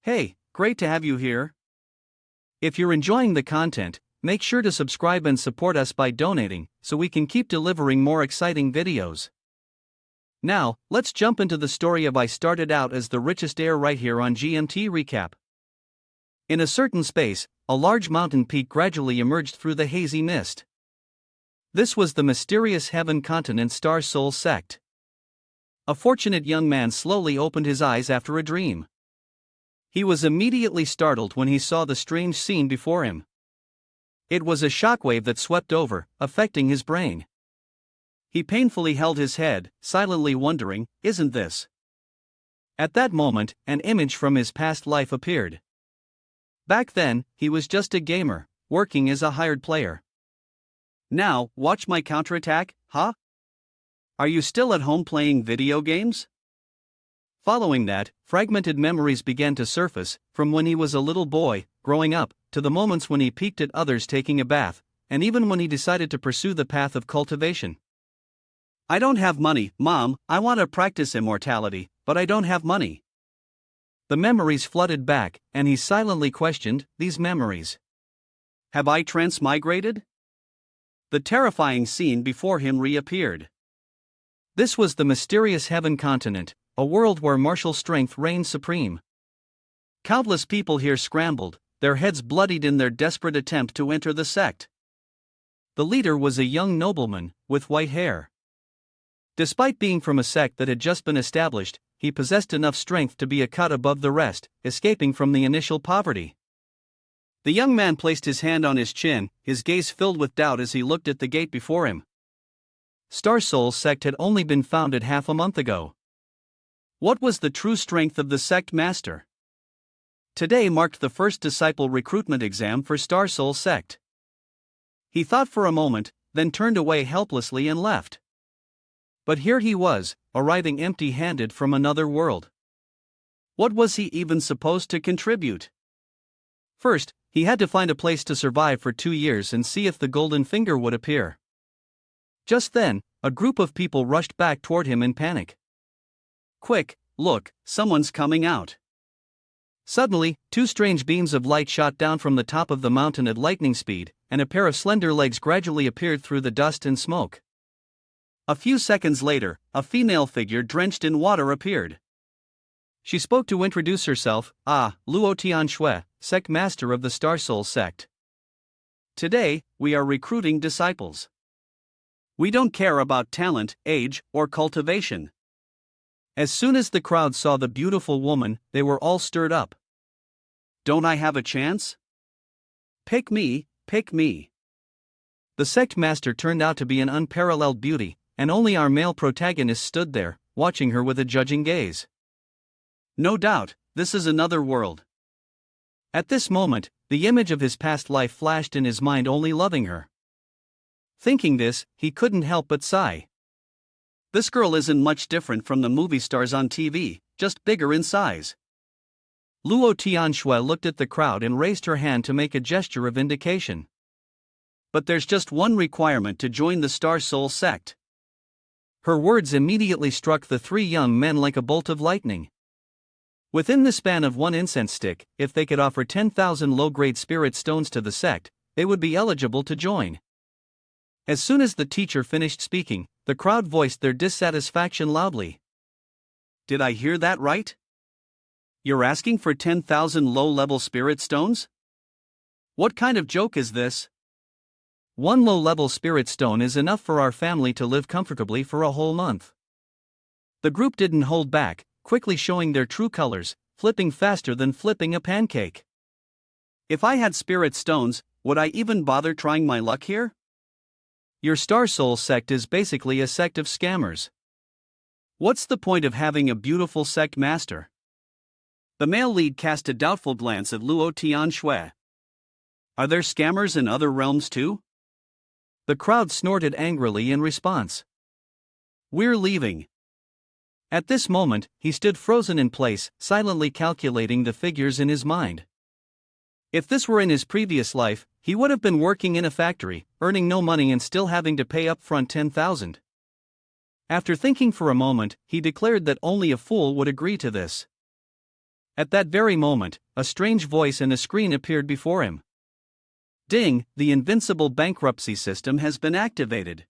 Hey, great to have you here. If you're enjoying the content, make sure to subscribe and support us by donating, so we can keep delivering more exciting videos. Now, let's jump into the story of I started out as the richest heir right here on GMT Recap. In a certain space, a large mountain peak gradually emerged through the hazy mist. This was the mysterious heaven continent Starpole Sect. A fortunate young man slowly opened his eyes after a dream. He was immediately startled when he saw the strange scene before him. It was a shockwave that swept over, affecting his brain. He painfully held his head, silently wondering, isn't this? At that moment, an image from his past life appeared. Back then, he was just a gamer, working as a hired player. Now, watch my counterattack, huh? Are you still at home playing video games? Following that, fragmented memories began to surface, from when he was a little boy, growing up, to the moments when he peeked at others taking a bath, and even when he decided to pursue the path of cultivation. I don't have money, Mom, I want to practice immortality, but I don't have money. The memories flooded back, and he silently questioned these memories. Have I transmigrated? The terrifying scene before him reappeared. This was the mysterious heaven continent, a world where martial strength reigned supreme. Countless people here scrambled, their heads bloodied in their desperate attempt to enter the sect. The leader was a young nobleman, with white hair. Despite being from a sect that had just been established, he possessed enough strength to be a cut above the rest, escaping from the initial poverty. The young man placed his hand on his chin, his gaze filled with doubt as he looked at the gate before him. Starpole Sect had only been founded half a month ago. What was the true strength of the sect master? Today marked the first disciple recruitment exam for Starpole Sect. He thought for a moment, then turned away helplessly and left. But here he was, arriving empty-handed from another world. What was he even supposed to contribute? First, he had to find a place to survive for 2 years and see if the golden finger would appear. Just then, a group of people rushed back toward him in panic. Quick, look, someone's coming out. Suddenly, 2 strange beams of light shot down from the top of the mountain at lightning speed, and a pair of slender legs gradually appeared through the dust and smoke. A few seconds later, a female figure drenched in water appeared. She spoke to introduce herself, Luo Tianxue, sect master of the Starpole Sect. Today, we are recruiting disciples. We don't care about talent, age, or cultivation. As soon as the crowd saw the beautiful woman, they were all stirred up. Don't I have a chance? Pick me, pick me. The sect master turned out to be an unparalleled beauty, and only our male protagonist stood there, watching her with a judging gaze. No doubt, this is another world. At this moment, the image of his past life flashed in his mind, only loving her. Thinking this, he couldn't help but sigh. This girl isn't much different from the movie stars on TV, just bigger in size. Luo Tianxue looked at the crowd and raised her hand to make a gesture of indication. But there's just one requirement to join the Starpole Sect. Her words immediately struck the 3 young men like a bolt of lightning. Within the span of 1 incense stick, if they could offer 10,000 low-grade spirit stones to the sect, they would be eligible to join. As soon as the teacher finished speaking, the crowd voiced their dissatisfaction loudly. Did I hear that right? You're asking for 10,000 low-level spirit stones? What kind of joke is this? 1 low-level spirit stone is enough for our family to live comfortably for a whole month. The group didn't hold back, quickly showing their true colors, flipping faster than flipping a pancake. If I had spirit stones, would I even bother trying my luck here? Your Starpole Sect is basically a sect of scammers. What's the point of having a beautiful sect master? The male lead cast a doubtful glance at Luo Tianxue. Are there scammers in other realms too? The crowd snorted angrily in response. We're leaving. At this moment, he stood frozen in place, silently calculating the figures in his mind. If this were in his previous life, he would have been working in a factory, earning no money and still having to pay upfront 10,000. After thinking for a moment, he declared that only a fool would agree to this. At that very moment, a strange voice in a screen appeared before him. Ding, the invincible bankruptcy system has been activated.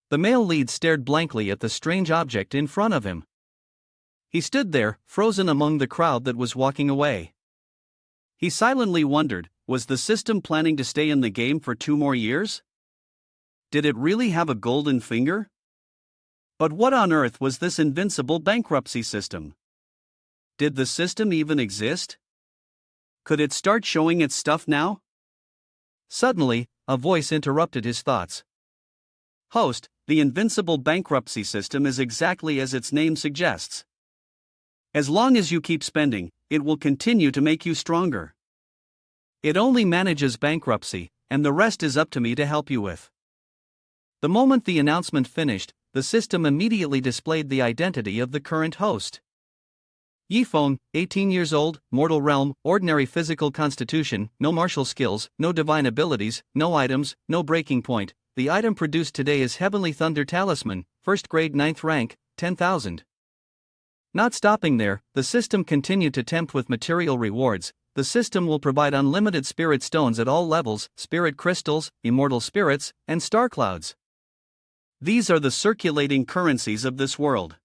The male lead stared blankly at the strange object in front of him. He stood there, frozen among the crowd that was walking away. He silently wondered, was the system planning to stay in the game for 2 more years? Did it really have a golden finger? But what on earth was this invincible bankruptcy system? Did the system even exist? Could it start showing its stuff now? Suddenly, a voice interrupted his thoughts. Host, the invincible bankruptcy system is exactly as its name suggests. As long as you keep spending, it will continue to make you stronger. It only manages bankruptcy, and the rest is up to me to help you with. The moment the announcement finished, the system immediately displayed the identity of the current host. Yifeng, 18 years old, mortal realm, ordinary physical constitution, no martial skills, no divine abilities, no items, no breaking point. The item produced today is Heavenly Thunder Talisman, 1st grade 9th rank, 10,000. Not stopping there, the system continued to tempt with material rewards. The system will provide unlimited spirit stones at all levels, spirit crystals, immortal spirits, and star clouds. These are the circulating currencies of this world.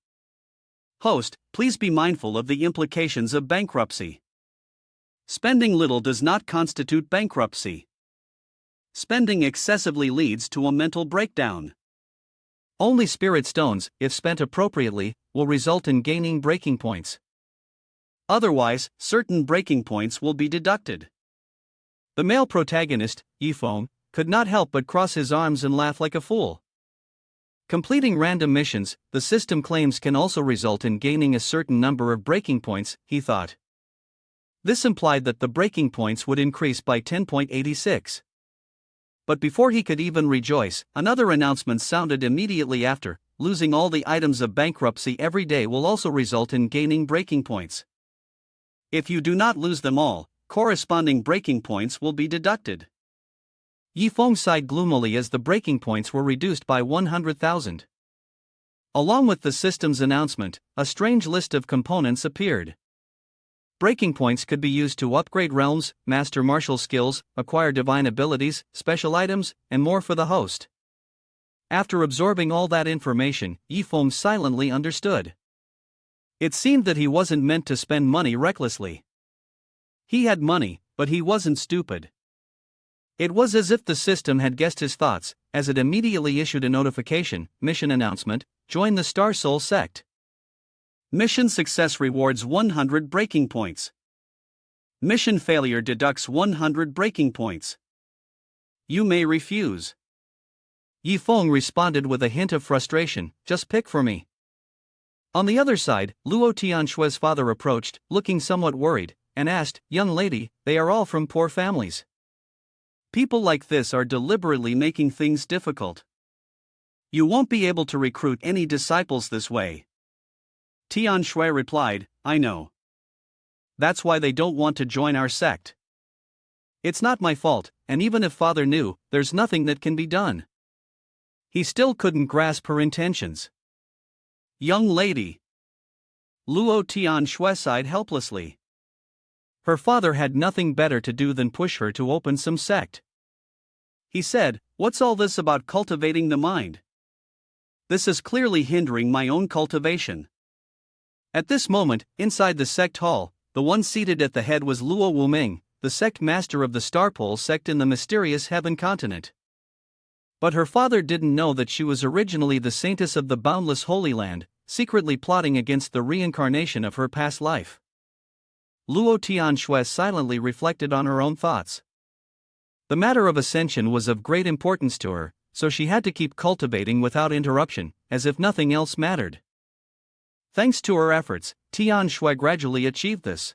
Host, please be mindful of the implications of bankruptcy. Spending little does not constitute bankruptcy. Spending excessively leads to a mental breakdown. Only spirit stones, if spent appropriately, will result in gaining breaking points. Otherwise, certain breaking points will be deducted. The male protagonist, Yifeng, could not help but cross his arms and laugh like a fool. Completing random missions, the system claims, can also result in gaining a certain number of breaking points, he thought. This implied that the breaking points would increase by 10.86. But before he could even rejoice, another announcement sounded immediately after. Losing all the items of bankruptcy every day will also result in gaining breaking points. If you do not lose them all, corresponding breaking points will be deducted. Yifeng sighed gloomily as the breaking points were reduced by 100,000. Along with the system's announcement, a strange list of components appeared. Breaking points could be used to upgrade realms, master martial skills, acquire divine abilities, special items, and more for the host. After absorbing all that information, Yifeng silently understood. It seemed that he wasn't meant to spend money recklessly. He had money, but he wasn't stupid. It was as if the system had guessed his thoughts, as it immediately issued a notification, mission announcement, join the Star Soul Sect. Mission success rewards 100 breaking points. Mission failure deducts 100 breaking points. You may refuse. Yifeng responded with a hint of frustration, just pick for me. On the other side, Luo Tianshui's father approached, looking somewhat worried, and asked, young lady, they are all from poor families. People like this are deliberately making things difficult. You won't be able to recruit any disciples this way. Tianshui replied, I know. That's why they don't want to join our sect. It's not my fault, and even if father knew, there's nothing that can be done. He still couldn't grasp her intentions. Young lady. Luo Tianshui sighed helplessly. Her father had nothing better to do than push her to open some sect. He said, what's all this about cultivating the mind? This is clearly hindering my own cultivation. At this moment, inside the sect hall, the one seated at the head was Luo Wuming, the sect master of the Starpole sect in the mysterious Heaven continent. But her father didn't know that she was originally the saintess of the boundless Holy Land, secretly plotting against the reincarnation of her past life. Luo Tianshui silently reflected on her own thoughts. The matter of ascension was of great importance to her, so she had to keep cultivating without interruption, as if nothing else mattered. Thanks to her efforts, Tianshui gradually achieved this.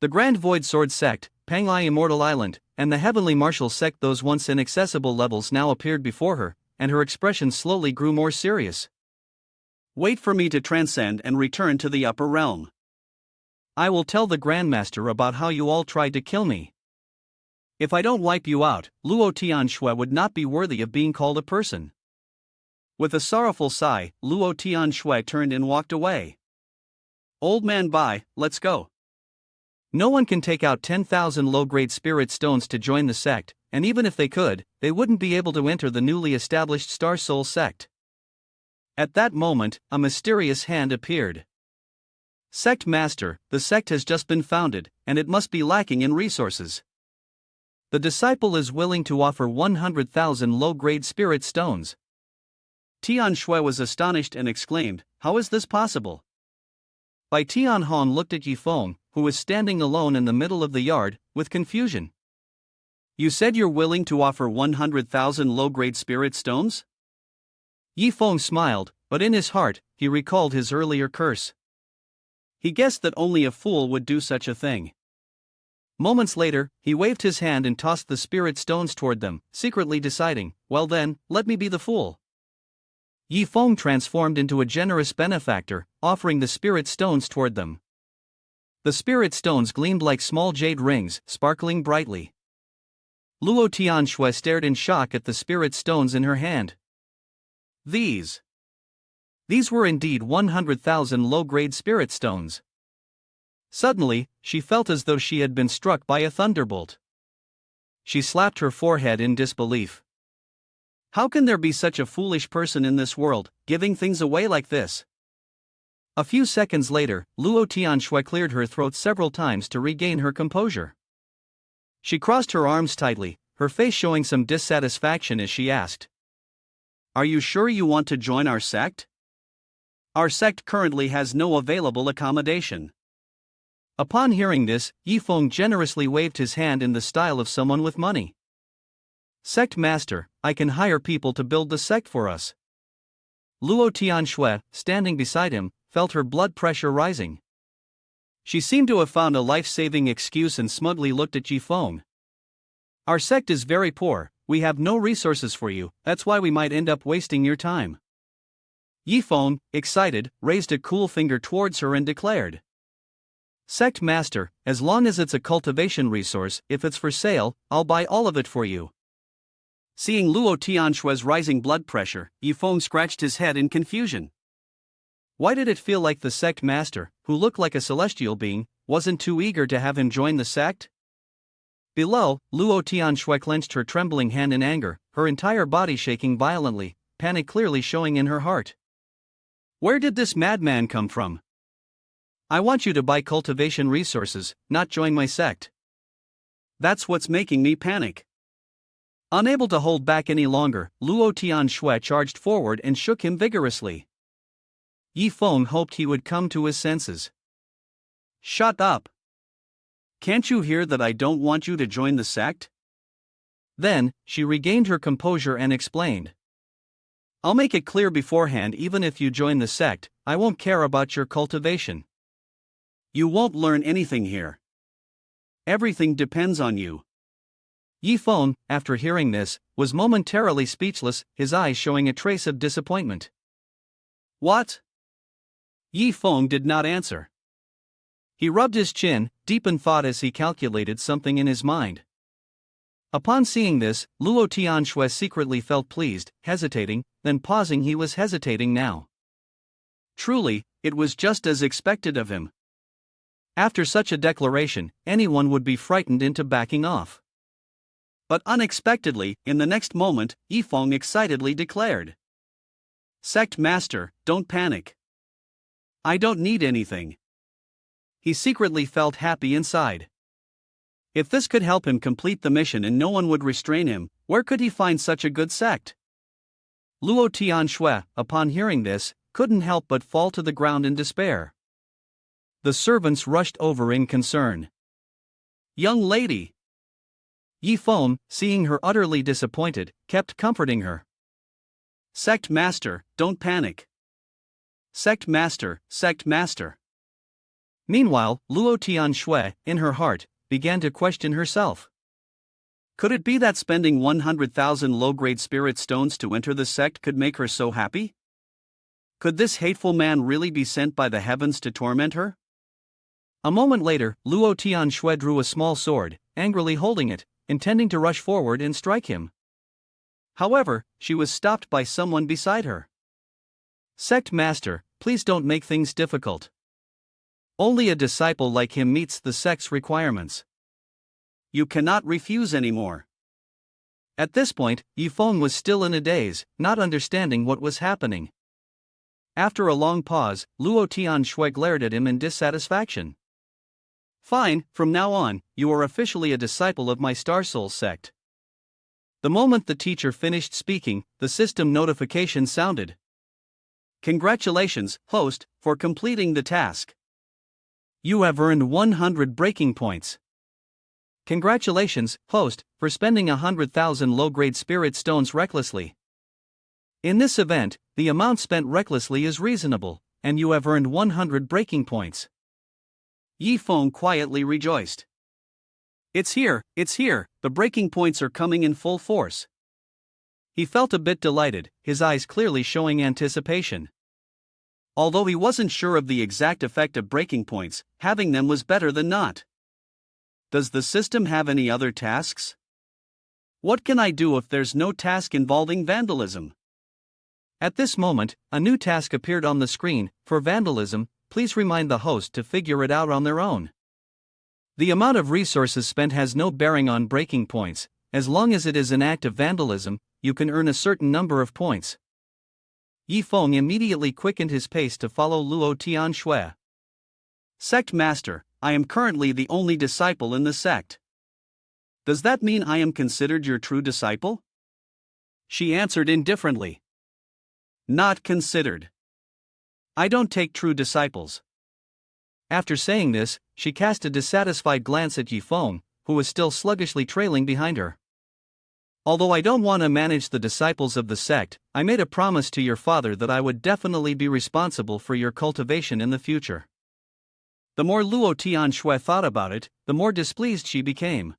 The Grand Void Sword Sect, Panglai Immortal Island, and the Heavenly Martial Sect, those once inaccessible levels, now appeared before her, and her expression slowly grew more serious. Wait for me to transcend and return to the upper realm. I will tell the Grandmaster about how you all tried to kill me. If I don't wipe you out, Luo Tianshui would not be worthy of being called a person. With a sorrowful sigh, Luo Tianshui turned and walked away. Old man bye, let's go. No one can take out 10,000 low-grade spirit stones to join the sect, and even if they could, they wouldn't be able to enter the newly established Star Soul sect. At that moment, a mysterious hand appeared. Sect Master, the sect has just been founded, and it must be lacking in resources. The disciple is willing to offer 100,000 low-grade spirit stones. Tian Shui was astonished and exclaimed, "How is this possible?" Bai Tian Hong looked at Yi Feng, who was standing alone in the middle of the yard, with confusion. "You said you're willing to offer 100,000 low-grade spirit stones?" Yi Feng smiled, but in his heart, he recalled his earlier curse. He guessed that only a fool would do such a thing. Moments later, he waved his hand and tossed the spirit stones toward them, secretly deciding, "Well then, let me be the fool." Yi Feng transformed into a generous benefactor, offering the spirit stones toward them. The spirit stones gleamed like small jade rings, sparkling brightly. Luo Tianxue stared in shock at the spirit stones in her hand. These were indeed 100,000 low-grade spirit stones. Suddenly, she felt as though she had been struck by a thunderbolt. She slapped her forehead in disbelief. How can there be such a foolish person in this world, giving things away like this? A few seconds later, Luo Tianxue cleared her throat several times to regain her composure. She crossed her arms tightly, her face showing some dissatisfaction as she asked, "Are you sure you want to join our sect? Our sect currently has no available accommodation." Upon hearing this, Yi Feng generously waved his hand in the style of someone with money. "Sect Master, I can hire people to build the sect for us." Luo Tianxue, standing beside him, felt her blood pressure rising. She seemed to have found a life-saving excuse and smugly looked at Yi Feng. "Our sect is very poor, we have no resources for you, that's why we might end up wasting your time." Yi Feng, excited, raised a cool finger towards her and declared, "Sect Master, as long as it's a cultivation resource, if it's for sale, I'll buy all of it for you." Seeing Luo Tianxue's rising blood pressure, Yi Feng scratched his head in confusion. Why did it feel like the sect master, who looked like a celestial being, wasn't too eager to have him join the sect? Below, Luo Tianxue clenched her trembling hand in anger, her entire body shaking violently, panic clearly showing in her heart. Where did this madman come from? I want you to buy cultivation resources, not join my sect. That's what's making me panic. Unable to hold back any longer, Luo Tianxue charged forward and shook him vigorously. Yi Feng hoped he would come to his senses. Shut up! Can't you hear that I don't want you to join the sect? Then, she regained her composure and explained. I'll make it clear beforehand, even if you join the sect, I won't care about your cultivation. You won't learn anything here. Everything depends on you. Yi Feng, after hearing this, was momentarily speechless, his eyes showing a trace of disappointment. What? Yi Feng did not answer. He rubbed his chin, deep in thought as he calculated something in his mind. Upon seeing this, Luo Tianxue secretly felt pleased, hesitating, then pausing. He was hesitating now. Truly, it was just as expected of him. After such a declaration, anyone would be frightened into backing off. But unexpectedly, in the next moment, Yi Feng excitedly declared, Sect Master, don't panic. I don't need anything. He secretly felt happy inside. If this could help him complete the mission and no one would restrain him, where could he find such a good sect? Luo Tianxue, upon hearing this, couldn't help but fall to the ground in despair. The servants rushed over in concern. Young lady! Yi Feng, seeing her utterly disappointed, kept comforting her. Sect Master, don't panic. Sect Master, Sect Master. Meanwhile, Luo Tianxue, in her heart, began to question herself. Could it be that spending 100,000 low-grade spirit stones to enter the sect could make her so happy? Could this hateful man really be sent by the heavens to torment her? A moment later, Luo Tianxue drew a small sword, angrily holding it, intending to rush forward and strike him. However, she was stopped by someone beside her. Sect Master, please don't make things difficult. Only a disciple like him meets the sect's requirements. You cannot refuse anymore. At this point, Yifeng was still in a daze, not understanding what was happening. After a long pause, Luo Tianxue glared at him in dissatisfaction. Fine, from now on, you are officially a disciple of my Starsoul sect. The moment the teacher finished speaking, the system notification sounded. Congratulations, host, for completing the task. You have earned 100 breaking points. Congratulations, host, for spending 100,000 low-grade spirit stones recklessly. In this event, the amount spent recklessly is reasonable, and you have earned 100 breaking points. Yifeng quietly rejoiced. It's here, the breaking points are coming in full force. He felt a bit delighted, his eyes clearly showing anticipation. Although he wasn't sure of the exact effect of breaking points, having them was better than not. Does the system have any other tasks? What can I do if there's no task involving vandalism? At this moment, a new task appeared on the screen. For vandalism, please remind the host to figure it out on their own. The amount of resources spent has no bearing on breaking points. As long as it is an act of vandalism, you can earn a certain number of points. Yifeng immediately quickened his pace to follow Luo Tianxue. Sect Master, I am currently the only disciple in the sect. Does that mean I am considered your true disciple? She answered indifferently. Not considered. I don't take true disciples. After saying this, she cast a dissatisfied glance at Yifeng, who was still sluggishly trailing behind her. Although I don't want to manage the disciples of the sect, I made a promise to your father that I would definitely be responsible for your cultivation in the future. The more Luo Tianxue thought about it, the more displeased she became.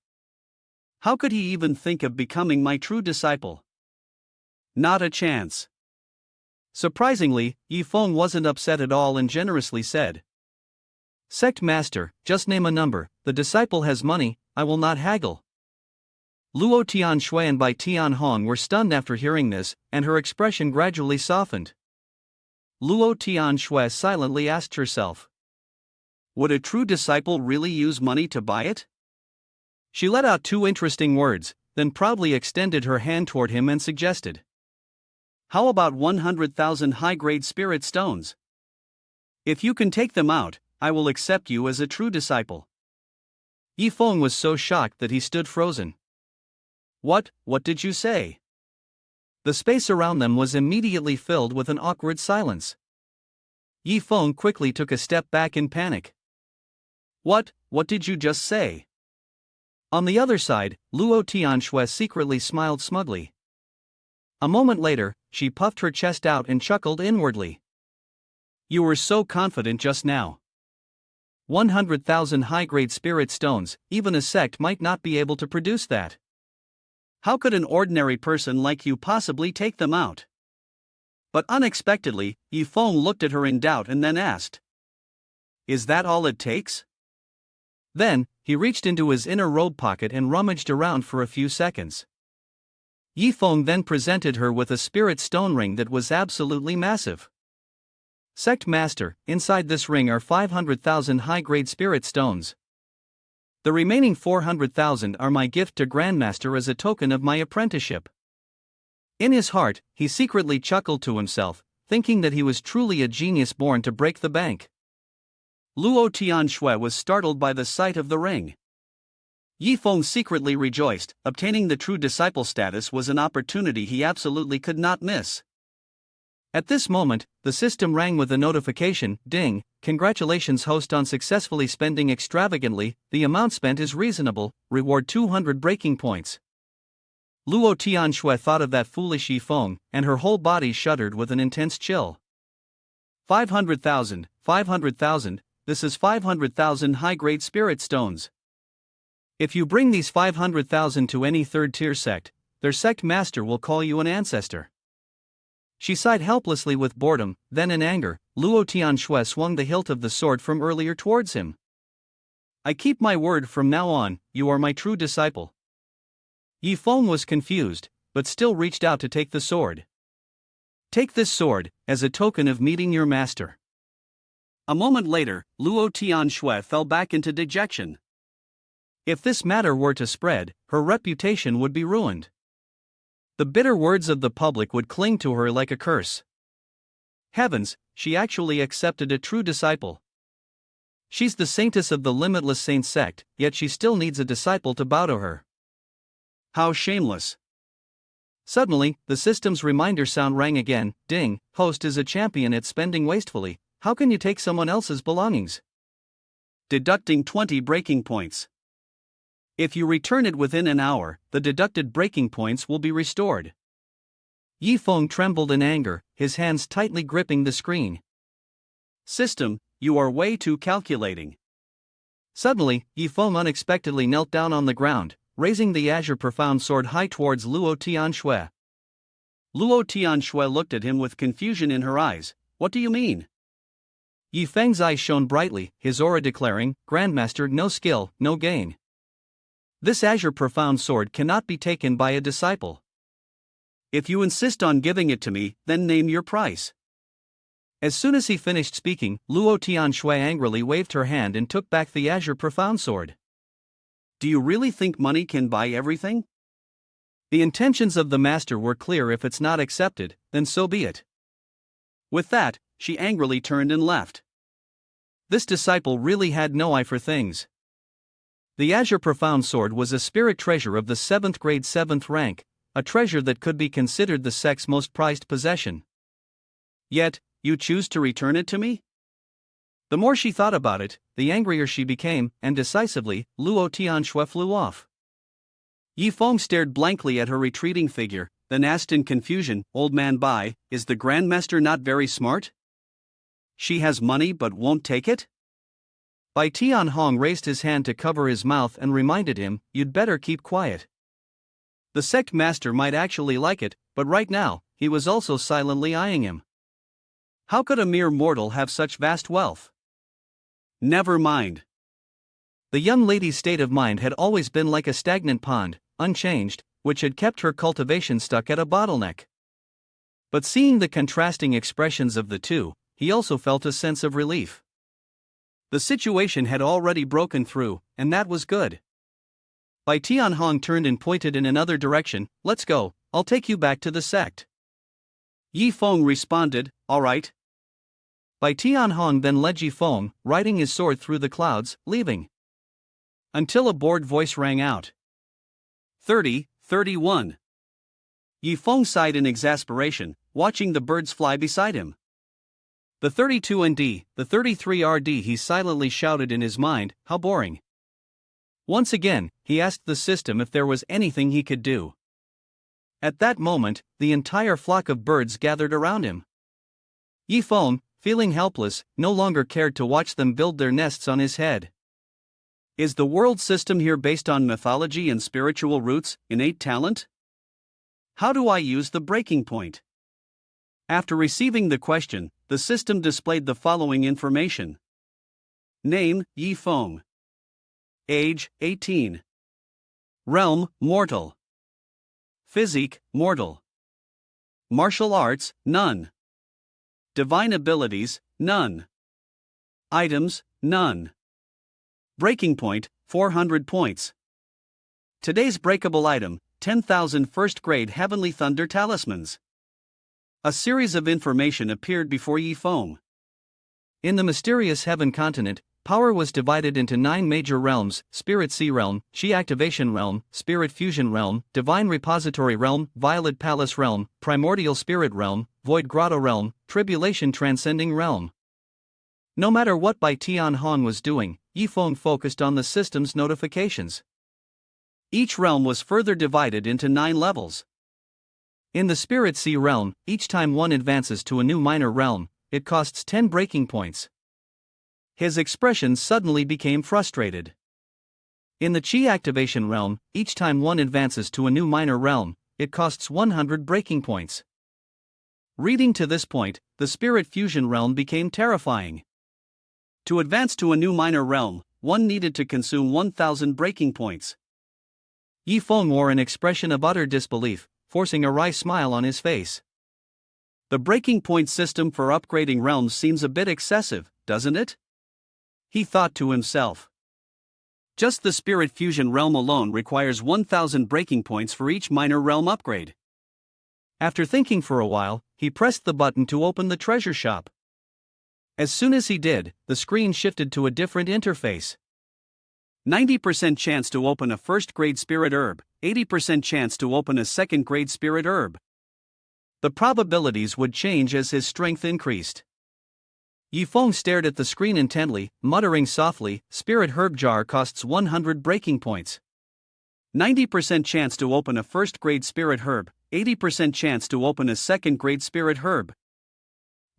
How could he even think of becoming my true disciple? Not a chance. Surprisingly, Yifeng wasn't upset at all and generously said, Sect Master, just name a number, the disciple has money, I will not haggle. Luo Tianxue and Bai Tianhong were stunned after hearing this, and her expression gradually softened. Luo Tianxue silently asked herself, would a true disciple really use money to buy it? She let out two interesting words, then proudly extended her hand toward him and suggested, how about 100,000 high-grade spirit stones? If you can take them out, I will accept you as a true disciple. Yifeng was so shocked that he stood frozen. What did you say? The space around them was immediately filled with an awkward silence. Yifeng quickly took a step back in panic. What did you just say? On the other side, Luo Tianxue secretly smiled smugly. A moment later, she puffed her chest out and chuckled inwardly. You were so confident just now. 100,000 high-grade spirit stones, even a sect might not be able to produce that. How could an ordinary person like you possibly take them out? But unexpectedly, Yifeng looked at her in doubt and then asked, is that all it takes? Then, he reached into his inner robe pocket and rummaged around for a few seconds. Yifeng then presented her with a spirit stone ring that was absolutely massive. Sect Master, inside this ring are 500,000 high-grade spirit stones. The remaining 400,000 are my gift to Grandmaster as a token of my apprenticeship. In his heart, he secretly chuckled to himself, thinking that he was truly a genius born to break the bank. Luo Tianxue was startled by the sight of the ring. Yifeng secretly rejoiced. Obtaining the true disciple status was an opportunity he absolutely could not miss. At this moment, the system rang with a notification, ding, congratulations host on successfully spending extravagantly, the amount spent is reasonable, reward 200 breaking points. Luo Tianxue thought of that foolish Yifeng, and her whole body shuddered with an intense chill. 500,000, this is 500,000 high-grade spirit stones. If you bring these 500,000 to any third-tier sect, their sect master will call you an ancestor. She sighed helplessly with boredom, then in anger, Luo Tianxue swung the hilt of the sword from earlier towards him. I keep my word from now on, you are my true disciple. Yifeng was confused, but still reached out to take the sword. Take this sword, as a token of meeting your master. A moment later, Luo Tianxue fell back into dejection. If this matter were to spread, her reputation would be ruined. The bitter words of the public would cling to her like a curse. Heavens, she actually accepted a true disciple. She's the saintess of the limitless saint sect, yet she still needs a disciple to bow to her. How shameless. Suddenly, the system's reminder sound rang again. Ding, host is a champion at spending wastefully. How can you take someone else's belongings? Deducting 20 breaking points. If you return it within an hour, the deducted breaking points will be restored. Yi Feng trembled in anger, his hands tightly gripping the screen. System, you are way too calculating. Suddenly, Yi Feng unexpectedly knelt down on the ground, raising the azure profound sword high towards Luo Tianxue. Luo Tianxue looked at him with confusion in her eyes. What do you mean? Yi Feng's eyes shone brightly, his aura declaring, Grandmaster, no skill, no gain. This azure profound sword cannot be taken by a disciple. If you insist on giving it to me, then name your price. As soon as he finished speaking, Luo Tianxue angrily waved her hand and took back the azure profound sword. Do you really think money can buy everything? The intentions of the master were clear. If it's not accepted, then so be it. With that, she angrily turned and left. This disciple really had no eye for things. The azure profound sword was a spirit treasure of the 7th grade 7th rank, a treasure that could be considered the sect's most prized possession. Yet, you choose to return it to me? The more she thought about it, the angrier she became, and decisively, Luo Tianxue flew off. Yi Feng stared blankly at her retreating figure, then asked in confusion, Old man Bai, is the Grandmaster not very smart? She has money but won't take it? Bai Tianhong raised his hand to cover his mouth and reminded him, you'd better keep quiet. The sect master might actually like it, but right now, he was also silently eyeing him. How could a mere mortal have such vast wealth? Never mind. The young lady's state of mind had always been like a stagnant pond, unchanged, which had kept her cultivation stuck at a bottleneck. But seeing the contrasting expressions of the two, he also felt a sense of relief. The situation had already broken through, and that was good. Bai Tianhong turned and pointed in another direction. Let's go, I'll take you back to the sect. Yi Feng responded, all right. Bai Tianhong then led Yi Feng, riding his sword through the clouds, leaving. Until a bored voice rang out. 31. Yi Feng sighed in exasperation, watching the birds fly beside him. The 32 ND, the 33 RD, he silently shouted in his mind, how boring. Once again, he asked the system if there was anything he could do. At that moment, the entire flock of birds gathered around him. Yi Feng, feeling helpless, no longer cared to watch them build their nests on his head. Is the world system here based on mythology and spiritual roots, innate talent? How do I use the breaking point? After receiving the question, the system displayed the following information. Name, Yi Feng. Age, 18. Realm, mortal. Physique, mortal. Martial arts, none. Divine abilities, none. Items, none. Breaking point, 400 points. Today's breakable item, 10,000 first grade Heavenly Thunder Talismans. A series of information appeared before Yi Feng. In the mysterious Heaven continent, power was divided into 9 major realms: Spirit Sea Realm, Chi Activation Realm, Spirit Fusion Realm, Divine Repository Realm, Violet Palace Realm, Primordial Spirit Realm, Void Grotto Realm, Tribulation Transcending Realm. No matter what Bai Tianhong was doing, Yi Feng focused on the system's notifications. Each realm was further divided into 9 levels. In the Spirit Sea Realm, each time one advances to a new minor realm, it costs 10 breaking points. His expression suddenly became frustrated. In the Chi Activation Realm, each time one advances to a new minor realm, it costs 100 breaking points. Reading to this point, the Spirit Fusion Realm became terrifying. To advance to a new minor realm, one needed to consume 1,000 breaking points. Yi Feng wore an expression of utter disbelief, forcing a wry smile on his face. The breaking point system for upgrading realms seems a bit excessive, doesn't it? He thought to himself. Just the spirit fusion realm alone requires 1,000 breaking points for each minor realm upgrade. After thinking for a while, he pressed the button to open the treasure shop. As soon as he did, the screen shifted to a different interface. 90% chance to open a first-grade spirit herb, 80% chance to open a second-grade spirit herb. The probabilities would change as his strength increased. Yifeng stared at the screen intently, muttering softly, "Spirit herb jar costs 100 breaking points. 90% chance to open a first-grade spirit herb, 80% chance to open a second-grade spirit herb.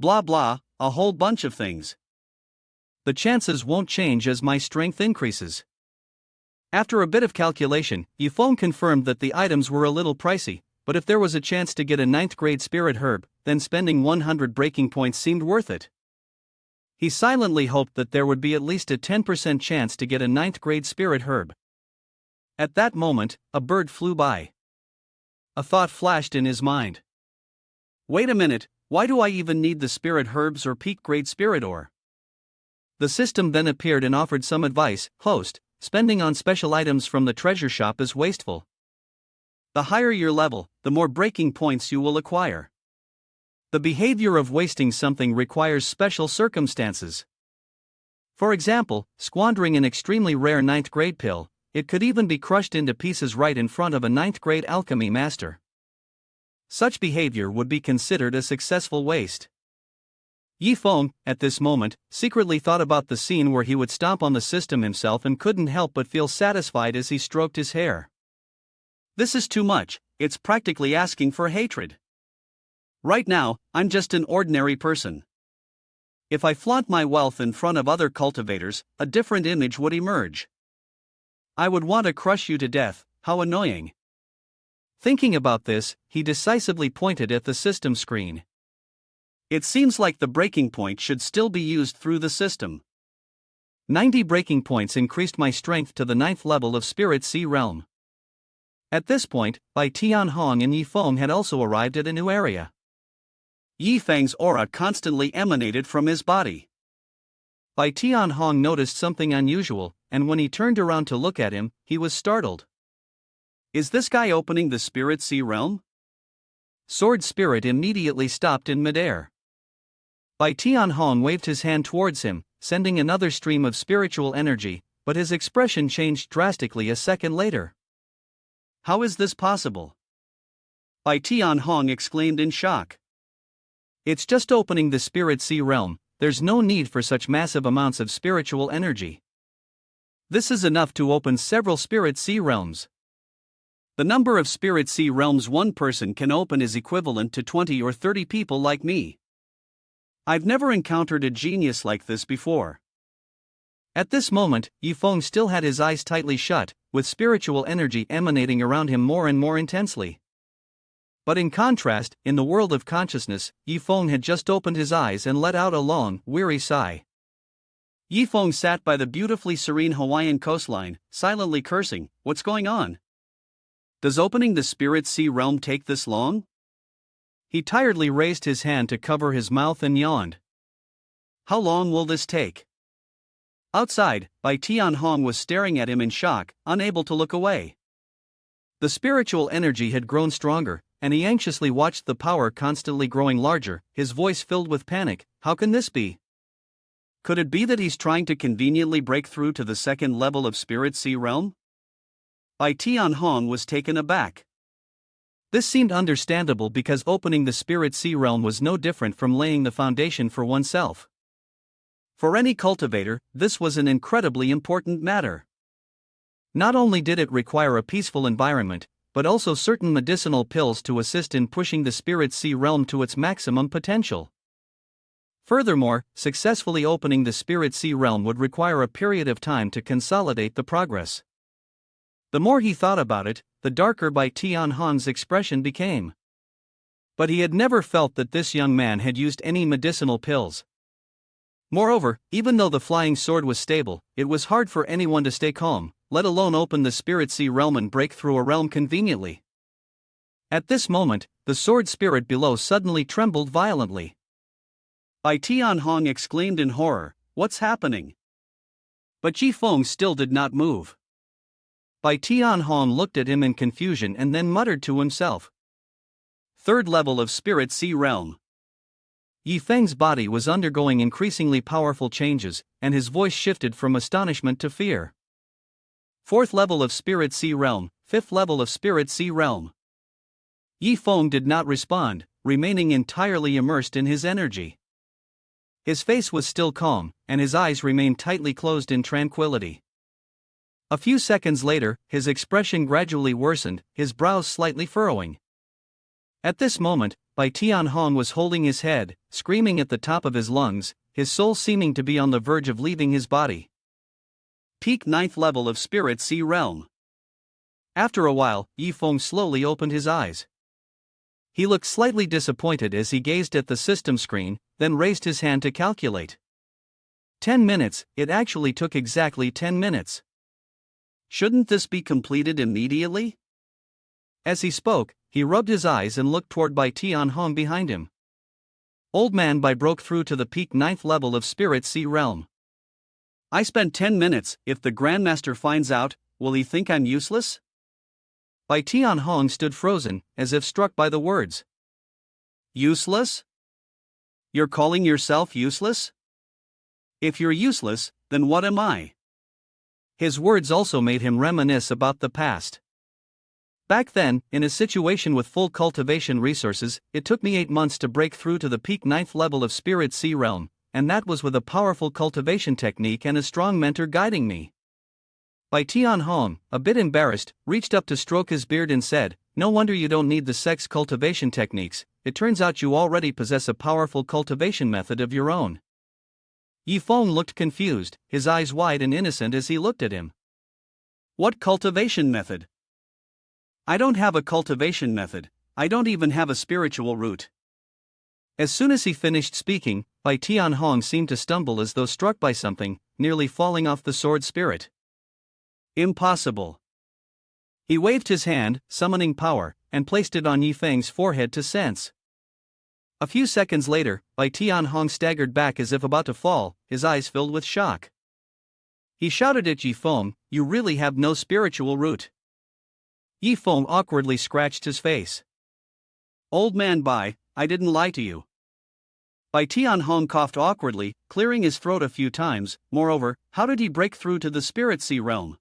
Blah blah, a whole bunch of things. The chances won't change as my strength increases." After a bit of calculation, Yifeng confirmed that the items were a little pricey, but if there was a chance to get a 9th-grade spirit herb, then spending 100 breaking points seemed worth it. He silently hoped that there would be at least a 10% chance to get a 9th-grade spirit herb. At that moment, a bird flew by. A thought flashed in his mind. Wait a minute, why do I even need the spirit herbs or peak-grade spirit ore? The system then appeared and offered some advice. Host, spending on special items from the treasure shop is wasteful. The higher your level, the more breaking points you will acquire. The behavior of wasting something requires special circumstances. For example, squandering an extremely rare 9th-grade pill, it could even be crushed into pieces right in front of a 9th-grade alchemy master. Such behavior would be considered a successful waste. Yifeng, at this moment, secretly thought about the scene where he would stomp on the system himself and couldn't help but feel satisfied as he stroked his hair. This is too much, it's practically asking for hatred. Right now, I'm just an ordinary person. If I flaunt my wealth in front of other cultivators, a different image would emerge. I would want to crush you to death, how annoying. Thinking about this, he decisively pointed at the system screen. It seems like the breaking point should still be used through the system. 90 breaking points increased my strength to the 9th level of Spirit Sea Realm. At this point, Bai Tianhong and Yifeng had also arrived at a new area. Yifeng's aura constantly emanated from his body. Bai Tianhong noticed something unusual, and when he turned around to look at him, he was startled. Is this guy opening the Spirit Sea Realm? Sword Spirit immediately stopped in midair. Bai Tianhong waved his hand towards him, sending another stream of spiritual energy, but his expression changed drastically a second later. How is this possible? Bai Tianhong exclaimed in shock. It's just opening the Spirit Sea Realm, there's no need for such massive amounts of spiritual energy. This is enough to open several Spirit Sea Realms. The number of Spirit Sea Realms one person can open is equivalent to 20 or 30 people like me. I've never encountered a genius like this before. At this moment, Yifeng still had his eyes tightly shut, with spiritual energy emanating around him more and more intensely. But in contrast, in the world of consciousness, Yifeng had just opened his eyes and let out a long, weary sigh. Yifeng sat by the beautifully serene Hawaiian coastline, silently cursing. What's going on? Does opening the Spirit Sea Realm take this long? He tiredly raised his hand to cover his mouth and yawned. How long will this take? Outside, Bai Tianhong was staring at him in shock, unable to look away. The spiritual energy had grown stronger, and he anxiously watched the power constantly growing larger, his voice filled with panic. How can this be? Could it be that he's trying to conveniently break through to the 2nd level of Spirit Sea Realm? Bai Tianhong was taken aback. This seemed understandable because opening the Spirit Sea Realm was no different from laying the foundation for oneself. For any cultivator, this was an incredibly important matter. Not only did it require a peaceful environment, but also certain medicinal pills to assist in pushing the Spirit Sea Realm to its maximum potential. Furthermore, successfully opening the Spirit Sea Realm would require a period of time to consolidate the progress. The more he thought about it, the darker Bai Tianhong's expression became. But he had never felt that this young man had used any medicinal pills. Moreover, even though the flying sword was stable, it was hard for anyone to stay calm, let alone open the Spirit Sea Realm and break through a realm conveniently. At this moment, the sword spirit below suddenly trembled violently. Bai Tianhong exclaimed in horror, What's happening? But Jifeng still did not move. Bai Tianhong looked at him in confusion and then muttered to himself. Third level of Spirit Sea Realm. Yifeng's body was undergoing increasingly powerful changes, and his voice shifted from astonishment to fear. Fourth level of Spirit Sea Realm, fifth level of Spirit Sea Realm. Yifeng did not respond, remaining entirely immersed in his energy. His face was still calm, and his eyes remained tightly closed in tranquility. A few seconds later, his expression gradually worsened, his brows slightly furrowing. At this moment, Bai Tianhong was holding his head, screaming at the top of his lungs, his soul seeming to be on the verge of leaving his body. Peak 9th level of Spirit Sea Realm. After a while, Yifeng slowly opened his eyes. He looked slightly disappointed as he gazed at the system screen, then raised his hand to calculate. 10 minutes, it actually took exactly 10 minutes. Shouldn't this be completed immediately? As he spoke, he rubbed his eyes and looked toward Bai Tianhong behind him. Old Man Bai broke through to the peak 9th level of Spirit Sea Realm. I spent 10 minutes, if the Grandmaster finds out, will he think I'm useless? Bai Tianhong stood frozen, as if struck by the words. Useless? You're calling yourself useless? If you're useless, then what am I? His words also made him reminisce about the past. Back then, in a situation with full cultivation resources, it took me 8 months to break through to the peak 9th level of Spirit Sea Realm, and that was with a powerful cultivation technique and a strong mentor guiding me. Bai Tianhong, a bit embarrassed, reached up to stroke his beard and said, No wonder you don't need the Sect's cultivation techniques, it turns out you already possess a powerful cultivation method of your own. Yifeng looked confused, his eyes wide and innocent as he looked at him. What cultivation method? I don't have a cultivation method, I don't even have a spiritual root. As soon as he finished speaking, Bai Tianhong seemed to stumble as though struck by something, nearly falling off the sword spirit. Impossible. He waved his hand, summoning power, and placed it on Yifeng's forehead to sense. A few seconds later, Bai Tianhong staggered back as if about to fall, his eyes filled with shock. He shouted at Yifeng, You really have no spiritual root. Yifeng awkwardly scratched his face. Old Man Bai, I didn't lie to you. Bai Tianhong coughed awkwardly, clearing his throat a few times. Moreover, how did he break through to the Spirit Sea Realm?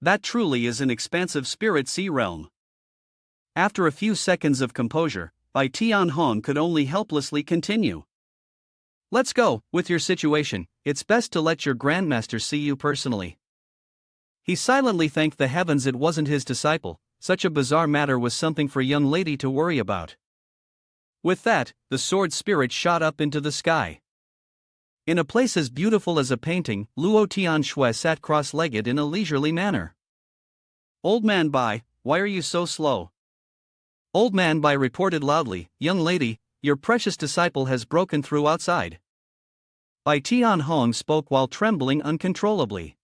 That truly is an expansive Spirit Sea Realm. After a few seconds of composure, Bai Tianhong could only helplessly continue. Let's go, with your situation, it's best to let your Grandmaster see you personally. He silently thanked the heavens it wasn't his disciple, such a bizarre matter was something for a young lady to worry about. With that, the sword spirit shot up into the sky. In a place as beautiful as a painting, Luo Tianxue sat cross-legged in a leisurely manner. Old Man Bai, why are you so slow? Old Man Bai reported loudly, Young lady, your precious disciple has broken through outside. Bai Tianhong spoke while trembling uncontrollably.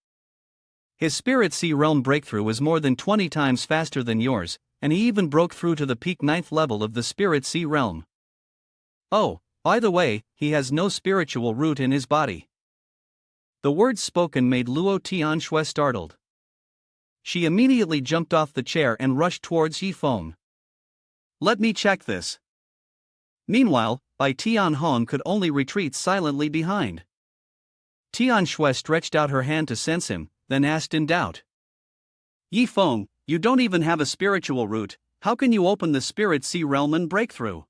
His Spirit Sea Realm breakthrough was more than 20 times faster than yours, and he even broke through to the peak 9th level of the Spirit Sea Realm. Oh, by the way, he has no spiritual root in his body. The words spoken made Luo Tianxue startled. She immediately jumped off the chair and rushed towards Yifeng. Let me check this. Meanwhile, Bai Tianhong could only retreat silently behind. Tianxue stretched out her hand to sense him, then asked in doubt. Yifeng, you don't even have a spiritual root, how can you open the Spirit Sea Realm and break through?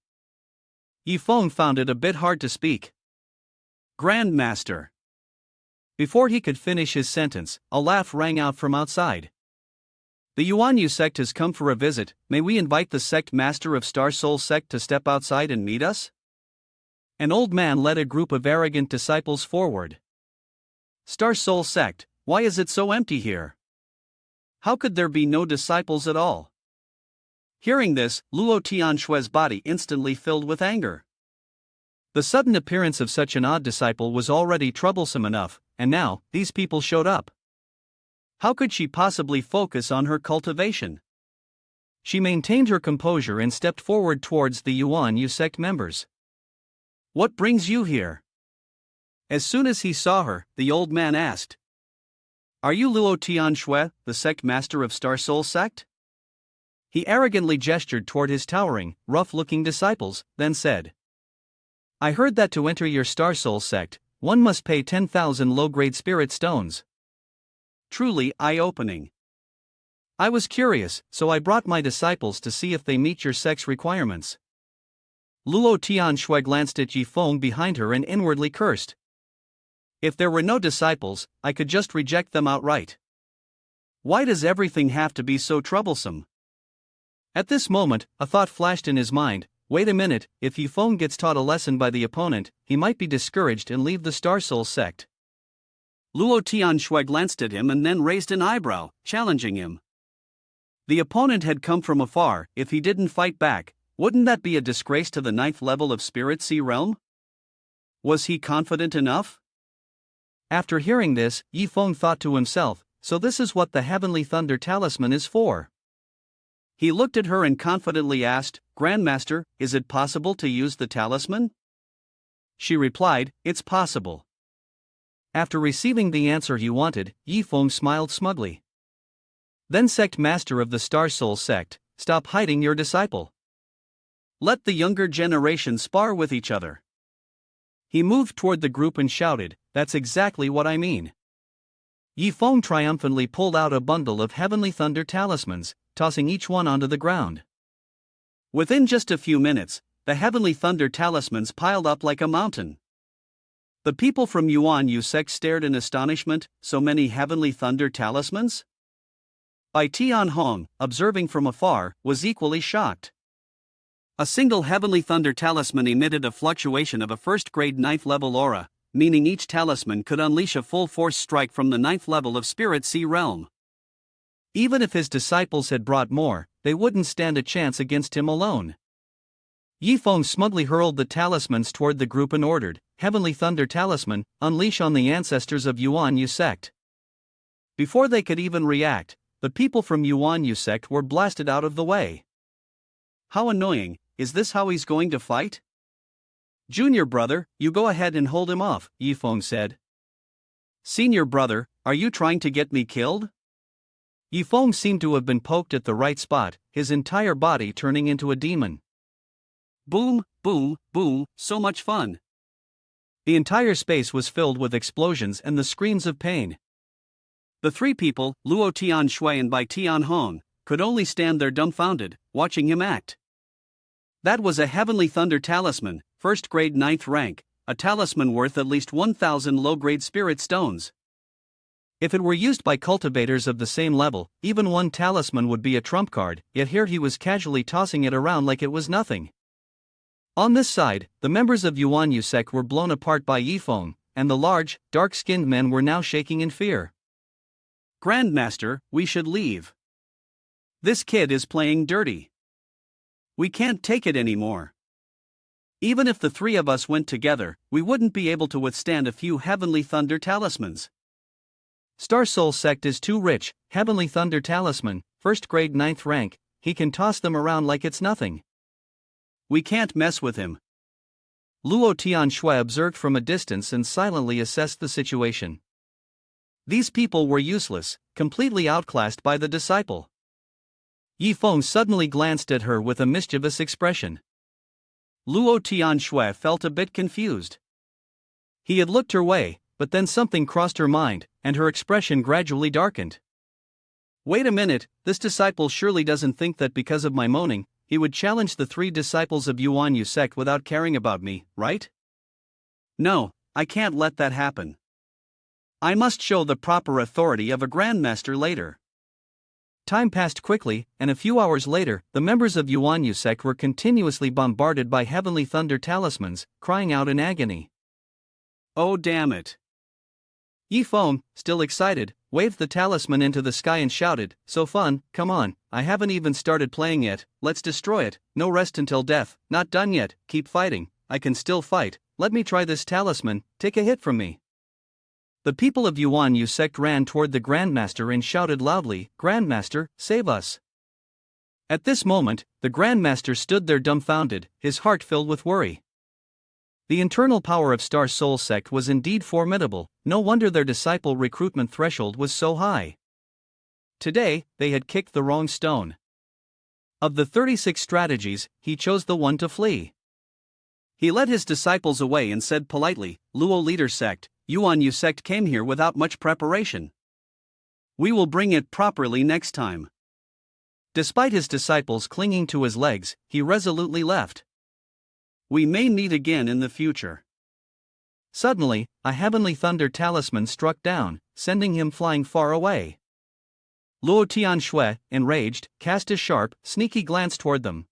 Yifeng found it a bit hard to speak. Grandmaster. Before he could finish his sentence, a laugh rang out from outside. The Yuanu sect has come for a visit, may we invite the sect master of Star Soul sect to step outside and meet us? An old man led a group of arrogant disciples forward. Star Soul sect, why is it so empty here? How could there be no disciples at all? Hearing this, Luo Tianxue's body instantly filled with anger. The sudden appearance of such an odd disciple was already troublesome enough, and now, these people showed up. How could she possibly focus on her cultivation? She maintained her composure and stepped forward towards the Yuanu sect members. What brings you here? As soon as he saw her, the old man asked, "Are you Luo Tianxue, the sect master of Starsoul sect?" He arrogantly gestured toward his towering, rough-looking disciples, then said, "I heard that to enter your Starsoul sect, one must pay 10,000 low-grade spirit stones." Truly eye-opening. I was curious, so I brought my disciples to see if they meet your sect's requirements. Luo Tianxue glanced at Yifeng behind her and inwardly cursed. If there were no disciples, I could just reject them outright. Why does everything have to be so troublesome? At this moment, a thought flashed in his mind. Wait a minute, if Yifeng gets taught a lesson by the opponent, he might be discouraged and leave the Starsoul sect. Luo Tianxue glanced at him and then raised an eyebrow, challenging him. The opponent had come from afar. If he didn't fight back, wouldn't that be a disgrace to the 9th level of Spirit Sea Realm? Was he confident enough? After hearing this, Yifeng thought to himself, so this is what the Heavenly Thunder Talisman is for. He looked at her and confidently asked, "Grandmaster, is it possible to use the talisman?" She replied, "It's possible." After receiving the answer he wanted, Yifeng smiled smugly. Then Sect Master of the Starsoul sect, stop hiding your disciple. Let the younger generation spar with each other. He moved toward the group and shouted, "That's exactly what I mean." Yifeng triumphantly pulled out a bundle of Heavenly Thunder talismans, tossing each one onto the ground. Within just a few minutes, the Heavenly Thunder talismans piled up like a mountain. The people from Yuanu sect stared in astonishment. So many Heavenly Thunder talismans? Bai Tianhong, observing from afar, was equally shocked. A single Heavenly Thunder talisman emitted a fluctuation of a first-grade 9th level aura, meaning each talisman could unleash a full-force strike from the 9th level of Spirit Sea Realm. Even if his disciples had brought more, they wouldn't stand a chance against him alone. Yifeng smugly hurled the talismans toward the group and ordered, "Heavenly Thunder Talisman, unleash on the ancestors of Yuanu sect." Before they could even react, the people from Yuanu sect were blasted out of the way. How annoying, is this how he's going to fight? "Junior brother, you go ahead and hold him off," Yifeng said. "Senior brother, are you trying to get me killed?" Yifeng seemed to have been poked at the right spot, his entire body turning into a demon. Boom, boom, boom, so much fun. The entire space was filled with explosions and the screams of pain. The three people, Luo Tianxue and Bai Tianhong, could only stand there dumbfounded, watching him act. That was a Heavenly Thunder talisman, first grade 9th rank, a talisman worth at least 1,000 low-grade spirit stones. If it were used by cultivators of the same level, even one talisman would be a trump card, yet here he was casually tossing it around like it was nothing. On this side, the members of Yuanu sect were blown apart by Yifeng, and the large, dark-skinned men were now shaking in fear. "Grandmaster, we should leave. This kid is playing dirty. We can't take it anymore. Even if the three of us went together, we wouldn't be able to withstand a few Heavenly Thunder talismans. Starsoul sect is too rich. Heavenly Thunder talisman, first grade 9th rank, he can toss them around like it's nothing. We can't mess with him." Luo Tianxue observed from a distance and silently assessed the situation. These people were useless, completely outclassed by the disciple. Yifeng suddenly glanced at her with a mischievous expression. Luo Tianxue felt a bit confused. He had looked her way, but then something crossed her mind, and her expression gradually darkened. Wait a minute, this disciple surely doesn't think that because of my moaning, he would challenge the three disciples of Yuanu sect without caring about me, right? No, I can't let that happen. I must show the proper authority of a grandmaster later. Time passed quickly, and a few hours later, the members of Yuanu sect were continuously bombarded by Heavenly Thunder talismans, crying out in agony. Oh damn it. Yifeng, still excited, waved the talisman into the sky and shouted, "So fun, come on, I haven't even started playing yet, let's destroy it, no rest until death, not done yet, keep fighting, I can still fight, let me try this talisman, take a hit from me." The people of Yuanu sect ran toward the Grandmaster and shouted loudly, "Grandmaster, save us." At this moment, the Grandmaster stood there dumbfounded, his heart filled with worry. The internal power of Star Soul Sect was indeed formidable, no wonder their disciple recruitment threshold was so high. Today, they had kicked the wrong stone. Of the 36 strategies, he chose the one to flee. He led his disciples away and said politely, "Luo leader sect, Yuanu sect came here without much preparation. We will bring it properly next time." Despite his disciples clinging to his legs, he resolutely left. "We may meet again in the future." Suddenly, a heavenly thunder talisman struck down, sending him flying far away. Luo Tianxue, enraged, cast a sharp, sneaky glance toward them.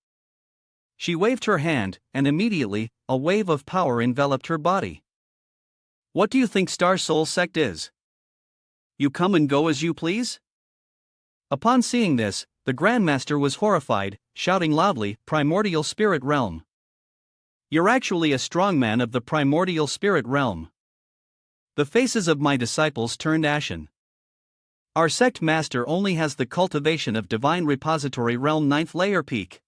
She waved her hand, and immediately, a wave of power enveloped her body. "What do you think Star Soul Sect is? You come and go as you please?" Upon seeing this, the Grandmaster was horrified, shouting loudly, "Primordial Spirit Realm! You're actually a strong man of the Primordial Spirit Realm." The faces of my disciples turned ashen. Our sect master only has the cultivation of Divine Repository Realm 9th layer peak.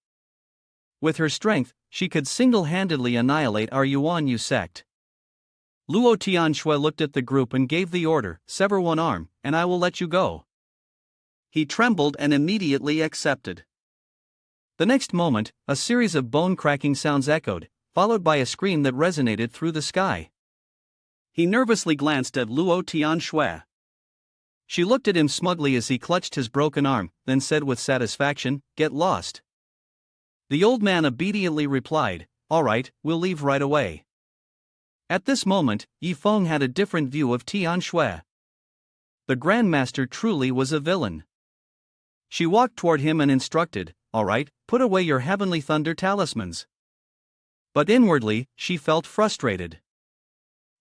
With her strength, she could single-handedly annihilate our Yuanu sect. Luo Tianxue looked at the group and gave the order, "Sever one arm, and I will let you go." He trembled and immediately accepted. The next moment, a series of bone-cracking sounds echoed, followed by a scream that resonated through the sky. He nervously glanced at Luo Tianxue. She looked at him smugly as he clutched his broken arm, then said with satisfaction, "Get lost." The old man obediently replied, "All right, we'll leave right away." At this moment, Yi Feng had a different view of Tianxue. The Grandmaster truly was a villain. She walked toward him and instructed, "All right, put away your heavenly thunder talismans." But inwardly, she felt frustrated.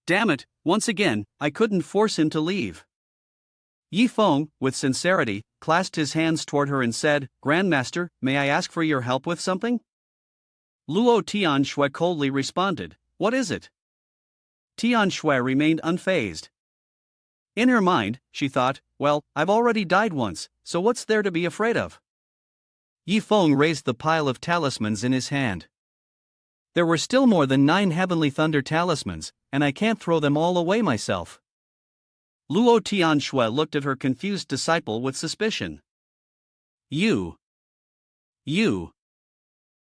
Damn it, once again, I couldn't force him to leave. Yi Feng, with sincerity, clasped his hands toward her and said, "Grandmaster, may I ask for your help with something?" Luo Tianxue coldly responded, "What is it?" Tianxue remained unfazed. In her mind, she thought, "Well, I've already died once, so what's there to be afraid of?" Yi Feng raised the pile of talismans in his hand. There were still more than 9 heavenly thunder talismans, and I can't throw them all away myself. Luo Tianxue looked at her confused disciple with suspicion. You.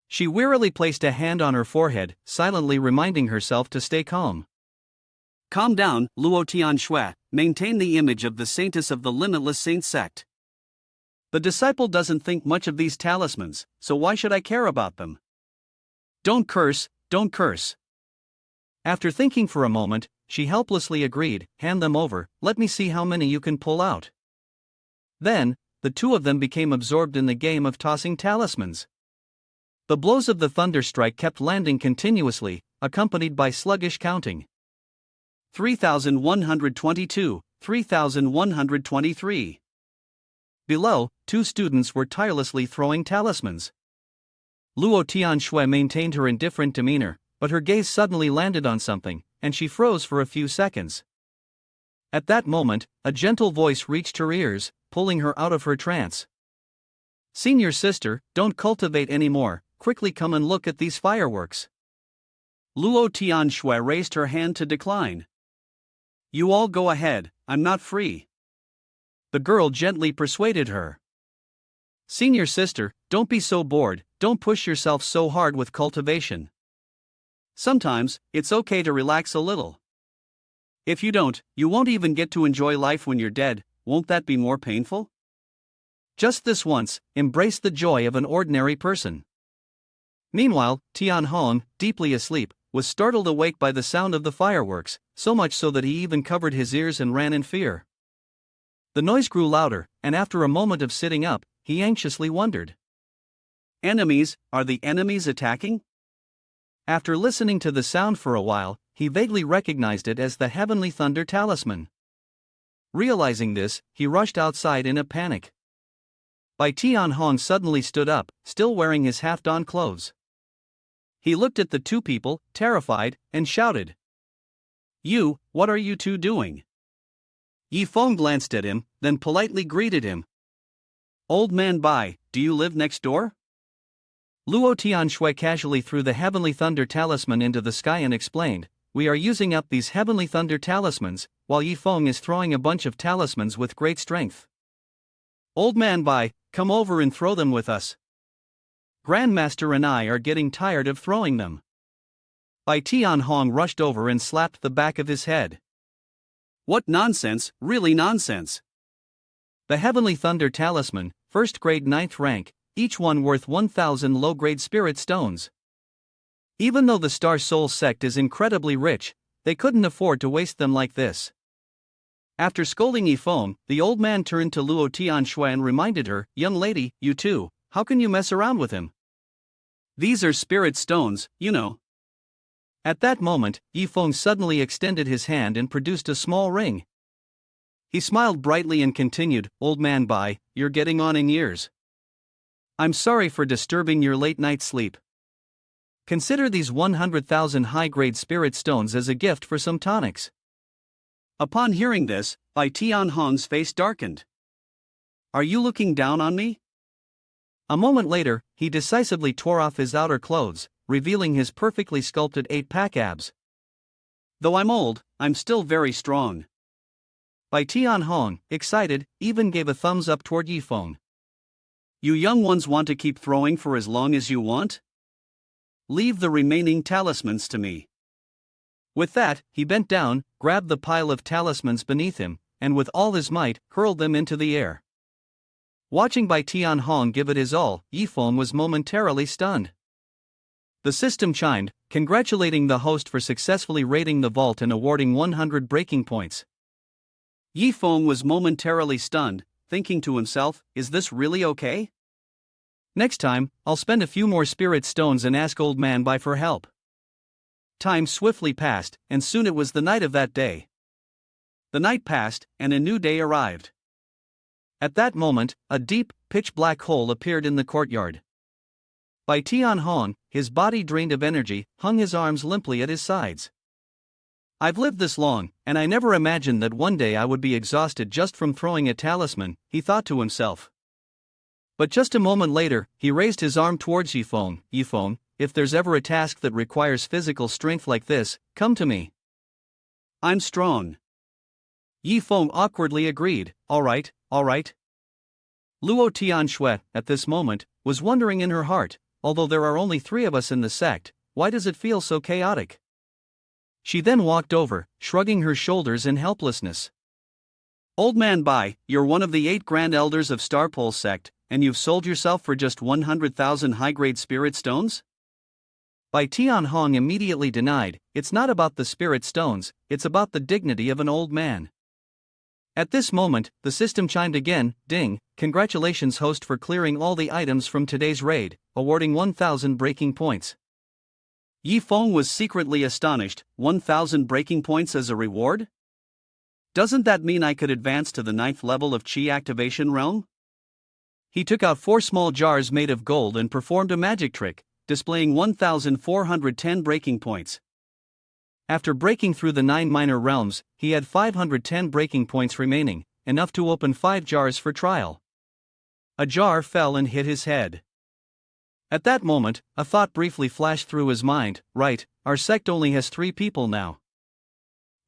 She wearily placed a hand on her forehead, silently reminding herself to stay calm. "Calm down, Luo Tianxue, maintain the image of the saintess of the limitless saint sect. The disciple doesn't think much of these talismans, so why should I care about them? Don't curse." After thinking for a moment, she helplessly agreed, "Hand them over, let me see how many you can pull out." Then, the two of them became absorbed in the game of tossing talismans. The blows of the thunder strike kept landing continuously, accompanied by sluggish counting. 3,122, 3,123. Below, 2 students were tirelessly throwing talismans. Luo Tianxue maintained her indifferent demeanor, but her gaze suddenly landed on something, and she froze for a few seconds. At that moment, a gentle voice reached her ears, pulling her out of her trance. "Senior sister, don't cultivate anymore, quickly come and look at these fireworks." Luo Tianxue raised her hand to decline. "You all go ahead, I'm not free." The girl gently persuaded her. "Senior sister, don't be so bored, don't push yourself so hard with cultivation. Sometimes, it's okay to relax a little. If you don't, you won't even get to enjoy life when you're dead, won't that be more painful? Just this once, embrace the joy of an ordinary person." Meanwhile, Tian Hong, deeply asleep, was startled awake by the sound of the fireworks, so much so that he even covered his ears and ran in fear. The noise grew louder, and after a moment of sitting up, he anxiously wondered. Enemies, are the enemies attacking? After listening to the sound for a while, he vaguely recognized it as the heavenly thunder talisman. Realizing this, he rushed outside in a panic. Tian Hong suddenly stood up, still wearing his half-donned clothes. He looked at the 2 people, terrified, and shouted, What are you 2 doing?" Yi Feng glanced at him, then politely greeted him. "Old man Bai, do you live next door?" Luo Tianshui casually threw the heavenly thunder talisman into the sky and explained, "We are using up these heavenly thunder talismans, while Yifeng is throwing a bunch of talismans with great strength. Old man Bai, come over and throw them with us. Grandmaster and I are getting tired of throwing them." Bai Tianhong rushed over and slapped the back of his head. "What nonsense, really nonsense. The heavenly thunder talisman, first grade 9th rank, each one worth 1,000 low-grade spirit stones. Even though the Star Soul sect is incredibly rich, they couldn't afford to waste them like this." After scolding Yifeng, the old man turned to Luo Tianshui and reminded her, "Young lady, you too, how can you mess around with him? These are spirit stones, you know." At that moment, Yifeng suddenly extended his hand and produced a small ring. He smiled brightly and continued, "Old man Bai, you're getting on in years. I'm sorry for disturbing your late night sleep. Consider these 100,000 high-grade spirit stones as a gift for some tonics." Upon hearing this, Bai Tianhong's face darkened. "Are you looking down on me?" A moment later, he decisively tore off his outer clothes, revealing his perfectly sculpted 8-pack abs. "Though I'm old, I'm still very strong." Bai Tianhong, excited, even gave a thumbs up toward Yifeng. "You young ones want to keep throwing for as long as you want? Leave the remaining talismans to me." With that, he bent down, grabbed the pile of talismans beneath him, and with all his might, hurled them into the air. Watching Bai Tianhong give it his all, Yifeng was momentarily stunned. The system chimed, congratulating the host for successfully raiding the vault and awarding 100 breaking points. Yifeng was momentarily stunned, thinking to himself, "Is this really okay? Next time, I'll spend a few more spirit stones and ask Old Man Bai for help." Time swiftly passed, and soon it was the night of that day. The night passed, and a new day arrived. At that moment, a deep, pitch-black hole appeared in the courtyard. Bai Tianhong, his body drained of energy, hung his arms limply at his sides. "I've lived this long, and I never imagined that one day I would be exhausted just from throwing a talisman," he thought to himself. But just a moment later, he raised his arm towards Yifeng. "Yifeng, if there's ever a task that requires physical strength like this, come to me. I'm strong." Yifeng awkwardly agreed, all right. Luo Tianshui, at this moment, was wondering in her heart, although there are only 3 of us in the sect, why does it feel so chaotic? She then walked over, shrugging her shoulders in helplessness. "Old man Bai, you're one of the 8 Grand Elders of Starpole sect, and you've sold yourself for just 100,000 high-grade spirit stones?" Bai Tianhong immediately denied, "It's not about the spirit stones, it's about the dignity of an old man." At this moment, the system chimed again, ding, "Congratulations host for clearing all the items from today's raid, awarding 1,000 breaking points." Yifeng was secretly astonished, 1,000 breaking points as a reward? Doesn't that mean I could advance to the 9th level of Qi activation realm? He took out 4 small jars made of gold and performed a magic trick, displaying 1,410 breaking points. After breaking through the 9 minor realms, he had 510 breaking points remaining, enough to open 5 jars for trial. A jar fell and hit his head. At that moment, a thought briefly flashed through his mind, right, our sect only has 3 people now.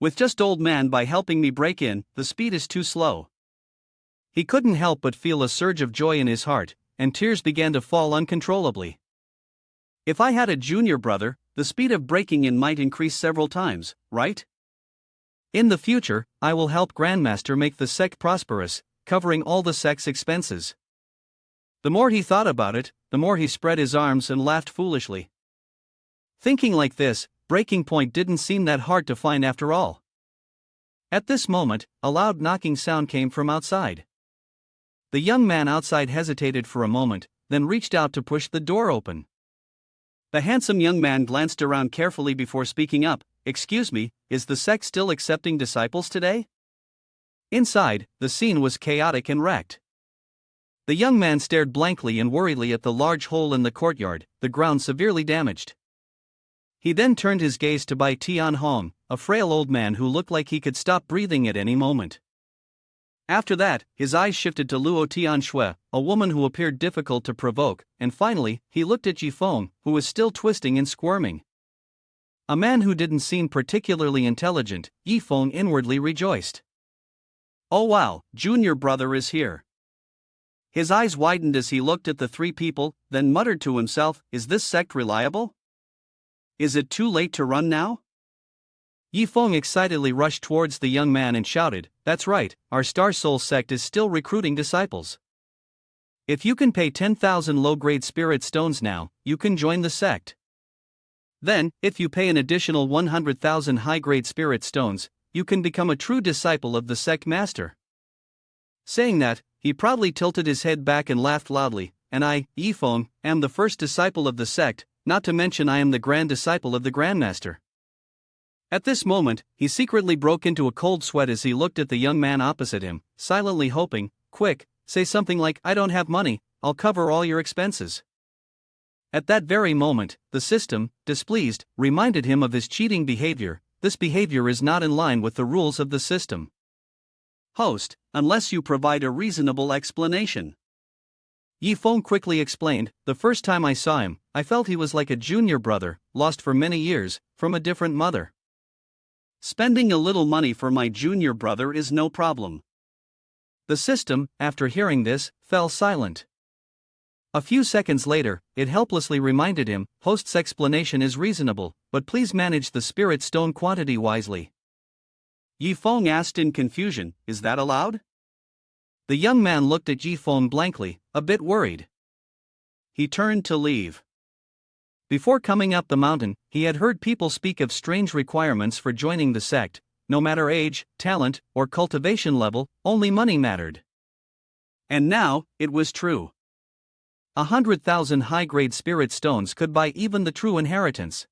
With just Old Man Bai helping me break in, the speed is too slow. He couldn't help but feel a surge of joy in his heart, and tears began to fall uncontrollably. If I had a junior brother, the speed of breaking in might increase several times, right? In the future, I will help Grandmaster make the sect prosperous, covering all the sect's expenses. The more he thought about it, the more he spread his arms and laughed foolishly. Thinking like this, breaking point didn't seem that hard to find after all. At this moment, a loud knocking sound came from outside. The young man outside hesitated for a moment, then reached out to push the door open. The handsome young man glanced around carefully before speaking up, "Excuse me, is the sect still accepting disciples today?" Inside, the scene was chaotic and wrecked. The young man stared blankly and worriedly at the large hole in the courtyard, the ground severely damaged. He then turned his gaze to Bai Tianhong, a frail old man who looked like he could stop breathing at any moment. After that, his eyes shifted to Luo Tianxue, a woman who appeared difficult to provoke, and finally, he looked at Yifeng, who was still twisting and squirming. A man who didn't seem particularly intelligent, Yifeng inwardly rejoiced. Oh wow, junior brother is here. His eyes widened as he looked at the three people, then muttered to himself, is this sect reliable? Is it too late to run now? Yifeng excitedly rushed towards the young man and shouted, that's right, our Star Soul sect is still recruiting disciples. If you can pay 10,000 low-grade spirit stones now, you can join the sect. Then, if you pay an additional 100,000 high-grade spirit stones, you can become a true disciple of the sect master. Saying that, he proudly tilted his head back and laughed loudly, and I, Yifeng, am the first disciple of the sect, not to mention I am the grand disciple of the grandmaster. At this moment, he secretly broke into a cold sweat as he looked at the young man opposite him, silently hoping, quick, say something like, I don't have money, I'll cover all your expenses. At that very moment, the system, displeased, reminded him of his cheating behavior. This behavior is not in line with the rules of the system. Host, unless you provide a reasonable explanation. Yifeng quickly explained, the first time I saw him, I felt he was like a junior brother, lost for many years, from a different mother. Spending a little money for my junior brother is no problem. The system, after hearing this, fell silent. A few seconds later, it helplessly reminded him, host's explanation is reasonable, but please manage the spirit stone quantity wisely. Yifeng asked in confusion, is that allowed? The young man looked at Yifeng blankly, a bit worried. He turned to leave. Before coming up the mountain, he had heard people speak of strange requirements for joining the sect. No matter age, talent, or cultivation level, only money mattered. And now, it was true. 100,000 high-grade spirit stones could buy even the true inheritance.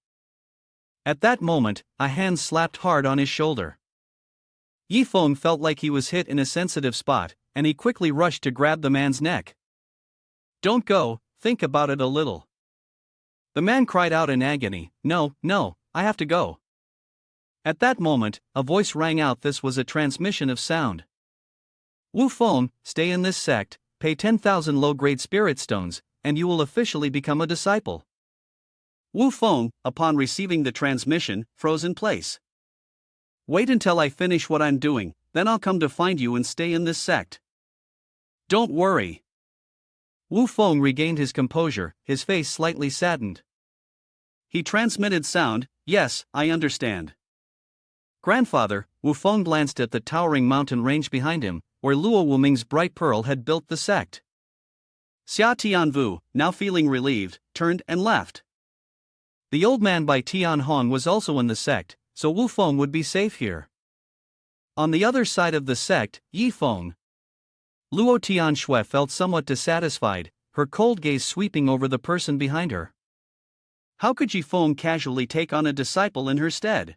At that moment, a hand slapped hard on his shoulder. Yifeng felt like he was hit in a sensitive spot, and he quickly rushed to grab the man's neck. Don't go, think about it a little. The man cried out in agony, no, I have to go. At that moment, a voice rang out. This was a transmission of sound. Wu Feng, stay in this sect, pay 10,000 low-grade spirit stones, and you will officially become a disciple. Wu Feng, upon receiving the transmission, froze in place. Wait until I finish what I'm doing, then I'll come to find you and stay in this sect. Don't worry. Wu Feng regained his composure, his face slightly saddened. He transmitted sound, yes, I understand. Grandfather, Wu Feng glanced at the towering mountain range behind him, where Luo Wuming's bright pearl had built the sect. Xia Tianvu, now feeling relieved, turned and left. The old man by Tianhong was also in the sect, so Wu Feng would be safe here. On the other side of the sect, Yifeng. Luo Tianxue felt somewhat dissatisfied, her cold gaze sweeping over the person behind her. How could Yifeng casually take on a disciple in her stead?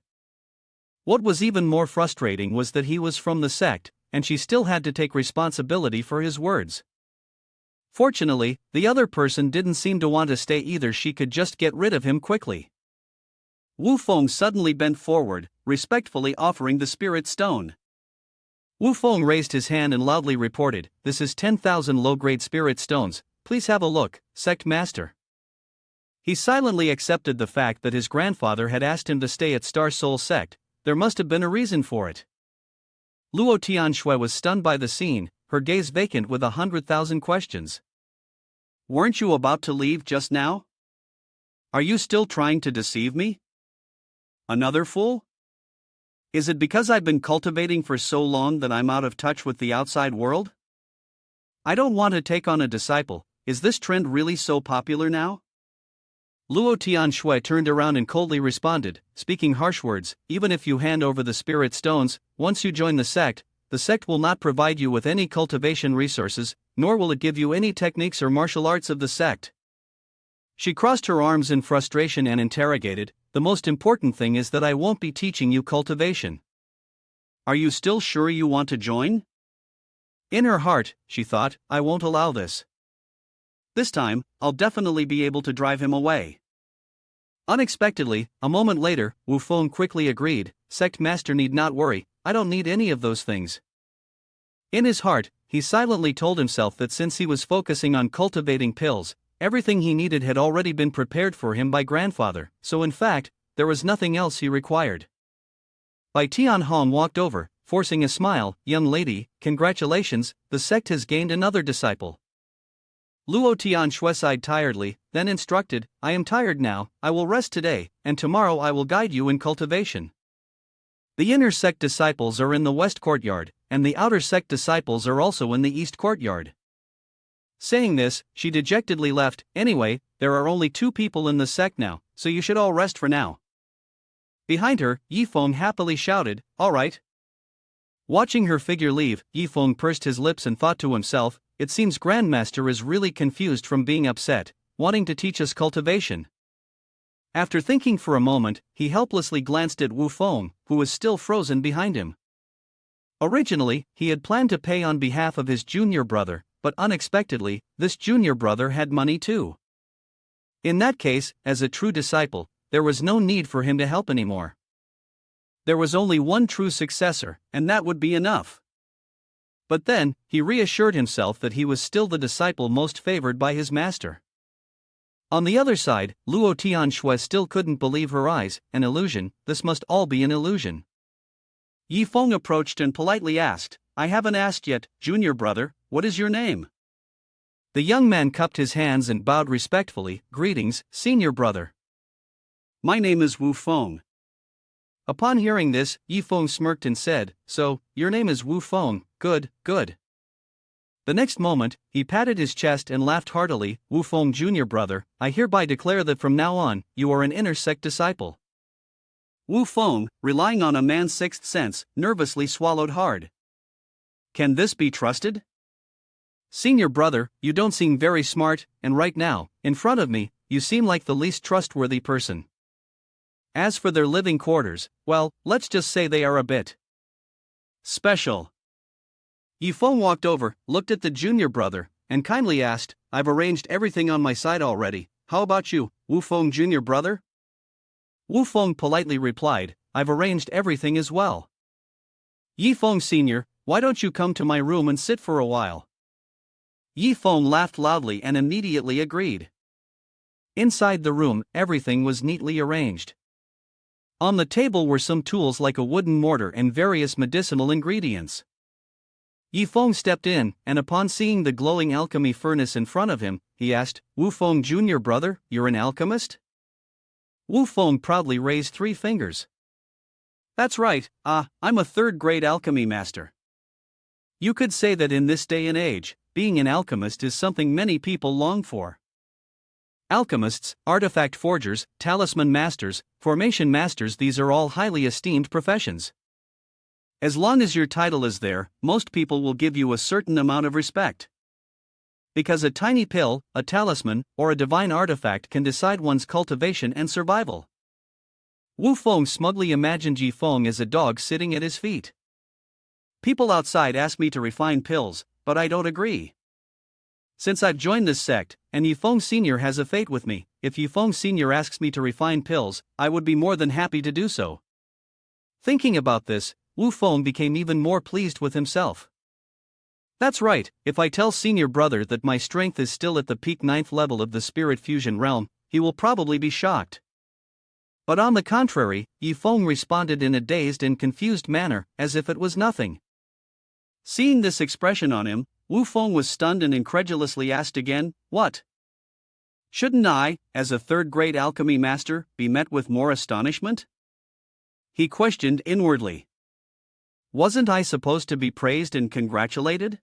What was even more frustrating was that he was from the sect, and she still had to take responsibility for his words. Fortunately, the other person didn't seem to want to stay either. She could just get rid of him quickly. Wu Feng suddenly bent forward, respectfully offering the spirit stone. Wu Feng raised his hand and loudly reported, this is 10,000 low-grade spirit stones, please have a look, sect master. He silently accepted the fact that his grandfather had asked him to stay at Star Soul sect. There must have been a reason for it. Luo Tianxue was stunned by the scene, her gaze vacant with 100,000 questions. Weren't you about to leave just now? Are you still trying to deceive me? Another fool? Is it because I've been cultivating for so long that I'm out of touch with the outside world? I don't want to take on a disciple. Is this trend really so popular now? Luo Tianxue turned around and coldly responded, speaking harsh words, even if you hand over the spirit stones, once you join the sect will not provide you with any cultivation resources, nor will it give you any techniques or martial arts of the sect. She crossed her arms in frustration and interrogated, the most important thing is that I won't be teaching you cultivation. Are you still sure you want to join? In her heart, she thought, I won't allow this. This time, I'll definitely be able to drive him away. Unexpectedly, a moment later, Wu Feng quickly agreed, sect master need not worry, I don't need any of those things. In his heart, he silently told himself that since he was focusing on cultivating pills, everything he needed had already been prepared for him by grandfather, so in fact, there was nothing else he required. Bai Tianhong walked over, forcing a smile. Young lady, congratulations, the sect has gained another disciple. Luo Tianxue sighed tiredly, then instructed, I am tired now, I will rest today, and tomorrow I will guide you in cultivation. The inner sect disciples are in the west courtyard, and the outer sect disciples are also in the east courtyard. Saying this, she dejectedly left. Anyway, there are only 2 people in the sect now, so you should all rest for now. Behind her, Yifeng happily shouted, all right. Watching her figure leave, Yifeng pursed his lips and thought to himself, it seems Grandmaster is really confused from being upset, wanting to teach us cultivation. After thinking for a moment, he helplessly glanced at Wu Feng, who was still frozen behind him. Originally, he had planned to pay on behalf of his junior brother, but unexpectedly, this junior brother had money too. In that case, as a true disciple, there was no need for him to help anymore. There was only one true successor, and that would be enough. But then, he reassured himself that he was still the disciple most favored by his master. On the other side, Luo Tianxue still couldn't believe her eyes. An illusion, this must all be an illusion. Yifeng approached and politely asked, I haven't asked yet, junior brother, what is your name? The young man cupped his hands and bowed respectfully, greetings, senior brother. My name is Wu Feng. Upon hearing this, Yifeng smirked and said, so, your name is Wu Feng, good, good. The next moment, he patted his chest and laughed heartily, Wu Feng junior brother, I hereby declare that from now on, you are an inner sect disciple. Wu Feng, relying on a man's sixth sense, nervously swallowed hard. Can this be trusted? Senior brother, you don't seem very smart, and right now, in front of me, you seem like the least trustworthy person. As for their living quarters, well, let's just say they are a bit special. Yifeng walked over, looked at the junior brother, and kindly asked, I've arranged everything on my side already, how about you, Wu Feng junior brother? Wu Feng politely replied, I've arranged everything as well. Yifeng senior, why don't you come to my room and sit for a while? Yifeng laughed loudly and immediately agreed. Inside the room, everything was neatly arranged. On the table were some tools like a wooden mortar and various medicinal ingredients. Yifeng stepped in, and upon seeing the glowing alchemy furnace in front of him, he asked, Wu Feng junior brother, you're an alchemist? Wu Feng proudly raised 3 fingers. That's right, I'm a 3rd-grade alchemy master. You could say that in this day and age, being an alchemist is something many people long for. Alchemists, artifact forgers, talisman masters, formation masters, these are all highly esteemed professions. As long as your title is there, most people will give you a certain amount of respect. Because a tiny pill, a talisman, or a divine artifact can decide one's cultivation and survival. Wu Feng smugly imagined Yifeng as a dog sitting at his feet. People outside ask me to refine pills, but I don't agree. Since I've joined this sect, and Yifeng Sr. has a fate with me, if Yifeng Sr. asks me to refine pills, I would be more than happy to do so. Thinking about this, Wu Feng became even more pleased with himself. That's right, if I tell senior brother that my strength is still at the peak 9th level of the spirit fusion realm, he will probably be shocked. But on the contrary, Yifeng responded in a dazed and confused manner, as if it was nothing. Seeing this expression on him, Wu Feng was stunned and incredulously asked again, what? Shouldn't I, as a 3rd-grade alchemy master, be met with more astonishment? He questioned inwardly. Wasn't I supposed to be praised and congratulated?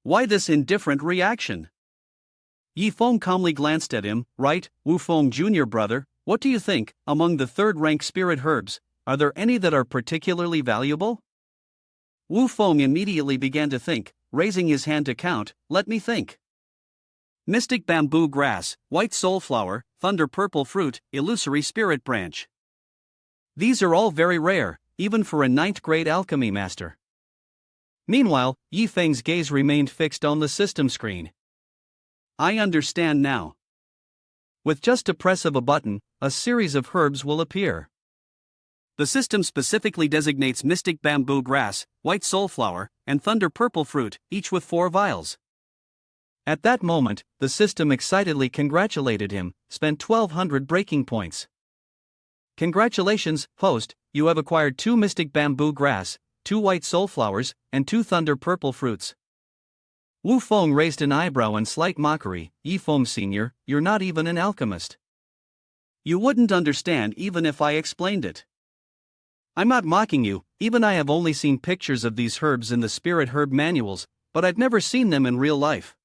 Why this indifferent reaction? Yifeng calmly glanced at him, right, Wu Feng junior brother, what do you think, among the 3rd-rank spirit herbs, are there any that are particularly valuable? Wu Feng immediately began to think, raising his hand to count, let me think. Mystic bamboo grass, white soulflower, thunder purple fruit, illusory spirit branch. These are all very rare, even for a 9th-grade alchemy master. Meanwhile, Yifeng's gaze remained fixed on the system screen. I understand now. With just a press of a button, a series of herbs will appear. The system specifically designates mystic bamboo grass, white soulflower, and thunder purple fruit, each with 4 vials. At that moment, the system excitedly congratulated him, spent 1200 breaking points. Congratulations, host, you have acquired 2 mystic bamboo grass, 2 white soulflowers, and 2 thunder purple fruits. Wu Feng raised an eyebrow in slight mockery. Yi Feng Sr., you're not even an alchemist. You wouldn't understand even if I explained it. I'm not mocking you, even I have only seen pictures of these herbs in the spirit herb manuals, but I've never seen them in real life.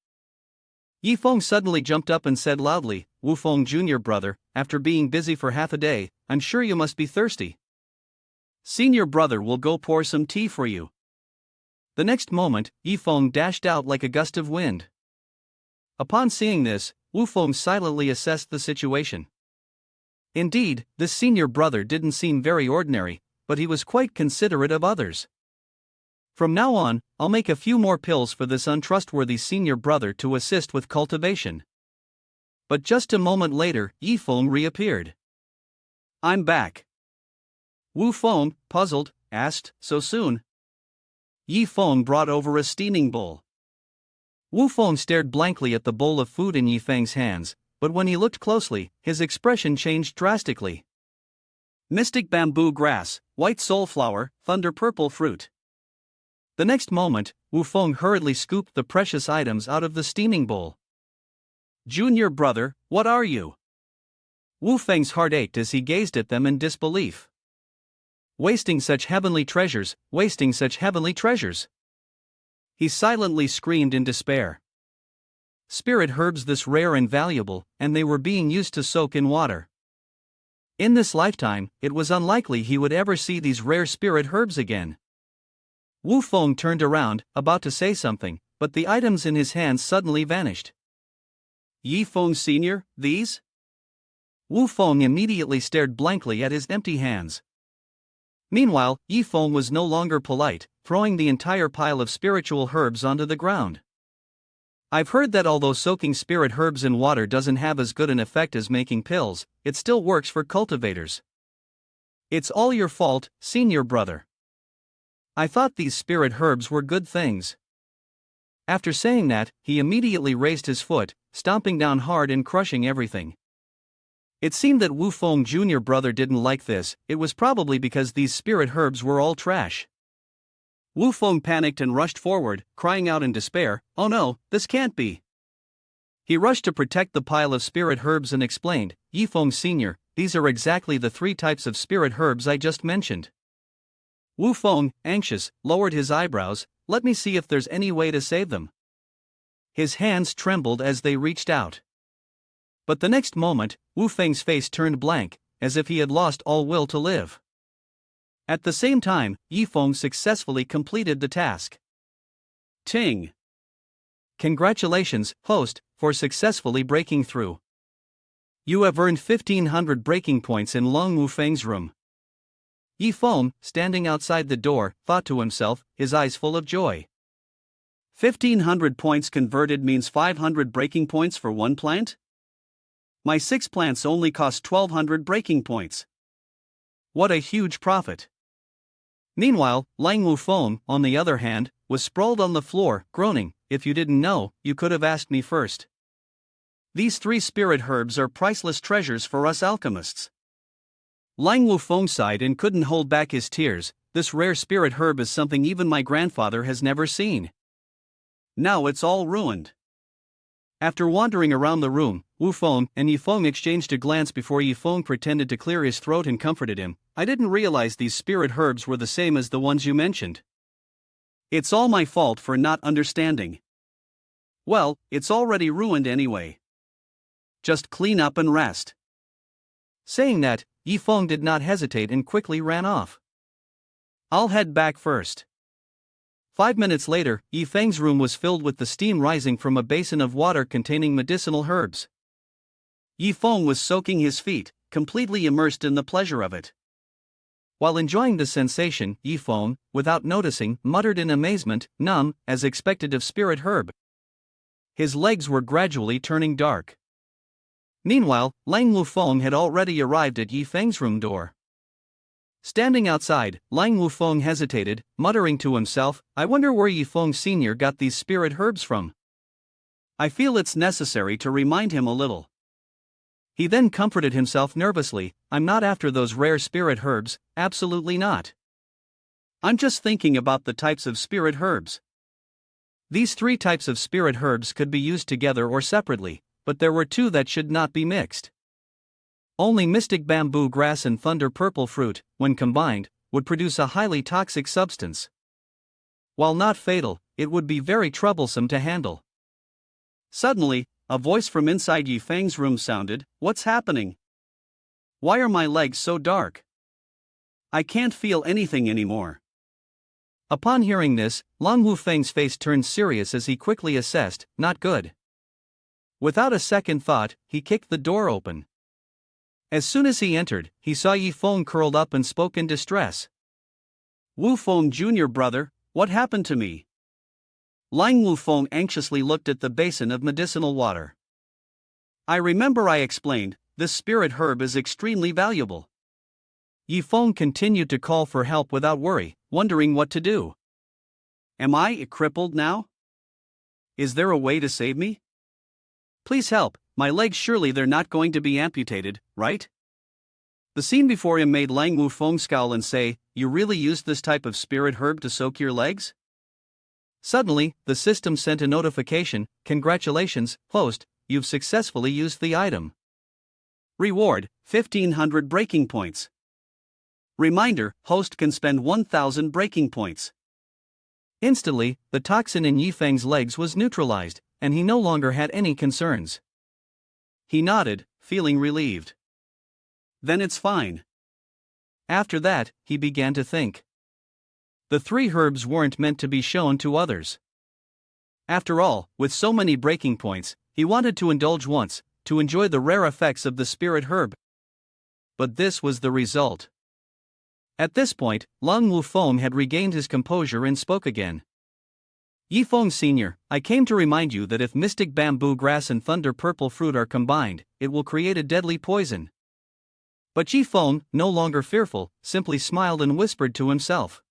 Yi Feng suddenly jumped up and said loudly, Wu Feng Jr. brother, after being busy for half a day, I'm sure you must be thirsty. Senior brother will go pour some tea for you. The next moment, Yi Feng dashed out like a gust of wind. Upon seeing this, Wu Feng silently assessed the situation. Indeed, this senior brother didn't seem very ordinary, but he was quite considerate of others. From now on, I'll make a few more pills for this untrustworthy senior brother to assist with cultivation. But just a moment later, Yi Feng reappeared. I'm back. Wu Feng, puzzled, asked, so soon? Yi Feng brought over a steaming bowl. Wu Feng stared blankly at the bowl of food in Yi Feng's hands, but when he looked closely, his expression changed drastically. Mystic bamboo grass, white soulflower, thunder purple fruit. The next moment, Wu Feng hurriedly scooped the precious items out of the steaming bowl. Junior brother, what are you? Wu Feng's heart ached as he gazed at them in disbelief. Wasting such heavenly treasures, wasting such heavenly treasures. He silently screamed in despair. Spirit herbs this rare and valuable, and they were being used to soak in water. In this lifetime, it was unlikely he would ever see these rare spirit herbs again. Wu Feng turned around, about to say something, but the items in his hands suddenly vanished. Yi Feng Sr., these? Wu Feng immediately stared blankly at his empty hands. Meanwhile, Yi Feng was no longer polite, throwing the entire pile of spiritual herbs onto the ground. I've heard that although soaking spirit herbs in water doesn't have as good an effect as making pills, it still works for cultivators. It's all your fault, senior brother. I thought these spirit herbs were good things. After saying that, he immediately raised his foot, stomping down hard and crushing everything. It seemed that Wu Feng Jr. brother didn't like this. It was probably because these spirit herbs were all trash. Wu Feng panicked and rushed forward, crying out in despair, oh no, this can't be. He rushed to protect the pile of spirit herbs and explained, Yi Feng Sr., these are exactly the 3 types of spirit herbs I just mentioned. Wu Feng, anxious, lowered his eyebrows, let me see if there's any way to save them. His hands trembled as they reached out. But the next moment, Wu Feng's face turned blank, as if he had lost all will to live. At the same time, Yi Feng successfully completed the task. Ting! Congratulations, host, for successfully breaking through. You have earned 1500 breaking points in Long Wu Feng's room. Yi Feng, standing outside the door, thought to himself, his eyes full of joy. 1500 points converted means 500 breaking points for 1 plant? My 6 plants only cost 1200 breaking points. What a huge profit! Meanwhile, Lang Wu Feng, on the other hand, was sprawled on the floor, groaning, if you didn't know, you could have asked me first. These 3 spirit herbs are priceless treasures for us alchemists. Lang Wu Feng sighed and couldn't hold back his tears. This rare spirit herb is something even my grandfather has never seen. Now it's all ruined. After wandering around the room, Wu Feng and Yi Feng exchanged a glance before Yi Feng pretended to clear his throat and comforted him. I didn't realize these spirit herbs were the same as the ones you mentioned. It's all my fault for not understanding. Well, it's already ruined anyway. Just clean up and rest. Saying that, Yi Feng did not hesitate and quickly ran off. I'll head back first. 5 minutes later, Yi Feng's room was filled with the steam rising from a basin of water containing medicinal herbs. Yi Feng was soaking his feet, completely immersed in the pleasure of it. While enjoying the sensation, Yi Feng, without noticing, muttered in amazement, numb, as expected of spirit herb. His legs were gradually turning dark. Meanwhile, Lang Wu Feng had already arrived at Yi Feng's room door. Standing outside, Lang Wufeng hesitated, muttering to himself, I wonder where Yifeng Sr. got these spirit herbs from. I feel it's necessary to remind him a little. He then comforted himself nervously, I'm not after those rare spirit herbs, absolutely not. I'm just thinking about the types of spirit herbs. These 3 types of spirit herbs could be used together or separately, but there were 2 that should not be mixed. Only mystic bamboo grass and thunder purple fruit, when combined, would produce a highly toxic substance. While not fatal, it would be very troublesome to handle. Suddenly, a voice from inside Yifeng's room sounded, What's happening? Why are my legs so dark? I can't feel anything anymore. Upon hearing this, Lang Wufeng's face turned serious as he quickly assessed, not good. Without a second thought, he kicked the door open. As soon as he entered, he saw Yifeng curled up and spoke in distress. Wufeng Jr. brother, what happened to me? Lang Wufeng anxiously looked at the basin of medicinal water. I remember I explained, this spirit herb is extremely valuable. Yifeng continued to call for help without worry, wondering what to do. Am I crippled now? Is there a way to save me? Please help, my legs surely they're not going to be amputated, right? The scene before him made Lang Wufeng scowl and say, You really used this type of spirit herb to soak your legs? Suddenly, the system sent a notification, Congratulations, host, you've successfully used the item. Reward, 1500 breaking points. Reminder, host can spend 1000 breaking points. Instantly, the toxin in Yifeng's legs was neutralized, and he no longer had any concerns. He nodded, feeling relieved. Then it's fine. After that, he began to think. The 3 herbs weren't meant to be shown to others. After all, with so many breaking points, he wanted to indulge once, to enjoy the rare effects of the spirit herb. But this was the result. At this point, Lang Wufeng had regained his composure and spoke again. Yifeng Sr., I came to remind you that if mystic bamboo grass and thunder purple fruit are combined, it will create a deadly poison. But Yifeng, no longer fearful, simply smiled and whispered to himself.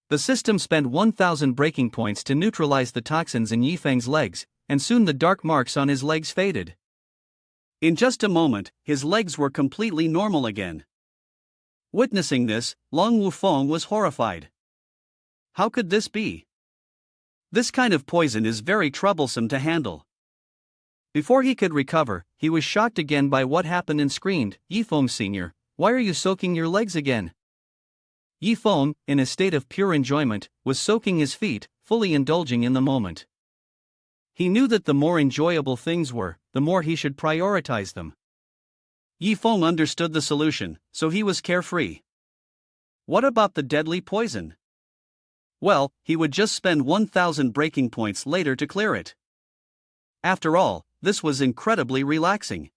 The system spent 1000 breaking points to neutralize the toxins in Yifeng's legs, and soon the dark marks on his legs faded. In just a moment, his legs were completely normal again. Witnessing this, Lang Wufeng was horrified. How could this be? This kind of poison is very troublesome to handle. Before he could recover, he was shocked again by what happened and screamed, Yifeng Sr., why are you soaking your legs again? Yifeng, in a state of pure enjoyment, was soaking his feet, fully indulging in the moment. He knew that the more enjoyable things were, the more he should prioritize them. Yifeng understood the solution, so he was carefree. What about the deadly poison? Well, he would just spend 1000 breaking points later to clear it. After all, this was incredibly relaxing.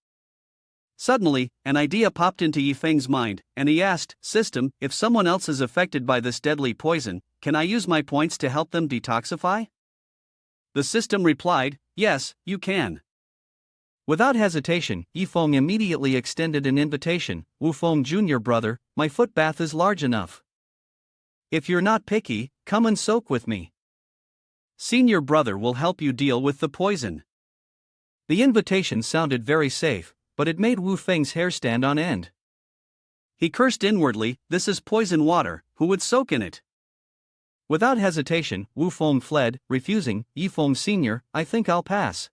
Suddenly, an idea popped into Yifeng's mind, and he asked, System, if someone else is affected by this deadly poison, can I use my points to help them detoxify? The system replied, Yes, you can. Without hesitation, Yifeng immediately extended an invitation, Wufeng Jr. brother, my foot bath is large enough. If you're not picky, come and soak with me. Senior brother will help you deal with the poison. The invitation sounded very safe, but it made Wufeng's hair stand on end. He cursed inwardly, this is poison water, who would soak in it? Without hesitation, Wufeng fled, refusing, Yifeng Sr., I think I'll pass.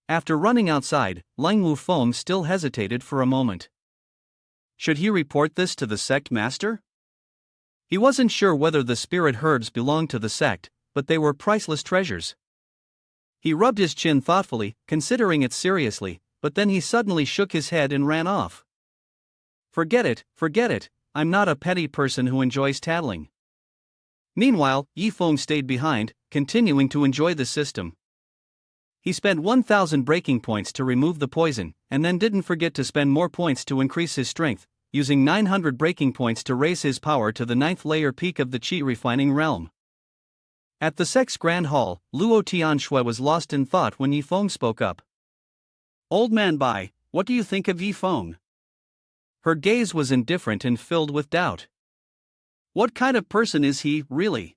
After running outside, Lang Wufeng still hesitated for a moment. Should he report this to the sect master? He wasn't sure whether the spirit herbs belonged to the sect, but they were priceless treasures. He rubbed his chin thoughtfully, considering it seriously, but then he suddenly shook his head and ran off. Forget it, I'm not a petty person who enjoys tattling. Meanwhile, Yifeng stayed behind, continuing to enjoy the system. He spent 1000 breaking points to remove the poison, and then didn't forget to spend more points to increase his strength, using 900 breaking points to raise his power to the 9th layer peak of the Qi refining realm. At the Sect's Grand Hall, Luo Tianshui was lost in thought when Yifeng spoke up. Old man Bai, what do you think of Yifeng? Her gaze was indifferent and filled with doubt. What kind of person is he, really?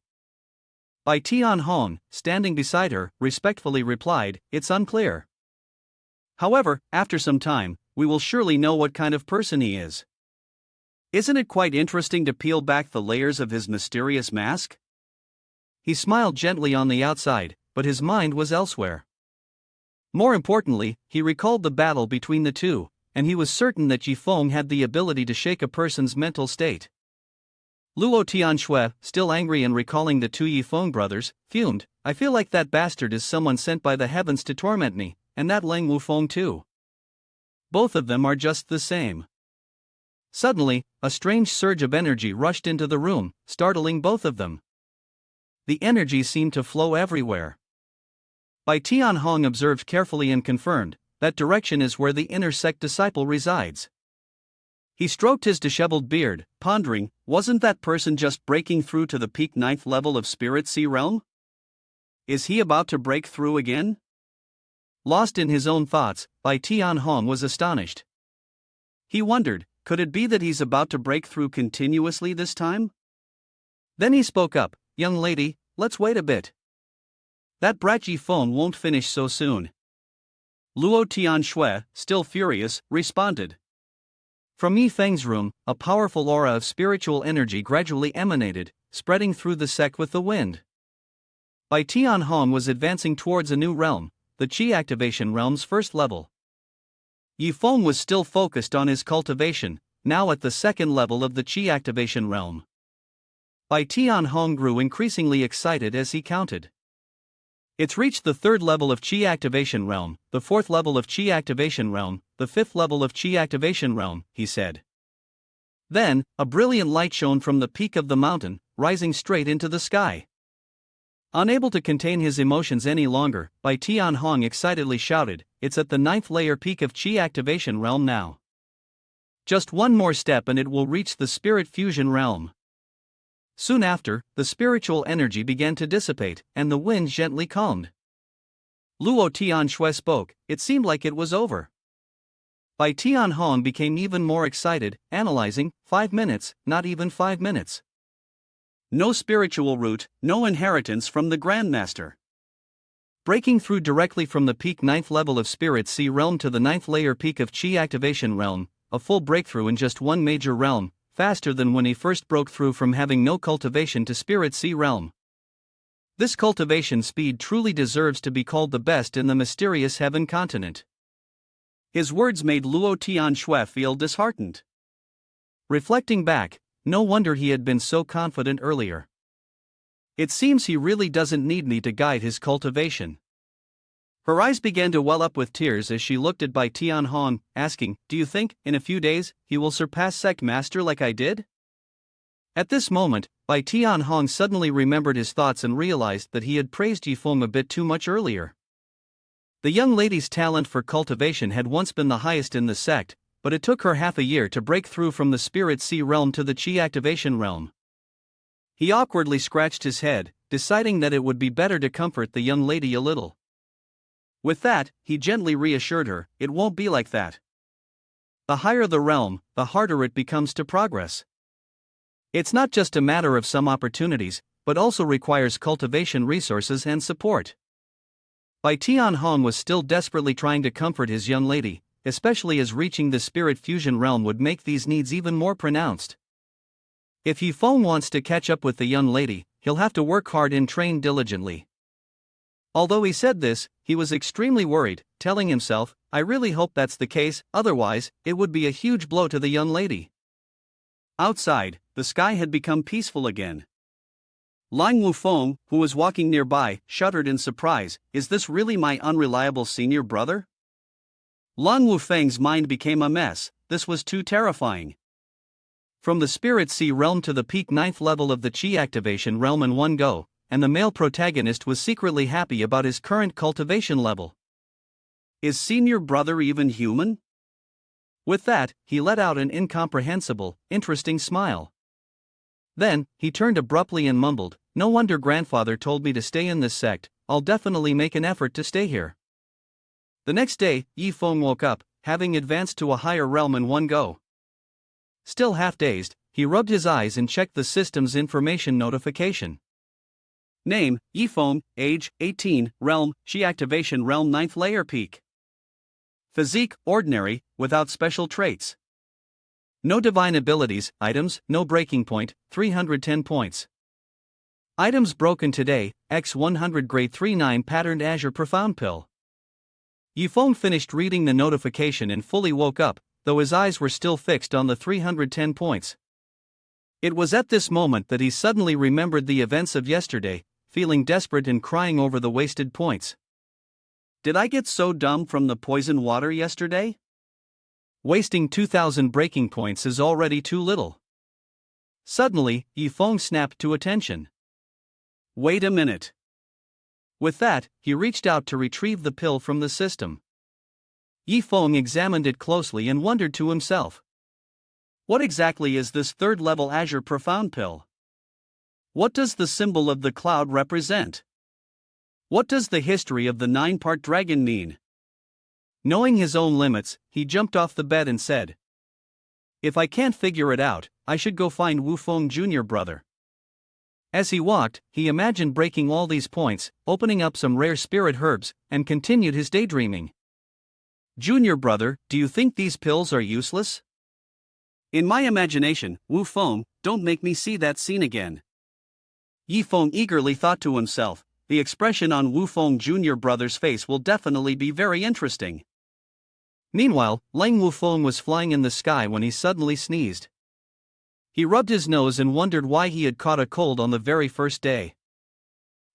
Bai Tianhong, standing beside her, respectfully replied, "It's unclear. However, after some time, we will surely know what kind of person he is." Isn't it quite interesting to peel back the layers of his mysterious mask? He smiled gently on the outside, but his mind was elsewhere. More importantly, he recalled the battle between the two, and he was certain that Yifeng had the ability to shake a person's mental state. Luo Tianxue, still angry and recalling the two Yifeng brothers, fumed, "I feel like that bastard is someone sent by the heavens to torment me, and that Lang Wufeng too. Both of them are just the same." Suddenly, a strange surge of energy rushed into the room, startling both of them. The energy seemed to flow everywhere. Bai Tianhong observed carefully and confirmed, "That direction is where the inner Sect disciple resides." He stroked his disheveled beard, pondering, wasn't that person just breaking through to the peak 9th level of Spirit Sea Realm? Is he about to break through again? Lost in his own thoughts, Bai Tianhong was astonished. He wondered, could it be that he's about to break through continuously this time? Then he spoke up, "Young lady, let's wait a bit. That brat Yifeng won't finish so soon." Luo Tianxue, still furious, responded. From Yifeng's room, a powerful aura of spiritual energy gradually emanated, spreading through the sect with the wind. Bai Tianhong was advancing towards a new realm, the Qi activation realm's first level. Yifeng was still focused on his cultivation, now at the second level of the Qi activation realm. Bai Tianhong grew increasingly excited as he counted. It's reached the third level of Qi activation realm, the fourth level of Qi activation realm, the fifth level of Qi activation realm, he said. Then, a brilliant light shone from the peak of the mountain, rising straight into the sky. Unable to contain his emotions any longer, Bai Tianhong excitedly shouted, "It's at the 9th layer peak of Qi activation realm now. Just one more step and it will reach the spirit fusion realm." Soon after, the spiritual energy began to dissipate, and the wind gently calmed. Luo Tianxue spoke, "It seemed like it was over." Bai Tianhong became even more excited, analyzing, 5 minutes, not even 5 minutes. No spiritual root, no inheritance from the Grandmaster. Breaking through directly from the peak 9th level of Spirit Sea Realm to the 9th layer peak of Qi activation realm, a full breakthrough in just one major realm, faster than when he first broke through from having no cultivation to Spirit Sea Realm. This cultivation speed truly deserves to be called the best in the mysterious heaven continent. His words made Luo Tianxue feel disheartened. Reflecting back, no wonder he had been so confident earlier. It seems he really doesn't need me to guide his cultivation. Her eyes began to well up with tears as she looked at Bai Tianhong, asking, "Do you think, in a few days, he will surpass Sect Master like I did?" At this moment, Bai Tianhong suddenly remembered his thoughts and realized that he had praised Yifeng a bit too much earlier. The young lady's talent for cultivation had once been the highest in the sect, but it took her half a year to break through from the Spirit Sea Realm to the Qi activation realm. He awkwardly scratched his head, deciding that it would be better to comfort the young lady a little. With that, he gently reassured her, "It won't be like that. The higher the realm, the harder it becomes to progress. It's not just a matter of some opportunities, but also requires cultivation resources and support." Bai Tianhong was still desperately trying to comfort his young lady, especially as reaching the spirit fusion realm would make these needs even more pronounced. If Yifeng wants to catch up with the young lady, he'll have to work hard and train diligently. Although he said this, he was extremely worried, telling himself, "I really hope that's the case, otherwise, it would be a huge blow to the young lady." Outside, the sky had become peaceful again. Lang Wufeng, who was walking nearby, shuddered in surprise, "Is this really my unreliable senior brother?" Lang Wufeng's mind became a mess, this was too terrifying. From the Spirit Sea Realm to the peak 9th level of the Qi activation realm in one go, and the male protagonist was secretly happy about his current cultivation level. Is senior brother even human? With that, he let out an incomprehensible, interesting smile. Then, he turned abruptly and mumbled, "No wonder grandfather told me to stay in this sect, I'll definitely make an effort to stay here." The next day, Yifeng woke up, having advanced to a higher realm in one go. Still half dazed, he rubbed his eyes and checked the system's information notification. Name, Yifeng, age, 18, realm, Shi activation realm 9th layer peak. Physique, ordinary, without special traits. No divine abilities, items, no breaking point, 310 points. Items broken today, X100 grade 39 patterned azure profound pill. Yifeng finished reading the notification and fully woke up, though his eyes were still fixed on the 310 points. It was at this moment that he suddenly remembered the events of yesterday, feeling desperate and crying over the wasted points. Did I get so dumb from the poison water yesterday? Wasting 2,000 breaking points is already too little. Suddenly, Yifeng snapped to attention. Wait a minute. With that, he reached out to retrieve the pill from the system. Yifeng examined it closely and wondered to himself. What exactly is this third-level azure profound pill? What does the symbol of the cloud represent? What does the history of the 9-part dragon mean? Knowing his own limits, he jumped off the bed and said, "If I can't figure it out, I should go find Wufeng Jr. brother." As he walked, he imagined breaking all these points, opening up some rare spirit herbs, and continued his daydreaming. "Junior brother, do you think these pills are useless?" In my imagination, Wufeng, don't make me see that scene again. Yifeng eagerly thought to himself, the expression on Wufeng Jr. brother's face will definitely be very interesting. Meanwhile, Lang Wufeng was flying in the sky when he suddenly sneezed. He rubbed his nose and wondered why he had caught a cold on the very first day.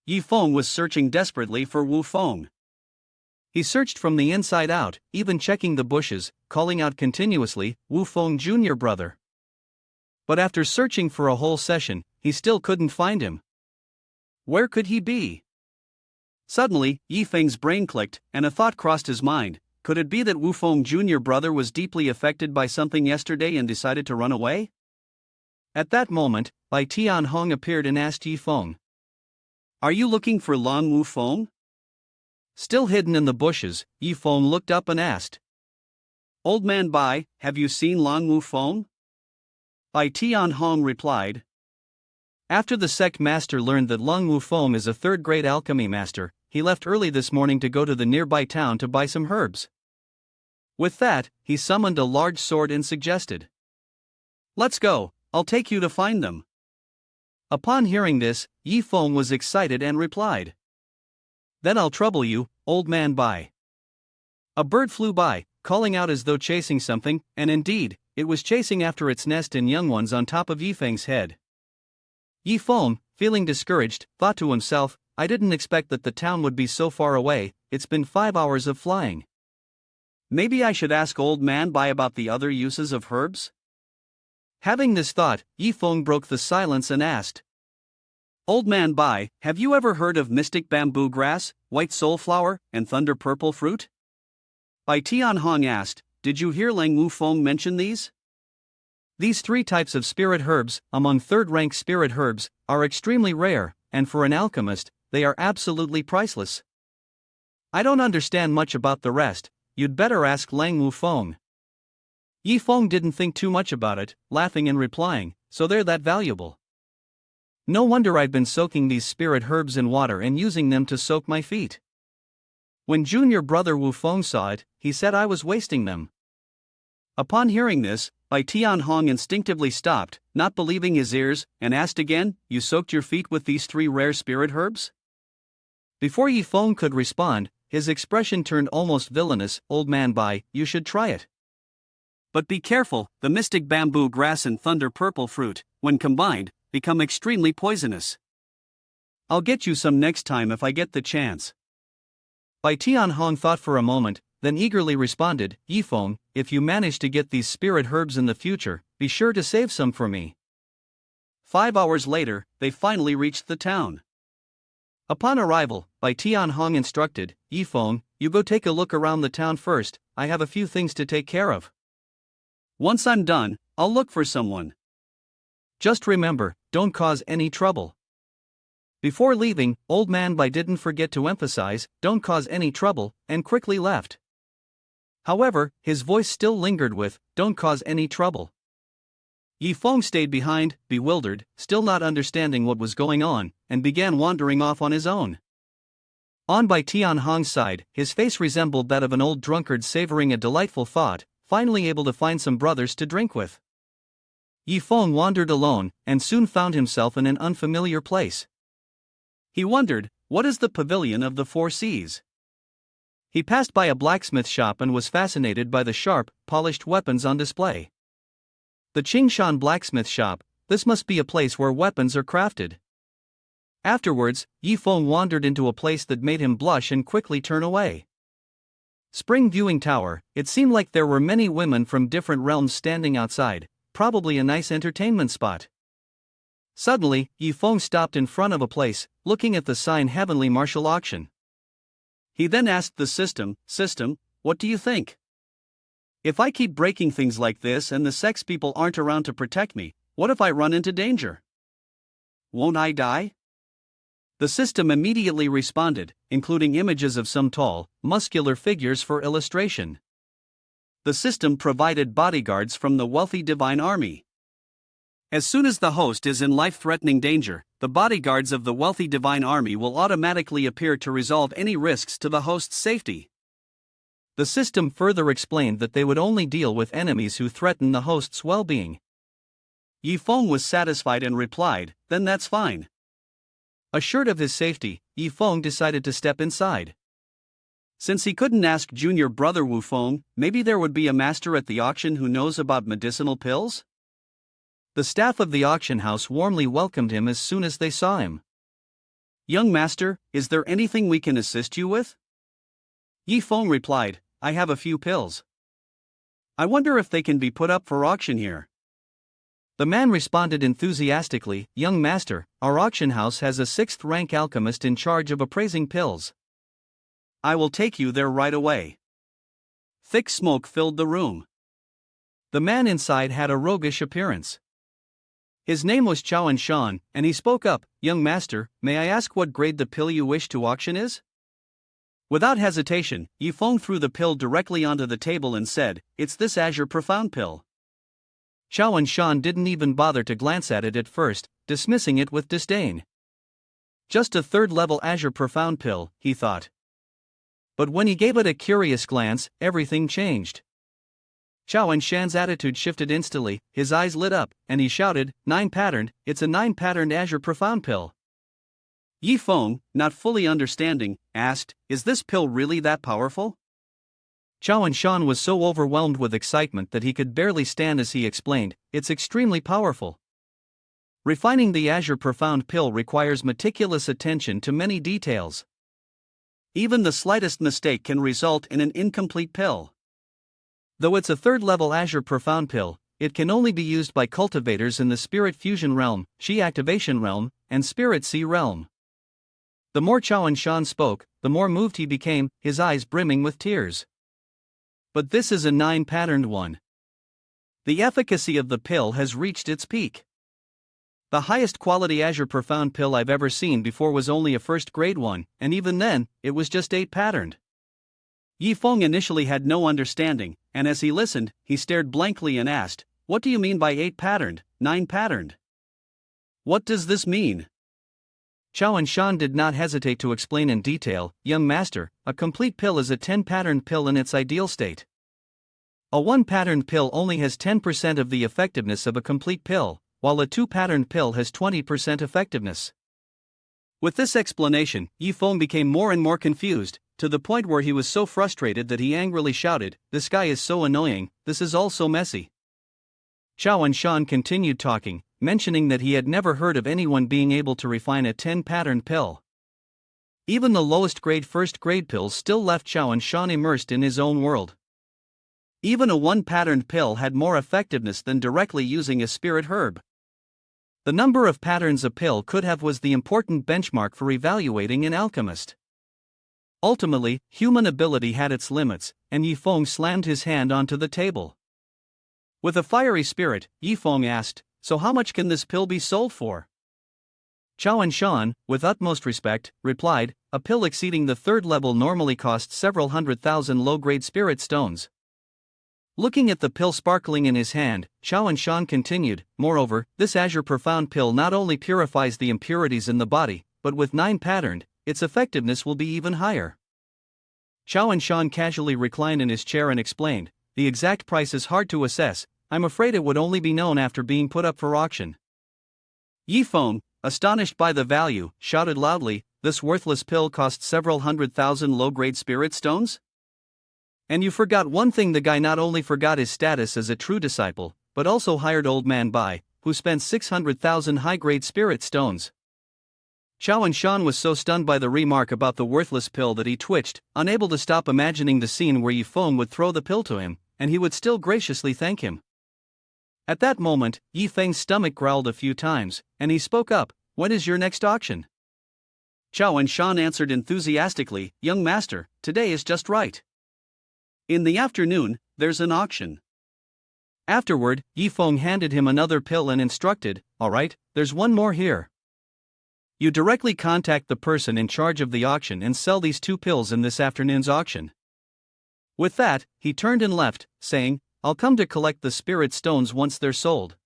Yifeng was searching desperately for Wufeng. He searched from the inside out, even checking the bushes, calling out continuously, "Wufeng Jr. brother." But after searching for a whole session, he still couldn't find him. Where could he be? Suddenly, Yifeng's brain clicked, and a thought crossed his mind. Could it be that Wufeng Jr. brother was deeply affected by something yesterday and decided to run away? At that moment, Bai Tianhong appeared and asked Yifeng, "Are you looking for Lang Wufeng?" Still hidden in the bushes, Yifeng looked up and asked, "Old man Bai, have you seen Lang Wufeng?" Bai Tianhong replied, "After the Sect master learned that Lang Wufeng is a third-grade alchemy master, he left early this morning to go to the nearby town to buy some herbs." With that, he summoned a large sword and suggested, "Let's go, I'll take you to find them." Upon hearing this, Yifeng was excited and replied, "Then I'll trouble you, old man Bai." A bird flew by, calling out as though chasing something, and indeed, it was chasing after its nest and young ones on top of Yifeng's head. Yifeng, feeling discouraged, thought to himself, "I didn't expect that the town would be so far away, it's been 5 hours of flying. Maybe I should ask old man Bai about the other uses of herbs?" Having this thought, Yifeng broke the silence and asked, "Old man Bai, have you ever heard of mystic bamboo grass, white soulflower, and thunder purple fruit?" Bai Tianhong asked, "Did you hear Lang Wufeng mention these?" These 3 types of spirit herbs, among third-rank spirit herbs, are extremely rare, and for an alchemist, they are absolutely priceless. I don't understand much about the rest, you'd better ask Lang Wufeng. Yifeng didn't think too much about it, laughing and replying, "So they're that valuable. No wonder I've been soaking these spirit herbs in water and using them to soak my feet. When junior brother Wufeng saw it, he said I was wasting them." Upon hearing this, Bai Tianhong instinctively stopped, not believing his ears, and asked again, "You soaked your feet with these 3 rare spirit herbs?" Before Yifeng could respond, his expression turned almost villainous. "Old man Bai, you should try it. But be careful, the mystic bamboo grass and thunder purple fruit, when combined, become extremely poisonous." "I'll get you some next time if I get the chance." Bai Tianhong thought for a moment, then eagerly responded, "Yifeng, if you manage to get these spirit herbs in the future, be sure to save some for me." 5 hours later, they finally reached the town. Upon arrival, Bai Tianhong instructed, "Yifeng, you go take a look around the town first, I have a few things to take care of. Once I'm done, I'll look for someone. Just remember, don't cause any trouble." Before leaving, Old Man Bai didn't forget to emphasize, "Don't cause any trouble," and quickly left. However, his voice still lingered with, "Don't cause any trouble." Yifeng stayed behind, bewildered, still not understanding what was going on, and began wandering off on his own. On by Tianhong's side, his face resembled that of an old drunkard savoring a delightful thought, finally able to find some brothers to drink with. Yifeng wandered alone, and soon found himself in an unfamiliar place. He wondered, what is the pavilion of the four seas? He passed by a blacksmith shop and was fascinated by the sharp, polished weapons on display. The Qingshan blacksmith shop, this must be a place where weapons are crafted. Afterwards, Yifeng wandered into a place that made him blush and quickly turn away. Spring Viewing Tower, it seemed like there were many women from different realms standing outside, probably a nice entertainment spot. Suddenly, Yifeng stopped in front of a place, looking at the sign Heavenly Martial Auction. He then asked the system, what do you think? If I keep breaking things like this and the sex people aren't around to protect me, what if I run into danger? Won't I die? The system immediately responded, including images of some tall, muscular figures for illustration. The system provided bodyguards from the wealthy divine army. As soon as the host is in life-threatening danger, the bodyguards of the wealthy divine army will automatically appear to resolve any risks to the host's safety. The system further explained that they would only deal with enemies who threaten the host's well-being. Yifeng was satisfied and replied, then that's fine. Assured of his safety, Yifeng decided to step inside. Since he couldn't ask junior brother Wufeng, maybe there would be a master at the auction who knows about medicinal pills? The staff of the auction house warmly welcomed him as soon as they saw him. Young master, is there anything we can assist you with? Yifeng replied, I have a few pills. I wonder if they can be put up for auction here. The man responded enthusiastically, Young master, our auction house has a 6th-rank alchemist in charge of appraising pills. I will take you there right away. Thick smoke filled the room. The man inside had a roguish appearance. His name was Chowan Shan, and he spoke up, Young master, may I ask what grade the pill you wish to auction is? Without hesitation, Yifeng threw the pill directly onto the table and said, it's this Azure Profound pill. Chowan Shan didn't even bother to glance at it at first, dismissing it with disdain. Just a 3rd-level Azure Profound pill, he thought. But when he gave it a curious glance, everything changed. Chowan Shan's attitude shifted instantly, his eyes lit up, and he shouted, 9-patterned, it's a 9-patterned Azure Profound pill. Yifeng, not fully understanding, asked, is this pill really that powerful? Chowan Shan was so overwhelmed with excitement that he could barely stand as he explained, it's extremely powerful. Refining the Azure Profound pill requires meticulous attention to many details. Even the slightest mistake can result in an incomplete pill. Though it's a 3rd-level Azure Profound pill, it can only be used by cultivators in the Spirit Fusion realm, Shi Activation realm, and Spirit Sea realm. The more Chowan Shan spoke, the more moved he became, his eyes brimming with tears. But this is a 9-patterned one. The efficacy of the pill has reached its peak. The highest quality Azure Profound pill I've ever seen before was only a 1st-grade one, and even then, it was just 8-patterned. Yifeng initially had no understanding, and as he listened, he stared blankly and asked, what do you mean by 8-patterned, 9-patterned? What does this mean? Chowan Shan did not hesitate to explain in detail, Young master, a complete pill is a 10-patterned pill in its ideal state. A 1-patterned pill only has 10% of the effectiveness of a complete pill, while a 2-patterned pill has 20% effectiveness. With this explanation, Yifeng became more and more confused, to the point where he was so frustrated that he angrily shouted, this guy is so annoying, this is all so messy. Chowan Shan continued talking, mentioning that he had never heard of anyone being able to refine a 10-patterned pill. Even the lowest grade 1st-grade pills still left Chowan Shan immersed in his own world. Even a 1-patterned pill had more effectiveness than directly using a spirit herb. The number of patterns a pill could have was the important benchmark for evaluating an alchemist. Ultimately, human ability had its limits, and Yifeng slammed his hand onto the table. With a fiery spirit, Yifeng asked, so how much can this pill be sold for? Chowan Shan, with utmost respect, replied, a pill exceeding the 3rd level normally costs several 100,000 low-grade spirit stones. Looking at the pill sparkling in his hand, Chao and Shan continued, moreover, this azure profound pill not only purifies the impurities in the body, but with 9 patterned, its effectiveness will be even higher. Chao and Shan casually reclined in his chair and explained, the exact price is hard to assess, I'm afraid it would only be known after being put up for auction. Yi Feng, astonished by the value, shouted loudly, this worthless pill cost several 100,000 low-grade spirit stones? And you forgot one thing, the guy not only forgot his status as a true disciple, but also hired old man Bai, who spent 600,000 high-grade spirit stones. Chao and Shan was so stunned by the remark about the worthless pill that he twitched, unable to stop imagining the scene where Yi Feng would throw the pill to him, and he would still graciously thank him. At that moment, Yi Feng's stomach growled a few times, and he spoke up, when is your next auction? Chao and Shan answered enthusiastically, young master, today is just right. In the afternoon, there's an auction. Afterward, Yi Feng handed him another pill and instructed, alright, there's one more here. You directly contact the person in charge of the auction and sell these 2 pills in this afternoon's auction. With that, he turned and left, saying, I'll come to collect the spirit stones once they're sold.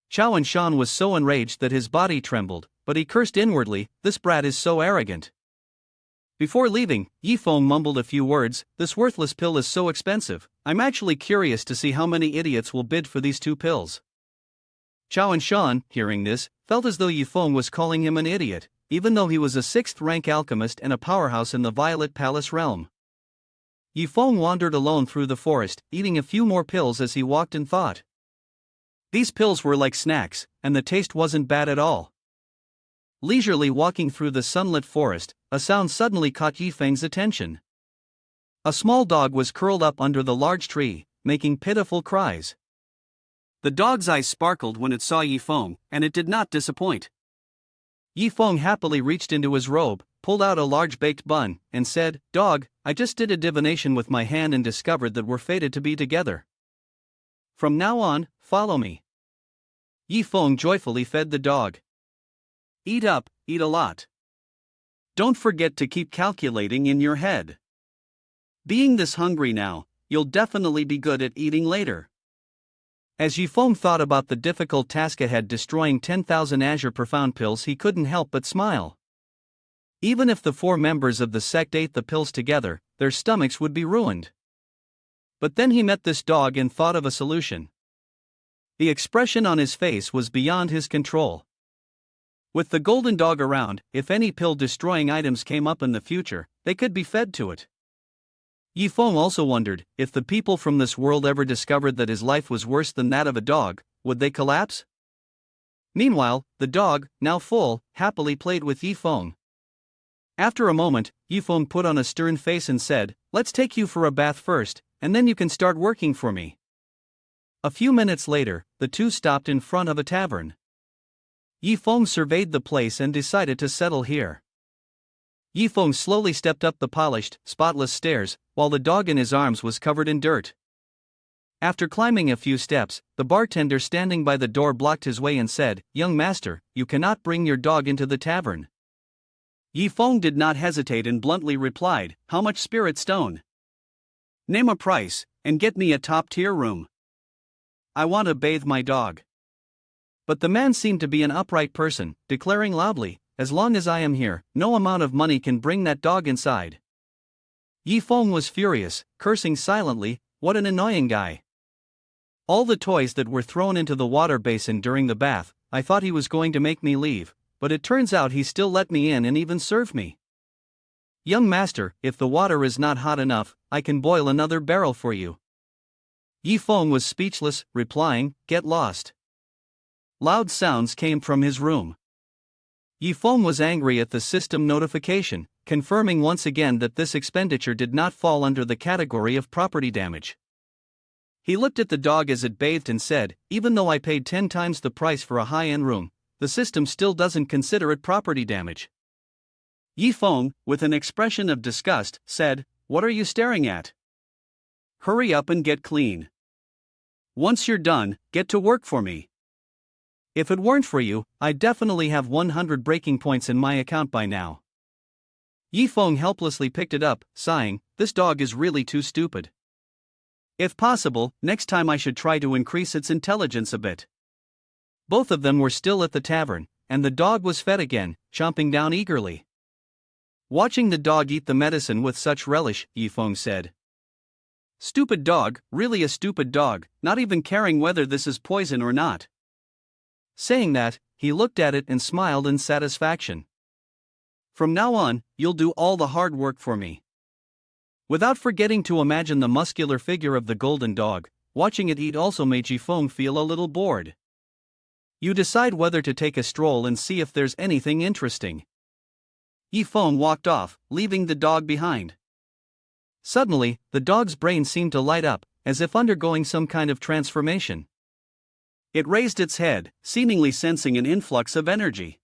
Chao and Shan was so enraged that his body trembled, but he cursed inwardly, this brat is so arrogant. Before leaving, Yi Feng mumbled a few words, this worthless pill is so expensive, I'm actually curious to see how many idiots will bid for these 2 pills. Chao and Shan, hearing this, felt as though Yi Feng was calling him an idiot, even though he was a 6th-rank alchemist and a powerhouse in the Violet Palace realm. Yi Feng wandered alone through the forest, eating a few more pills as he walked and thought. These pills were like snacks, and the taste wasn't bad at all. Leisurely walking through the sunlit forest, a sound suddenly caught Yi Feng's attention. A small dog was curled up under the large tree, making pitiful cries. The dog's eyes sparkled when it saw Yi Feng, and it did not disappoint. Yi Feng happily reached into his robe, pulled out a large baked bun, and said, Dog, I just did a divination with my hand and discovered that we're fated to be together. From now on, follow me. Yi Feng joyfully fed the dog. Eat up, eat a lot. Don't forget to keep calculating in your head. Being this hungry now, you'll definitely be good at eating later. As Yi Feng thought about the difficult task ahead, destroying 10,000 azure profound pills, he couldn't help but smile. Even if the 4 members of the sect ate the pills together, their stomachs would be ruined. But then he met this dog and thought of a solution. The expression on his face was beyond his control. With the golden dog around, if any pill-destroying items came up in the future, they could be fed to it. Yi Feng also wondered, if the people from this world ever discovered that his life was worse than that of a dog, would they collapse? Meanwhile, the dog, now full, happily played with Yi Feng. After a moment, Yi Feng put on a stern face and said, Let's take you for a bath first, and then you can start working for me. A few minutes later, the two stopped in front of a tavern. Yi Feng surveyed the place and decided to settle here. Yi Feng slowly stepped up the polished, spotless stairs, while the dog in his arms was covered in dirt. After climbing a few steps, the bartender standing by the door blocked his way and said, Young master, you cannot bring your dog into the tavern. Yi Feng did not hesitate and bluntly replied, How much spirit stone? Name a price, and get me a top-tier room. I want to bathe my dog. But the man seemed to be an upright person, declaring loudly, As long as I am here, no amount of money can bring that dog inside. Yi Feng was furious, cursing silently, What an annoying guy. All the toys that were thrown into the water basin during the bath, I thought he was going to make me leave, but it turns out he still let me in and even served me. Young master, if the water is not hot enough, I can boil another barrel for you. Yi Feng was speechless, replying, Get lost. Loud sounds came from his room. Yi Feng was angry at the system notification, confirming once again that this expenditure did not fall under the category of property damage. He looked at the dog as it bathed and said, Even though I paid 10 times the price for a high-end room, the system still doesn't consider it property damage. Yi Feng, with an expression of disgust, said, What are you staring at? Hurry up and get clean. Once you're done, get to work for me. If it weren't for you, I'd definitely have 100 breaking points in my account by now. Yi Feng helplessly picked it up, sighing, This dog is really too stupid. If possible, next time I should try to increase its intelligence a bit. Both of them were still at the tavern, and the dog was fed again, chomping down eagerly. Watching the dog eat the medicine with such relish, Yifeng said. Stupid dog, really a stupid dog, not even caring whether this is poison or not. Saying that, he looked at it and smiled in satisfaction. From now on, you'll do all the hard work for me. Without forgetting to imagine the muscular figure of the golden dog, watching it eat also made Yifeng feel a little bored. You decide whether to take a stroll and see if there's anything interesting. Yifeng walked off, leaving the dog behind. Suddenly, the dog's brain seemed to light up, as if undergoing some kind of transformation. It raised its head, seemingly sensing an influx of energy.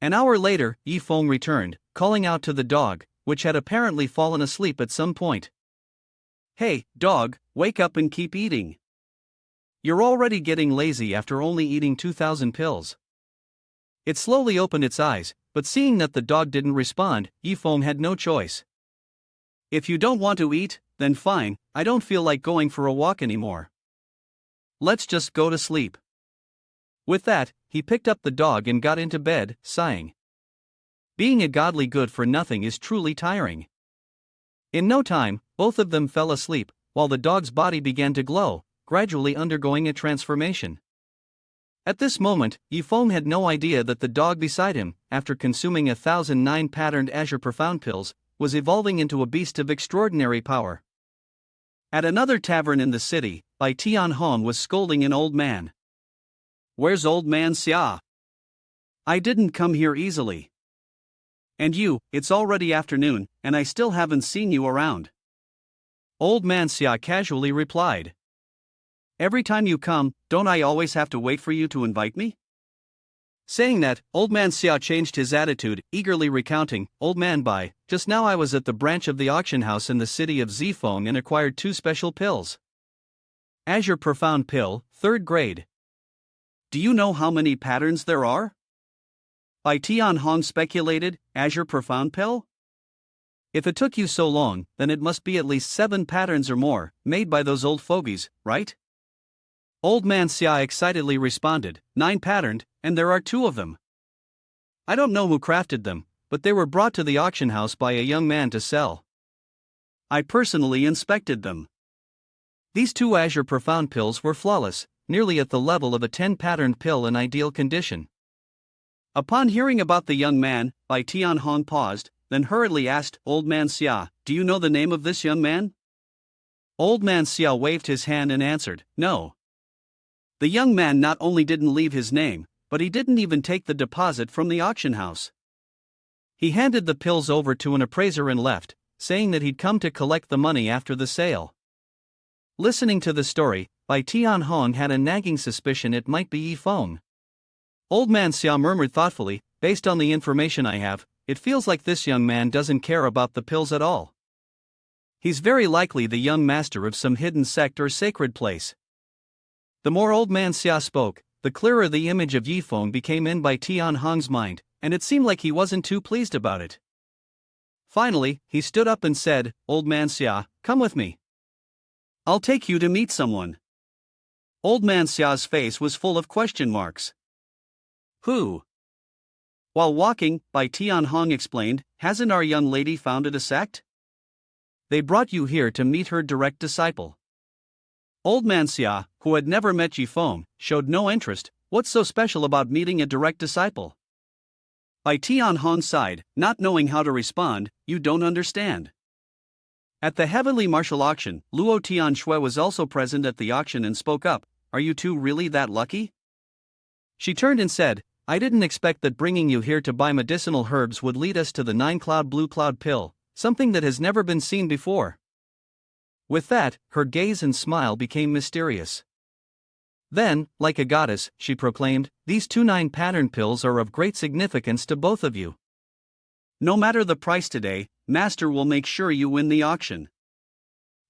An hour later, Yifeng returned, calling out to the dog, which had apparently fallen asleep at some point. Hey, dog, wake up and keep eating. You're already getting lazy after only eating 2,000 pills. It slowly opened its eyes, but seeing that the dog didn't respond, Yifeng had no choice. If you don't want to eat, then fine, I don't feel like going for a walk anymore. Let's just go to sleep. With that, he picked up the dog and got into bed, sighing. Being a godly good-for-nothing is truly tiring. In no time, both of them fell asleep, while the dog's body began to glow, gradually undergoing a transformation. At this moment, Yifeng had no idea that the dog beside him, after consuming 1,009 patterned azure profound pills, was evolving into a beast of extraordinary power. At another tavern in the city, Bai Tianhong was scolding an old man. Where's old man Xia? I didn't come here easily. And you, it's already afternoon, and I still haven't seen you around. Old man Xia casually replied. Every time you come, don't I always have to wait for you to invite me? Saying that, old man Xia changed his attitude, eagerly recounting, Old man Bai, just now I was at the branch of the auction house in the city of Zifeng and acquired 2 special pills. Azure Profound Pill, 3rd grade. Do you know how many patterns there are? Bai Tianhong speculated, Azure Profound Pill? If it took you so long, then it must be at least 7 patterns or more, made by those old fogies, right? Old man Xia excitedly responded, 9 patterned, and there are 2 of them. I don't know who crafted them, but they were brought to the auction house by a young man to sell. I personally inspected them. These 2 Azure Profound pills were flawless, nearly at the level of a 10-patterned pill in ideal condition. Upon hearing about the young man, Bai Tianhong paused, then hurriedly asked, Old man Xia, do you know the name of this young man? Old man Xia waved his hand and answered, no. The young man not only didn't leave his name, but he didn't even take the deposit from the auction house. He handed the pills over to an appraiser and left, saying that he'd come to collect the money after the sale. Listening to the story, Bai Tianhong had a nagging suspicion it might be Yifeng. Old man Xia murmured thoughtfully, based on the information I have, it feels like this young man doesn't care about the pills at all. He's very likely the young master of some hidden sect or sacred place. The more old man Xia spoke, the clearer the image of Yifeng became in Bai Tianhong's mind, and it seemed like he wasn't too pleased about it. Finally, he stood up and said, Old man Xia, come with me. I'll take you to meet someone. Old man Xia's face was full of question marks. Who? While walking, Bai Tianhong explained, hasn't our young lady founded a sect? They brought you here to meet her direct disciple. Old man Xia, who had never met Yifeng, showed no interest. What's so special about meeting a direct disciple? Bai Tianhong sighed, not knowing how to respond, you don't understand. At the heavenly martial auction, Luo Tianxue was also present at the auction and spoke up, are you two really that lucky? She turned and said, I didn't expect that bringing you here to buy medicinal herbs would lead us to the 9-cloud blue cloud pill, something that has never been seen before. With that, her gaze and smile became mysterious. Then, like a goddess, she proclaimed, these 2 9-pattern pills are of great significance to both of you. No matter the price today, Master will make sure you win the auction.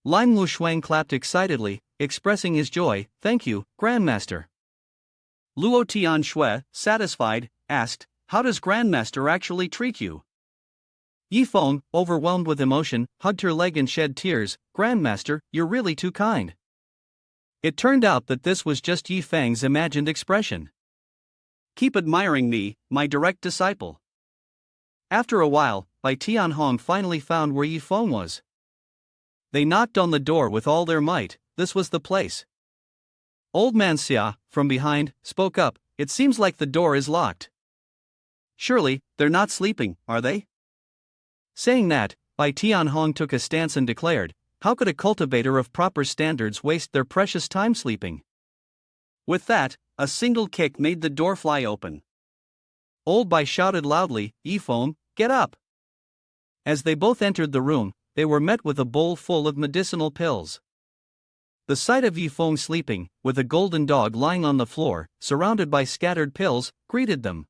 Lime Lu Shuang clapped excitedly, expressing his joy, thank you, Grandmaster. Luo Tianxue, satisfied, asked, how does Grandmaster actually treat you? Yifeng, overwhelmed with emotion, hugged her leg and shed tears. Grandmaster, you're really too kind. It turned out that this was just Yifeng's imagined expression. Keep admiring me, my direct disciple. After a while, Bai Tianhong finally found where Yifeng was. They knocked on the door with all their might. This was the place. Old man Xia, from behind, spoke up. It seems like the door is locked. Surely, they're not sleeping, are they? Saying that, Bai Tianhong took a stance and declared, how could a cultivator of proper standards waste their precious time sleeping? With that, a single kick made the door fly open. Old Bai shouted loudly, Yifeng, get up! As they both entered the room, they were met with a bowl full of medicinal pills. The sight of Yifeng sleeping, with a golden dog lying on the floor, surrounded by scattered pills, greeted them.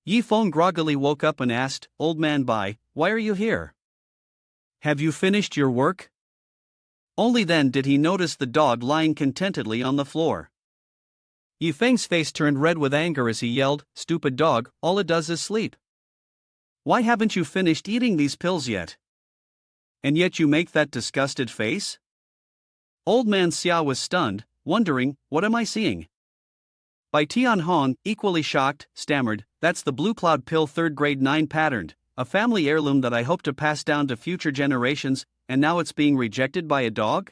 Yifeng groggily woke up and asked, Old man Bai, why are you here? Have you finished your work? Only then did he notice the dog lying contentedly on the floor. Yifeng's face turned red with anger as he yelled, Stupid dog, all it does is sleep. Why haven't you finished eating these pills yet? And yet you make that disgusted face? Old man Xia was stunned, wondering, what am I seeing? Bai Tianhong, equally shocked, stammered, that's the Blue Cloud Pill 3rd grade 9 patterned, a family heirloom that I hope to pass down to future generations, and now it's being rejected by a dog?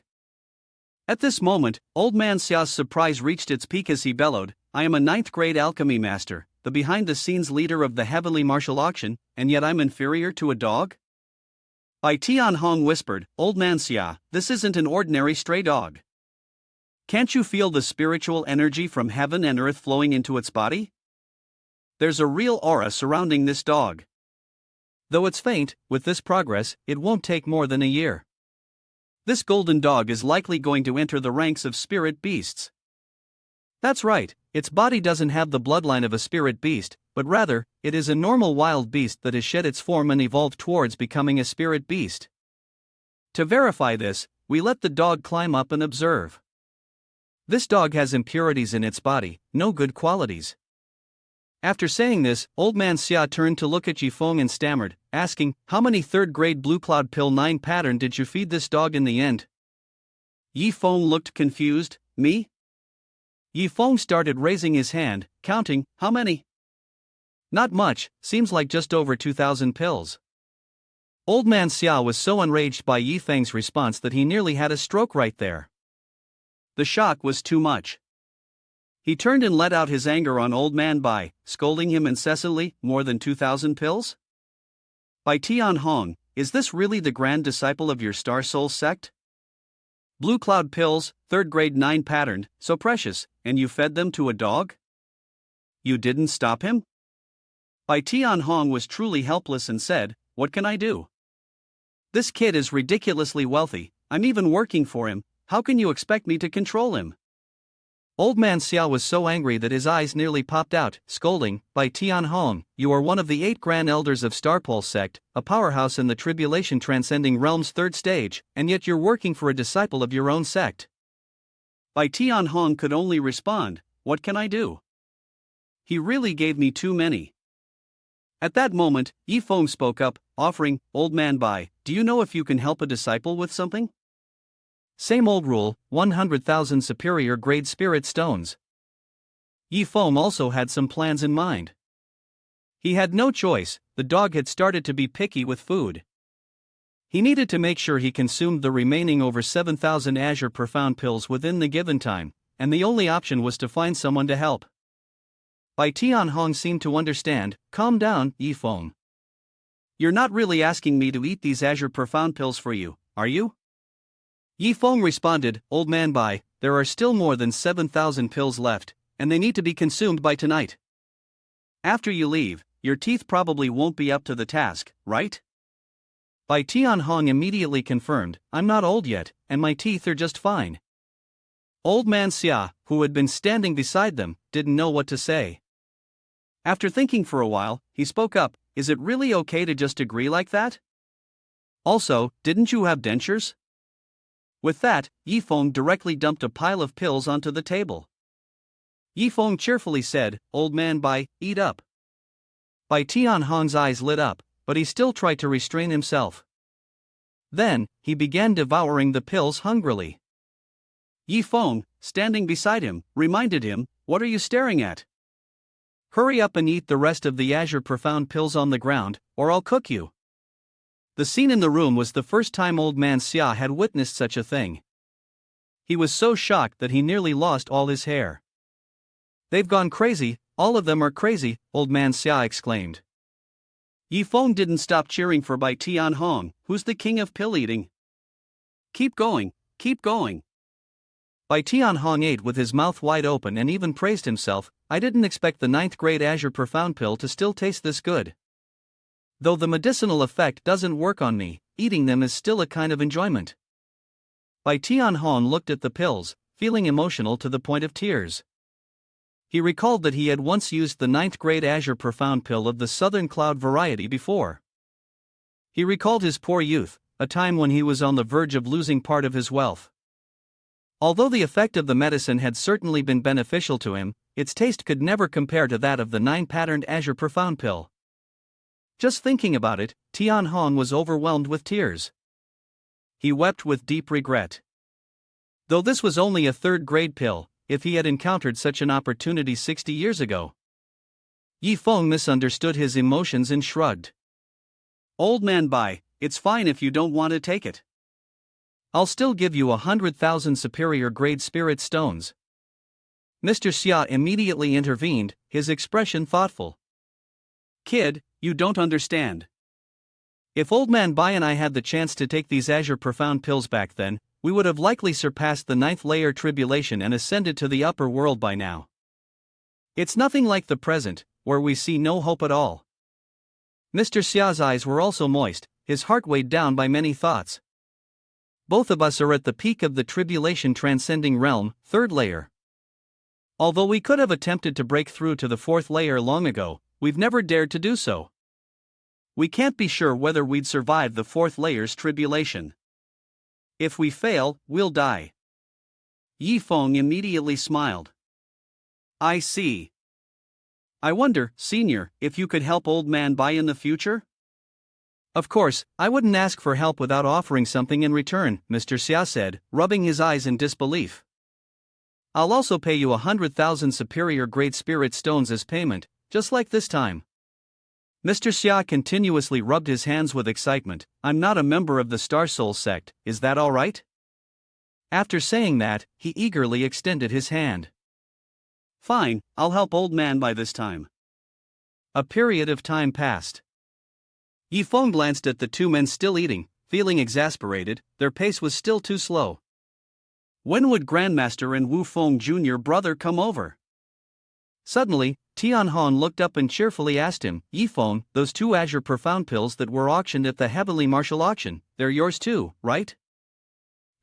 At this moment, Old Man Xia's surprise reached its peak as he bellowed, I am a 9th grade alchemy master, the behind-the-scenes leader of the heavenly martial auction, and yet I'm inferior to a dog? Bai Tianhong whispered, Old Man Xia, this isn't an ordinary stray dog. Can't you feel the spiritual energy from heaven and earth flowing into its body? There's a real aura surrounding this dog. Though it's faint, with this progress, it won't take more than a year. This golden dog is likely going to enter the ranks of spirit beasts. That's right, its body doesn't have the bloodline of a spirit beast, but rather, it is a normal wild beast that has shed its form and evolved towards becoming a spirit beast. To verify this, we let the dog climb up and observe. This dog has impurities in its body, no good qualities. After saying this, Old Man Xia turned to look at Yifeng and stammered, asking, how many 3rd grade Blue Cloud Pill 9 pattern did you feed this dog in the end? Yifeng looked confused, me? Yifeng started raising his hand, counting, how many? Not much, seems like just over 2,000 pills. Old Man Xia was so enraged by Yifeng's response that he nearly had a stroke right there. The shock was too much. He turned and let out his anger on Old Man Bai, scolding him incessantly, more than 2,000 pills? Bai Tianhong, is this really the grand disciple of your Star Soul sect? Blue Cloud pills, 3rd grade 9 patterned, so precious, and you fed them to a dog? You didn't stop him? Bai Tianhong was truly helpless and said, what can I do? This kid is ridiculously wealthy, I'm even working for him, how can you expect me to control him? Old Man Xia was so angry that his eyes nearly popped out, scolding, Bai Tianhong, you are one of the 8 Grand Elders of Starpole sect, a powerhouse in the tribulation transcending realm's 3rd stage, and yet you're working for a disciple of your own sect. Bai Tianhong could only respond, what can I do? He really gave me too many. At that moment, Yifeng spoke up, offering, Old Man Bai, do you know if you can help a disciple with something? Same old rule, 100,000 superior grade spirit stones. Yifeng also had some plans in mind. He had no choice, the dog had started to be picky with food. He needed to make sure he consumed the remaining over 7,000 Azure Profound pills within the given time, and the only option was to find someone to help. Bai Tianhong seemed to understand, calm down, Yifeng. You're not really asking me to eat these Azure Profound pills for you, are you? Yifeng responded, Old Man Bai, there are still more than 7,000 pills left, and they need to be consumed by tonight. After you leave, your teeth probably won't be up to the task, right? Bai Tianhong immediately confirmed, I'm not old yet, and my teeth are just fine. Old Man Xia, who had been standing beside them, didn't know what to say. After thinking for a while, he spoke up, is it really okay to just agree like that? Also, didn't you have dentures? With that, Yifeng directly dumped a pile of pills onto the table. Yifeng cheerfully said, Old Man Bai, eat up. Bai Tianhong's eyes lit up, but he still tried to restrain himself. Then, he began devouring the pills hungrily. Yi Feng, standing beside him, reminded him, "What are you staring at? Hurry up and eat the rest of the Azure Profound pills on the ground, or I'll cook you." The scene in the room was the first time Old Man Xia had witnessed such a thing. He was so shocked that he nearly lost all his hair. "They've gone crazy, all of them are crazy," Old Man Xia exclaimed. Yi Feng didn't stop cheering for Bai Tianhong, who's the king of pill eating. "Keep going, keep going." Bai Tianhong ate with his mouth wide open and even praised himself. "I didn't expect the 9th grade Azure Profound pill to still taste this good. Though the medicinal effect doesn't work on me, eating them is still a kind of enjoyment." Bai Tianhong looked at the pills, feeling emotional to the point of tears. He recalled that he had once used the 9th grade Azure Profound pill of the Southern Cloud variety before. He recalled his poor youth, a time when he was on the verge of losing part of his wealth. Although the effect of the medicine had certainly been beneficial to him, its taste could never compare to that of the 9-patterned Azure Profound pill. Just thinking about it, Tianhong was overwhelmed with tears. He wept with deep regret. Though this was only a 3rd grade pill, if he had encountered such an opportunity 60 years ago. Yi Feng misunderstood his emotions and shrugged. "Old man Bai, it's fine if you don't want to take it. I'll still give you 100,000 superior grade spirit stones." Mr. Xia immediately intervened, his expression thoughtful. "Kid, you don't understand. If Old Man Bai and I had the chance to take these Azure Profound pills back then, we would have likely surpassed the 9th layer tribulation and ascended to the upper world by now. It's nothing like the present, where we see no hope at all." Mr. Xia's eyes were also moist, his heart weighed down by many thoughts. Both of us are at the peak of the tribulation transcending realm, 3rd layer. Although we could have attempted to break through to the 4th layer long ago, we've never dared to do so. We can't be sure whether we'd survive the 4th layer's tribulation. If we fail, we'll die. Yi Feng immediately smiled. "I see. I wonder, Senior, if you could help Old Man Bai in the future?" "Of course, I wouldn't ask for help without offering something in return," Mr. Xia said, rubbing his eyes in disbelief. "I'll also pay you 100,000 superior grade spirit stones as payment, just like this time." Mr. Xia continuously rubbed his hands with excitement. "I'm not a member of the Star Soul Sect, is that all right?" After saying that, he eagerly extended his hand. "Fine, I'll help Old Man Bai this time." A period of time passed. Yi Feng glanced at the two men still eating, feeling exasperated. Their pace was still too slow. When would Grandmaster and Wu Feng Jr. brother come over? Suddenly, Tianhong looked up and cheerfully asked him, "Yi Feng, those 2 Azure Profound pills that were auctioned at the Heavenly Martial Auction, they're yours too, right?"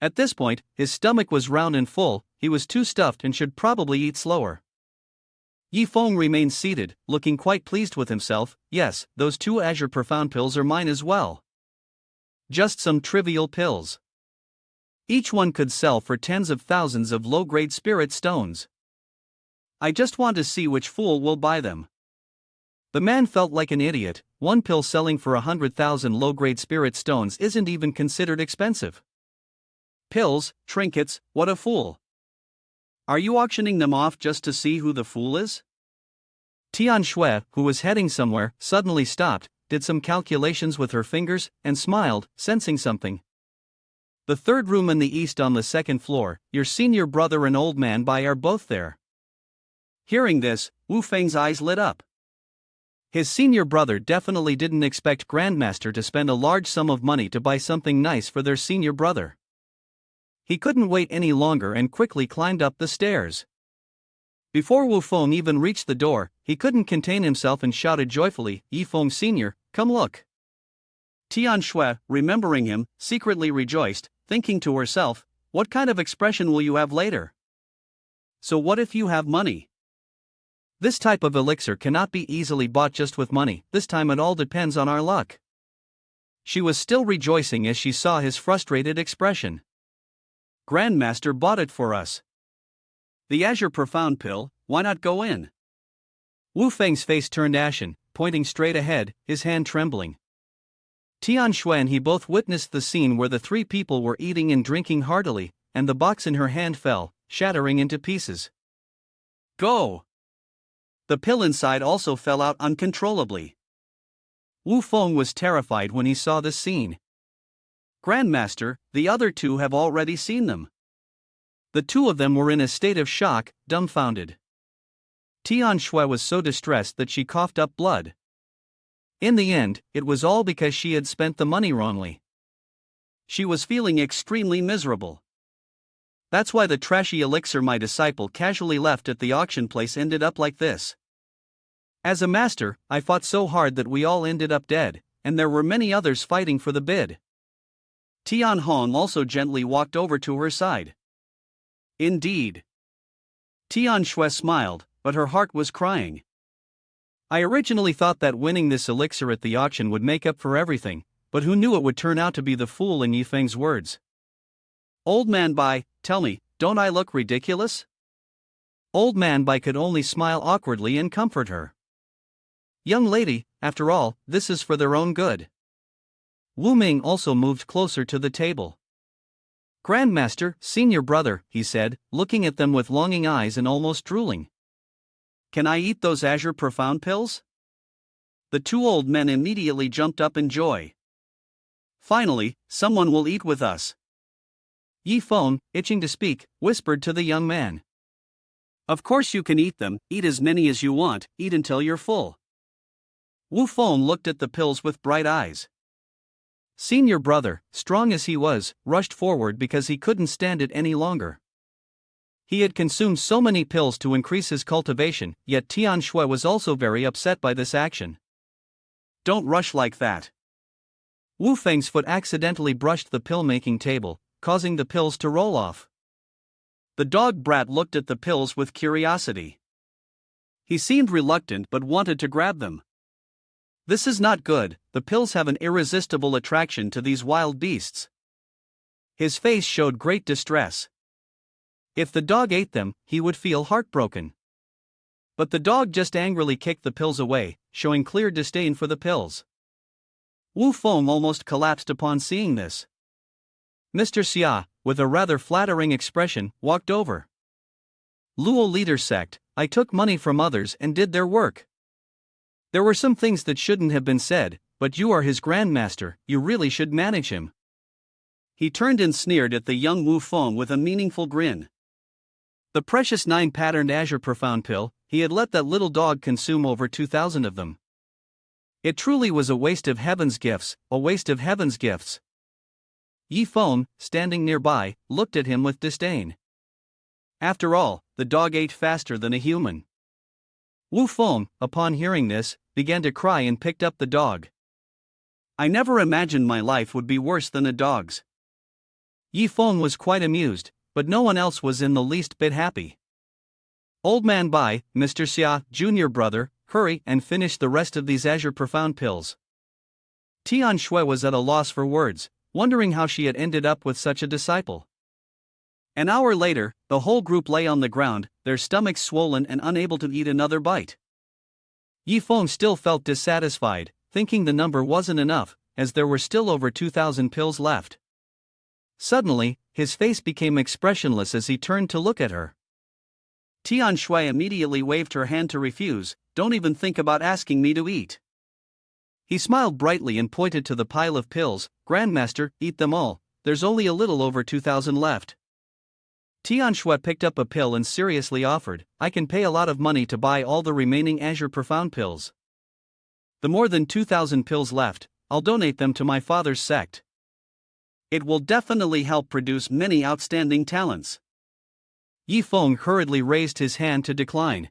At this point, his stomach was round and full, he was too stuffed and should probably eat slower. Yi Feng remained seated, looking quite pleased with himself. "Yes, those 2 Azure Profound pills are mine as well. Just some trivial pills. Each one could sell for tens of thousands of low-grade spirit stones. I just want to see which fool will buy them." The man felt like an idiot. 1 pill selling for 100,000 low-grade spirit stones isn't even considered expensive. Pills, trinkets, what a fool. "Are you auctioning them off just to see who the fool is?" Tian Shui, who was heading somewhere, suddenly stopped, did some calculations with her fingers, and smiled, sensing something. "The 3rd room in the east on the 2nd floor, your senior brother and Old Man Bai are both there." Hearing this, Wu Feng's eyes lit up. His senior brother definitely didn't expect Grandmaster to spend a large sum of money to buy something nice for their senior brother. He couldn't wait any longer and quickly climbed up the stairs. Before Wu Feng even reached the door, he couldn't contain himself and shouted joyfully, "Yi Feng Sr., come look." Tian Shui, remembering him, secretly rejoiced, thinking to herself, "What kind of expression will you have later? So what if you have money?" This type of elixir cannot be easily bought just with money, this time it all depends on our luck. She was still rejoicing as she saw his frustrated expression. "Grandmaster bought it for us. The Azure Profound pill, why not go in?" Wu Feng's face turned ashen, pointing straight ahead, his hand trembling. Tian Shui and he both witnessed the scene where the three people were eating and drinking heartily, and the box in her hand fell, shattering into pieces. Go! The pill inside also fell out uncontrollably. Wu Feng was terrified when he saw this scene. Grandmaster, the other two have already seen them. The two of them were in a state of shock, dumbfounded. Tian Shui was so distressed that she coughed up blood. In the end, it was all because she had spent the money wrongly. She was feeling extremely miserable. That's why the trashy elixir my disciple casually left at the auction place ended up like this. As a master, I fought so hard that we all ended up dead, and there were many others fighting for the bid. Tian Hong also gently walked over to her side. Indeed. Tian Shui smiled, but her heart was crying. I originally thought that winning this elixir at the auction would make up for everything, but who knew it would turn out to be the fool in Yifeng's words. Old man Bai, tell me, don't I look ridiculous? Old man Bai could only smile awkwardly and comfort her. Young lady, after all, this is for their own good. Wu Ming also moved closer to the table. Grandmaster, senior brother, he said, looking at them with longing eyes and almost drooling. Can I eat those azure profound pills? The two old men immediately jumped up in joy. Finally, someone will eat with us. Yi Feng, itching to speak, whispered to the young man. Of course you can eat them, eat as many as you want, eat until you're full. Wu Feng looked at the pills with bright eyes. Senior brother, strong as he was, rushed forward because he couldn't stand it any longer. He had consumed so many pills to increase his cultivation, yet Tian Shui was also very upset by this action. Don't rush like that. Wu Feng's foot accidentally brushed the pill-making table, causing the pills to roll off. The dog brat looked at the pills with curiosity. He seemed reluctant but wanted to grab them. This is not good, the pills have an irresistible attraction to these wild beasts. His face showed great distress. If the dog ate them, he would feel heartbroken. But the dog just angrily kicked the pills away, showing clear disdain for the pills. Wu Feng almost collapsed upon seeing this. Mr. Xia, with a rather flattering expression, walked over. Luo leader Sect, I took money from others and did their work. There were some things that shouldn't have been said, but you are his grandmaster, you really should manage him. He turned and sneered at the young Wu Feng with a meaningful grin. The precious 9-patterned azure profound pill, he had let that little dog consume over 2,000 of them. It truly was a waste of heaven's gifts, a waste of heaven's gifts. Yi Feng, standing nearby, looked at him with disdain. After all, the dog ate faster than a human. Wu Feng, upon hearing this, began to cry and picked up the dog. I never imagined my life would be worse than a dog's. Yi Feng was quite amused, but no one else was in the least bit happy. Old man Bai, Mr. Xia, junior brother, hurry and finish the rest of these azure profound pills. Tian Shui was at a loss for words, wondering how she had ended up with such a disciple. An hour later, the whole group lay on the ground, their stomachs swollen and unable to eat another bite. Yi Feng still felt dissatisfied, thinking the number wasn't enough, as there were still over 2,000 pills left. Suddenly, his face became expressionless as he turned to look at her. Tian Shui immediately waved her hand to refuse, don't even think about asking me to eat. He smiled brightly and pointed to the pile of pills, Grandmaster, eat them all, there's only a little over 2,000 left. Tian Shui picked up a pill and seriously offered, I can pay a lot of money to buy all the remaining azure profound pills. The more than 2,000 pills left, I'll donate them to my father's sect. It will definitely help produce many outstanding talents. Yi Feng hurriedly raised his hand to decline.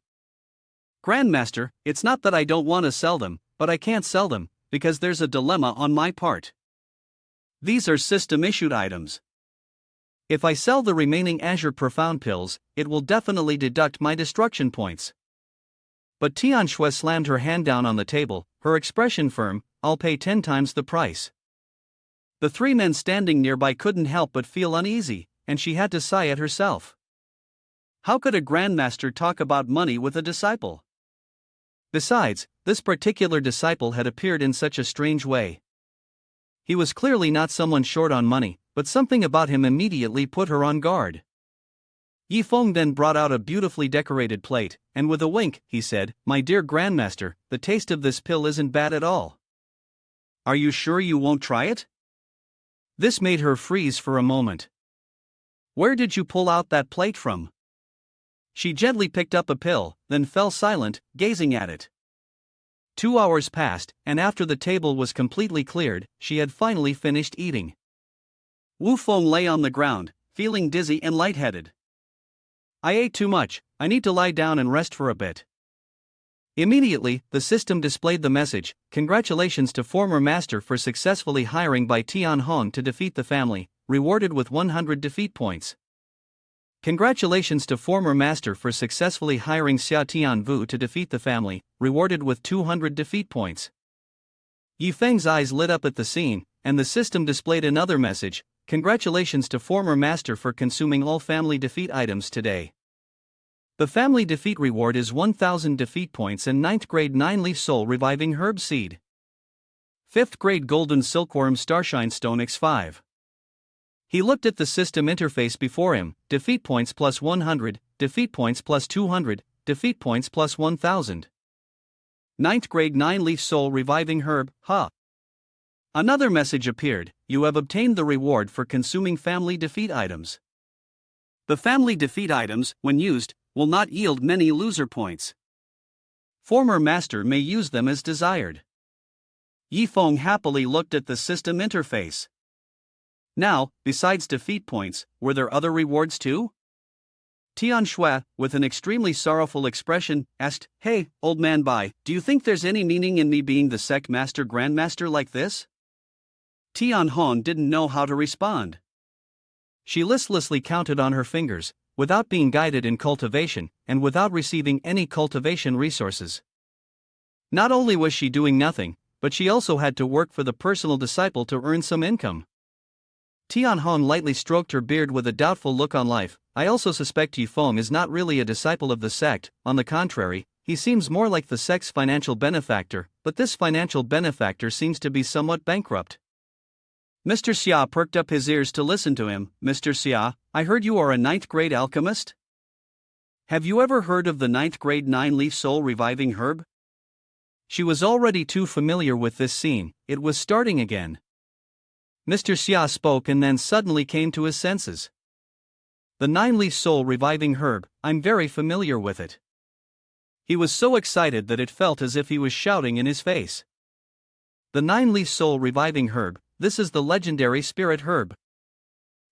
Grandmaster, it's not that I don't want to sell them, but I can't sell them, because there's a dilemma on my part. These are system-issued items. If I sell the remaining azure profound pills, it will definitely deduct my destruction points. But Tian Shui slammed her hand down on the table, her expression firm, I'll pay 10 times the price. The three men standing nearby couldn't help but feel uneasy, and she had to sigh at herself. How could a grandmaster talk about money with a disciple? Besides, this particular disciple had appeared in such a strange way. He was clearly not someone short on money, but something about him immediately put her on guard. Yi Feng then brought out a beautifully decorated plate, and with a wink, he said, "My dear Grandmaster, the taste of this pill isn't bad at all. Are you sure you won't try it?" This made her freeze for a moment. "Where did you pull out that plate from?" She gently picked up a pill, then fell silent, gazing at it. 2 hours passed, and after the table was completely cleared, she had finally finished eating. Wu Feng lay on the ground, feeling dizzy and lightheaded. "I ate too much, I need to lie down and rest for a bit." Immediately, the system displayed the message, "Congratulations to former master for successfully hiring by Tian Hong to defeat the family, rewarded with 100 defeat points. Congratulations to former master for successfully hiring Xia Tianvu to defeat the family, rewarded with 200 defeat points." Yi Feng's eyes lit up at the scene, and the system displayed another message, "Congratulations to former master for consuming all family defeat items today. The family defeat reward is 1000 defeat points and 9th grade 9-leaf soul reviving herb seed. 5th grade golden silkworm starshine stone X5. He looked at the system interface before him, defeat points plus 100, defeat points plus 200, defeat points plus 1000. 9th grade 9-leaf soul reviving herb, ha. Another message appeared, "You have obtained the reward for consuming family defeat items. The family defeat items, when used, will not yield many loser points. Former master may use them as desired." Yi Feng happily looked at the system interface. Now, besides defeat points, were there other rewards too? Tian Shui, with an extremely sorrowful expression, asked, "Hey, old man Bai, do you think there's any meaning in me being the Sect Master Grandmaster like this?" Tian Hong didn't know how to respond. She listlessly counted on her fingers, without being guided in cultivation, and without receiving any cultivation resources. Not only was she doing nothing, but she also had to work for the personal disciple to earn some income. Tian Hong lightly stroked her beard with a doubtful look on life. "I also suspect Yi Feng is not really a disciple of the sect, on the contrary, he seems more like the sect's financial benefactor, but this financial benefactor seems to be somewhat bankrupt." Mr. Xia perked up his ears to listen to him. "Mr. Xia, I heard you are a 9th grade alchemist? Have you ever heard of the 9th grade 9-leaf soul reviving herb?" She was already too familiar with this scene, it was starting again. Mr. Xia spoke and then suddenly came to his senses. "The 9-leaf soul reviving herb, I'm very familiar with it." He was so excited that it felt as if he was shouting in his face. "The 9-leaf soul reviving herb, this is the legendary spirit herb."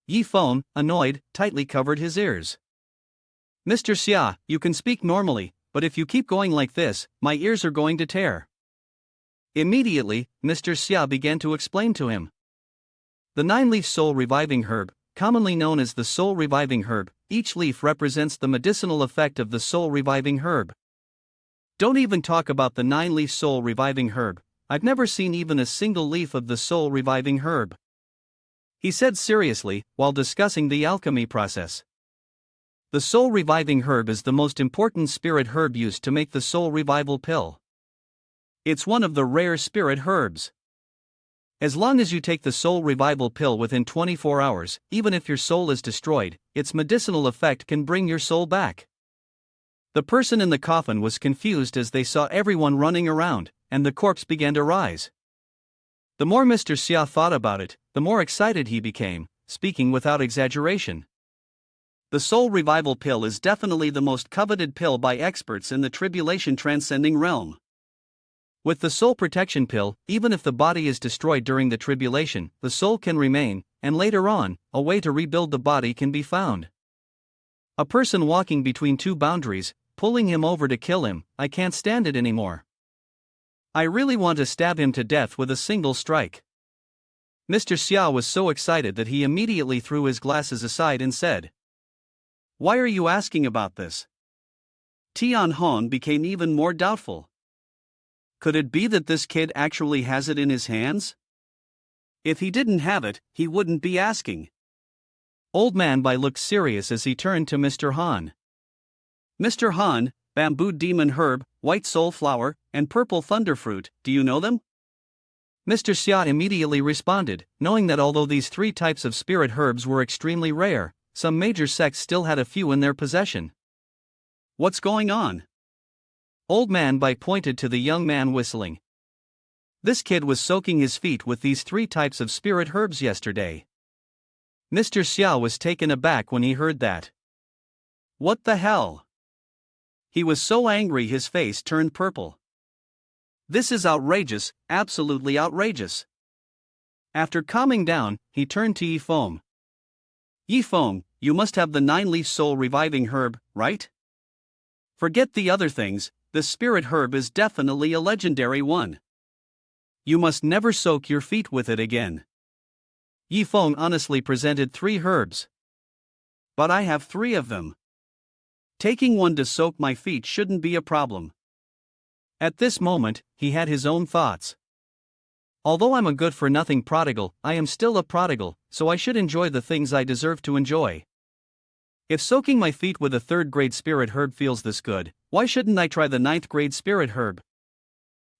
Yi Feng, annoyed, tightly covered his ears. "Mr. Xia, you can speak normally, but if you keep going like this, my ears are going to tear." Immediately, Mr. Xia began to explain to him. The 9-leaf soul reviving herb, commonly known as the soul reviving herb, each leaf represents the medicinal effect of the soul reviving herb. Don't even talk about the 9-leaf soul reviving herb, I've never seen even a single leaf of the soul reviving herb," he said seriously, while discussing the alchemy process. The soul reviving herb is the most important spirit herb used to make the soul revival pill. It's one of the rare spirit herbs. As long as you take the soul revival pill within 24 hours, even if your soul is destroyed, its medicinal effect can bring your soul back. The person in the coffin was confused as they saw everyone running around, and the corpse began to rise. The more Mr. Xia thought about it, the more excited he became, speaking without exaggeration. The soul revival pill is definitely the most coveted pill by experts in the tribulation transcending realm. With the soul protection pill, even if the body is destroyed during the tribulation, the soul can remain, and later on, a way to rebuild the body can be found. A person walking between two boundaries, pulling him over to kill him, I can't stand it anymore. I really want to stab him to death with a single strike. Mr. Xia was so excited that he immediately threw his glasses aside and said, "Why are you asking about this?" Tian Hong became even more doubtful. Could it be that this kid actually has it in his hands? If he didn't have it, he wouldn't be asking. Old Man Bai looked serious as he turned to Mr. Han. "Mr. Han, bamboo demon herb, white soul flower, and purple thunderfruit, do you know them?" Mr. Xia immediately responded, knowing that although these three types of spirit herbs were extremely rare, some major sects still had a few in their possession. What's going on? Old Man Bai pointed to the young man whistling. This kid was soaking his feet with these three types of spirit herbs yesterday. Mr. Xia was taken aback when he heard that. What the hell? He was so angry his face turned purple. This is outrageous, absolutely outrageous. After calming down, he turned to Yifeng. Yifeng, you must have the 9-leaf soul reviving herb, right? Forget the other things, the spirit herb is definitely a legendary one. You must never soak your feet with it again. Yifeng honestly presented 3 herbs. But I have 3 of them. Taking one to soak my feet shouldn't be a problem. At this moment, he had his own thoughts. Although I'm a good-for-nothing prodigal, I am still a prodigal, so I should enjoy the things I deserve to enjoy. If soaking my feet with a 3rd-grade spirit herb feels this good, why shouldn't I try the 9th-grade spirit herb?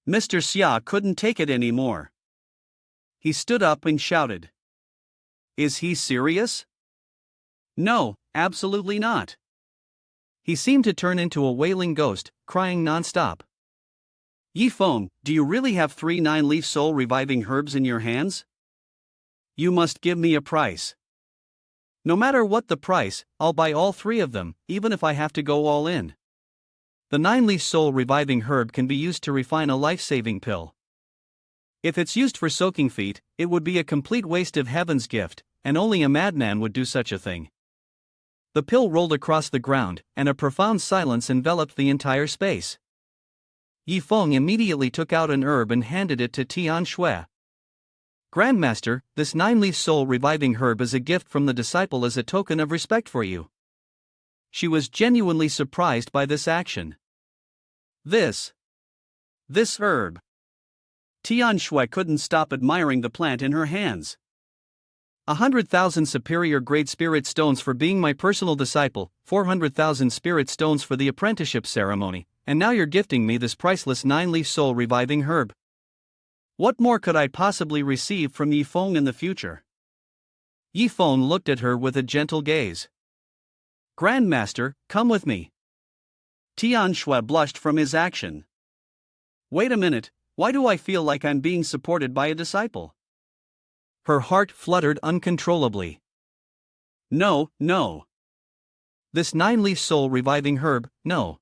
Mr. Xia couldn't take it anymore. He stood up and shouted. Is he serious? No, absolutely not. He seemed to turn into a wailing ghost, crying non-stop. Yifeng, do you really have 3 9-leaf soul reviving herbs in your hands? You must give me a price. No matter what the price, I'll buy all 3 of them, even if I have to go all in. The 9-leaf soul reviving herb can be used to refine a life-saving pill. If it's used for soaking feet, it would be a complete waste of heaven's gift, and only a madman would do such a thing. The pill rolled across the ground, and a profound silence enveloped the entire space. Yifeng immediately took out an herb and handed it to Tian Shui. Grandmaster, this 9-leaf soul reviving herb is a gift from the disciple as a token of respect for you. She was genuinely surprised by this action. This herb. Tian Shui couldn't stop admiring the plant in her hands. 100,000 superior grade spirit stones for being my personal disciple, 400,000 spirit stones for the apprenticeship ceremony, and now you're gifting me this priceless 9-leaf soul reviving herb. What more could I possibly receive from Yifeng in the future? Yifeng looked at her with a gentle gaze. Grandmaster, come with me. Tian Shui blushed from his action. Wait a minute, why do I feel like I'm being supported by a disciple? Her heart fluttered uncontrollably. No. This 9-leaf soul reviving herb, no.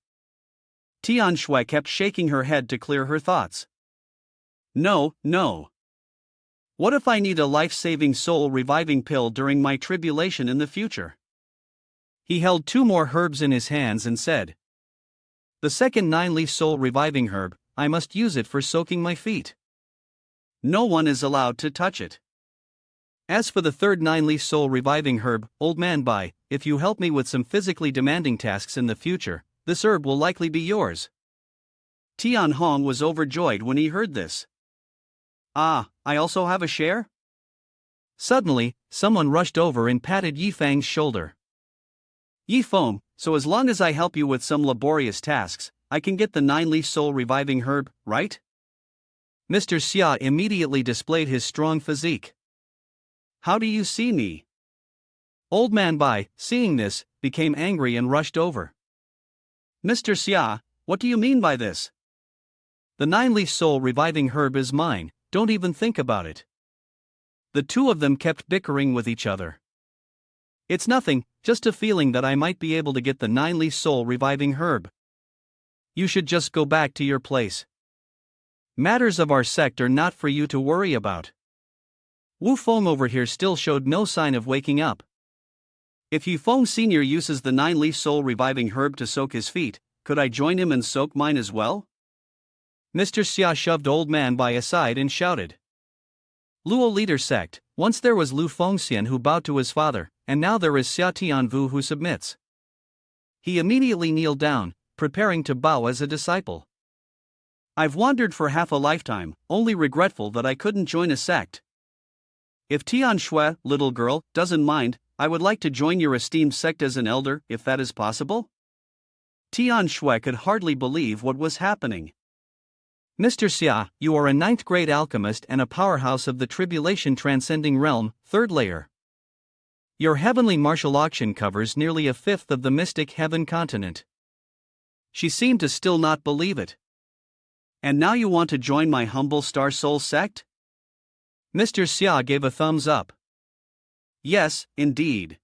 Tian Shui kept shaking her head to clear her thoughts. No. What if I need a life-saving soul reviving pill during my tribulation in the future? He held 2 more herbs in his hands and said, the second 9-leaf soul reviving herb, I must use it for soaking my feet. No one is allowed to touch it. As for the 3rd 9-leaf soul reviving herb, Old Man Bai, if you help me with some physically demanding tasks in the future, this herb will likely be yours. Tian Hong was overjoyed when he heard this. Ah, I also have a share? Suddenly, someone rushed over and patted Yifeng's shoulder. Yifeng, so as long as I help you with some laborious tasks, I can get the 9-leaf soul reviving herb, right? Mr. Xia immediately displayed his strong physique. How do you see me? Old Man Bai, seeing this, became angry and rushed over. Mr. Xia, what do you mean by this? The 9-leaf soul reviving herb is mine, don't even think about it. The 2 of them kept bickering with each other. It's nothing, just a feeling that I might be able to get the 9-leaf soul reviving herb. You should just go back to your place. Matters of our sect are not for you to worry about. Wu Feng over here still showed no sign of waking up. If Yifeng Sr. uses the 9-leaf soul reviving herb to soak his feet, could I join him and soak mine as well? Mr. Xia shoved Old Man Bai aside and shouted. Luo leader sect, once there was Lu Fengxian who bowed to his father, and now there is Xia Tianvu who submits. He immediately kneeled down, preparing to bow as a disciple. I've wandered for half a lifetime, only regretful that I couldn't join a sect. If Tian Shui, little girl, doesn't mind, I would like to join your esteemed sect as an elder, if that is possible. Tian Shui could hardly believe what was happening. Mr. Xia, you are a ninth-grade alchemist and a powerhouse of the tribulation-transcending realm, third layer. Your heavenly martial auction covers nearly a fifth of the mystic heaven continent. She seemed to still not believe it. And now you want to join my humble Star Soul sect? Mr. Xia gave a thumbs up. Yes, indeed.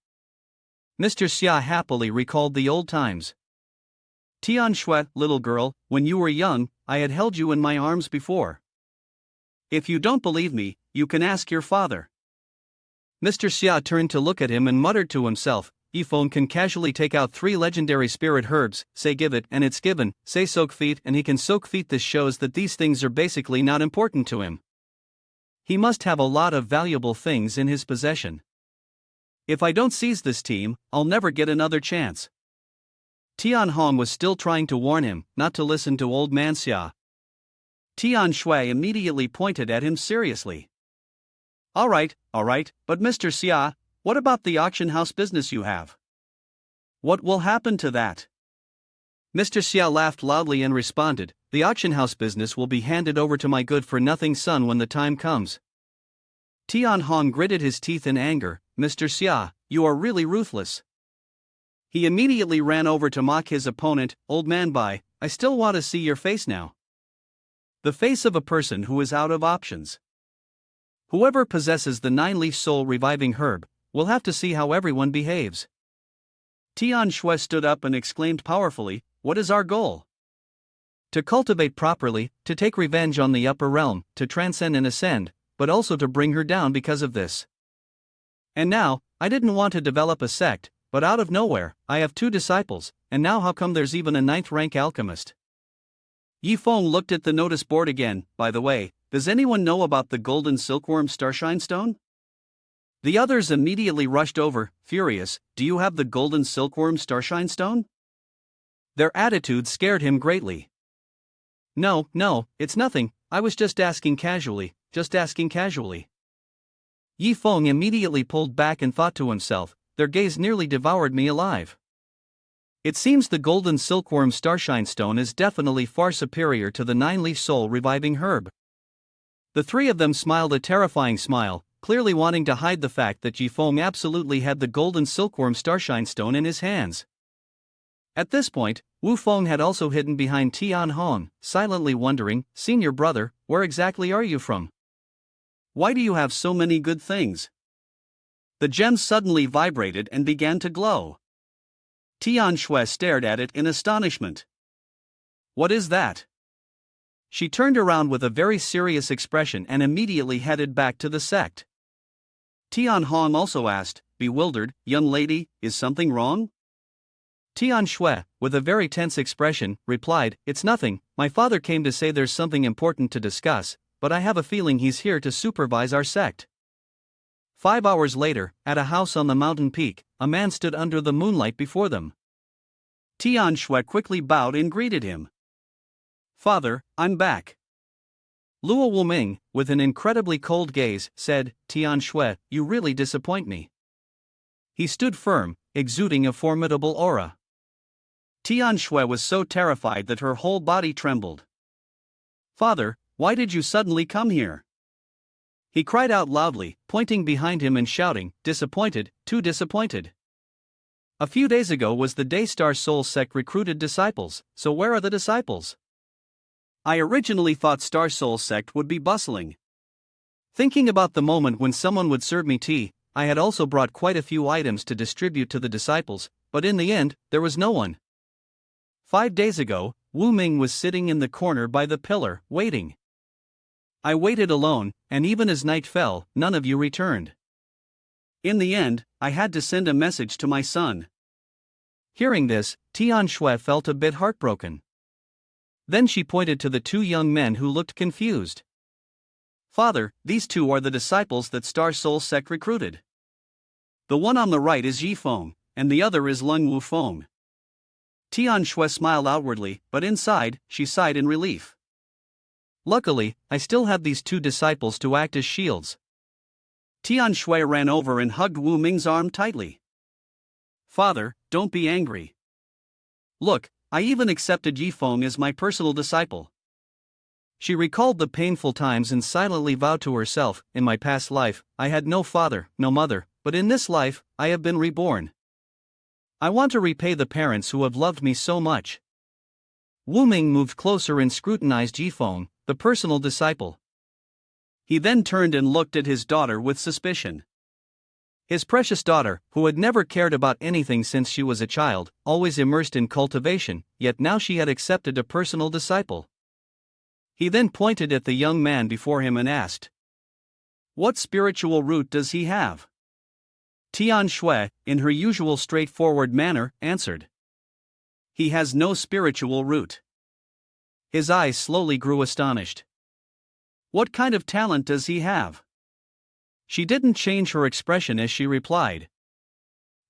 Mr. Xia happily recalled the old times. Tian Shui, little girl, when you were young, I had held you in my arms before. If you don't believe me, you can ask your father. Mr. Xia turned to look at him and muttered to himself, Yifeng can casually take out 3 legendary spirit herbs, say give it and it's given, say soak feet and he can soak feet. This shows that these things are basically not important to him. He must have a lot of valuable things in his possession. If I don't seize this team, I'll never get another chance. Tian Hong was still trying to warn him not to listen to old man Xia. Tian Shui immediately pointed at him seriously. All right, but Mr. Xia, what about the auction house business you have? What will happen to that? Mr. Xia laughed loudly and responded, the auction house business will be handed over to my good-for-nothing son when the time comes. Tian Hong gritted his teeth in anger, Mr. Xia, you are really ruthless. He immediately ran over to mock his opponent, old man Bai, I still want to see your face now. The face of a person who is out of options. Whoever possesses the 9-leaf soul reviving herb, will have to see how everyone behaves. Tian Shui stood up and exclaimed powerfully, what is our goal? To cultivate properly, to take revenge on the upper realm, to transcend and ascend, but also to bring her down because of this. And now, I didn't want to develop a sect, but out of nowhere, I have 2 disciples, and now how come there's even a 9th-rank alchemist? Yifeng looked at the notice board again. By the way, does anyone know about the golden silkworm starshine stone? The others immediately rushed over, furious, do you have the golden silkworm starshine stone? Their attitude scared him greatly. No, it's nothing, I was just asking casually. Yifeng immediately pulled back and thought to himself, their gaze nearly devoured me alive. It seems the golden silkworm starshine stone is definitely far superior to the 9-leaf soul reviving herb. The 3 of them smiled a terrifying smile, clearly wanting to hide the fact that Yifeng absolutely had the golden silkworm starshine stone in his hands. At this point, Wu Feng had also hidden behind Tian Hong, silently wondering, Senior brother, where exactly are you from? Why do you have so many good things? The gem suddenly vibrated and began to glow. Tian Shui stared at it in astonishment. What is that? She turned around with a very serious expression and immediately headed back to the sect. Tian Hong also asked, bewildered, young lady, is something wrong? Tian Shui, with a very tense expression, replied, it's nothing, my father came to say there's something important to discuss, but I have a feeling he's here to supervise our sect. 5 hours later, at a house on the mountain peak, a man stood under the moonlight before them. Tian Shui quickly bowed and greeted him. Father, I'm back. Luo Wuming, with an incredibly cold gaze, said, Tian Shui, you really disappoint me. He stood firm, exuding a formidable aura. Tian Shui was so terrified that her whole body trembled. Father, why did you suddenly come here? He cried out loudly, pointing behind him and shouting, disappointed, too disappointed. A few days ago was the day Star Soul Sect recruited disciples, so where are the disciples? I originally thought Star Soul Sect would be bustling. Thinking about the moment when someone would serve me tea, I had also brought quite a few items to distribute to the disciples, but in the end, there was no one. 5 days ago, Wu Ming was sitting in the corner by the pillar, waiting. I waited alone, and even as night fell, none of you returned. In the end, I had to send a message to my son. Hearing this, Tian Shui felt a bit heartbroken. Then she pointed to the 2 young men who looked confused. Father, these 2 are the disciples that Star Soul Sect recruited. The one on the right is Yifeng, and the other is Lung Wufeng. Tian Shui smiled outwardly, but inside, she sighed in relief. Luckily, I still have these 2 disciples to act as shields. Tian Shui ran over and hugged Wu Ming's arm tightly. Father, don't be angry. Look, I even accepted Yifeng as my personal disciple. She recalled the painful times and silently vowed to herself, in my past life, I had no father, no mother, but in this life, I have been reborn. I want to repay the parents who have loved me so much. Wu Ming moved closer and scrutinized Yifeng, the personal disciple. He then turned and looked at his daughter with suspicion. His precious daughter, who had never cared about anything since she was a child, always immersed in cultivation, yet now she had accepted a personal disciple. He then pointed at the young man before him and asked, "What spiritual root does he have?" Tian Shui, in her usual straightforward manner, answered, "He has no spiritual root." His eyes slowly grew astonished. "What kind of talent does he have?" She didn't change her expression as she replied,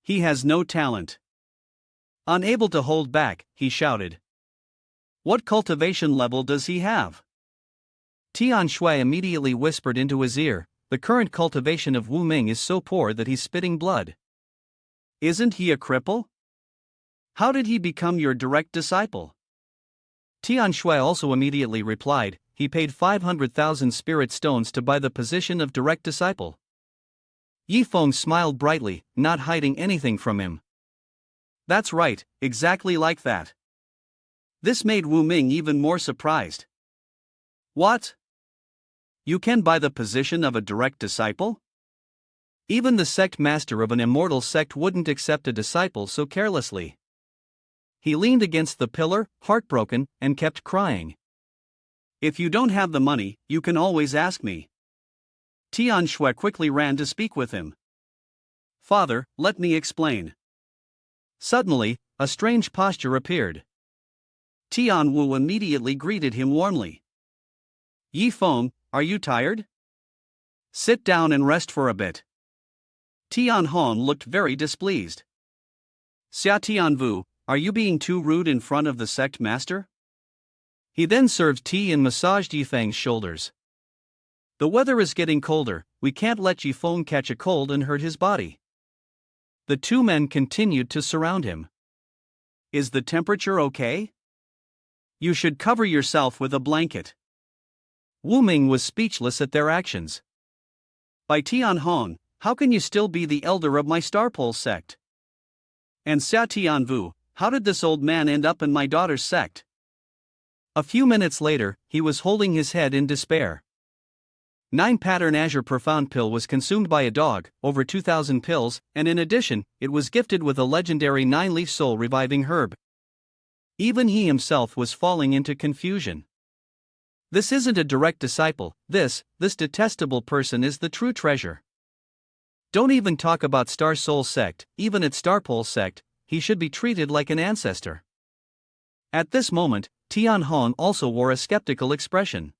"He has no talent." Unable to hold back, he shouted, "What cultivation level does he have?" Tian Shui immediately whispered into his ear, "The current cultivation of Wu Ming is so poor that he's spitting blood." "Isn't he a cripple? How did he become your direct disciple?" Tian Shui also immediately replied, "He paid 500,000 spirit stones to buy the position of direct disciple." Yifeng smiled brightly, not hiding anything from him. "That's right, exactly like that." This made Wu Ming even more surprised. "What? You can buy the position of a direct disciple?" Even the sect master of an immortal sect wouldn't accept a disciple so carelessly. He leaned against the pillar, heartbroken, and kept crying. "If you don't have the money, you can always ask me." Tian Shui quickly ran to speak with him. "Father, let me explain." Suddenly, a strange posture appeared. Tian Wu immediately greeted him warmly. "Yifeng, are you tired? Sit down and rest for a bit." Tian Hong looked very displeased. "Xia Tianwu, are you being too rude in front of the sect master?" He then served tea and massaged Yifeng's shoulders. "The weather is getting colder, we can't let Yifeng catch a cold and hurt his body." The two men continued to surround him. "Is the temperature okay? You should cover yourself with a blanket." Wu Ming was speechless at their actions. "By Tian Hong, how can you still be the elder of my Starpole sect? And Xia Tianwu, how did this old man end up in my daughter's sect?" A few minutes later, he was holding his head in despair. 9 pattern azure profound pill was consumed by a dog, over 2,000 pills, and in addition, it was gifted with a legendary 9-leaf soul reviving herb. Even he himself was falling into confusion. This isn't a direct disciple, this detestable person is the true treasure. Don't even talk about Star Soul Sect, even at Starpole Sect, he should be treated like an ancestor. At this moment, Tian Hong also wore a skeptical expression.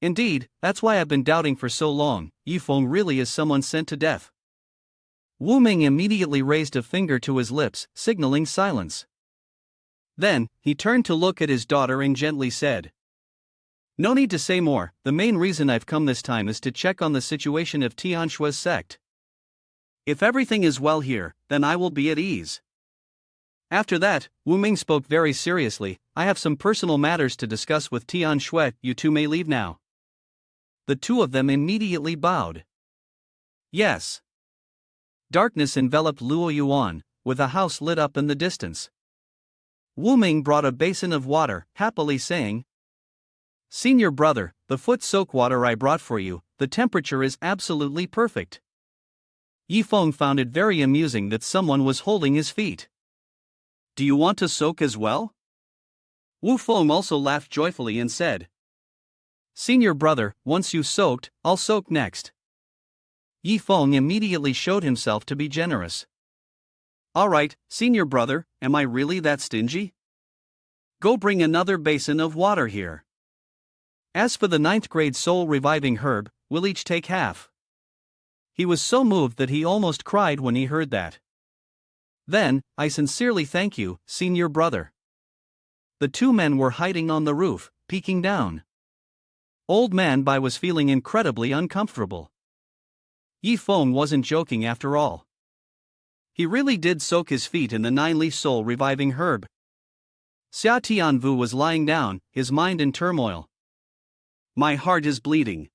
"Indeed, that's why I've been doubting for so long, Yifeng really is someone sent to death." Wu Ming immediately raised a finger to his lips, signaling silence. Then, he turned to look at his daughter and gently said, "No need to say more, the main reason I've come this time is to check on the situation of Tian Shui's sect. If everything is well here, then I will be at ease." After that, Wu Ming spoke very seriously, "I have some personal matters to discuss with Tian Shui, you two may leave now." The two of them immediately bowed. Yes. Darkness enveloped Luo Yuan, with a house lit up in the distance. Wu Ming brought a basin of water, happily saying, "Senior brother, the foot soak water I brought for you, the temperature is absolutely perfect." Yifeng found it very amusing that someone was holding his feet. "Do you want to soak as well?" Wu Feng also laughed joyfully and said, "Senior brother, once you've soaked, I'll soak next." Yifeng immediately showed himself to be generous. "Alright, senior brother, am I really that stingy? Go bring another basin of water here. As for the 9th grade soul reviving herb, we'll each take half." He was so moved that he almost cried when he heard that. "Then, I sincerely thank you, senior brother." The two men were hiding on the roof, peeking down. Old Man Bai was feeling incredibly uncomfortable. Yifeng wasn't joking after all. He really did soak his feet in the 9-leaf soul reviving herb. Xia Tianwu was lying down, his mind in turmoil. My heart is bleeding.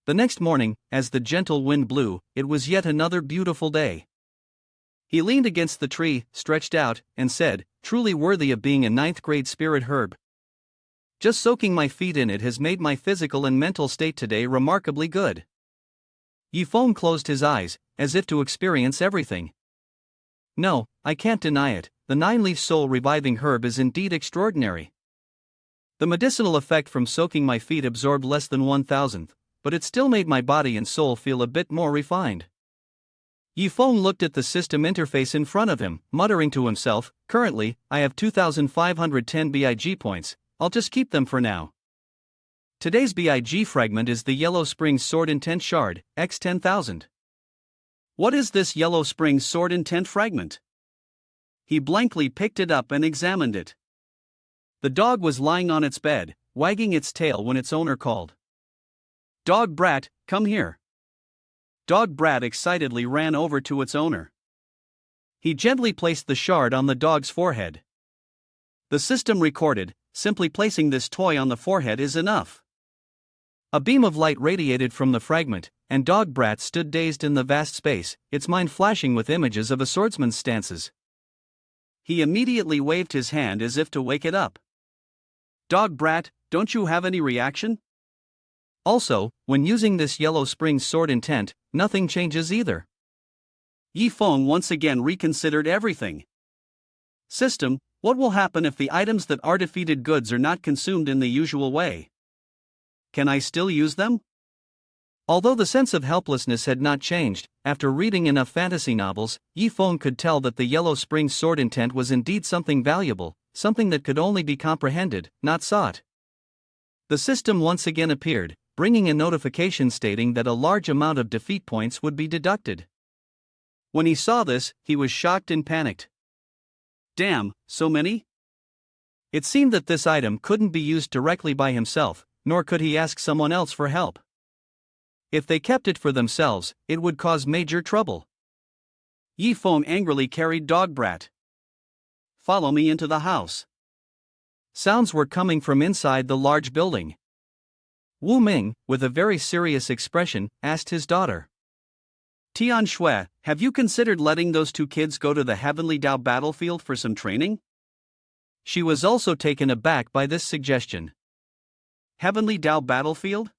The next morning, as the gentle wind blew, it was yet another beautiful day. He leaned against the tree, stretched out, and said, "Truly worthy of being a ninth-grade spirit herb. Just soaking my feet in it has made my physical and mental state today remarkably good." Yifeng closed his eyes, as if to experience everything. "No, I can't deny it, the nine-leaf soul-reviving herb is indeed extraordinary. The medicinal effect from soaking my feet absorbed less than 1,000th, but it still made my body and soul feel a bit more refined." Yifeng looked at the system interface in front of him, muttering to himself, "Currently, I have 2,510 BIG points, I'll just keep them for now. Today's BIG fragment is the Yellow Spring Sword Intent Shard, x 10,000. What is this Yellow Spring Sword Intent fragment? He blankly picked it up and examined it. The dog was lying on its bed, wagging its tail when its owner called. "Dog Brat, come here." Dog Brat excitedly ran over to its owner. He gently placed the shard on the dog's forehead. The system recorded, simply placing this toy on the forehead is enough. A beam of light radiated from the fragment, and Dog Brat stood dazed in the vast space, its mind flashing with images of a swordsman's stances. He immediately waved his hand as if to wake it up. "Dog Brat, don't you have any reaction?" Also, when using this Yellow Spring Sword Intent, nothing changes either. Yifeng once again reconsidered everything. System, what will happen if the items that are defeated goods are not consumed in the usual way? Can I still use them? Although the sense of helplessness had not changed, after reading enough fantasy novels, Yifeng could tell that the Yellow Spring Sword Intent was indeed something valuable, something that could only be comprehended, not sought. The system once again appeared, bringing a notification stating that a large amount of defeat points would be deducted. When he saw this, he was shocked and panicked. Damn, so many? It seemed that this item couldn't be used directly by himself, nor could he ask someone else for help. If they kept it for themselves, it would cause major trouble. Yifeng angrily carried Dog Brat. "Follow me into the house." Sounds were coming from inside the large building. Wu Ming, with a very serious expression, asked his daughter, "Tian Shui, have you considered letting those two kids go to the Heavenly Dao battlefield for some training?" She was also taken aback by this suggestion. Heavenly Dao battlefield?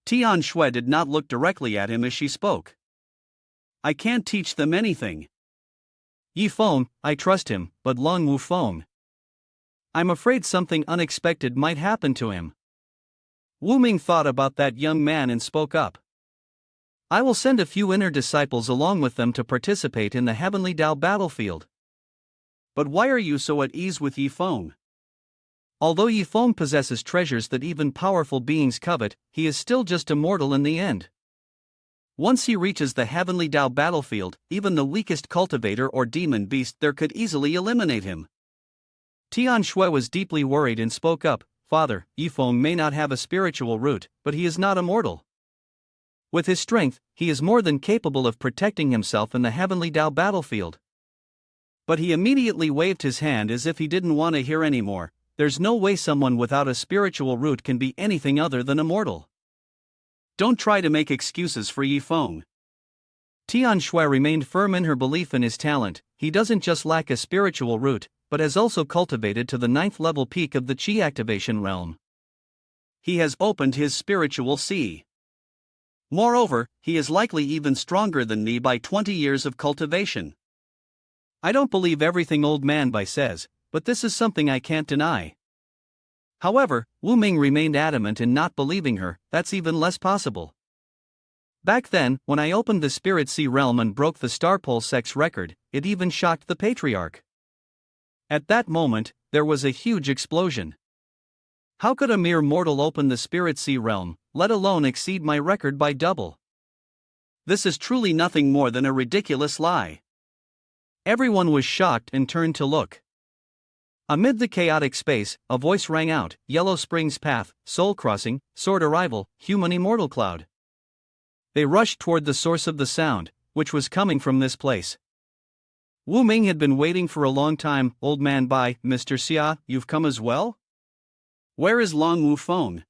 Tian Shui did not look directly at him as she spoke. "I can't teach them anything." "Yifeng, I trust him, but Long Wu Feng. I'm afraid something unexpected might happen to him." Wu Ming thought about that young man and spoke up. "I will send a few inner disciples along with them to participate in the Heavenly Dao battlefield." "But why are you so at ease with Yifeng?" "Although Yifeng possesses treasures that even powerful beings covet, he is still just a mortal in the end. Once he reaches the Heavenly Dao battlefield, even the weakest cultivator or demon beast there could easily eliminate him." Tian Shui was deeply worried and spoke up, "Father, Yifeng may not have a spiritual root, but he is not immortal. With his strength, he is more than capable of protecting himself in the Heavenly Dao battlefield." But he immediately waved his hand as if he didn't want to hear anymore. "There's no way someone without a spiritual root can be anything other than immortal. Don't try to make excuses for Yifeng." Tian Shui remained firm in her belief in his talent. He doesn't just lack a spiritual root, but has also cultivated to the 9th level peak of the Qi activation realm. He has opened his spiritual sea. Moreover, he is likely even stronger than me by 20 years of cultivation. I don't believe everything Old Man Bai says, but this is something I can't deny. However, Wu Ming remained adamant in not believing her. That's even less possible. Back then, when I opened the Spirit Sea realm and broke the Starpole Sect's record, it even shocked the Patriarch. At that moment, there was a huge explosion. How could a mere mortal open the Spirit Sea realm, let alone exceed my record by double? This is truly nothing more than a ridiculous lie. Everyone was shocked and turned to look. Amid the chaotic space, a voice rang out, "Yellow Springs Path, Soul Crossing, Sword Arrival, Human Immortal Cloud." They rushed toward the source of the sound, which was coming from this place. Wu Ming had been waiting for a long time. "Old Man Bai, Mr. Xia, you've come as well? Where is Long Wu Feng?"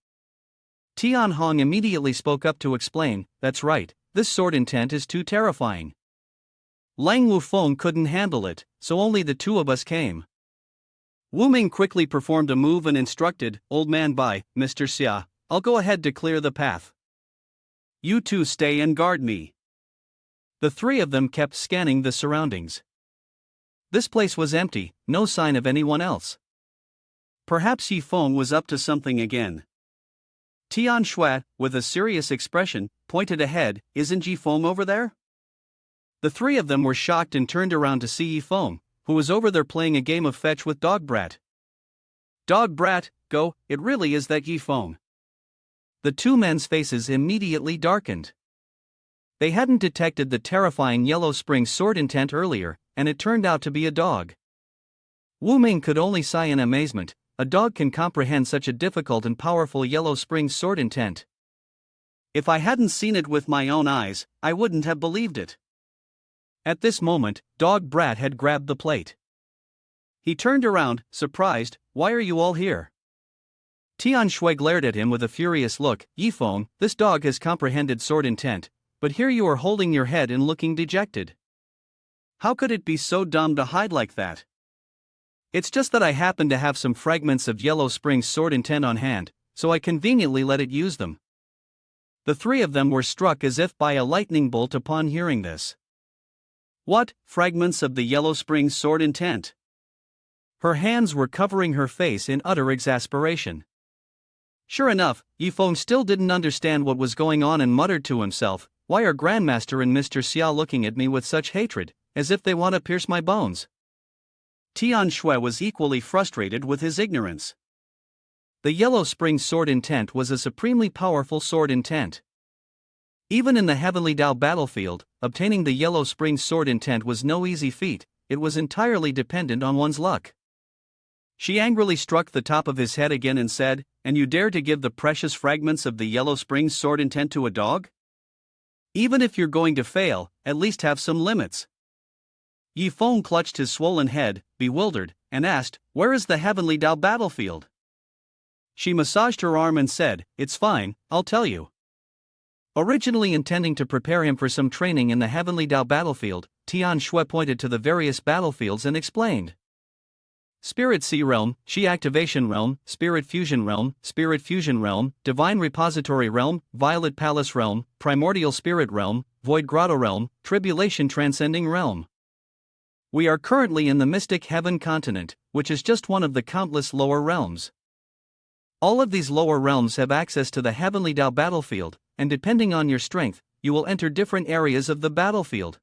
Tian Hong immediately spoke up to explain, "That's right, this sword intent is too terrifying. Lang Wufeng couldn't handle it, so only the two of us came." Wu Ming quickly performed a move and instructed, "Old man, bye, Mr. Xia, I'll go ahead to clear the path. You two stay and guard me." The three of them kept scanning the surroundings. This place was empty, no sign of anyone else. Perhaps Yi Feng was up to something again. Tian Shui, with a serious expression, pointed ahead, "Isn't Yi Feng over there?" The three of them were shocked and turned around to see Yi Feng, who was over there playing a game of fetch with Dog Brat. "Dog Brat, go, it really is that Yi Feng." The two men's faces immediately darkened. They hadn't detected the terrifying Yellow Spring sword intent earlier, and it turned out to be a dog. Wu Ming could only sigh in amazement. A dog can comprehend such a difficult and powerful Yellow Spring sword intent. If I hadn't seen it with my own eyes, I wouldn't have believed it. At this moment, Dog Brat had grabbed the plate. He turned around, surprised. "Why are you all here?" Tian Shui glared at him with a furious look. "Yi Feng, this dog has comprehended sword intent, but here you are holding your head and looking dejected. How could it be so dumb to hide like that?" "It's just that I happen to have some fragments of Yellow Spring's sword intent on hand, so I conveniently let it use them." The three of them were struck as if by a lightning bolt upon hearing this. What, fragments of the Yellow Spring sword intent? Her hands were covering her face in utter exasperation. Sure enough, Yi Feng still didn't understand what was going on and muttered to himself, "Why are Grandmaster and Mr. Xia looking at me with such hatred, as if they want to pierce my bones?" Tian Shui was equally frustrated with his ignorance. The Yellow Spring sword intent was a supremely powerful sword intent. Even in the Heavenly Dao battlefield, obtaining the Yellow Spring sword intent was no easy feat, it was entirely dependent on one's luck. She angrily struck the top of his head again and said, "And you dare to give the precious fragments of the Yellow Spring sword intent to a dog? Even if you're going to fail, at least have some limits." Yi Feng clutched his swollen head, bewildered, and asked, "Where is the Heavenly Dao battlefield?" She massaged her arm and said, "It's fine, I'll tell you." Originally intending to prepare him for some training in the Heavenly Dao battlefield, Tian Shui pointed to the various battlefields and explained. Spirit Sea Realm, Shi Activation Realm, Spirit Fusion Realm, Divine Repository Realm, Violet Palace Realm, Primordial Spirit Realm, Void Grotto Realm, Tribulation Transcending Realm. We are currently in the Mystic Heaven continent, which is just one of the countless lower realms. All of these lower realms have access to the Heavenly Dao battlefield, and depending on your strength, you will enter different areas of the battlefield.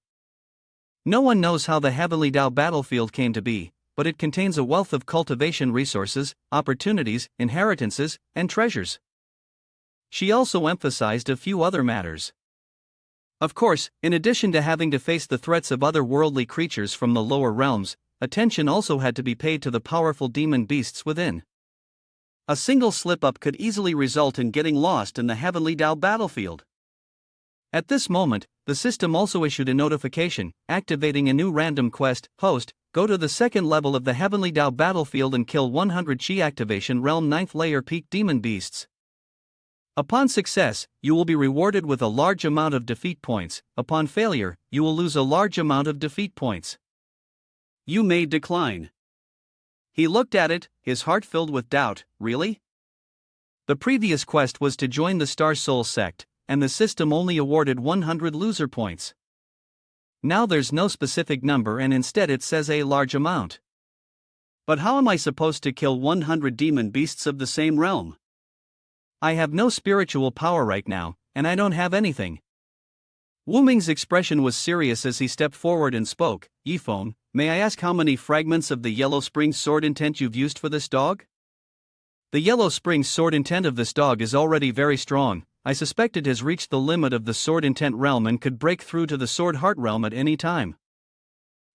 No one knows how the Heavenly Dao battlefield came to be, but it contains a wealth of cultivation resources, opportunities, inheritances, and treasures. She also emphasized a few other matters. Of course, in addition to having to face the threats of otherworldly creatures from the lower realms, attention also had to be paid to the powerful demon beasts within. A single slip-up could easily result in getting lost in the Heavenly Dao battlefield. At this moment, the system also issued a notification, activating a new random quest. Host, go to the second level of the Heavenly Dao battlefield and kill 100 Chi Activation Realm 9th Layer Peak Demon Beasts. Upon success, you will be rewarded with a large amount of defeat points. Upon failure, you will lose a large amount of defeat points. You may decline. He looked at it, his heart filled with doubt. Really? The previous quest was to join the Star Soul Sect, and the system only awarded 100 loser points. Now there's no specific number and instead it says a large amount. But how am I supposed to kill 100 demon beasts of the same realm? I have no spiritual power right now, and I don't have anything. Wu Ming's expression was serious as he stepped forward and spoke. Yi Feng, may I ask how many fragments of the Yellow Spring sword intent you've used for this dog? The Yellow Spring sword intent of this dog is already very strong. I suspect it has reached the limit of the sword intent realm and could break through to the sword heart realm at any time.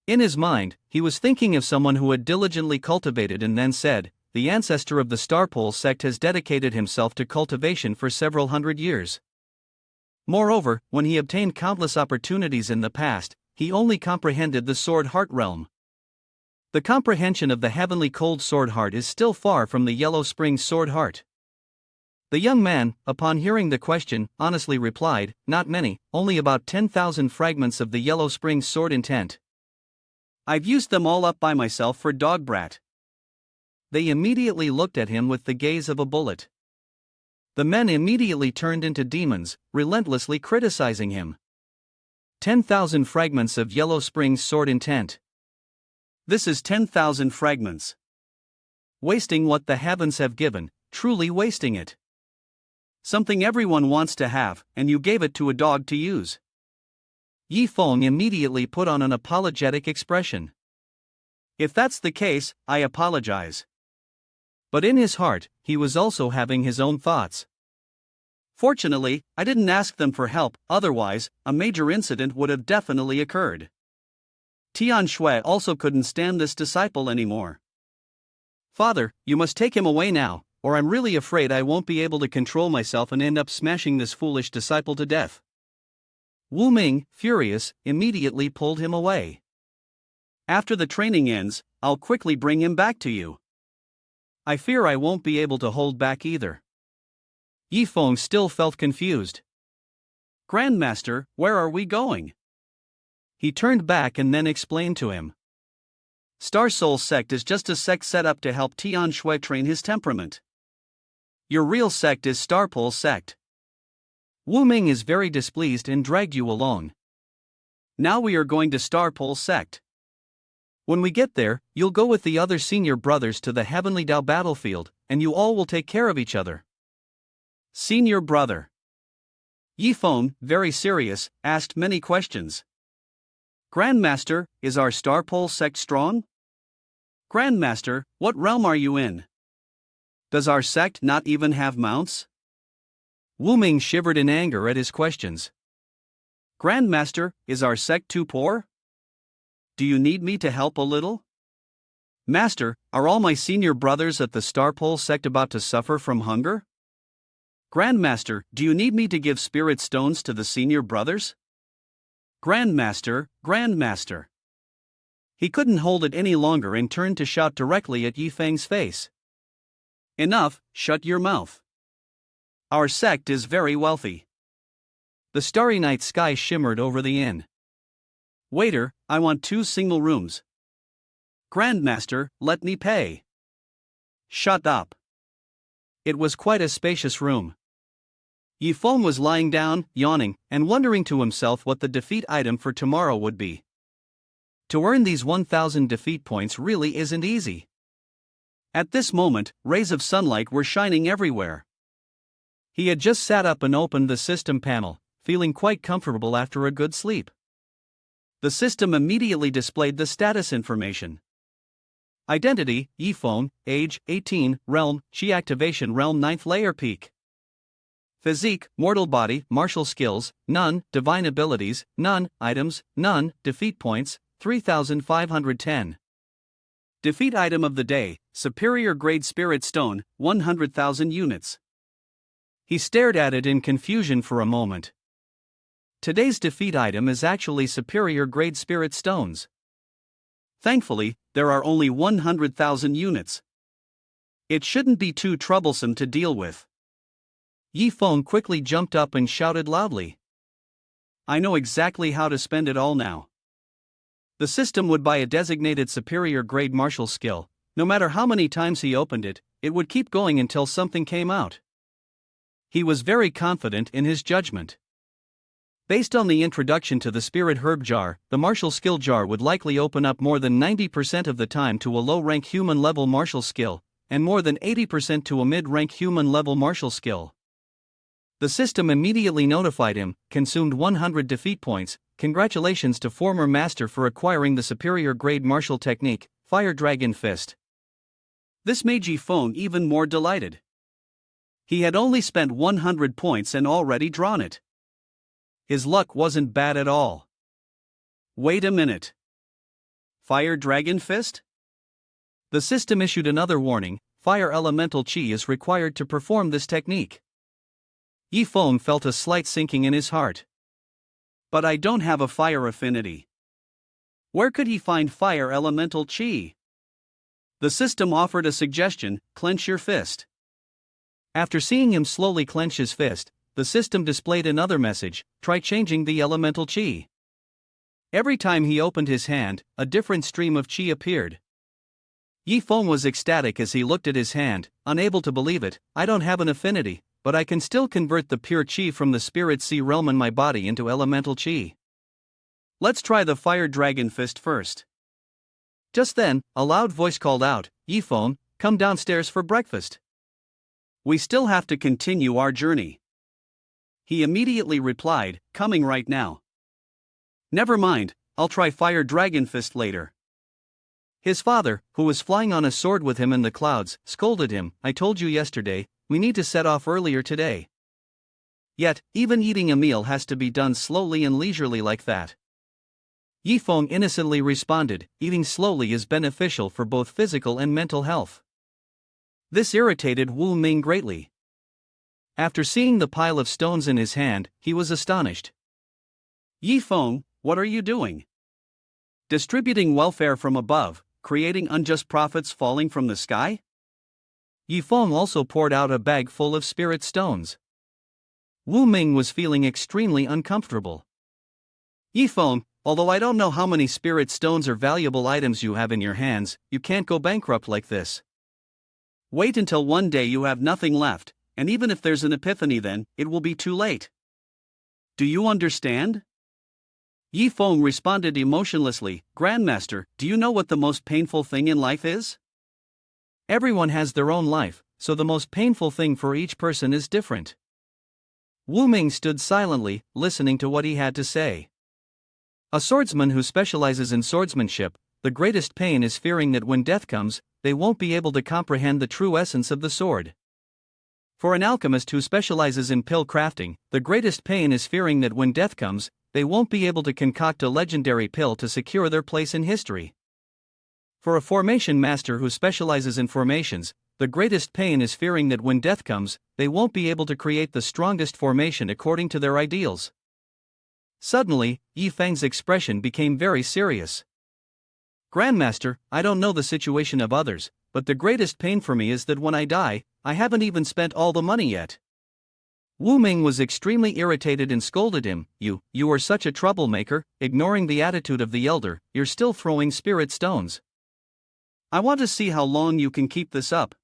In his mind, he was thinking of someone who had diligently cultivated and then said, the ancestor of the Starpole sect has dedicated himself to cultivation for several hundred years. Moreover, when he obtained countless opportunities in the past, he only comprehended the sword heart realm. The comprehension of the heavenly cold sword heart is still far from the Yellow Spring sword heart. The young man, upon hearing the question, honestly replied, "Not many, only about 10,000 fragments of the Yellow Spring sword intent. I've used them all up by myself for dog brat." They immediately looked at him with the gaze of a bullet. The men immediately turned into demons, relentlessly criticizing him. 10,000 fragments of Yellow Spring's sword intent. This is 10,000 fragments. Wasting what the heavens have given, truly wasting it. Something everyone wants to have, and you gave it to a dog to use. Yi Feng immediately put on an apologetic expression. If that's the case, I apologize. But in his heart, he was also having his own thoughts. Fortunately, I didn't ask them for help, otherwise, a major incident would have definitely occurred. Tian Shui also couldn't stand this disciple anymore. "Father, you must take him away now, or I'm really afraid I won't be able to control myself and end up smashing this foolish disciple to death." Wu Ming, furious, immediately pulled him away. "After the training ends, I'll quickly bring him back to you." "I fear I won't be able to hold back either." Yi Feng still felt confused. "Grandmaster, where are we going?" He turned back and then explained to him. Star Soul Sect is just a sect set up to help Tian Shui train his temperament. Your real sect is Starpole Sect. Wu Ming is very displeased and dragged you along. Now we are going to Starpole Sect. When we get there, you'll go with the other senior brothers to the Heavenly Dao battlefield, and you all will take care of each other. Senior brother. Yi Feng, very serious, asked many questions. Grandmaster, is our Starpole Sect strong? Grandmaster, what realm are you in? Does our sect not even have mounts? Wu Ming shivered in anger at his questions. Grandmaster, is our sect too poor? Do you need me to help a little? Master, are all my senior brothers at the Starpole Sect about to suffer from hunger? Grandmaster, do you need me to give spirit stones to the senior brothers? Grandmaster, Grandmaster. He couldn't hold it any longer and turned to shout directly at Yi Feng's face. Enough, shut your mouth. Our sect is very wealthy. The starry night sky shimmered over the inn. Waiter, I want 2 single rooms. Grandmaster, let me pay. Shut up. It was quite a spacious room. Yi Feng was lying down, yawning, and wondering to himself what the defeat item for tomorrow would be. To earn these 1,000 defeat points really isn't easy. At this moment, rays of sunlight were shining everywhere. He had just sat up and opened the system panel, feeling quite comfortable after a good sleep. The system immediately displayed the status information. Identity, Yi Feng, age, 18, realm, Qi activation realm 9th layer peak. Physique, mortal body, martial skills, none, divine abilities, none, items, none, defeat points, 3,510. Defeat item of the day, superior grade spirit stone, 100,000 units. He stared at it in confusion for a moment. Today's defeat item is actually superior grade spirit stones. Thankfully, there are only 100,000 units. It shouldn't be too troublesome to deal with. Yi Feng quickly jumped up and shouted loudly. I know exactly how to spend it all now. The system would buy a designated superior grade martial skill. No matter how many times he opened it, it would keep going until something came out. He was very confident in his judgment. Based on the introduction to the Spirit Herb Jar, the martial skill jar would likely open up more than 90% of the time to a low-rank human-level martial skill, and more than 80% to a mid-rank human-level martial skill. The system immediately notified him, consumed 100 defeat points, congratulations to former master for acquiring the superior grade martial technique, Fire Dragon Fist. This made Yi Feng even more delighted. He had only spent 100 points and already drawn it. His luck wasn't bad at all. Wait a minute. Fire Dragon Fist? The system issued another warning, fire elemental chi is required to perform this technique. Yi Feng felt a slight sinking in his heart. But I don't have a fire affinity. Where could he find fire elemental chi? The system offered a suggestion, clench your fist. After seeing him slowly clench his fist, the system displayed another message: try changing the elemental chi. Every time he opened his hand, a different stream of chi appeared. Yifeng was ecstatic as he looked at his hand, unable to believe it. I don't have an affinity, but I can still convert the pure chi from the spirit sea realm in my body into elemental chi. Let's try the fire dragon fist first. Just then, a loud voice called out, Yifeng, come downstairs for breakfast. We still have to continue our journey. He immediately replied, coming right now. Never mind, I'll try fire dragon fist later. His father, who was flying on a sword with him in the clouds, scolded him, I told you yesterday, we need to set off earlier today. Yet, even eating a meal has to be done slowly and leisurely like that. Yifeng innocently responded, eating slowly is beneficial for both physical and mental health. This irritated Wu Ming greatly. After seeing the pile of stones in his hand, he was astonished. Yifeng, what are you doing? Distributing welfare from above, creating unjust profits falling from the sky? Yifeng also poured out a bag full of spirit stones. Wu Ming was feeling extremely uncomfortable. Yifeng, although I don't know how many spirit stones or valuable items you have in your hands, you can't go bankrupt like this. Wait until one day you have nothing left, and even if there's an epiphany then, it will be too late. Do you understand? Yifeng responded emotionlessly, Grandmaster, do you know what the most painful thing in life is? Everyone has their own life, so the most painful thing for each person is different. Wu Ming stood silently, listening to what he had to say. A swordsman who specializes in swordsmanship, the greatest pain is fearing that when death comes, they won't be able to comprehend the true essence of the sword. For an alchemist who specializes in pill crafting, the greatest pain is fearing that when death comes, they won't be able to concoct a legendary pill to secure their place in history. For a formation master who specializes in formations, the greatest pain is fearing that when death comes, they won't be able to create the strongest formation according to their ideals. Suddenly, Yifeng's expression became very serious. Grandmaster, I don't know the situation of others, but the greatest pain for me is that when I die, I haven't even spent all the money yet. Wu Ming was extremely irritated and scolded him, You are such a troublemaker, ignoring the attitude of the elder, you're still throwing spirit stones. I want to see how long you can keep this up.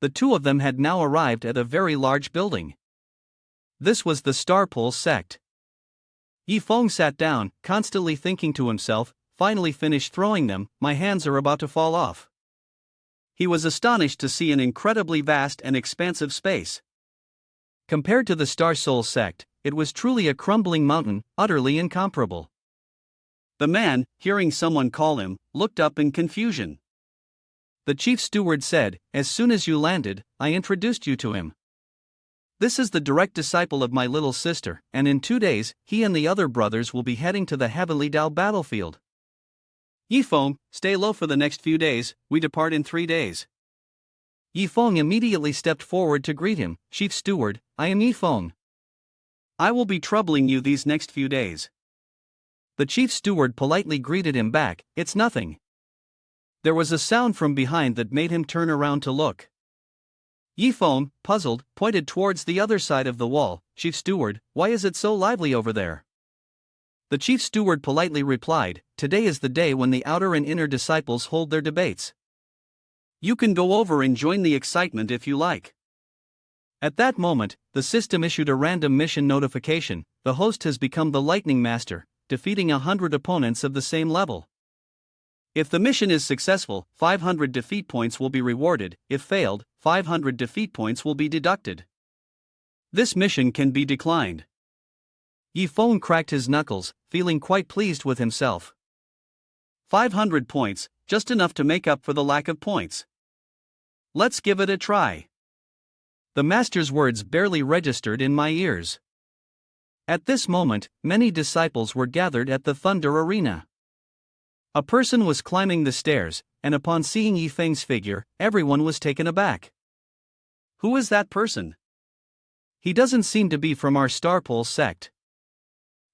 The two of them had now arrived at a very large building. This was the Starpole sect. Yifeng sat down, constantly thinking to himself, finally finished throwing them, my hands are about to fall off. He was astonished to see an incredibly vast and expansive space. Compared to the Star Soul sect, it was truly a crumbling mountain, utterly incomparable. The man, hearing someone call him, looked up in confusion. The chief steward said, as soon as you landed, I introduced you to him. This is the direct disciple of my little sister, and in 2 days, he and the other brothers will be heading to the Heavenly Dao battlefield. Yifeng, stay low for the next few days, we depart in 3 days. Yifeng immediately stepped forward to greet him, Chief Steward, I am Yifeng. I will be troubling you these next few days. The chief steward politely greeted him back, it's nothing. There was a sound from behind that made him turn around to look. Yifeng, puzzled, pointed towards the other side of the wall, Chief Steward, why is it so lively over there? The chief steward politely replied, today is the day when the outer and inner disciples hold their debates. You can go over and join the excitement if you like. At that moment, the system issued a random mission notification, the host has become the Lightning Master, defeating 100 opponents of the same level. If the mission is successful, 500 defeat points will be rewarded, if failed, 500 defeat points will be deducted. This mission can be declined. Yifeng cracked his knuckles, feeling quite pleased with himself. 500 points, just enough to make up for the lack of points. Let's give it a try. The master's words barely registered in my ears. At this moment, many disciples were gathered at the Thunder Arena. A person was climbing the stairs, and upon seeing Yifeng's figure, everyone was taken aback. Who is that person? He doesn't seem to be from our Starpole sect.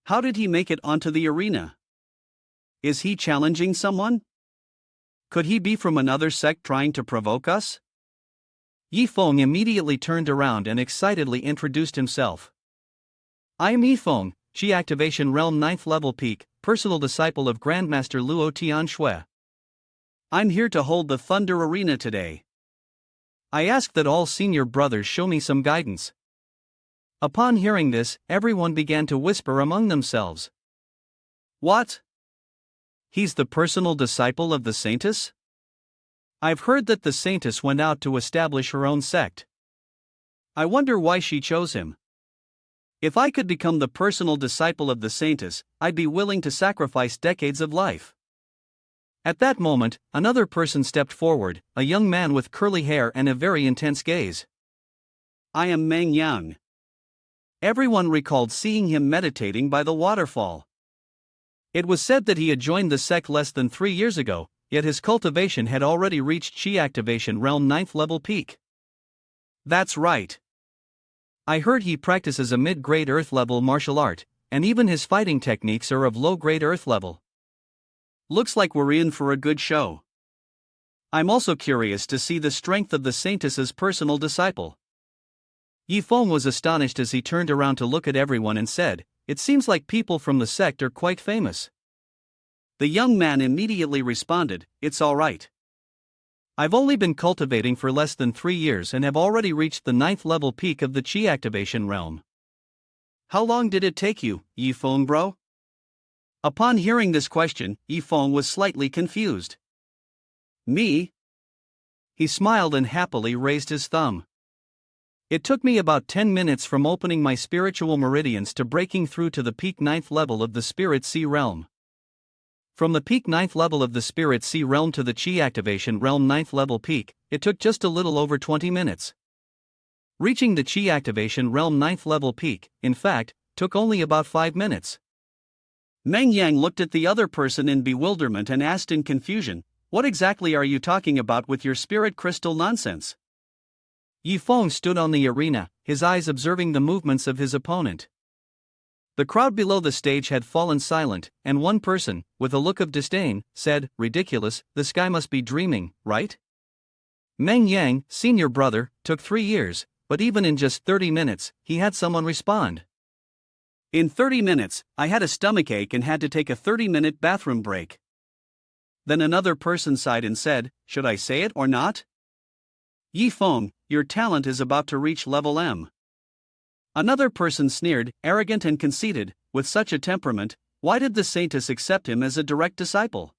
How did he make it onto the arena? Is he challenging someone? Could he be from another sect trying to provoke us? Yi Feng immediately turned around and excitedly introduced himself. I am Yi Feng, Qi Activation Realm 9th Level Peak, personal disciple of Grandmaster Luo Tianshui. I'm here to hold the Thunder Arena today. I ask that all senior brothers show me some guidance. Upon hearing this, everyone began to whisper among themselves. What? He's the personal disciple of the Saintess? I've heard that the Saintess went out to establish her own sect. I wonder why she chose him. If I could become the personal disciple of the Saintess, I'd be willing to sacrifice decades of life. At that moment, another person stepped forward, a young man with curly hair and a very intense gaze. I am Meng Yang. Everyone recalled seeing him meditating by the waterfall. It was said that he had joined the sect less than 3 years ago, yet his cultivation had already reached Qi Activation Realm 9th Level Peak. That's right. I heard he practices a mid-grade Earth level martial art, and even his fighting techniques are of low-grade Earth level. Looks like we're in for a good show. I'm also curious to see the strength of the Saintess's personal disciple. Yi Feng was astonished as he turned around to look at everyone and said, It seems like people from the sect are quite famous. The young man immediately responded, It's alright. I've only been cultivating for less than 3 years and have already reached the 9th level peak of the Qi Activation realm. How long did it take you, Yi Feng bro? Upon hearing this question, Yi Feng was slightly confused. Me? He smiled and happily raised his thumb. It took me about 10 minutes from opening my spiritual meridians to breaking through to the peak 9th level of the Spirit Sea realm. From the peak 9th level of the Spirit Sea realm to the Qi Activation realm 9th level peak, it took just a little over 20 minutes. Reaching the Qi Activation realm 9th level peak, in fact, took only about 5 minutes. Meng Yang looked at the other person in bewilderment and asked in confusion, What exactly are you talking about with your spirit crystal nonsense? Yi Feng stood on the arena, his eyes observing the movements of his opponent. The crowd below the stage had fallen silent, and one person, with a look of disdain, said, Ridiculous, this guy must be dreaming, right? Meng Yang, senior brother, took 3 years, but even in just 30 minutes, he had someone respond. In 30 minutes, I had a stomachache and had to take a 30-minute bathroom break. Then another person sighed and said, Should I say it or not? Yi Feng, your talent is about to reach level M. Another person sneered, arrogant and conceited, with such a temperament, why did the Saintess accept him as a direct disciple?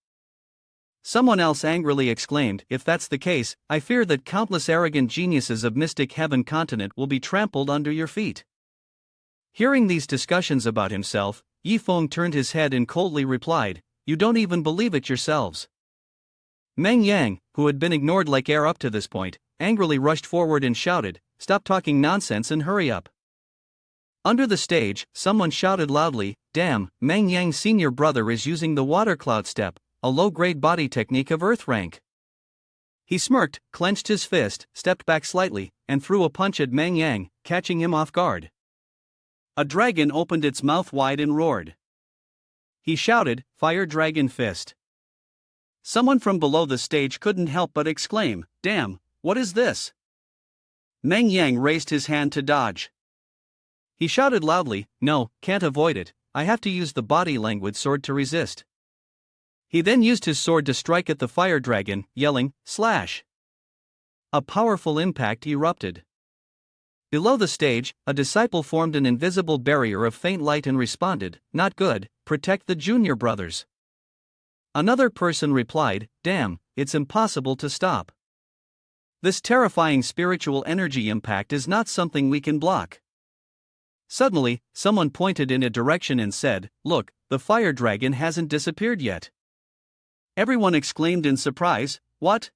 Someone else angrily exclaimed, If that's the case, I fear that countless arrogant geniuses of Mystic Heaven continent will be trampled under your feet. Hearing these discussions about himself, Yi Feng turned his head and coldly replied, You don't even believe it yourselves. Meng Yang, who had been ignored like air up to this point, angrily rushed forward and shouted, Stop talking nonsense and hurry up. Under the stage, someone shouted loudly, Damn, Meng Yang's senior brother is using the water cloud step, a low-grade body technique of Earth rank. He smirked, clenched his fist, stepped back slightly, and threw a punch at Meng Yang, catching him off guard. A dragon opened its mouth wide and roared. He shouted, Fire Dragon Fist. Someone from below the stage couldn't help but exclaim, Damn, what is this? Meng Yang raised his hand to dodge. He shouted loudly, No, can't avoid it, I have to use the body language sword to resist. He then used his sword to strike at the fire dragon, yelling, Slash! A powerful impact erupted. Below the stage, a disciple formed an invisible barrier of faint light and responded, Not good, protect the junior brothers. Another person replied, Damn, it's impossible to stop. This terrifying spiritual energy impact is not something we can block. Suddenly, someone pointed in a direction and said, Look, the fire dragon hasn't disappeared yet. Everyone exclaimed in surprise, What?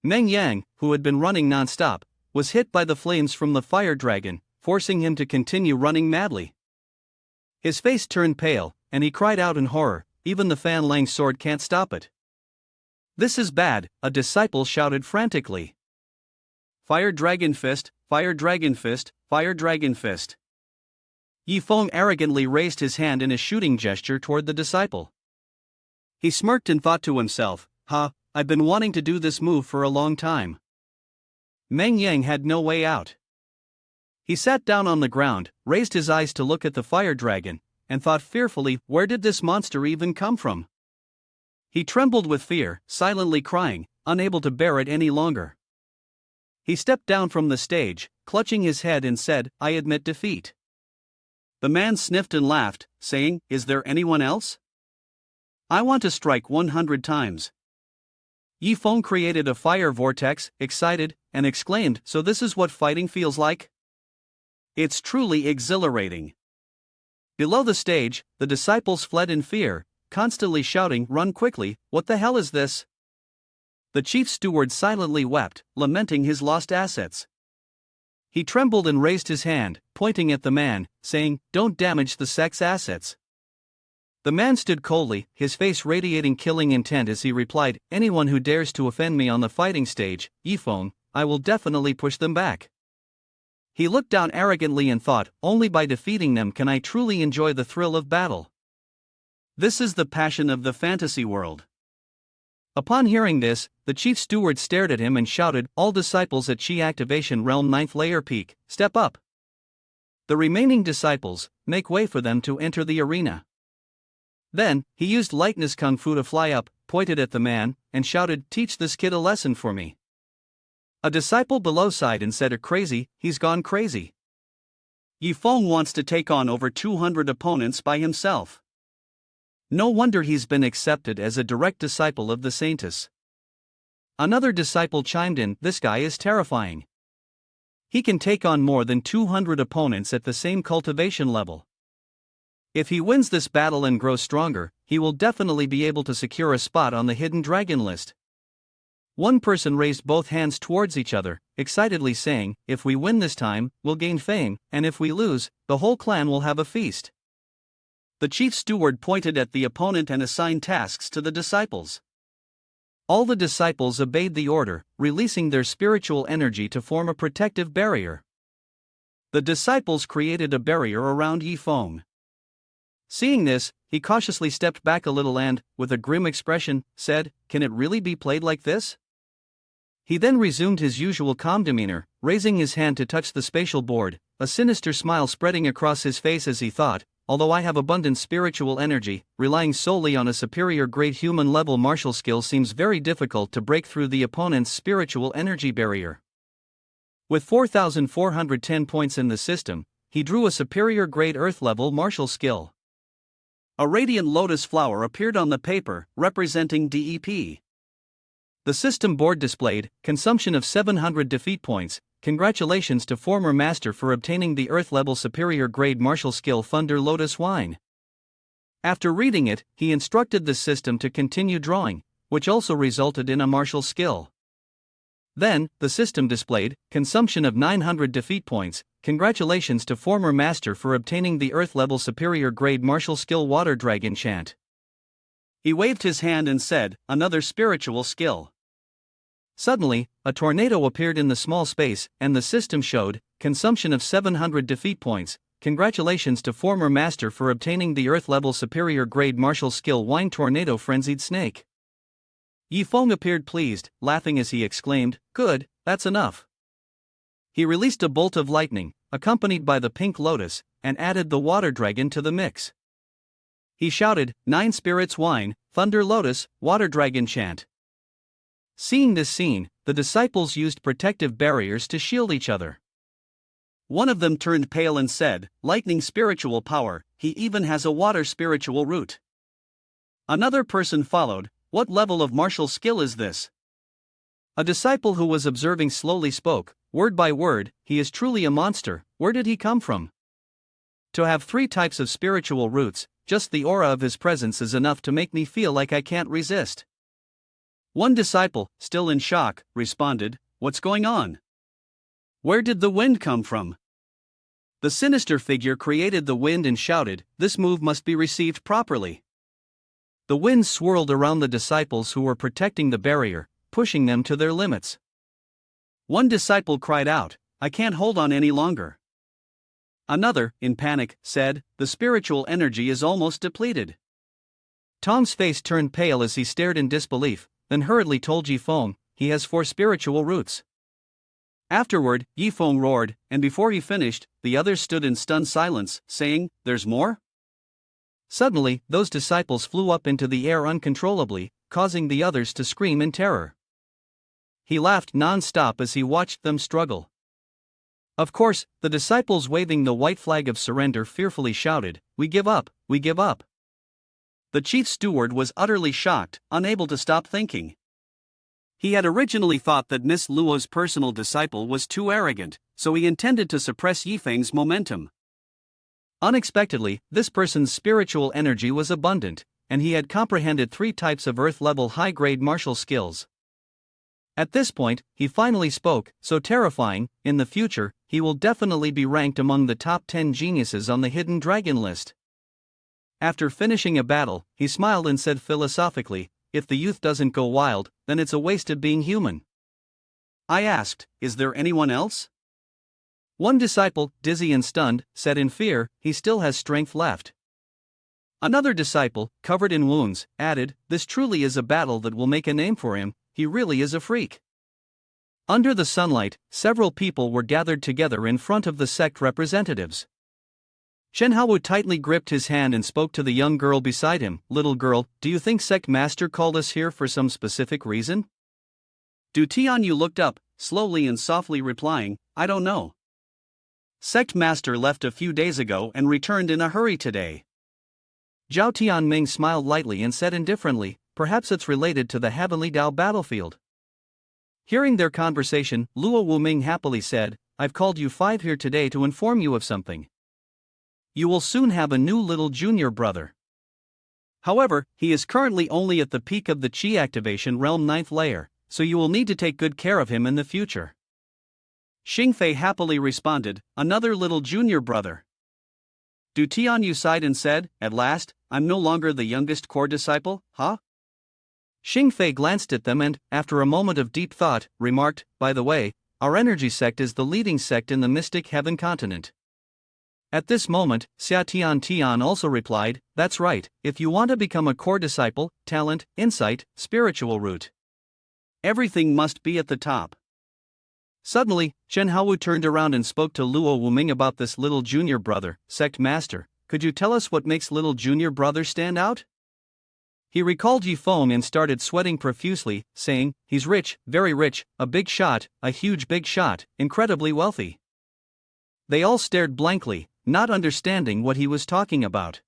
Meng Yang, who had been running non-stop, was hit by the flames from the fire dragon, forcing him to continue running madly. His face turned pale, and he cried out in horror, Even the Fan Lang sword can't stop it. This is bad, a disciple shouted frantically. Fire Dragon Fist, Fire Dragon Fist, Fire Dragon Fist. Yi Feng arrogantly raised his hand in a shooting gesture toward the disciple. He smirked and thought to himself, I've been wanting to do this move for a long time. Meng Yang had no way out. He sat down on the ground, raised his eyes to look at the fire dragon, and thought fearfully, where did this monster even come from? He trembled with fear, silently crying, unable to bear it any longer. He stepped down from the stage, clutching his head, and said, I admit defeat. The man sniffed and laughed, saying, Is there anyone else? I want to strike 100 times. Yi Feng created a fire vortex, excited, and exclaimed, So this is what fighting feels like? It's truly exhilarating. Below the stage, the disciples fled in fear, constantly shouting, Run quickly, what the hell is this? The chief steward silently wept, lamenting his lost assets. He trembled and raised his hand, pointing at the man, saying, Don't damage the sect's assets. The man stood coldly, his face radiating killing intent as he replied, Anyone who dares to offend me on the fighting stage, Yi Feng, I will definitely push them back. He looked down arrogantly and thought, Only by defeating them can I truly enjoy the thrill of battle. This is the passion of the fantasy world. Upon hearing this, the chief steward stared at him and shouted, All disciples at Chi Activation Realm 9th Layer Peak, step up. The remaining disciples, make way for them to enter the arena. Then, he used lightness kung fu to fly up, pointed at the man, and shouted, Teach this kid a lesson for me. A disciple below sighed and said, Crazy, he's gone crazy. Yi Feng wants to take on over 200 opponents by himself. No wonder he's been accepted as a direct disciple of the Saintess. Another disciple chimed in, This guy is terrifying. He can take on more than 200 opponents at the same cultivation level. If he wins this battle and grows stronger, he will definitely be able to secure a spot on the hidden dragon list. One person raised both hands towards each other, excitedly saying, If we win this time, we'll gain fame, and if we lose, the whole clan will have a feast. The chief steward pointed at the opponent and assigned tasks to the disciples. All the disciples obeyed the order, releasing their spiritual energy to form a protective barrier. The disciples created a barrier around Yi Feng. Seeing this, he cautiously stepped back a little and, with a grim expression, said, Can it really be played like this? He then resumed his usual calm demeanor, raising his hand to touch the spatial board, a sinister smile spreading across his face as he thought, Although I have abundant spiritual energy, relying solely on a superior grade human level martial skill seems very difficult to break through the opponent's spiritual energy barrier. With 4,410 points in the system, he drew a superior grade earth level martial skill. A radiant lotus flower appeared on the paper, representing DEP. The system board displayed, Consumption of 700 defeat points. Congratulations to former master for obtaining the earth-level superior grade martial skill Thunder Lotus Wine. After reading it, he instructed the system to continue drawing, which also resulted in a martial skill. Then, the system displayed, Consumption of 900 defeat points. Congratulations to former master for obtaining the earth-level superior grade martial skill Water Dragon Chant. He waved his hand and said, Another spiritual skill. Suddenly, a tornado appeared in the small space, and the system showed, Consumption of 700 defeat points. Congratulations to former master for obtaining the earth-level superior grade martial skill Wine Tornado Frenzied Snake. Yi Feng appeared pleased, laughing as he exclaimed, Good, that's enough. He released a bolt of lightning, accompanied by the pink lotus, and added the water dragon to the mix. He shouted, 9 spirits wine, thunder lotus, water dragon chant. Seeing this scene, the disciples used protective barriers to shield each other. One of them turned pale and said, Lightning spiritual power, he even has a water spiritual root. Another person followed, What level of martial skill is this? A disciple who was observing slowly spoke, word by word, He is truly a monster, where did he come from? To have 3 types of spiritual roots, just the aura of his presence is enough to make me feel like I can't resist. One disciple, still in shock, responded, What's going on? Where did the wind come from? The sinister figure created the wind and shouted, This move must be received properly. The wind swirled around the disciples who were protecting the barrier, pushing them to their limits. One disciple cried out, I can't hold on any longer. Another, in panic, said, The spiritual energy is almost depleted. Tom's face turned pale as he stared in disbelief, then hurriedly told Yi Feng, He has 4 spiritual roots. Afterward, Yifeng roared, and before he finished, the others stood in stunned silence, saying, "There's more?" Suddenly, those disciples flew up into the air uncontrollably, causing the others to scream in terror. He laughed non-stop as he watched them struggle. Of course, the disciples waving the white flag of surrender fearfully shouted, "We give up, we give up." The chief steward was utterly shocked, unable to stop thinking. He had originally thought that Miss Luo's personal disciple was too arrogant, so he intended to suppress Yifeng's momentum. Unexpectedly, this person's spiritual energy was abundant, and he had comprehended 3 types of Earth-level high-grade martial skills. At this point, he finally spoke, so terrifying, in the future, he will definitely be ranked among the top 10 geniuses on the hidden dragon list. After finishing a battle, he smiled and said philosophically, "If the youth doesn't go wild, then it's a waste of being human." I asked, "Is there anyone else?" One disciple, dizzy and stunned, said in fear, "He still has strength left." Another disciple, covered in wounds, added, "This truly is a battle that will make a name for him, he really is a freak." Under the sunlight, several people were gathered together in front of the sect representatives. Chen Haowu tightly gripped his hand and spoke to the young girl beside him. "Little girl, do you think Sect Master called us here for some specific reason?" Du Tianyu looked up, slowly and softly replying, "I don't know. Sect Master left a few days ago and returned in a hurry today." Zhao Tianming smiled lightly and said indifferently, "Perhaps it's related to the Heavenly Dao battlefield." Hearing their conversation, Luo Wuming happily said, "I've called you 5 here today to inform you of something. You will soon have a new little junior brother. However, he is currently only at the peak of the Qi activation realm 9th layer, so you will need to take good care of him in the future." Xingfei happily responded, "Another little junior brother." Du Tianyu sighed and said, "At last, I'm no longer the youngest core disciple, huh?" Xingfei glanced at them and, after a moment of deep thought, remarked, "By the way, our energy sect is the leading sect in the Mystic Heaven continent." At this moment, Xia Tian also replied, "That's right, if you want to become a core disciple, talent, insight, spiritual root. Everything must be at the top." Suddenly, Chen Haowu turned around and spoke to Luo Wuming about this little junior brother. "Sect Master, could you tell us what makes little junior brother stand out?" He recalled Yifeng and started sweating profusely, saying, "He's rich, very rich, a big shot, a huge big shot, incredibly wealthy." They all stared blankly, not understanding what he was talking about.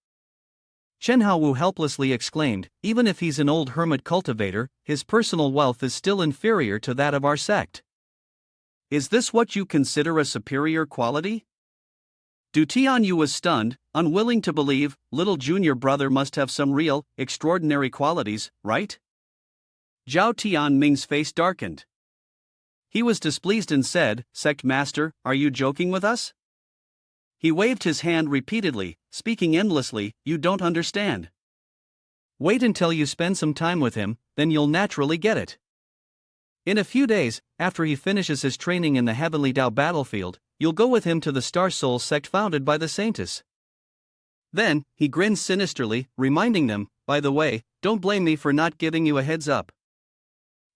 Chen Haowu helplessly exclaimed, "Even if he's an old hermit cultivator, his personal wealth is still inferior to that of our sect. Is this what you consider a superior quality?" Du Tianyu was stunned, unwilling to believe. Little junior brother must have some real, extraordinary qualities, right? Zhao Tianming's face darkened. He was displeased and said, "Sect Master, are you joking with us?" He waved his hand repeatedly, speaking endlessly, "You don't understand. Wait until you spend some time with him, then you'll naturally get it. In a few days, after he finishes his training in the Heavenly Dao battlefield, you'll go with him to the Star Soul sect founded by the Saintess." Then, he grinned sinisterly, reminding them, "By the way, don't blame me for not giving you a heads up.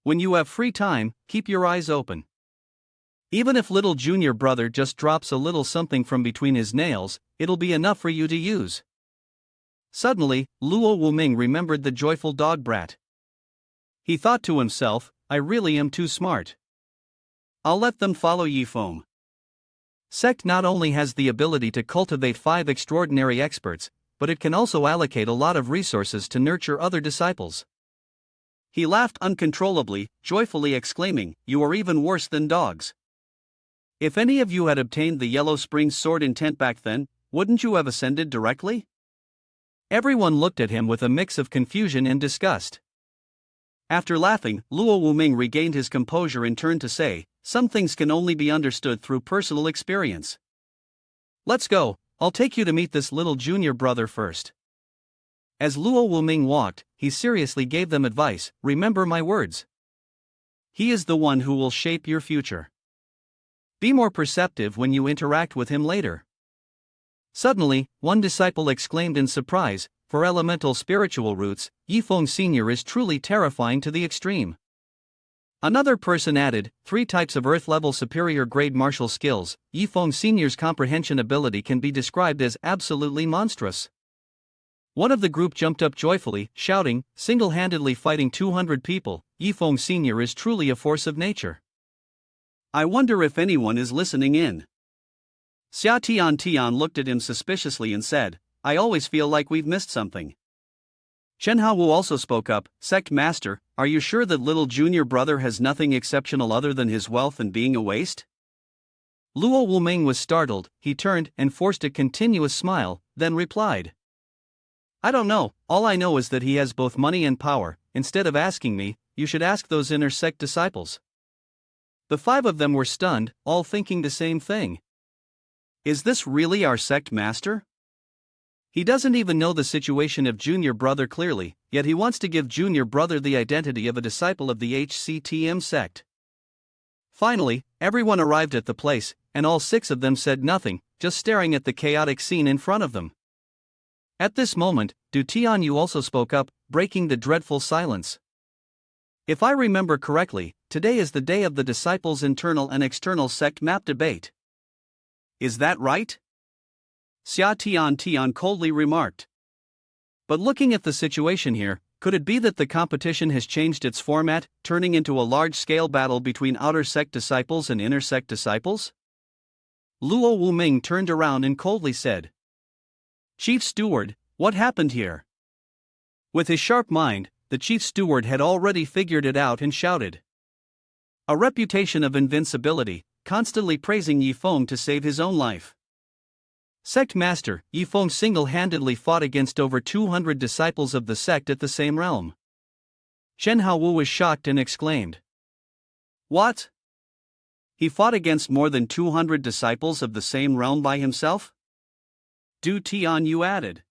When you have free time, keep your eyes open. Even if little junior brother just drops a little something from between his nails, it'll be enough for you to use." Suddenly, Luo Wuming remembered the joyful dog brat. He thought to himself, "I really am too smart. I'll let them follow Yifeng." Sect not only has the ability to cultivate 5 extraordinary experts, but it can also allocate a lot of resources to nurture other disciples. He laughed uncontrollably, joyfully exclaiming, "You are even worse than dogs. If any of you had obtained the Yellow Spring sword intent back then, wouldn't you have ascended directly?" Everyone looked at him with a mix of confusion and disgust. After laughing, Luo Wuming regained his composure and turned to say, "Some things can only be understood through personal experience. Let's go, I'll take you to meet this little junior brother first." As Luo Wuming walked, he seriously gave them advice, "Remember my words. He is the one who will shape your future. Be more perceptive when you interact with him later." Suddenly, one disciple exclaimed in surprise, "For elemental spiritual roots, Yifeng Sr. is truly terrifying to the extreme." Another person added, 3 types of Earth-level superior grade martial skills. Yifeng Sr.'s comprehension ability can be described as absolutely monstrous. One of the group jumped up joyfully, shouting, single-handedly fighting 200 people, Yifeng Sr. is truly a force of nature. I wonder if anyone is listening in. Xia Tian looked at him suspiciously and said, I always feel like we've missed something. Chen Haowu also spoke up, Sect Master, are you sure that little junior brother has nothing exceptional other than his wealth and being a waste? Luo Wuming was startled. He turned and forced a continuous smile, then replied, I don't know, all I know is that he has both money and power. Instead of asking me, you should ask those inner sect disciples. The 5 of them were stunned, all thinking the same thing. Is this really our sect master? He doesn't even know the situation of junior brother clearly, yet he wants to give junior brother the identity of a disciple of the HCTM sect. Finally, everyone arrived at the place, and all 6 of them said nothing, just staring at the chaotic scene in front of them. At this moment, Du Tianyu also spoke up, breaking the dreadful silence. If I remember correctly, today is the day of the disciples' internal and external sect map debate. Is that right? Xia Tian coldly remarked. But looking at the situation here, could it be that the competition has changed its format, turning into a large-scale battle between outer sect disciples and inner sect disciples? Luo Wuming turned around and coldly said, Chief Steward, what happened here? With his sharp mind, the Chief Steward had already figured it out and shouted. A reputation of invincibility, constantly praising Yifeng to save his own life. Sect Master, Yifeng single-handedly fought against over 200 disciples of the sect at the same realm. Chen Haowu was shocked and exclaimed. What? He fought against more than 200 disciples of the same realm by himself? Du Tianyu added.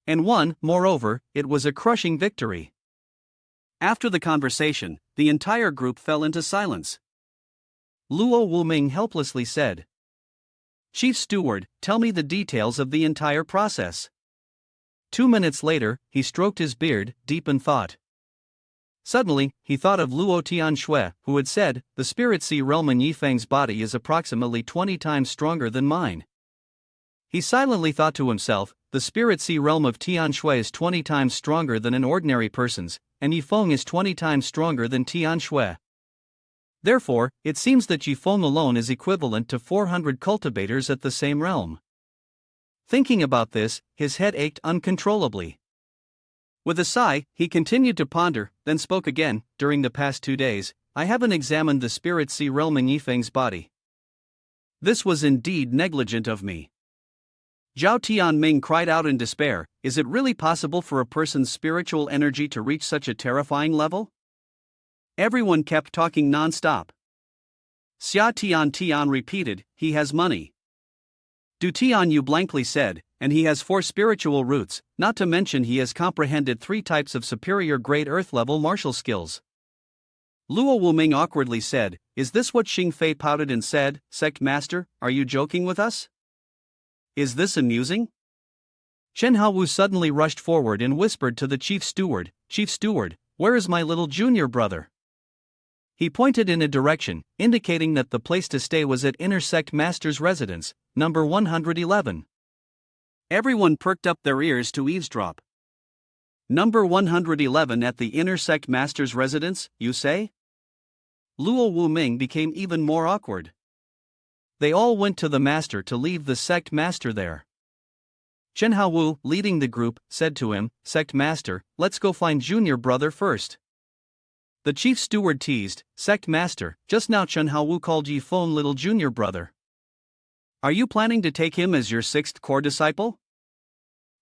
And won, moreover, it was a crushing victory. After the conversation, the entire group fell into silence. Luo Wuming helplessly said, Chief Steward, tell me the details of the entire process. 2 minutes later, he stroked his beard, deep in thought. Suddenly, he thought of Luo Tianshui, who had said, the Spirit Sea realm in Yifeng's body is approximately 20 times stronger than mine. He silently thought to himself, the Spirit Sea realm of Tianshui is 20 times stronger than an ordinary person's, and Yifeng is 20 times stronger than Tianshui. Therefore, it seems that Yifeng alone is equivalent to 400 cultivators at the same realm. Thinking about this, his head ached uncontrollably. With a sigh, he continued to ponder, then spoke again, during the past 2 days, I haven't examined the Spirit Sea realm in Yifeng's body. This was indeed negligent of me. Zhao Tianming cried out in despair, is it really possible for a person's spiritual energy to reach such a terrifying level? Everyone kept talking non-stop. Xia Tian repeated, he has money. Du Tianyu blankly said, and he has 4 spiritual roots, not to mention he has comprehended 3 types of superior grade earth-level martial skills. Luo Wuming awkwardly said, is this what Xing Fei pouted and said, Sect Master, are you joking with us? Is this amusing? Chen Haowu suddenly rushed forward and whispered to the Chief Steward, Chief Steward, where is my little junior brother? He pointed in a direction, indicating that the place to stay was at Inner Sect Master's residence, number 111. Everyone perked up their ears to eavesdrop. Number 111 at the Inner Sect Master's residence, you say? Luo Wuming became even more awkward. They all went to the master to leave the sect master there. Chen Haowu, leading the group, said to him, Sect Master, let's go find junior brother first. The chief steward teased, Sect Master, just now Chen Haowu called Yifeng little junior brother. Are you planning to take him as your 6th core disciple?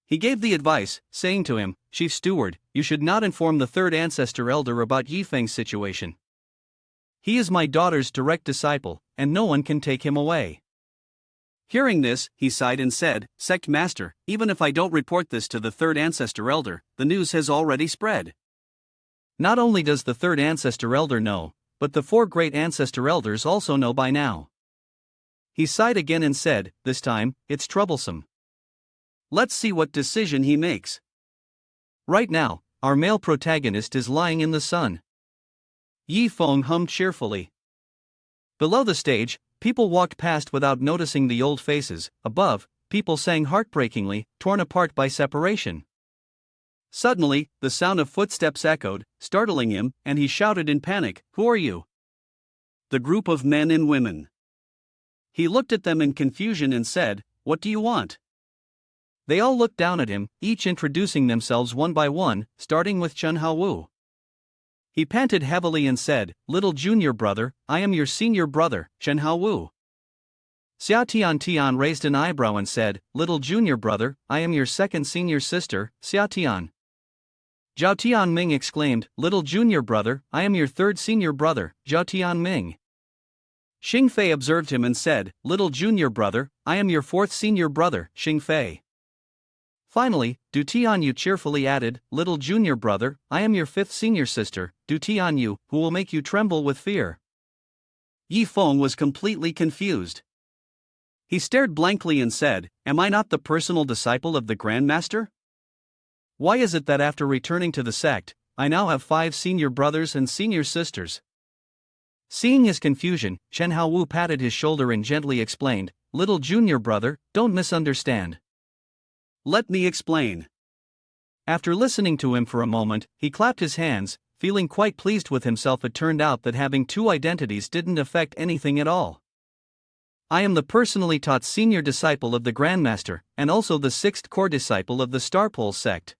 He gave the advice, saying to him, Chief Steward, you should not inform the 3rd ancestor elder about Yifeng's situation. He is my daughter's direct disciple, and no one can take him away. Hearing this, he sighed and said, Sect Master, even if I don't report this to the 3rd ancestor elder, the news has already spread. Not only does the 3rd ancestor elder know, but the 4 great ancestor elders also know by now. He sighed again and said, this time, it's troublesome. Let's see what decision he makes. Right now, our male protagonist is lying in the sun. Yi Feng hummed cheerfully. Below the stage, people walked past without noticing the old faces. Above, people sang heartbreakingly, torn apart by separation. Suddenly, the sound of footsteps echoed, startling him, and he shouted in panic, "Who are you?" The group of men and women. He looked at them in confusion and said, "What do you want?" They all looked down at him, each introducing themselves one by one, starting with Chen Haowu. He panted heavily and said, "Little junior brother, I am your senior brother, Chen Haowu." Xia Tian raised an eyebrow and said, "Little junior brother, I am your second senior sister, Xia Tian." Zhao Tianming exclaimed, "Little junior brother, I am your third senior brother, Zhao Tianming." Xing Fei observed him and said, "Little junior brother, I am your fourth senior brother, Xing Fei." Finally, Du Tianyu cheerfully added, "Little junior brother, I am your fifth senior sister, Du Tianyu, who will make you tremble with fear." Yi Feng was completely confused. He stared blankly and said, "Am I not the personal disciple of the Grandmaster? Why is it that after returning to the sect, I now have 5 senior brothers and senior sisters?" Seeing his confusion, Chen Haowu patted his shoulder and gently explained, "Little junior brother, don't misunderstand. Let me explain." After listening to him for a moment, he clapped his hands, feeling quite pleased with himself. It turned out that having 2 identities didn't affect anything at all. "I am the personally taught senior disciple of the Grandmaster, and also the 6th core disciple of the Starpole sect."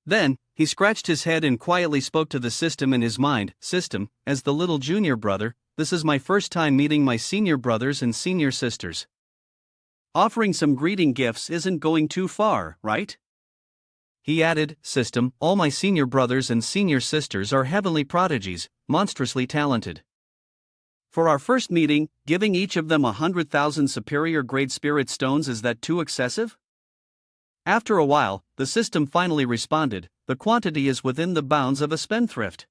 Then, he scratched his head and quietly spoke to the system in his mind. "System, as the little junior brother, this is my first time meeting my senior brothers and senior sisters. Offering some greeting gifts isn't going too far, right?" He added, "System, all my senior brothers and senior sisters are heavenly prodigies, monstrously talented. For our first meeting, giving each of them 100,000 superior grade spirit stones, is that too excessive?" After a while, the system finally responded, "The quantity is within the bounds of a spendthrift."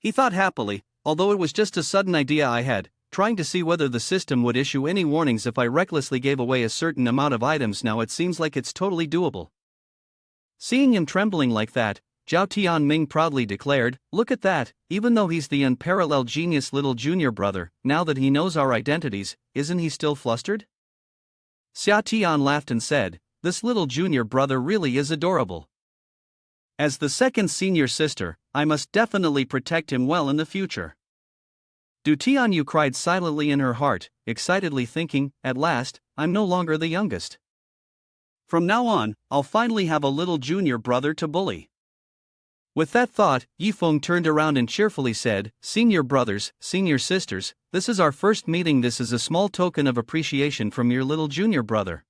He thought happily, although it was just a sudden idea I had, trying to see whether the system would issue any warnings if I recklessly gave away a certain amount of items. Now it seems like it's totally doable. Seeing him trembling like that, Zhao Tianming proudly declared, "Look at that, even though he's the unparalleled genius little junior brother, now that he knows our identities, isn't he still flustered?" Xia Tian laughed and said, "This little junior brother really is adorable. As the second senior sister, I must definitely protect him well in the future." Du Tianyu cried silently in her heart, excitedly thinking, "At last, I'm no longer the youngest. From now on, I'll finally have a little junior brother to bully." With that thought, Yi Feng turned around and cheerfully said, "Senior brothers, senior sisters, this is our first meeting. This is a small token of appreciation from your little junior brother."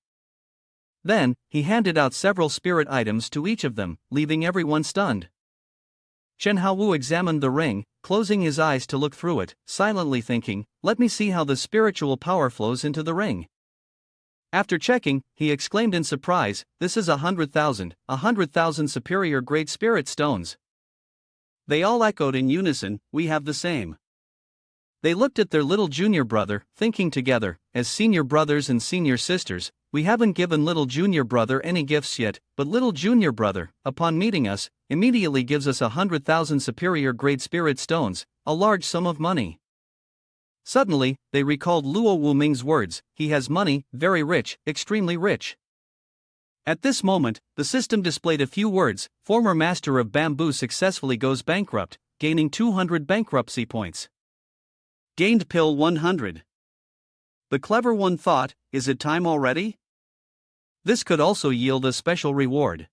Then, he handed out several spirit items to each of them, leaving everyone stunned. Chen Haowu examined the ring, closing his eyes to look through it, silently thinking, "Let me see how the spiritual power flows into the ring." After checking, he exclaimed in surprise, "This is 100,000 superior grade spirit stones." They all echoed in unison, "We have the same." They looked at their little junior brother, thinking together, "As senior brothers and senior sisters, we haven't given little junior brother any gifts yet, but little junior brother, upon meeting us, immediately gives us 100,000 superior grade spirit stones, a large sum of money." Suddenly, they recalled Luo Wuming's words, "He has money, very rich, extremely rich." At this moment, the system displayed a few words, "Former master of bamboo successfully goes bankrupt, gaining 200 bankruptcy points. Gained pill 100. The clever one thought, is it time already? This could also yield a special reward.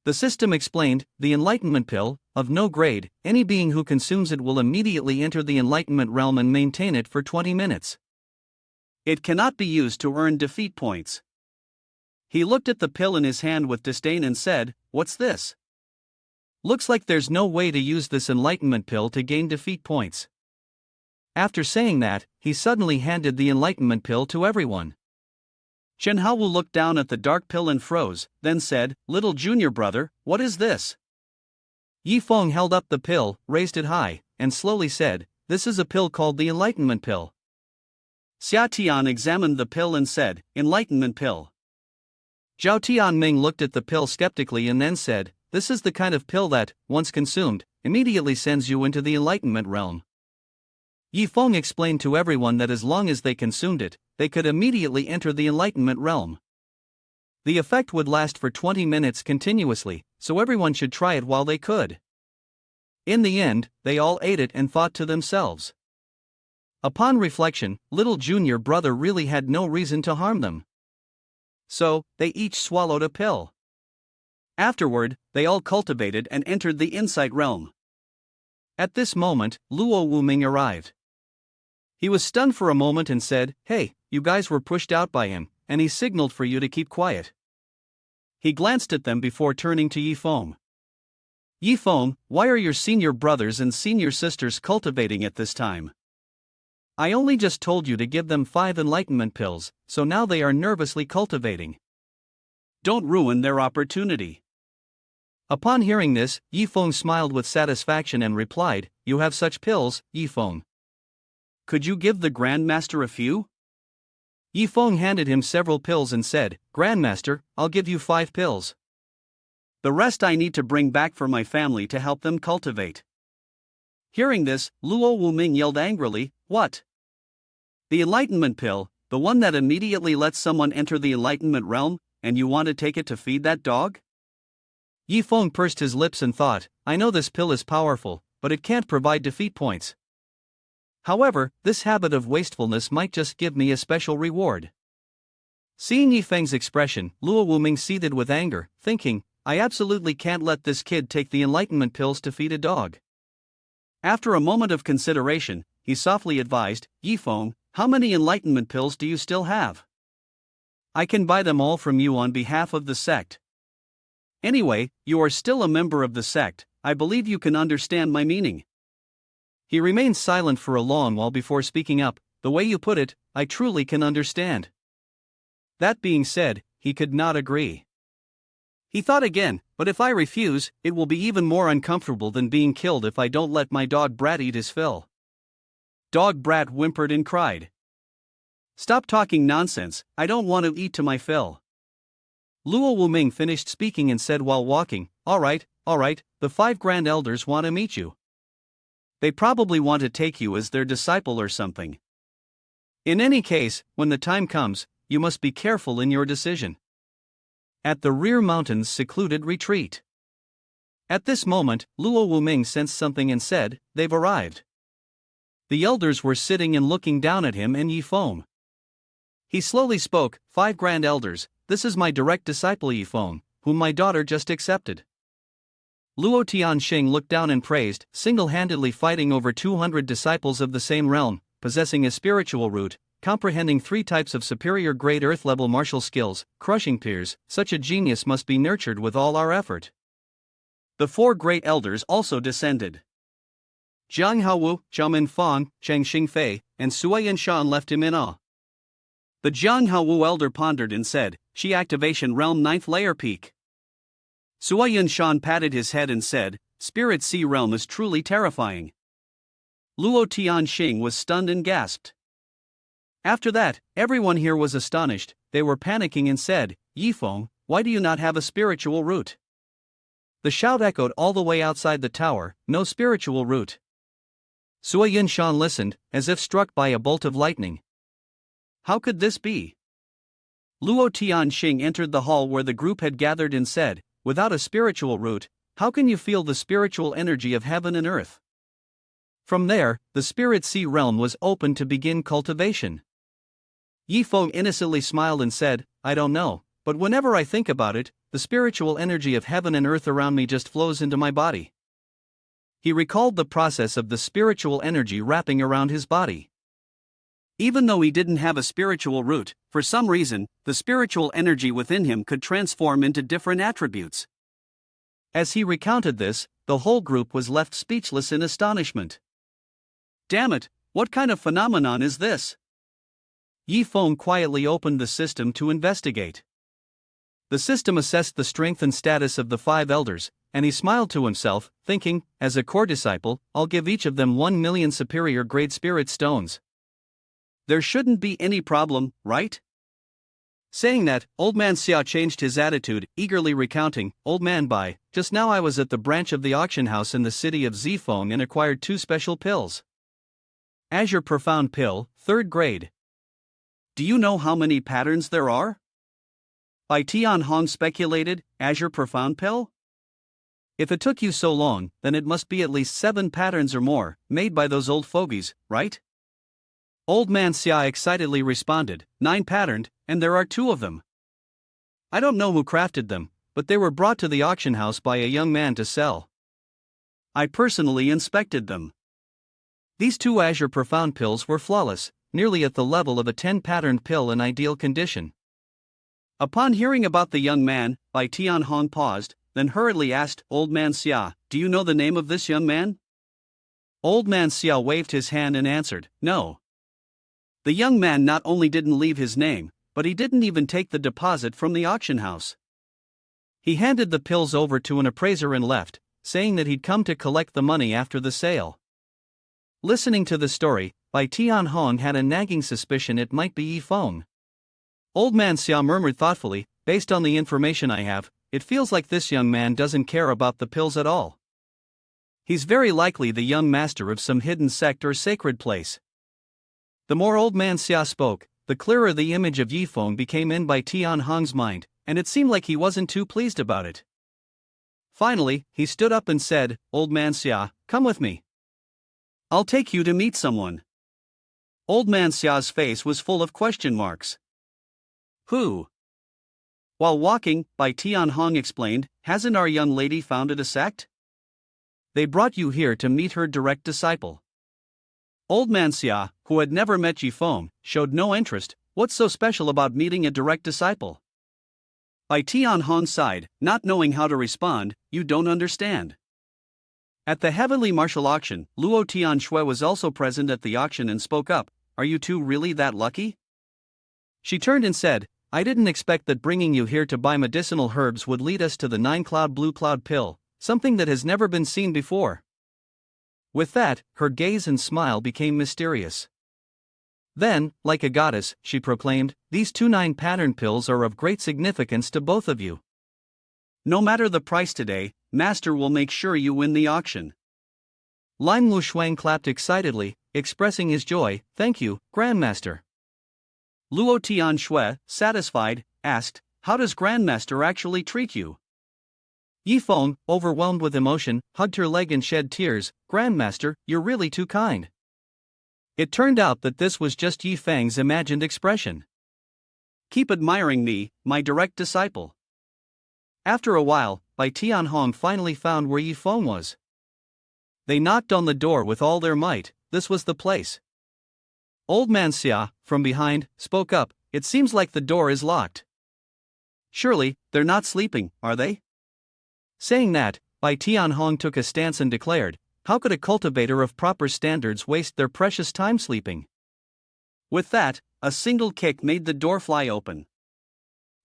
The system explained, the Enlightenment pill, of no grade, any being who consumes it will immediately enter the Enlightenment realm and maintain it for 20 minutes. It cannot be used to earn defeat points. He looked at the pill in his hand with disdain and said, "What's this? Looks like there's no way to use this Enlightenment pill to gain defeat points." After saying that, he suddenly handed the Enlightenment pill to everyone. Chen Haowu looked down at the dark pill and froze, then said, "Little junior brother, what is this?" Yi Feng held up the pill, raised it high, and slowly said, "This is a pill called the Enlightenment pill." Xia Tian examined the pill and said, "Enlightenment pill." Zhao Tianming looked at the pill skeptically and then said, this is the kind of pill that, once consumed, immediately sends you into the Enlightenment realm. Yifeng explained to everyone that as long as they consumed it, they could immediately enter the Enlightenment realm. The effect would last for 20 minutes continuously, so everyone should try it while they could. In the end, they all ate it and thought to themselves. Upon reflection, little junior brother really had no reason to harm them. So, they each swallowed a pill. Afterward, they all cultivated and entered the insight realm. At this moment, Luo Wuming arrived. He was stunned for a moment and said, "Hey, you guys were pushed out by him, and he signaled for you to keep quiet." He glanced at them before turning to Yifeng. "Yifeng, why are your senior brothers and senior sisters cultivating at this time? I only just told you to give them 5 enlightenment pills, so now they are nervously cultivating. Don't ruin their opportunity." Upon hearing this, Yifeng smiled with satisfaction and replied, "You have such pills, Yifeng. Could you give the Grandmaster a few?" Yifeng handed him several pills and said, "Grandmaster, I'll give you 5 pills. The rest I need to bring back for my family to help them cultivate." Hearing this, Luo Wuming yelled angrily, "What? The Enlightenment pill, the one that immediately lets someone enter the Enlightenment realm, and you want to take it to feed that dog?" Yifeng pursed his lips and thought, "I know this pill is powerful, but it can't provide defeat points. However, this habit of wastefulness might just give me a special reward." Seeing Yifeng's expression, Luo Wuming seethed with anger, thinking, "I absolutely can't let this kid take the Enlightenment pills to feed a dog." After a moment of consideration, he softly advised, "Yifeng, how many Enlightenment pills do you still have? I can buy them all from you on behalf of the sect. Anyway, you are still a member of the sect, I believe you can understand my meaning." He remained silent for a long while before speaking up, "The way you put it, I truly can understand." That being said, he could not agree. He thought again, "But if I refuse, it will be even more uncomfortable than being killed if I don't let my dog Brat eat his fill." Dog Brat whimpered and cried, "Stop talking nonsense, I don't want to eat to my fill." Luo Wuming finished speaking and said while walking, all right, the 5 Grand Elders want to meet you. They probably want to take you as their disciple or something. In any case, when the time comes, you must be careful in your decision." At the rear mountain's secluded retreat. At this moment, Luo Wuming sensed something and said, "They've arrived." The elders were sitting and looking down at him and Yifeng. He slowly spoke, "5 Grand Elders, this is my direct disciple Yifeng, whom my daughter just accepted." Luo Tianxing looked down and praised, single-handedly fighting over 200 disciples of the same realm, possessing a spiritual root, comprehending 3 types of superior grade earth-level martial skills, crushing peers. Such a genius must be nurtured with all our effort. The 4 great elders also descended. Jiang Haowu, Zhao Fang, Cheng Xingfei, and Sui Yanshan left him in awe. The Jiang Haowu elder pondered and said, "She activation realm 9th layer peak." Sui Yanshan patted his head and said, "Spirit Sea realm is truly terrifying." Luo Tianxing was stunned and gasped. After that, everyone here was astonished. They were panicking and said, "Yifeng, why do you not have a spiritual root?" The shout echoed all the way outside the tower, "No spiritual root." Sui Yanshan listened, as if struck by a bolt of lightning. How could this be? Luo Tianxing entered the hall where the group had gathered and said, "Without a spiritual root, how can you feel the spiritual energy of heaven and earth?" From there, the Spirit Sea realm was open to begin cultivation. Yifeng innocently smiled and said, "I don't know, but whenever I think about it, the spiritual energy of heaven and earth around me just flows into my body." He recalled the process of the spiritual energy wrapping around his body. Even though he didn't have a spiritual root, for some reason, the spiritual energy within him could transform into different attributes. As he recounted this, the whole group was left speechless in astonishment. "Damn it, what kind of phenomenon is this?" Yifeng quietly opened the system to investigate. The system assessed the strength and status of the 5 elders, and he smiled to himself, thinking, as a core disciple, I'll give each of them 1 million superior grade spirit stones. There shouldn't be any problem, right? Saying that, Old Man Xia changed his attitude, eagerly recounting, Old Man Bai, just now I was at the branch of the auction house in the city of Zifeng and acquired 2 special pills. Azure Profound Pill, 3rd grade. Do you know how many patterns there are? Bai Tianhong speculated, Azure Profound Pill? If it took you so long, then it must be at least 7 patterns or more, made by those old fogies, right? Old Man Xia excitedly responded, 9 patterned, and there are 2 of them. I don't know who crafted them, but they were brought to the auction house by a young man to sell. I personally inspected them. These 2 Azure Profound Pills were flawless, nearly at the level of a 10-patterned pill in ideal condition. Upon hearing about the young man, Bai Tianhong paused, then hurriedly asked, Old Man Xia, do you know the name of this young man? Old Man Xia waved his hand and answered, no. The young man not only didn't leave his name, but he didn't even take the deposit from the auction house. He handed the pills over to an appraiser and left, saying that he'd come to collect the money after the sale. Listening to the story, Bai Tianhong had a nagging suspicion it might be Yifeng. Old Man Xia murmured thoughtfully, based on the information I have, it feels like this young man doesn't care about the pills at all. He's very likely the young master of some hidden sect or sacred place. The more Old Man Xia spoke, the clearer the image of Yifeng became in Bai Tianhong's mind, and it seemed like he wasn't too pleased about it. Finally, he stood up and said, Old Man Xia, come with me. I'll take you to meet someone. Old Man Xia's face was full of question marks. Who? While walking, Bai Tianhong explained, hasn't our young lady founded a sect? They brought you here to meet her direct disciple. Old Man Xia, who had never met Yifeng, showed no interest. What's so special about meeting a direct disciple? Bai Tianhong sighed, not knowing how to respond, you don't understand. At the heavenly martial auction, Luo Tianxue was also present at the auction and spoke up, are you two really that lucky? She turned and said, I didn't expect that bringing you here to buy medicinal herbs would lead us to the 9-cloud blue cloud pill, something that has never been seen before. With that, her gaze and smile became mysterious. Then, like a goddess, she proclaimed, these 2 9-pattern pills are of great significance to both of you. No matter the price today, Master will make sure you win the auction. Lin Lushuang clapped excitedly, expressing his joy, thank you, Grandmaster. Luo Tianxue, satisfied, asked, how does Grandmaster actually treat you? Yifeng, overwhelmed with emotion, hugged her leg and shed tears, Grandmaster, you're really too kind. It turned out that this was just Yifeng's imagined expression. Keep admiring me, my direct disciple. After a while, Bai Tianhong finally found where Yifeng was. They knocked on the door with all their might, this was the place. Old Man Xia, from behind, spoke up, it seems like the door is locked. Surely, they're not sleeping, are they? Saying that, Bai Tianhong took a stance and declared, how could a cultivator of proper standards waste their precious time sleeping? With that, a single kick made the door fly open.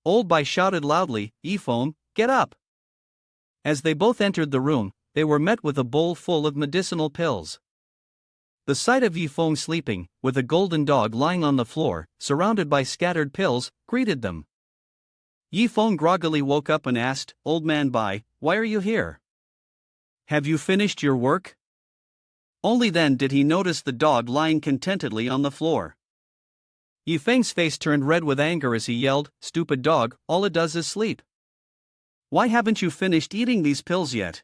Old Bai shouted loudly, Yifeng, get up! As they both entered the room, they were met with a bowl full of medicinal pills. The sight of Yifeng sleeping, with a golden dog lying on the floor, surrounded by scattered pills, greeted them. Yifeng groggily woke up and asked, Old Man Bai, why are you here? Have you finished your work? Only then did he notice the dog lying contentedly on the floor. Yifeng's face turned red with anger as he yelled, stupid dog, all it does is sleep. Why haven't you finished eating these pills yet?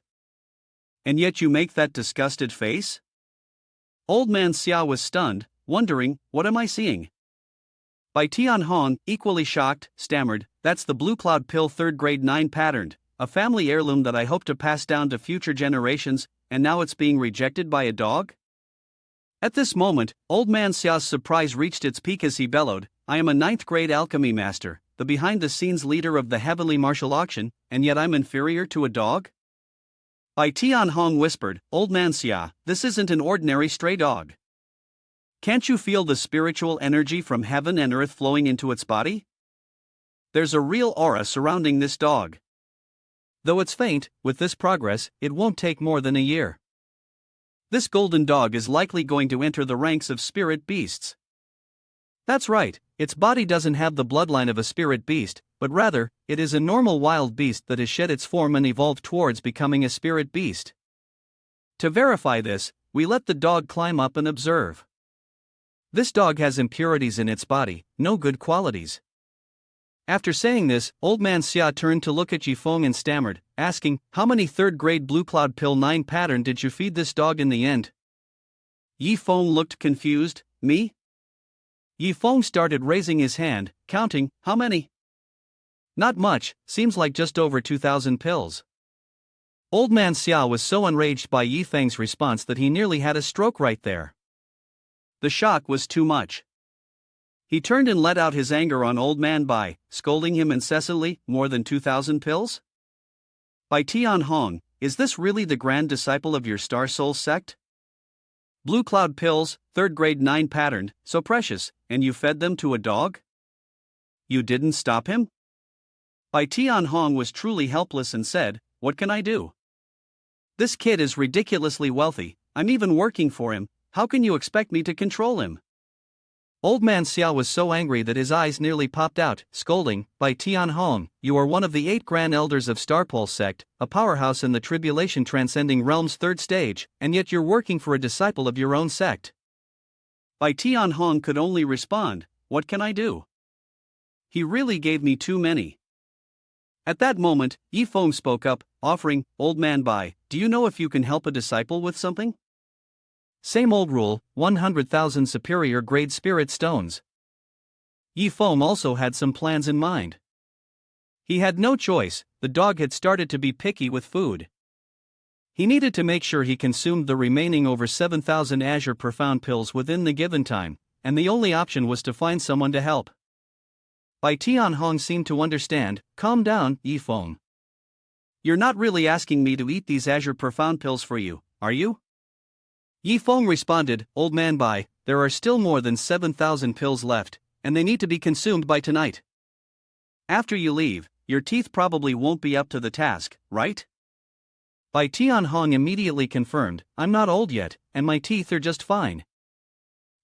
And yet you make that disgusted face? Old Man Xia was stunned, wondering, what am I seeing? Bai Tianhong, equally shocked, stammered, that's the Blue Cloud Pill 3rd grade 9 patterned, a family heirloom that I hope to pass down to future generations, and now it's being rejected by a dog? At this moment, Old Man Xia's surprise reached its peak as he bellowed, I am a 9th grade alchemy master, the behind-the-scenes leader of the heavenly martial auction, and yet I'm inferior to a dog? Bai Tianhong whispered, Old Man Xia, this isn't an ordinary stray dog. Can't you feel the spiritual energy from heaven and earth flowing into its body? There's a real aura surrounding this dog. Though it's faint, with this progress, it won't take more than a year. This golden dog is likely going to enter the ranks of spirit beasts. That's right, its body doesn't have the bloodline of a spirit beast, but rather, it is a normal wild beast that has shed its form and evolved towards becoming a spirit beast. To verify this, we let the dog climb up and observe. This dog has impurities in its body, no good qualities. After saying this, Old Man Xia turned to look at Yifeng and stammered, asking, "How many third-grade Blue Cloud Pill 9 pattern did you feed this dog in the end?" Yifeng looked confused. Me? Yifeng started raising his hand, counting. "How many?" "Not much, seems like just over 2,000 pills." Old Man Xia was so enraged by Yifeng's response that he nearly had a stroke right there. The shock was too much. He turned and let out his anger on Old Man Bai, scolding him incessantly. "More than 2,000 pills? By Tian Hong, is this really the grand disciple of your Star Soul sect? Blue Cloud pills, 3rd grade 9 patterned, so precious, and you fed them to a dog? You didn't stop him?" Bai Tian Hong was truly helpless and said, "What can I do? This kid is ridiculously wealthy, I'm even working for him, how can you expect me to control him?" Old Man Xia was so angry that his eyes nearly popped out, scolding, "By Tian Hong, you are one of the 8 Grand Elders of Starpole sect, a powerhouse in the tribulation transcending realm's 3rd stage, and yet you're working for a disciple of your own sect." Bai Tian Hong could only respond, "What can I do? He really gave me too many." At that moment, Yifeng spoke up, offering, "Old Man Bai, do you know if you can help a disciple with something?" "Same old rule, 100,000 superior grade spirit stones." Yifeng also had some plans in mind. He had no choice, the dog had started to be picky with food. He needed to make sure he consumed the remaining over 7,000 Azure Profound pills within the given time, and the only option was to find someone to help. Bai Tian Hong seemed to understand. "Calm down, Yifeng. You're not really asking me to eat these Azure Profound pills for you, are you?" Yifeng responded, "Old Man Bai, there are still more than 7,000 pills left, and they need to be consumed by tonight. After you leave, your teeth probably won't be up to the task, right?" Bai Tian Hong immediately confirmed, "I'm not old yet, and my teeth are just fine."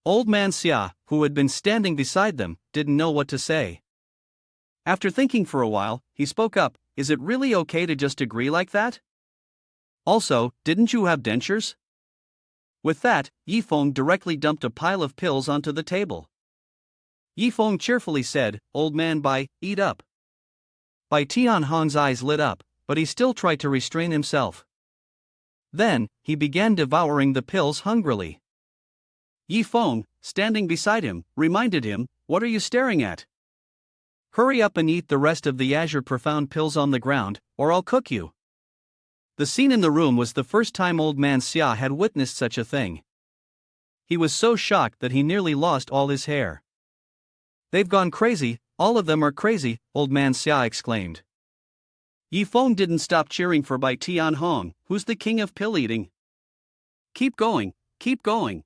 Old Man Xia, who had been standing beside them, didn't know what to say. After thinking for a while, he spoke up, "Is it really okay to just agree like that? Also, didn't you have dentures?" With that, Yifeng directly dumped a pile of pills onto the table. Yifeng cheerfully said, "Old Man Bai, eat up." Bai Tian Hong's eyes lit up, but he still tried to restrain himself. Then, he began devouring the pills hungrily. Yifeng, standing beside him, reminded him, "What are you staring at? Hurry up and eat the rest of the Azure Profound pills on the ground, or I'll cook you." The scene in the room was the first time Old Man Xia had witnessed such a thing. He was so shocked that he nearly lost all his hair. "They've gone crazy, all of them are crazy," Old Man Xia exclaimed. Yifeng didn't stop cheering for Bai Tian Hong, who's the king of pill eating. Keep going, keep going."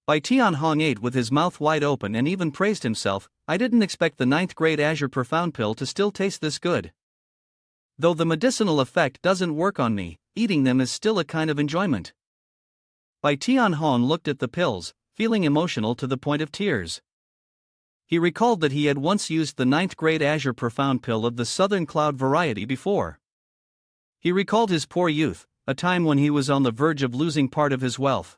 Bai Tian Hong ate with his mouth wide open and even praised himself, "I didn't expect the 9th grade Azure Profound pill to still taste this good. Though the medicinal effect doesn't work on me, eating them is still a kind of enjoyment." Bai Tian Hong looked at the pills, feeling emotional to the point of tears. He recalled that he had once used the 9th grade Azure Profound pill of the Southern Cloud variety before. He recalled his poor youth, a time when he was on the verge of losing part of his wealth.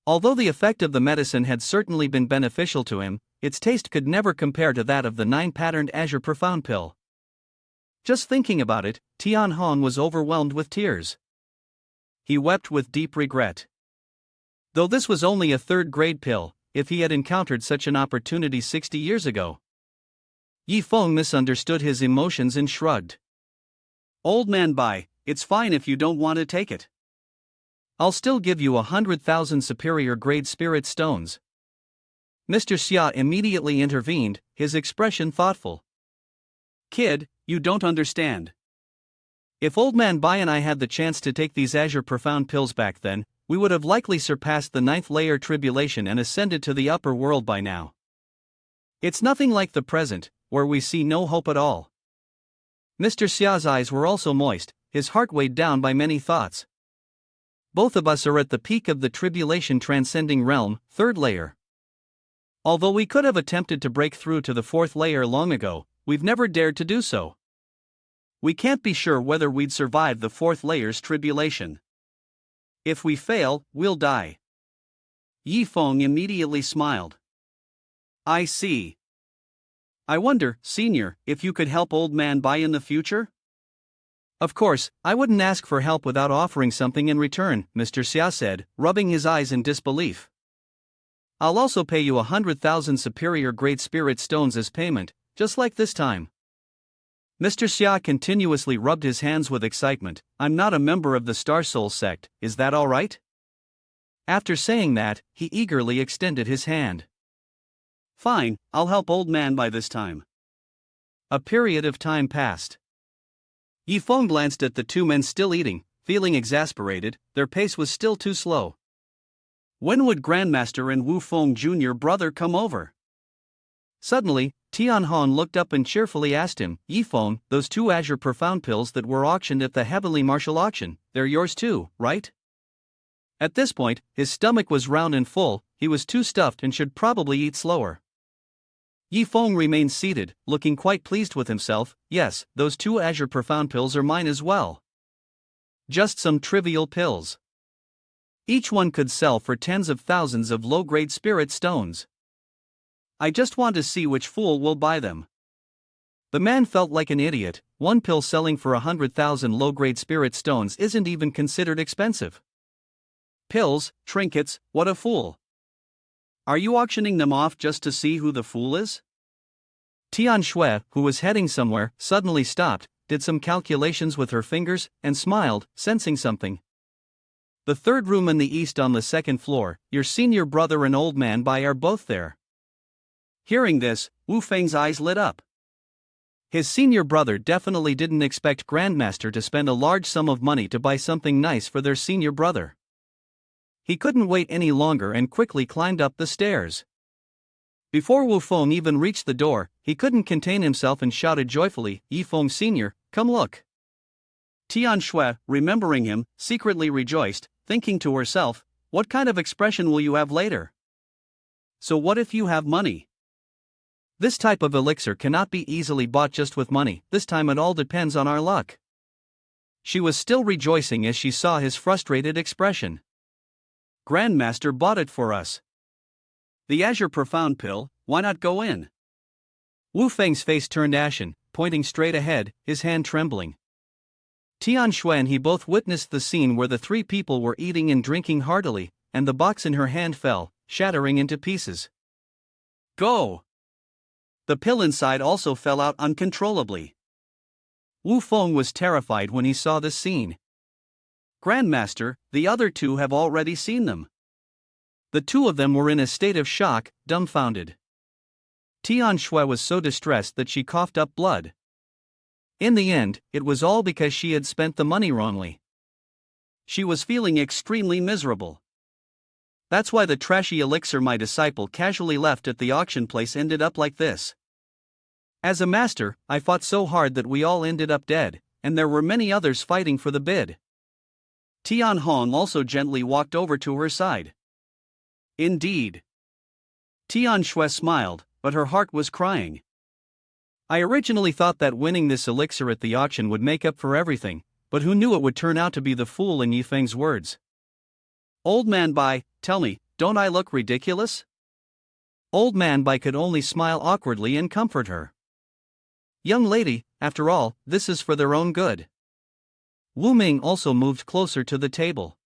Although the effect of the medicine had certainly been beneficial to him, its taste could never compare to that of the 9-patterned Azure Profound pill. Just thinking about it, Tian Hong was overwhelmed with tears. He wept with deep regret. Though this was only a 3rd grade pill, if he had encountered such an opportunity 60 years ago. Yifeng misunderstood his emotions and shrugged. "Old Man Bai, it's fine if you don't want to take it. I'll still give you 100,000 superior grade spirit stones." Mr. Xia immediately intervened, his expression thoughtful. "Kid, you don't understand. If Old Man Bai and I had the chance to take these Azure Profound pills back then, we would have likely surpassed the 9th layer tribulation and ascended to the upper world by now. It's nothing like the present, where we see no hope at all." Mr. Xia's eyes were also moist, his heart weighed down by many thoughts. Both of us are at the peak of the tribulation transcending realm, 3rd layer. Although we could have attempted to break through to the fourth layer long ago, we've never dared to do so. We can't be sure whether we'd survive the fourth layer's tribulation. If we fail, we'll die. Yifeng immediately smiled. I see. I wonder, Senior, if you could help Old Man Bai in the future? Of course, I wouldn't ask for help without offering something in return, Mr. Xia said, rubbing his eyes in disbelief. I'll also pay you 100,000 superior Great Spirit stones as payment, just like this time. Mr. Xia continuously rubbed his hands with excitement. I'm not a member of the Star Soul sect, is that all right? After saying that, he eagerly extended his hand. Fine, I'll help Old Man Bai this time. A period of time passed. Yifeng glanced at the two men still eating, feeling exasperated. Their pace was still too slow. When would Grandmaster and Wu Feng Jr. brother come over? Suddenly, Tianhong looked up and cheerfully asked him, Yifeng, those 2 Azure Profound pills that were auctioned at the Heavenly Martial Auction, they're yours too, right? At this point, his stomach was round and full, he was too stuffed and should probably eat slower. Yifeng remained seated, looking quite pleased with himself. Yes, those 2 Azure Profound pills are mine as well. Just some trivial pills. Each one could sell for tens of thousands of low-grade spirit stones. I just want to see which fool will buy them. The man felt like an idiot. 1 pill selling for 100,000 low-grade spirit stones isn't even considered expensive. Pills, trinkets, what a fool. Are you auctioning them off just to see who the fool is? Tian Shui, who was heading somewhere, suddenly stopped, did some calculations with her fingers, and smiled, sensing something. The 3rd room in the east on the 2nd floor, your senior brother and Old Man Bai are both there. Hearing this, Wu Feng's eyes lit up. His senior brother definitely didn't expect Grandmaster to spend a large sum of money to buy something nice for their senior brother. He couldn't wait any longer and quickly climbed up the stairs. Before Wu Feng even reached the door, he couldn't contain himself and shouted joyfully, Yifeng Sr., come look. Tian Shui, remembering him, secretly rejoiced, thinking to herself, what kind of expression will you have later? So what if you have money? This type of elixir cannot be easily bought just with money, this time it all depends on our luck. She was still rejoicing as she saw his frustrated expression. Grandmaster bought it for us. The Azure Profound pill, why not go in? Wu Feng's face turned ashen, pointing straight ahead, his hand trembling. Tian Shui and he both witnessed the scene where the 3 people were eating and drinking heartily, and the box in her hand fell, shattering into pieces. Go! The pill inside also fell out uncontrollably. Wu Feng was terrified when he saw this scene. Grandmaster, the other 2 have already seen them. The 2 of them were in a state of shock, dumbfounded. Tian Shui was so distressed that she coughed up blood. In the end, it was all because she had spent the money wrongly. She was feeling extremely miserable. That's why the trashy elixir my disciple casually left at the auction place ended up like this. As a master, I fought so hard that we all ended up dead, and there were many others fighting for the bid. Tianhong also gently walked over to her side. Indeed. Tian Shui smiled, but her heart was crying. I originally thought that winning this elixir at the auction would make up for everything, but who knew it would turn out to be the fool in Yifeng's words. Old Man Bai, tell me, don't I look ridiculous? Old Man Bai could only smile awkwardly and comfort her. Young lady, after all, this is for their own good. Wu Ming also moved closer to the table.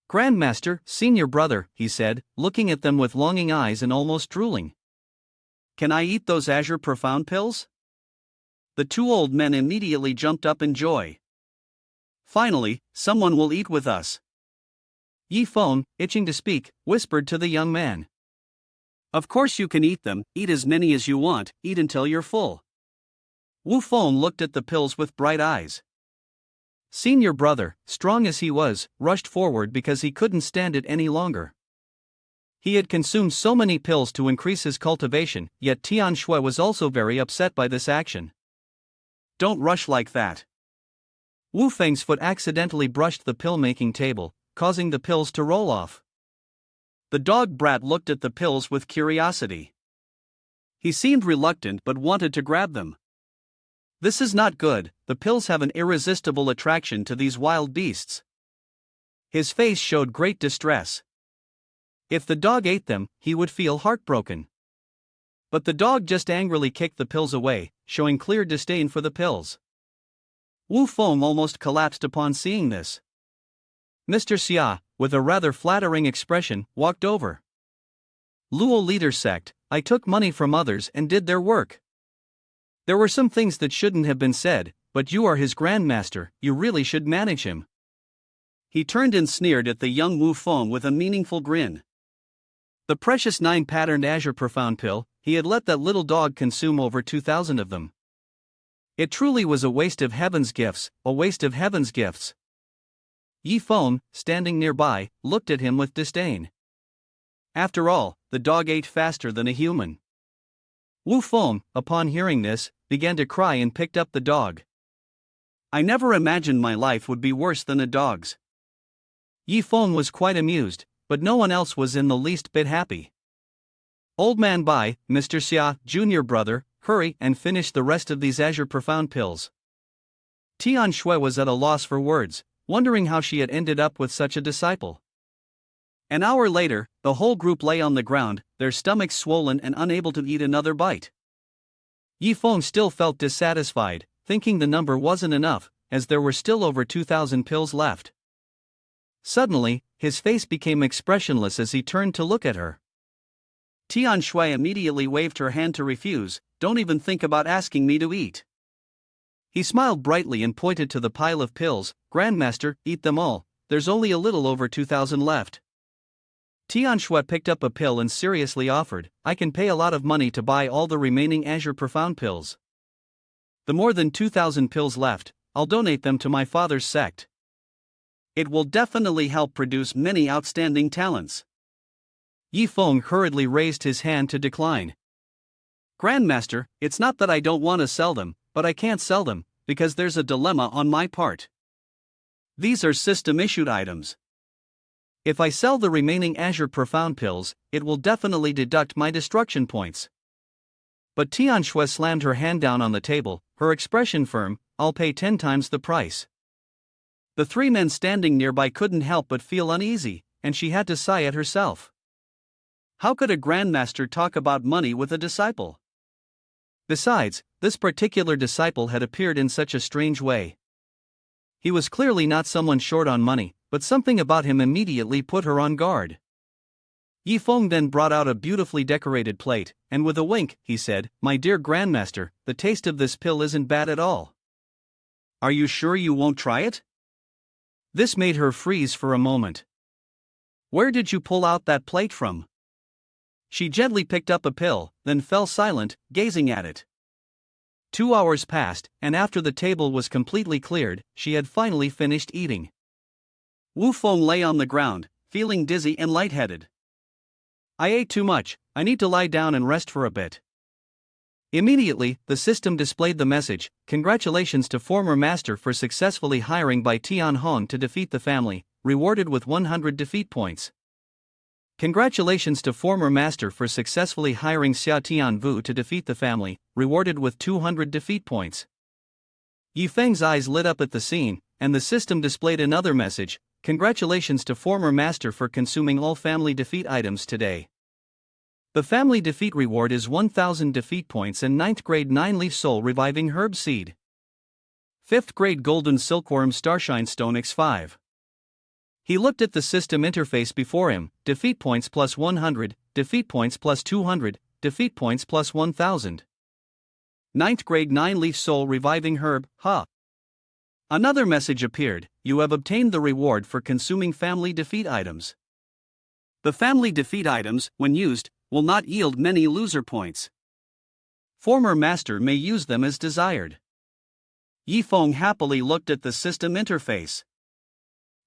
Grandmaster, senior brother, he said, looking at them with longing eyes and almost drooling. Can I eat those Azure Profound pills? The 2 old men immediately jumped up in joy. Finally, someone will eat with us. Yifeng, itching to speak, whispered to the young man. Of course you can eat them, eat as many as you want, eat until you're full. Wu Feng looked at the pills with bright eyes. Senior brother, strong as he was, rushed forward because he couldn't stand it any longer. He had consumed so many pills to increase his cultivation, yet Tian Shui was also very upset by this action. Don't rush like that. Wu Feng's foot accidentally brushed the pill-making table, causing the pills to roll off. The dog brat looked at the pills with curiosity. He seemed reluctant but wanted to grab them. This is not good, the pills have an irresistible attraction to these wild beasts. His face showed great distress. If the dog ate them, he would feel heartbroken. But the dog just angrily kicked the pills away, showing clear disdain for the pills. Wu Feng almost collapsed upon seeing this. Mr. Xia, with a rather flattering expression, walked over. Luo leader Sect, I took money from others and did their work. There were some things that shouldn't have been said, but you are his grandmaster, you really should manage him. He turned and sneered at the young Wu Feng with a meaningful grin. The precious 9-patterned azure profound pill, he had let that little dog consume over 2,000 of them. It truly was a waste of heaven's gifts, a waste of heaven's gifts. Yi Feng, standing nearby, looked at him with disdain. After all, the dog ate faster than a human. Wu Feng, upon hearing this, began to cry and picked up the dog. I never imagined my life would be worse than a dog's. Yi Feng was quite amused, but no one else was in the least bit happy. Old man Bai, Mr. Xia, junior brother, hurry and finish the rest of these azure profound pills. Tian Shui was at a loss for words, wondering how she had ended up with such a disciple. An hour later, the whole group lay on the ground, their stomachs swollen and unable to eat another bite. Yi Feng still felt dissatisfied, thinking the number wasn't enough, as there were still over 2,000 pills left. Suddenly, his face became expressionless as he turned to look at her. Tian Shui immediately waved her hand to refuse, don't even think about asking me to eat. He smiled brightly and pointed to the pile of pills, Grandmaster, eat them all, there's only a little over 2,000 left. Tian Shui picked up a pill and seriously offered, I can pay a lot of money to buy all the remaining azure profound pills. The more than 2,000 pills left, I'll donate them to my father's sect. It will definitely help produce many outstanding talents. Yi Feng hurriedly raised his hand to decline. Grandmaster, it's not that I don't want to sell them, but I can't sell them, because there's a dilemma on my part. These are system-issued items. If I sell the remaining azure profound pills, it will definitely deduct my destruction points. But Tian Shui slammed her hand down on the table, her expression firm, I'll pay 10 times the price. The three men standing nearby couldn't help but feel uneasy, and she had to sigh at herself. How could a grandmaster talk about money with a disciple? Besides, this particular disciple had appeared in such a strange way. He was clearly not someone short on money, but something about him immediately put her on guard. Yi Feng then brought out a beautifully decorated plate, and with a wink, he said, My dear grandmaster, the taste of this pill isn't bad at all. Are you sure you won't try it? This made her freeze for a moment. Where did you pull out that plate from? She gently picked up a pill, then fell silent, gazing at it. 2 hours passed, and after the table was completely cleared, she had finally finished eating. Wu Feng lay on the ground, feeling dizzy and lightheaded. I ate too much, I need to lie down and rest for a bit. Immediately, the system displayed the message, Congratulations to former master for successfully hiring by Tian Hong to defeat the family, rewarded with 100 defeat points. Congratulations to former master for successfully hiring Xia Tianvu to defeat the family, rewarded with 200 defeat points. Yi Feng's eyes lit up at the scene, and the system displayed another message, Congratulations to former master for consuming all family defeat items today. The family defeat reward is 1,000 defeat points and 9th grade 9-leaf soul reviving herb seed. 5th grade golden silkworm starshine stone X5. He looked at the system interface before him, defeat points plus 100, defeat points plus 200, defeat points plus 1,000. 9th grade 9-leaf soul reviving herb, ha. Another message appeared, you have obtained the reward for consuming family defeat items. The family defeat items, when used, will not yield many loser points. Former master may use them as desired. Yi Feng happily looked at the system interface.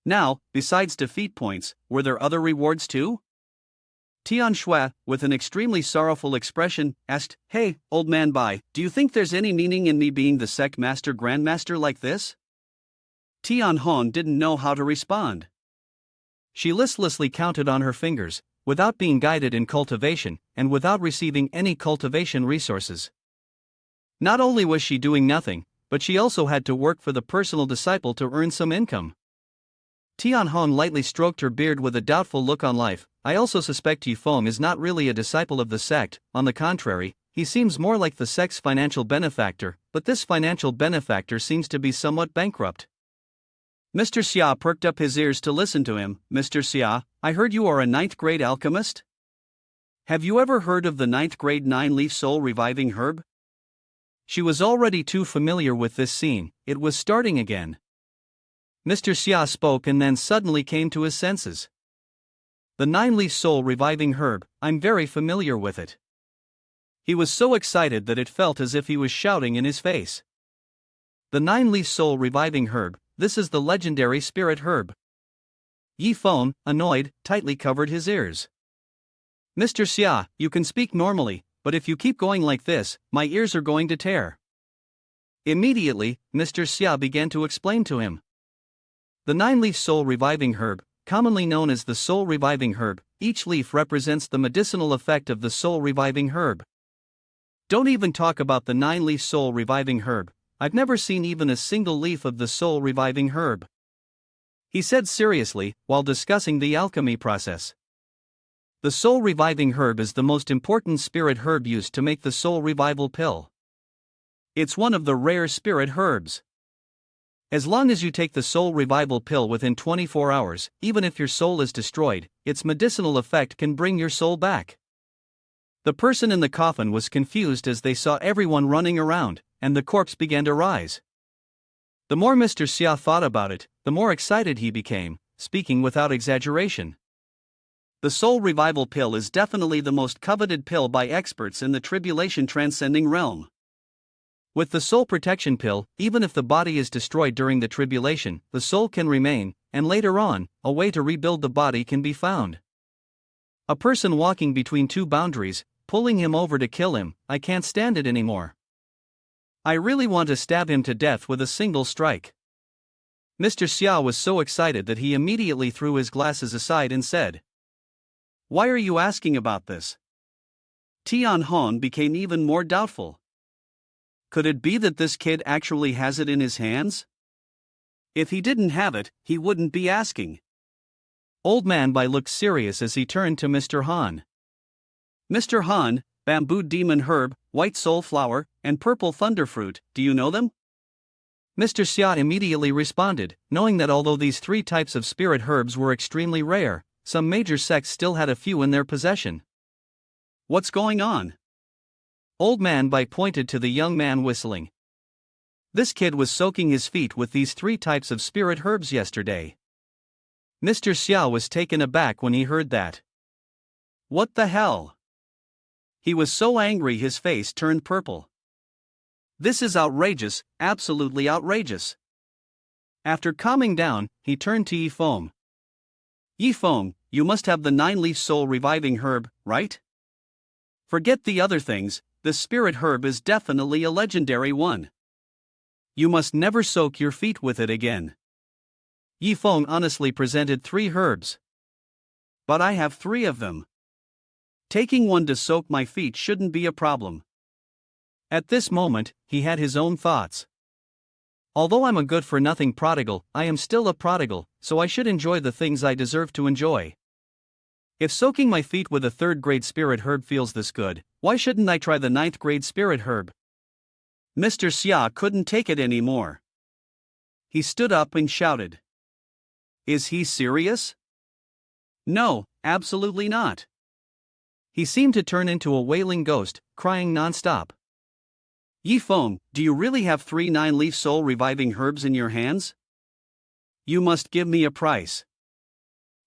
Now, besides defeat points, were there other rewards too? Tian Shui, with an extremely sorrowful expression, asked, Hey, old man Bai, do you think there's any meaning in me being the sect master grandmaster like this? Tian Hong didn't know how to respond. She listlessly counted on her fingers, without being guided in cultivation, and without receiving any cultivation resources. Not only was she doing nothing, but she also had to work for the personal disciple to earn some income. Tianhong lightly stroked her beard with a doubtful look on life. I also suspect Yifeng is not really a disciple of the sect, on the contrary, he seems more like the sect's financial benefactor, but this financial benefactor seems to be somewhat bankrupt. Mr. Xia perked up his ears to listen to him. Mr. Xia, I heard you are a 9th grade alchemist? Have you ever heard of the 9th grade 9-leaf soul reviving herb? She was already too familiar with this scene, it was starting again. Mr. Xia spoke and then suddenly came to his senses. The 9-leaf soul reviving herb, I'm very familiar with it. He was so excited that it felt as if he was shouting in his face. The 9-leaf soul reviving herb, this is the legendary spirit herb. Yifeng, annoyed, tightly covered his ears. Mr. Xia, you can speak normally, but if you keep going like this, my ears are going to tear. Immediately, Mr. Xia began to explain to him. The 9-leaf soul reviving herb, commonly known as the soul reviving herb, each leaf represents the medicinal effect of the soul reviving herb. Don't even talk about the 9-leaf soul reviving herb, I've never seen even a single leaf of the soul reviving herb. He said seriously, while discussing the alchemy process. The soul reviving herb is the most important spirit herb used to make the soul revival pill. It's one of the rare spirit herbs. As long as you take the soul revival pill within 24 hours, even if your soul is destroyed, its medicinal effect can bring your soul back. The person in the coffin was confused as they saw everyone running around, and the corpse began to rise. The more Mr. Xia thought about it, the more excited he became, speaking without exaggeration. The soul revival pill is definitely the most coveted pill by experts in the tribulation transcending realm. With the soul protection pill, even if the body is destroyed during the tribulation, the soul can remain, and later on, a way to rebuild the body can be found. A person walking between two boundaries, pulling him over to kill him, I can't stand it anymore. I really want to stab him to death with a single strike. Mr. Xia was so excited that he immediately threw his glasses aside and said, "Why are you asking about this?" Tianhong became even more doubtful. Could it be that this kid actually has it in his hands? If he didn't have it, he wouldn't be asking. Old Man Bai looked serious as he turned to Mr. Han. Mr. Han, bamboo demon herb, white soul flower, and purple thunderfruit, do you know them? Mr. Xia immediately responded, knowing that although these 3 types of spirit herbs were extremely rare, some major sects still had a few in their possession. What's going on? Old Man Bai pointed to the young man whistling. This kid was soaking his feet with these 3 types of spirit herbs yesterday. Mr. Xia was taken aback when he heard that. What the hell? He was so angry his face turned purple. This is outrageous, absolutely outrageous. After calming down, he turned to Yifeng. Yifeng, you must have the 9-leaf soul reviving herb, right? Forget the other things, the spirit herb is definitely a legendary one. You must never soak your feet with it again. Yifeng honestly presented 3 herbs. But I have 3 of them. Taking one to soak my feet shouldn't be a problem. At this moment, he had his own thoughts. Although I'm a good-for-nothing prodigal, I am still a prodigal, so I should enjoy the things I deserve to enjoy. If soaking my feet with a 3rd-grade spirit herb feels this good, why shouldn't I try the 9th-grade spirit herb? Mr. Xia couldn't take it anymore. He stood up and shouted. Is he serious? No, absolutely not. He seemed to turn into a wailing ghost, crying non-stop. Yifeng, do you really have 3 9-leaf soul reviving herbs in your hands? You must give me a price.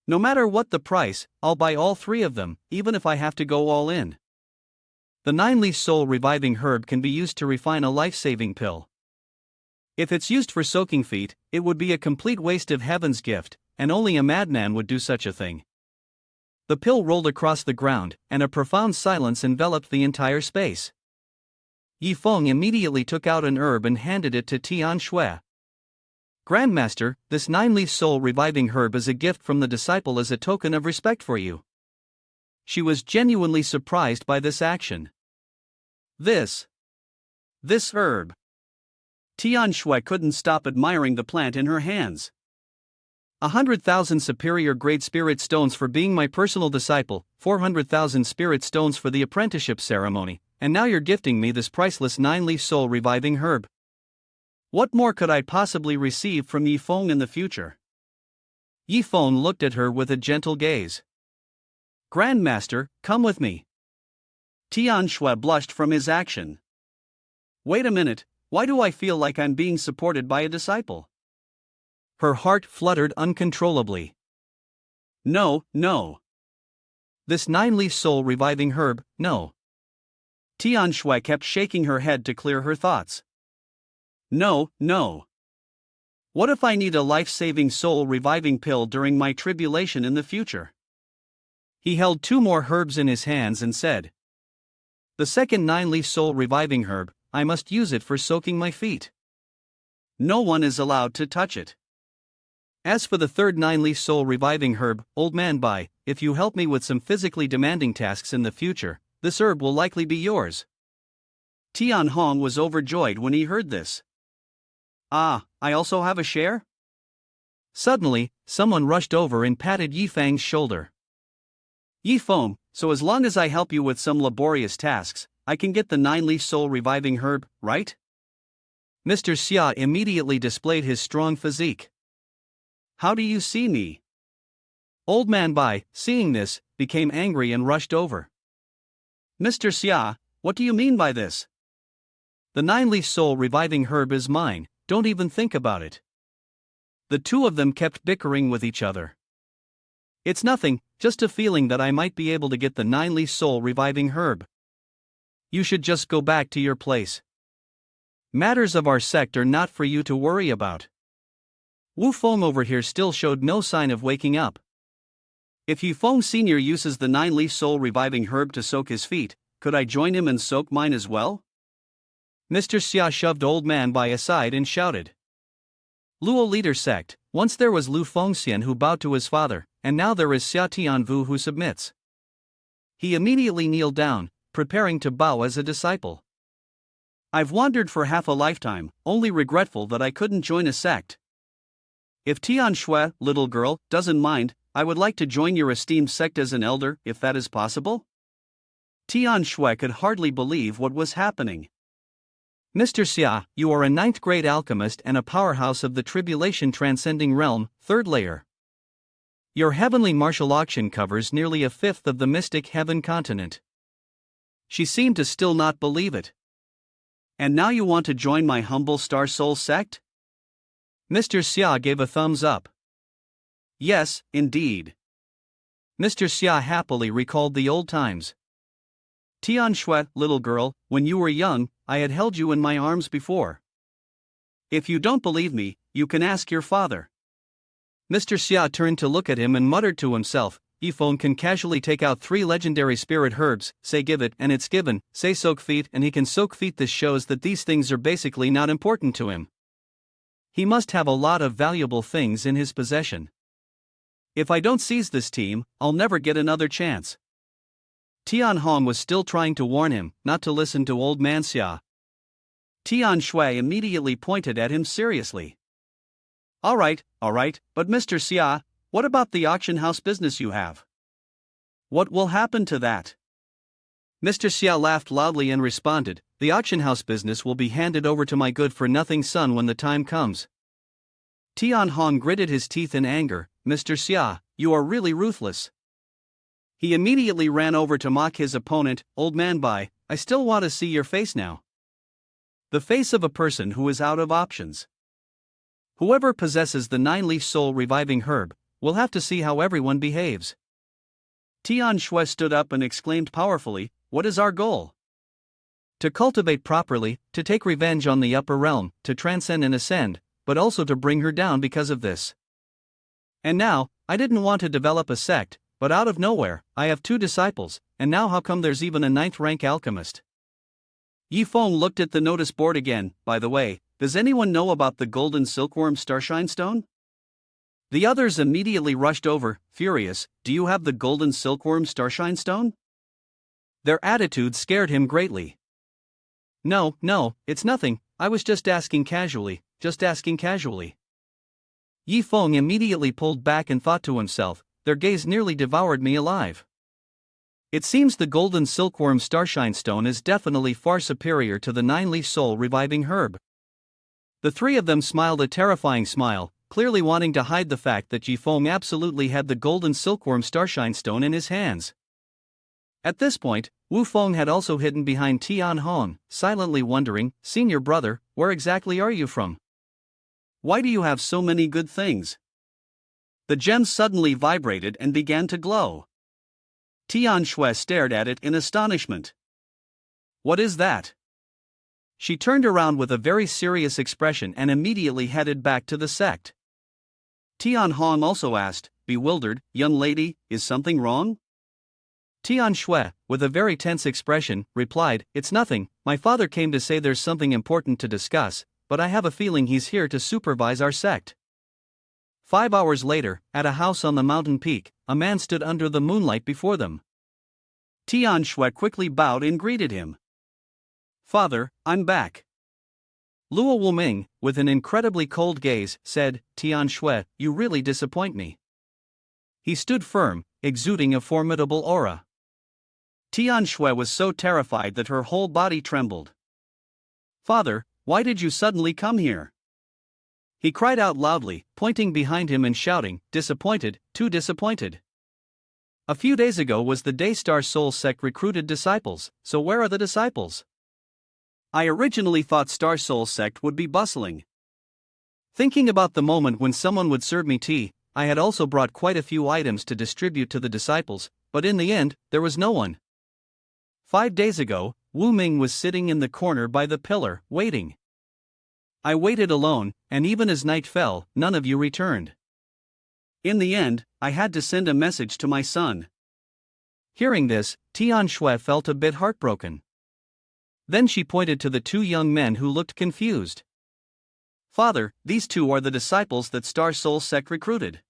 No matter what the price, I'll buy all 3 of them, even if I have to go all in. The 9-leaf soul reviving herb can be used to refine a life-saving pill. If it's used for soaking feet, it would be a complete waste of heaven's gift, and only a madman would do such a thing. The pill rolled across the ground, and a profound silence enveloped the entire space. Yifeng immediately took out an herb and handed it to Tian Shui. Grandmaster, this 9-leaf soul reviving herb is a gift from the disciple as a token of respect for you. She was genuinely surprised by this action. This herb. Tian Shui couldn't stop admiring the plant in her hands. 100,000 superior grade spirit stones for being my personal disciple, 400,000 spirit stones for the apprenticeship ceremony, and now you're gifting me this priceless 9-leaf soul reviving herb. What more could I possibly receive from Yi Feng in the future? Yi Feng looked at her with a gentle gaze. Grandmaster, come with me. Tian Shui blushed from his action. Wait a minute, why do I feel like I'm being supported by a disciple? Her heart fluttered uncontrollably. No. This 9-leaf soul reviving herb, no. Tian Shui kept shaking her head to clear her thoughts. No. What if I need a life-saving soul reviving pill during my tribulation in the future? He held 2 more herbs in his hands and said, the second 9-leaf soul reviving herb, I must use it for soaking my feet. No one is allowed to touch it. As for the third 9-leaf soul reviving herb, old man Bai, if you help me with some physically demanding tasks in the future, this herb will likely be yours. Tian Hong was overjoyed when he heard this. Ah, I also have a share? Suddenly, someone rushed over and patted Yi Feng's shoulder. Yi Feng, so as long as I help you with some laborious tasks, I can get the 9-leaf soul reviving herb, right? Mr. Xia immediately displayed his strong physique. How do you see me? Old man Bai, seeing this, became angry and rushed over. Mr. Xia, what do you mean by this? The 9-leaf soul reviving herb is mine, don't even think about it. The 2 of them kept bickering with each other. It's nothing, just a feeling that I might be able to get the 9-leaf soul reviving herb. You should just go back to your place. Matters of our sect are not for you to worry about. Wu Feng over here still showed no sign of waking up. If Yi Feng Sr. uses the 9-leaf soul reviving herb to soak his feet, could I join him and soak mine as well? Mr. Xia shoved old man Bai aside and shouted. Luo leader sect, once there was Lu Fengxian who bowed to his father, and now there is Xia Tianvu who submits. He immediately kneeled down, preparing to bow as a disciple. I've wandered for half a lifetime, only regretful that I couldn't join a sect. If Tian Shui, little girl, doesn't mind, I would like to join your esteemed sect as an elder, if that is possible. Tian Shui could hardly believe what was happening. Mr. Xia, you are a 9th grade alchemist and a powerhouse of the tribulation transcending realm, 3rd layer. Your heavenly martial auction covers nearly 1/5 of the mystic heaven continent. She seemed to still not believe it. And now you want to join my humble Star Soul sect? Mr. Xia gave a thumbs up. Yes, indeed. Mr. Xia happily recalled the old times. Tian Shui, little girl, when you were young, I had held you in my arms before. If you don't believe me, you can ask your father. Mr. Xia turned to look at him and muttered to himself, Yi Feng can casually take out 3 legendary spirit herbs, say give it and it's given, say soak feet and he can soak feet. This shows that these things are basically not important to him. He must have a lot of valuable things in his possession. If I don't seize this team, I'll never get another chance. Tian Hong was still trying to warn him not to listen to old man Xia. Tian Shui immediately pointed at him seriously. All right, but Mr. Xia, what about the auction house business you have? What will happen to that? Mr. Xia laughed loudly and responded, the auction house business will be handed over to my good-for-nothing son when the time comes. Tian Hong gritted his teeth in anger, Mr. Xia, you are really ruthless. He immediately ran over to mock his opponent, old man Bai, I still want to see your face now. The face of a person who is out of options. Whoever possesses the 9-leaf soul reviving herb, will have to see how everyone behaves. Tian Shui stood up and exclaimed powerfully, what is our goal? To cultivate properly, to take revenge on the upper realm, to transcend and ascend, but also to bring her down because of this. And now, I didn't want to develop a sect, but out of nowhere, I have 2 disciples, and now how come there's even a 9th rank alchemist? Yi Feng looked at the notice board again. By the way, does anyone know about the golden silkworm starshine stone? The others immediately rushed over, furious. Do you have the golden silkworm starshine stone? Their attitude scared him greatly. No, it's nothing, I was just asking casually. Yi Feng immediately pulled back and thought to himself, their gaze nearly devoured me alive. It seems the golden silkworm starshine stone is definitely far superior to the 9-leaf soul reviving herb. The three of them smiled a terrifying smile, clearly wanting to hide the fact that Yi Feng absolutely had the golden silkworm starshine stone in his hands. At this point, Wu Feng had also hidden behind Tian Hong, silently wondering, Senior brother, where exactly are you from? Why do you have so many good things? The gems suddenly vibrated and began to glow. Tian Shui stared at it in astonishment. What is that? She turned around with a very serious expression and immediately headed back to the sect. Tian Hong also asked, bewildered, young lady, is something wrong? Tian Shui, with a very tense expression, replied, it's nothing, my father came to say there's something important to discuss, but I have a feeling he's here to supervise our sect. 5 hours later, at a house on the mountain peak, a man stood under the moonlight before them. Tian Shui quickly bowed and greeted him. Father, I'm back. Luo Wuming, with an incredibly cold gaze, said, Tian Shui, you really disappoint me. He stood firm, exuding a formidable aura. Tian Shui was so terrified that her whole body trembled. Father, why did you suddenly come here? He cried out loudly, pointing behind him and shouting, disappointed, too disappointed. A few days ago was the day Star Soul Sect recruited disciples, so where are the disciples? I originally thought Star Soul Sect would be bustling. Thinking about the moment when someone would serve me tea, I had also brought quite a few items to distribute to the disciples, but in the end, there was no one. 5 days ago, Wu Ming was sitting in the corner by the pillar, waiting. I waited alone, and even as night fell, none of you returned. In the end, I had to send a message to my son. Hearing this, Tian Shui felt a bit heartbroken. Then she pointed to the 2 young men who looked confused. Father, these 2 are the disciples that Star Soul Sect recruited.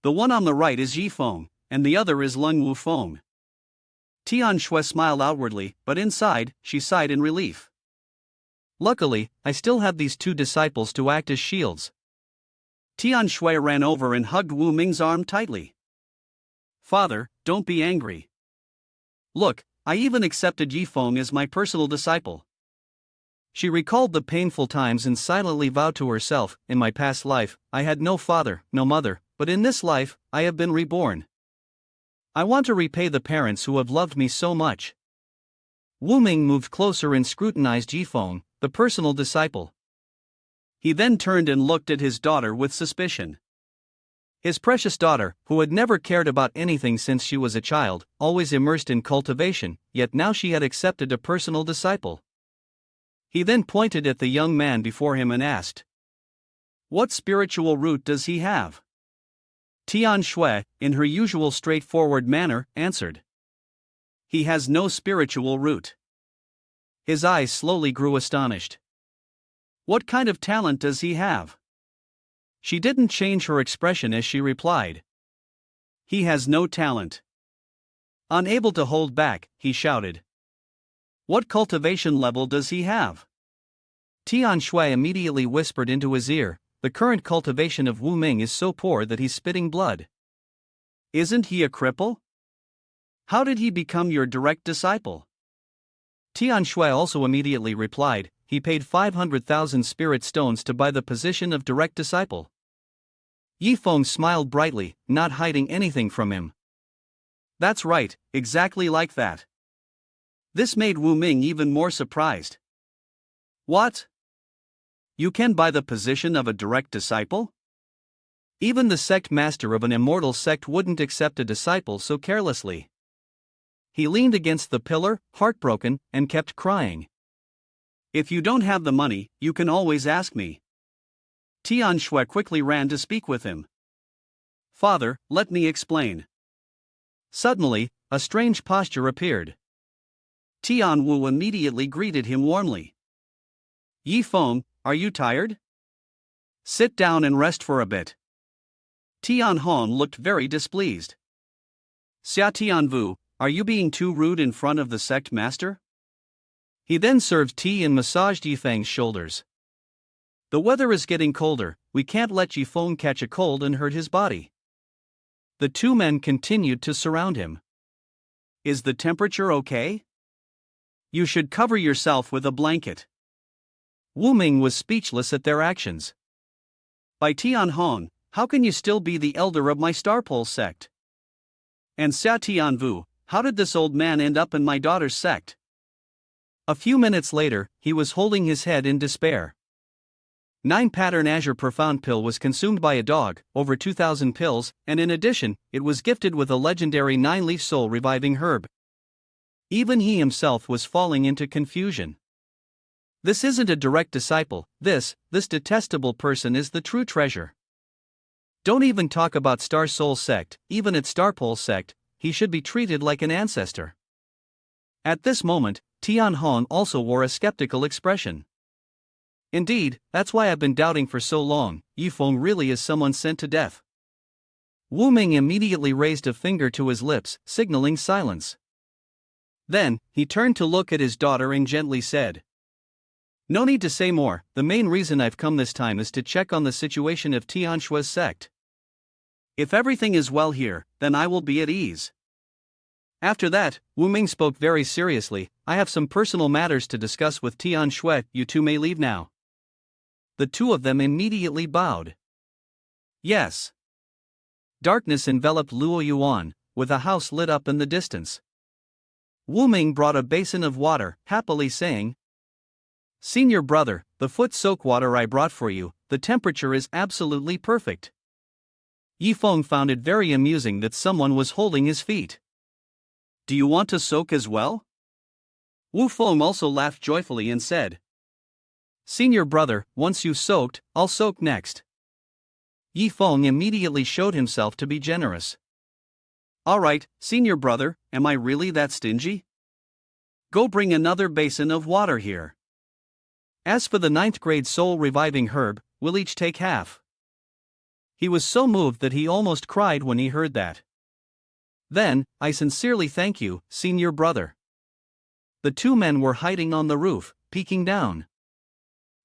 The one on the right is Yi Feng, and the other is Lung Wu Feng. Tian Shui smiled outwardly, but inside, she sighed in relief. Luckily, I still have these 2 disciples to act as shields. Tian Shui ran over and hugged Wu Ming's arm tightly. Father, don't be angry. Look, I even accepted Yi Feng as my personal disciple. She recalled the painful times and silently vowed to herself, in my past life, I had no father, no mother, but in this life, I have been reborn. I want to repay the parents who have loved me so much. Wu Ming moved closer and scrutinized Yi Feng, the personal disciple. He then turned and looked at his daughter with suspicion. His precious daughter, who had never cared about anything since she was a child, always immersed in cultivation, yet now she had accepted a personal disciple. He then pointed at the young man before him and asked, what spiritual root does he have? Tian Shui, in her usual straightforward manner, answered, he has no spiritual root. His eyes slowly grew astonished. What kind of talent does he have? She didn't change her expression as she replied. He has no talent. Unable to hold back, he shouted. What cultivation level does he have? Tian Shui immediately whispered into his ear, the current cultivation of Wu Ming is so poor that he's spitting blood. Isn't he a cripple? How did he become your direct disciple? Tian Shui also immediately replied, he paid 500,000 spirit stones to buy the position of direct disciple. Yi Feng smiled brightly, not hiding anything from him. That's right, exactly like that. This made Wu Ming even more surprised. What? You can buy the position of a direct disciple? Even the sect master of an immortal sect wouldn't accept a disciple so carelessly. He leaned against the pillar, heartbroken, and kept crying. If you don't have the money, you can always ask me. Tian Shui quickly ran to speak with him. Father, let me explain. Suddenly, a strange posture appeared. Tian Wu immediately greeted him warmly. Yi Feng, are you tired? Sit down and rest for a bit. Tian Hong looked very displeased. Xia Tianvu, are you being too rude in front of the sect master? He then served tea and massaged Yifeng's shoulders. The weather is getting colder, we can't let Yifeng catch a cold and hurt his body. The two men continued to surround him. Is the temperature okay? You should cover yourself with a blanket. Wu Ming was speechless at their actions. By Tian Hong, how can you still be the elder of my Starpole sect? And Xia Tianvu, how did this old man end up in my daughter's sect? A few minutes later, he was holding his head in despair. 9 pattern azure profound pill was consumed by a dog, over 2,000 pills, and in addition, it was gifted with a legendary 9-leaf soul reviving herb. Even he himself was falling into confusion. This isn't a direct disciple, this detestable person is the true treasure. Don't even talk about Star Soul Sect, even at Starpole Sect, he should be treated like an ancestor. At this moment, Tian Hong also wore a skeptical expression. Indeed, that's why I've been doubting for so long, Yifeng really is someone sent to death. Wu Ming immediately raised a finger to his lips, signaling silence. Then, he turned to look at his daughter and gently said, "No need to say more, the main reason I've come this time is to check on the situation of Tianshua's sect. If everything is well here, then I will be at ease." After that, Wu Ming spoke very seriously, "I have some personal matters to discuss with Tianshue, you two may leave now." The two of them immediately bowed. Yes. Darkness enveloped Luo Yuan, with a house lit up in the distance. Wu Ming brought a basin of water, happily saying, "Senior brother, the foot soak water I brought for you, the temperature is absolutely perfect." Yifeng found it very amusing that someone was holding his feet. "Do you want to soak as well?" Wu Feng also laughed joyfully and said, "Senior brother, once you've soaked, I'll soak next." Yifeng immediately showed himself to be generous. "Alright, senior brother, am I really that stingy? Go bring another basin of water here. As for the 9th grade soul reviving herb, we'll each take half." He was so moved that he almost cried when he heard that. "Then, I sincerely thank you, senior brother." The two men were hiding on the roof, peeking down.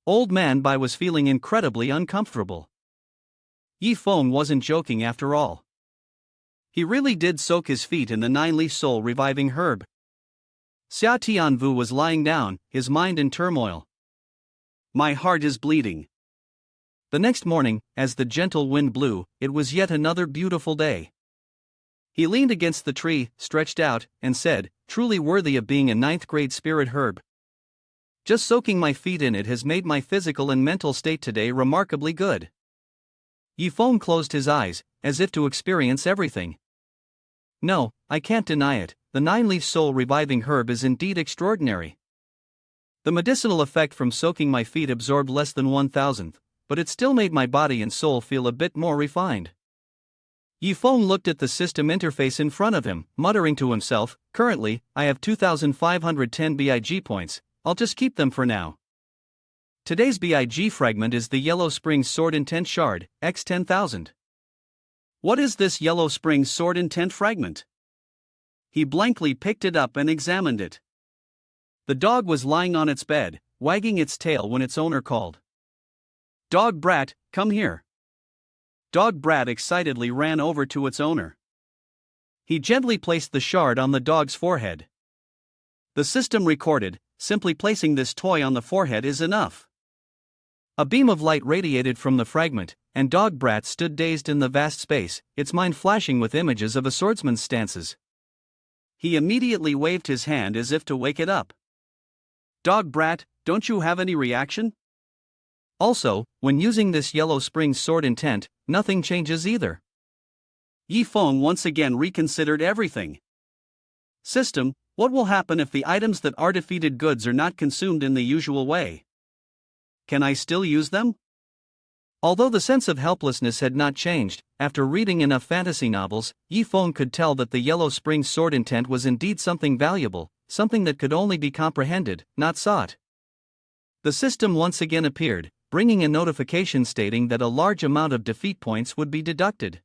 Old Man Bai was feeling incredibly uncomfortable. Yifeng wasn't joking after all. He really did soak his feet in the 9-leaf soul reviving herb. Xia Tianvu was lying down, his mind in turmoil. "My heart is bleeding." The next morning, as the gentle wind blew, it was yet another beautiful day. He leaned against the tree, stretched out, and said, "Truly worthy of being a 9th grade spirit herb. Just soaking my feet in it has made my physical and mental state today remarkably good." Yifeng closed his eyes, as if to experience everything. "No, I can't deny it, the 9-leaf soul reviving herb is indeed extraordinary. The medicinal effect from soaking my feet absorbed less than 1,000th, but it still made my body and soul feel a bit more refined." Yifeng looked at the system interface in front of him, muttering to himself, "Currently, I have 2,510 BIG points, I'll just keep them for now." Today's BIG fragment is the Yellow Spring Sword Intent Shard, x 10,000. What is this Yellow Spring Sword Intent fragment? He blankly picked it up and examined it. The dog was lying on its bed, wagging its tail when its owner called. "Dog Brat, come here." Dog Brat excitedly ran over to its owner. He gently placed the shard on the dog's forehead. The system recorded, simply placing this toy on the forehead is enough. A beam of light radiated from the fragment, and Dog Brat stood dazed in the vast space, its mind flashing with images of a swordsman's stances. He immediately waved his hand as if to wake it up. "Dog Brat, don't you have any reaction?" Also, when using this Yellow Spring Sword Intent, nothing changes either. Yifeng once again reconsidered everything. "System, what will happen if the items that are defeated goods are not consumed in the usual way? Can I still use them?" Although the sense of helplessness had not changed, after reading enough fantasy novels, Yifeng could tell that the Yellow Spring Sword Intent was indeed something valuable, something that could only be comprehended, not sought. The system once again appeared, bringing a notification stating that a large amount of defeat points would be deducted.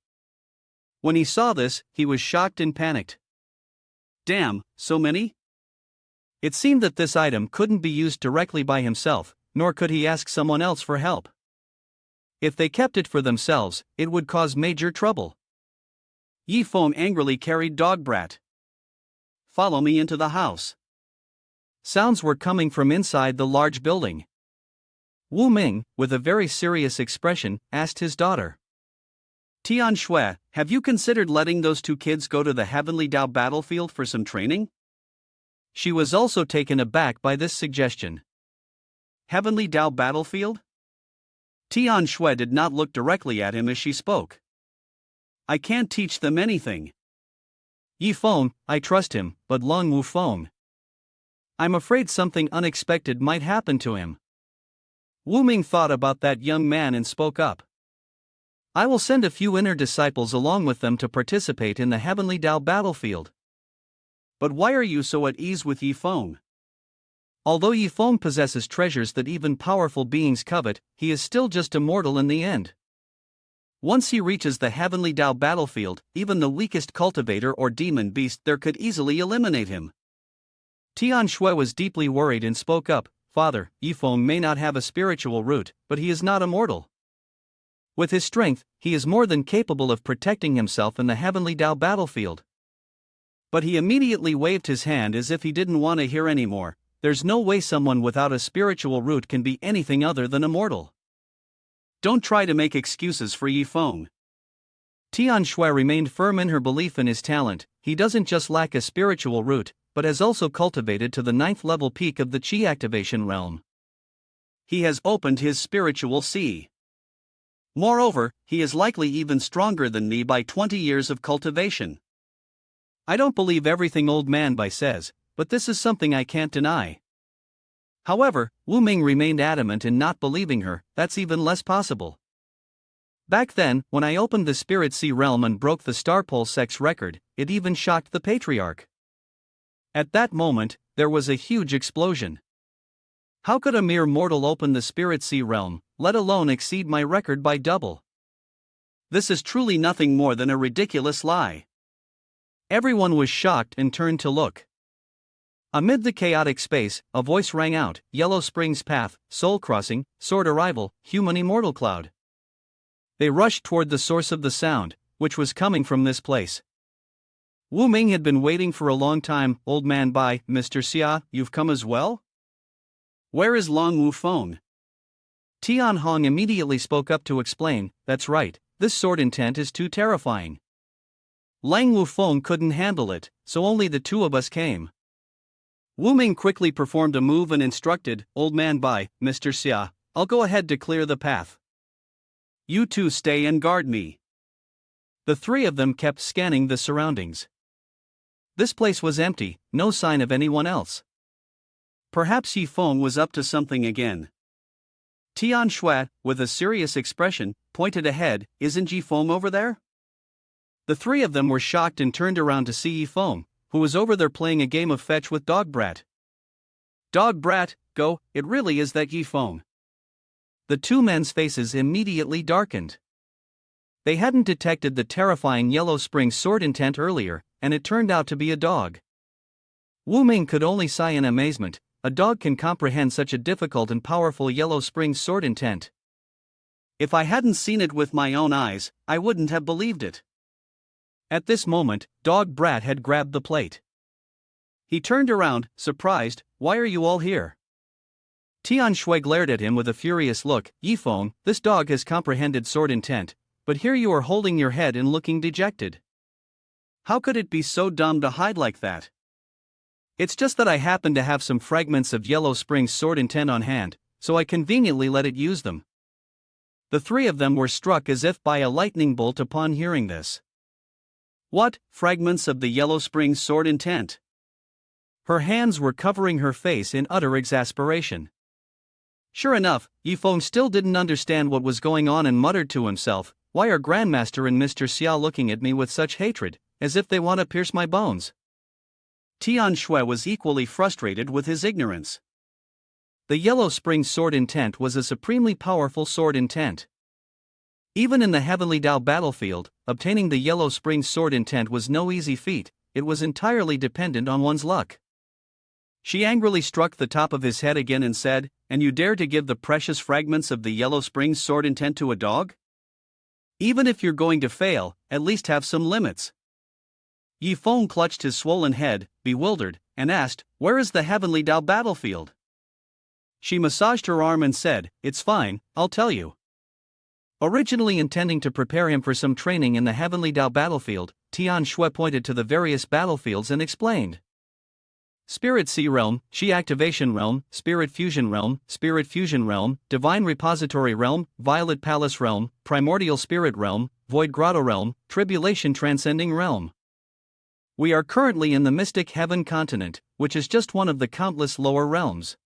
When he saw this, he was shocked and panicked. Damn, so many? It seemed that this item couldn't be used directly by himself, nor could he ask someone else for help. If they kept it for themselves, it would cause major trouble. Yi Feng angrily carried Dog Brat. Follow me into the house. Sounds were coming from inside the large building. Wu Ming, with a very serious expression, asked his daughter. Tian Shui, have you considered letting those two kids go to the Heavenly Dao battlefield for some training? She was also taken aback by this suggestion. Heavenly Dao battlefield? Tian Shui did not look directly at him as she spoke. I can't teach them anything. Yi Feng, I trust him, but Long Wu Feng. I'm afraid something unexpected might happen to him. Wu Ming thought about that young man and spoke up. I will send a few inner disciples along with them to participate in the Heavenly Dao battlefield. But why are you so at ease with Yi Feng? Although Yi Feng possesses treasures that even powerful beings covet, he is still just a mortal in the end. Once he reaches the Heavenly Dao battlefield, even the weakest cultivator or demon beast there could easily eliminate him. Tian Shui was deeply worried and spoke up, Father, Yi Feng may not have a spiritual root, but he is not immortal. With his strength, he is more than capable of protecting himself in the Heavenly Dao battlefield. But he immediately waved his hand as if he didn't want to hear anymore. There's no way someone without a spiritual root can be anything other than immortal. Don't try to make excuses for Yi Feng. Tian Shui remained firm in her belief in his talent. He doesn't just lack a spiritual root, but has also cultivated to the 9th level peak of the Qi activation realm. He has opened his spiritual sea. Moreover, he is likely even stronger than me by 20 years of cultivation. I don't believe everything Old Man Bai says, but this is something I can't deny. However, Wu Ming remained adamant in not believing her. That's even less possible. Back then, when I opened the Spirit Sea realm and broke the Starpole Sect's record, it even shocked the Patriarch. At that moment, there was a huge explosion. How could a mere mortal open the Spirit Sea realm, let alone exceed my record by double? This is truly nothing more than a ridiculous lie. Everyone was shocked and turned to look. Amid the chaotic space, a voice rang out, Yellow Springs Path, Soul Crossing, Sword Arrival, Human Immortal Cloud. They rushed toward the source of the sound, which was coming from this place. Wu Ming had been waiting for a long time. Old Man Bai, Mr. Xia, you've come as well? Where is Long Wu Feng? Tian Hong immediately spoke up to explain, that's right, this sword intent is too terrifying. Lang Wu Feng couldn't handle it, so only the two of us came. Wu Ming quickly performed a move and instructed, Old Man Bai, Mr. Xia, I'll go ahead to clear the path. You two stay and guard me. The three of them kept scanning the surroundings. This place was empty, no sign of anyone else. Perhaps Yi Feng was up to something again. Tian Shui, with a serious expression, pointed ahead, isn't Yi Feng over there? The three of them were shocked and turned around to see Yi Feng, who was over there playing a game of fetch with Dog Brat. Dog Brat, go, it really is that Yi Feng. The two men's faces immediately darkened. They hadn't detected the terrifying Yellow Spring sword intent earlier, and it turned out to be a dog. Wu Ming could only sigh in amazement. A dog can comprehend such a difficult and powerful Yellow Spring sword intent. If I hadn't seen it with my own eyes, I wouldn't have believed it. At this moment, Dog Brat had grabbed the plate. He turned around, surprised, why are you all here? Tian Shui glared at him with a furious look, Yi Feng, this dog has comprehended sword intent, but here you are holding your head and looking dejected. How could it be so dumb to hide like that? It's just that I happen to have some fragments of Yellow Spring's sword intent on hand, so I conveniently let it use them. The three of them were struck as if by a lightning bolt upon hearing this. What, fragments of the Yellow Spring sword intent? Her hands were covering her face in utter exasperation. Sure enough, Yi Feng still didn't understand what was going on and muttered to himself, why are Grandmaster and Mr. Xia looking at me with such hatred, as if they want to pierce my bones? Tian Shui was equally frustrated with his ignorance. The Yellow Spring sword intent was a supremely powerful sword intent. Even in the Heavenly Dao battlefield, obtaining the Yellow Spring Sword intent was no easy feat, it was entirely dependent on one's luck. She angrily struck the top of his head again and said, "And you dare to give the precious fragments of the Yellow Spring Sword intent to a dog? Even if you're going to fail, at least have some limits." Yi Feng clutched his swollen head, bewildered, and asked, "Where is the Heavenly Dao battlefield?" She massaged her arm and said, "It's fine, I'll tell you." Originally intending to prepare him for some training in the Heavenly Dao battlefield, Tian Shui pointed to the various battlefields and explained. Spirit Sea Realm, Chi Activation Realm, Spirit Fusion Realm, Divine Repository Realm, Violet Palace Realm, Primordial Spirit Realm, Void Grotto Realm, Tribulation Transcending Realm. We are currently in the Mystic Heaven continent, which is just one of the countless lower realms.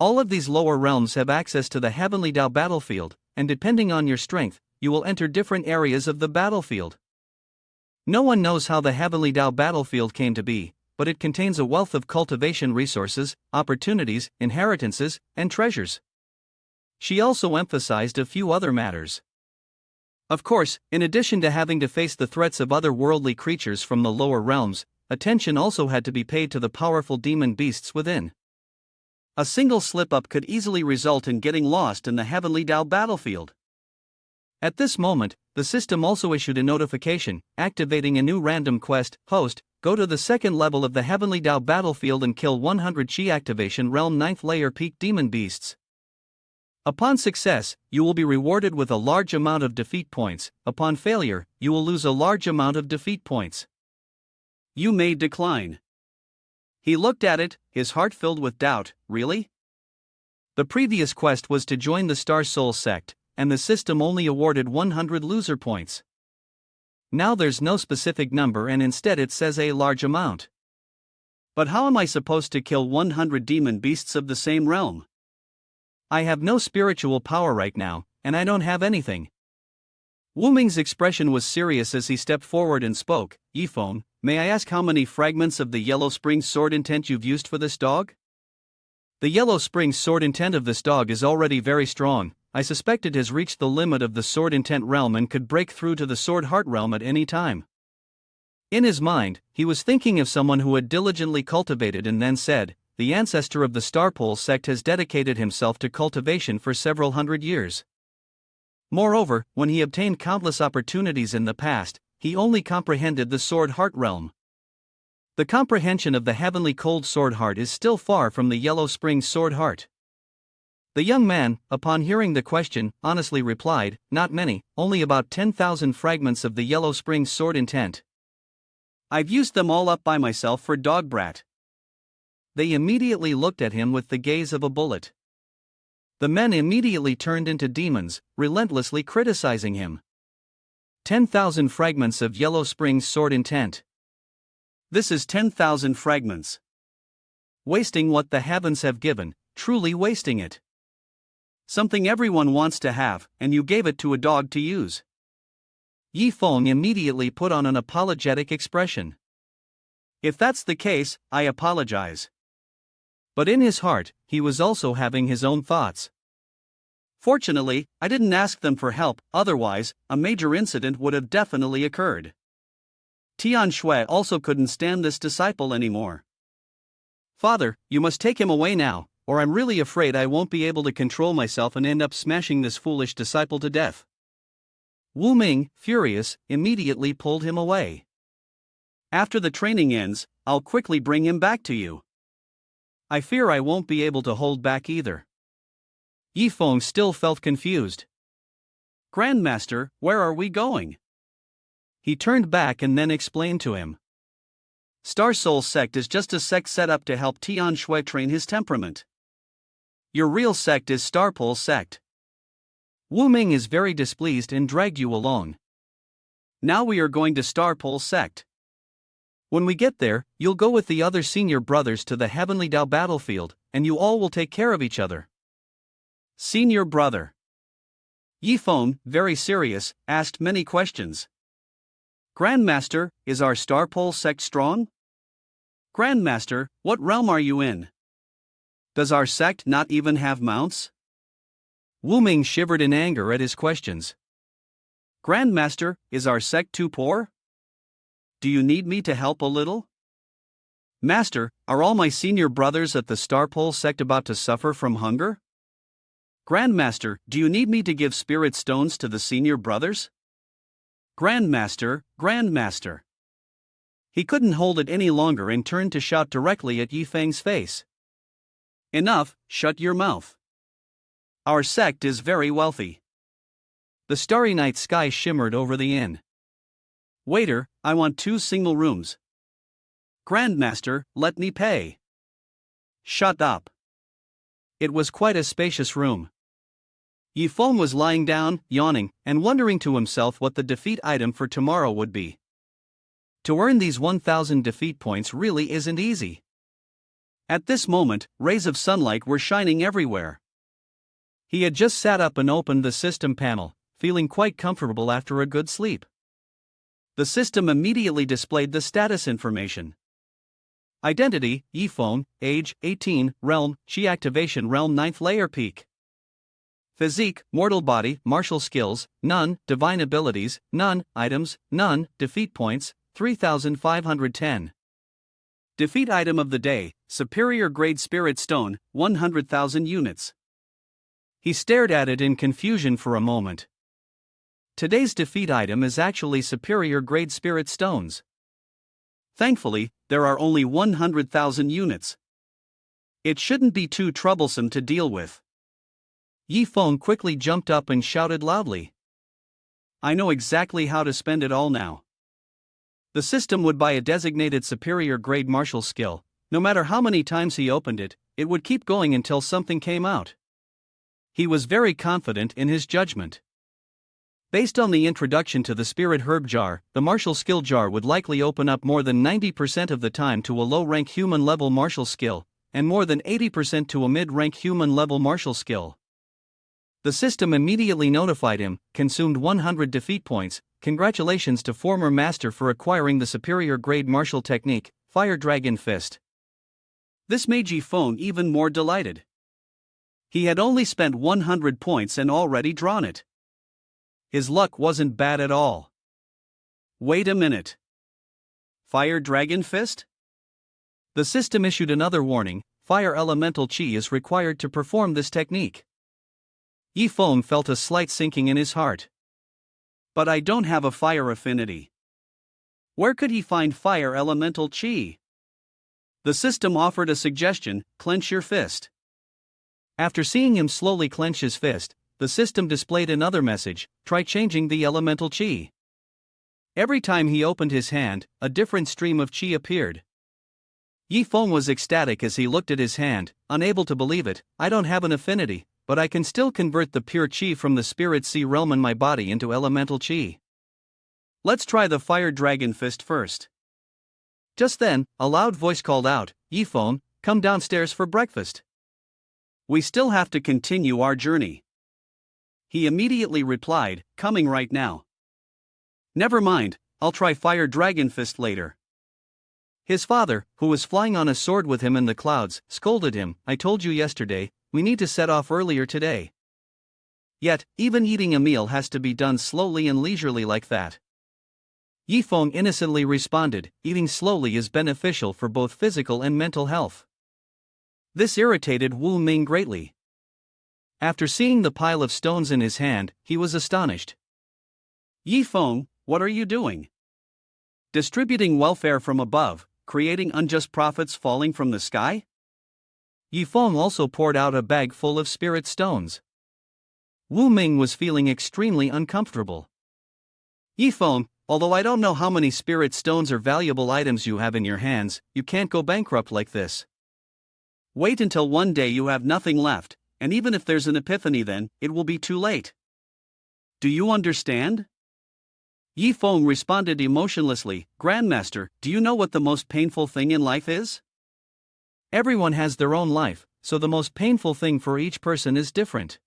All of these lower realms have access to the Heavenly Dao battlefield, and depending on your strength, you will enter different areas of the battlefield. No one knows how the Heavenly Dao battlefield came to be, but it contains a wealth of cultivation resources, opportunities, inheritances, and treasures. She also emphasized a few other matters. Of course, in addition to having to face the threats of other worldly creatures from the lower realms, attention also had to be paid to the powerful demon beasts within. A single slip-up could easily result in getting lost in the Heavenly Dao battlefield. At this moment, the system also issued a notification, activating a new random quest. Host, go to the second level of the Heavenly Dao battlefield and kill 100 Chi Activation Realm 9th layer peak demon beasts. Upon success, you will be rewarded with a large amount of defeat points. Upon failure, you will lose a large amount of defeat points. You may decline. He looked at it, his heart filled with doubt. Really? The previous quest was to join the Star Soul Sect, and the system only awarded 100 loser points. Now there's no specific number and instead it says a large amount. But how am I supposed to kill 100 demon beasts of the same realm? I have no spiritual power right now, and I don't have anything. Wu Ming's expression was serious as he stepped forward and spoke. Yi Feng, may I ask how many fragments of the Yellow Spring Sword intent you've used for this dog? The Yellow Spring Sword intent of this dog is already very strong. I suspect it has reached the limit of the Sword intent realm and could break through to the Sword Heart realm at any time. In his mind, he was thinking of someone who had diligently cultivated and then said, the ancestor of the Starpole sect has dedicated himself to cultivation for several hundred years. Moreover, when he obtained countless opportunities in the past, he only comprehended the Sword Heart realm. The comprehension of the Heavenly Cold Sword Heart is still far from the Yellow Spring Sword Heart. The young man, upon hearing the question, honestly replied, not many, only about 10,000 fragments of the Yellow Spring Sword intent. I've used them all up by myself for Dog Brat. They immediately looked at him with the gaze of a bullet. The men immediately turned into demons, relentlessly criticizing him. 10,000 fragments of Yellow Spring's sword intent. This is 10,000 fragments. Wasting what the heavens have given, truly wasting it. Something everyone wants to have, and you gave it to a dog to use. Yi Feng immediately put on an apologetic expression. If that's the case, I apologize. But in his heart, he was also having his own thoughts. Fortunately, I didn't ask them for help, otherwise, a major incident would have definitely occurred. Tian Shui also couldn't stand this disciple anymore. Father, you must take him away now, or I'm really afraid I won't be able to control myself and end up smashing this foolish disciple to death. Wu Ming, furious, immediately pulled him away. After the training ends, I'll quickly bring him back to you. I fear I won't be able to hold back either. Yi Feng still felt confused. Grandmaster, where are we going? He turned back and then explained to him. Star Soul Sect is just a sect set up to help Tian Shui train his temperament. Your real sect is Starpole Sect. Wu Ming is very displeased and dragged you along. Now we are going to Starpole Sect. When we get there, you'll go with the other senior brothers to the Heavenly Dao battlefield, and you all will take care of each other. Senior brother. Yi Feng, very serious, asked many questions. Grandmaster, is our Starpole sect strong? Grandmaster, what realm are you in? Does our sect not even have mounts? Wu Ming shivered in anger at his questions. Grandmaster, is our sect too poor? Do you need me to help a little? Master, are all my senior brothers at the Starpole sect about to suffer from hunger? Grandmaster, do you need me to give spirit stones to the senior brothers? Grandmaster, Grandmaster. He couldn't hold it any longer and turned to shout directly at Yifeng's face. Enough, shut your mouth. Our sect is very wealthy. The starry night sky shimmered over the inn. Waiter, I want 2 single rooms. Grandmaster, let me pay. Shut up. It was quite a spacious room. Yifeng was lying down, yawning, and wondering to himself what the defeat item for tomorrow would be. To earn these 1000 defeat points really isn't easy. At this moment, rays of sunlight were shining everywhere. He had just sat up and opened the system panel, feeling quite comfortable after a good sleep. The system immediately displayed the status information. Identity, Yifeng, age, 18, realm, Qi activation realm 9th layer peak. Physique, mortal body, martial skills, none, divine abilities, none, items, none, defeat points, 3,510. Defeat item of the day, superior grade spirit stone, 100,000 units. He stared at it in confusion for a moment. Today's defeat item is actually superior grade spirit stones. Thankfully, there are only 100,000 units. It shouldn't be too troublesome to deal with. Yifeng quickly jumped up and shouted loudly. I know exactly how to spend it all now. The system would buy a designated superior grade martial skill. No matter how many times he opened it, it would keep going until something came out. He was very confident in his judgment. Based on the introduction to the Spirit Herb Jar, the martial skill jar would likely open up more than 90% of the time to a low-rank human-level martial skill, and more than 80% to a mid-rank human-level martial skill. The system immediately notified him, consumed 100 defeat points, congratulations to former master for acquiring the superior grade martial technique, Fire Dragon Fist. This made Yifeng even more delighted. He had only spent 100 points and already drawn it. His luck wasn't bad at all. Wait a minute. Fire Dragon Fist? The system issued another warning, Fire Elemental Qi is required to perform this technique. Yifeng felt a slight sinking in his heart. But I don't have a fire affinity. Where could he find Fire Elemental Qi? The system offered a suggestion, clench your fist. After seeing him slowly clench his fist, the system displayed another message, try changing the elemental Qi. Every time he opened his hand, a different stream of Qi appeared. Yifeng was ecstatic as he looked at his hand, unable to believe it. I don't have an affinity, but I can still convert the pure Qi from the Spirit Sea realm in my body into elemental Qi. Let's try the Fire Dragon Fist first. Just then, a loud voice called out, Yifeng, come downstairs for breakfast. We still have to continue our journey. He immediately replied, coming right now. Never mind, I'll try Fire Dragon Fist later. His father, who was flying on a sword with him in the clouds, scolded him, I told you yesterday, we need to set off earlier today. Yet, even eating a meal has to be done slowly and leisurely like that. Yifeng innocently responded, eating slowly is beneficial for both physical and mental health. This irritated Wu Ming greatly. After seeing the pile of stones in his hand, he was astonished. Yifeng, what are you doing? Distributing welfare from above, creating unjust profits falling from the sky? Yifeng also poured out a bag full of spirit stones. Wu Ming was feeling extremely uncomfortable. Yifeng, although I don't know how many spirit stones or valuable items you have in your hands, you can't go bankrupt like this. Wait until one day you have nothing left, and even if there's an epiphany then, it will be too late. Do you understand? Yifeng responded emotionlessly, Grandmaster, do you know what the most painful thing in life is? Everyone has their own life, so the most painful thing for each person is different.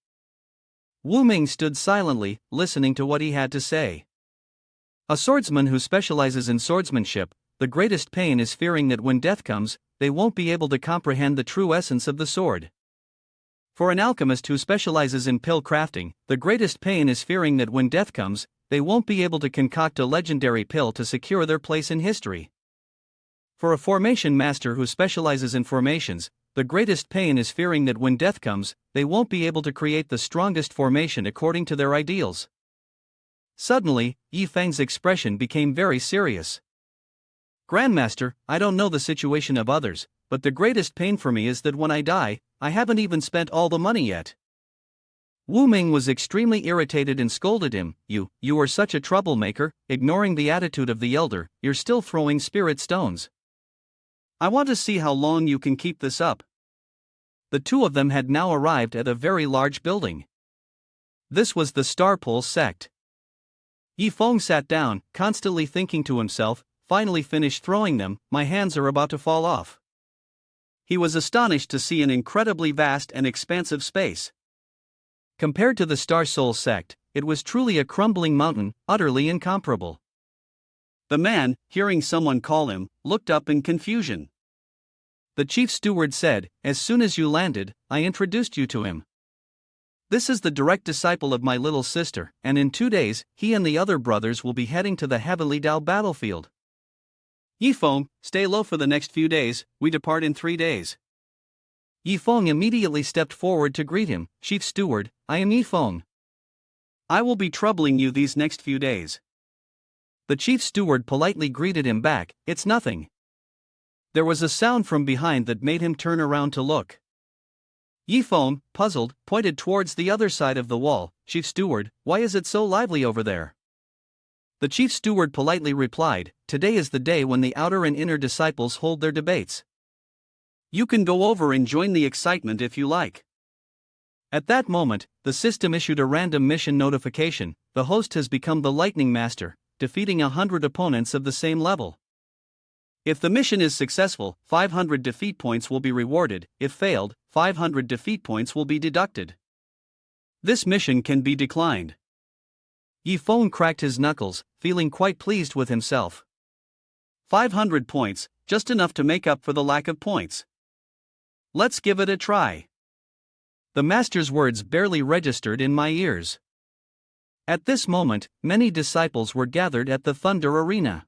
Wu Ming stood silently, listening to what he had to say. A swordsman who specializes in swordsmanship, the greatest pain is fearing that when death comes, they won't be able to comprehend the true essence of the sword. For an alchemist who specializes in pill crafting, the greatest pain is fearing that when death comes, they won't be able to concoct a legendary pill to secure their place in history. For a formation master who specializes in formations, the greatest pain is fearing that when death comes, they won't be able to create the strongest formation according to their ideals. Suddenly, Yifeng's expression became very serious. Grandmaster, I don't know the situation of others, but the greatest pain for me is that when I die, I haven't even spent all the money yet. Wu Ming was extremely irritated and scolded him. You are such a troublemaker, ignoring the attitude of the elder, you're still throwing spirit stones. I want to see how long you can keep this up. The two of them had now arrived at a very large building. This was the Starpole sect. Yifeng sat down, constantly thinking to himself, finally finished throwing them, my hands are about to fall off. He was astonished to see an incredibly vast and expansive space. Compared to the Star Soul sect, it was truly a crumbling mountain, utterly incomparable. The man, hearing someone call him, looked up in confusion. The chief steward said, as soon as you landed, I introduced you to him. This is the direct disciple of my little sister, and in 2 days, he and the other brothers will be heading to the Heavenly Dao battlefield. Yifeng, stay low for the next few days, we depart in 3 days. Yifeng immediately stepped forward to greet him, Chief Steward, I am Yifeng. I will be troubling you these next few days. The chief steward politely greeted him back, it's nothing. There was a sound from behind that made him turn around to look. Yifeng, puzzled, pointed towards the other side of the wall, Chief Steward, why is it so lively over there? The chief steward politely replied, today is the day when the outer and inner disciples hold their debates. You can go over and join the excitement if you like. At that moment, the system issued a random mission notification, the host has become the Lightning Master, defeating 100 opponents of the same level. If the mission is successful, 500 defeat points will be rewarded, if failed, 500 defeat points will be deducted. This mission can be declined. Yifeng cracked his knuckles, feeling quite pleased with himself. 500 points, just enough to make up for the lack of points. Let's give it a try. The master's words barely registered in my ears. At this moment, many disciples were gathered at the Thunder Arena.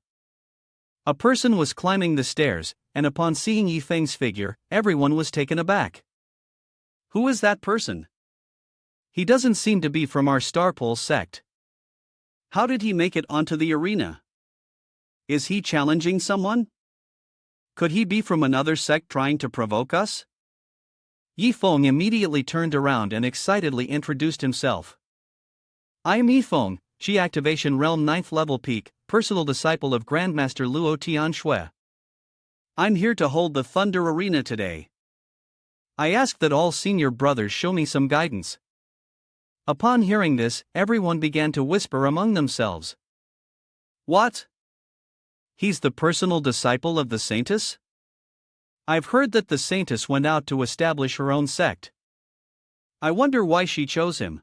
A person was climbing the stairs, and upon seeing Yifeng's figure, everyone was taken aback. Who is that person? He doesn't seem to be from our Starpole sect. How did he make it onto the arena? Is he challenging someone? Could he be from another sect trying to provoke us? Yifeng immediately turned around and excitedly introduced himself. I am Yifeng, Chi Activation Realm 9th Level Peak, personal disciple of Grandmaster Luo Tianshui. I'm here to hold the Thunder Arena today. I ask that all senior brothers show me some guidance. Upon hearing this, everyone began to whisper among themselves. What? He's the personal disciple of the Saintess? I've heard that the Saintess went out to establish her own sect. I wonder why she chose him.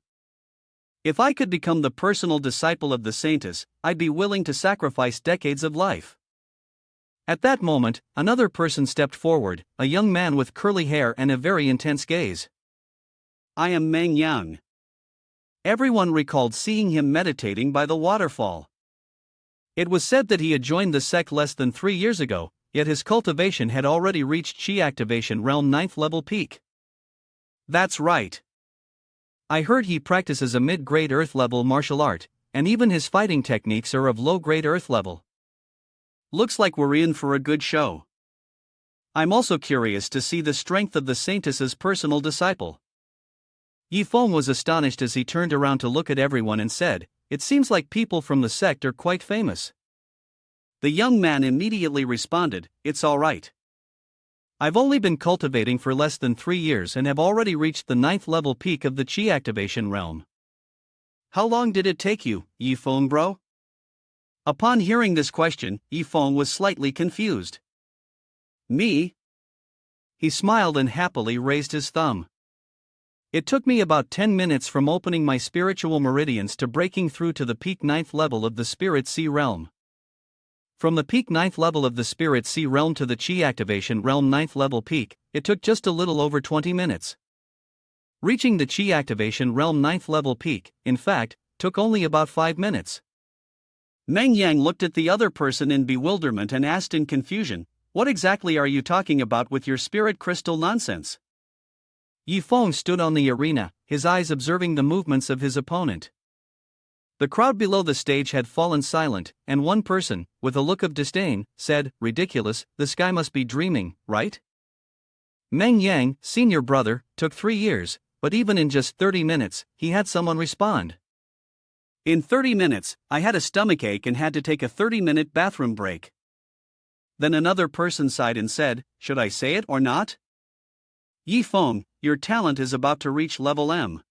If I could become the personal disciple of the Saintess, I'd be willing to sacrifice decades of life. At that moment, another person stepped forward, a young man with curly hair and a very intense gaze. I am Meng Yang. Everyone recalled seeing him meditating by the waterfall. It was said that he had joined the sect less than 3 years ago, yet his cultivation had already reached Chi Activation Realm 9th Level Peak. That's right. I heard he practices a mid-grade Earth level martial art, and even his fighting techniques are of low-grade Earth level. Looks like we're in for a good show. I'm also curious to see the strength of the Saintess's personal disciple. Yifeng was astonished as he turned around to look at everyone and said, it seems like people from the sect are quite famous. The young man immediately responded, it's alright. I've only been cultivating for less than 3 years and have already reached the 9th level peak of the Chi Activation realm. How long did it take you, Yifeng bro? Upon hearing this question, Yifeng was slightly confused. Me? He smiled and happily raised his thumb. It took me about 10 minutes from opening my spiritual meridians to breaking through to the peak 9th level of the Spirit Sea realm. From the peak 9th level of the Spirit Sea realm to the Chi Activation realm 9th level peak, it took just a little over 20 minutes. Reaching the Chi Activation realm 9th level peak, in fact, took only about 5 minutes. Meng Yang looked at the other person in bewilderment and asked in confusion, "What exactly are you talking about with your spirit crystal nonsense?" Yi Feng stood on the arena, his eyes observing the movements of his opponent. The crowd below the stage had fallen silent, and one person, with a look of disdain, said, "Ridiculous, this guy must be dreaming, right?" Meng Yang, senior brother, took 3 years, but even in just 30 minutes, he had someone respond. "In 30 minutes, I had a stomachache and had to take a 30-minute bathroom break." Then another person sighed and said, "Should I say it or not? Yi Feng, your talent is about to reach level M."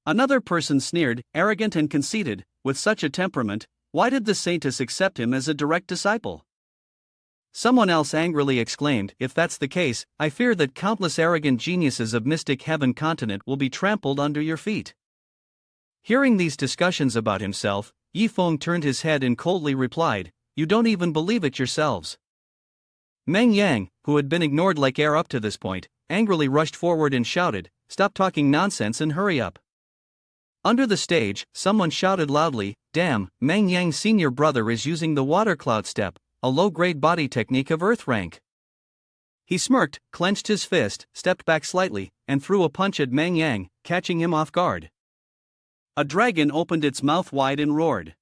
Another person sneered, arrogant and conceited, with such a temperament, why did the saintess accept him as a direct disciple? Someone else angrily exclaimed, "If that's the case, I fear that countless arrogant geniuses of Mystic Heaven continent will be trampled under your feet." Hearing these discussions about himself, Yi Feng turned his head and coldly replied, "You don't even believe it yourselves." Meng Yang, who had been ignored like air up to this point, angrily rushed forward and shouted, "Stop talking nonsense and hurry up." Under the stage, someone shouted loudly, "Damn, Meng Yang's senior brother is using the water cloud step, a low-grade body technique of Earth rank." He smirked, clenched his fist, stepped back slightly, and threw a punch at Meng Yang, catching him off guard. A dragon opened its mouth wide and roared.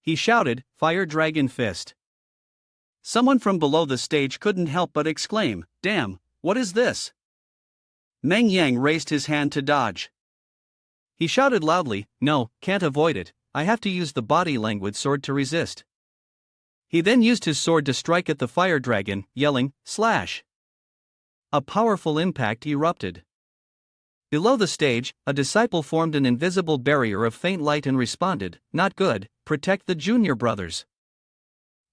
He shouted, "Fire Dragon Fist." Someone from below the stage couldn't help but exclaim, "Damn, what is this?" Meng Yang raised his hand to dodge. He shouted loudly, "No, can't avoid it, I have to use the body language sword to resist." He then used his sword to strike at the fire dragon, yelling, "Slash!" A powerful impact erupted. Below the stage, a disciple formed an invisible barrier of faint light and responded, "Not good, protect the junior brothers."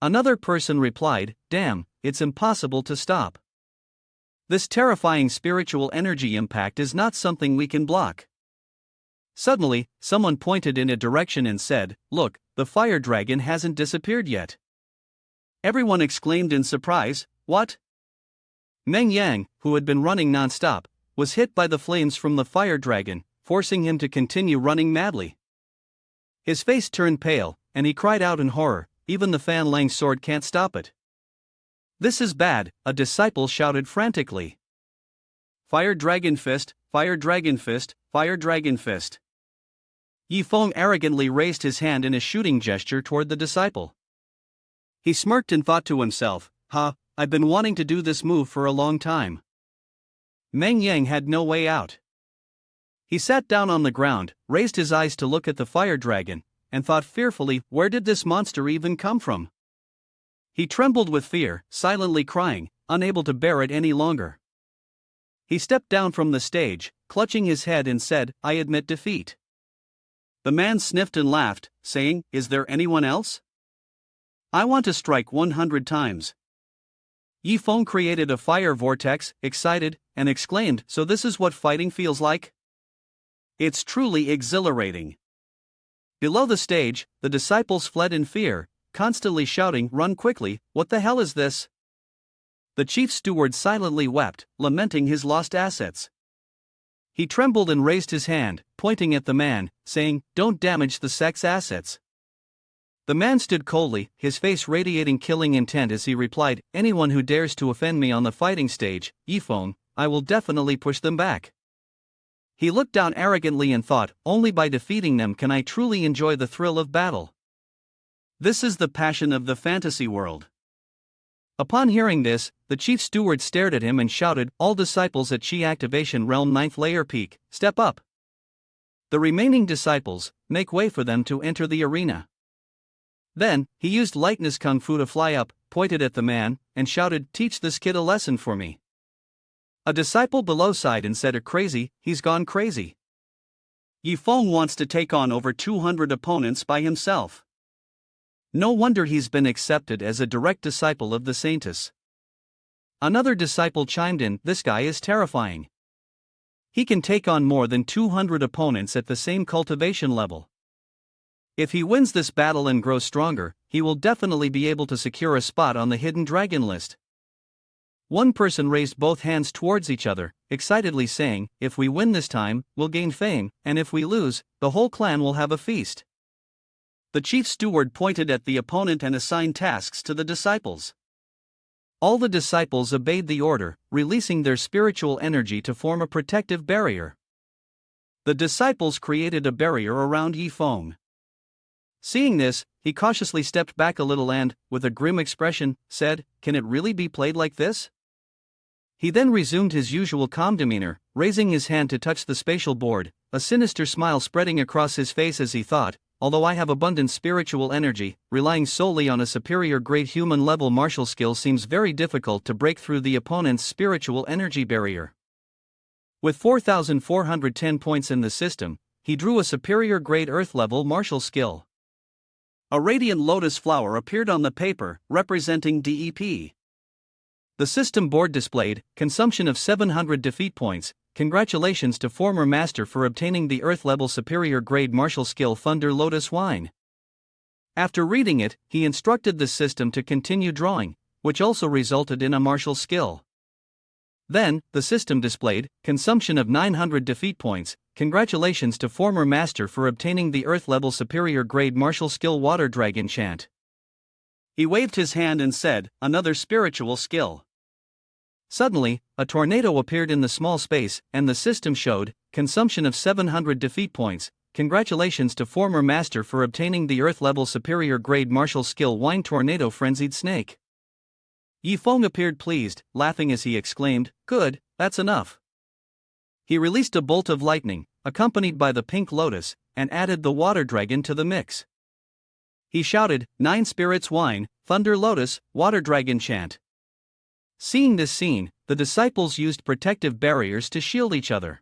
Another person replied, "Damn, it's impossible to stop. This terrifying spiritual energy impact is not something we can block." Suddenly, someone pointed in a direction and said, "Look, the fire dragon hasn't disappeared yet." Everyone exclaimed in surprise, "What?" Meng Yang, who had been running non-stop, was hit by the flames from the fire dragon, forcing him to continue running madly. His face turned pale, and he cried out in horror, "Even the Fan Lang sword can't stop it." "This is bad," a disciple shouted frantically. "Fire Dragon Fist, Fire Dragon Fist, Fire Dragon Fist." Yi Feng arrogantly raised his hand in a shooting gesture toward the disciple. He smirked and thought to himself, I've been wanting to do this move for a long time." Meng Yang had no way out. He sat down on the ground, raised his eyes to look at the fire dragon, and thought fearfully, where did this monster even come from? He trembled with fear, silently crying, unable to bear it any longer. He stepped down from the stage, clutching his head and said, "I admit defeat." The man sniffed and laughed, saying, "Is there anyone else? I want to strike 100 times." Yi Feng created a fire vortex, excited, and exclaimed, "So this is what fighting feels like? It's truly exhilarating." Below the stage, the disciples fled in fear, constantly shouting, "Run quickly, what the hell is this?" The chief steward silently wept, lamenting his lost assets. He trembled and raised his hand, pointing at the man, saying, "Don't damage the sect's assets." The man stood coldly, his face radiating killing intent as he replied, "Anyone who dares to offend me on the fighting stage, Yi Feng, I will definitely push them back." He looked down arrogantly and thought, "Only by defeating them can I truly enjoy the thrill of battle. This is the passion of the fantasy world." Upon hearing this, the chief steward stared at him and shouted, "All disciples at Chi Activation Realm 9th Layer Peak, step up. The remaining disciples, make way for them to enter the arena." Then, he used lightness kung fu to fly up, pointed at the man, and shouted, "Teach this kid a lesson for me." A disciple below sighed and said, "Crazy, he's gone crazy. Yi Feng wants to take on over 200 opponents by himself. No wonder he's been accepted as a direct disciple of the Saintess." Another disciple chimed in, "This guy is terrifying. He can take on more than 200 opponents at the same cultivation level. If he wins this battle and grows stronger, he will definitely be able to secure a spot on the hidden dragon list." One person raised both hands towards each other, excitedly saying, "If we win this time, we'll gain fame, and if we lose, the whole clan will have a feast." The chief steward pointed at the opponent and assigned tasks to the disciples. All the disciples obeyed the order, releasing their spiritual energy to form a protective barrier. The disciples created a barrier around Yifeng. Seeing this, he cautiously stepped back a little and, with a grim expression, said, "Can it really be played like this?" He then resumed his usual calm demeanor, raising his hand to touch the spatial board, a sinister smile spreading across his face as he thought, although I have abundant spiritual energy, relying solely on a superior grade human level martial skill seems very difficult to break through the opponent's spiritual energy barrier. With 4,410 points in the system, he drew a superior grade earth level martial skill. A radiant lotus flower appeared on the paper, representing DEP. The system board displayed, consumption of 700 defeat points. Congratulations to former master for obtaining the earth level superior grade martial skill Thunder Lotus Wine. After reading it, he instructed the system to continue drawing, which also resulted in a martial skill. Then, the system displayed, consumption of 900 defeat points. Congratulations to former master for obtaining the earth level superior grade martial skill Water Dragon Chant. He waved his hand and said, another spiritual skill. Suddenly, a tornado appeared in the small space, and the system showed, consumption of 700 defeat points. Congratulations to former master for obtaining the earth level superior grade martial skill Wine Tornado Frenzied Snake. Yifeng appeared pleased, laughing as he exclaimed, "Good, that's enough." He released a bolt of lightning, accompanied by the pink lotus, and added the water dragon to the mix. He shouted, 9 spirits wine, thunder lotus, water dragon chant. Seeing this scene, the disciples used protective barriers to shield each other.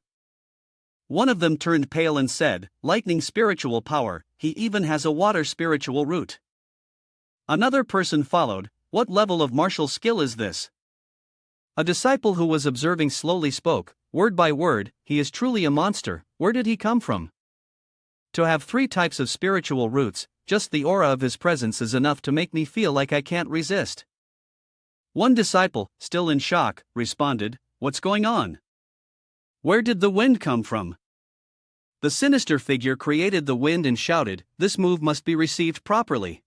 One of them turned pale and said, lightning spiritual power, he even has a water spiritual root. Another person followed, what level of martial skill is this? A disciple who was observing slowly spoke, word by word, he is truly a monster, where did he come from? To have 3 types of spiritual roots, just the aura of his presence is enough to make me feel like I can't resist. One disciple, still in shock, responded, what's going on? Where did the wind come from? The sinister figure created the wind and shouted, this move must be received properly.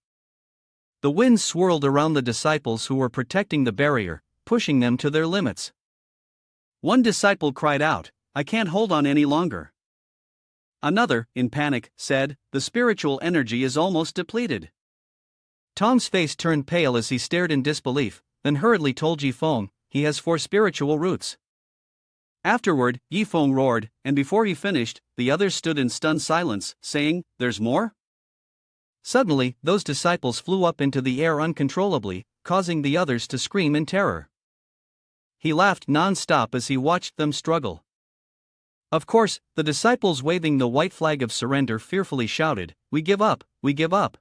The wind swirled around the disciples who were protecting the barrier, pushing them to their limits. One disciple cried out, I can't hold on any longer. Another, in panic, said, the spiritual energy is almost depleted. Tom's face turned pale as he stared in disbelief, then hurriedly told Yifeng, he has 4 spiritual roots. Afterward, Yifeng roared, and before he finished, the others stood in stunned silence, saying, there's more? Suddenly, those disciples flew up into the air uncontrollably, causing the others to scream in terror. He laughed non-stop as he watched them struggle. Of course, the disciples waving the white flag of surrender fearfully shouted, we give up, we give up.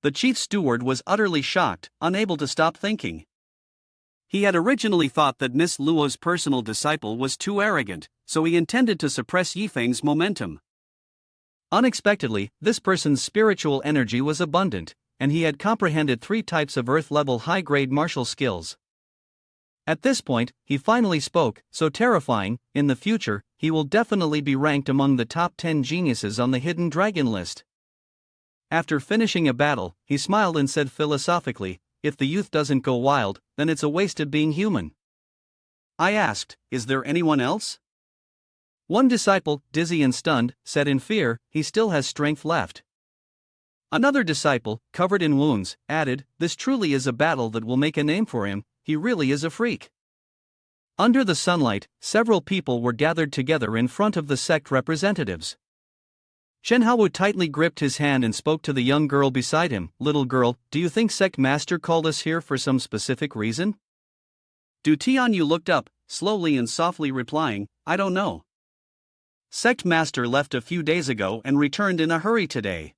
The chief steward was utterly shocked, unable to stop thinking. He had originally thought that Miss Luo's personal disciple was too arrogant, so he intended to suppress Yifeng's momentum. Unexpectedly, this person's spiritual energy was abundant, and he had comprehended 3 types of earth-level high-grade martial skills. At this point, he finally spoke, so terrifying, in the future, he will definitely be ranked among the top 10 geniuses on the hidden dragon list. After finishing a battle, he smiled and said philosophically, if the youth doesn't go wild, then it's a waste of being human. I asked, is there anyone else? One disciple, dizzy and stunned, said in fear, he still has strength left. Another disciple, covered in wounds, added, this truly is a battle that will make a name for him, he really is a freak. Under the sunlight, several people were gathered together in front of the sect representatives. Shenhao tightly gripped his hand and spoke to the young girl beside him, little girl, do you think sect master called us here for some specific reason? Du Tianyu looked up, slowly and softly replying, I don't know. Sect master left a few days ago and returned in a hurry today.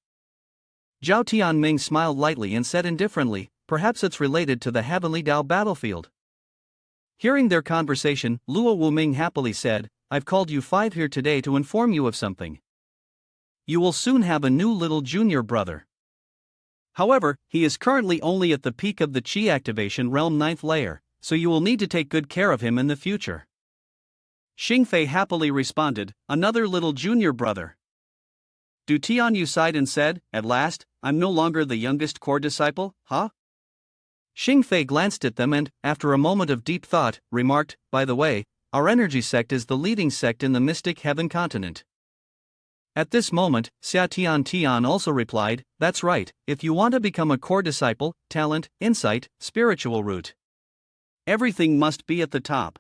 Zhao Tianming smiled lightly and said indifferently, perhaps it's related to the Heavenly Dao battlefield. Hearing their conversation, Luo Wuming happily said, I've called you 5 here today to inform you of something. You will soon have a new little junior brother. However, he is currently only at the peak of the Qi activation realm 9th layer, so you will need to take good care of him in the future. Xingfei happily responded, another little junior brother. Du Tianyu sighed and said, "At last, I'm no longer the youngest core disciple, huh?" Xing Fei glanced at them and, after a moment of deep thought, remarked, "By the way, our energy sect is the leading sect in the mystic heaven continent." At this moment, Xia Tian also replied, "That's right, if you want to become a core disciple, talent, insight, spiritual root. Everything must be at the top."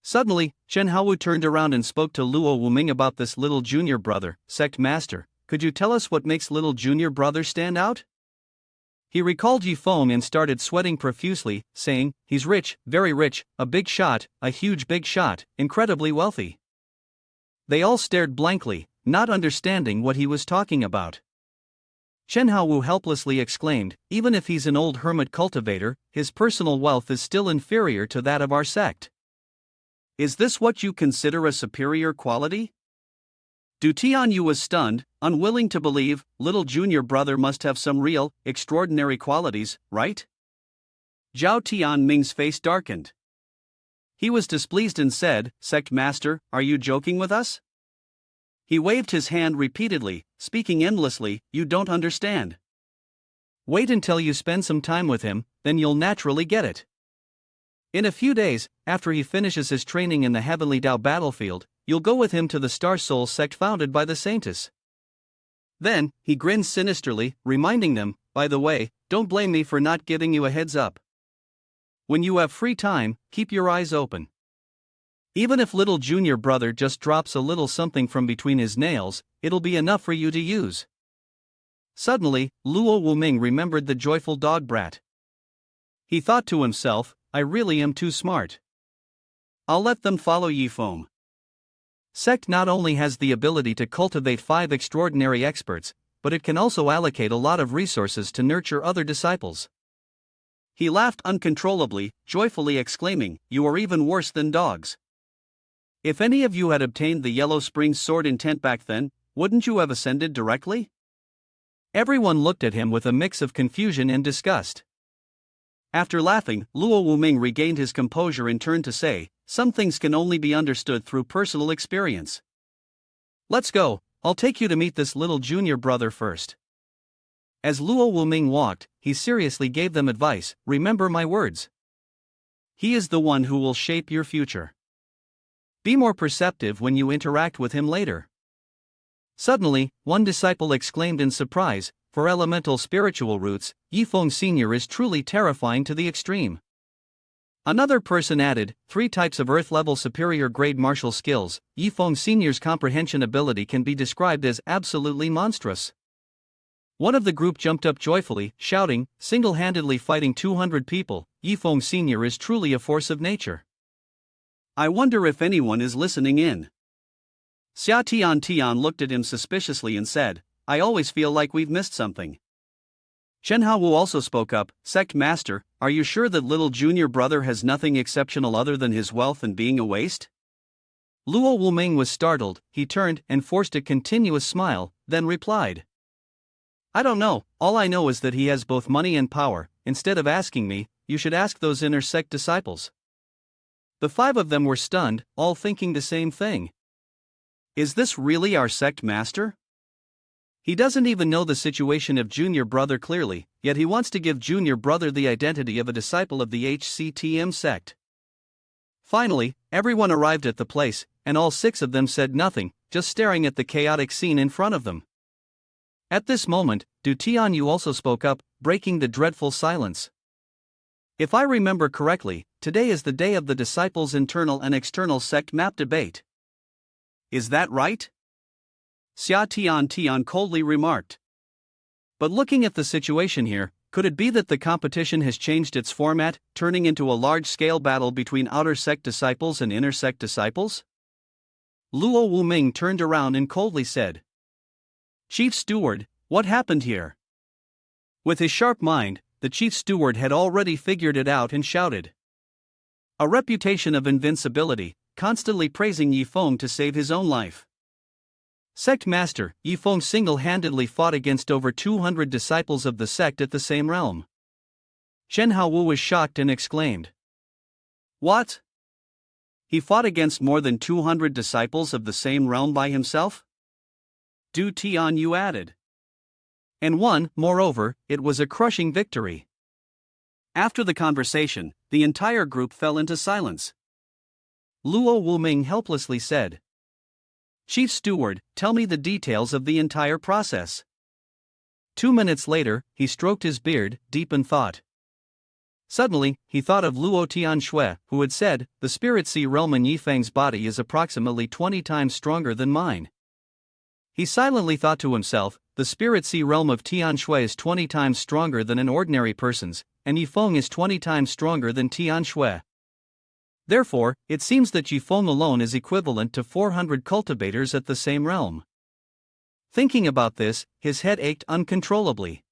Suddenly, Chen Haowu turned around and spoke to Luo Wuming about this little junior brother, Sect Master. "Could you tell us what makes little junior brother stand out?" He recalled Yi Feng and started sweating profusely, saying, "He's rich, very rich, a big shot, a huge big shot, incredibly wealthy." They all stared blankly, not understanding what he was talking about. Chen Haowu helplessly exclaimed, "Even if he's an old hermit cultivator, his personal wealth is still inferior to that of our sect." "Is this what you consider a superior quality?" Du Tianyu was stunned, unwilling to believe. Little junior brother must have some real, extraordinary qualities, right? Zhao Tianming's face darkened. He was displeased and said, "Sect Master, are you joking with us?" He waved his hand repeatedly, speaking endlessly. "You don't understand. Wait until you spend some time with him, then you'll naturally get it. In a few days, after he finishes his training in the Heavenly Dao battlefield, you'll go with him to the Star Soul sect founded by the Saintess." Then, he grinned sinisterly, reminding them, "By the way, don't blame me for not giving you a heads up. When you have free time, keep your eyes open. Even if little junior brother just drops a little something from between his nails, it'll be enough for you to use." Suddenly, Luo Wuming remembered the joyful dog brat. He thought to himself, "I really am too smart. I'll let them follow Yi Feng." Sect not only has the ability to cultivate 5 extraordinary experts, but it can also allocate a lot of resources to nurture other disciples. He laughed uncontrollably, joyfully exclaiming, "You are even worse than dogs. If any of you had obtained the Yellow Spring sword intent back then, wouldn't you have ascended directly?" Everyone looked at him with a mix of confusion and disgust. After laughing, Luo Wuming regained his composure and turned to say, "Some things can only be understood through personal experience. Let's go, I'll take you to meet this little junior brother first." As Luo Wuming walked, he seriously gave them advice, "Remember my words. He is the one who will shape your future. Be more perceptive when you interact with him later." Suddenly, one disciple exclaimed in surprise, "For elemental spiritual roots, Yi Feng Sr. is truly terrifying to the extreme." Another person added, 3 types of Earth-level superior grade martial skills, Yi Feng Sr.'s comprehension ability can be described as absolutely monstrous. One of the group jumped up joyfully, shouting, "Single-handedly fighting 200 people, Yi Feng Sr. is truly a force of nature." I wonder if anyone is listening in. Xia Tian looked at him suspiciously and said, "I always feel like we've missed something." Chen Haowu also spoke up, "Sect Master, are you sure that little junior brother has nothing exceptional other than his wealth and being a waste?" Luo Wuming was startled. He turned and forced a continuous smile, then replied, "I don't know, all I know is that he has both money and power. Instead of asking me, you should ask those inner sect disciples." The 5 of them were stunned, all thinking the same thing. Is this really our sect master? He doesn't even know the situation of junior brother clearly, yet he wants to give junior brother the identity of a disciple of the HCTM sect. Finally, everyone arrived at the place, and all 6 of them said nothing, just staring at the chaotic scene in front of them. At this moment, Du Tianyu also spoke up, breaking the dreadful silence. "If I remember correctly, today is the day of the disciples' internal and external sect map debate." "Is that right?" Xia Tian coldly remarked. "But looking at the situation here, could it be that the competition has changed its format, turning into a large-scale battle between outer sect disciples and inner sect disciples?" Luo Wuming turned around and coldly said, "Chief Steward, what happened here?" With his sharp mind, the Chief Steward had already figured it out and shouted, "A reputation of invincibility, constantly praising Yi Feng to save his own life. Sect Master, Yi Feng single-handedly fought against over 200 disciples of the sect at the same realm." Chen Haowu was shocked and exclaimed, "What? He fought against more than 200 disciples of the same realm by himself?" Du Tianyu added. And won, moreover, it was a crushing victory. After the conversation, the entire group fell into silence. Luo Wuming helplessly said, Chief Steward, tell me the details of the entire process. 2 minutes later, he stroked his beard, deep in thought. Suddenly, he thought of Luo Tianshui, who had said, the spirit sea realm in Yifeng's body is approximately 20 times stronger than mine. He silently thought to himself, the spirit sea realm of Tianshui is 20 times stronger than an ordinary person's, and Yifeng is 20 times stronger than Tianshui. Therefore, it seems that Yifeng alone is equivalent to 400 cultivators at the same realm. Thinking about this, his head ached uncontrollably.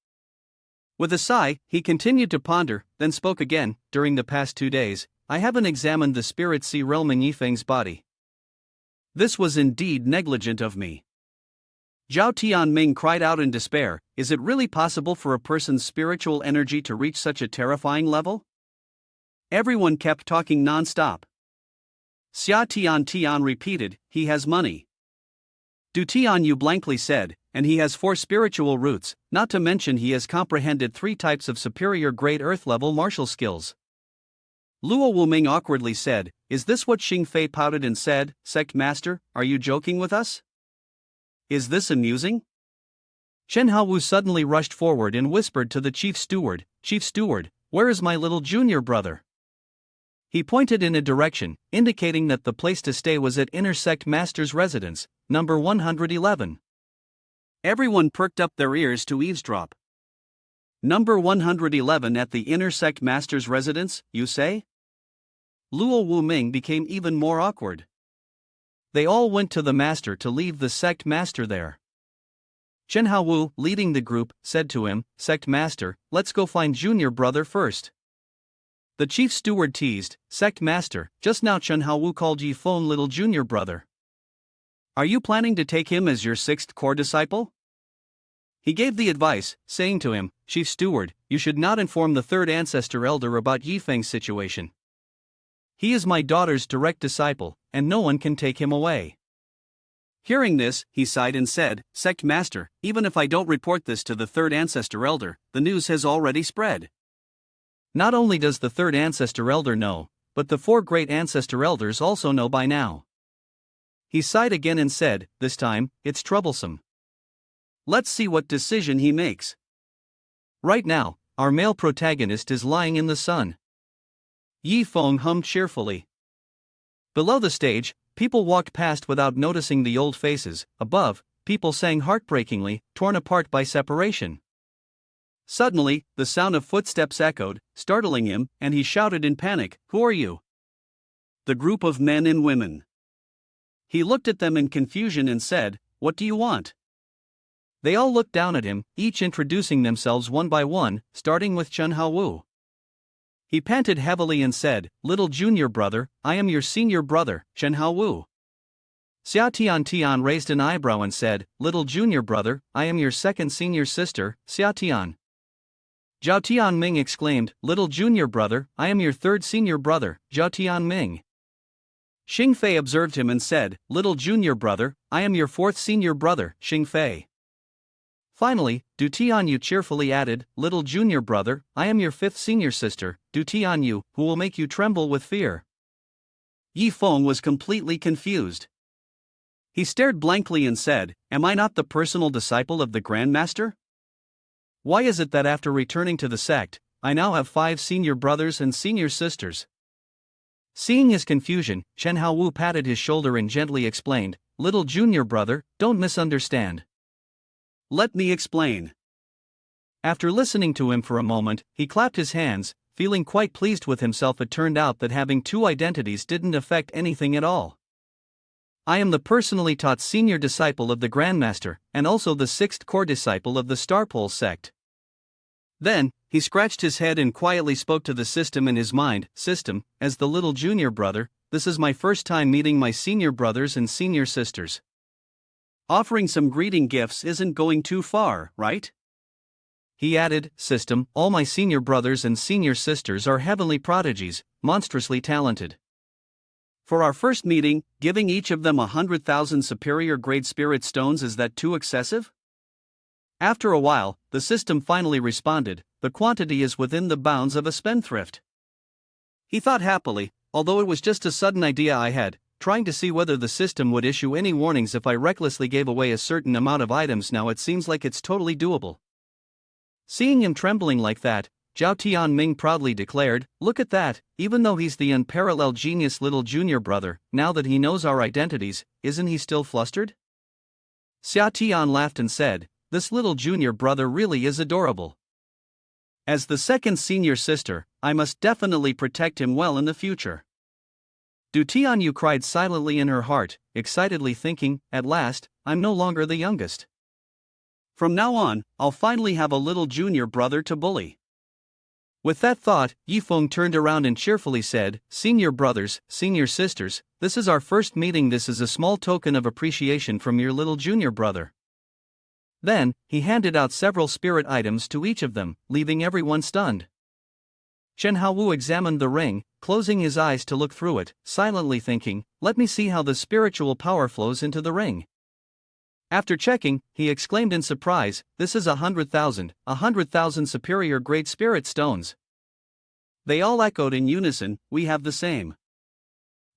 With a sigh, he continued to ponder, then spoke again. During the past 2 days, I haven't examined the spirit sea realm in Yifeng's body. This was indeed negligent of me. Zhao Tianming cried out in despair, is it really possible for a person's spiritual energy to reach such a terrifying level? Everyone kept talking non-stop. Xia Tian repeated, he has money. Du Tianyu blankly said, and he has 4 spiritual roots, not to mention he has comprehended 3 types of superior grade earth-level martial skills. Luo Wuming awkwardly said, is this what Xing Fei pouted and said, Sect Master, are you joking with us? Is this amusing? Chen Haowu suddenly rushed forward and whispered to the Chief Steward, Chief Steward, where is my little junior brother? He pointed in a direction, indicating that the place to stay was at Inner Sect Master's residence, number 111. Everyone perked up their ears to eavesdrop. Number 111 at the Inner Sect Master's residence, you say? Luo Wuming became even more awkward. They all went to the master to leave the sect master there. Chen Haowu, leading the group, said to him, Sect Master, let's go find junior brother first. The chief steward teased, Sect Master, just now Chen Haowu called Yifeng little junior brother. Are you planning to take him as your 6th core disciple? He gave the advice, saying to him, Chief Steward, you should not inform the 3rd ancestor elder about Yifeng's situation. He is my daughter's direct disciple, and no one can take him away. Hearing this, he sighed and said, Sect Master, even if I don't report this to the 3rd ancestor elder, the news has already spread. Not only does the 3rd ancestor elder know, but the 4 great ancestor elders also know by now. He sighed again and said, this time, it's troublesome. Let's see what decision he makes. Right now, our male protagonist is lying in the sun. Yifeng hummed cheerfully. Below the stage, people walked past without noticing the old faces. Above, people sang heartbreakingly, torn apart by separation. Suddenly, the sound of footsteps echoed, startling him, and he shouted in panic, Who are you? The group of men and women. He looked at them in confusion and said, What do you want? They all looked down at him, each introducing themselves one by one, starting with Chen Haowu. He panted heavily and said, Little junior brother, I am your senior brother, Chen Haowu. Xia Tian raised an eyebrow and said, Little junior brother, I am your 2nd senior sister, Xia Tian. Zhao Tianming exclaimed, Little junior brother, I am your 3rd senior brother, Zhao Tianming. Xing Fei observed him and said, Little junior brother, I am your 4th senior brother, Xing Fei. Finally, Du Tianyu cheerfully added, Little junior brother, I am your 5th senior sister, Du Tianyu, who will make you tremble with fear. Yifeng was completely confused. He stared blankly and said, Am I not the personal disciple of the Grand Master? Why is it that after returning to the sect, I now have 5 senior brothers and senior sisters? Seeing his confusion, Chen Haowu patted his shoulder and gently explained, Little junior brother, don't misunderstand. Let me explain. After listening to him for a moment, he clapped his hands, feeling quite pleased with himself. It turned out that having 2 identities didn't affect anything at all. I am the personally taught senior disciple of the Grandmaster, and also the 6th core disciple of the Starpole sect. Then, he scratched his head and quietly spoke to the system in his mind, System, as the little junior brother, this is my first time meeting my senior brothers and senior sisters. Offering some greeting gifts isn't going too far, right? He added, System, all my senior brothers and senior sisters are heavenly prodigies, monstrously talented. For our first meeting, giving each of them 100,000 superior grade spirit stones, is that too excessive? After a while, the system finally responded, the quantity is within the bounds of a spendthrift. He thought happily, although it was just a sudden idea I had, trying to see whether the system would issue any warnings if I recklessly gave away a certain amount of items. Now it seems like it's totally doable. Seeing him trembling like that, Zhao Tianming proudly declared, look at that, even though he's the unparalleled genius little junior brother, now that he knows our identities, isn't he still flustered? Xia Tian laughed and said, this little junior brother really is adorable. As the second senior sister, I must definitely protect him well in the future. Du Tianyu cried silently in her heart, excitedly thinking, at last, I'm no longer the youngest. From now on, I'll finally have a little junior brother to bully. With that thought, Yifeng turned around and cheerfully said, senior brothers, senior sisters, this is our first meeting. This is a small token of appreciation from your little junior brother. Then, he handed out several spirit items to each of them, leaving everyone stunned. Chen Haowu examined the ring, closing his eyes to look through it, silently thinking, let me see how the spiritual power flows into the ring. After checking, he exclaimed in surprise, this is 100,000 superior grade spirit stones. They all echoed in unison, we have the same.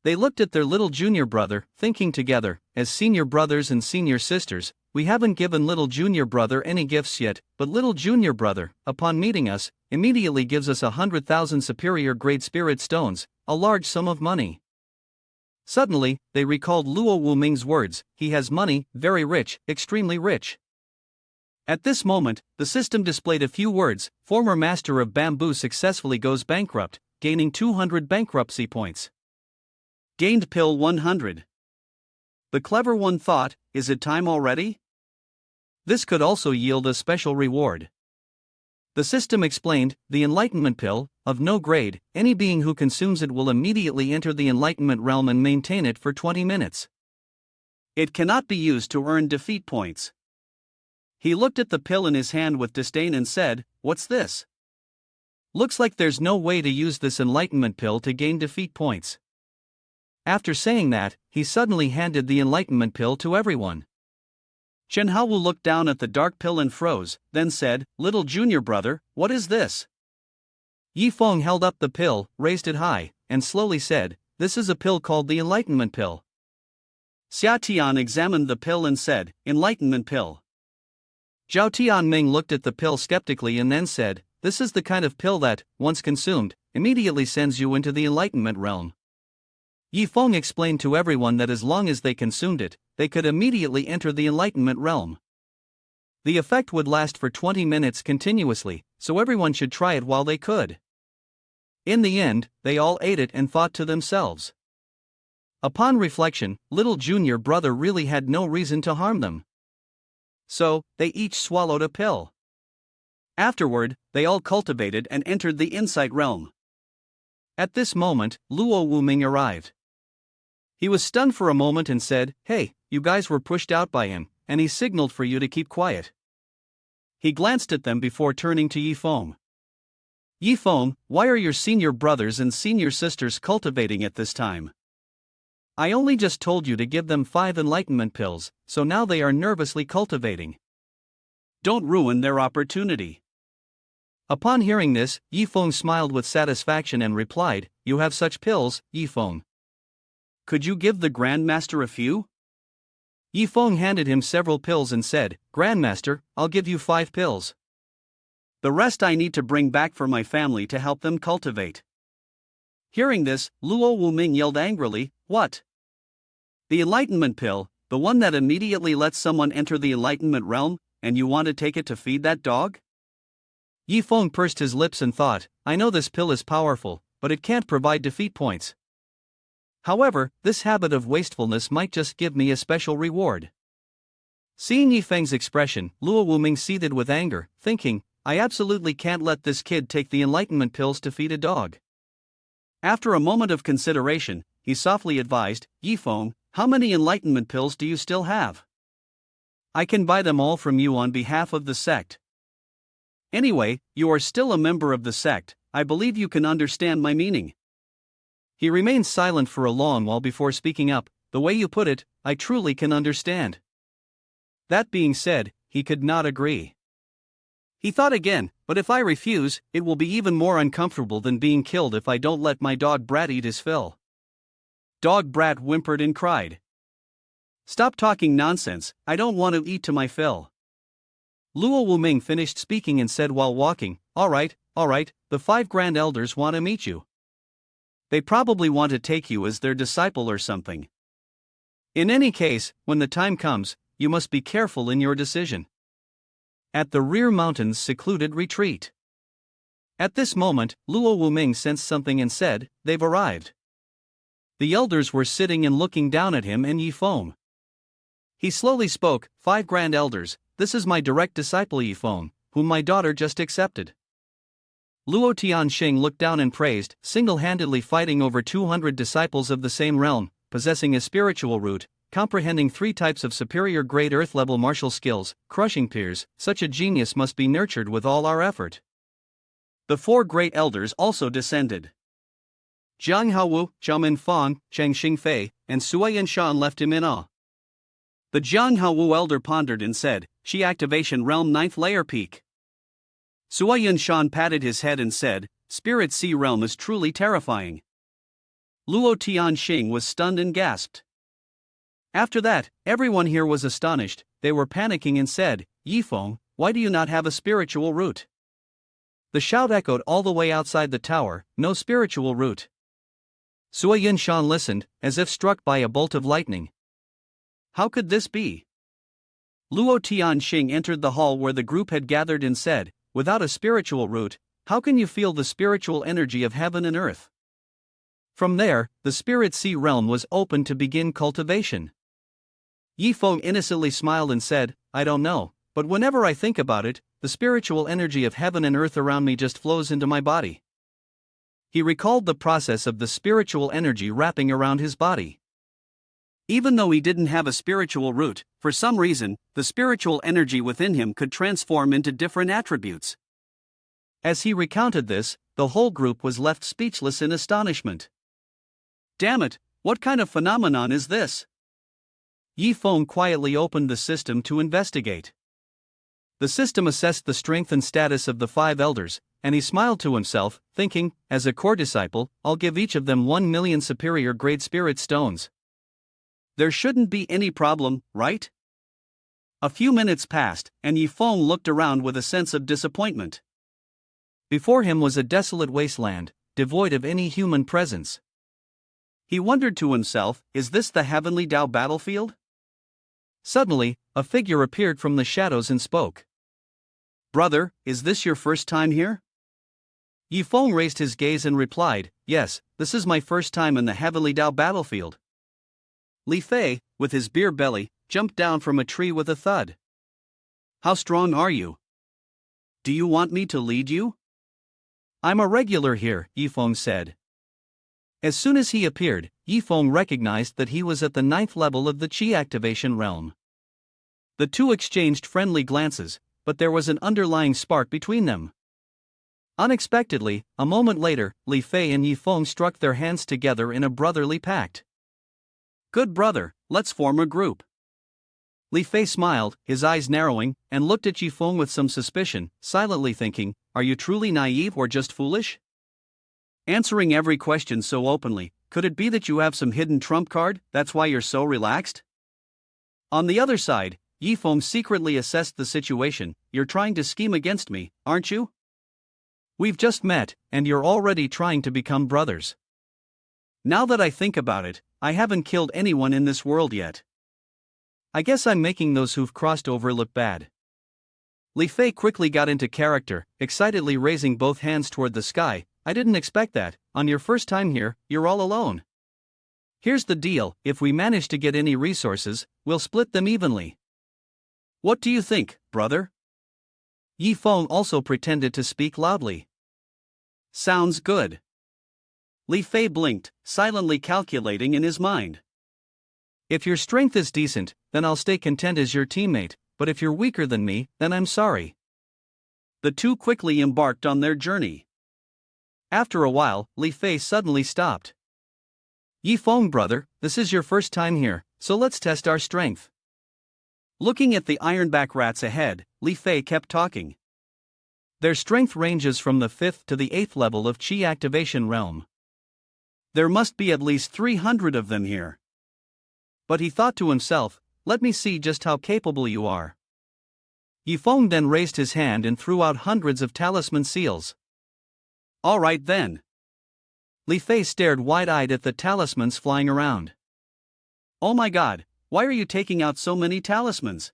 They looked at their little junior brother, thinking together, as senior brothers and senior sisters, we haven't given little junior brother any gifts yet, but little junior brother, upon meeting us, immediately gives us 100,000 superior grade spirit stones, a large sum of money. Suddenly, they recalled Luo Wuming's words, he has money, very rich, extremely rich. At this moment, the system displayed a few words, former master of bamboo successfully goes bankrupt, gaining 200 bankruptcy points. Gained pill 100. The clever one thought, is it time already? This could also yield a special reward. The system explained, the Enlightenment pill, of no grade, any being who consumes it will immediately enter the Enlightenment realm and maintain it for 20 minutes. It cannot be used to earn defeat points. He looked at the pill in his hand with disdain and said, what's this? Looks like there's no way to use this Enlightenment pill to gain defeat points. After saying that, he suddenly handed the Enlightenment pill to everyone. Chen Haowu looked down at the dark pill and froze, then said, little junior brother, what is this? Yifeng held up the pill, raised it high, and slowly said, this is a pill called the Enlightenment pill. Xia Tian examined the pill and said, Enlightenment pill. Zhao Tianming looked at the pill skeptically and then said, this is the kind of pill that, once consumed, immediately sends you into the Enlightenment realm. Yifeng explained to everyone that as long as they consumed it, they could immediately enter the Enlightenment realm. The effect would last for 20 minutes continuously, so everyone should try it while they could. In the end, they all ate it and thought to themselves. Upon reflection, little junior brother really had no reason to harm them. So, they each swallowed a pill. Afterward, they all cultivated and entered the insight realm. At this moment, Luo Wuming arrived. He was stunned for a moment and said, hey, you guys were pushed out by him, and he signaled for you to keep quiet. He glanced at them before turning to Yifeng. Yifeng, why are your senior brothers and senior sisters cultivating at this time? I only just told you to give them 5 enlightenment pills, so now they are nervously cultivating. Don't ruin their opportunity. Upon hearing this, Yifeng smiled with satisfaction and replied, you have such pills, Yifeng. Could you give the Grandmaster a few? Yifeng handed him several pills and said, Grandmaster, I'll give you 5 pills. The rest I need to bring back for my family to help them cultivate. Hearing this, Luo Wuming yelled angrily, what? The Enlightenment pill, the one that immediately lets someone enter the Enlightenment realm, and you want to take it to feed that dog? Yifeng pursed his lips and thought, I know this pill is powerful, but it can't provide defeat points. However, this habit of wastefulness might just give me a special reward. Seeing Yifeng's expression, Luo Wuming seethed with anger, thinking, I absolutely can't let this kid take the enlightenment pills to feed a dog. After a moment of consideration, he softly advised, Yifeng, how many enlightenment pills do you still have? I can buy them all from you on behalf of the sect. Anyway, you are still a member of the sect, I believe you can understand my meaning. He remained silent for a long while before speaking up. The way you put it, I truly can understand. That being said, he could not agree. He thought again, but if I refuse, it will be even more uncomfortable than being killed if I don't let my dog Brat eat his fill. Dog Brat whimpered and cried. Stop talking nonsense, I don't want to eat to my fill. Luo Wuming finished speaking and said while walking, Alright, the 5 Grand Elders want to meet you. They probably want to take you as their disciple or something. In any case, when the time comes, you must be careful in your decision. At the rear mountain's secluded retreat. At this moment, Luo Wuming sensed something and said, They've arrived. The elders were sitting and looking down at him and Yi Feng. He slowly spoke, 5 Grand Elders, this is my direct disciple Yi Feng, whom my daughter just accepted. Luo Tianxing looked down and praised, single-handedly fighting over 200 disciples of the same realm, possessing a spiritual root, comprehending 3 types of superior grade earth-level martial skills, crushing peers, such a genius must be nurtured with all our effort. The 4 great elders also descended. Jiang Haowu, Zhao Minfang, Cheng Xingfei, and Sui Yinshan left him in awe. The Jiang Haowu elder pondered and said, Shi Activation Realm 9th Layer Peak. Sui Yinshan patted his head and said, Spirit Sea Realm is truly terrifying. Luo Tianxing was stunned and gasped. After that, everyone here was astonished. They were panicking and said, Yi Feng, why do you not have a spiritual root? The shout echoed all the way outside the tower, no spiritual root. Sui Yinshan listened, as if struck by a bolt of lightning. How could this be? Luo Tianxing entered the hall where the group had gathered and said, Without a spiritual root, how can you feel the spiritual energy of heaven and earth? From there, the Spirit Sea realm was open to begin cultivation. Yi Feng innocently smiled and said, I don't know, but whenever I think about it, the spiritual energy of heaven and earth around me just flows into my body. He recalled the process of the spiritual energy wrapping around his body. Even though he didn't have a spiritual root, for some reason, the spiritual energy within him could transform into different attributes. As he recounted this, the whole group was left speechless in astonishment. Damn it, what kind of phenomenon is this? Yi Feng quietly opened the system to investigate. The system assessed the strength and status of the 5 elders, and he smiled to himself, thinking, as a core disciple, I'll give each of them 1 million superior grade spirit stones. There shouldn't be any problem, right? A few minutes passed, and Yi Feng looked around with a sense of disappointment. Before him was a desolate wasteland, devoid of any human presence. He wondered to himself, is this the heavenly Dao battlefield? Suddenly, a figure appeared from the shadows and spoke. Brother, is this your first time here? Yi Feng raised his gaze and replied, Yes, this is my first time in the heavenly Dao battlefield. Li Fei, with his beer belly, jumped down from a tree with a thud. How strong are you? Do you want me to lead you? I'm a regular here, Yi Feng said. As soon as he appeared, Yi Feng recognized that he was at the 9th level of the Qi activation realm. The two exchanged friendly glances, but there was an underlying spark between them. Unexpectedly, a moment later, Li Fei and Yi Feng struck their hands together in a brotherly pact. Good brother, let's form a group. Li Fei smiled, his eyes narrowing, and looked at Yi Feng with some suspicion, silently thinking, are you truly naive or just foolish? Answering every question so openly, could it be that you have some hidden trump card, that's why you're so relaxed? On the other side, Yi Feng secretly assessed the situation, you're trying to scheme against me, aren't you? We've just met, and you're already trying to become brothers. Now that I think about it, I haven't killed anyone in this world yet. I guess I'm making those who've crossed over look bad. Li Fei quickly got into character, excitedly raising both hands toward the sky. I didn't expect that. On your first time here, you're all alone. Here's the deal, if we manage to get any resources, we'll split them evenly. What do you think, brother? Yi Feng also pretended to speak loudly. Sounds good. Li Fei blinked, silently calculating in his mind. If your strength is decent, then I'll stay content as your teammate, but if you're weaker than me, then I'm sorry. The two quickly embarked on their journey. After a while, Li Fei suddenly stopped. Yifeng brother, this is your first time here, so let's test our strength. Looking at the ironback rats ahead, Li Fei kept talking. Their strength ranges from the 5th to the 8th level of Qi activation realm. There must be at least 300 of them here. But he thought to himself, let me see just how capable you are. Yifeng then raised his hand and threw out hundreds of talisman seals. All right then. Li Fei stared wide-eyed at the talismans flying around. Oh my god, why are you taking out so many talismans?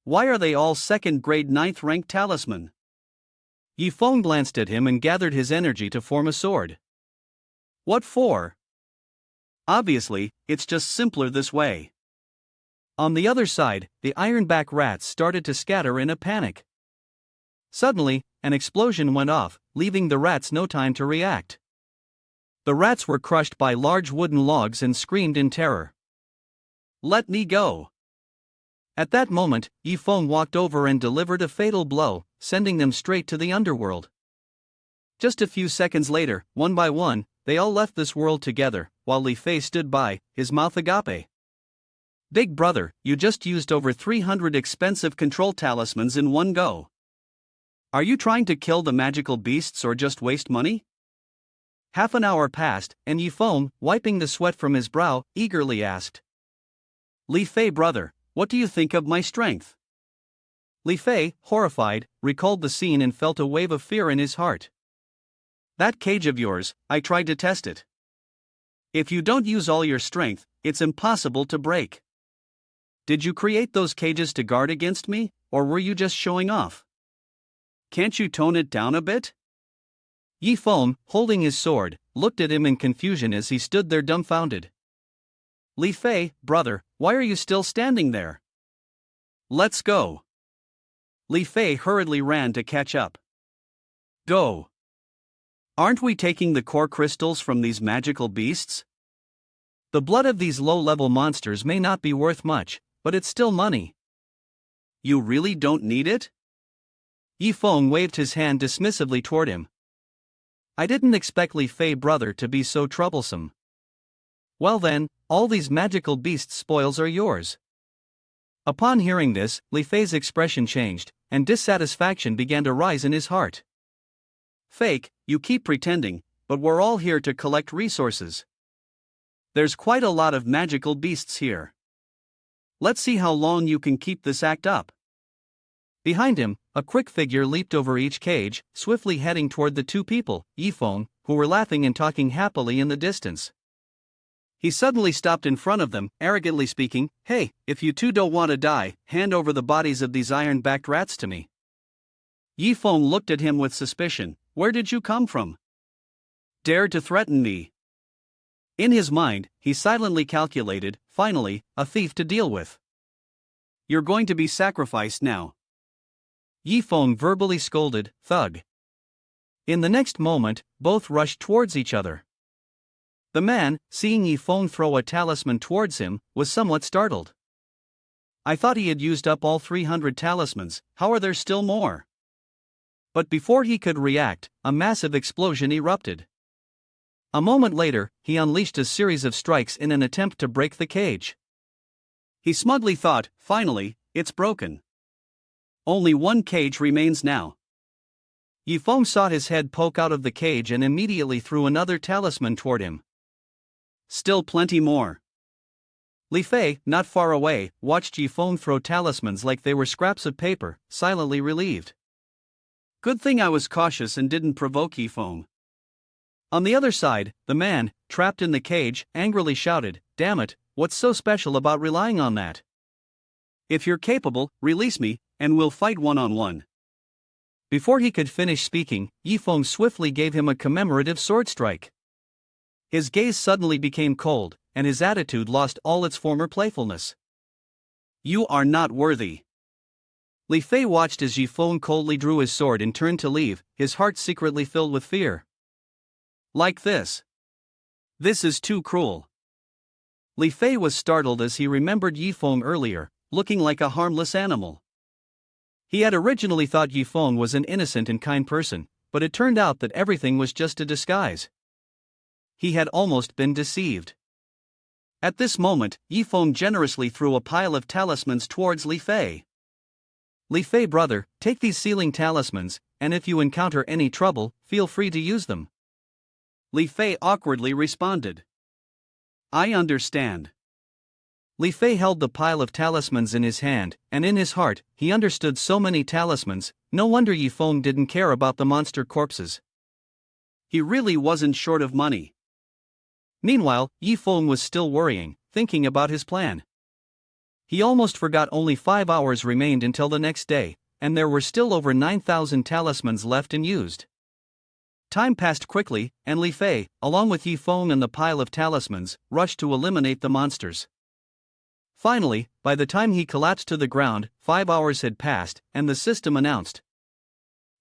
Why are they all 2nd grade 9th rank talisman? Yifeng glanced at him and gathered his energy to form a sword. What for? Obviously, it's just simpler this way. On the other side, the ironback rats started to scatter in a panic. Suddenly, an explosion went off, leaving the rats no time to react. The rats were crushed by large wooden logs and screamed in terror. Let me go. At that moment, Yifeng walked over and delivered a fatal blow, sending them straight to the underworld. Just a few seconds later, one by one, they all left this world together, while Li Fei stood by, his mouth agape. Big brother, you just used over 300 expensive control talismans in one go. Are you trying to kill the magical beasts or just waste money? Half an hour passed, and Yifeng, wiping the sweat from his brow, eagerly asked, Li Fei brother, what do you think of my strength? Li Fei, horrified, recalled the scene and felt a wave of fear in his heart. That cage of yours, I tried to test it. If you don't use all your strength, it's impossible to break. Did you create those cages to guard against me, or were you just showing off? Can't you tone it down a bit? Yifeng, holding his sword, looked at him in confusion as he stood there dumbfounded. Li Fei, brother, why are you still standing there? Let's go. Li Fei hurriedly ran to catch up. Go. Aren't we taking the core crystals from these magical beasts? The blood of these low-level monsters may not be worth much, but it's still money. You really don't need it? Yifeng waved his hand dismissively toward him. I didn't expect Li Fei brother to be so troublesome. Well then, all these magical beast spoils are yours. Upon hearing this, Li Fei's expression changed, and dissatisfaction began to rise in his heart. Fake, you keep pretending, but we're all here to collect resources. There's quite a lot of magical beasts here. Let's see how long you can keep this act up. Behind him, a quick figure leaped over each cage, swiftly heading toward the two people, Yifeng, who were laughing and talking happily in the distance. He suddenly stopped in front of them, arrogantly speaking, Hey, if you two don't want to die, hand over the bodies of these iron-backed rats to me. Yifeng looked at him with suspicion. Where did you come from? Dared to threaten me. In his mind, he silently calculated, finally, a thief to deal with. You're going to be sacrificed now. Yifeng verbally scolded, thug. In the next moment, both rushed towards each other. The man, seeing Yifeng throw a talisman towards him, was somewhat startled. I thought he had used up all 300 talismans, how are there still more? But before he could react, a massive explosion erupted. A moment later, he unleashed a series of strikes in an attempt to break the cage. He smugly thought, finally, it's broken. Only one cage remains now. Yifeng saw his head poke out of the cage and immediately threw another talisman toward him. Still plenty more. Li Fei, not far away, watched Yifeng throw talismans like they were scraps of paper, silently relieved. Good thing I was cautious and didn't provoke Yifeng. On the other side, the man, trapped in the cage, angrily shouted, Damn it, what's so special about relying on that? If you're capable, release me, and we'll fight one-on-one. Before he could finish speaking, Yifeng swiftly gave him a commemorative sword strike. His gaze suddenly became cold, and his attitude lost all its former playfulness. You are not worthy. Li Fei watched as Yifeng coldly drew his sword and turned to leave, his heart secretly filled with fear. Like this. This is too cruel. Li Fei was startled as he remembered Yifeng earlier, looking like a harmless animal. He had originally thought Yifeng was an innocent and kind person, but it turned out that everything was just a disguise. He had almost been deceived. At this moment, Yifeng generously threw a pile of talismans towards Li Fei. Li Fei brother, take these sealing talismans, and if you encounter any trouble, feel free to use them. Li Fei awkwardly responded. I understand. Li Fei held the pile of talismans in his hand, and in his heart, he understood so many talismans, no wonder Yifeng didn't care about the monster corpses. He really wasn't short of money. Meanwhile, Yifeng was still worrying, thinking about his plan. He almost forgot only 5 hours remained until the next day, and there were still over 9,000 talismans left and used. Time passed quickly, and Li Fei, along with Yifeng and the pile of talismans, rushed to eliminate the monsters. Finally, by the time he collapsed to the ground, 5 hours had passed, and the system announced,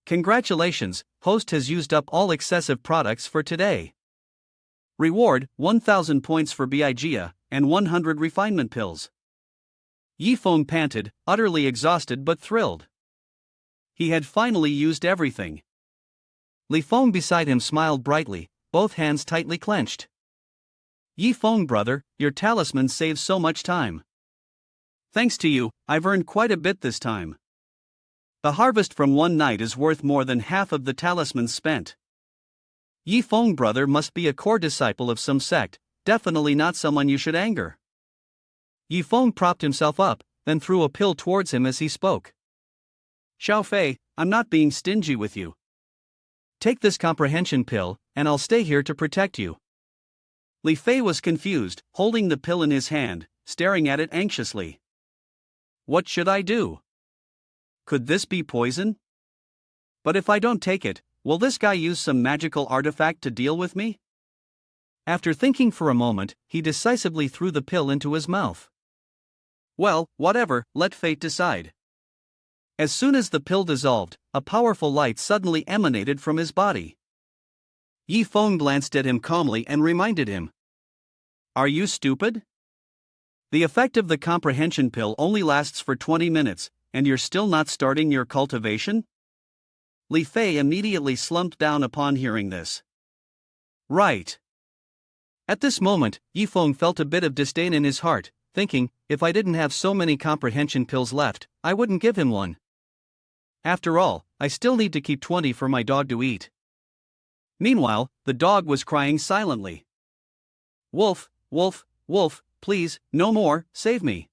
"Congratulations, host has used up all excessive products for today. Reward, 1,000 points for Bigia, and 100 refinement pills." Yifeng panted, utterly exhausted but thrilled. He had finally used everything. Li Feng beside him smiled brightly, both hands tightly clenched. "Yifeng brother, your talisman saves so much time. Thanks to you, I've earned quite a bit this time. The harvest from one night is worth more than half of the talismans spent. Yifeng brother must be a core disciple of some sect, definitely not someone you should anger." Yifeng propped himself up, then threw a pill towards him as he spoke. "Xiao Fei, I'm not being stingy with you. Take this comprehension pill, and I'll stay here to protect you." Li Fei was confused, holding the pill in his hand, staring at it anxiously. What should I do? Could this be poison? But if I don't take it, will this guy use some magical artifact to deal with me? After thinking for a moment, he decisively threw the pill into his mouth. Well, whatever, let fate decide. As soon as the pill dissolved, a powerful light suddenly emanated from his body. Yifeng glanced at him calmly and reminded him, "Are you stupid? The effect of the comprehension pill only lasts for 20 minutes, and you're still not starting your cultivation?" Li Fei immediately slumped down upon hearing this. Right. At this moment, Yifeng felt a bit of disdain in his heart, thinking, if I didn't have so many comprehension pills left, I wouldn't give him one. After all, I still need to keep 20 for my dog to eat. Meanwhile, the dog was crying silently. "Wolf, wolf, wolf, please, no more, save me."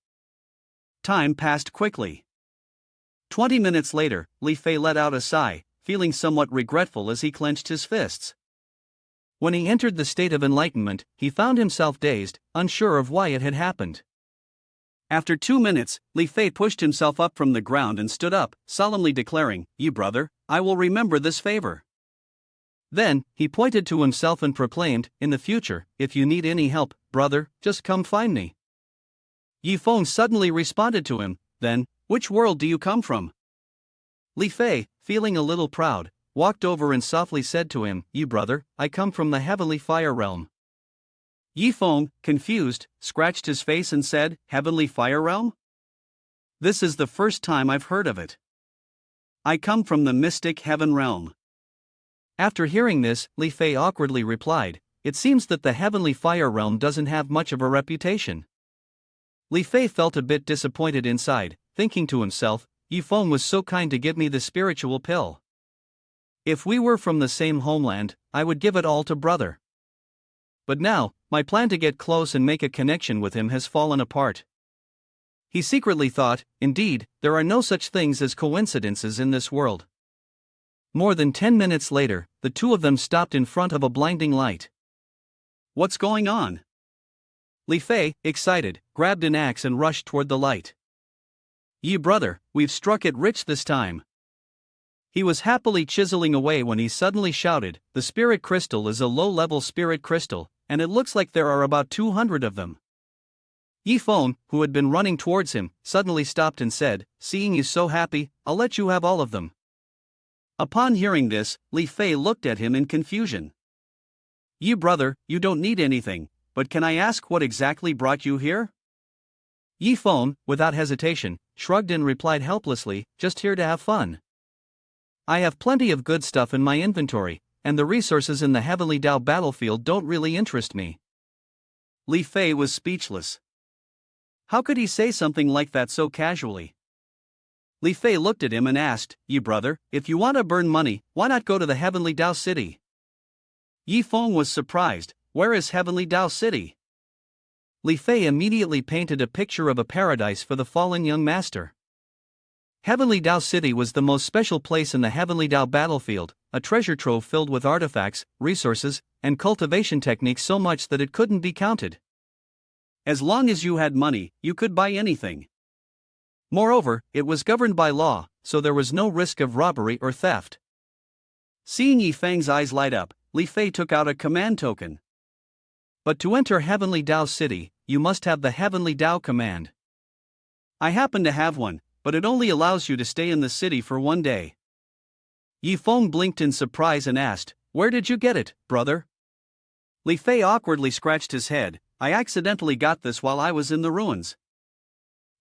Time passed quickly. 20 minutes later, Li Fei let out a sigh, feeling somewhat regretful as he clenched his fists. When he entered the state of enlightenment, he found himself dazed, unsure of why it had happened. After 2 minutes, Li Fei pushed himself up from the ground and stood up, solemnly declaring, "You brother, I will remember this favor." Then, he pointed to himself and proclaimed, "In the future, if you need any help, brother, just come find me." Yifeng suddenly responded to him, then, "Which world do you come from?" Li Fei, feeling a little proud, walked over and softly said to him, "You brother, I come from the heavenly fire realm." Yifeng, confused, scratched his face and said, "Heavenly fire realm? This is the first time I've heard of it. I come from the mystic heaven realm." After hearing this, Li Fei awkwardly replied, "It seems that the heavenly fire realm doesn't have much of a reputation." Li Fei felt a bit disappointed inside, thinking to himself, Yifeng was so kind to give me the spiritual pill. If we were from the same homeland, I would give it all to brother. But now, my plan to get close and make a connection with him has fallen apart. He secretly thought, indeed, there are no such things as coincidences in this world. More than 10 minutes later, the two of them stopped in front of a blinding light. What's going on? Li Fei, excited, grabbed an axe and rushed toward the light. Ye brother, we've struck it rich this time. He was happily chiseling away when he suddenly shouted, "The spirit crystal is a low-level spirit crystal, and it looks like there are about 200 of them." Yifeng, who had been running towards him, suddenly stopped and said, "Seeing you so happy, I'll let you have all of them." Upon hearing this, Li Fei looked at him in confusion. "Ye brother, you don't need anything, but can I ask what exactly brought you here?" Yifeng, without hesitation, shrugged and replied helplessly, "Just here to have fun. I have plenty of good stuff in my inventory, and the resources in the Heavenly Dao battlefield don't really interest me. Li Fei was speechless. How could he say something like that so casually? Li Fei looked at him and asked, "Yi brother, if you want to burn money, why not go to the Heavenly Dao City?" Yi Feng was surprised. Where is Heavenly Dao City? Li Fei immediately painted a picture of a paradise for the fallen young master. Heavenly Dao City was the most special place in the Heavenly Dao battlefield, a treasure trove filled with artifacts, resources, and cultivation techniques so much that it couldn't be counted. As long as you had money, you could buy anything. Moreover, it was governed by law, so there was no risk of robbery or theft. Seeing Yi Feng's eyes light up, Li Fei took out a command token. But to enter Heavenly Dao City, you must have the Heavenly Dao command. I happen to have one, but it only allows you to stay in the city for 1 day. Yi Feng blinked in surprise and asked, "Where did you get it, brother?" Li Fei awkwardly scratched his head. "I accidentally got this while I was in the ruins.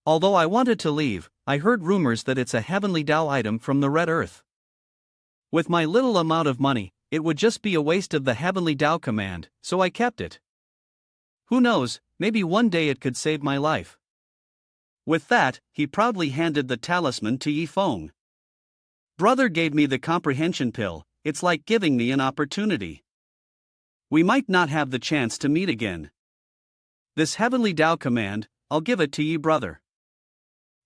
Although I wanted to leave, I heard rumors that it's a Heavenly Dao item from the Red Earth. With my little amount of money, it would just be a waste of the Heavenly Dao command, so I kept it. Who knows, maybe one day it could save my life." With that, he proudly handed the talisman to Yi Feng. "Brother gave me the comprehension pill, it's like giving me an opportunity. We might not have the chance to meet again. This Heavenly Dao command, I'll give it to Yi brother."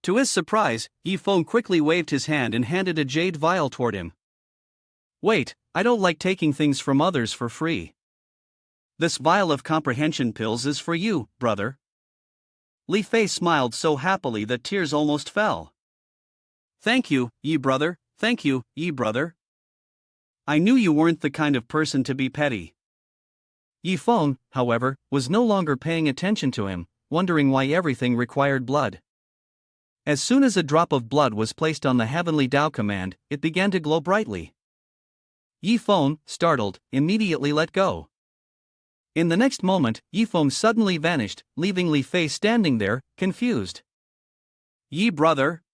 To his surprise, Yi Feng quickly waved his hand and handed a jade vial toward him. "Wait, I don't like taking things from others for free. This vial of comprehension pills is for you, brother." Li Fei smiled so happily that tears almost fell. "Thank you, Yi brother, thank you, Yi brother. I knew you weren't the kind of person to be petty." Yi Feng, however, was no longer paying attention to him, wondering why everything required blood. As soon as a drop of blood was placed on the Heavenly Dao command, it began to glow brightly. Yi Feng, startled, immediately let go. In the next moment, Yi Feng suddenly vanished, leaving Li Fei standing there, confused. "Yi brother."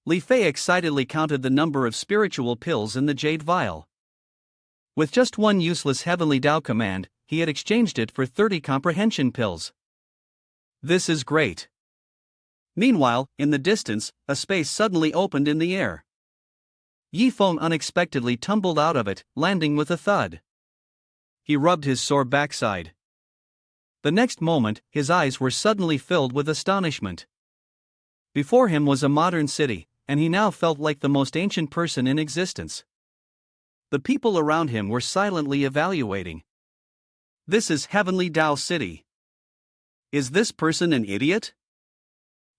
Li Fei excitedly counted the number of spiritual pills in the jade vial. With just one useless Heavenly Dao command, he had exchanged it for 30 comprehension pills. This is great. Meanwhile, in the distance, a space suddenly opened in the air. Yi Feng unexpectedly tumbled out of it, landing with a thud. He rubbed his sore backside. The next moment, his eyes were suddenly filled with astonishment. Before him was a modern city, and he now felt like the most ancient person in existence. The people around him were silently evaluating. This is Heavenly Dao City. Is this person an idiot?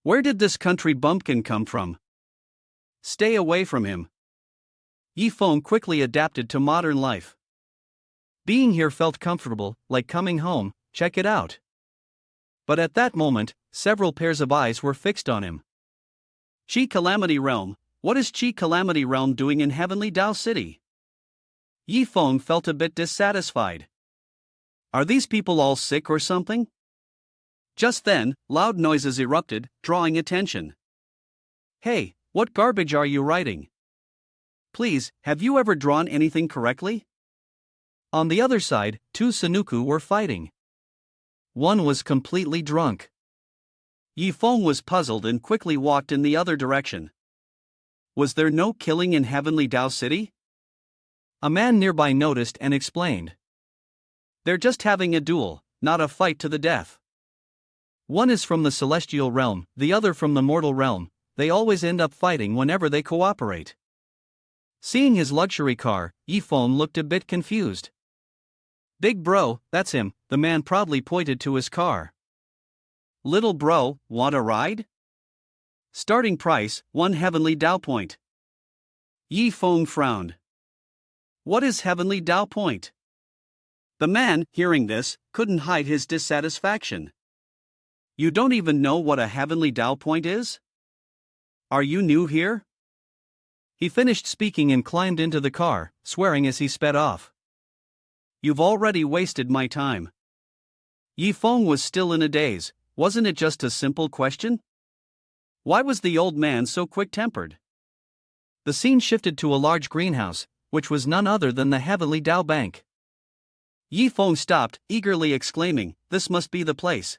Where did this country bumpkin come from? Stay away from him. Yi Feng quickly adapted to modern life. Being here felt comfortable, like coming home. Check it out. But at that moment, several pairs of eyes were fixed on him. Chi Calamity Realm. What is Chi Calamity Realm doing in Heavenly Dao City? Yi Feng felt a bit dissatisfied. Are these people all sick or something? Just then, loud noises erupted, drawing attention. "Hey, what garbage are you writing? Please, have you ever drawn anything correctly?" On the other side, 2 Sanuku were fighting. One was completely drunk. Yi Feng was puzzled and quickly walked in the other direction. Was there no killing in Heavenly Dao City? A man nearby noticed and explained. They're just having a duel, not a fight to the death. One is from the celestial realm, the other from the mortal realm. They always end up fighting whenever they cooperate. Seeing his luxury car, Yi Feng looked a bit confused. "Big bro, that's him," the man proudly pointed to his car. "Little bro, want a ride? Starting price, 1 Heavenly Dao Point." Yi Feng frowned. What is Heavenly Dao Point? The man, hearing this, couldn't hide his dissatisfaction. You don't even know what a Heavenly Dao Point is? Are you new here? He finished speaking and climbed into the car, swearing as he sped off. You've already wasted my time. Yi Feng was still in a daze. Wasn't it just a simple question? Why was the old man so quick-tempered? The scene shifted to a large greenhouse. which was none other than the Heavenly Dao Bank. Yi Feng stopped, eagerly exclaiming, "This must be the place."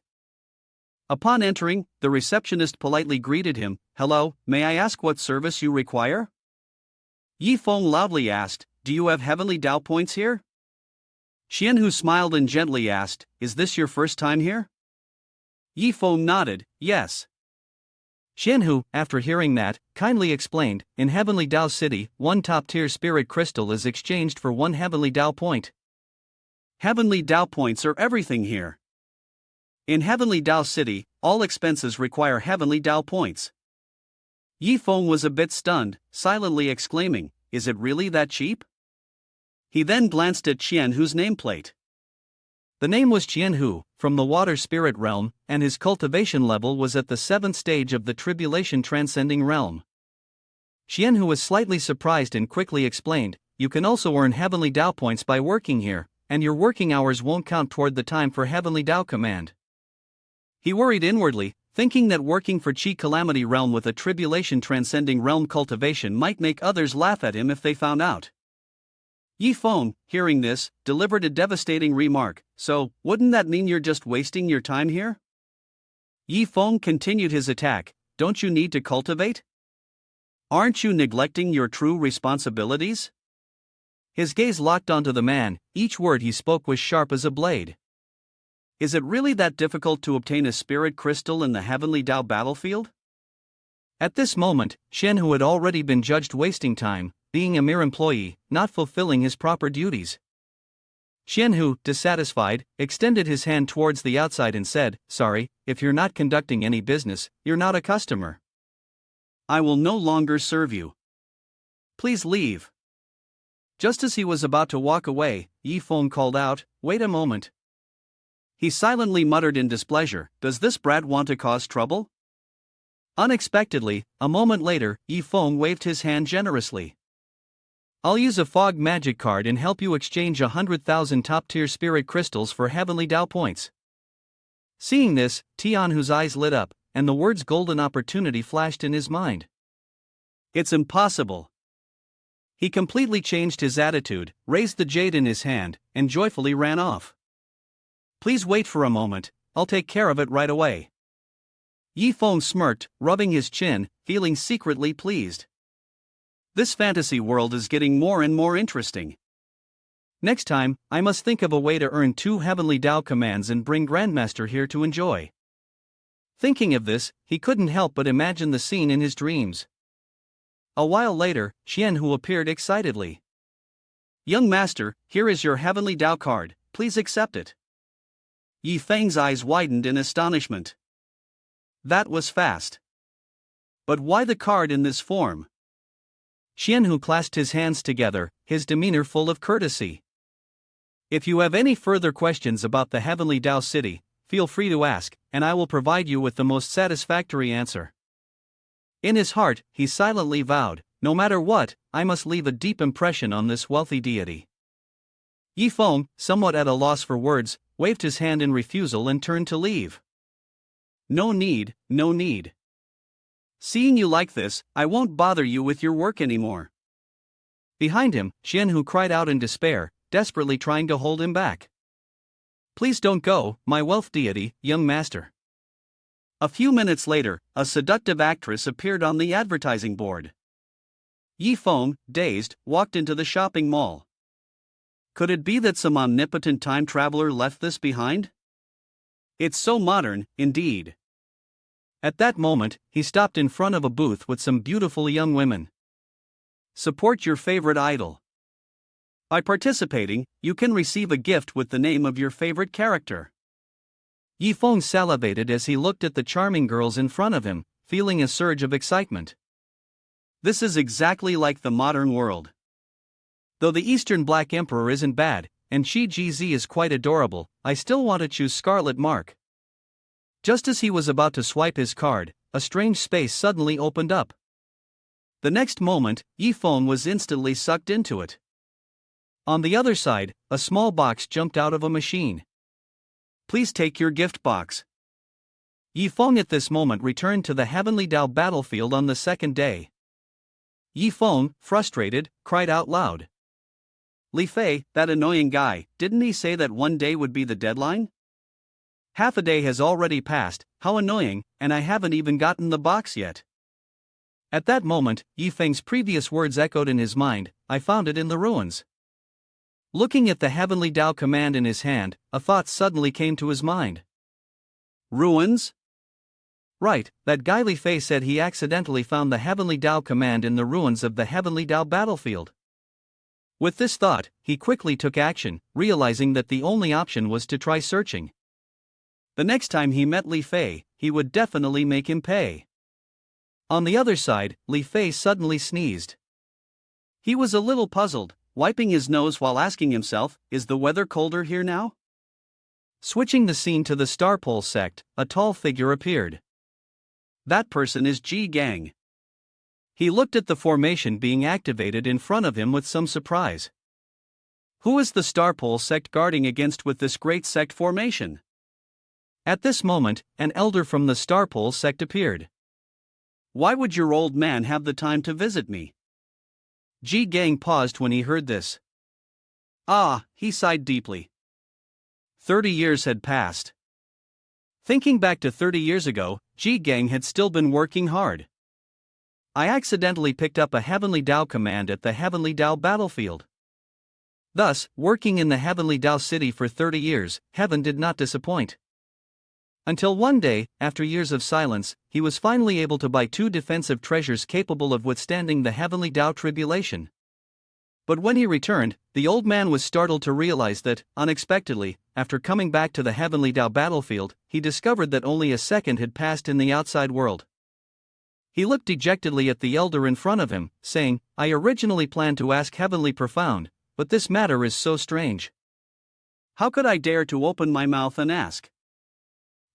Upon entering, the receptionist politely greeted him, "Hello, may I ask what service you require?" Yi Feng loudly asked, "Do you have Heavenly Dao points here?" Xianhu smiled and gently asked, "Is this your first time here?" Yi Feng nodded, "Yes." Xianhu, after hearing that, kindly explained, "In Heavenly Dao City, one top-tier spirit crystal is exchanged for one Heavenly Dao point." Heavenly Dao points are everything here. In Heavenly Dao City, all expenses require Heavenly Dao points. Yi Feng was a bit stunned, silently exclaiming, "Is it really that cheap?" He then glanced at Qianhu's nameplate. The name was Qianhu, from the water spirit realm, and his cultivation level was at the 7th stage of the tribulation transcending realm. Qianhu was slightly surprised and quickly explained, "You can also earn Heavenly Dao points by working here, and your working hours won't count toward the time for Heavenly Dao command." He worried inwardly, thinking that working for Qi Calamity Realm with a tribulation transcending realm cultivation might make others laugh at him if they found out. Yi Feng, hearing this, delivered a devastating remark, "So, wouldn't that mean you're just wasting your time here?" Yi Feng continued his attack, "Don't you need to cultivate? Aren't you neglecting your true responsibilities?" His gaze locked onto the man, each word he spoke was sharp as a blade. "Is it really that difficult to obtain a spirit crystal in the Heavenly Dao battlefield?" At this moment, Shen, who had already been judged wasting time, being a mere employee, not fulfilling his proper duties. Xianhu, dissatisfied, extended his hand towards the outside and said, "Sorry, if you're not conducting any business, you're not a customer. I will no longer serve you. Please leave." Just as he was about to walk away, Yi Feng called out, "Wait a moment." He silently muttered in displeasure, "Does this brat want to cause trouble?" Unexpectedly, a moment later, Yi Feng waved his hand generously. "I'll use a fog magic card and help you exchange 100,000 top-tier spirit crystals for Heavenly Dao points." Seeing this, Tianhu's eyes lit up, and the words golden opportunity flashed in his mind. "It's impossible." He completely changed his attitude, raised the jade in his hand, and joyfully ran off. "Please wait for a moment, I'll take care of it right away." Yi Feng smirked, rubbing his chin, feeling secretly pleased. This fantasy world is getting more and more interesting. Next time, I must think of a way to earn 2 Heavenly Dao commands and bring Grandmaster here to enjoy. Thinking of this, he couldn't help but imagine the scene in his dreams. A while later, Xianhu appeared excitedly. "Young master, here is your Heavenly Dao card, please accept it." Yi Feng's eyes widened in astonishment. That was fast. But why the card in this form? Xianhu clasped his hands together, his demeanor full of courtesy. "If you have any further questions about the Heavenly Dao City, feel free to ask, and I will provide you with the most satisfactory answer." In his heart, he silently vowed, "No matter what, I must leave a deep impression on this wealthy deity." Yi Feng, somewhat at a loss for words, waved his hand in refusal and turned to leave. "No need, no need. Seeing you like this, I won't bother you with your work anymore." Behind him, Xianhu cried out in despair, desperately trying to hold him back. "Please don't go, my wealth deity, young master." A few minutes later, a seductive actress appeared on the advertising board. Yi Feng, dazed, walked into the shopping mall. Could it be that some omnipotent time traveler left this behind? It's so modern, indeed. At that moment, he stopped in front of a booth with some beautiful young women. Support your favorite idol. By participating, you can receive a gift with the name of your favorite character. Yi Feng salivated as he looked at the charming girls in front of him, feeling a surge of excitement. This is exactly like the modern world. Though the Eastern Black Emperor isn't bad, and Shi Gz is quite adorable, I still want to choose Scarlet Mark. Just as he was about to swipe his card, a strange space suddenly opened up. The next moment, Yi Feng was instantly sucked into it. On the other side, a small box jumped out of a machine. "Please take your gift box." Yi Feng at this moment returned to the Heavenly Dao battlefield on the second day. Yi Feng, frustrated, cried out loud, Li Fei, that annoying guy, didn't he say that one day would be the deadline? Half a day has already passed, how annoying, and I haven't even gotten the box yet. At that moment, Yi Feng's previous words echoed in his mind, I found it in the ruins. Looking at the heavenly Dao command in his hand, a thought suddenly came to his mind. Ruins? Right, that guy Li Fei said he accidentally found the heavenly Dao command in the ruins of the heavenly Dao battlefield. With this thought, he quickly took action, realizing that the only option was to try searching. The next time he met Li Fei, he would definitely make him pay. On the other side, Li Fei suddenly sneezed. He was a little puzzled, wiping his nose while asking himself, is the weather colder here now? Switching the scene to the Starpole sect, a tall figure appeared. That person is Ji Gang. He looked at the formation being activated in front of him with some surprise. Who is the Starpole sect guarding against with this great sect formation? At this moment, an elder from the Starpole sect appeared. Why would your old man have the time to visit me? Ji Gang paused when he heard this. Ah, he sighed deeply. 30 years had passed. Thinking back to 30 years ago, Ji Gang had still been working hard. I accidentally picked up a heavenly Dao command at the heavenly Dao battlefield. Thus, working in the heavenly Dao City for 30 years, heaven did not disappoint. Until one day, after years of silence, he was finally able to buy 2 defensive treasures capable of withstanding the heavenly Dao tribulation. But when he returned, the old man was startled to realize that, unexpectedly, after coming back to the heavenly Dao battlefield, he discovered that only a second had passed in the outside world. He looked dejectedly at the elder in front of him, saying, I originally planned to ask Heavenly Profound, but this matter is so strange. How could I dare to open my mouth and ask?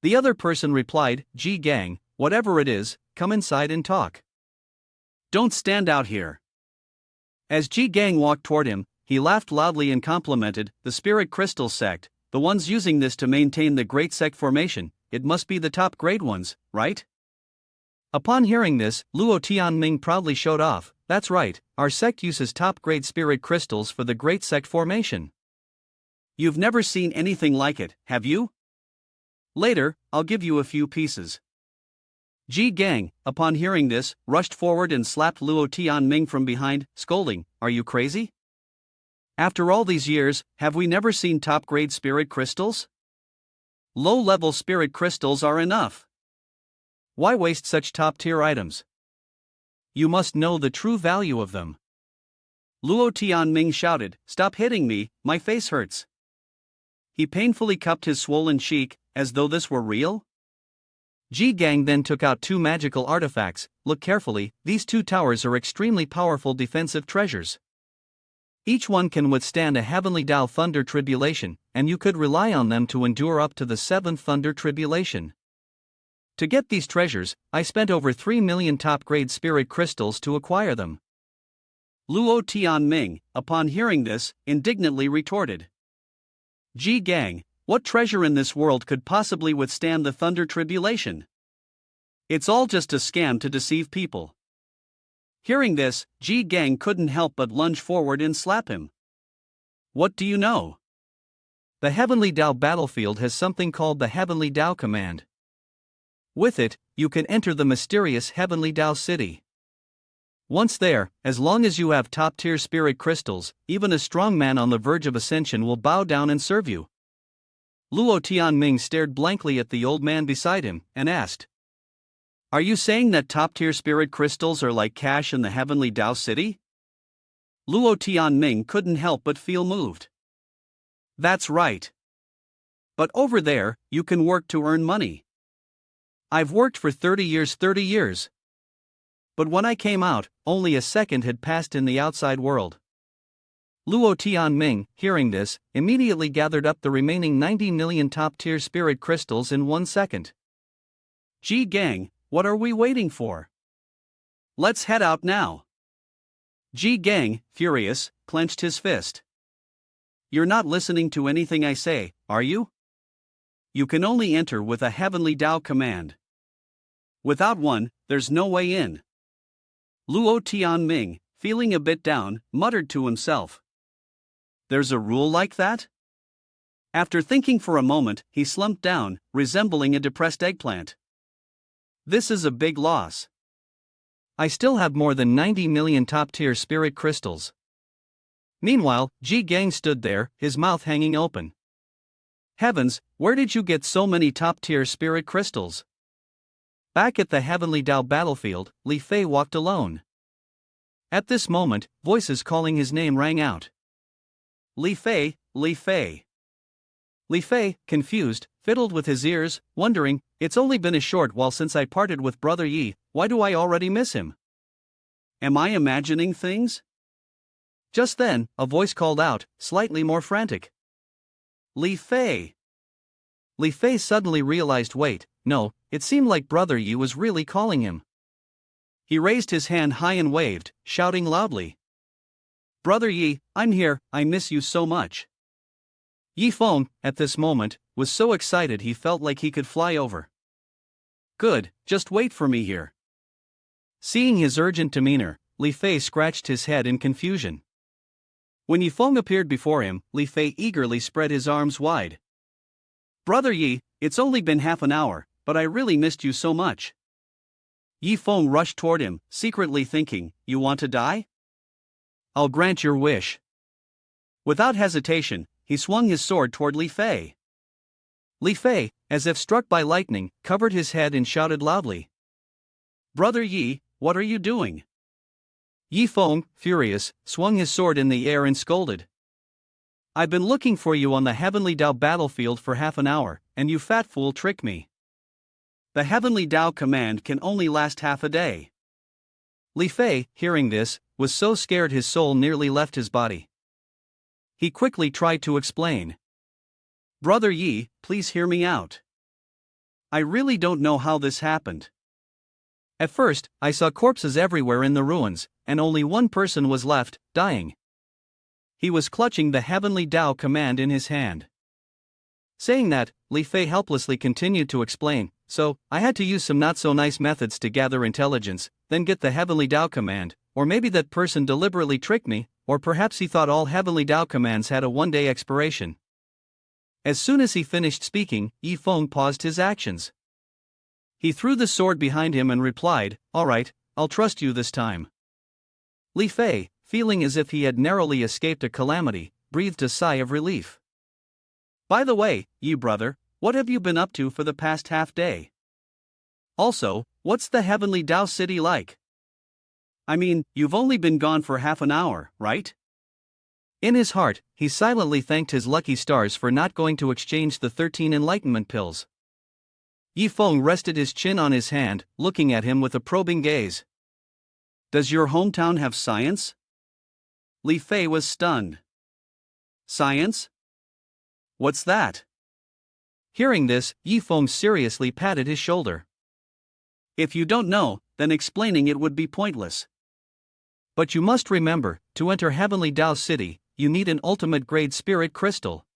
The other person replied, Ji Gang, whatever it is, come inside and talk. Don't stand out here. As Ji Gang walked toward him, he laughed loudly and complimented, the Spirit Crystal sect, the ones using this to maintain the Great Sect formation, it must be the top grade ones, right? Upon hearing this, Luo Tianming proudly showed off, that's right, our sect uses top grade spirit crystals for the Great Sect formation. You've never seen anything like it, have you? Later, I'll give you a few pieces. Ji Gang, upon hearing this, rushed forward and slapped Luo Tianming from behind, scolding, are you crazy? After all these years, have we never seen top-grade spirit crystals? Low-level spirit crystals are enough. Why waste such top-tier items? You must know the true value of them. Luo Tianming shouted, stop hitting me, my face hurts. He painfully cupped his swollen cheek, as though this were real. Ji Gang then took out 2 magical artifacts. Look carefully, these 2 towers are extremely powerful defensive treasures. Each one can withstand a heavenly Dao thunder tribulation, and you could rely on them to endure up to the 7th thunder tribulation. To get these treasures, I spent over 3 million top-grade spirit crystals to acquire them. Luo Tianming, upon hearing this, indignantly retorted. Ji Gang, what treasure in this world could possibly withstand the thunder tribulation? It's all just a scam to deceive people. Hearing this, Ji Gang couldn't help but lunge forward and slap him. What do you know? The Heavenly Dao battlefield has something called the Heavenly Dao command. With it, you can enter the mysterious Heavenly Dao City. Once there, as long as you have top-tier spirit crystals, even a strong man on the verge of ascension will bow down and serve you. Luo Tianming stared blankly at the old man beside him, and asked, are you saying that top-tier spirit crystals are like cash in the Heavenly Dao City? Luo Tianming couldn't help but feel moved. That's right. But over there, you can work to earn money. I've worked for 30 years. But when I came out, only a second had passed in the outside world. Luo Tianming, hearing this, immediately gathered up the remaining 90 million top-tier spirit crystals in 1 second. Ji Gang, what are we waiting for? Let's head out now. Ji Gang, furious, clenched his fist. You're not listening to anything I say, are you? You can only enter with a Heavenly Dao command. Without one, there's no way in. Luo Tianming, feeling a bit down, muttered to himself. There's a rule like that? After thinking for a moment, he slumped down, resembling a depressed eggplant. This is a big loss. I still have more than 90 million top-tier spirit crystals. Meanwhile, Ji Gang stood there, his mouth hanging open. Heavens, where did you get so many top-tier spirit crystals? Back at the Heavenly Dao battlefield, Li Fei walked alone. At this moment, voices calling his name rang out. Li Fei, Li Fei. Li Fei, confused, fiddled with his ears, wondering, it's only been a short while since I parted with Brother Yi, why do I already miss him? Am I imagining things? Just then, a voice called out, slightly more frantic. Li Fei. Li Fei suddenly realized, wait, no, it seemed like Brother Yi was really calling him. He raised his hand high and waved, shouting loudly. Brother Yi, I'm here, I miss you so much. Yi Feng, at this moment, was so excited he felt like he could fly over. Good, just wait for me here. Seeing his urgent demeanor, Li Fei scratched his head in confusion. When Yi Feng appeared before him, Li Fei eagerly spread his arms wide. Brother Yi, it's only been half an hour, but I really missed you so much. Yi Feng rushed toward him, secretly thinking, you want to die? I'll grant your wish. Without hesitation, he swung his sword toward Li Fei. Li Fei, as if struck by lightning, covered his head and shouted loudly. Brother Yi, what are you doing? Yi Feng, furious, swung his sword in the air and scolded. I've been looking for you on the Heavenly Dao battlefield for half an hour, and you fat fool tricked me. The Heavenly Dao command can only last half a day. Li Fei, hearing this, was so scared his soul nearly left his body. He quickly tried to explain. Brother Yi, please hear me out. I really don't know how this happened. At first, I saw corpses everywhere in the ruins, and only one person was left, dying. He was clutching the Heavenly Dao command in his hand. Saying that, Li Fei helplessly continued to explain, so, I had to use some not-so-nice methods to gather intelligence, then get the Heavenly Dao command, or maybe that person deliberately tricked me, or perhaps he thought all Heavenly Dao commands had a one-day expiration. As soon as he finished speaking, Yi Feng paused his actions. He threw the sword behind him and replied, all right, I'll trust you this time. Li Fei, feeling as if he had narrowly escaped a calamity, breathed a sigh of relief. By the way, Yi brother, what have you been up to for the past half day? Also, what's the Heavenly Dao City like? I mean, you've only been gone for half an hour, right? In his heart, he silently thanked his lucky stars for not going to exchange the 13 Enlightenment pills. Yi Feng rested his chin on his hand, looking at him with a probing gaze. Does your hometown have science? Li Fei was stunned. Science? What's that? Hearing this, Yi Feng seriously patted his shoulder. If you don't know, then explaining it would be pointless. But you must remember, to enter Heavenly Dao City, you need an ultimate grade spirit crystal.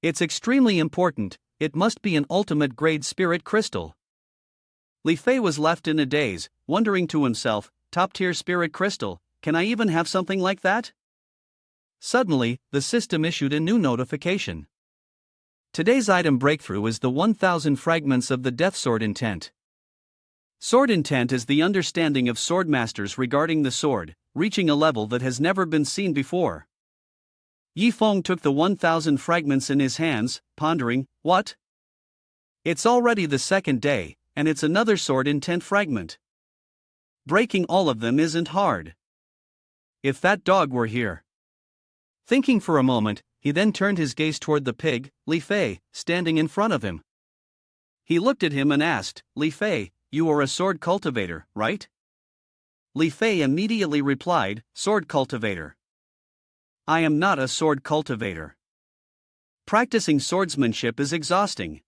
It's extremely important, it must be an ultimate grade spirit crystal. Li Fei was left in a daze, wondering to himself, top-tier spirit crystal, can I even have something like that? Suddenly, the system issued a new notification. Today's item breakthrough is the 1000 fragments of the Death Sword Intent. Sword intent is the understanding of swordmasters regarding the sword, reaching a level that has never been seen before. Yi Feng took the 1000 fragments in his hands, pondering, what? It's already the second day, and it's another sword intent fragment. Breaking all of them isn't hard. If that dog were here. Thinking for a moment, he then turned his gaze toward the pig, Li Fei, standing in front of him. He looked at him and asked, Li Fei, you are a sword cultivator, right? Li Fei immediately replied, sword cultivator. I am not a sword cultivator. Practicing swordsmanship is exhausting.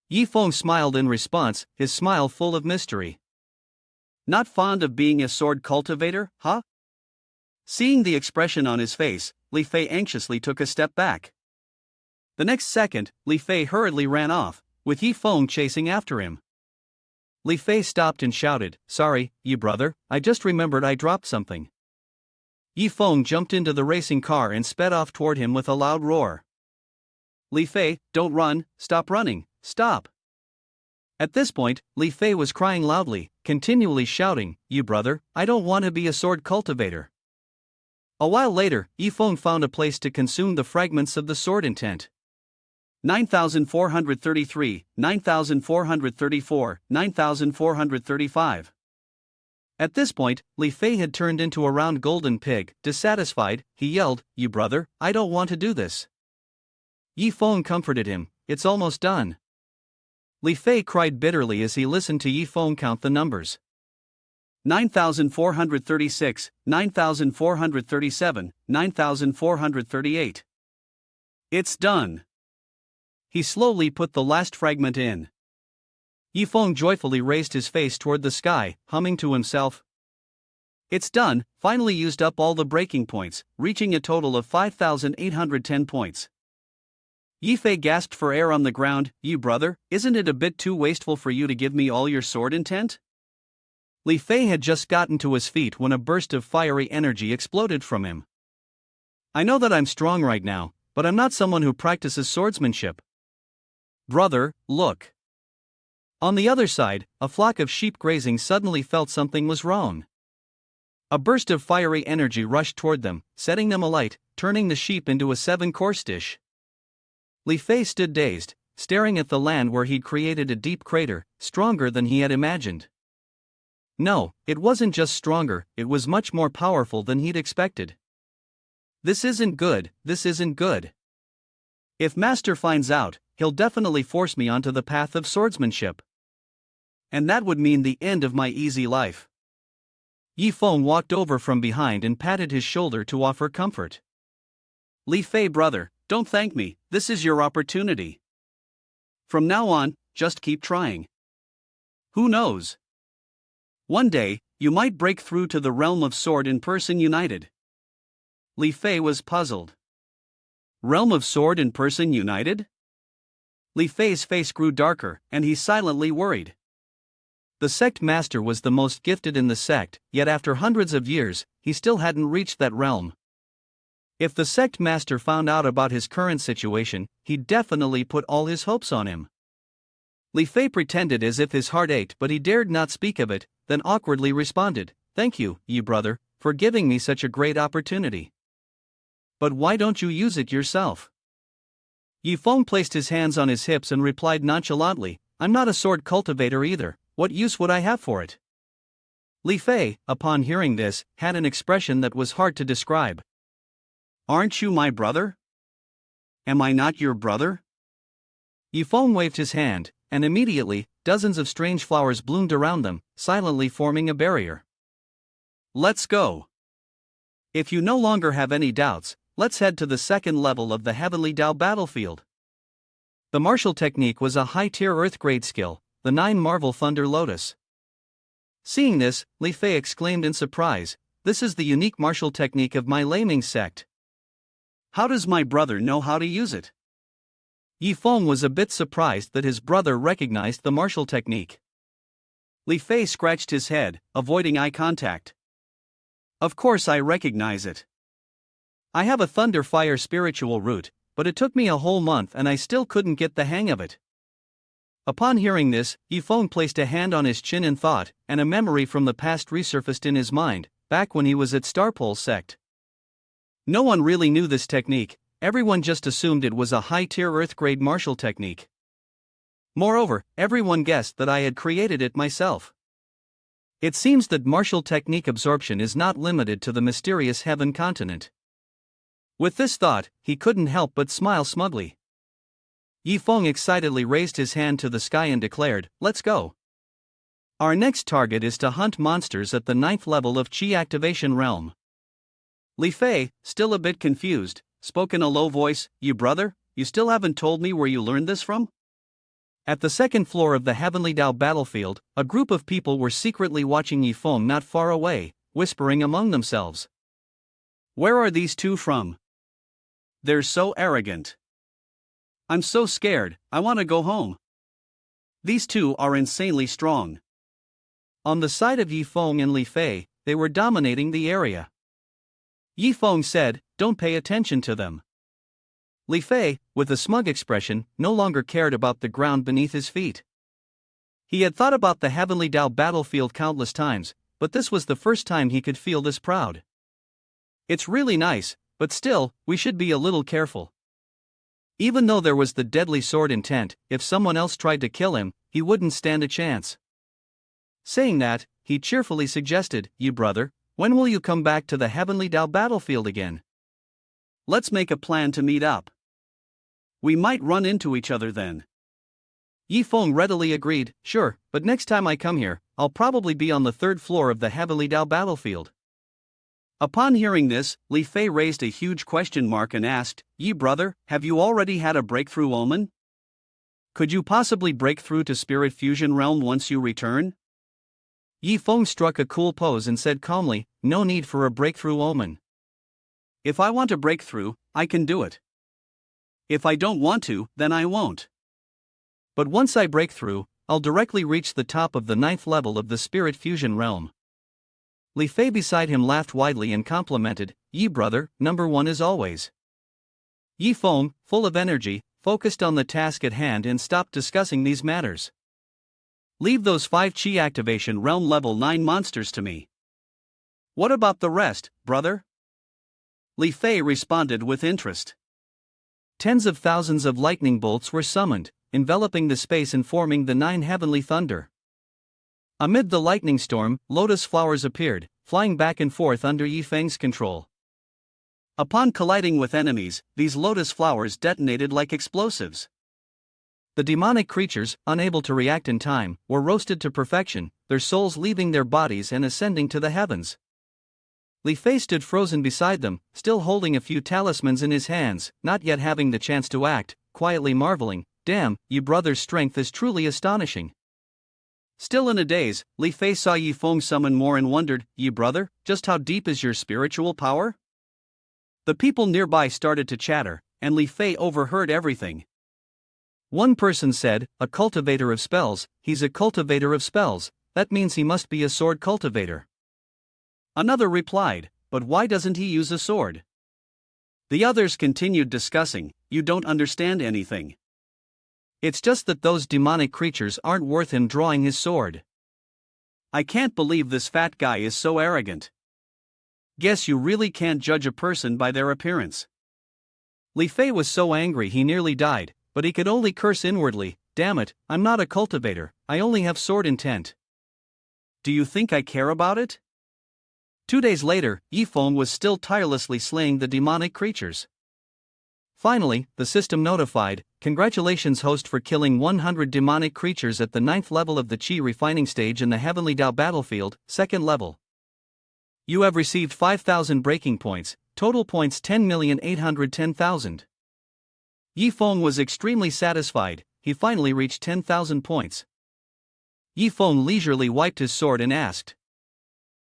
Yi Feng smiled in response, his smile full of mystery. Not fond of being a sword cultivator, huh? Seeing the expression on his face, Li Fei anxiously took a step back. The next second, Li Fei hurriedly ran off, with Yi Feng chasing after him. Li Fei stopped and shouted, sorry, Yi brother, I just remembered I dropped something. Yi Feng jumped into the racing car and sped off toward him with a loud roar. Li Fei, don't run, stop running, stop. At this point, Li Fei was crying loudly, continually shouting, "You brother, I don't want to be a sword cultivator." A while later, Yi Feng found a place to consume the fragments of the sword intent. 9433, 9434, 9435. At this point, Li Fei had turned into a round golden pig. Dissatisfied, he yelled, "You brother, I don't want to do this." Yi Feng comforted him, "It's almost done." Li Fei cried bitterly as he listened to Yi Feng count the numbers. 9436, 9437, 9438. It's done. He slowly put the last fragment in. Yi Feng joyfully raised his face toward the sky, humming to himself. It's done, finally used up all the breaking points, reaching a total of 5,810 points. Yi Fei gasped for air on the ground. "You brother, isn't it a bit too wasteful for you to give me all your sword intent?" Li Fei had just gotten to his feet when a burst of fiery energy exploded from him. "I know that I'm strong right now, but I'm not someone who practices swordsmanship. Brother, look." On the other side, a flock of sheep grazing suddenly felt something was wrong. A burst of fiery energy rushed toward them, setting them alight, turning the sheep into a 7-course dish. Li Fei stood dazed, staring at the land where he'd created a deep crater, stronger than he had imagined. No, it wasn't just stronger, it was much more powerful than he'd expected. This isn't good, this isn't good. If Master finds out, he'll definitely force me onto the path of swordsmanship. And that would mean the end of my easy life. Yi Feng walked over from behind and patted his shoulder to offer comfort. Li Fei brother, don't thank me, this is your opportunity. From now on, just keep trying. Who knows? One day, you might break through to the realm of sword in person united. Li Fei was puzzled. Realm of sword in person united? Li Fei's face grew darker, and he silently worried. The sect master was the most gifted in the sect, yet after hundreds of years, he still hadn't reached that realm. If the sect master found out about his current situation, he'd definitely put all his hopes on him. Li Fei pretended as if his heart ached, but he dared not speak of it, then awkwardly responded, "Thank you, you brother, for giving me such a great opportunity. But why don't you use it yourself?" Yi Feng placed his hands on his hips and replied nonchalantly, "I'm not a sword cultivator either, what use would I have for it?" Li Fei, upon hearing this, had an expression that was hard to describe. Aren't you my brother? Am I not your brother? Yi Feng waved his hand, and immediately, dozens of strange flowers bloomed around them, silently forming a barrier. Let's go. If you no longer have any doubts, let's head to the second level of the Heavenly Dao battlefield. The martial technique was a high-tier Earth-grade skill, the 9 Marvel Thunder Lotus. Seeing this, Li Fei exclaimed in surprise, "This is the unique martial technique of my Laming sect. How does my brother know how to use it?" Yi Feng was a bit surprised that his brother recognized the martial technique. Li Fei scratched his head, avoiding eye contact. Of course I recognize it. I have a thunder fire spiritual root, but it took me a whole month and I still couldn't get the hang of it. Upon hearing this, Yi Feng placed a hand on his chin in thought, and a memory from the past resurfaced in his mind, back when he was at Starpole sect. No one really knew this technique, everyone just assumed it was a high-tier Earth-grade martial technique. Moreover, everyone guessed that I had created it myself. It seems that martial technique absorption is not limited to the mysterious Heaven continent. With this thought, he couldn't help but smile smugly. Yi Feng excitedly raised his hand to the sky and declared, "Let's go. Our next target is to hunt monsters at the 9th level of Qi activation realm." Li Fei, still a bit confused, spoke in a low voice, "You brother, you still haven't told me where you learned this from?" At the second floor of the Heavenly Dao battlefield, a group of people were secretly watching Yi Feng not far away, whispering among themselves. "Where are these two from? They're so arrogant. I'm so scared, I want to go home. These two are insanely strong." On the side of Yi Feng and Li Fei, they were dominating the area. Yi Feng said, "Don't pay attention to them." Li Fei, with a smug expression, no longer cared about the ground beneath his feet. He had thought about the heavenly Dao battlefield countless times, but this was the first time he could feel this proud. "It's really nice, but still, we should be a little careful." Even though there was the deadly sword intent, if someone else tried to kill him, he wouldn't stand a chance. Saying that, he cheerfully suggested, "You brother, when will you come back to the heavenly Dao battlefield again? Let's make a plan to meet up. We might run into each other then." Yi Feng readily agreed, "Sure, but next time I come here, I'll probably be on the third floor of the heavenly Dao battlefield." Upon hearing this, Li Fei raised a huge question mark and asked, "Yi brother, have you already had a breakthrough omen? Could you possibly break through to spirit fusion realm once you return?" Yi Feng struck a cool pose and said calmly, "No need for a breakthrough omen. If I want to break through, I can do it. If I don't want to, then I won't. But once I break through, I'll directly reach the top of the 9th level of the spirit fusion realm." Li Fei beside him laughed widely and complimented, "Yi brother, number one as always." Yi Feng, full of energy, focused on the task at hand and stopped discussing these matters. "Leave those 5 Qi activation realm level 9 monsters to me. What about the rest, brother?" Li Fei responded with interest. Tens of thousands of lightning bolts were summoned, enveloping the space and forming the 9 heavenly thunder. Amid the lightning storm, lotus flowers appeared, flying back and forth under Yi Feng's control. Upon colliding with enemies, these lotus flowers detonated like explosives. The demonic creatures, unable to react in time, were roasted to perfection, their souls leaving their bodies and ascending to the heavens. Li Fei stood frozen beside them, still holding a few talismans in his hands, not yet having the chance to act, quietly marveling, "Damn, Yi brother's strength is truly astonishing." Still in a daze, Li Fei saw Yi Feng summon more and wondered, "Yi brother, just how deep is your spiritual power?" The people nearby started to chatter, and Li Fei overheard everything. One person said, "A cultivator of spells, he's a cultivator of spells, that means he must be a sword cultivator." Another replied, "But why doesn't he use a sword?" The others continued discussing, "You don't understand anything. It's just that those demonic creatures aren't worth him drawing his sword." "I can't believe this fat guy is so arrogant. Guess you really can't judge a person by their appearance." Li Fei was so angry he nearly died, but he could only curse inwardly, "Damn it, I'm not a cultivator, I only have sword intent. Do you think I care about it?" 2 days later, Yi Feng was still tirelessly slaying the demonic creatures. Finally, the system notified, "Congratulations host for killing 100 demonic creatures at the 9th level of the Qi refining stage in the heavenly Dao battlefield, 2nd level. You have received 5,000 breaking points, total points 10,810,000. Yi Feng was extremely satisfied, he finally reached 10,000 points. Yi Feng leisurely wiped his sword and asked,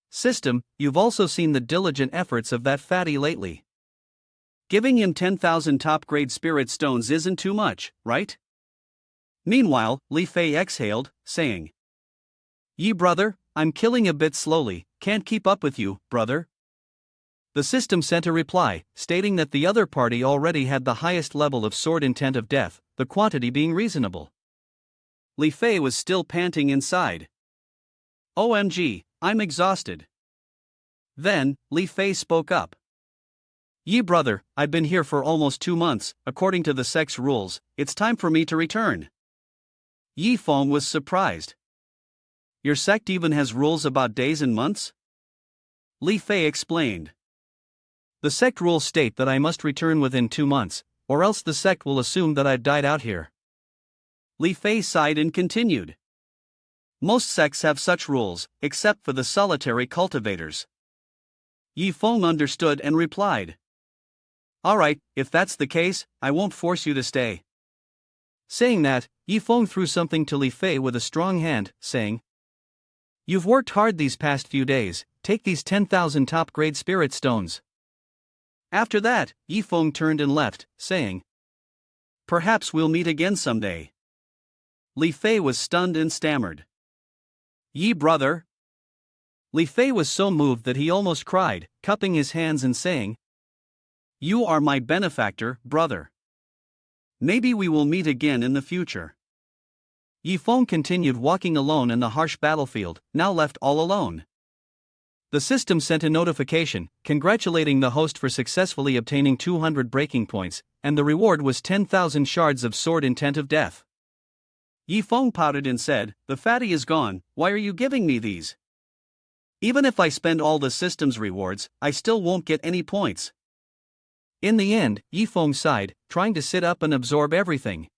"System, you've also seen the diligent efforts of that fatty lately. Giving him 10,000 top-grade spirit stones isn't too much, right?" Meanwhile, Li Fei exhaled, saying, "Yi brother, I'm killing a bit slowly, can't keep up with you, brother." The system sent a reply, stating that the other party already had the highest level of sword intent of death, the quantity being reasonable. Li Fei was still panting inside. "OMG, I'm exhausted." Then, Li Fei spoke up. "Yi brother, I've been here for almost 2 months, according to the Sect's rules, it's time for me to return." Yi Feng was surprised. "Your sect even has rules about days and months?" Li Fei explained. "The Sect rules state that I must return within 2 months, or else the Sect will assume that I've died out here." Li Fei sighed and continued. "Most sects have such rules, except for the solitary cultivators." Yi Feng understood and replied, "Alright, if that's the case, I won't force you to stay." Saying that, Yi Feng threw something to Li Fei with a strong hand, saying, "You've worked hard these past few days, take these 10,000 top-grade spirit stones." After that, Yi Feng turned and left, saying, "Perhaps we'll meet again someday." Li Fei was stunned and stammered, "Yi brother." Li Fei was so moved that he almost cried, cupping his hands and saying, "You are my benefactor, brother. Maybe we will meet again in the future." Yi Feng continued walking alone in the harsh battlefield, now left all alone. The system sent a notification, congratulating the host for successfully obtaining 200 breaking points, and the reward was 10,000 shards of sword intent of death. Yi Feng pouted and said, "The fatty is gone, why are you giving me these? Even if I spend all the system's rewards, I still won't get any points." In the end, Yi Feng sighed, trying to sit up and absorb everything.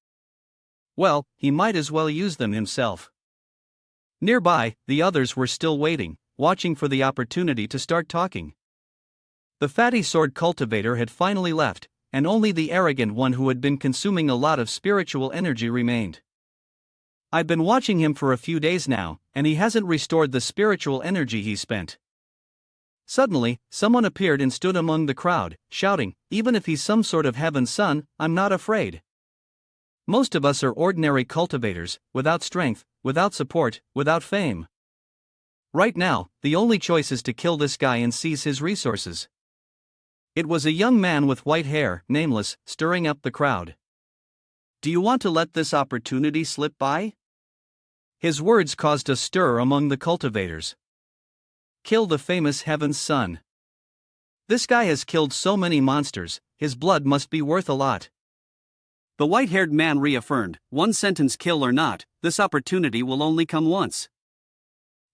Well, he might as well use them himself. Nearby, the others were still waiting, watching for the opportunity to start talking. The fatty sword cultivator had finally left, and only the arrogant one who had been consuming a lot of spiritual energy remained. "I've been watching him for a few days now, and he hasn't restored the spiritual energy he spent." Suddenly, someone appeared and stood among the crowd, shouting, "Even if he's some sort of heaven's son, I'm not afraid. Most of us are ordinary cultivators, without strength, without support, without fame. Right now, the only choice is to kill this guy and seize his resources." It was a young man with white hair, nameless, stirring up the crowd. "Do you want to let this opportunity slip by?" His words caused a stir among the cultivators. Kill the famous heaven's son. This guy has killed so many monsters, his blood must be worth a lot. The white-haired man reaffirmed, "One sentence, kill or not, this opportunity will only come once."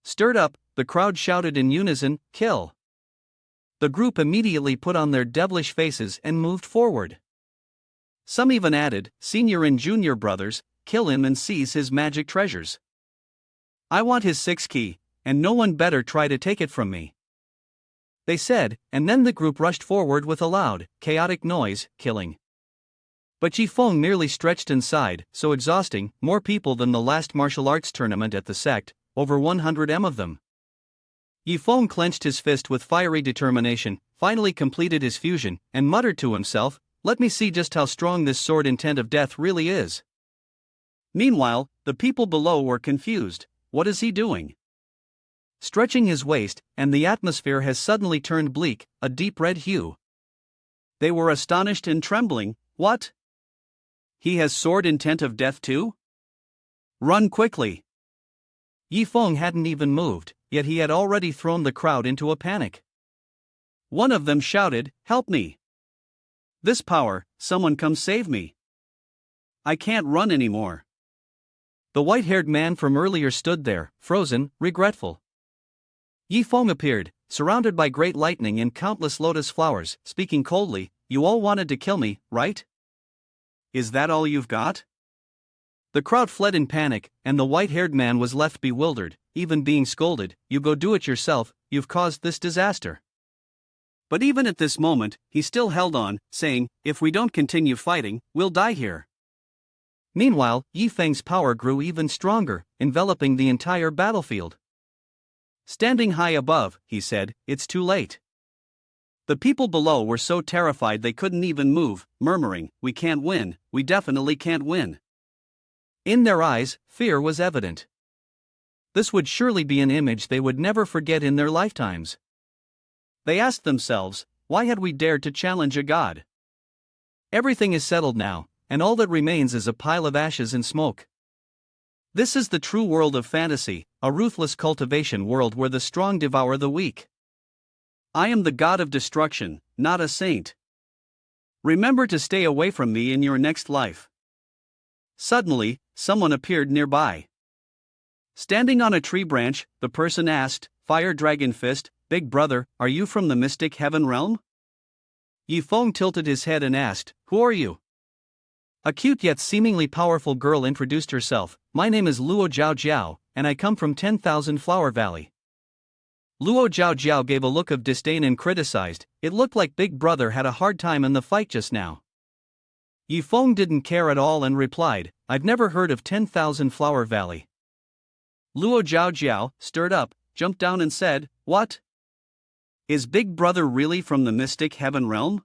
Stirred up, the crowd shouted in unison, "Kill." The group immediately put on their devilish faces and moved forward. Some even added, "Senior and junior brothers, kill him and seize his magic treasures. I want his 6 key, and no one better try to take it from me," they said, and then the group rushed forward with a loud, chaotic noise, killing. But Yi Feng merely stretched and sighed, so exhausting, more people than the last martial arts tournament at the Sect, over 100 of them. Yi Feng clenched his fist with fiery determination, finally completed his fusion, and muttered to himself, "Let me see just how strong this sword intent of death really is." Meanwhile, the people below were confused. What is he doing? Stretching his waist, and the atmosphere has suddenly turned bleak, a deep red hue. They were astonished and trembling. What? He has sword intent of death too? Run quickly! Yi Feng hadn't even moved, yet he had already thrown the crowd into a panic. One of them shouted, "Help me! This power, someone come save me! I can't run anymore." The white-haired man from earlier stood there, frozen, regretful. Yi Feng appeared, surrounded by great lightning and countless lotus flowers, speaking coldly, "You all wanted to kill me, right? Is that all you've got?" The crowd fled in panic, and the white-haired man was left bewildered, even being scolded, "You go do it yourself, you've caused this disaster." But even at this moment, he still held on, saying, "If we don't continue fighting, we'll die here." Meanwhile, Yi Feng's power grew even stronger, enveloping the entire battlefield. Standing high above, he said, "It's too late." The people below were so terrified they couldn't even move, murmuring, "We can't win, we definitely can't win." In their eyes, fear was evident. This would surely be an image they would never forget in their lifetimes. They asked themselves, why had we dared to challenge a god? Everything is settled now, and all that remains is a pile of ashes and smoke. This is the true world of fantasy, a ruthless cultivation world where the strong devour the weak. I am the god of destruction, not a saint. Remember to stay away from me in your next life. Suddenly, someone appeared nearby. Standing on a tree branch, the person asked, "Fire Dragon Fist, Big Brother, are you from the mystic heaven realm?" Yi Feng tilted his head and asked, "Who are you?" A cute yet seemingly powerful girl introduced herself, "My name is Luo Jiao Jiao, and I come from 10,000 Flower Valley." Luo Jiao Jiao gave a look of disdain and criticized, "It looked like Big Brother had a hard time in the fight just now." Yi Feng didn't care at all and replied, "I've never heard of 10,000 Flower Valley." Luo Jiao Jiao, stirred up, jumped down and said, "What? Is Big Brother really from the mystic heaven realm?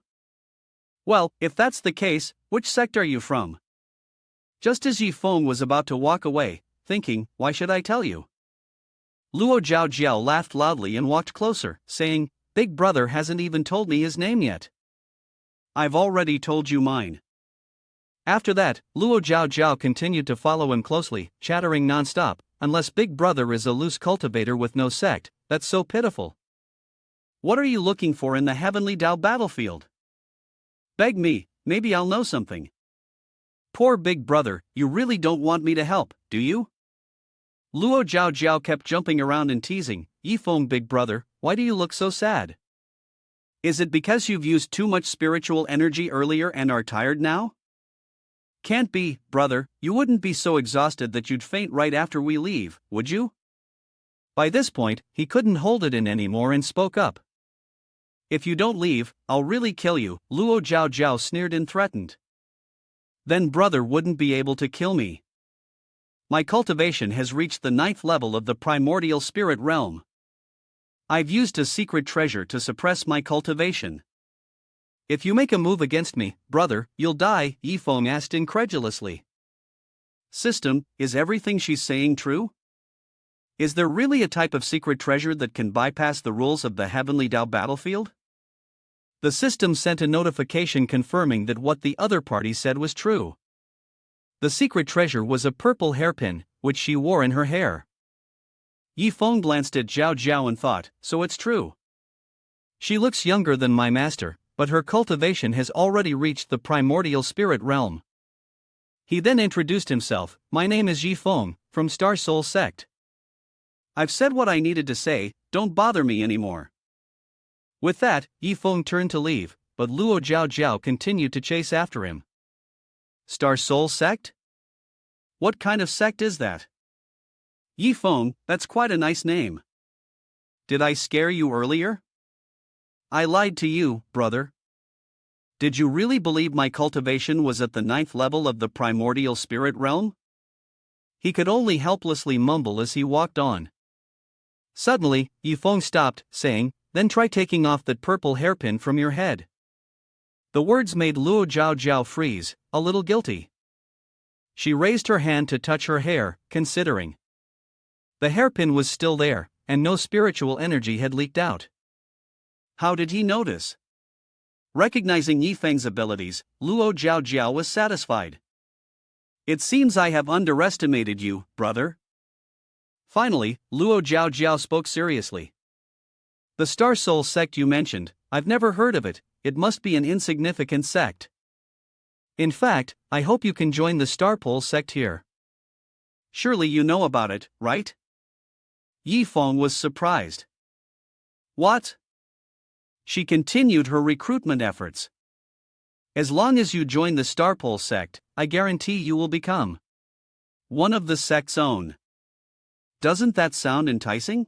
Well, if that's the case, which sect are you from?" Just as Yi Feng was about to walk away, thinking, "Why should I tell you?" Luo Zhaojiao laughed loudly and walked closer, saying, "Big brother hasn't even told me his name yet." "I've already told you mine." After that, Luo Zhaojiao continued to follow him closely, chattering non-stop, "Unless Big Brother is a loose cultivator with no sect, that's so pitiful. What are you looking for in the heavenly Dao battlefield? Beg me, maybe I'll know something." "Poor Big Brother, you really don't want me to help, do you?" Luo Zhaojiao kept jumping around and teasing, "Yifeng Big Brother, why do you look so sad? Is it because you've used too much spiritual energy earlier and are tired now?" "Can't be, brother, you wouldn't be so exhausted that you'd faint right after we leave, would you?" By this point, he couldn't hold it in anymore and spoke up. "If you don't leave, I'll really kill you," Luo Zhaojiao sneered and threatened. "Then brother wouldn't be able to kill me. My cultivation has reached the 9th level of the primordial spirit realm. I've used a secret treasure to suppress my cultivation." "If you make a move against me, brother, you'll die," Yifeng asked incredulously. "System, is everything she's saying true? Is there really a type of secret treasure that can bypass the rules of the heavenly Dao battlefield?" The system sent a notification confirming that what the other party said was true. The secret treasure was a purple hairpin, which she wore in her hair. Yifeng glanced at Zhao Zhao and thought, "So it's true. She looks younger than my master, but her cultivation has already reached the primordial spirit realm." He then introduced himself, "My name is Yifeng, from Starpole Sect. I've said what I needed to say, don't bother me anymore." With that, Yifeng turned to leave, but Luo Zhaojiao continued to chase after him. "Starpole Sect? What kind of sect is that?" "Yifeng, that's quite a nice name. Did I scare you earlier?" "I lied to you, brother. Did you really believe my cultivation was at the 9th level of the primordial spirit realm?" He could only helplessly mumble as he walked on. Suddenly, Yifeng stopped, saying, "Then try taking off that purple hairpin from your head." The words made Luo Zhaojiao freeze, a little guilty. She raised her hand to touch her hair, considering. The hairpin was still there, and no spiritual energy had leaked out. How did he notice? Recognizing Yifeng's abilities, Luo Zhaojiao was satisfied. "It seems I have underestimated you, brother." Finally, Luo Zhaojiao spoke seriously. "The Starpole sect you mentioned, I've never heard of it. It must be an insignificant sect. In fact, I hope you can join the Starpole sect here." "Surely you know about it, right?" Yifeng was surprised. "What?" She continued her recruitment efforts. "As long as you join the Starpole sect, I guarantee you will become one of the sect's own. Doesn't that sound enticing?"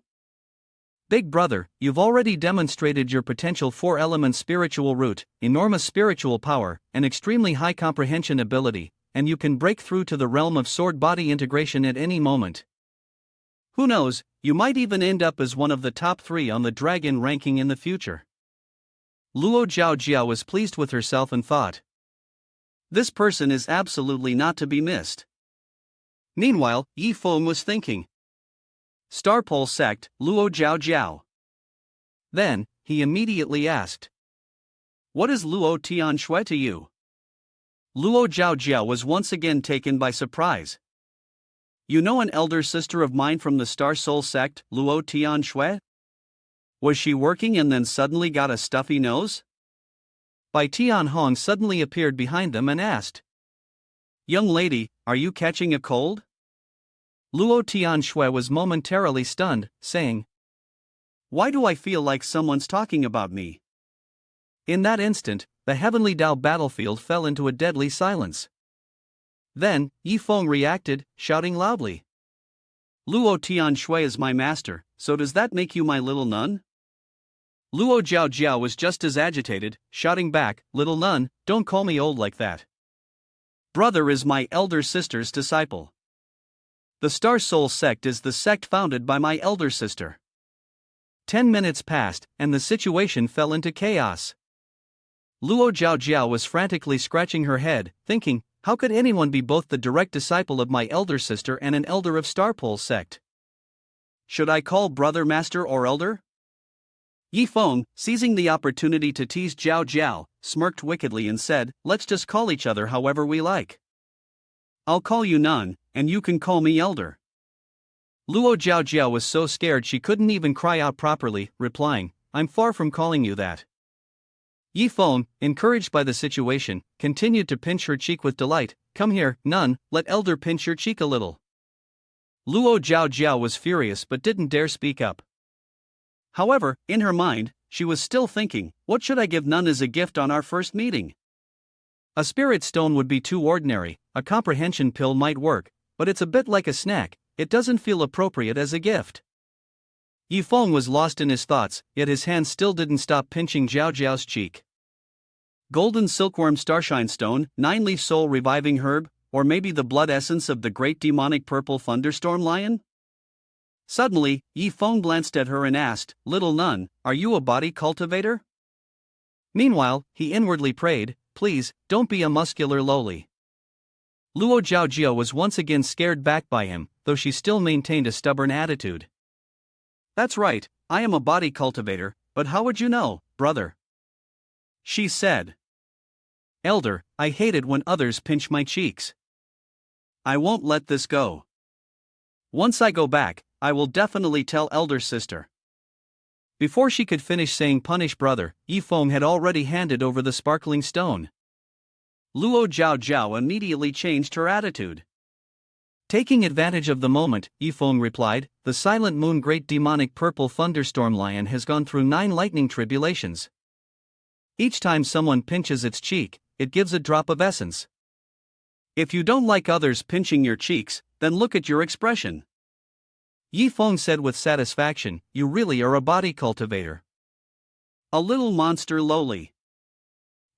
"Big brother, you've already demonstrated your potential 4-element spiritual root, enormous spiritual power, and extremely high comprehension ability, and you can break through to the realm of sword-body integration at any moment. Who knows, you might even end up as one of the top 3 on the dragon ranking in the future." Luo Zhaojiao was pleased with herself and thought, "This person is absolutely not to be missed." Meanwhile, Yifeng was thinking, "Starpole sect, Luo Zhaojiao." Then, he immediately asked, "What is Luo Tianshui to you?" Luo Zhaojiao was once again taken by surprise. "You know an elder sister of mine from the Starpole sect, Luo Tianshui? Was she working and then suddenly got a stuffy nose?" Bai Tianhong suddenly appeared behind them and asked, "Young lady, are you catching a cold?" Luo Tianshui was momentarily stunned, saying, "Why do I feel like someone's talking about me?" In that instant, the heavenly Dao battlefield fell into a deadly silence. Then, Yifeng reacted, shouting loudly, "Luo Tianshui is my master, so does that make you my little nun?" Luo Zhaojiao was just as agitated, shouting back, "Little nun, don't call me old like that. Brother is my elder sister's disciple. The Starpole sect is the sect founded by my elder sister." 10 minutes passed, and the situation fell into chaos. Luo Zhaojiao was frantically scratching her head, thinking, how could anyone be both the direct disciple of my elder sister and an elder of Starpole sect? should I call brother, master, or elder? Yi Feng, seizing the opportunity to tease Zhao Jiao, smirked wickedly and said, let's just call each other however we like. I'll call you Nun, and you can call me elder. Luo Zhao Jiao was so scared she couldn't even cry out properly, replying, I'm far from calling you that. Yi Feng, encouraged by the situation, continued to pinch her cheek with delight. Come here, Nun, let elder pinch your cheek a little. Luo Zhao Jiao was furious but didn't dare speak up. However, in her mind, she was still thinking, what should I give Nun as a gift on our first meeting? A spirit stone would be too ordinary, a comprehension pill might work, but it's a bit like a snack, it doesn't feel appropriate as a gift. Yi Feng was lost in his thoughts, yet his hand still didn't stop pinching Zhao Jiao's cheek. Golden silkworm starshine stone, 9-leaf soul reviving herb, or maybe the blood essence of the great demonic purple thunderstorm lion? Suddenly, Yi Feng glanced at her and asked, Little Nun, are you a body cultivator? Meanwhile, he inwardly prayed, please, don't be a muscular lowly. Luo Zhaojia was once again scared back by him, though she still maintained a stubborn attitude. That's right, I am a body cultivator, but how would you know, brother? She said. Elder, I hate it when others pinch my cheeks. I won't let this go. Once I go back, I will definitely tell elder sister. Before she could finish saying punish brother, Yi Feng had already handed over the sparkling stone. Luo Zhao immediately changed her attitude. Taking advantage of the moment, Yi Feng replied, the silent moon great demonic purple thunderstorm lion has gone through 9 lightning tribulations. Each time someone pinches its cheek, it gives a drop of essence. If you don't like others pinching your cheeks, then look at your expression. Yi Feng said with satisfaction, you really are a body cultivator. A little monster lowly.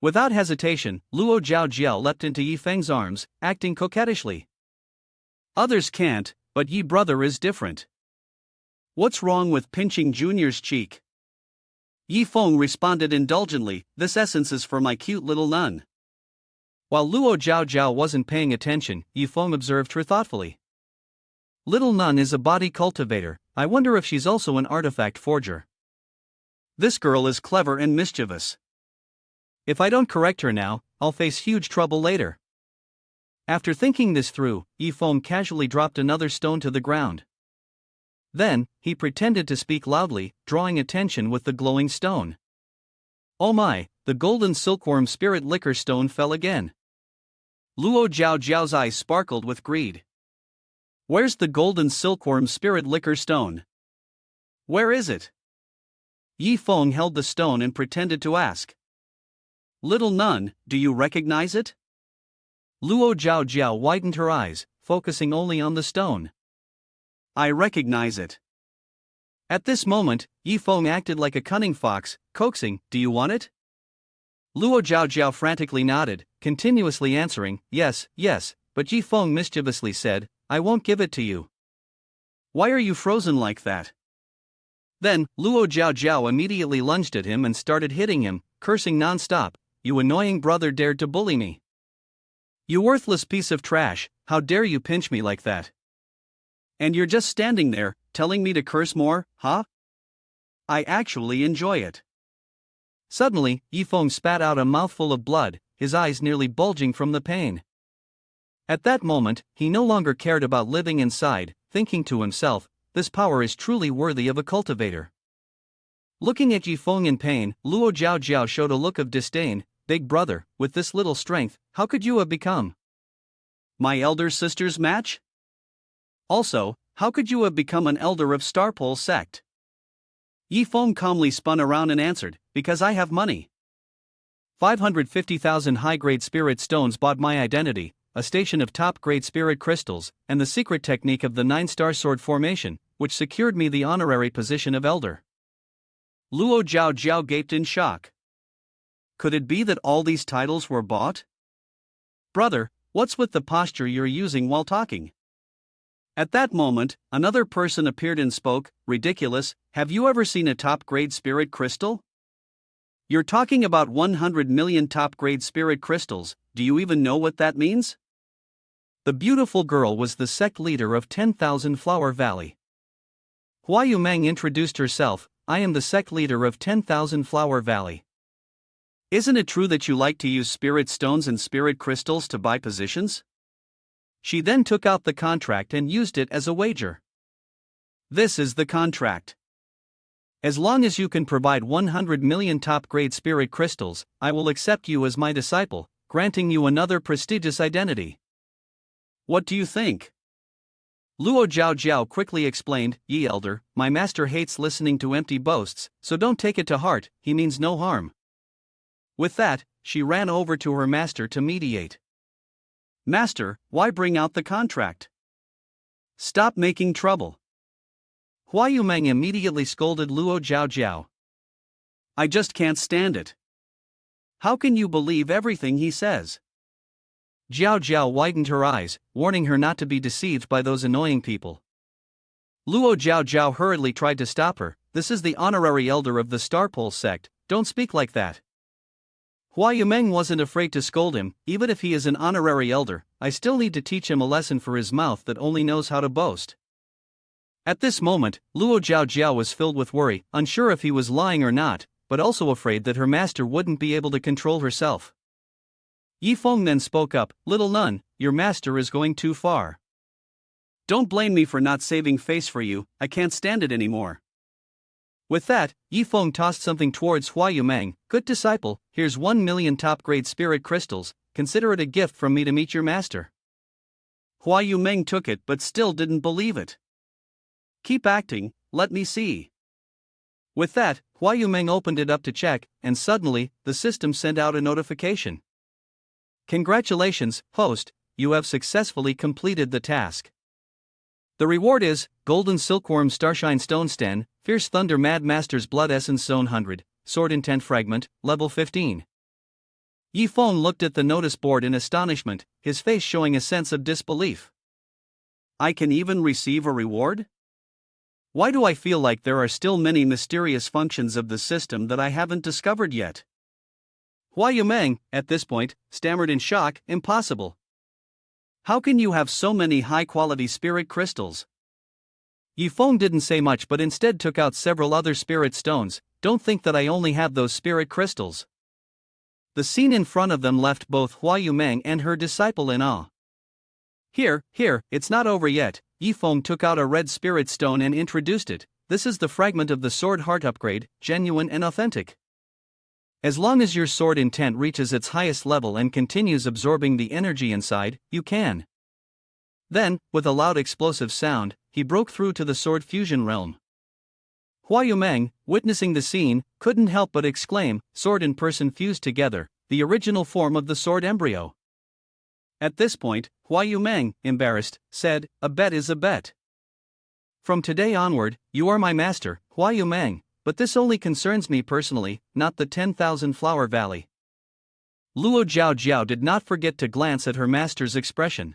Without hesitation, Luo Zhaojia leapt into Yi Feng's arms, acting coquettishly. Others can't, but Yi brother is different. What's wrong with pinching Junior's cheek? Yi Feng responded indulgently, this essence is for my cute little nun. While Luo Zhaojia wasn't paying attention, Yi Feng observed her thoughtfully. Little Nun is a body cultivator, I wonder if she's also an artifact forger. This girl is clever and mischievous. If I don't correct her now, I'll face huge trouble later. After thinking this through, Yi Feng casually dropped another stone to the ground. Then, he pretended to speak loudly, drawing attention with the glowing stone. Oh my, the golden silkworm spirit liquor stone fell again. Luo Zhaojiao's eyes sparkled with greed. Where's the golden silkworm spirit liquor stone? Where is it? Yi Feng held the stone and pretended to ask. Little Nun, do you recognize it? Luo Zhaojia widened her eyes, focusing only on the stone. I recognize it. At this moment, Yi Feng acted like a cunning fox, coaxing, do you want it? Luo Zhaojia frantically nodded, continuously answering, yes, yes, but Yi Feng mischievously said, I won't give it to you. Why are you frozen like that? Then, Luo Zhaojia immediately lunged at him and started hitting him, cursing non-stop, you annoying brother dared to bully me. You worthless piece of trash, how dare you pinch me like that? And you're just standing there, telling me to curse more, huh? I actually enjoy it. Suddenly, Yi Feng spat out a mouthful of blood, his eyes nearly bulging from the pain. At that moment, he no longer cared about living inside, thinking to himself, this power is truly worthy of a cultivator. Looking at Yi Feng in pain, Luo Zhaojia showed a look of disdain, big brother, with this little strength, how could you have become my elder sister's match? Also, how could you have become an elder of Starpole Sect? Yi Feng calmly spun around and answered, because I have money. 550,000 high-grade spirit stones bought my identity, a station of top-grade spirit crystals, and the secret technique of the 9-star sword formation, which secured me the honorary position of elder. Luo Zhaojia gaped in shock. Could it be that all these titles were bought? Brother, what's with the posture you're using while talking? At that moment, another person appeared and spoke, ridiculous, have you ever seen a top-grade spirit crystal? You're talking about 100 million top-grade spirit crystals, do you even know what that means? The beautiful girl was the sect leader of 10,000 Flower Valley. Hua Yumeng introduced herself. I am the sect leader of 10,000 Flower Valley. Isn't it true that you like to use spirit stones and spirit crystals to buy positions? She then took out the contract and used it as a wager. This is the contract. As long as you can provide 100 million top-grade spirit crystals, I will accept you as my disciple, granting you another prestigious identity. What do you think? Luo Zhao quickly explained, Ye elder, my master hates listening to empty boasts, so don't take it to heart, he means no harm. With that, she ran over to her master to mediate. Master, why bring out the contract? Stop making trouble. Hua Yumeng immediately scolded Luo Zhao. I just can't stand it. How can you believe everything he says? Zhao widened her eyes, warning her not to be deceived by those annoying people. Luo Zhao hurriedly tried to stop her. This is the honorary elder of the Starpole sect, don't speak like that. Hua Yumeng wasn't afraid to scold him. Even if he is an honorary elder, I still need to teach him a lesson for his mouth that only knows how to boast. At this moment, Luo Zhao was filled with worry, unsure if he was lying or not, but also afraid that her master wouldn't be able to control herself. Yifeng then spoke up, Little nun, your master is going too far. Don't blame me for not saving face for you, I can't stand it anymore. With that, Yifeng tossed something towards Hua Yumeng. Good disciple, here's 1 million top-grade spirit crystals, consider it a gift from me to meet your master. Hua Yumeng took it but still didn't believe it. Keep acting, let me see. With that, Hua Yumeng opened it up to check, and suddenly, the system sent out a notification. Congratulations, host, you have successfully completed the task. The reward is, Golden Silkworm Starshine Stone Sten, Fierce Thunder Mad Master's Blood Essence Zone 100, Sword Intent Fragment, Level 15. Yifeng looked at the notice board in astonishment, his face showing a sense of disbelief. I can even receive a reward? Why do I feel like there are still many mysterious functions of the system that I haven't discovered yet? Hua Yumeng, at this point, stammered in shock, impossible. How can you have so many high-quality spirit crystals? Yifeng didn't say much but instead took out several other spirit stones. Don't think that I only have those spirit crystals. The scene in front of them left both Hua Yumeng and her disciple in awe. Here, it's not over yet. Yifeng took out a red spirit stone and introduced it. This is the fragment of the sword heart upgrade, genuine and authentic. As long as your sword intent reaches its highest level and continues absorbing the energy inside, you can. Then, with a loud explosive sound, he broke through to the sword fusion realm. Hua Yumeng, witnessing the scene, couldn't help but exclaim, sword and person fused together, the original form of the sword embryo. At this point, Hua Yumeng, embarrassed, said, a bet is a bet. From today onward, you are my master, Hua Yumeng, but this only concerns me personally, not the 10,000 Flower Valley. Luo Zhao did not forget to glance at her master's expression.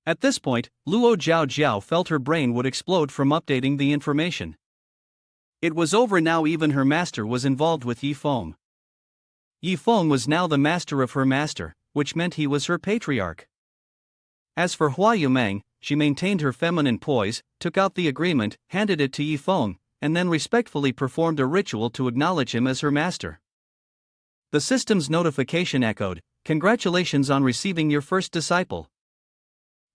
At this point, Luo Zhao felt her brain would explode from updating the information. It was over now. Even her master was involved with Yifeng. Yifeng was now the master of her master, which meant he was her patriarch. As for Hua Yumeng, she maintained her feminine poise, took out the agreement, handed it to Yifeng, and then respectfully performed a ritual to acknowledge him as her master. The system's notification echoed, congratulations on receiving your first disciple.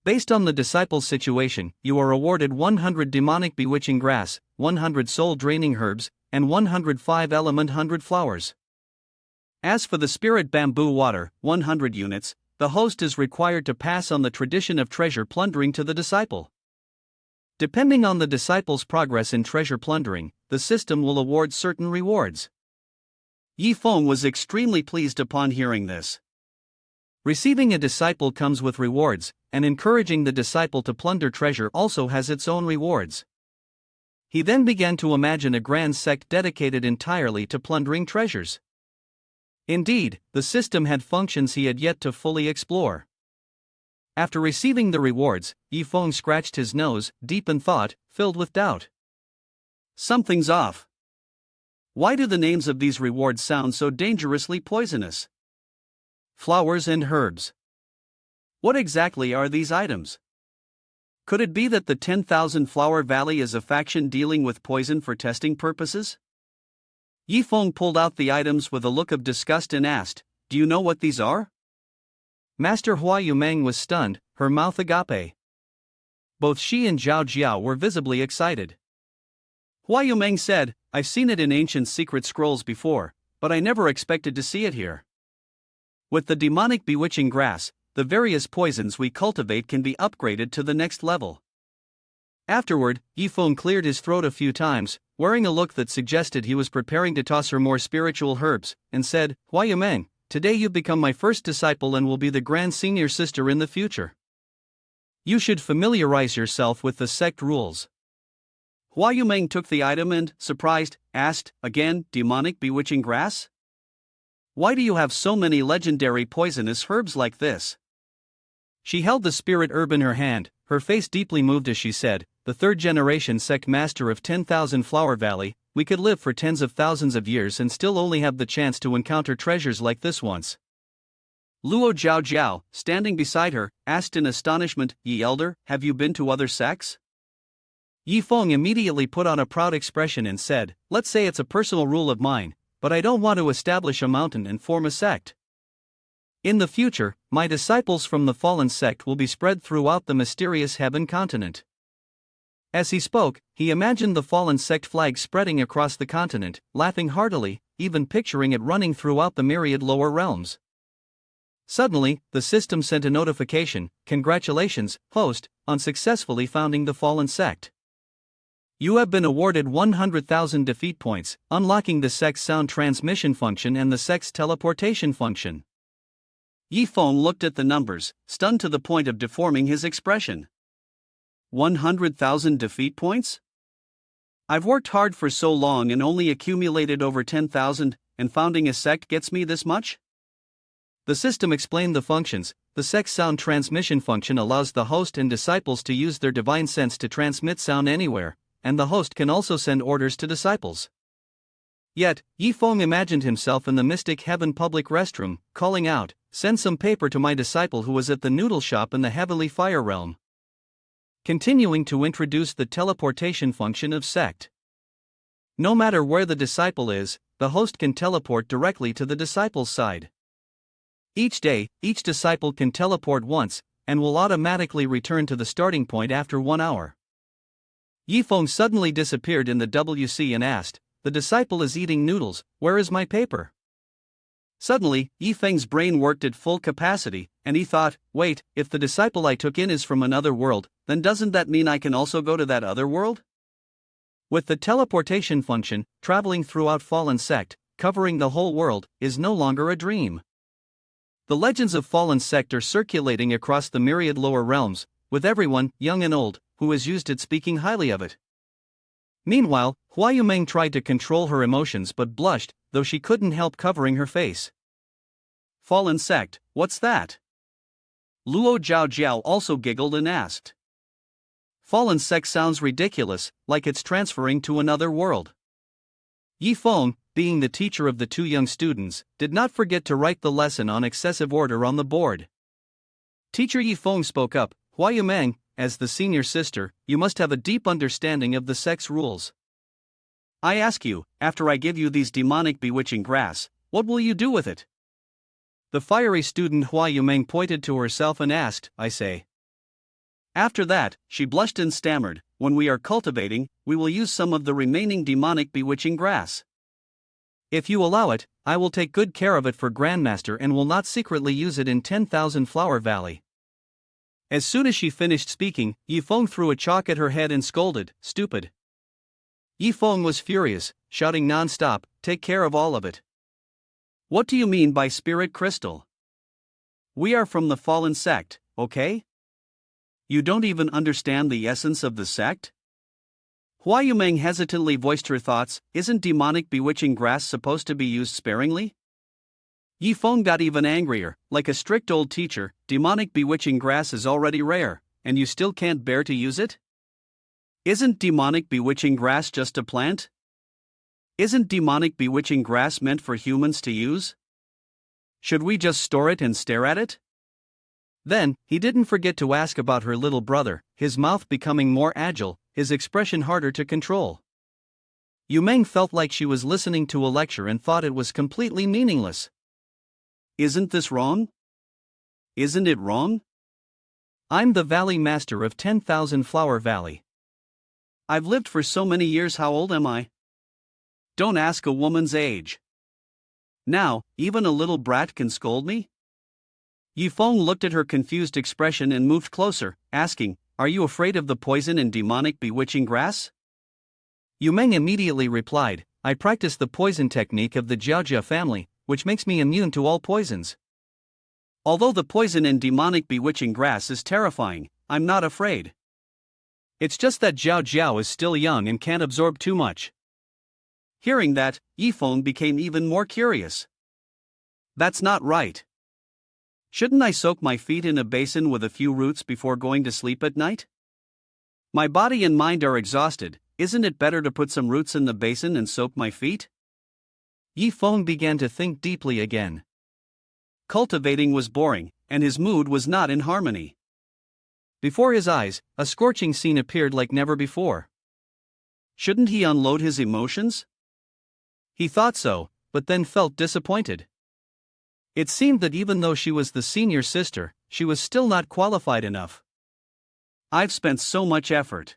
Based on the disciple's situation, you are awarded 100 demonic bewitching grass, 100 soul-draining herbs, and 105 element 100 flowers. As for the spirit bamboo water, 100 units, the host is required to pass on the tradition of treasure plundering to the disciple. Depending on the disciple's progress in treasure plundering, the system will award certain rewards. Yifeng was extremely pleased upon hearing this. Receiving a disciple comes with rewards, and encouraging the disciple to plunder treasure also has its own rewards. He then began to imagine a grand sect dedicated entirely to plundering treasures. Indeed, the system had functions he had yet to fully explore. After receiving the rewards, Yifeng scratched his nose, deep in thought, filled with doubt. Something's off. Why do the names of these rewards sound so dangerously poisonous? Flowers and herbs. What exactly are these items? Could it be that the 10,000 Flower Valley is a faction dealing with poison for testing purposes? Yifeng pulled out the items with a look of disgust and asked, "Do you know what these are?" Master Hua Yumeng was stunned, her mouth agape. Both she and Zhao Jiao were visibly excited. Hua Yumeng said, "I've seen it in ancient secret scrolls before, but I never expected to see it here. With the demonic bewitching grass, the various poisons we cultivate can be upgraded to the next level." Afterward, Yifeng cleared his throat a few times, wearing a look that suggested he was preparing to toss her more spiritual herbs, and said, "Hua Yumeng, today you've become my first disciple and will be the grand senior sister in the future. You should familiarize yourself with the sect rules." Hua Yumeng took the item and, surprised, asked, "Again, demonic bewitching grass? Why do you have so many legendary poisonous herbs like this?" She held the spirit herb in her hand, her face deeply moved as she said, "The third-generation sect master of 10,000 Flower Valley, we could live for tens of thousands of years and still only have the chance to encounter treasures like this once." Luo Zhao Jiao, standing beside her, asked in astonishment, "Ye elder, have you been to other sects?" Yifeng immediately put on a proud expression and said, "Let's say it's a personal rule of mine, but I don't want to establish a mountain and form a sect. In the future, my disciples from the fallen sect will be spread throughout the mysterious heaven continent." As he spoke, he imagined the fallen sect flag spreading across the continent, laughing heartily, even picturing it running throughout the myriad lower realms. Suddenly, the system sent a notification, "Congratulations, host, on successfully founding the fallen sect. You have been awarded 100,000 defeat points, unlocking the sect's sound transmission function and the sect's teleportation function." Yifeng looked at the numbers, stunned to the point of deforming his expression. 100,000 defeat points? I've worked hard for so long and only accumulated over 10,000, and founding a sect gets me this much? The system explained the functions. The sect's sound transmission function allows the host and disciples to use their divine sense to transmit sound anywhere, and the host can also send orders to disciples. Yet, Yifeng imagined himself in the mystic heaven public restroom, calling out, "Send some paper to my disciple who was at the noodle shop in the heavenly fire realm." Continuing to introduce the teleportation function of Sect. No matter where the disciple is, the host can teleport directly to the disciple's side. Each day, each disciple can teleport once, and will automatically return to the starting point after 1 hour. Yifeng suddenly disappeared in the WC and asked, "The disciple is eating noodles, where is my paper?" Suddenly, Yifeng's brain worked at full capacity, and he thought, "Wait, if the disciple I took in is from another world, then doesn't that mean I can also go to that other world?" With the teleportation function, traveling throughout Fallen Sect, covering the whole world, is no longer a dream. The legends of Fallen Sect are circulating across the myriad lower realms, with everyone, young and old, who has used it speaking highly of it. Meanwhile, Hua Yumeng tried to control her emotions but blushed, though she couldn't help covering her face. "Fallen Sect, what's that?" Luo Zhao also giggled and asked. "Fallen Sect sounds ridiculous, like it's transferring to another world." Yifeng, being the teacher of the two young students, did not forget to write the lesson on excessive order on the board. Teacher Yifeng spoke up, "Hua Yumeng, as the senior sister, you must have a deep understanding of the sect's rules. I ask you, after I give you these demonic bewitching grass, what will you do with it?" The fiery student Hua Yumeng pointed to herself and asked, "I say." After that, she blushed and stammered, "When we are cultivating, we will use some of the remaining demonic bewitching grass. If you allow it, I will take good care of it for Grandmaster and will not secretly use it in 10,000 Flower Valley." As soon as she finished speaking, Yifeng threw a chalk at her head and scolded, "Stupid." Yifeng was furious, shouting non-stop, "Take care of all of it. What do you mean by spirit crystal? We are from the fallen sect, okay? You don't even understand the essence of the sect?" Hua Yumeng hesitantly voiced her thoughts, "Isn't demonic bewitching grass supposed to be used sparingly?" Yifeng got even angrier, "Like a strict old teacher, demonic bewitching grass is already rare, and you still can't bear to use it? Isn't demonic bewitching grass just a plant? Isn't demonic bewitching grass meant for humans to use? Should we just store it and stare at it?" Then, he didn't forget to ask about her little brother, his mouth becoming more agile, his expression harder to control. Yu Meng felt like she was listening to a lecture and thought it was completely meaningless. Isn't this wrong? Isn't it wrong? I'm the Valley Master of 10,000 Flower Valley. I've lived for so many years. How old am I? Don't ask a woman's age. Now, even a little brat can scold me? Yifeng looked at her confused expression and moved closer, asking, "Are you afraid of the poison and demonic bewitching grass?" Yu Meng immediately replied, "I practice the poison technique of the Jiaojia family, which makes me immune to all poisons. Although the poison and demonic bewitching grass is terrifying, I'm not afraid. It's just that Jiao Jiao is still young and can't absorb too much." Hearing that, Yifeng became even more curious. "That's not right. Shouldn't I soak my feet in a basin with a few roots before going to sleep at night? My body and mind are exhausted. Isn't it better to put some roots in the basin and soak my feet?" Yifeng began to think deeply again. Cultivating was boring, and his mood was not in harmony. Before his eyes, a scorching scene appeared like never before. Shouldn't he unload his emotions? He thought so, but then felt disappointed. It seemed that even though she was the senior sister, she was still not qualified enough. I've spent so much effort.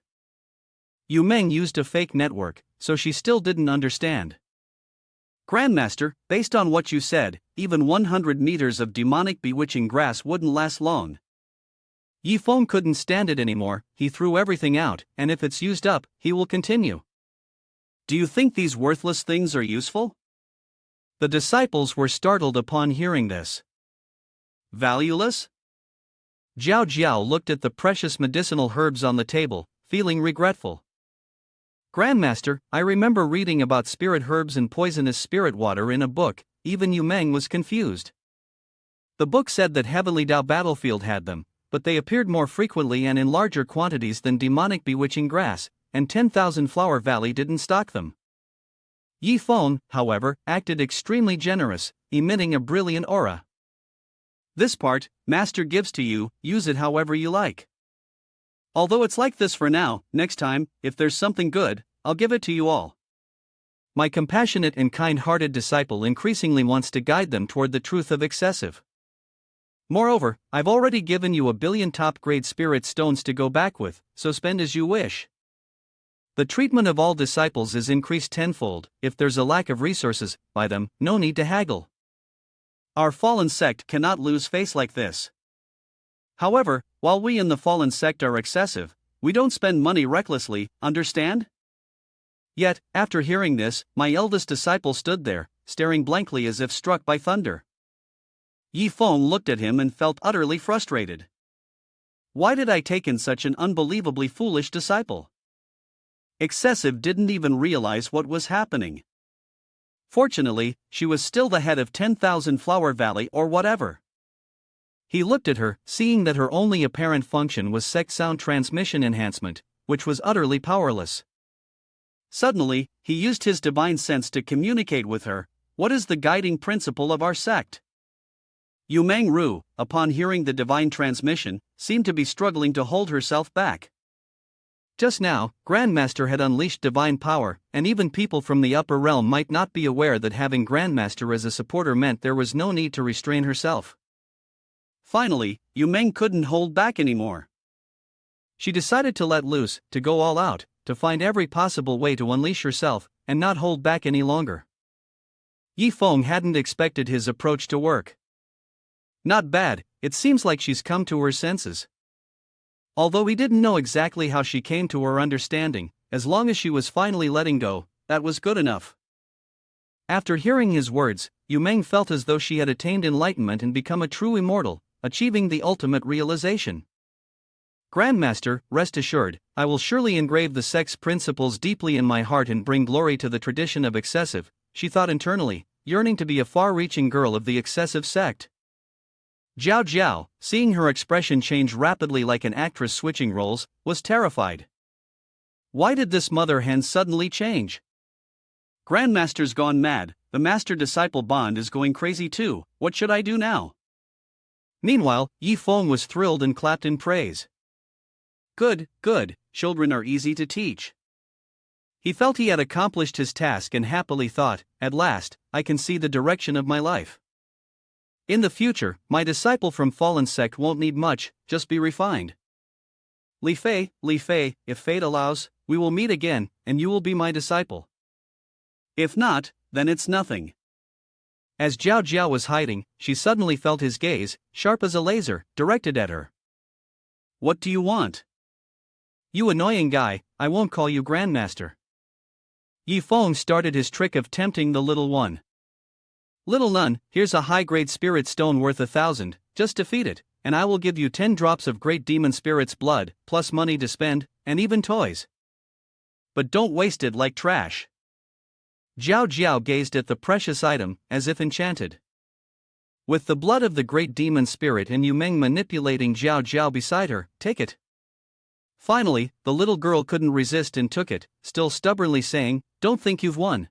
Yu Meng used a fake network, so she still didn't understand. Grandmaster, based on what you said, even 100 meters of demonic bewitching grass wouldn't last long. Yifeng couldn't stand it anymore. He threw everything out, and if it's used up, he will continue. Do you think these worthless things are useful? The disciples were startled upon hearing this. Valueless? Jiao Jiao looked at the precious medicinal herbs on the table, feeling regretful. Grandmaster, I remember reading about spirit herbs and poisonous spirit water in a book. Even Yu Meng was confused. The book said that Heavenly Dao Battlefield had them, but they appeared more frequently and in larger quantities than demonic bewitching grass, and 10,000 Flower Valley didn't stock them. Yifeng, however, acted extremely generous, emitting a brilliant aura. This part, Master gives to you, use it however you like. Although it's like this for now, next time, if there's something good, I'll give it to you all. My compassionate and kind-hearted disciple increasingly wants to guide them toward the truth of excessive. Moreover, I've already given you 1 billion top-grade spirit stones to go back with, so spend as you wish. The treatment of all disciples is increased tenfold. If there's a lack of resources, by them, no need to haggle. Our fallen sect cannot lose face like this. However, while we in the fallen sect are excessive, we don't spend money recklessly, understand? Yet, after hearing this, my eldest disciple stood there, staring blankly as if struck by thunder. Yifeng looked at him and felt utterly frustrated. Why did I take in such an unbelievably foolish disciple? Excessive didn't even realize what was happening. Fortunately, she was still the head of 10,000 Flower Valley or whatever. He looked at her, seeing that her only apparent function was Sect sound transmission enhancement, which was utterly powerless. Suddenly, he used his divine sense to communicate with her. What is the guiding principle of our sect? Yu Meng Ru, upon hearing the divine transmission, seemed to be struggling to hold herself back. Just now, Grandmaster had unleashed divine power, and even people from the upper realm might not be aware that having Grandmaster as a supporter meant there was no need to restrain herself. Finally, Yu Meng couldn't hold back anymore. She decided to let loose, to go all out, to find every possible way to unleash herself, and not hold back any longer. Yifeng hadn't expected his approach to work. Not bad, it seems like she's come to her senses. Although he didn't know exactly how she came to her understanding, as long as she was finally letting go, that was good enough. After hearing his words, Yu Meng felt as though she had attained enlightenment and become a true immortal, achieving the ultimate realization. Grandmaster, rest assured, I will surely engrave the sect's principles deeply in my heart and bring glory to the tradition of excessive, she thought internally, yearning to be a far-reaching girl of the excessive sect. Jiao Jiao, seeing her expression change rapidly like an actress switching roles, was terrified. Why did this mother hen suddenly change? Grandmaster's gone mad, the master-disciple bond is going crazy too, what should I do now? Meanwhile, Yi Feng was thrilled and clapped in praise. Good, good, children are easy to teach. He felt he had accomplished his task and happily thought, at last, I can see the direction of my life. In the future, my disciple from fallen sect won't need much, just be refined. Li Fei, if fate allows, we will meet again, and you will be my disciple. If not, then it's nothing. As Zhao Jiao was hiding, she suddenly felt his gaze, sharp as a laser, directed at her. What do you want? You annoying guy, I won't call you Grandmaster. Yi Feng started his trick of tempting the little one. Little nun, here's a high-grade spirit stone worth 1,000, just defeat it, and I will give you 10 drops of great demon spirit's blood, plus money to spend, and even toys. But don't waste it like trash. Zhao Jiao gazed at the precious item, as if enchanted. With the blood of the great demon spirit and Yu Meng manipulating Zhao Jiao beside her, take it. Finally, the little girl couldn't resist and took it, still stubbornly saying, don't think you've won.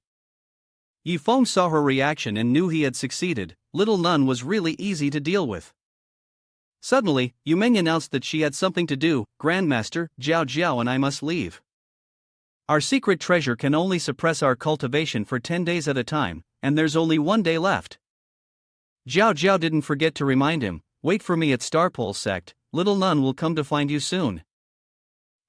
Yi Feng saw her reaction and knew he had succeeded. Little nun was really easy to deal with. Suddenly, Yu Meng announced that she had something to do. Grandmaster, Zhao Jiao and I must leave. Our secret treasure can only suppress our cultivation for 10 days at a time, and there's only 1 day left. Zhao Jiao didn't forget to remind him, wait for me at Starpole Sect, little nun will come to find you soon.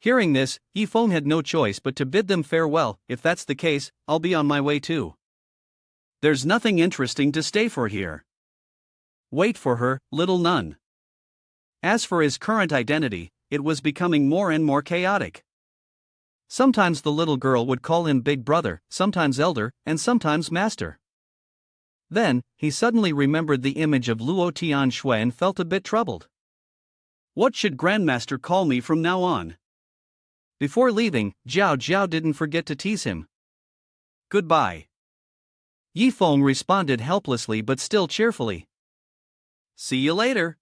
Hearing this, Yi Feng had no choice but to bid them farewell. If that's the case, I'll be on my way too. There's nothing interesting to stay for here. Wait for her, little nun. As for his current identity, it was becoming more and more chaotic. Sometimes the little girl would call him big brother, sometimes elder, and sometimes master. Then, he suddenly remembered the image of Luo Tianxue and felt a bit troubled. What should Grandmaster call me from now on? Before leaving, Zhao Jiao didn't forget to tease him. Goodbye. Yi Feng responded helplessly but still cheerfully. See you later.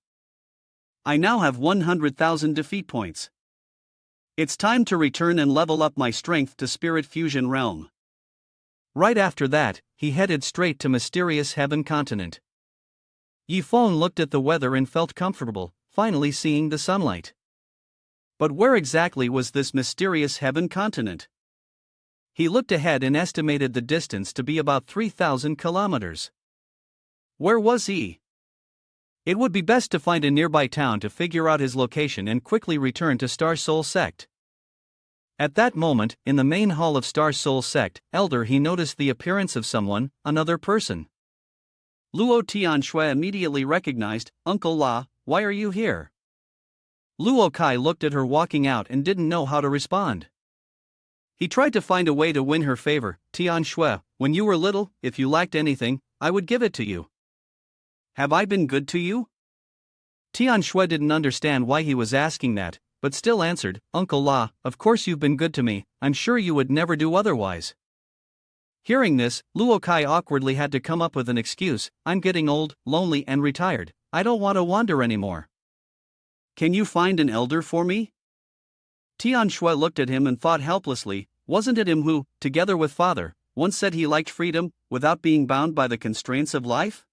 I now have 100,000 defeat points. It's time to return and level up my strength to Spirit Fusion Realm. Right after that, he headed straight to Mysterious Heaven Continent. Yi Feng looked at the weather and felt comfortable, finally seeing the sunlight. But where exactly was this Mysterious Heaven Continent? He looked ahead and estimated the distance to be about 3,000 kilometers. Where was he? It would be best to find a nearby town to figure out his location and quickly return to Star Soul Sect. At that moment, in the main hall of Star Soul Sect, Elder, he noticed the appearance of someone, another person. Luo Tianxue immediately recognized, Uncle La, why are you here? Luo Kai looked at her walking out and didn't know how to respond. He tried to find a way to win her favor. Tianxue, when you were little, if you lacked anything, I would give it to you. Have I been good to you? Tianxue didn't understand why he was asking that, but still answered, Uncle La, of course you've been good to me, I'm sure you would never do otherwise. Hearing this, Luo Kai awkwardly had to come up with an excuse, I'm getting old, lonely and retired, I don't want to wander anymore. Can you find an elder for me? Tianxue looked at him and thought helplessly, wasn't it him who, together with father, once said he liked freedom, without being bound by the constraints of life?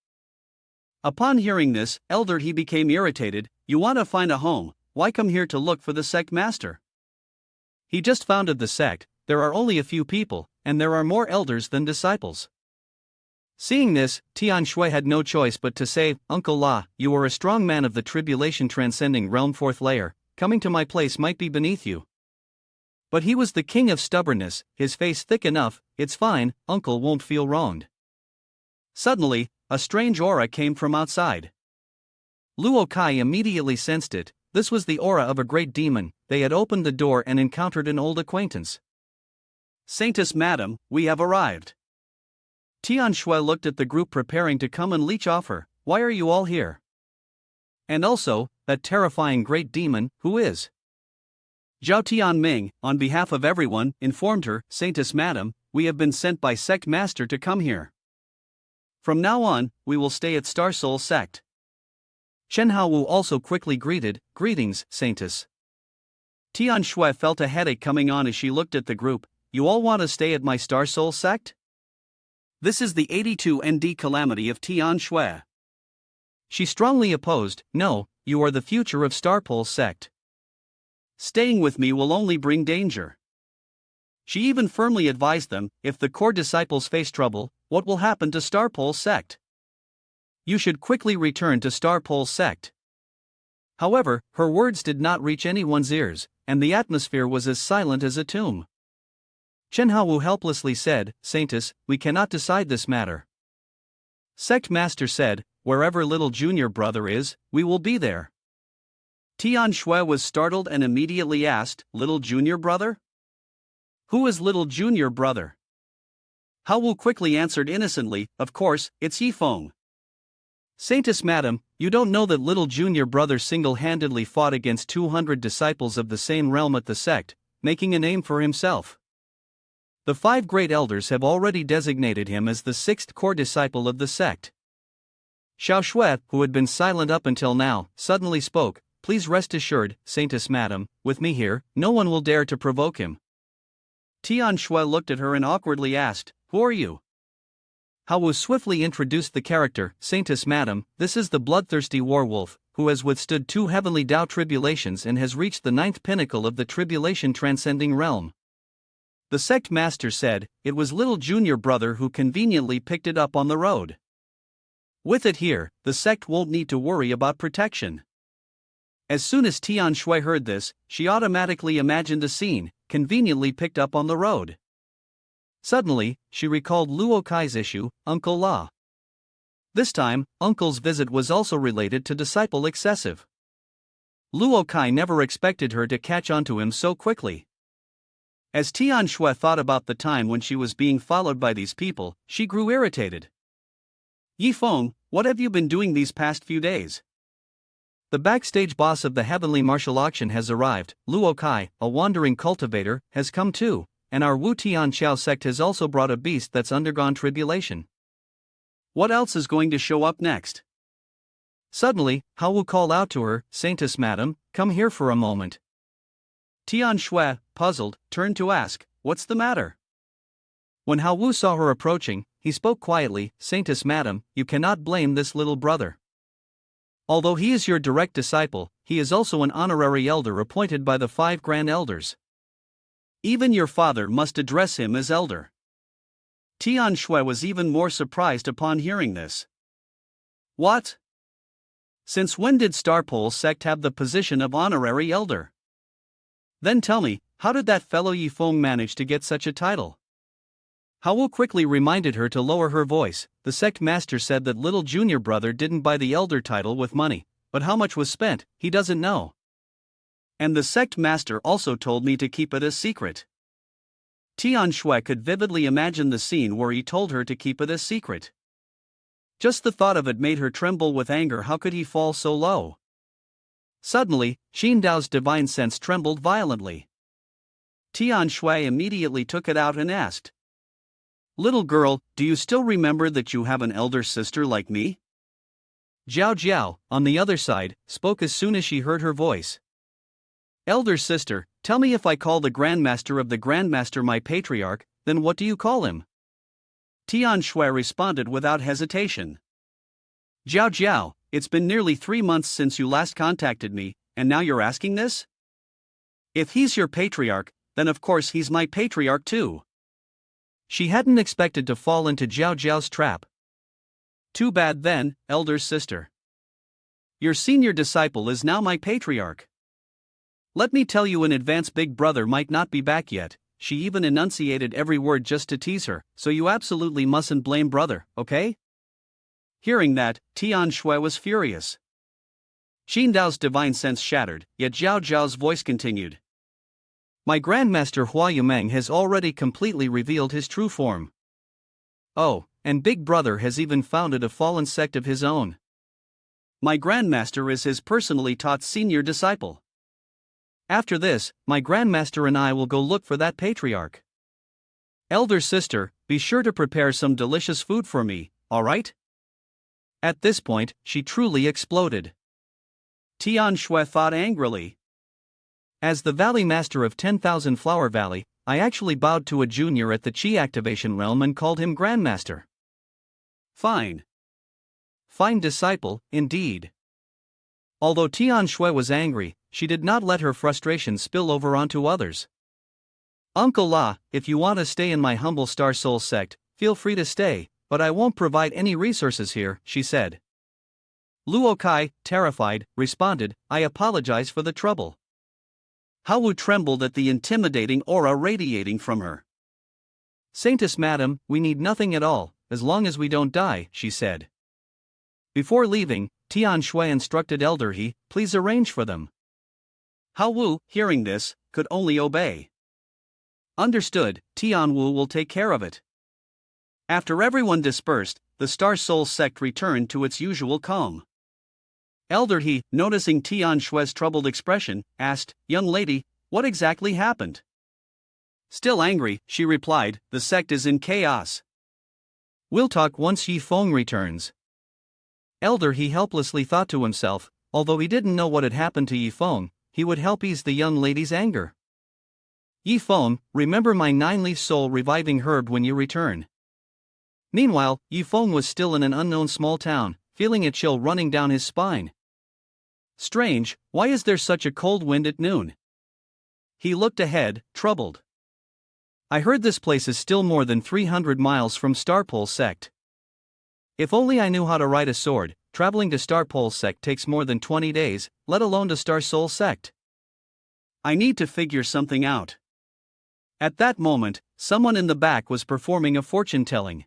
Upon hearing this, Elder, he became irritated, you want to find a home, why come here to look for the sect master? He just founded the sect, there are only a few people, and there are more elders than disciples. Seeing this, Tianxue had no choice but to say, Uncle La, you are a strong man of the tribulation transcending realm 4th layer, coming to my place might be beneath you. But he was the king of stubbornness, his face thick enough, it's fine, uncle won't feel wronged. Suddenly, a strange aura came from outside. Luo Kai immediately sensed it, this was the aura of a great demon, they had opened the door and encountered an old acquaintance. Saintess Madam, we have arrived. Tianxue looked at the group preparing to come and leech off her, why are you all here? And also, that terrifying great demon, who is? Zhao Tianming, on behalf of everyone, informed her, Saintess Madam, we have been sent by Sect Master to come here. From now on, we will stay at Star Soul Sect. Chen Haowu also quickly greeted, greetings, Saintess. Tianxue felt a headache coming on as she looked at the group, you all want to stay at my Star Soul Sect? This is the 82 ND calamity of Tianxue. She strongly opposed, "No, you are the future of Starpole sect. Staying with me will only bring danger." She even firmly advised them, if the core disciples face trouble, what will happen to Starpole sect? You should quickly return to Starpole sect. However, her words did not reach anyone's ears, and the atmosphere was as silent as a tomb. Chen Haowu helplessly said, "Saintess, we cannot decide this matter." Sect Master said, "Wherever little junior brother is, we will be there." Tian Shui was startled and immediately asked, "Little junior brother? Who is little junior brother?" Haowu quickly answered innocently, "Of course, it's Yifeng." "Saintess madam, you don't know that little junior brother single-handedly fought against 200 disciples of the same realm at the sect, making a name for himself. The 5 great elders have already designated him as the 6th core disciple of the sect." Xiao Shui, who had been silent up until now, suddenly spoke, "Please rest assured, Saintess madam, with me here, no one will dare to provoke him." Tian Shui looked at her and awkwardly asked, "Who are you?" Haowu swiftly introduced the character, "Saintess madam, this is the bloodthirsty warwolf, who has withstood 2 heavenly Dao tribulations and has reached the 9th pinnacle of the tribulation-transcending realm." The sect master said, "It was little junior brother who conveniently picked it up on the road. With it here, the sect won't need to worry about protection." As soon as Tian Shui heard this, she automatically imagined a scene, conveniently picked up on the road. Suddenly, she recalled Luo Kai's issue, Uncle La. This time, Uncle's visit was also related to disciple excessive. Luo Kai never expected her to catch on to him so quickly. As Tian Shui thought about the time when she was being followed by these people, she grew irritated. "Yifeng, what have you been doing these past few days?" "The backstage boss of the heavenly martial auction has arrived, Luo Kai, a wandering cultivator, has come too, and our Wu Tian Qiao sect has also brought a beast that's undergone tribulation." "What else is going to show up next?" Suddenly, Haowu called out to her, "Saintess madam, come here for a moment." Tian Shui, puzzled, turned to ask, "What's the matter?" When Haowu saw her approaching, he spoke quietly, "Saintess madam, you cannot blame this little brother. Although he is your direct disciple, he is also an honorary elder appointed by the 5 grand elders. Even your father must address him as elder." Tian Shui was even more surprised upon hearing this. "What? Since when did Starpole sect have the position of honorary elder? Then tell me, how did that fellow Yifeng manage to get such a title?" Haowu quickly reminded her to lower her voice. "The sect master said that little junior brother didn't buy the elder title with money, but how much was spent, he doesn't know. And the sect master also told me to keep it a secret." Tian Shui could vividly imagine the scene where he told her to keep it a secret. Just the thought of it made her tremble with anger. How could he fall so low? Suddenly, Xin Dao's divine sense trembled violently. Tian Shui immediately took it out and asked, "Little girl, do you still remember that you have an elder sister like me?" Jiao Jiao, on the other side, spoke as soon as she heard her voice. "Elder sister, tell me, if I call the Grandmaster of the Grandmaster my patriarch, then what do you call him?" Tian Shui responded without hesitation. "Jiao Jiao, it's been nearly 3 months since you last contacted me, and now you're asking this? If he's your patriarch, then of course he's my patriarch too." She hadn't expected to fall into Jiao Jiao's trap. "Too bad then, elder sister. Your senior disciple is now my patriarch. Let me tell you in advance, big brother might not be back yet." She even enunciated every word just to tease her, "So you absolutely mustn't blame brother, okay?" Hearing that, Tian Shui was furious. Xin Dao's divine sense shattered, yet Zhao Zhao's voice continued. "My Grandmaster Hua Yumeng has already completely revealed his true form. Oh, and Big Brother has even founded a fallen sect of his own. My Grandmaster is his personally taught senior disciple. After this, my Grandmaster and I will go look for that patriarch. Elder sister, be sure to prepare some delicious food for me, alright?" At this point, she truly exploded. Tian Shui thought angrily. As the Valley Master of 10,000 Flower Valley, I actually bowed to a junior at the Qi activation realm and called him Grandmaster. Fine. fine disciple, indeed. Although Tian Shui was angry, she did not let her frustration spill over onto others. Uncle La, if you want to stay in my humble Star Soul sect, feel free to stay, but I won't provide any resources here, she said. Luo Kai, terrified, responded, I apologize for the trouble. Haowu trembled at the intimidating aura radiating from her. Saintess madam, we need nothing at all, as long as we don't die, she said. Before leaving, Tian Shui instructed Elder He, please arrange for them. Haowu, hearing this, could only obey. Understood, Tian Wu will take care of it. After everyone dispersed, the Star Soul sect returned to its usual calm. Elder He, noticing Tian Shui's troubled expression, asked, young lady, what exactly happened? Still angry, she replied, the sect is in chaos. We'll talk once Yi Feng returns. Elder He helplessly thought to himself, although he didn't know what had happened to Yi Feng, he would help ease the young lady's anger. Yi Feng, remember my 9-leaf soul reviving herb when you return. Meanwhile, Yi Feng was still in an unknown small town, feeling a chill running down his spine. Strange, why is there such a cold wind at noon? He looked ahead, troubled. I heard this place is still more than 300 miles from Starpole Sect. If only I knew how to ride a sword, traveling to Starpole Sect takes more than 20 days, let alone to Star Soul Sect. I need to figure something out. At that moment, someone in the back was performing a fortune-telling.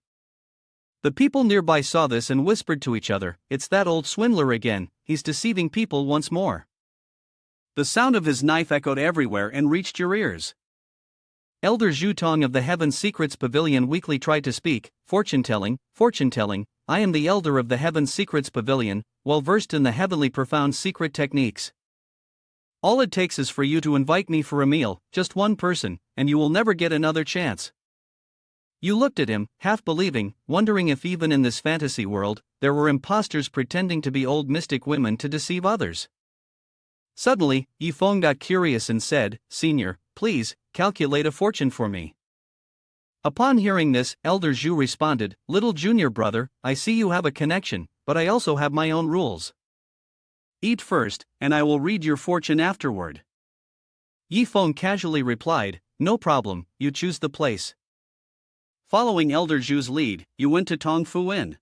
The people nearby saw this and whispered to each other, it's that old swindler again, he's deceiving people once more. The sound of his knife echoed everywhere and reached your ears. Elder Zhu Tong of the Heaven Secrets Pavilion weakly tried to speak, fortune-telling, I am the Elder of the Heaven Secrets Pavilion, well versed in the heavenly profound secret techniques. All it takes is for you to invite me for a meal, just one person, and you will never get another chance. You looked at him, half believing, wondering if even in this fantasy world, there were imposters pretending to be old mystic women to deceive others. Suddenly, Yi Feng got curious and said, Senior, please, calculate a fortune for me. Upon hearing this, Elder Zhu responded, Little junior brother, I see you have a connection, but I also have my own rules. Eat first, and I will read your fortune afterward. Yi Feng casually replied, No problem, you choose the place. Following Elder Zhu's lead, you went to Tong Fu Inn.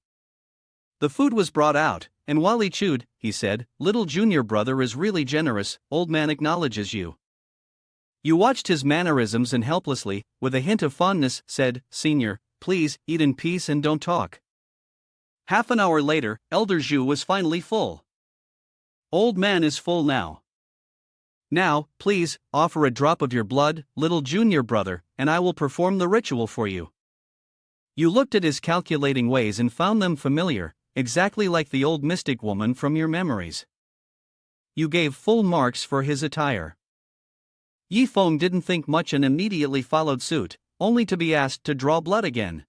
The food was brought out, and while he chewed, he said, Little junior brother is really generous, old man acknowledges you. You watched his mannerisms and helplessly, with a hint of fondness, said, Senior, please, eat in peace and don't talk. Half an hour later, Elder Zhu was finally full. Old man is full now. Now, please, offer a drop of your blood, little junior brother, and I will perform the ritual for you. You looked at his calculating ways and found them familiar, exactly like the old mystic woman from your memories. You gave full marks for his attire. Yi Feng didn't think much and immediately followed suit, only to be asked to draw blood again.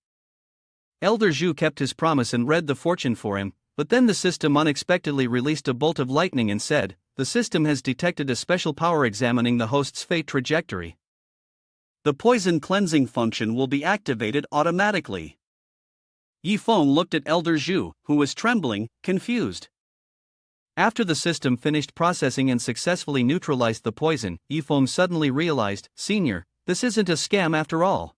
Elder Zhu kept his promise and read the fortune for him, but then the system unexpectedly released a bolt of lightning and said, The system has detected a special power examining the host's fate trajectory. The poison cleansing function will be activated automatically. Yi Feng looked at Elder Zhu, who was trembling, confused. After the system finished processing and successfully neutralized the poison, Yi Feng suddenly realized, Senior, this isn't a scam after all.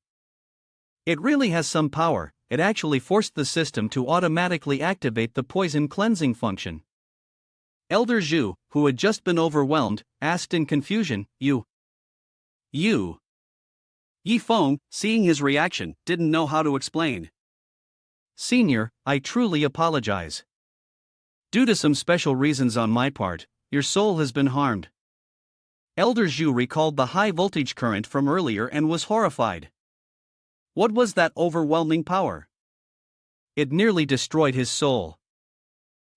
It really has some power, it actually forced the system to automatically activate the poison cleansing function. Elder Zhu, who had just been overwhelmed, asked in confusion, You. Yi Feng, seeing his reaction, didn't know how to explain. Senior, I truly apologize. Due to some special reasons on my part, your soul has been harmed. Elder Zhu recalled the high voltage current from earlier and was horrified. What was that overwhelming power? It nearly destroyed his soul.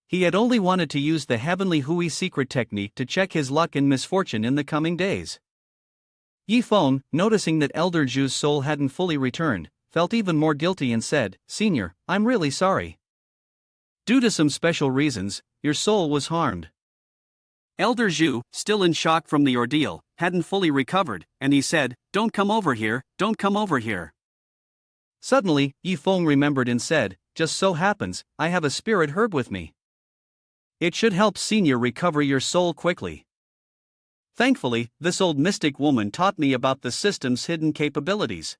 He had only wanted to use the heavenly Hui secret technique to check his luck and misfortune in the coming days. Yi Feng, noticing that Elder Zhu's soul hadn't fully returned, felt even more guilty and said, Senior, I'm really sorry. Due to some special reasons, your soul was harmed. Elder Zhu, still in shock from the ordeal, hadn't fully recovered, and he said, Don't come over here, don't come over here. Suddenly, Yi Feng remembered and said, just so happens, I have a spirit herb with me. It should help Senior recover your soul quickly. Thankfully, this old mystic woman taught me about the system's hidden capabilities.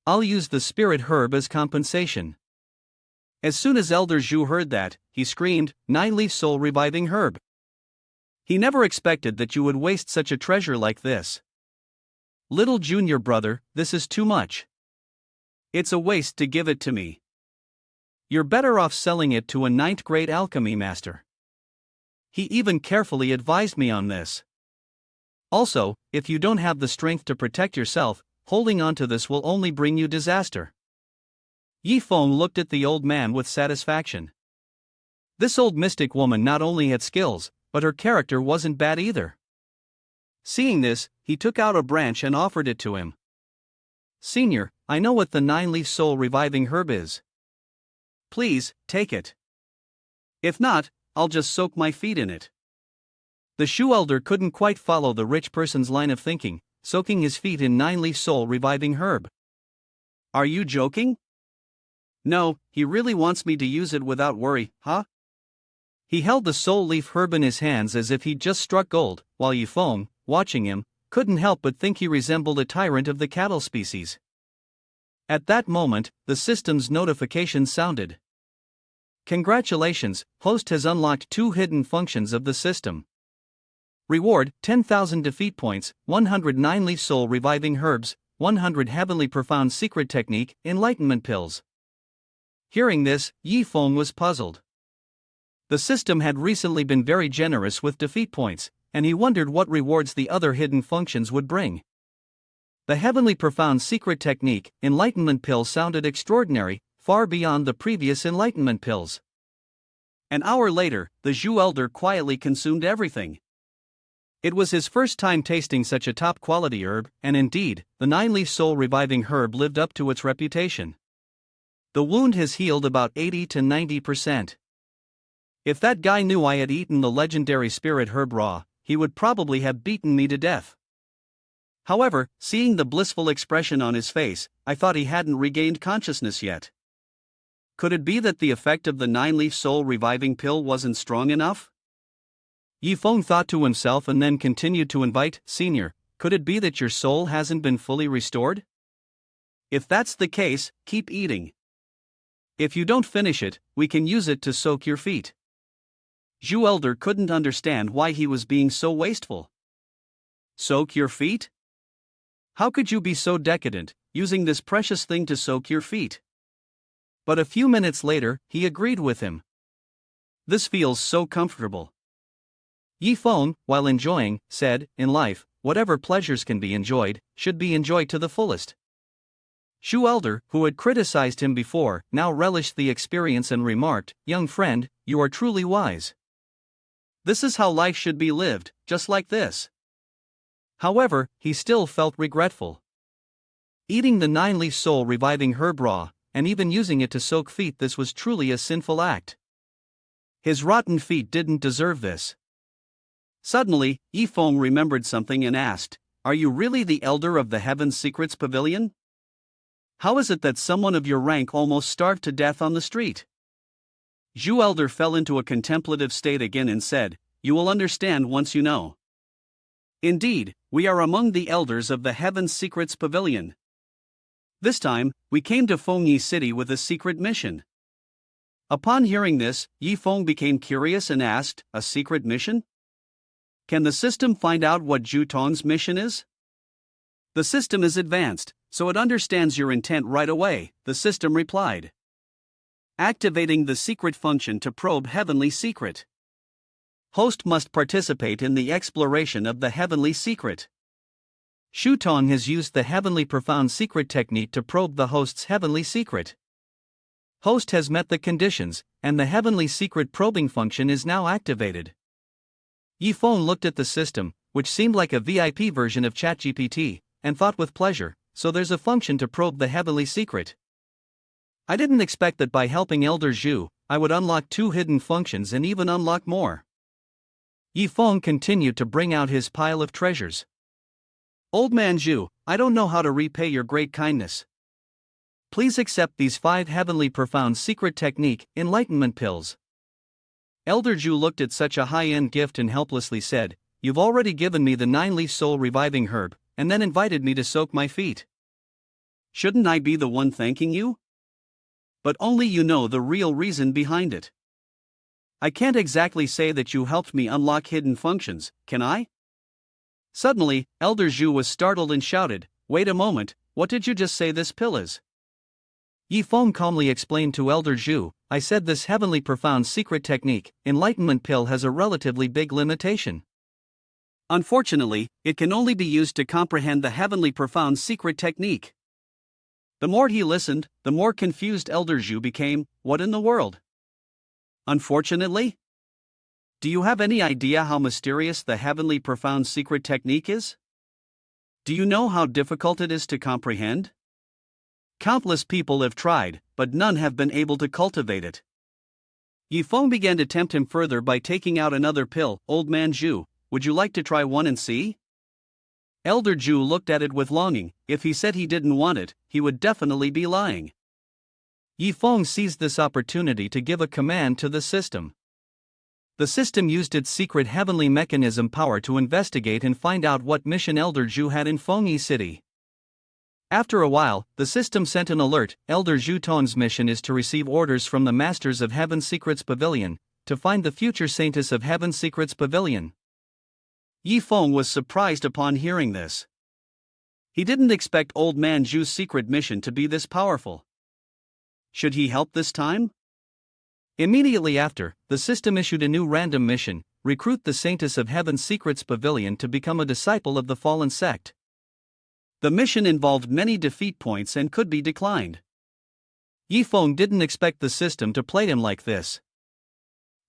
I'll use the spirit herb as compensation. As soon as Elder Zhu heard that, he screamed, 9-leaf soul reviving herb. He never expected that you would waste such a treasure like this. Little junior brother, this is too much. It's a waste to give it to me. You're better off selling it to a 9th grade alchemy master. He even carefully advised me on this. Also, if you don't have the strength to protect yourself, holding on to this will only bring you disaster. Yi Feng looked at the old man with satisfaction. This old mystic woman not only had skills, but her character wasn't bad either. Seeing this, he took out a branch and offered it to him. Senior, I know what the 9-leaf soul reviving herb is. Please, take it. If not, I'll just soak my feet in it. The Shu elder couldn't quite follow the rich person's line of thinking, soaking his feet in 9-leaf soul reviving herb. Are you joking? No, he really wants me to use it without worry, huh? He held the soul leaf herb in his hands as if he'd just struck gold, while Yi Feng, watching him, couldn't help but think he resembled a tyrant of the cattle species. At that moment, the system's notification sounded. Congratulations, host has unlocked 2 hidden functions of the system. Reward, 10,000 defeat points, 100 9-leaf soul reviving herbs, 100 heavenly profound secret technique, enlightenment pills. Hearing this, Yi Feng was puzzled. The system had recently been very generous with defeat points, and he wondered what rewards the other hidden functions would bring. The heavenly profound secret technique, enlightenment pill sounded extraordinary, far beyond the previous enlightenment pills. An hour later, the Zhu elder quietly consumed everything. It was his first time tasting such a top-quality herb, and indeed, the 9-leaf soul reviving herb lived up to its reputation. The wound has healed about 80 to 90%. If that guy knew I had eaten the legendary spirit herb raw, he would probably have beaten me to death. However, seeing the blissful expression on his face, I thought he hadn't regained consciousness yet. Could it be that the effect of the 9-leaf soul reviving pill wasn't strong enough? Yi Feng thought to himself and then continued to invite, Senior, could it be that your soul hasn't been fully restored? If that's the case, keep eating. If you don't finish it, we can use it to soak your feet. Zhu elder couldn't understand why he was being so wasteful. Soak your feet? How could you be so decadent, using this precious thing to soak your feet? But a few minutes later, he agreed with him. This feels so comfortable. Yi Feng, while enjoying, said, in life, whatever pleasures can be enjoyed, should be enjoyed to the fullest. Zhu elder, who had criticized him before, now relished the experience and remarked, young friend, you are truly wise. This is how life should be lived, just like this. However, he still felt regretful. Eating the 9-leaf soul reviving herb raw, and even using it to soak feet, this was truly a sinful act. His rotten feet didn't deserve this. Suddenly, Yi Feng remembered something and asked, are you really the elder of the Heaven Secrets Pavilion? How is it that someone of your rank almost starved to death on the street? Zhu elder fell into a contemplative state again and said, you will understand once you know. Indeed, we are among the elders of the Heaven Secrets Pavilion. This time, we came to Fengyi City with a secret mission. Upon hearing this, Yi Feng became curious and asked, a secret mission? Can the system find out what Zhu Tong's mission is? The system is advanced, so it understands your intent right away, the system replied. Activating the secret function to probe heavenly secret. Host must participate in the exploration of the heavenly secret. Zhu Tong has used the heavenly profound secret technique to probe the host's heavenly secret. Host has met the conditions, and the heavenly secret probing function is now activated. Yi Feng looked at the system, which seemed like a VIP version of ChatGPT, and thought with pleasure, so there's a function to probe the heavenly secret. I didn't expect that by helping Elder Zhu, I would unlock 2 hidden functions and even unlock more. Yi Feng continued to bring out his pile of treasures. Old man Zhu, I don't know how to repay your great kindness. Please accept these 5 heavenly profound secret technique, Enlightenment pills. Elder Zhu looked at such a high-end gift and helplessly said, "You've already given me the 9-leaf soul reviving herb, and then invited me to soak my feet. Shouldn't I be the one thanking you? But only you know the real reason behind it. I can't exactly say that you helped me unlock hidden functions, can I?" Suddenly, Elder Zhu was startled and shouted, "Wait a moment, what did you just say this pill is?" Yi Feng calmly explained to Elder Zhu, "I said this heavenly profound secret technique, Enlightenment pill, has a relatively big limitation. Unfortunately, it can only be used to comprehend the heavenly profound secret technique." The more he listened, the more confused Elder Zhu became. What in the world? Unfortunately? Do you have any idea how mysterious the heavenly profound secret technique is? Do you know how difficult it is to comprehend? Countless people have tried, but none have been able to cultivate it. Yi Feng began to tempt him further by taking out another pill. "Old man Zhu, would you like to try one and see?" Elder Zhu looked at it with longing. If he said he didn't want it, he would definitely be lying. Yi Feng seized this opportunity to give a command to the system. The system used its secret heavenly mechanism power to investigate and find out what mission Elder Zhu had in Fengyi City. After a while, the system sent an alert. Elder Zhu Tong's mission is to receive orders from the Masters of Heaven Secrets Pavilion, to find the future Saintess of Heaven Secrets Pavilion. Yi Feng was surprised upon hearing this. He didn't expect Old Man Zhu's secret mission to be this powerful. Should he help this time? Immediately after, the system issued a new random mission: recruit the Saintess of Heaven Secrets Pavilion to become a disciple of the fallen sect. The mission involved many defeat points and could be declined. Yi Feng didn't expect the system to play him like this.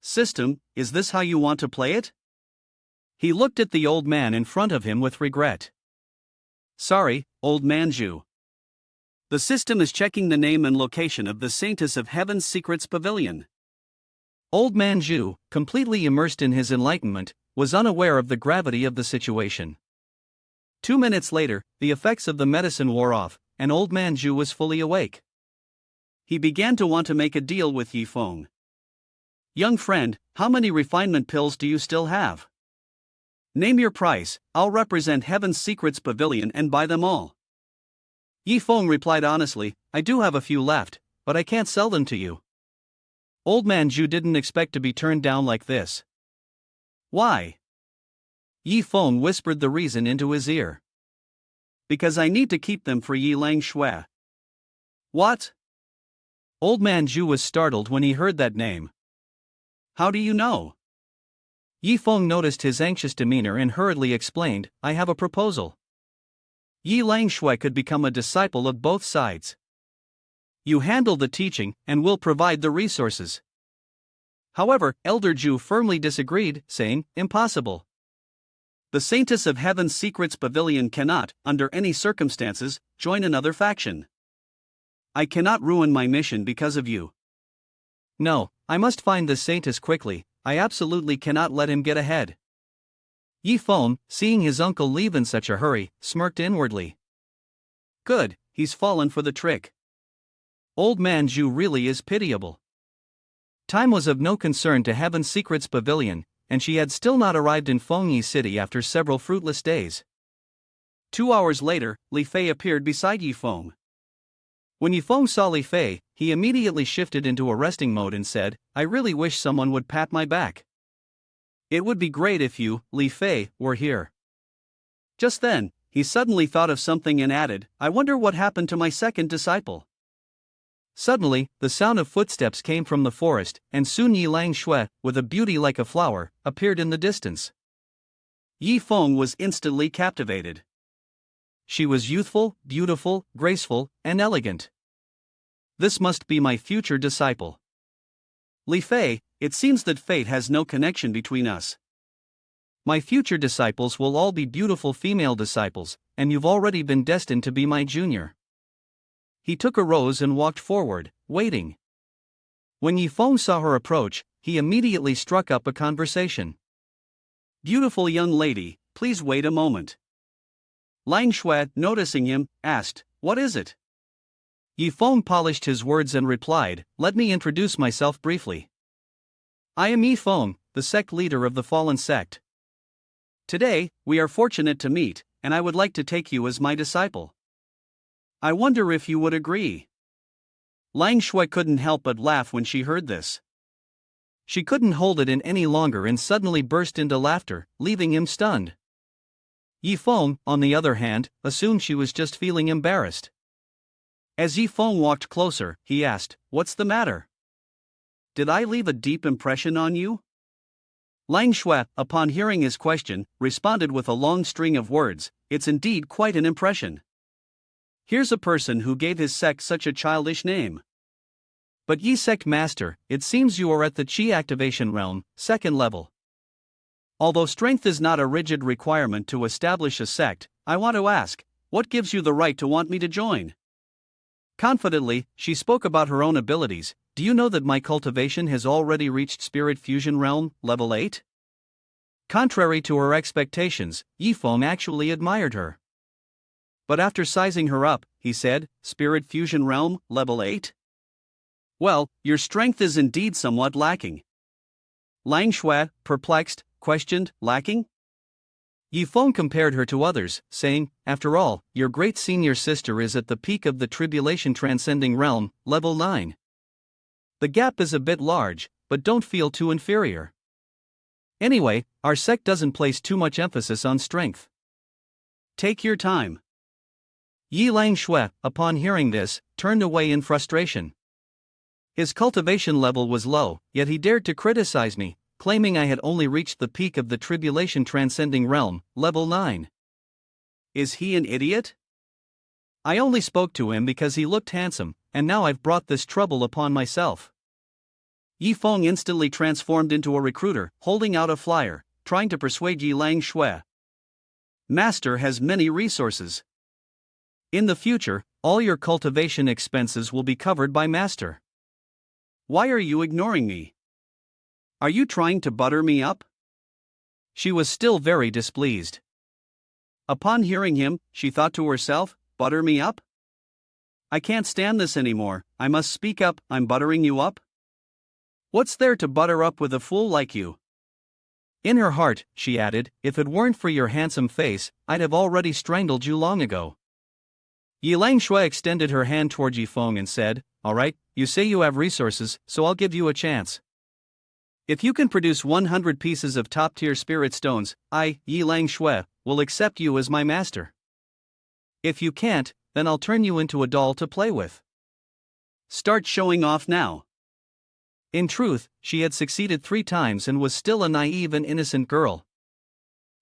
"System, is this how you want to play it?" He looked at the old man in front of him with regret. "Sorry, Old Man Zhu. The system is checking the name and location of the Saintess of Heaven's Secrets Pavilion." Old Man Zhu, completely immersed in his enlightenment, was unaware of the gravity of the situation. 2 minutes later, the effects of the medicine wore off, and Old Man Zhu was fully awake. He began to want to make a deal with Yi Feng. "Young friend, how many refinement pills do you still have? Name your price, I'll represent Heaven's Secrets Pavilion and buy them all." Yi Feng replied honestly, "I do have a few left, but I can't sell them to you." Old Man Zhu didn't expect to be turned down like this. "Why?" Yi Feng whispered the reason into his ear. "Because I need to keep them for Yi Lang Shui." "What?" Old Man Zhu was startled when he heard that name. "How do you know?" Yi Feng noticed his anxious demeanor and hurriedly explained, "I have a proposal. Yi Lang Shui could become a disciple of both sides. You handle the teaching, and we'll provide the resources." However, Elder Zhu firmly disagreed, saying, "Impossible. The Saintess of Heaven's Secrets Pavilion cannot, under any circumstances, join another faction. I cannot ruin my mission because of you. No, I must find the Saintess quickly, I absolutely cannot let him get ahead." Yi Feng, seeing his uncle leave in such a hurry, smirked inwardly. Good, he's fallen for the trick. Old Man Zhu really is pitiable. Time was of no concern to Heaven's Secrets Pavilion, and she had still not arrived in Fengyi City after several fruitless days. 2 hours later, Li Fei appeared beside Yi Feng. When Yi Feng saw Li Fei, he immediately shifted into a resting mode and said, "I really wish someone would pat my back. It would be great if you, Li Fei, were here." Just then, he suddenly thought of something and added, "I wonder what happened to my second disciple." Suddenly, the sound of footsteps came from the forest, and soon Yi Lang Shui, with a beauty like a flower, appeared in the distance. Yi Feng was instantly captivated. She was youthful, beautiful, graceful, and elegant. This must be my future disciple. Li Fei, it seems that fate has no connection between us. My future disciples will all be beautiful female disciples, and you've already been destined to be my junior. He took a rose and walked forward, waiting. When Yi Feng saw her approach, he immediately struck up a conversation. "Beautiful young lady, please wait a moment." Lang Shui, noticing him, asked, "What is it?" Yifeng polished his words and replied, "Let me introduce myself briefly. I am Yifeng, the sect leader of the fallen sect. Today, we are fortunate to meet, and I would like to take you as my disciple. I wonder if you would agree." Lang Shui couldn't help but laugh when she heard this. She couldn't hold it in any longer and suddenly burst into laughter, leaving him stunned. Yifeng, on the other hand, assumed she was just feeling embarrassed. As Yifeng walked closer, he asked, "What's the matter? Did I leave a deep impression on you?" Lang Shui, upon hearing his question, responded with a long string of words, "It's indeed quite an impression. Here's a person who gave his sect such a childish name. But ye sect master, it seems you are at the Qi activation realm, second level. Although strength is not a rigid requirement to establish a sect, I want to ask, what gives you the right to want me to join?" Confidently, she spoke about her own abilities. "Do you know that my cultivation has already reached Spirit Fusion Realm, level 8? Contrary to her expectations, Yifeng actually admired her. But after sizing her up, he said, "Spirit Fusion Realm, level 8? Well, your strength is indeed somewhat lacking." Lang Shui, perplexed, questioned, "Lacking?" Yifeng compared her to others, saying, "After all, your great senior sister is at the peak of the Tribulation Transcending Realm, level 9. The gap is a bit large, but don't feel too inferior. Anyway, our sect doesn't place too much emphasis on strength. Take your time." Yi Lang Shui, upon hearing this, turned away in frustration. His cultivation level was low, yet he dared to criticize me, claiming I had only reached the peak of the Tribulation Transcending Realm, level 9. Is he an idiot? I only spoke to him because he looked handsome, and now I've brought this trouble upon myself. Yifeng instantly transformed into a recruiter, holding out a flyer, trying to persuade Yi Lang Shui. Master has many resources. In the future, all your cultivation expenses will be covered by Master. Why are you ignoring me? Are you trying to butter me up? She was still very displeased. Upon hearing him, she thought to herself, "Butter me up? I can't stand this anymore, I must speak up, I'm buttering you up? What's there to butter up with a fool like you?" In her heart, she added, "If it weren't for your handsome face, I'd have already strangled you long ago." Yi Lang Shui extended her hand toward Yifeng and said, "All right, you say you have resources, so I'll give you a chance. If you can produce 100 pieces of top-tier spirit stones, I, Yi Lang Shui, will accept you as my master. If you can't, then I'll turn you into a doll to play with. Start showing off now." In truth, she had succeeded 3 times and was still a naive and innocent girl.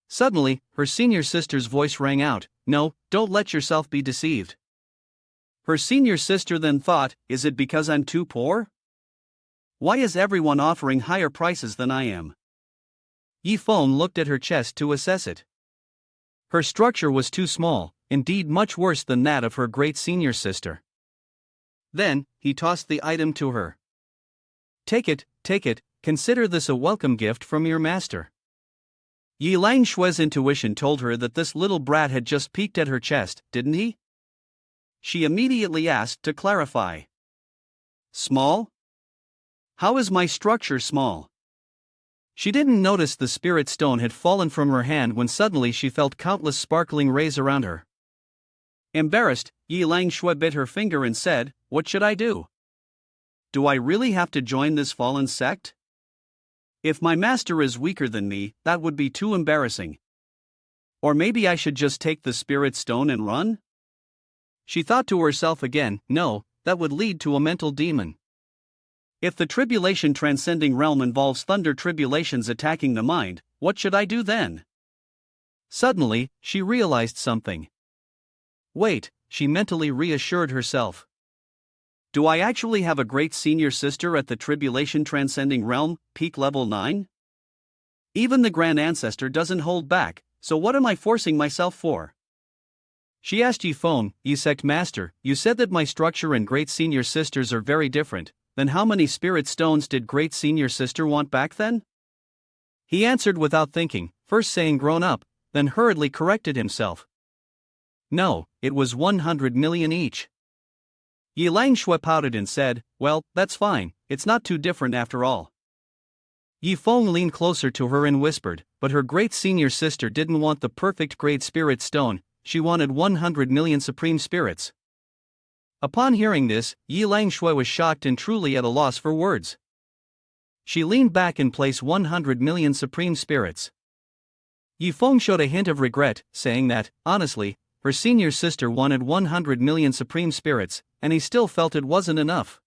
Suddenly, her senior sister's voice rang out, "No, don't let yourself be deceived." Her senior sister then thought, "Is it because I'm too poor? Why is everyone offering higher prices than I am?" Yifeng looked at her chest to assess it. Her structure was too small, indeed much worse than that of her great senior sister. Then, he tossed the item to her. Take it, consider this a welcome gift from your master." Yi Lang Shui's intuition told her that this little brat had just peeked at her chest, didn't he? She immediately asked to clarify. "Small? How is my structure small?" She didn't notice the spirit stone had fallen from her hand when suddenly she felt countless sparkling rays around her. Embarrassed, Yi Lang Shui bit her finger and said, "What should I do? Do I really have to join this fallen sect? If my master is weaker than me, that would be too embarrassing. Or maybe I should just take the spirit stone and run?" She thought to herself again, "No, that would lead to a mental demon. If the tribulation transcending realm involves thunder tribulations attacking the mind, what should I do then?" Suddenly, she realized something. Wait, she mentally reassured herself. Do I actually have a great senior sister at the tribulation transcending realm, peak level 9? Even the grand ancestor doesn't hold back, so what am I forcing myself for? She asked Yifeng, "Yi sect master, you said that my structure and great senior sisters are very different. Then how many spirit stones did great senior sister want back then?" He answered without thinking, first saying grown up, then hurriedly corrected himself. No, it was 100 million each. Yi Langshui pouted and said, "Well, that's fine, it's not too different after all." Yi Feng leaned closer to her and whispered, but her great senior sister didn't want the perfect Great Spirit Stone, she wanted 100 million Supreme Spirits. Upon hearing this, Yi Langshui was shocked and truly at a loss for words. She leaned back and placed 100 million Supreme Spirits. Yi Feng showed a hint of regret, saying that, honestly, her senior sister wanted 100 million Supreme Spirits, and he still felt it wasn't enough.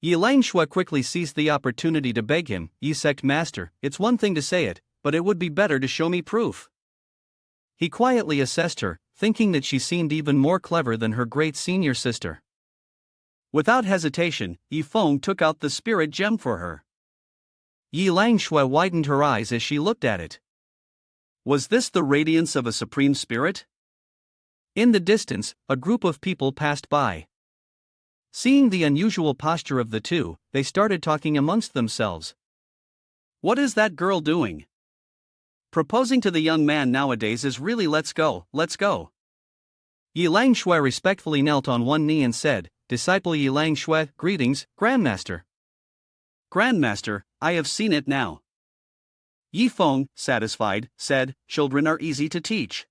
Yi Langshui quickly seized the opportunity to beg him, "Yi Sect Master, it's one thing to say it, but it would be better to show me proof." He quietly assessed her, thinking that she seemed even more clever than her great senior sister. Without hesitation, Yi Feng took out the spirit gem for her. Yi Langshui widened her eyes as she looked at it. Was this the radiance of a supreme spirit? In the distance, a group of people passed by. Seeing the unusual posture of the two, they started talking amongst themselves. What is that girl doing? Proposing to the young man nowadays is really let's go, let's go. Yi Langshui respectfully knelt on one knee and said, "Disciple Yi Langshui, greetings, Grandmaster." "Grandmaster, I have seen it now." Yi Feng, satisfied, said, "Children are easy to teach."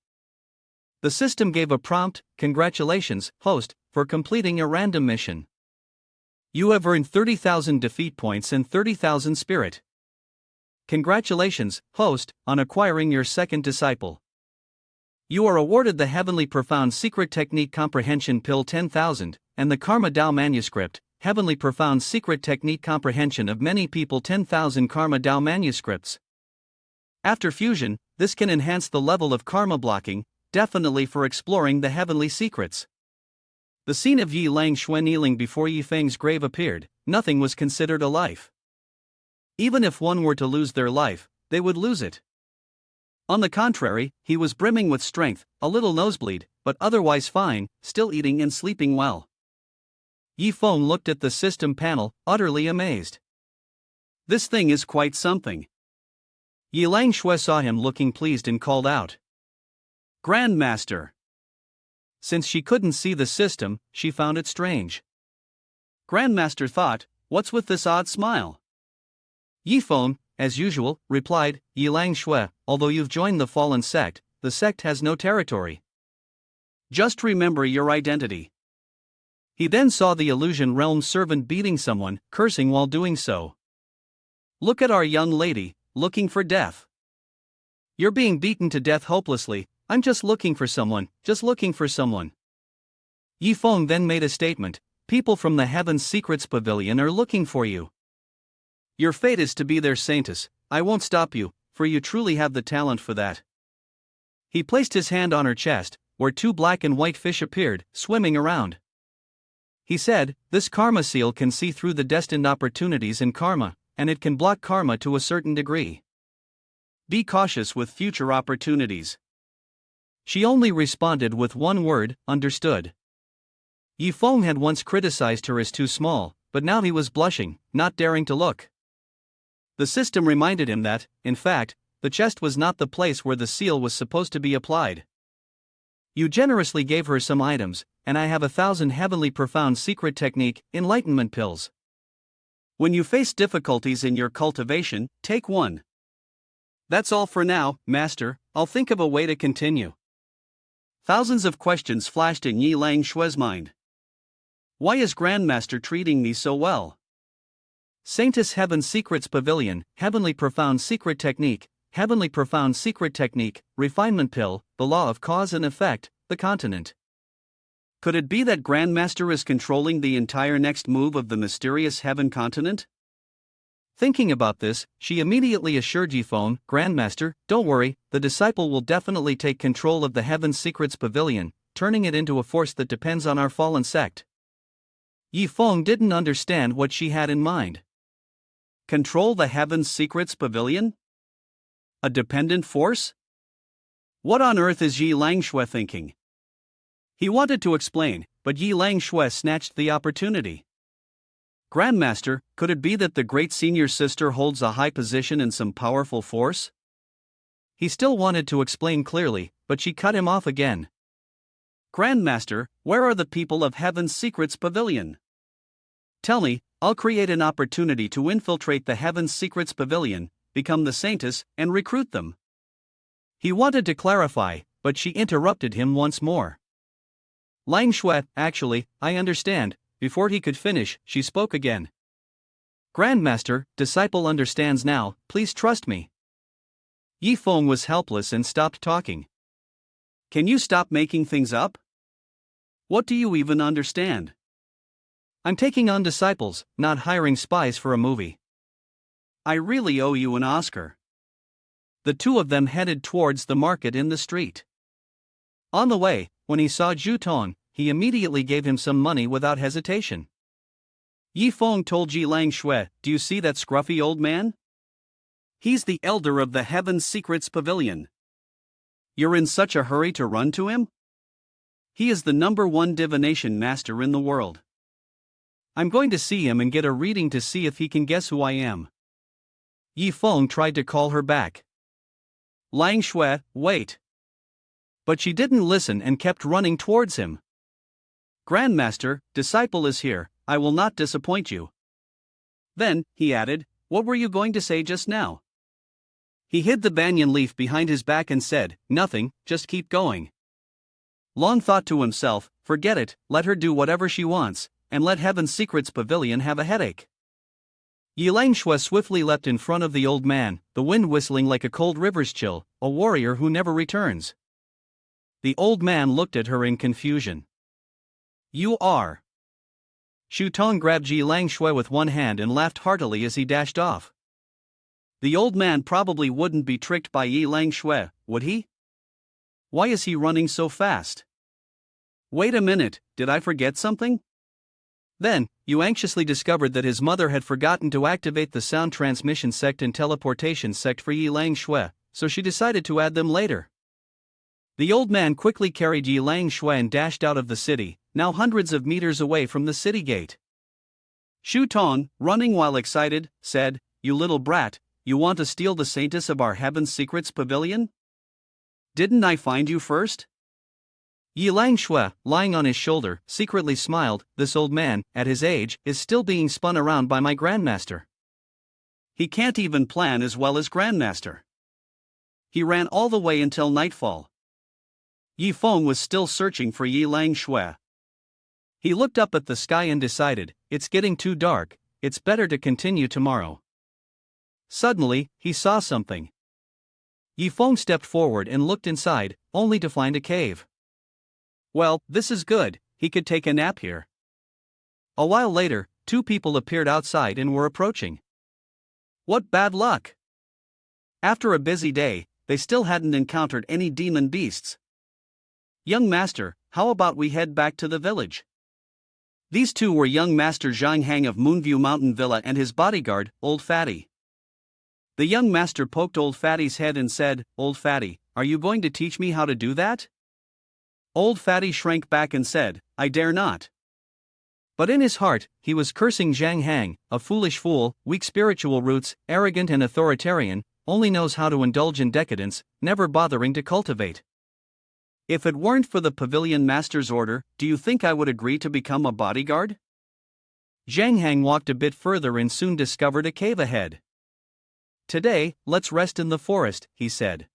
The system gave a prompt, "Congratulations, host, for completing a random mission. You have earned 30,000 defeat points and 30,000 spirit. Congratulations, host, on acquiring your second disciple. You are awarded the Heavenly Profound Secret Technique Comprehension Pill 10,000, and the Karma Dao Manuscript, Heavenly Profound Secret Technique Comprehension of Many People 10,000 Karma Dao Manuscripts. After fusion, this can enhance the level of karma blocking, definitely for exploring the heavenly secrets." The scene of Yi Langshui kneeling before Yi Feng's grave appeared. Nothing was considered a life. Even if one were to lose their life, they would lose it. On the contrary, he was brimming with strength, a little nosebleed, but otherwise fine, still eating and sleeping well. Yi Feng looked at the system panel, utterly amazed. This thing is quite something. Yi Langshui saw him looking pleased and called out, "Grandmaster." Since she couldn't see the system, she found it strange. Grandmaster thought, "What's with this odd smile?" Yi Feng, as usual, replied, "Yi Langshui, although you've joined the fallen sect, the sect has no territory. Just remember your identity." He then saw the illusion realm servant beating someone, cursing while doing so. "Look at our young lady, looking for death. You're being beaten to death hopelessly. I'm just looking for someone, just looking for someone." Yi Feng then made a statement, "People from the Heaven's Secrets Pavilion are looking for you. Your fate is to be their saintess. I won't stop you, for you truly have the talent for that." He placed his hand on her chest, where two black and white fish appeared, swimming around. He said, "This karma seal can see through the destined opportunities in karma, and it can block karma to a certain degree. Be cautious with future opportunities." She only responded with one word, "Understood." Yi Feng had once criticized her as too small, but now he was blushing, not daring to look. The system reminded him that, in fact, the chest was not the place where the seal was supposed to be applied. "You generously gave her some items, and I have 1,000 heavenly profound secret technique, enlightenment pills. When you face difficulties in your cultivation, take one." "That's all for now, Master, I'll think of a way to continue." Thousands of questions flashed in Yi Langshui's mind. Why is Grandmaster treating me so well? Saintess Heaven Secrets Pavilion, Heavenly Profound Secret Technique, Heavenly Profound Secret Technique, Refinement Pill, the Law of Cause and Effect, the Continent. Could it be that Grandmaster is controlling the entire next move of the mysterious Heaven Continent? Thinking about this, she immediately assured Yi Feng, "Grandmaster, don't worry, the disciple will definitely take control of the Heaven Secrets Pavilion, turning it into a force that depends on our fallen sect." Yi Feng didn't understand what she had in mind. Control the Heaven Secrets Pavilion? A dependent force? What on earth is Yi Langshui thinking? He wanted to explain, but Yi Langshui snatched the opportunity. "Grandmaster, could it be that the great senior sister holds a high position in some powerful force?" He still wanted to explain clearly, but she cut him off again. Grandmaster, where are the people of Heaven's Secrets Pavilion? Tell me, I'll create an opportunity to infiltrate the Heaven's Secrets Pavilion, become the saintess, and recruit them. He wanted to clarify, but she interrupted him once more. Lang Shui, actually, I understand. Before he could finish, she spoke again. Grandmaster, disciple understands now, please trust me. Yi Feng was helpless and stopped talking. Can you stop making things up? What do you even understand? I'm taking on disciples, not hiring spies for a movie. I really owe you an Oscar. The two of them headed towards the market in the street. On the way, when he saw Zhu Tong, he immediately gave him some money without hesitation. Yi Feng told Ji Lang Shui, do you see that scruffy old man? He's the elder of the Heaven's Secrets Pavilion. You're in such a hurry to run to him? He is the #1 divination master in the world. I'm going to see him and get a reading to see if he can guess who I am. Yi Feng tried to call her back. Lang Shui, wait. But she didn't listen and kept running towards him. Grandmaster, disciple is here, I will not disappoint you. Then, he added, what were you going to say just now? He hid the banyan leaf behind his back and said, nothing, just keep going. Long thought to himself, forget it, let her do whatever she wants, and let Heaven's Secrets Pavilion have a headache. Yi Lang Shui swiftly leapt in front of the old man, the wind whistling like a cold river's chill, a warrior who never returns. The old man looked at her in confusion. You are. Zhu Tong grabbed Yi Lang Shui with one hand and laughed heartily as he dashed off. The old man probably wouldn't be tricked by Yi Lang Shui, would he? Why is he running so fast? Wait a minute, did I forget something? Then, Yu anxiously discovered that his mother had forgotten to activate the sound transmission sect and teleportation sect for Yi Lang Shui, so she decided to add them later. The old man quickly carried Yi Lang Shui and dashed out of the city, now hundreds of meters away from the city gate. Zhu Tong, running while excited, said, you little brat, you want to steal the saintess of our Heaven's Secrets Pavilion? Didn't I find you first? Yi Lang Shui, lying on his shoulder, secretly smiled. This old man, at his age, is still being spun around by my grandmaster. He can't even plan as well as grandmaster. He ran all the way until nightfall. Yi Feng was still searching for Yi Lang Shui. He looked up at the sky and decided, it's getting too dark, it's better to continue tomorrow. Suddenly, he saw something. Yi Feng stepped forward and looked inside, only to find a cave. Well, this is good, he could take a nap here. A while later, two people appeared outside and were approaching. What bad luck! After a busy day, they still hadn't encountered any demon beasts. Young master, how about we head back to the village? These two were young master Zhang Hang of Moonview Mountain Villa and his bodyguard, Old Fatty. The young master poked Old Fatty's head and said, Old Fatty, are you going to teach me how to do that? Old Fatty shrank back and said, I dare not. But in his heart, he was cursing Zhang Hang, a foolish fool, weak spiritual roots, arrogant and authoritarian, only knows how to indulge in decadence, never bothering to cultivate. If it weren't for the pavilion master's order, do you think I would agree to become a bodyguard? Zhang Hang walked a bit further and soon discovered a cave ahead. Today, let's rest in the forest, he said.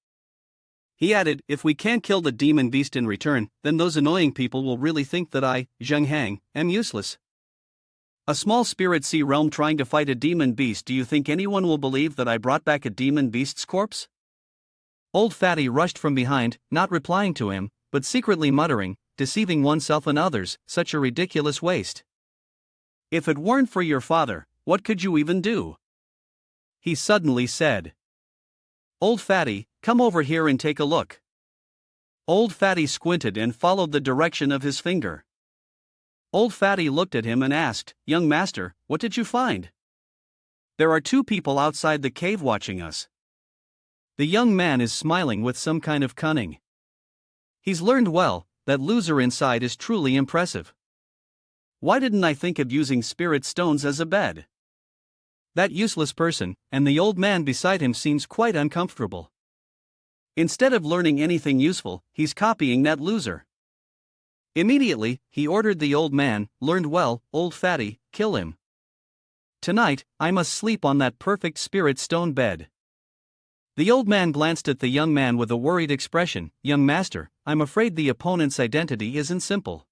He added, if we can't kill the demon beast in return, then those annoying people will really think that I, Zhang Hang, am useless. A small spirit sea realm trying to fight a demon beast, do you think anyone will believe that I brought back a demon beast's corpse? Old Fatty rushed from behind, not replying to him, but secretly muttering, deceiving oneself and others, such a ridiculous waste. If it weren't for your father, what could you even do? He suddenly said. Old Fatty, come over here and take a look. Old Fatty squinted and followed the direction of his finger. Old Fatty looked at him and asked, young master, what did you find? There are two people outside the cave watching us. The young man is smiling with some kind of cunning. He's learned well, that loser inside is truly impressive. Why didn't I think of using spirit stones as a bed? That useless person, and the old man beside him seems quite uncomfortable. Instead of learning anything useful, he's copying that loser. Immediately, he ordered the old man, "Learned well, old fatty, kill him. Tonight, I must sleep on that perfect spirit stone bed." The old man glanced at the young man with a worried expression. "Young master, I'm afraid the opponent's identity isn't simple.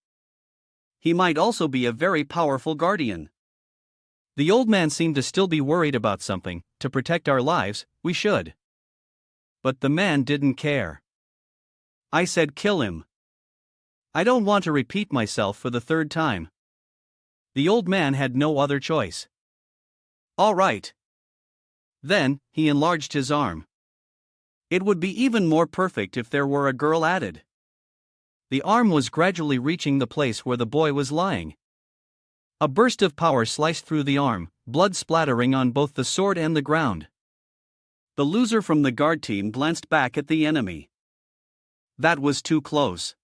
He might also be a very powerful guardian." The old man seemed to still be worried about something. "To protect our lives, we should." But the man didn't care. "I said kill him. I don't want to repeat myself for the third time." The old man had no other choice. "All right." Then, he enlarged his arm. It would be even more perfect if there were a girl added. The arm was gradually reaching the place where the boy was lying. A burst of power sliced through the arm, blood splattering on both the sword and the ground. The loser from the guard team glanced back at the enemy. That was too close.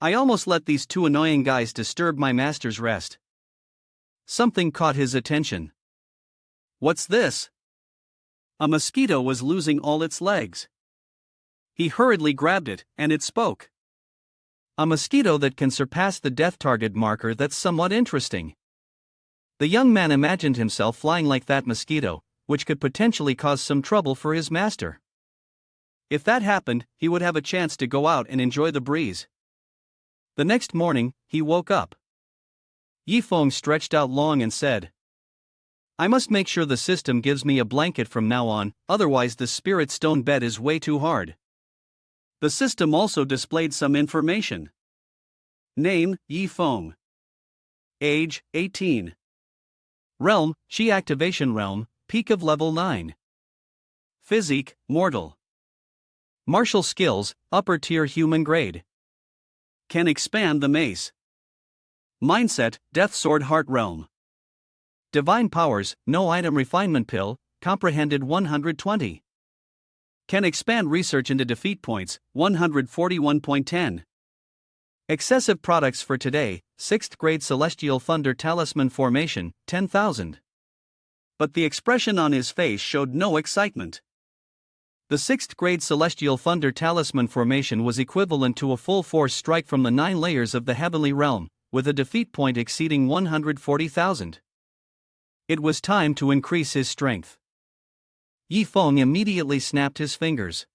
I almost let these two annoying guys disturb my master's rest. Something caught his attention. "What's this?" A mosquito was losing all its legs. He hurriedly grabbed it, and it spoke. A mosquito that can surpass the death target marker. That's somewhat interesting. The young man imagined himself flying like that mosquito, which could potentially cause some trouble for his master. If that happened, he would have a chance to go out and enjoy the breeze. The next morning, he woke up. Yifeng stretched out long and said, "I must make sure the system gives me a blanket from now on, otherwise the spirit stone bed is way too hard." The system also displayed some information. Name, Yifeng. Age, 18. Realm, Chi Activation Realm, peak of level 9. Physique, mortal. Martial skills, upper tier human grade. Can expand the mace. Mindset, Death Sword Heart Realm. Divine powers, no item refinement pill, comprehended 120. Can expand research into defeat points, 141.10. Excessive products for today, 6th grade Celestial Thunder Talisman Formation, 10,000. But the expression on his face showed no excitement. The 6th grade Celestial Thunder Talisman Formation was equivalent to a full force strike from the 9 layers of the Heavenly Realm, with a defeat point exceeding 140,000. It was time to increase his strength. Yifeng immediately snapped his fingers.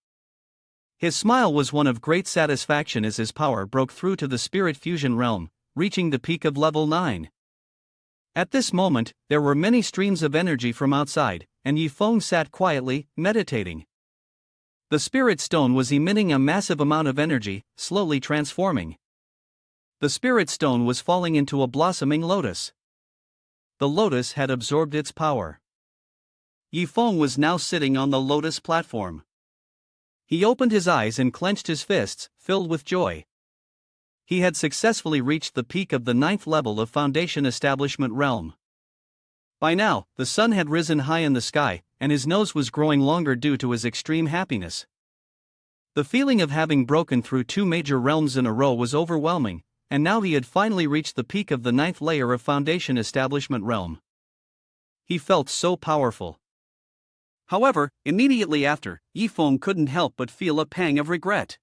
His smile was one of great satisfaction as his power broke through to the Spirit Fusion Realm, reaching the peak of level 9. At this moment, there were many streams of energy from outside, and Yifeng sat quietly, meditating. The Spirit Stone was emitting a massive amount of energy, slowly transforming. The Spirit Stone was falling into a blossoming lotus. The lotus had absorbed its power. Yifeng was now sitting on the lotus platform. He opened his eyes and clenched his fists, filled with joy. He had successfully reached the peak of the 9th level of Foundation Establishment Realm. By now, the sun had risen high in the sky, and his nose was growing longer due to his extreme happiness. The feeling of having broken through 2 major realms in a row was overwhelming, and now he had finally reached the peak of the 9th layer of Foundation Establishment Realm. He felt so powerful. However, immediately after, Yifeng couldn't help but feel a pang of regret.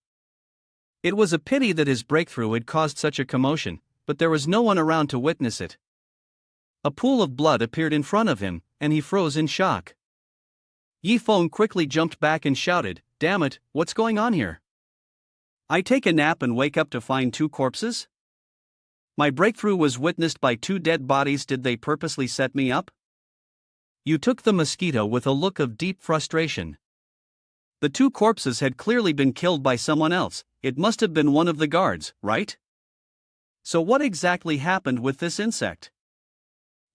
It was a pity that his breakthrough had caused such a commotion, but there was no one around to witness it. A pool of blood appeared in front of him, and he froze in shock. Yifeng quickly jumped back and shouted, "Damn it, what's going on here? I take a nap and wake up to find 2 corpses? My breakthrough was witnessed by 2 dead bodies. Did they purposely set me up?" You took the mosquito with a look of deep frustration. The 2 corpses had clearly been killed by someone else. It must have been one of the guards, right? So what exactly happened with this insect?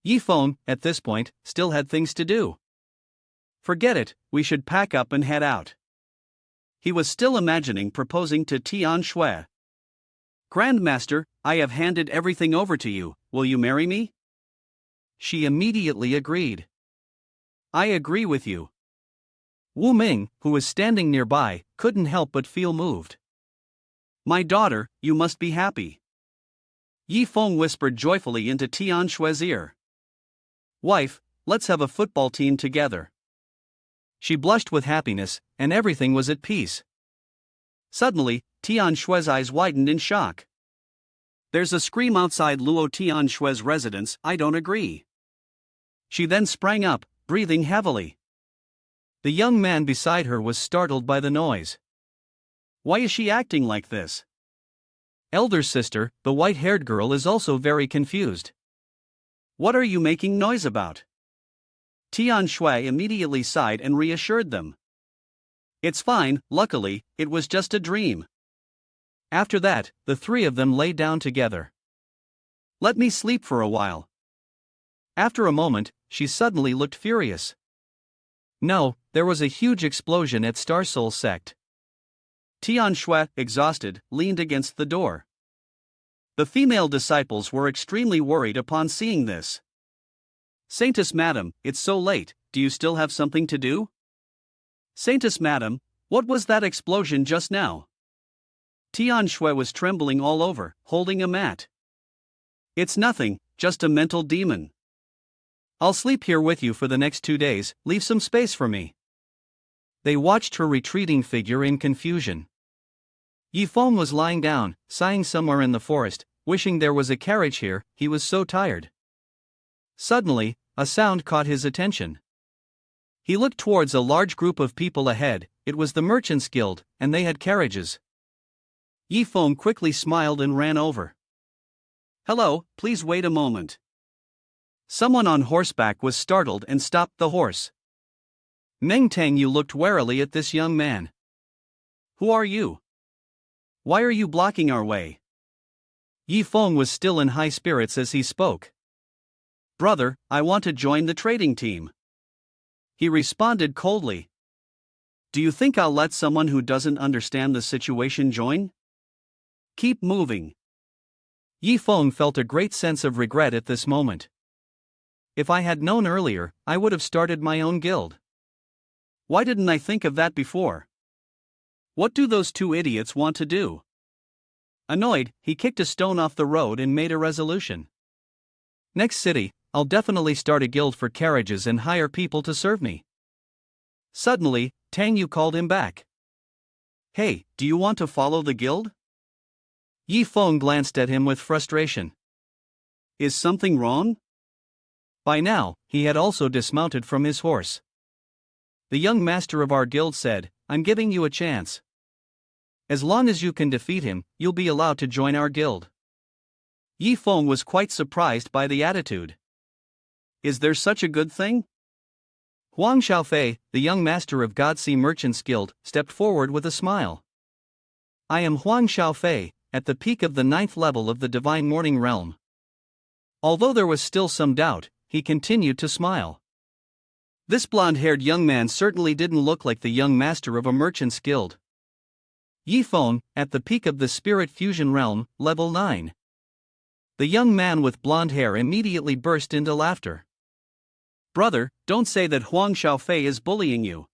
Yifeng, at this point, still had things to do. Forget it, we should pack up and head out. He was still imagining proposing to Tian Shui. "Grandmaster, I have handed everything over to you, will you marry me?" She immediately agreed. "I agree with you." Wu Ming, who was standing nearby, couldn't help but feel moved. "My daughter, you must be happy." Yifeng whispered joyfully into Tian Shui's ear. "Wife, let's have a football team together." She blushed with happiness, and everything was at peace. Suddenly, Tian Shui's eyes widened in shock. There's a scream outside Luo Tianshui's residence, I don't agree. She then sprang up, breathing heavily. The young man beside her was startled by the noise. Why is she acting like this? Elder sister, the white-haired girl, is also very confused. What are you making noise about? Tianshui immediately sighed and reassured them. It's fine, luckily, it was just a dream. After that, the three of them lay down together. Let me sleep for a while. After a moment, she suddenly looked furious. No, there was a huge explosion at Starpole Sect. Tianshui, exhausted, leaned against the door. The female disciples were extremely worried upon seeing this. Saintess Madam, it's so late, do you still have something to do? Saintess Madam, what was that explosion just now? Tianshui was trembling all over, holding a mat. It's nothing, just a mental demon. I'll sleep here with you for the next 2 days, leave some space for me. They watched her retreating figure in confusion. Yifeng was lying down, sighing somewhere in the forest, wishing there was a carriage here, he was so tired. Suddenly, a sound caught his attention. He looked towards a large group of people ahead. It was the Merchants Guild, and they had carriages. Yifeng quickly smiled and ran over. Hello, please wait a moment. Someone on horseback was startled and stopped the horse. Meng Tangyu looked warily at this young man. Who are you? Why are you blocking our way? Yifeng was still in high spirits as he spoke. Brother, I want to join the trading team. He responded coldly. Do you think I'll let someone who doesn't understand the situation join? Keep moving. Yifeng felt a great sense of regret at this moment. If I had known earlier, I would have started my own guild. Why didn't I think of that before? What do those two idiots want to do? Annoyed, he kicked a stone off the road and made a resolution. Next city, I'll definitely start a guild for carriages and hire people to serve me. Suddenly, Tangyu called him back. Hey, do you want to follow the guild? Yifeng glanced at him with frustration. Is something wrong? By now, he had also dismounted from his horse. The young master of our guild said, I'm giving you a chance. As long as you can defeat him, you'll be allowed to join our guild. Yifeng was quite surprised by the attitude. Is there such a good thing? Huang Xiaofei, the young master of Godse Merchants Guild, stepped forward with a smile. I am Huang Xiaofei, at the peak of the 9th level of the Divine Morning Realm. Although there was still some doubt, he continued to smile. This blonde-haired young man certainly didn't look like the young master of a merchant's guild. Yifeng, at the peak of the Spirit Fusion Realm, level 9. The young man with blonde hair immediately burst into laughter. Brother, don't say that Huang Xiaofei is bullying you.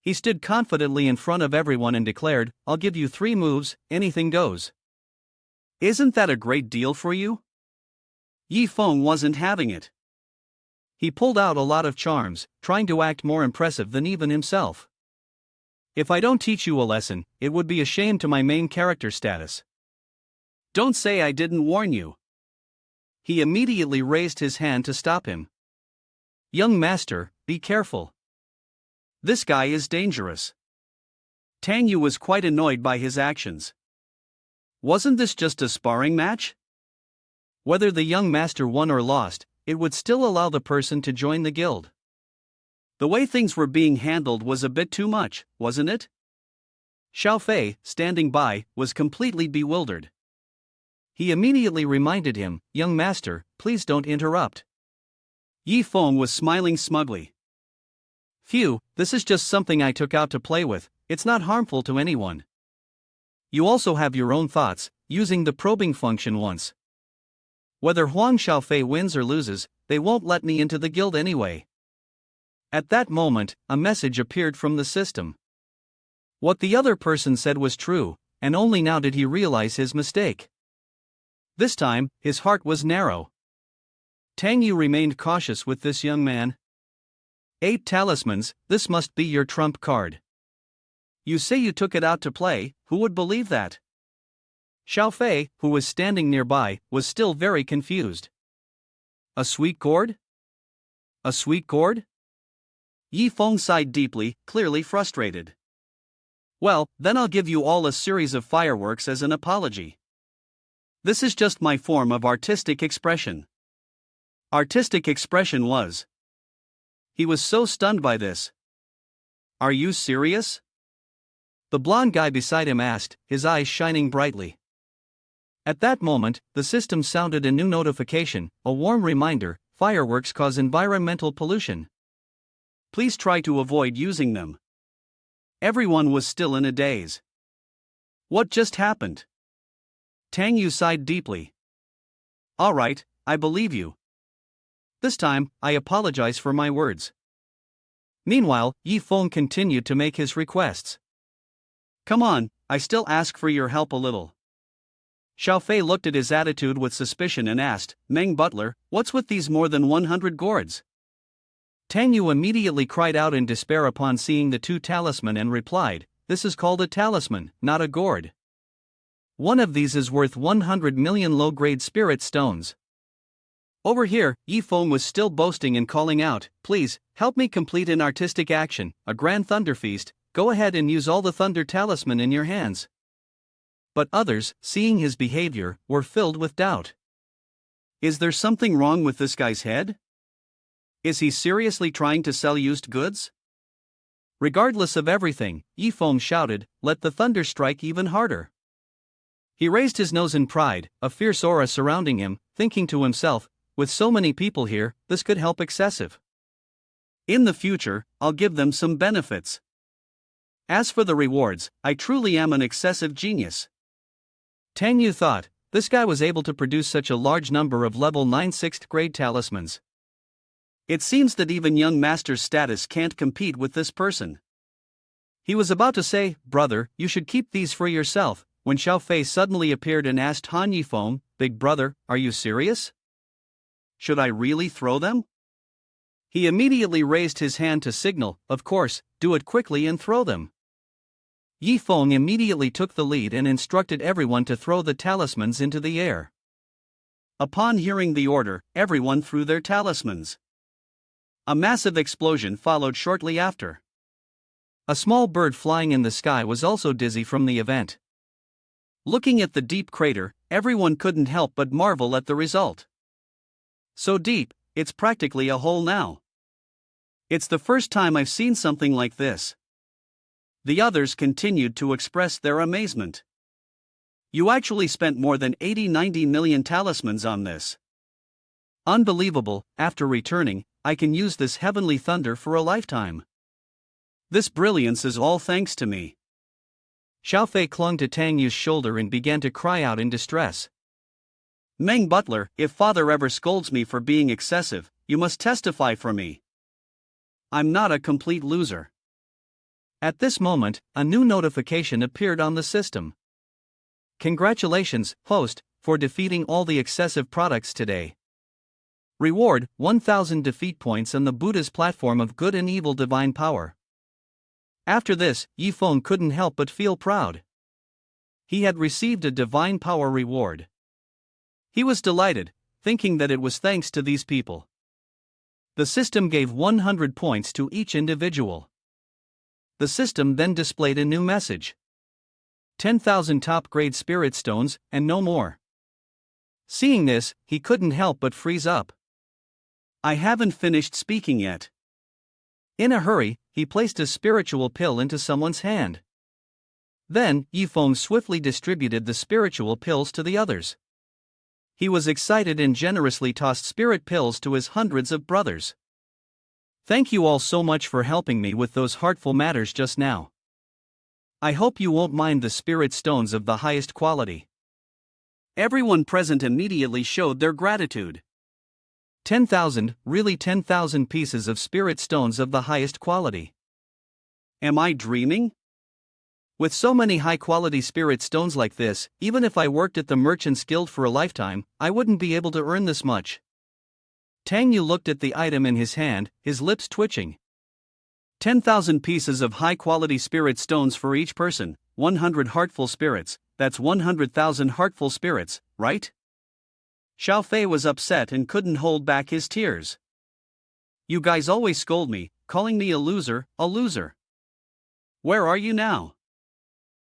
He stood confidently in front of everyone and declared, I'll give you 3 moves, anything goes. Isn't that a great deal for you? Yifeng wasn't having it. He pulled out a lot of charms, trying to act more impressive than even himself. If I don't teach you a lesson, it would be a shame to my main character status. Don't say I didn't warn you. He immediately raised his hand to stop him. Young master, be careful. This guy is dangerous. Tangyu was quite annoyed by his actions. Wasn't this just a sparring match? Whether the young master won or lost, it would still allow the person to join the guild. The way things were being handled was a bit too much, wasn't it? Xiaofei, standing by, was completely bewildered. He immediately reminded him, young master, please don't interrupt. Yifeng was smiling smugly. Phew, this is just something I took out to play with, it's not harmful to anyone. You also have your own thoughts, using the probing function once. Whether Huang Xiaofei wins or loses, they won't let me into the guild anyway. At that moment, a message appeared from the system. What the other person said was true, and only now did he realize his mistake. This time, his heart was narrow. Tangyu remained cautious with this young man. 8 talismans, this must be your trump card. You say you took it out to play, who would believe that? Xiao Fei, who was standing nearby, was still very confused. A sweet gourd? A sweet gourd? Yi Feng sighed deeply, clearly frustrated. Well, then I'll give you all a series of fireworks as an apology. This is just my form of artistic expression. Artistic expression was. He was so stunned by this. Are you serious? The blonde guy beside him asked, his eyes shining brightly. At that moment, the system sounded a new notification, a warm reminder: fireworks cause environmental pollution. Please try to avoid using them. Everyone was still in a daze. What just happened? Tang Yu sighed deeply. All right, I believe you. This time, I apologize for my words. Meanwhile, Yi Feng continued to make his requests. Come on, I still ask for your help a little. Xiao Fei looked at his attitude with suspicion and asked, Meng Butler, what's with these more than 100 gourds? Tang Yu immediately cried out in despair upon seeing the two talisman and replied, this is called a talisman, not a gourd. One of these is worth 100 million low-grade spirit stones. Over here, Yi Feng was still boasting and calling out, please, help me complete an artistic action, a grand thunder feast, go ahead and use all the thunder talisman in your hands. But others, seeing his behavior, were filled with doubt. Is there something wrong with this guy's head? Is he seriously trying to sell used goods? Regardless of everything, Yi Feng shouted, let the thunder strike even harder. He raised his nose in pride, a fierce aura surrounding him, thinking to himself, with so many people here, this could help excessive. In the future, I'll give them some benefits. As for the rewards, I truly am an excessive genius. Tang Yu thought, this guy was able to produce such a large number of level 9 6th grade talismans. It seems that even young master's status can't compete with this person. He was about to say, brother, you should keep these for yourself, when Xiao Fei suddenly appeared and asked Han Yifeng, big brother, are you serious? Should I really throw them? He immediately raised his hand to signal, of course, do it quickly and throw them. Yi Feng immediately took the lead and instructed everyone to throw the talismans into the air. Upon hearing the order, everyone threw their talismans. A massive explosion followed shortly after. A small bird flying in the sky was also dizzy from the event. Looking at the deep crater, everyone couldn't help but marvel at the result. So deep, it's practically a hole now. It's the first time I've seen something like this. The others continued to express their amazement. You actually spent more than 80-90 million talismans on this. Unbelievable, after returning, I can use this heavenly thunder for a lifetime. This brilliance is all thanks to me. Xiao Fei clung to Tang Yu's shoulder and began to cry out in distress. Meng Butler, if father ever scolds me for being excessive, you must testify for me. I'm not a complete loser. At this moment, a new notification appeared on the system. Congratulations, host, for defeating all the excessive products today. Reward, 1000 defeat points on the Buddha's platform of good and evil divine power. After this, Yi Feng couldn't help but feel proud. He had received a divine power reward. He was delighted, thinking that it was thanks to these people. The system gave 100 points to each individual. The system then displayed a new message. 10,000 top-grade spirit stones, and no more. Seeing this, he couldn't help but freeze up. I haven't finished speaking yet. In a hurry, he placed a spiritual pill into someone's hand. Then, Yi Feng swiftly distributed the spiritual pills to the others. He was excited and generously tossed spirit pills to his hundreds of brothers. Thank you all so much for helping me with those heartful matters just now. I hope you won't mind the spirit stones of the highest quality. Everyone present immediately showed their gratitude. 10,000, really 10,000 pieces of spirit stones of the highest quality. Am I dreaming? With so many high-quality spirit stones like this, even if I worked at the Merchant's Guild for a lifetime, I wouldn't be able to earn this much. Tang Yu looked at the item in his hand, his lips twitching. 10,000 pieces of high-quality spirit stones for each person, 100 heartful spirits, that's 100,000 heartful spirits, right? Xiao Fei was upset and couldn't hold back his tears. You guys always scold me, calling me a loser, a loser. Where are you now?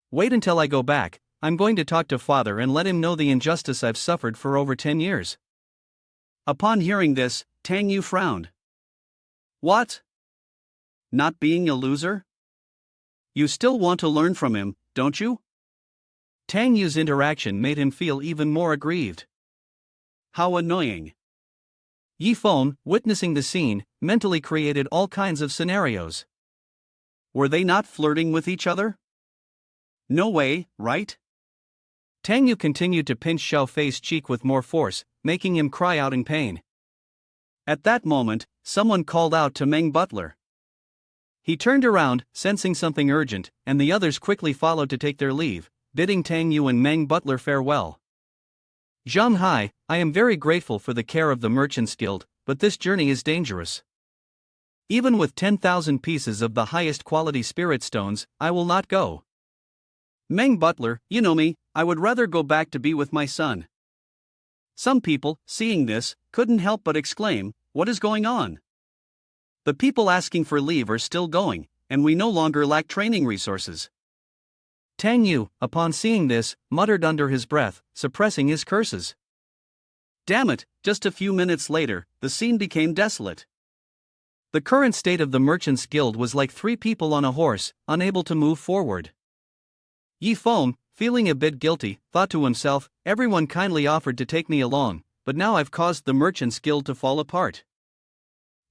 Wait until I go back. I'm going to talk to father and let him know the injustice I've suffered for over 10 years. Upon hearing this, Tang Yu frowned. What? Not being a loser? You still want to learn from him, don't you? Tang Yu's interaction made him feel even more aggrieved. How annoying. Yi Feng, witnessing the scene, mentally created all kinds of scenarios. Were they not flirting with each other? No way, right? Tang Yu continued to pinch Xiao Fei's cheek with more force, making him cry out in pain. At that moment, someone called out to Meng Butler. He turned around, sensing something urgent, and the others quickly followed to take their leave, bidding Tang Yu and Meng Butler farewell. Zhang Hai, I am very grateful for the care of the Merchants Guild, but this journey is dangerous. Even with 10,000 pieces of the highest quality spirit stones, I will not go. Meng Butler, you know me, I would rather go back to be with my son. Some people, seeing this, couldn't help but exclaim, what is going on? The people asking for leave are still going, and we no longer lack training resources. Tang Yu, upon seeing this, muttered under his breath, suppressing his curses. Damn it, just a few minutes later, the scene became desolate. The current state of the Merchants Guild was like 3 people on a horse, unable to move forward. Yi Feng, feeling a bit guilty, thought to himself, everyone kindly offered to take me along, but now I've caused the Merchants Guild to fall apart.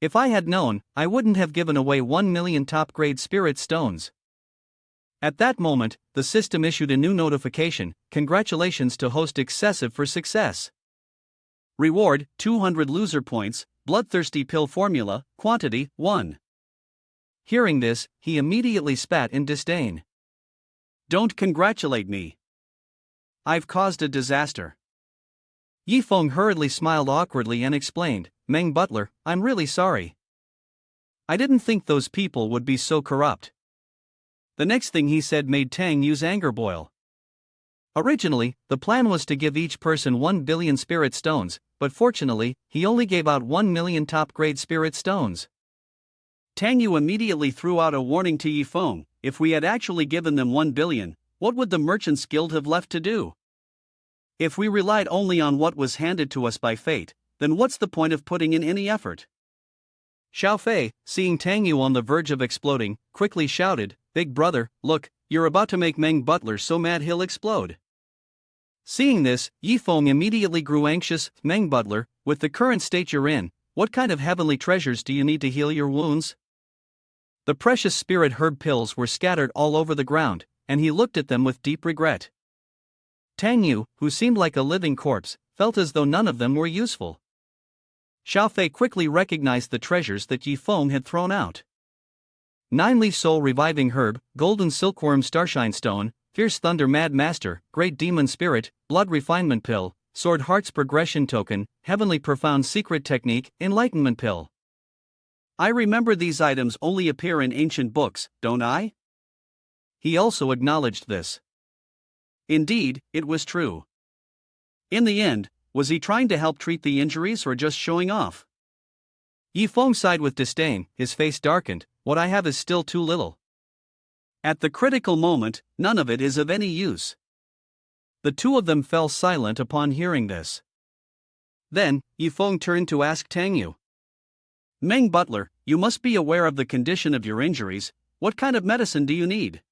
If I had known, I wouldn't have given away 1 million top-grade spirit stones. At that moment, the system issued a new notification, congratulations to host Excessive for success. Reward, 200 loser points, bloodthirsty pill formula, quantity, 1. Hearing this, he immediately spat in disdain. Don't congratulate me. I've caused a disaster. Yi Feng hurriedly smiled awkwardly and explained, Meng Butler, I'm really sorry. I didn't think those people would be so corrupt. The next thing he said made Tang Yu's anger boil. Originally, the plan was to give each person 1 billion spirit stones, but fortunately, he only gave out 1 million top-grade spirit stones. Tang Yu immediately threw out a warning to Yi Feng, if we had actually given them 1 billion, what would the Merchants Guild have left to do? If we relied only on what was handed to us by fate, then what's the point of putting in any effort? Xiao Fei, seeing Tang Yu on the verge of exploding, quickly shouted, Big brother, look, you're about to make Meng Butler so mad he'll explode. Seeing this, Yi Feng immediately grew anxious. Meng Butler, with the current state you're in, what kind of heavenly treasures do you need to heal your wounds? The precious spirit herb pills were scattered all over the ground, and he looked at them with deep regret. Tang Yu, who seemed like a living corpse, felt as though none of them were useful. Xiao Fei quickly recognized the treasures that Yi Feng had thrown out. 9-leaf soul reviving herb, golden silkworm starshine stone, fierce thunder mad master, great demon spirit, blood refinement pill, sword heart's progression token, heavenly profound secret technique, enlightenment pill. I remember these items only appear in ancient books, don't I? He also acknowledged this. Indeed, it was true. In the end, was he trying to help treat the injuries or just showing off? Yi Feng sighed with disdain, his face darkened, what I have is still too little. At the critical moment, none of it is of any use. The two of them fell silent upon hearing this. Then, Yi Feng turned to ask Tang Yu. Meng Butler, you must be aware of the condition of your injuries, what kind of medicine do you need?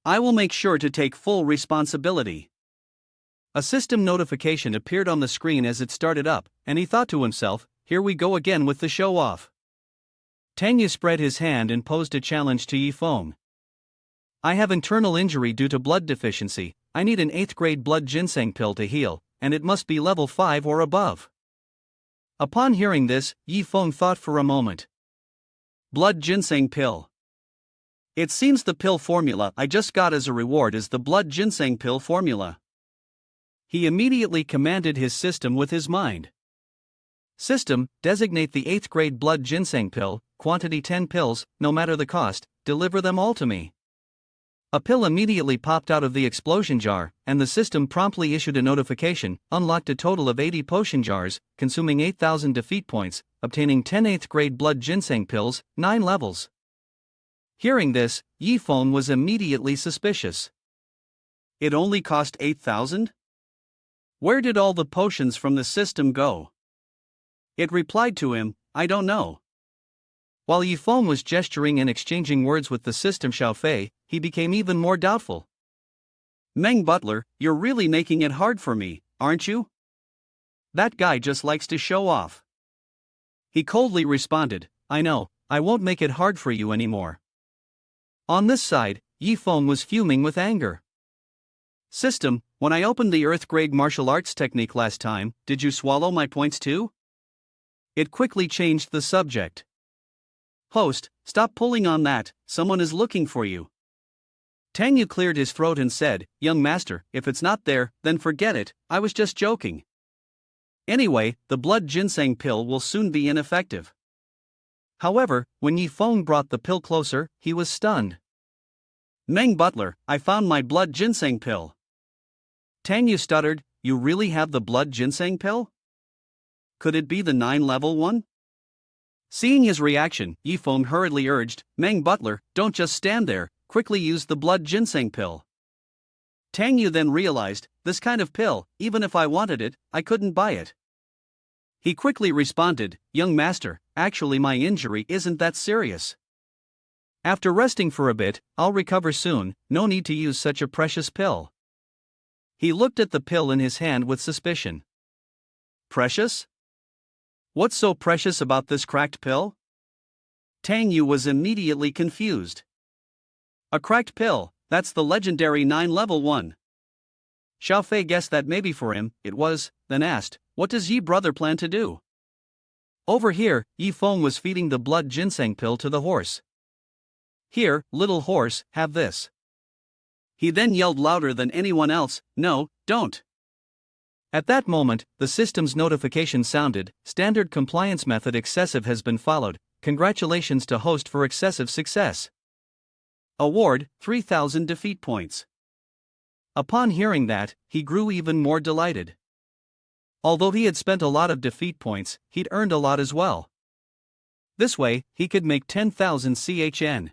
I will make sure to take full responsibility. A system notification appeared on the screen as it started up, and he thought to himself, here we go again with the show-off. Tang Yu spread his hand and posed a challenge to Yi Feng. I have internal injury due to blood deficiency, I need an 8th grade blood ginseng pill to heal, and it must be level 5 or above. Upon hearing this, Yi Feng thought for a moment. Blood ginseng pill. It seems the pill formula I just got as a reward is the blood ginseng pill formula. He immediately commanded his system with his mind. System, designate the 8th grade blood ginseng pill, quantity 10 pills, no matter the cost, deliver them all to me. A pill immediately popped out of the explosion jar, and the system promptly issued a notification, unlocked a total of 80 potion jars, consuming 8,000 defeat points, obtaining 10 8th grade blood ginseng pills, 9 levels. Hearing this, Yifeng was immediately suspicious. It only cost 8,000? Where did all the potions from the system go? It replied to him, I don't know. While Yifeng was gesturing and exchanging words with the system Xiaofei, he became even more doubtful. Meng Butler, you're really making it hard for me, aren't you? That guy just likes to show off. He coldly responded, I know, I won't make it hard for you anymore. On this side, Yifeng was fuming with anger. System, when I opened the Earth grade martial arts technique last time, did you swallow my points too? It quickly changed the subject. Host, stop pulling on that, someone is looking for you. Tang Yu cleared his throat and said, Young master, if it's not there, then forget it, I was just joking. Anyway, the blood ginseng pill will soon be ineffective. However, when Yifeng brought the pill closer, he was stunned. Meng Butler, I found my blood ginseng pill. Tang Yu stuttered, You really have the blood ginseng pill? Could it be the 9-level one? Seeing his reaction, Yifeng hurriedly urged, Meng Butler, don't just stand there, quickly use the blood ginseng pill. Tang Yu then realized, this kind of pill, even if I wanted it, I couldn't buy it. He quickly responded, Young master, actually my injury isn't that serious. After resting for a bit, I'll recover soon, no need to use such a precious pill. He looked at the pill in his hand with suspicion. Precious? What's so precious about this cracked pill? Tang Yu was immediately confused. A cracked pill, that's the legendary 9-level one. Xiaofei guessed that maybe for him, it was, then asked, What does Yi brother plan to do? Over here, Yifeng was feeding the blood ginseng pill to the horse. Here, little horse, have this. He then yelled louder than anyone else, No, don't. At that moment, the system's notification sounded, Standard compliance method excessive has been followed, congratulations to host for excessive success. Award, 3,000 defeat points. Upon hearing that, he grew even more delighted. Although he had spent a lot of defeat points, he'd earned a lot as well. This way, he could make 10,000 CHN.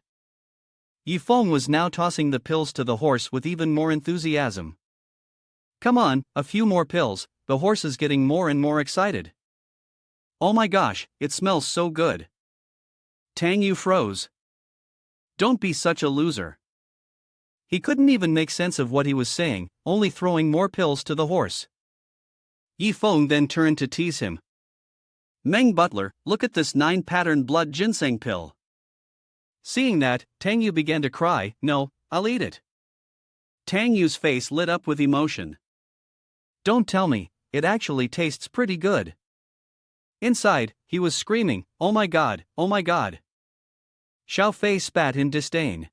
Yifeng was now tossing the pills to the horse with even more enthusiasm. Come on, a few more pills, the horse is getting more and more excited. Oh my gosh, it smells so good. Tang Yu froze. Don't be such a loser. He couldn't even make sense of what he was saying, only throwing more pills to the horse. Yifeng then turned to tease him. Meng Butler, look at this 9-pattern blood ginseng pill. Seeing that, Tang Yu began to cry, No, I'll eat it. Tang Yu's face lit up with emotion. Don't tell me, it actually tastes pretty good. Inside, he was screaming, Oh my god, oh my god. Xiaofei spat in disdain.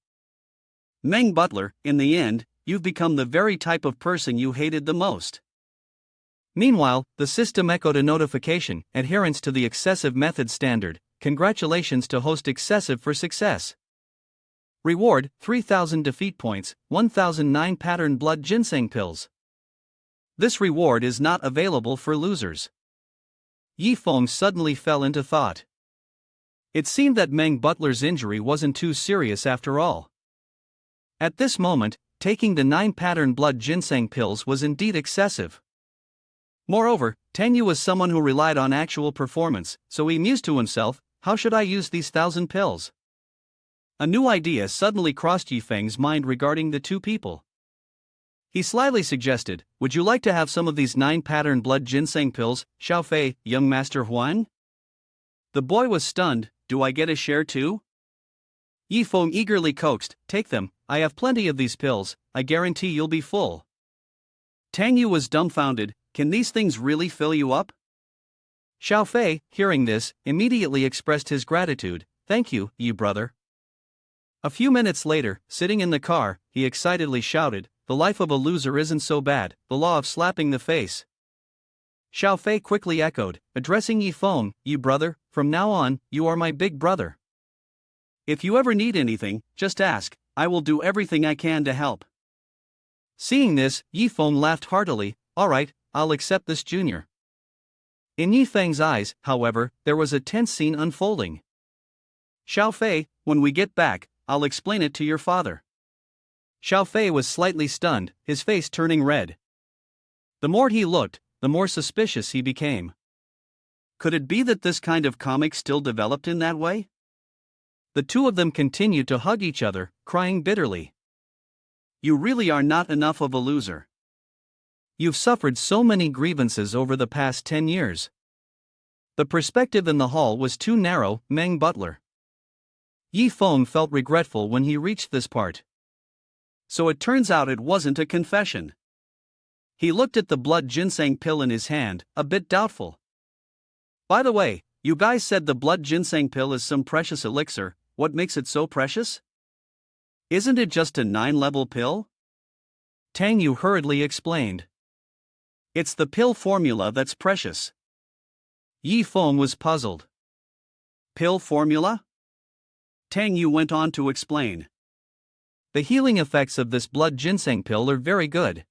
Meng Butler, in the end, you've become the very type of person you hated the most. Meanwhile, the system echoed a notification, adherence to the excessive method standard, congratulations to host excessive for success. Reward, 3,000 defeat points, 1,009 pattern blood ginseng pills. This reward is not available for losers. Yifeng suddenly fell into thought. It seemed that Meng Butler's injury wasn't too serious after all. At this moment, taking the 9-pattern blood ginseng pills was indeed excessive. Moreover, Tang Yu was someone who relied on actual performance, so he mused to himself, how should I use these 1,000 pills? A new idea suddenly crossed Yifeng's mind regarding the two people. He slyly suggested, would you like to have some of these 9-pattern blood ginseng pills, Xiaofei, young master Huan? The boy was stunned, do I get a share too? Yifeng eagerly coaxed, take them, I have plenty of these pills, I guarantee you'll be full. Tang Yu was dumbfounded, can these things really fill you up? Xiaofei, hearing this, immediately expressed his gratitude, thank you, Yi brother. A few minutes later, sitting in the car, he excitedly shouted, the life of a loser isn't so bad, the law of slapping the face. Xiaofei quickly echoed, addressing Yifeng, Yi brother, from now on, you are my big brother. If you ever need anything, just ask, I will do everything I can to help. Seeing this, Yi Feng laughed heartily. Alright, I'll accept this, Junior. In Yi Feng's eyes, however, there was a tense scene unfolding. Xiao Fei, when we get back, I'll explain it to your father. Xiao Fei was slightly stunned, his face turning red. The more he looked, the more suspicious he became. Could it be that this kind of comic still developed in that way? The two of them continued to hug each other, crying bitterly. You really are not enough of a loser. You've suffered so many grievances over the past 10 years. The perspective in the hall was too narrow, Meng Butler. Yi Feng felt regretful when he reached this part. So it turns out it wasn't a confession. He looked at the blood ginseng pill in his hand, a bit doubtful. By the way, you guys said the blood ginseng pill is some precious elixir. What makes it so precious? Isn't it just a 9-level pill? Tang Yu hurriedly explained. It's the pill formula that's precious. Yi Feng was puzzled. Pill formula? Tang Yu went on to explain. The healing effects of this blood ginseng pill are very good.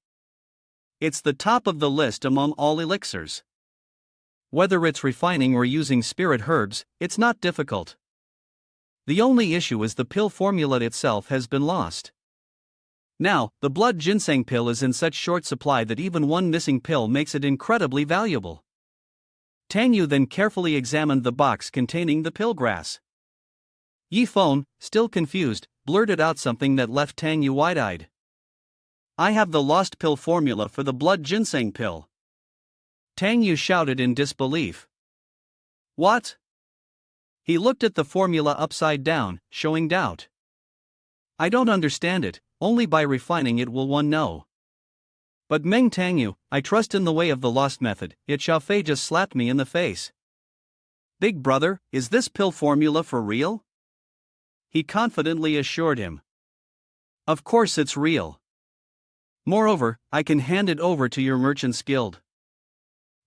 It's the top of the list among all elixirs. Whether it's refining or using spirit herbs, it's not difficult. The only issue is the pill formula itself has been lost. Now, the blood ginseng pill is in such short supply that even one missing pill makes it incredibly valuable. Tang Yu then carefully examined the box containing the pill grass. Yi Feng, still confused, blurted out something that left Tang Yu wide-eyed. I have the lost pill formula for the blood ginseng pill. Tang Yu shouted in disbelief. What? He looked at the formula upside down, showing doubt. I don't understand it, only by refining it will one know. But Meng Tang Yu, I trust in the way of the lost method, yet Xiao Fei just slapped me in the face. Big brother, is this pill formula for real? He confidently assured him. Of course it's real. Moreover, I can hand it over to your merchant's guild.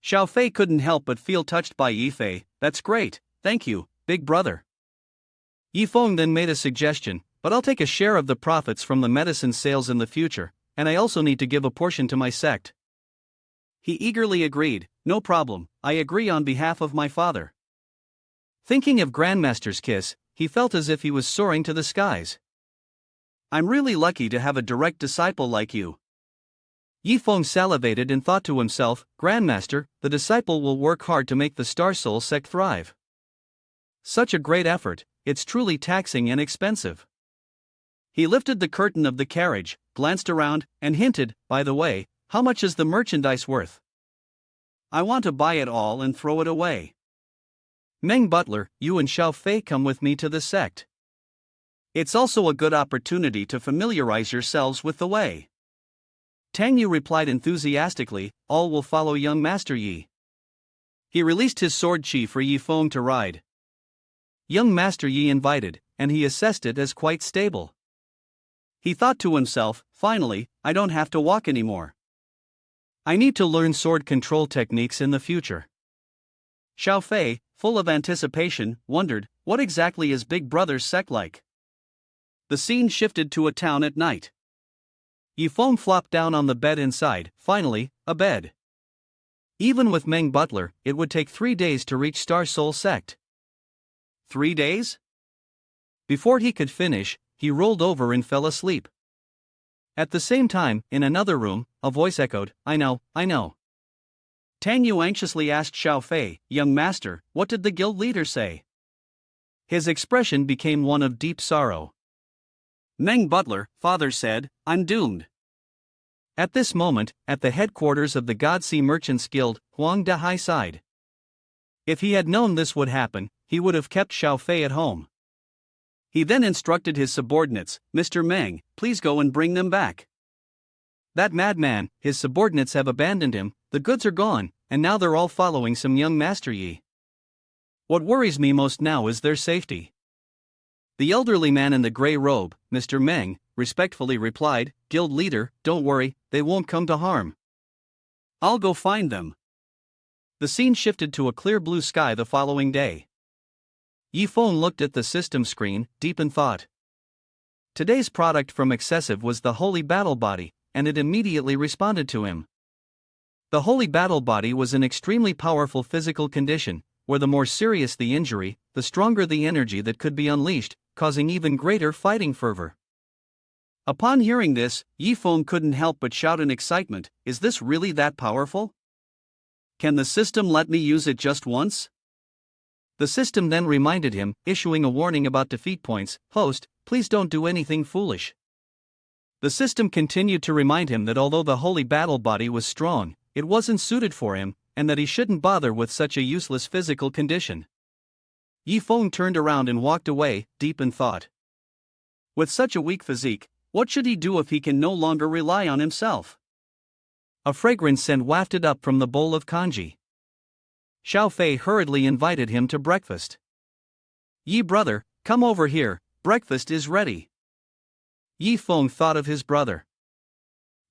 Xiao Fei couldn't help but feel touched by Yi Fei. That's great, thank you, big brother. Yi Feng then made a suggestion, but I'll take a share of the profits from the medicine sales in the future, and I also need to give a portion to my sect. He eagerly agreed, no problem, I agree on behalf of my father. Thinking of Grandmaster's kiss, he felt as if he was soaring to the skies. I'm really lucky to have a direct disciple like you. Yi Feng salivated and thought to himself, Grandmaster, the disciple will work hard to make the Star Soul sect thrive. Such a great effort, it's truly taxing and expensive. He lifted the curtain of the carriage, glanced around, and hinted, by the way, how much is the merchandise worth? I want to buy it all and throw it away. Meng Butler, you and Xiao Fei come with me to the sect. It's also a good opportunity to familiarize yourselves with the way. Tang Yu replied enthusiastically, all will follow young Master Yi. He released his sword chi for Yi Feng to ride. Young Master Yi invited, and he assessed it as quite stable. He thought to himself, finally, I don't have to walk anymore. I need to learn sword control techniques in the future. Xiao Fei, full of anticipation, wondered, what exactly is Big Brother's sect like? The scene shifted to a town at night. Yi Feng flopped down on the bed inside, finally, a bed. Even with Meng Butler, it would take 3 days to reach Star Soul Sect. 3 days? Before he could finish, he rolled over and fell asleep. At the same time, in another room, a voice echoed, I know. Tang Yu anxiously asked Xiao Fei, young master, what did the guild leader say? His expression became one of deep sorrow. Meng Butler, father said, I'm doomed. At this moment, at the headquarters of the Godsea Merchants Guild, Huang Dahai sighed. If he had known this would happen, he would have kept Xiao Fei at home. He then instructed his subordinates, Mr. Meng, please go and bring them back. That madman, his subordinates have abandoned him, the goods are gone, and now they're all following some young Master Yi. What worries me most now is their safety. The elderly man in the grey robe, Mr. Meng, respectfully replied, Guild leader, don't worry, they won't come to harm. I'll go find them. The scene shifted to a clear blue sky the following day. Yi Feng looked at the system screen, deep in thought. Today's product from Excessive was the Holy Battle Body, and it immediately responded to him. The Holy Battle Body was an extremely powerful physical condition, where the more serious the injury, the stronger the energy that could be unleashed, causing even greater fighting fervor. Upon hearing this, Yifeng couldn't help but shout in excitement, "Is this really that powerful? Can the system let me use it just once?" The system then reminded him, issuing a warning about defeat points, "Host, please don't do anything foolish." The system continued to remind him that although the Holy Battle Body was strong, it wasn't suited for him, and that he shouldn't bother with such a useless physical condition. Yifeng turned around and walked away, deep in thought. With such a weak physique, what should he do if he can no longer rely on himself? A fragrant scent wafted up from the bowl of kanji. Xiao Fei hurriedly invited him to breakfast. "Yi brother, come over here, breakfast is ready." Yifeng thought of his brother.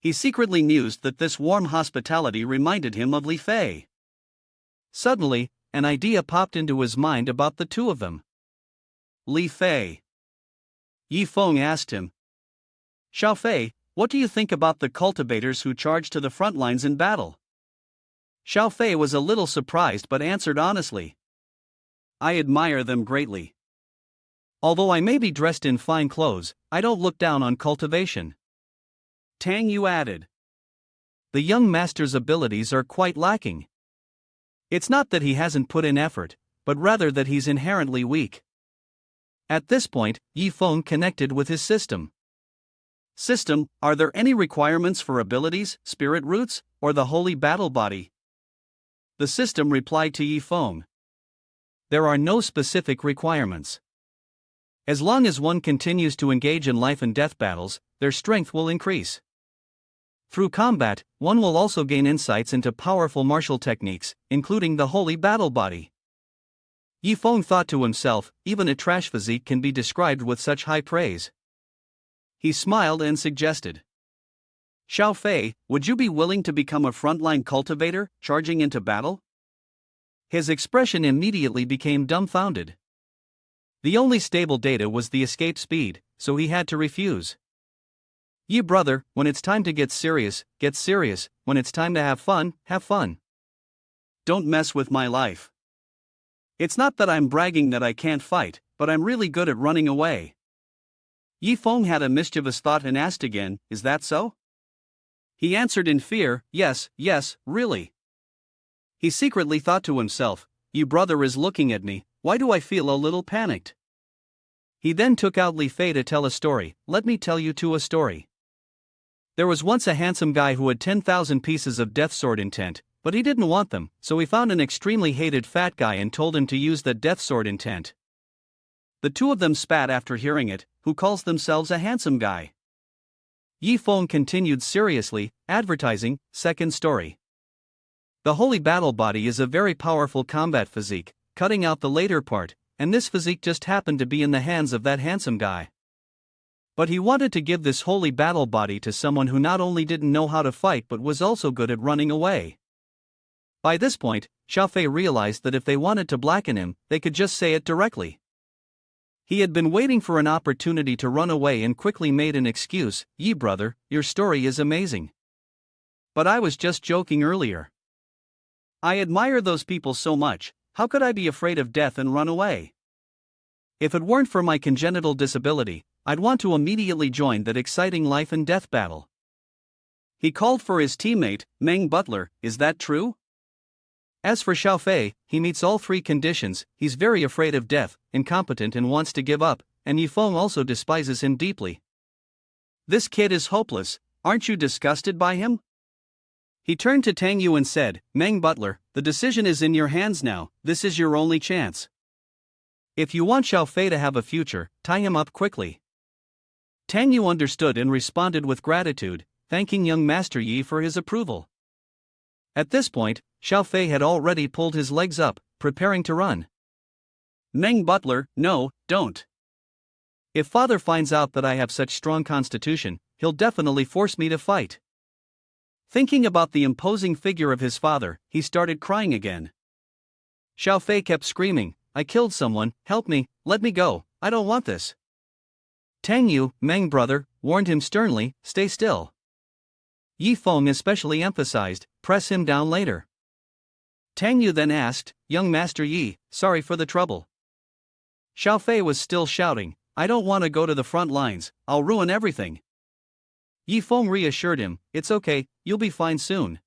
He secretly mused that this warm hospitality reminded him of Li Fei. Suddenly, an idea popped into his mind about the two of them. Li Fei. Yifeng asked him, "Xiao Fei, what do you think about the cultivators who charge to the front lines in battle?" Xiao Fei was a little surprised but answered honestly, "I admire them greatly. Although I may be dressed in fine clothes, I don't look down on cultivation." Tang Yu added, "The young master's abilities are quite lacking. It's not that he hasn't put in effort, but rather that he's inherently weak." At this point, Yifeng connected with his system. "System, are there any requirements for abilities, spirit roots, or the holy battle body?" The system replied to Yifeng, "There are no specific requirements. As long as one continues to engage in life and death battles, their strength will increase. Through combat, one will also gain insights into powerful martial techniques, including the holy battle body." Yifeng thought to himself, even a trash physique can be described with such high praise. He smiled and suggested, "Xiao Fei, would you be willing to become a frontline cultivator, charging into battle?" His expression immediately became dumbfounded. The only stable data was the escape speed, so he had to refuse. "Ye brother, when it's time to get serious, when it's time to have fun, have fun. Don't mess with my life. It's not that I'm bragging that I can't fight, but I'm really good at running away." Yifeng had a mischievous thought and asked again, "Is that so?" He answered in fear, "Yes, really." He secretly thought to himself, "Ye brother is looking at me, why do I feel a little panicked?" He then took out Li Fei to tell a story. "Let me tell you a story. There was once a handsome guy who had 10,000 pieces of death sword intent, but he didn't want them, so he found an extremely hated fat guy and told him to use the death sword intent. The two of them spat after hearing it. Who calls themselves a handsome guy?" Yifeng continued seriously, advertising, second story. "The holy battle body is a very powerful combat physique, cutting out the later part, and this physique just happened to be in the hands of that handsome guy. But he wanted to give this holy battle body to someone who not only didn't know how to fight but was also good at running away." By this point, Xiao Fei realized that if they wanted to blacken him, they could just say it directly. He had been waiting for an opportunity to run away and quickly made an excuse. "Ye brother, your story is amazing. But I was just joking earlier. I admire those people so much, how could I be afraid of death and run away? If it weren't for my congenital disability, I'd want to immediately join that exciting life and death battle." He called for his teammate, Meng Butler. "Is that true?" As for Xiao Fei, he meets all three conditions. He's very afraid of death, incompetent and wants to give up, and Yifeng also despises him deeply. "This kid is hopeless, aren't you disgusted by him?" He turned to Tang Yu and said, "Meng Butler, the decision is in your hands now, this is your only chance. If you want Xiao Fei to have a future, tie him up quickly." Tang Yu understood and responded with gratitude, thanking young Master Yi for his approval. At this point, Xiao Fei had already pulled his legs up, preparing to run. "Meng Butler, no, don't. If father finds out that I have such strong constitution, he'll definitely force me to fight." Thinking about the imposing figure of his father, he started crying again. Xiao Fei kept screaming, "I killed someone, help me, let me go, I don't want this." Tang Yu, Meng brother, warned him sternly, stay still. Yi Feng especially emphasized, press him down later. Tang Yu then asked, young Master Yi, sorry for the trouble. Xiao Fei was still shouting, I don't want to go to the front lines, I'll ruin everything. Yi Feng reassured him, it's okay, you'll be fine soon.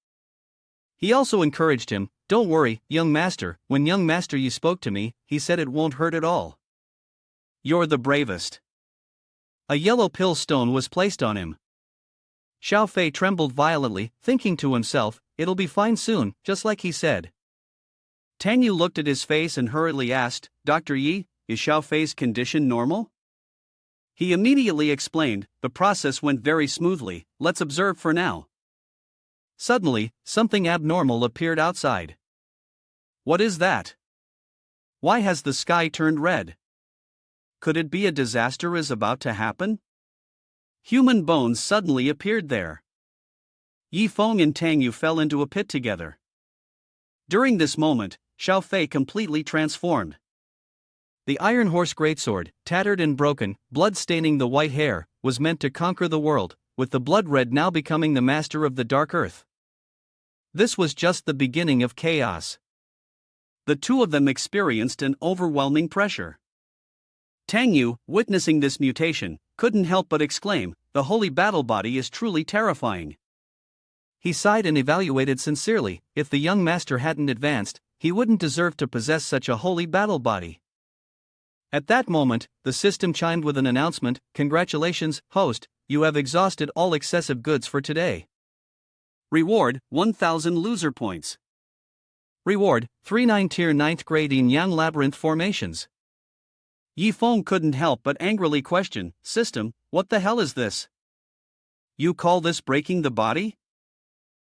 He also encouraged him, don't worry, young master, when young Master Yi spoke to me, he said it won't hurt at all. You're the bravest. A yellow pill stone was placed on him. Xiao Fei trembled violently, thinking to himself, it'll be fine soon, just like he said. Tang Yu looked at his face and hurriedly asked, Dr. Yi, is Xiao Fei's condition normal? He immediately explained, the process went very smoothly, let's observe for now. Suddenly, something abnormal appeared outside. What is that? Why has the sky turned red? Could it be a disaster is about to happen? Human bones suddenly appeared there. Yi Feng and Tang Yu fell into a pit together. During this moment, Xiao Fei completely transformed. The iron horse greatsword, tattered and broken, blood staining the white hair, was meant to conquer the world, with the blood red now becoming the master of the dark earth. This was just the beginning of chaos. The two of them experienced an overwhelming pressure. Tang Yu, witnessing this mutation, couldn't help but exclaim, the holy battle body is truly terrifying. He sighed and evaluated sincerely, if the young master hadn't advanced, he wouldn't deserve to possess such a holy battle body. At that moment, the system chimed with an announcement, congratulations, host, you have exhausted all excessive goods for today. Reward, 1000 loser points. Reward, 39 tier 9th grade Yin Yang labyrinth formations. Yi Feng couldn't help but angrily question, system, what the hell is this? You call this breaking the body?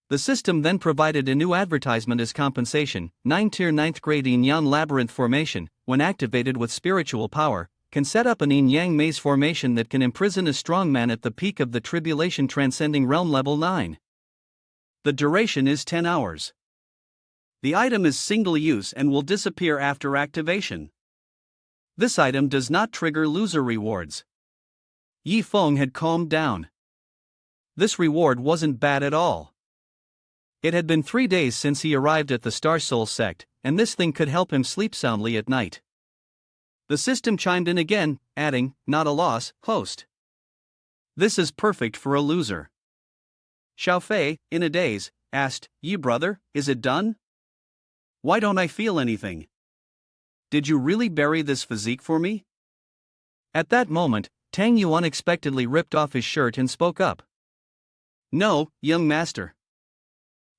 The system then provided a new advertisement as compensation, 9 tier 9th grade Yin Yang labyrinth formation, when activated with spiritual power, can set up an Yin Yang maze formation that can imprison a strong man at the peak of the tribulation transcending realm level 9. The duration is 10 hours. The item is single use and will disappear after activation. This item does not trigger loser rewards. Yi Feng had calmed down. This reward wasn't bad at all. It had been 3 days since he arrived at the Star Soul Sect, and this thing could help him sleep soundly at night. The system chimed in again, adding, not a loss, host. This is perfect for a loser. Xiao Fei, in a daze, asked, Yi brother, is it done? Why don't I feel anything? Did you really bury this physique for me? At that moment, Tang Yu unexpectedly ripped off his shirt and spoke up. No, young master.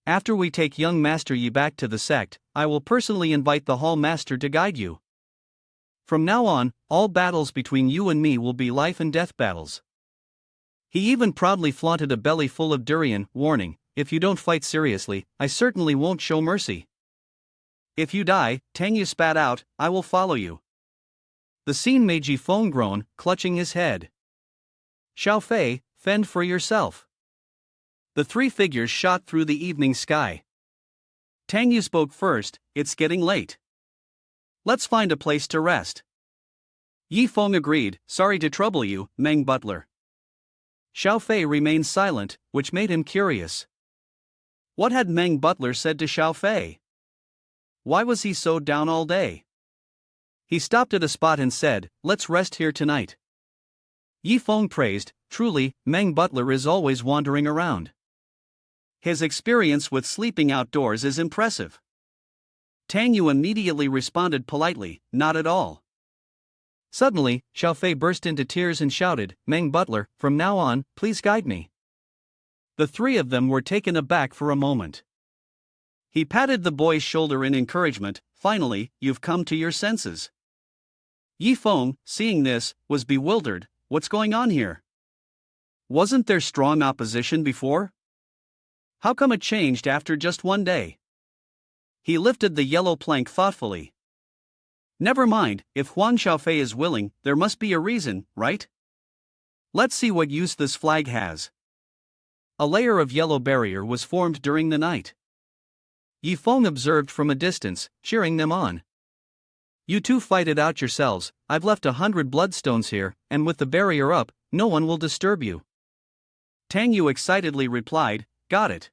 After we take young Master Yi back to the sect, I will personally invite the Hall Master to guide you. From now on, all battles between you and me will be life and death battles. He even proudly flaunted a belly full of durian, warning, if you don't fight seriously, I certainly won't show mercy. If you die, Tang Yu spat out, I will follow you. The scene made Yi Feng groan, clutching his head. Xiao Fei, fend for yourself. The three figures shot through the evening sky. Tang Yu spoke first, it's getting late. Let's find a place to rest. Yi Feng agreed, sorry to trouble you, Meng butler. Xiao Fei remained silent, which made him curious. What had Meng butler said to Xiao Fei? Why was he so down all day? He stopped at a spot and said, let's rest here tonight. Yi Feng praised, truly, Meng butler is always wandering around. His experience with sleeping outdoors is impressive. Tang Yu immediately responded politely, not at all. Suddenly, Xiao Fei burst into tears and shouted, Meng butler, from now on, please guide me. The three of them were taken aback for a moment. He patted the boy's shoulder in encouragement, finally, you've come to your senses. Yi Feng, seeing this, was bewildered, what's going on here? Wasn't there strong opposition before? How come it changed after just 1 day? He lifted the yellow plank thoughtfully. Never mind, if Huan Xiaofei is willing, there must be a reason, right? Let's see what use this flag has. A layer of yellow barrier was formed during the night. Yi Feng observed from a distance, cheering them on. You two fight it out yourselves. I've left 100 bloodstones here, and with the barrier up, no one will disturb you. Tang Yu excitedly replied, got it.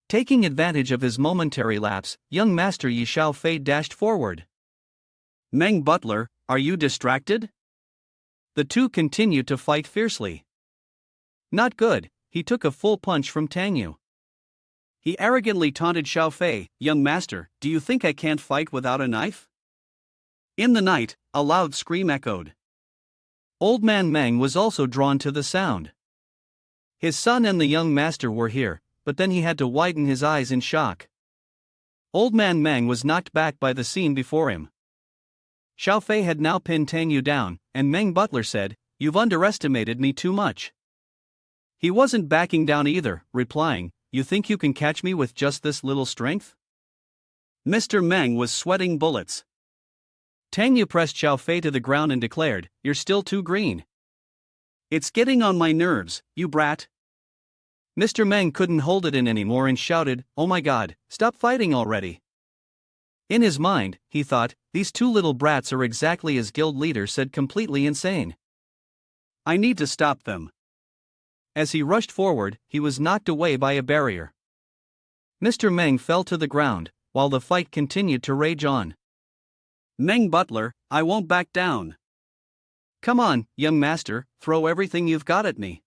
Taking advantage of his momentary lapse, young Master Yi Xiaofei dashed forward. Meng Butler, are you distracted? The two continued to fight fiercely. Not good, he took a full punch from Tang Yu. He arrogantly taunted Xiaofei, young master, do you think I can't fight without a knife? In the night, a loud scream echoed. Old Man Meng was also drawn to the sound. His son and the young master were here, but then he had to widen his eyes in shock. Old Man Meng was knocked back by the scene before him. Xiaofei had now pinned Tang Yu down, and Meng Butler said, "You've underestimated me too much." He wasn't backing down either, replying, "You think you can catch me with just this little strength?" Mr. Meng was sweating bullets. Tang Yu pressed Xiaofei to the ground and declared, "You're still too green." "It's getting on my nerves, you brat." Mr. Meng couldn't hold it in anymore and shouted, "Oh my god, stop fighting already." In his mind, he thought, these two little brats are exactly as guild leader said, completely insane. I need to stop them. As he rushed forward, he was knocked away by a barrier. Mr. Meng fell to the ground, while the fight continued to rage on. Meng Butler, I won't back down. Come on, young master, throw everything you've got at me.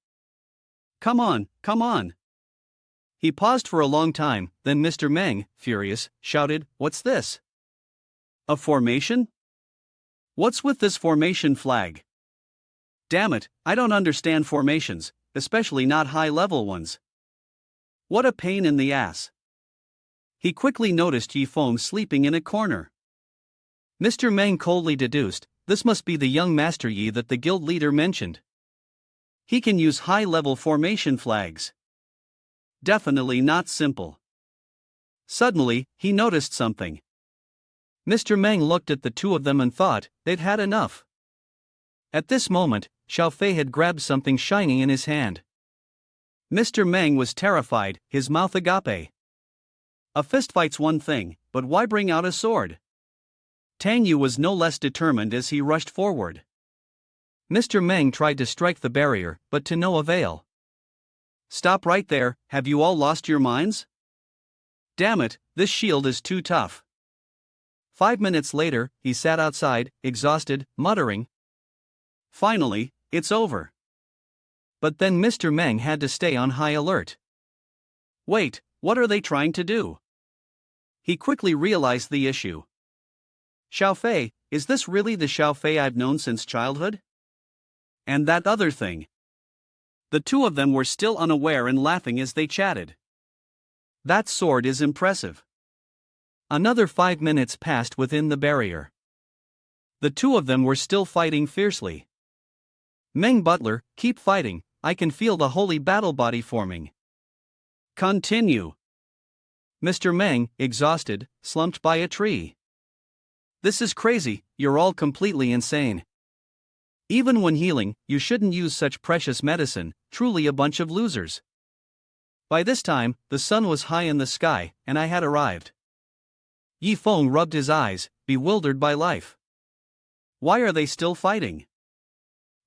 Come on, come on. He paused for a long time, then Mr. Meng, furious, shouted, "What's this? A formation? What's with this formation flag? Damn it, I don't understand formations, especially not high-level ones. What a pain in the ass." He quickly noticed Yi Feng sleeping in a corner. Mr. Meng coldly deduced, this must be the young Master Yi that the guild leader mentioned. He can use high-level formation flags. Definitely not simple. Suddenly, he noticed something. Mr. Meng looked at the two of them and thought, they'd had enough. At this moment, Xiaofei had grabbed something shiny in his hand. Mr. Meng was terrified, his mouth agape. A fistfight's one thing, but why bring out a sword? Tang Yu was no less determined as he rushed forward. Mr. Meng tried to strike the barrier, but to no avail. Stop right there, have you all lost your minds? Damn it, this shield is too tough. 5 minutes later, he sat outside, exhausted, muttering, "Finally, it's over." But then Mr. Meng had to stay on high alert. Wait, what are they trying to do? He quickly realized the issue. Xiaofei, is this really the Xiaofei I've known since childhood? And that other thing? The two of them were still unaware and laughing as they chatted. That sword is impressive. Another 5 minutes passed within the barrier. The two of them were still fighting fiercely. Meng Butler, keep fighting, I can feel the holy battle body forming. Continue. Mr. Meng, exhausted, slumped by a tree. This is crazy, you're all completely insane. Even when healing, you shouldn't use such precious medicine, truly a bunch of losers. By this time, the sun was high in the sky, and I had arrived. Yi Feng rubbed his eyes, bewildered by life. Why are they still fighting?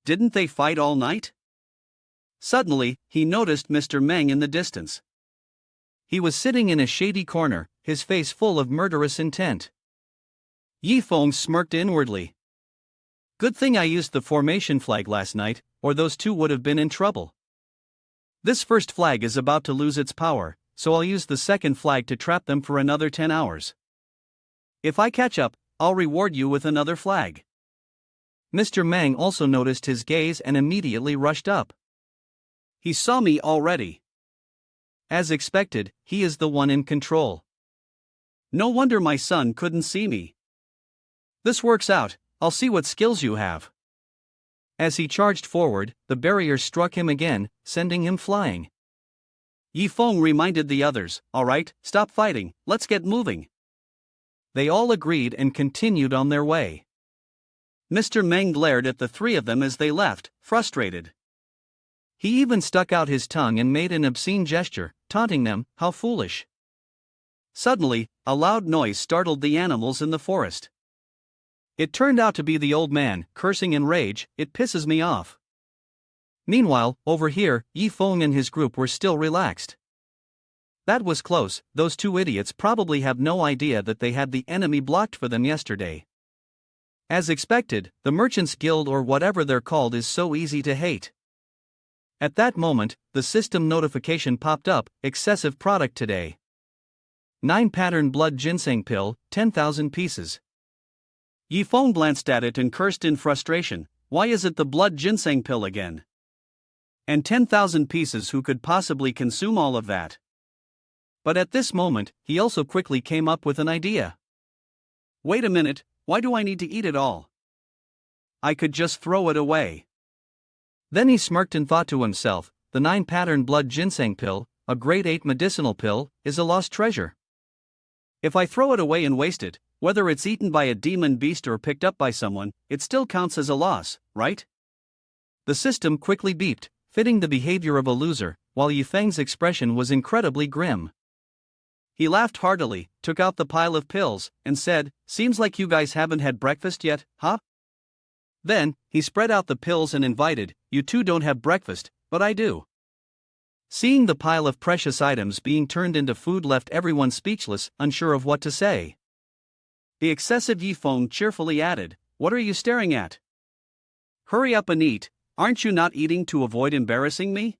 Didn't they fight all night? Suddenly, he noticed Mr. Meng in the distance. He was sitting in a shady corner, his face full of murderous intent. Yi Feng smirked inwardly. Good thing I used the formation flag last night, or those two would have been in trouble. This first flag is about to lose its power, so I'll use the second flag to trap them for another 10 hours. If I catch up, I'll reward you with another flag. Mr. Meng also noticed his gaze and immediately rushed up. He saw me already. As expected, he is the one in control. No wonder my son couldn't see me. This works out, I'll see what skills you have. As he charged forward, the barrier struck him again, sending him flying. Yi Feng reminded the others, all right, stop fighting, let's get moving. They all agreed and continued on their way. Mr. Meng glared at the three of them as they left, frustrated. He even stuck out his tongue and made an obscene gesture, taunting them, how foolish. Suddenly, a loud noise startled the animals in the forest. It turned out to be the old man, cursing in rage. It pisses me off. Meanwhile, over here, Yi Feng and his group were still relaxed. That was close. Those two idiots probably have no idea that they had the enemy blocked for them yesterday. As expected, the Merchants Guild or whatever they're called is so easy to hate. At that moment, the system notification popped up, excessive product today. 9 pattern blood ginseng pill, 10,000 pieces. Yi Feng glanced at it and cursed in frustration. Why is it the blood ginseng pill again? And 10,000 pieces, who could possibly consume all of that? But at this moment, he also quickly came up with an idea. Wait a minute, why do I need to eat it all? I could just throw it away. Then he smirked and thought to himself, the 9 pattern blood ginseng pill, a grade 8 medicinal pill, is a lost treasure. If I throw it away and waste it, whether it's eaten by a demon beast or picked up by someone, it still counts as a loss, right? The system quickly beeped, fitting the behavior of a loser, while Yi Feng's expression was incredibly grim. He laughed heartily, took out the pile of pills, and said, "Seems like you guys haven't had breakfast yet, huh?" Then, he spread out the pills and invited, "You two don't have breakfast, but I do." Seeing the pile of precious items being turned into food left everyone speechless, unsure of what to say. The excessive Yi Feng cheerfully added, "What are you staring at? Hurry up and eat, aren't you not eating to avoid embarrassing me?"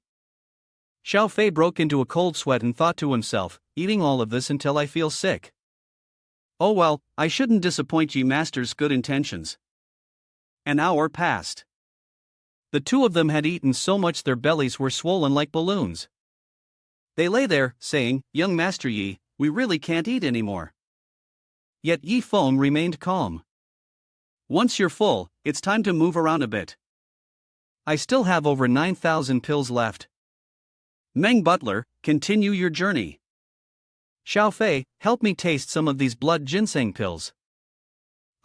Xiao Fei broke into a cold sweat and thought to himself, eating all of this until I feel sick. Oh well, I shouldn't disappoint Yi Master's good intentions. An hour passed. The two of them had eaten so much their bellies were swollen like balloons. They lay there, saying, "Young Master Yi, we really can't eat anymore." Yet Yi Feng remained calm. "Once you're full, it's time to move around a bit. I still have over 9,000 pills left. Meng Butler, continue your journey. Xiao Fei, help me taste some of these blood ginseng pills."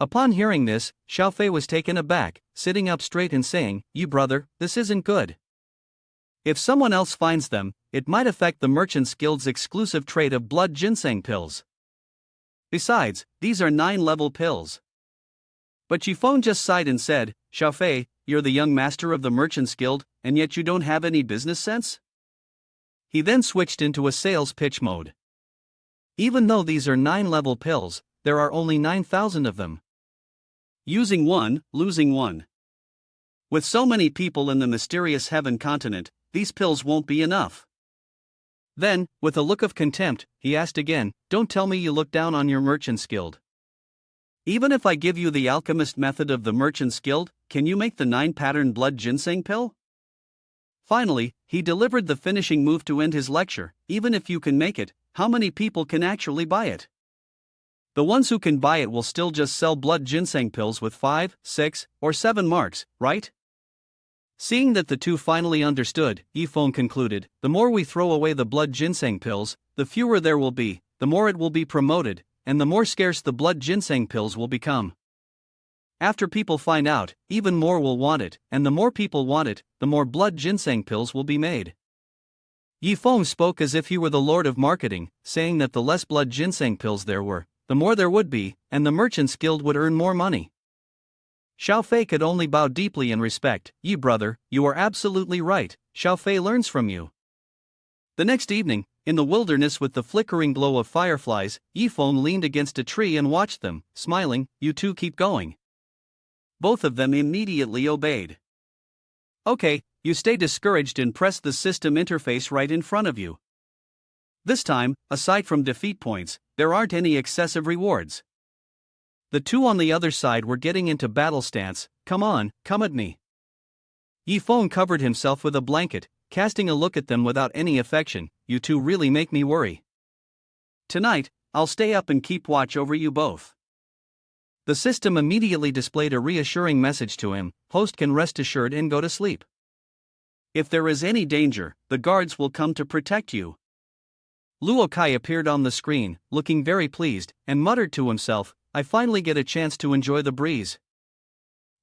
Upon hearing this, Xiao Fei was taken aback, sitting up straight and saying, "You brother, this isn't good. If someone else finds them, it might affect the Merchants Guild's exclusive trade of blood ginseng pills. Besides, these are 9-level pills." But Yi Feng just sighed and said, "Xiao Fei, you're the young master of the Merchants Guild, and yet you don't have any business sense?" He then switched into a sales pitch mode. Even though these are 9-level pills, there are only 9,000 of them. Using one, losing one. With so many people in the mysterious heaven continent, these pills won't be enough. Then, with a look of contempt, he asked again, "Don't tell me you look down on your Merchants Guild. Even if I give you the alchemist method of the Merchants Guild, can you make the 9-pattern blood ginseng pill?" Finally, he delivered the finishing move to end his lecture. Even if you can make it, how many people can actually buy it? The ones who can buy it will still just sell blood ginseng pills with 5, 6, or 7 marks, right? Seeing that the two finally understood, Yi Feng concluded, "The more we throw away the blood ginseng pills, the fewer there will be, the more it will be promoted, and the more scarce the blood ginseng pills will become. After people find out, even more will want it, and the more people want it, the more blood ginseng pills will be made." Yi Feng spoke as if he were the lord of marketing, saying that the less blood ginseng pills there were, the more there would be, and the Merchants Guild would earn more money. Xiao Fei could only bow deeply in respect. "Yi brother, you are absolutely right, Xiao Fei learns from you." The next evening, in the wilderness with the flickering glow of fireflies, Yi Feng leaned against a tree and watched them, smiling. "You two keep going." Both of them immediately obeyed. "Okay, you stay discouraged and press the system interface right in front of you. This time, aside from defeat points, there aren't any excessive rewards." The two on the other side were getting into battle stance. "Come on, come at me." Yi Feng covered himself with a blanket, casting a look at them without any affection. "You two really make me worry. Tonight, I'll stay up and keep watch over you both." The system immediately displayed a reassuring message to him: "Host can rest assured and go to sleep. If there is any danger, the guards will come to protect you." Luo Kai appeared on the screen, looking very pleased, and muttered to himself, "I finally get a chance to enjoy the breeze."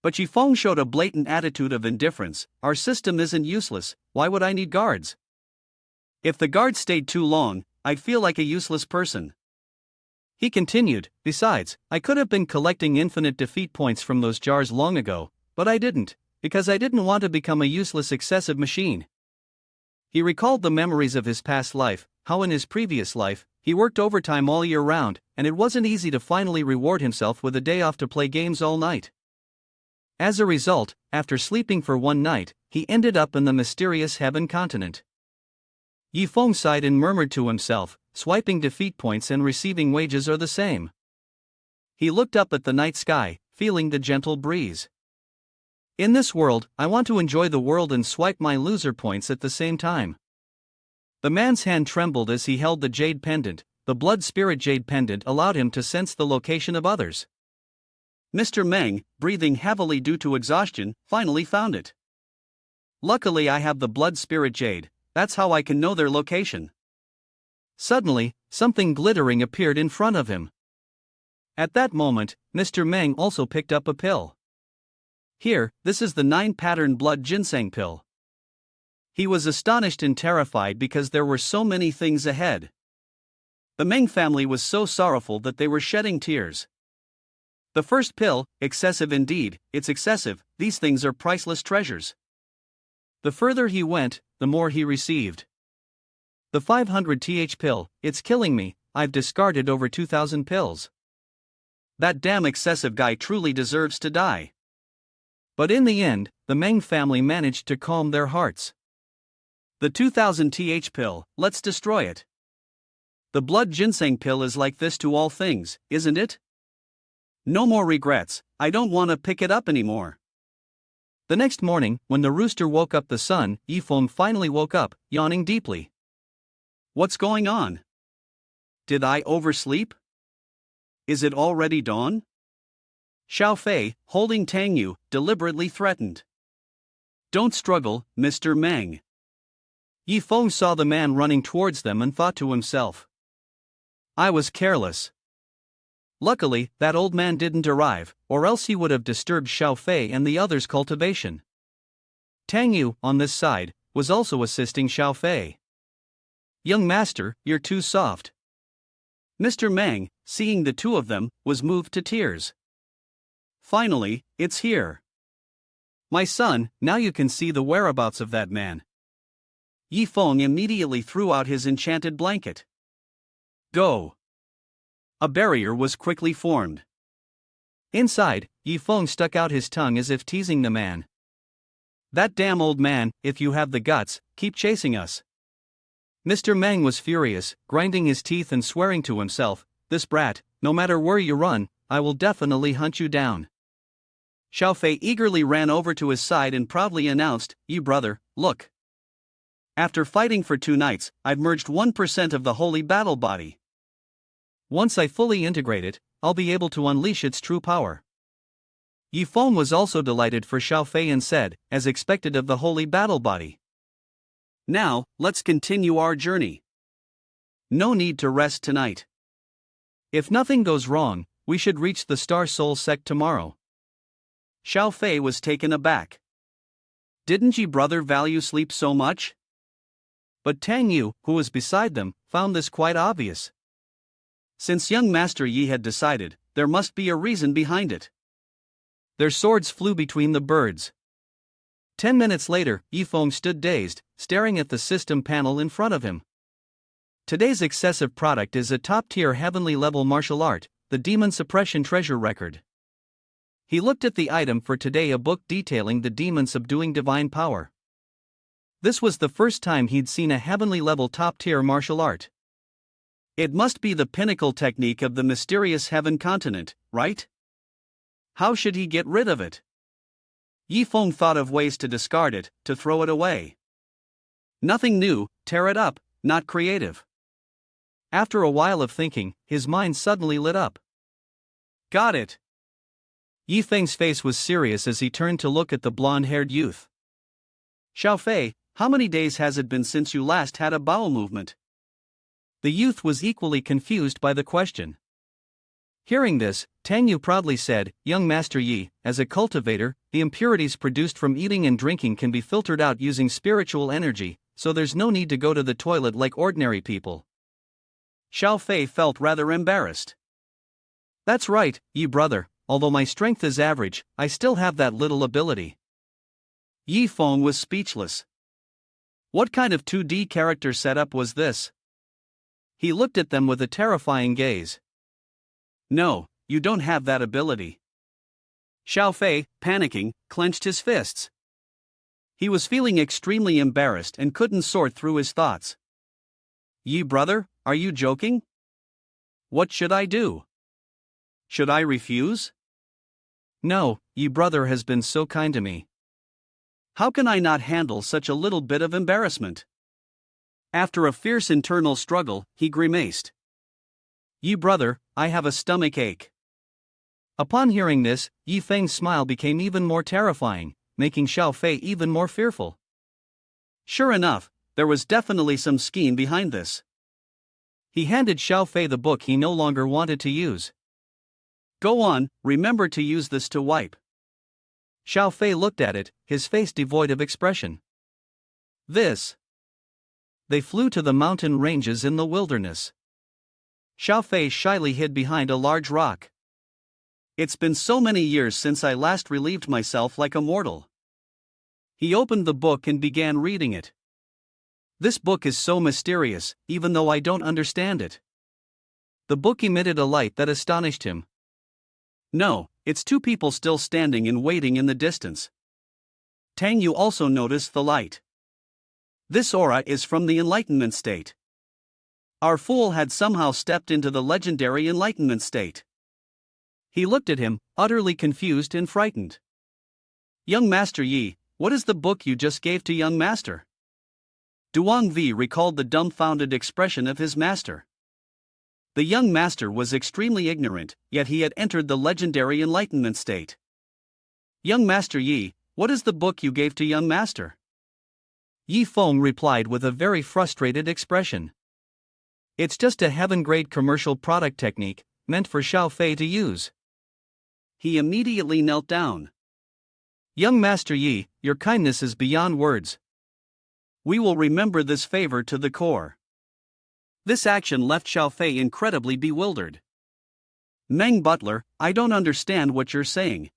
But Yi Feng showed a blatant attitude of indifference. "Our system isn't useless, why would I need guards? If the guards stayed too long, I'd feel like a useless person." He continued, "Besides, I could have been collecting infinite defeat points from those jars long ago, but I didn't, because I didn't want to become a useless excessive machine." He recalled the memories of his past life, how in his previous life, he worked overtime all year round, and it wasn't easy to finally reward himself with a day off to play games all night. As a result, after sleeping for one night, he ended up in the mysterious heaven continent. Yi Feng sighed and murmured to himself, "Swiping defeat points and receiving wages are the same." He looked up at the night sky, feeling the gentle breeze. "In this world, I want to enjoy the world and swipe my loser points at the same time." The man's hand trembled as he held the jade pendant. The blood spirit jade pendant allowed him to sense the location of others. Mr. Meng, breathing heavily due to exhaustion, finally found it. "Luckily I have the blood spirit jade, that's how I can know their location." Suddenly, something glittering appeared in front of him. At that moment, Mr. Meng also picked up a pill. "Here, this is the 9-pattern blood ginseng pill." He was astonished and terrified because there were so many things ahead. The Meng family was so sorrowful that they were shedding tears. The first pill, excessive indeed, it's excessive, these things are priceless treasures. The further he went, the more he received. The 500th pill, it's killing me, I've discarded over 2,000 pills. That damn excessive guy truly deserves to die. But in the end, the Meng family managed to calm their hearts. The 2000th pill, let's destroy it. The blood ginseng pill is like this to all things, isn't it? No more regrets, I don't want to pick it up anymore. The next morning, when the rooster woke up the sun, Yi Feng finally woke up, yawning deeply. What's going on? Did I oversleep? Is it already dawn? Xiao Fei, holding Tang Yu, deliberately threatened. "Don't struggle, Mr. Meng." Yi Feng saw the man running towards them and thought to himself, "I was careless." Luckily, that old man didn't arrive, or else he would have disturbed Xiao Fei and the others' cultivation. Tang Yu, on this side, was also assisting Xiao Fei. "Young master, you're too soft." Mr. Meng, seeing the two of them, was moved to tears. "Finally, it's here. My son, now you can see the whereabouts of that man." Yi Feng immediately threw out his enchanted blanket. "Go." A barrier was quickly formed. Inside, Yi Feng stuck out his tongue as if teasing the man. "That damn old man, if you have the guts, keep chasing us." Mr. Meng was furious, grinding his teeth and swearing to himself, "This brat, no matter where you run, I will definitely hunt you down." Xiao Fei eagerly ran over to his side and proudly announced, "You brother, look. After fighting for 2 nights, I've merged 1% of the holy battle body. Once I fully integrate it, I'll be able to unleash its true power." Yi Feng was also delighted for Xiao Fei and said, as expected of the holy battle body, "Now, let's continue our journey. No need to rest tonight. If nothing goes wrong, we should reach the Star Soul Sect tomorrow." Xiao Fei was taken aback. "Didn't ye brother value sleep so much?" But Tang Yu, who was beside them, found this quite obvious. Since young Master Yi had decided, there must be a reason behind it. Their swords flew between the birds. 10 minutes later, Yi Feng stood dazed, staring at the system panel in front of him. Today's excessive product is a top-tier heavenly-level martial art, the Demon Suppression Treasure Record. He looked at the item for today, a book detailing the demon subduing divine power. This was the first time he'd seen a heavenly-level top-tier martial art. It must be the pinnacle technique of the mysterious heaven continent, right? How should he get rid of it? Yi Feng thought of ways to discard it, to throw it away. Nothing new, tear it up, not creative. After a while of thinking, his mind suddenly lit up. Got it. Yi Feng's face was serious as he turned to look at the blonde-haired youth. Xiao Fei, how many days has it been since you last had a bowel movement? The youth was equally confused by the question. Hearing this, Tang Yu proudly said, "Young Master Yi, as a cultivator, the impurities produced from eating and drinking can be filtered out using spiritual energy, so there's no need to go to the toilet like ordinary people." Xiao Fei felt rather embarrassed. That's right, Yi brother, although my strength is average, I still have that little ability. Yi Feng was speechless. What kind of 2D character setup was this? He looked at them with a terrifying gaze. No, you don't have that ability. Xiao Fei, panicking, clenched his fists. He was feeling extremely embarrassed and couldn't sort through his thoughts. Yi brother, are you joking? What should I do? Should I refuse? No, Yi brother has been so kind to me. How can I not handle such a little bit of embarrassment? After a fierce internal struggle, he grimaced. Yi brother, I have a stomach ache. Upon hearing this, Yi Feng's smile became even more terrifying, making Xiao Fei even more fearful. Sure enough, there was definitely some scheme behind this. He handed Xiao Fei the book he no longer wanted to use. Go on, remember to use this to wipe. Xiao Fei looked at it, his face devoid of expression. This. They flew to the mountain ranges in the wilderness. Xiao Fei shyly hid behind a large rock. It's been so many years since I last relieved myself like a mortal. He opened the book and began reading it. This book is so mysterious, even though I don't understand it. The book emitted a light that astonished him. No, it's two people still standing and waiting in the distance. Tang, you also notice the light. This aura is from the Enlightenment state. Our fool had somehow stepped into the legendary Enlightenment state. He looked at him, utterly confused and frightened. Young Master Yi, what is the book you just gave to young master? Duong Vi recalled the dumbfounded expression of his master. The young master was extremely ignorant, yet he had entered the legendary Enlightenment state. Young Master Yi, what is the book you gave to young master? Yi Feng replied with a very frustrated expression. It's just a heaven-grade commercial product technique, meant for Xiao Fei to use. He immediately knelt down. Young Master Yi, your kindness is beyond words. We will remember this favor to the core. This action left Xiao Fei incredibly bewildered. Meng Butler, I don't understand what you're saying.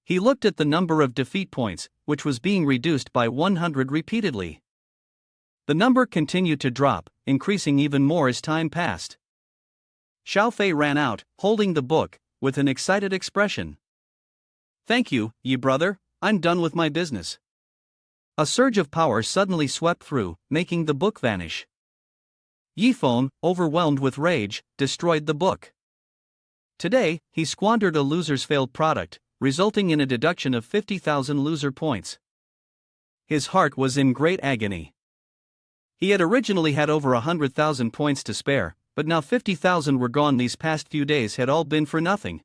He looked at the number of defeat points, which was being reduced by 100 repeatedly. The number continued to drop, increasing even more as time passed. Xiao Fei ran out, holding the book, with an excited expression. Thank you, Yi brother, I'm done with my business. A surge of power suddenly swept through, making the book vanish. Yi Feng, overwhelmed with rage, destroyed the book. Today, he squandered a loser's failed product, resulting in a deduction of 50,000 loser points. His heart was in great agony. He had originally had over 100,000 points to spare, but now 50,000 were gone. These past few days had all been for nothing.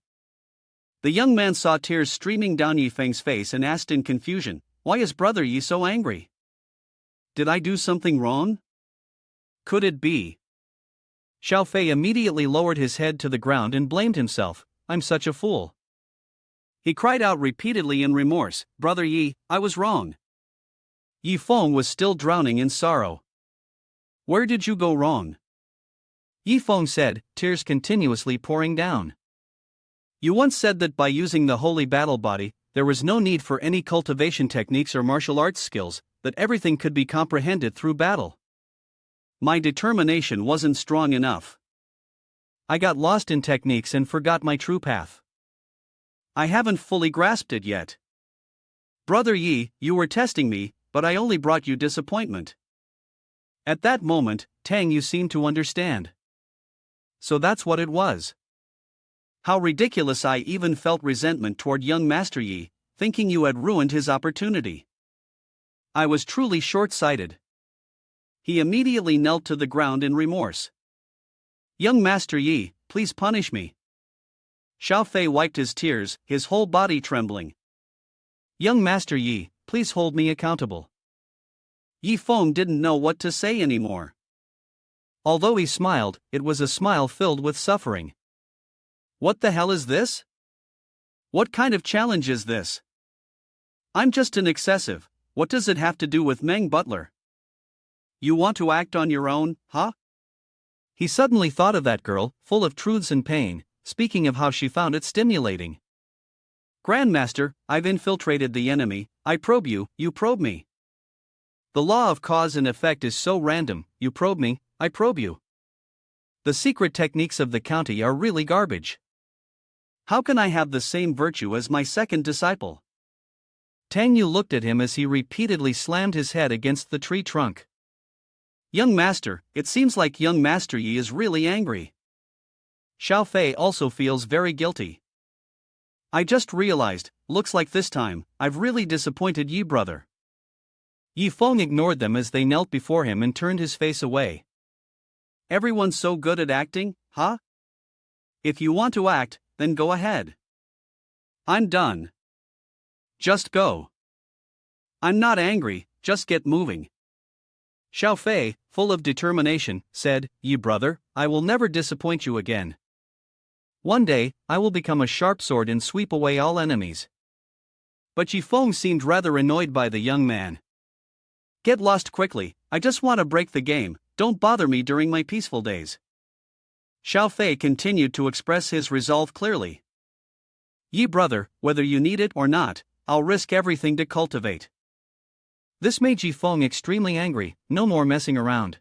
The young man saw tears streaming down Yi Feng's face and asked in confusion, why is brother Yi so angry? Did I do something wrong? Could it be? Xiao Fei immediately lowered his head to the ground and blamed himself. I'm such a fool. He cried out repeatedly in remorse, Brother Yi, I was wrong. Yi Feng was still drowning in sorrow. Where did you go wrong? Yi Feng said, tears continuously pouring down. You once said that by using the holy battle body, there was no need for any cultivation techniques or martial arts skills, that everything could be comprehended through battle. My determination wasn't strong enough. I got lost in techniques and forgot my true path. I haven't fully grasped it yet. Brother Yi, you were testing me, but I only brought you disappointment. At that moment, Tang, you seemed to understand. So that's what it was. How ridiculous! I even felt resentment toward young Master Yi, thinking you had ruined his opportunity. I was truly short-sighted. He immediately knelt to the ground in remorse. Young Master Yi, please punish me. Xiao Fei wiped his tears, his whole body trembling. Young Master Yi, please hold me accountable. Yi Feng didn't know what to say anymore. Although he smiled, it was a smile filled with suffering. What the hell is this? What kind of challenge is this? I'm just an excessive. What does it have to do with Meng Butler? You want to act on your own, huh? He suddenly thought of that girl, full of truths and pain, speaking of how she found it stimulating. Grandmaster, I've infiltrated the enemy, I probe you, you probe me. The law of cause and effect is so random, you probe me, I probe you. The secret techniques of the county are really garbage. How can I have the same virtue as my second disciple? Tang Yu looked at him as he repeatedly slammed his head against the tree trunk. Young master, it seems like young Master Yi is really angry. Xiao Fei also feels very guilty. I just realized, looks like this time, I've really disappointed Yi brother. Yi Feng ignored them as they knelt before him and turned his face away. Everyone's so good at acting, huh? If you want to act, then go ahead. I'm done. Just go. I'm not angry, just get moving. Xiao Fei, full of determination, said, Yi brother, I will never disappoint you again. One day, I will become a sharp sword and sweep away all enemies. But Yi Feng seemed rather annoyed by the young man. Get lost quickly, I just want to break the game, don't bother me during my peaceful days. Xiao Fei continued to express his resolve clearly. Yi brother, whether you need it or not, I'll risk everything to cultivate. This made Yi Feng extremely angry, no more messing around.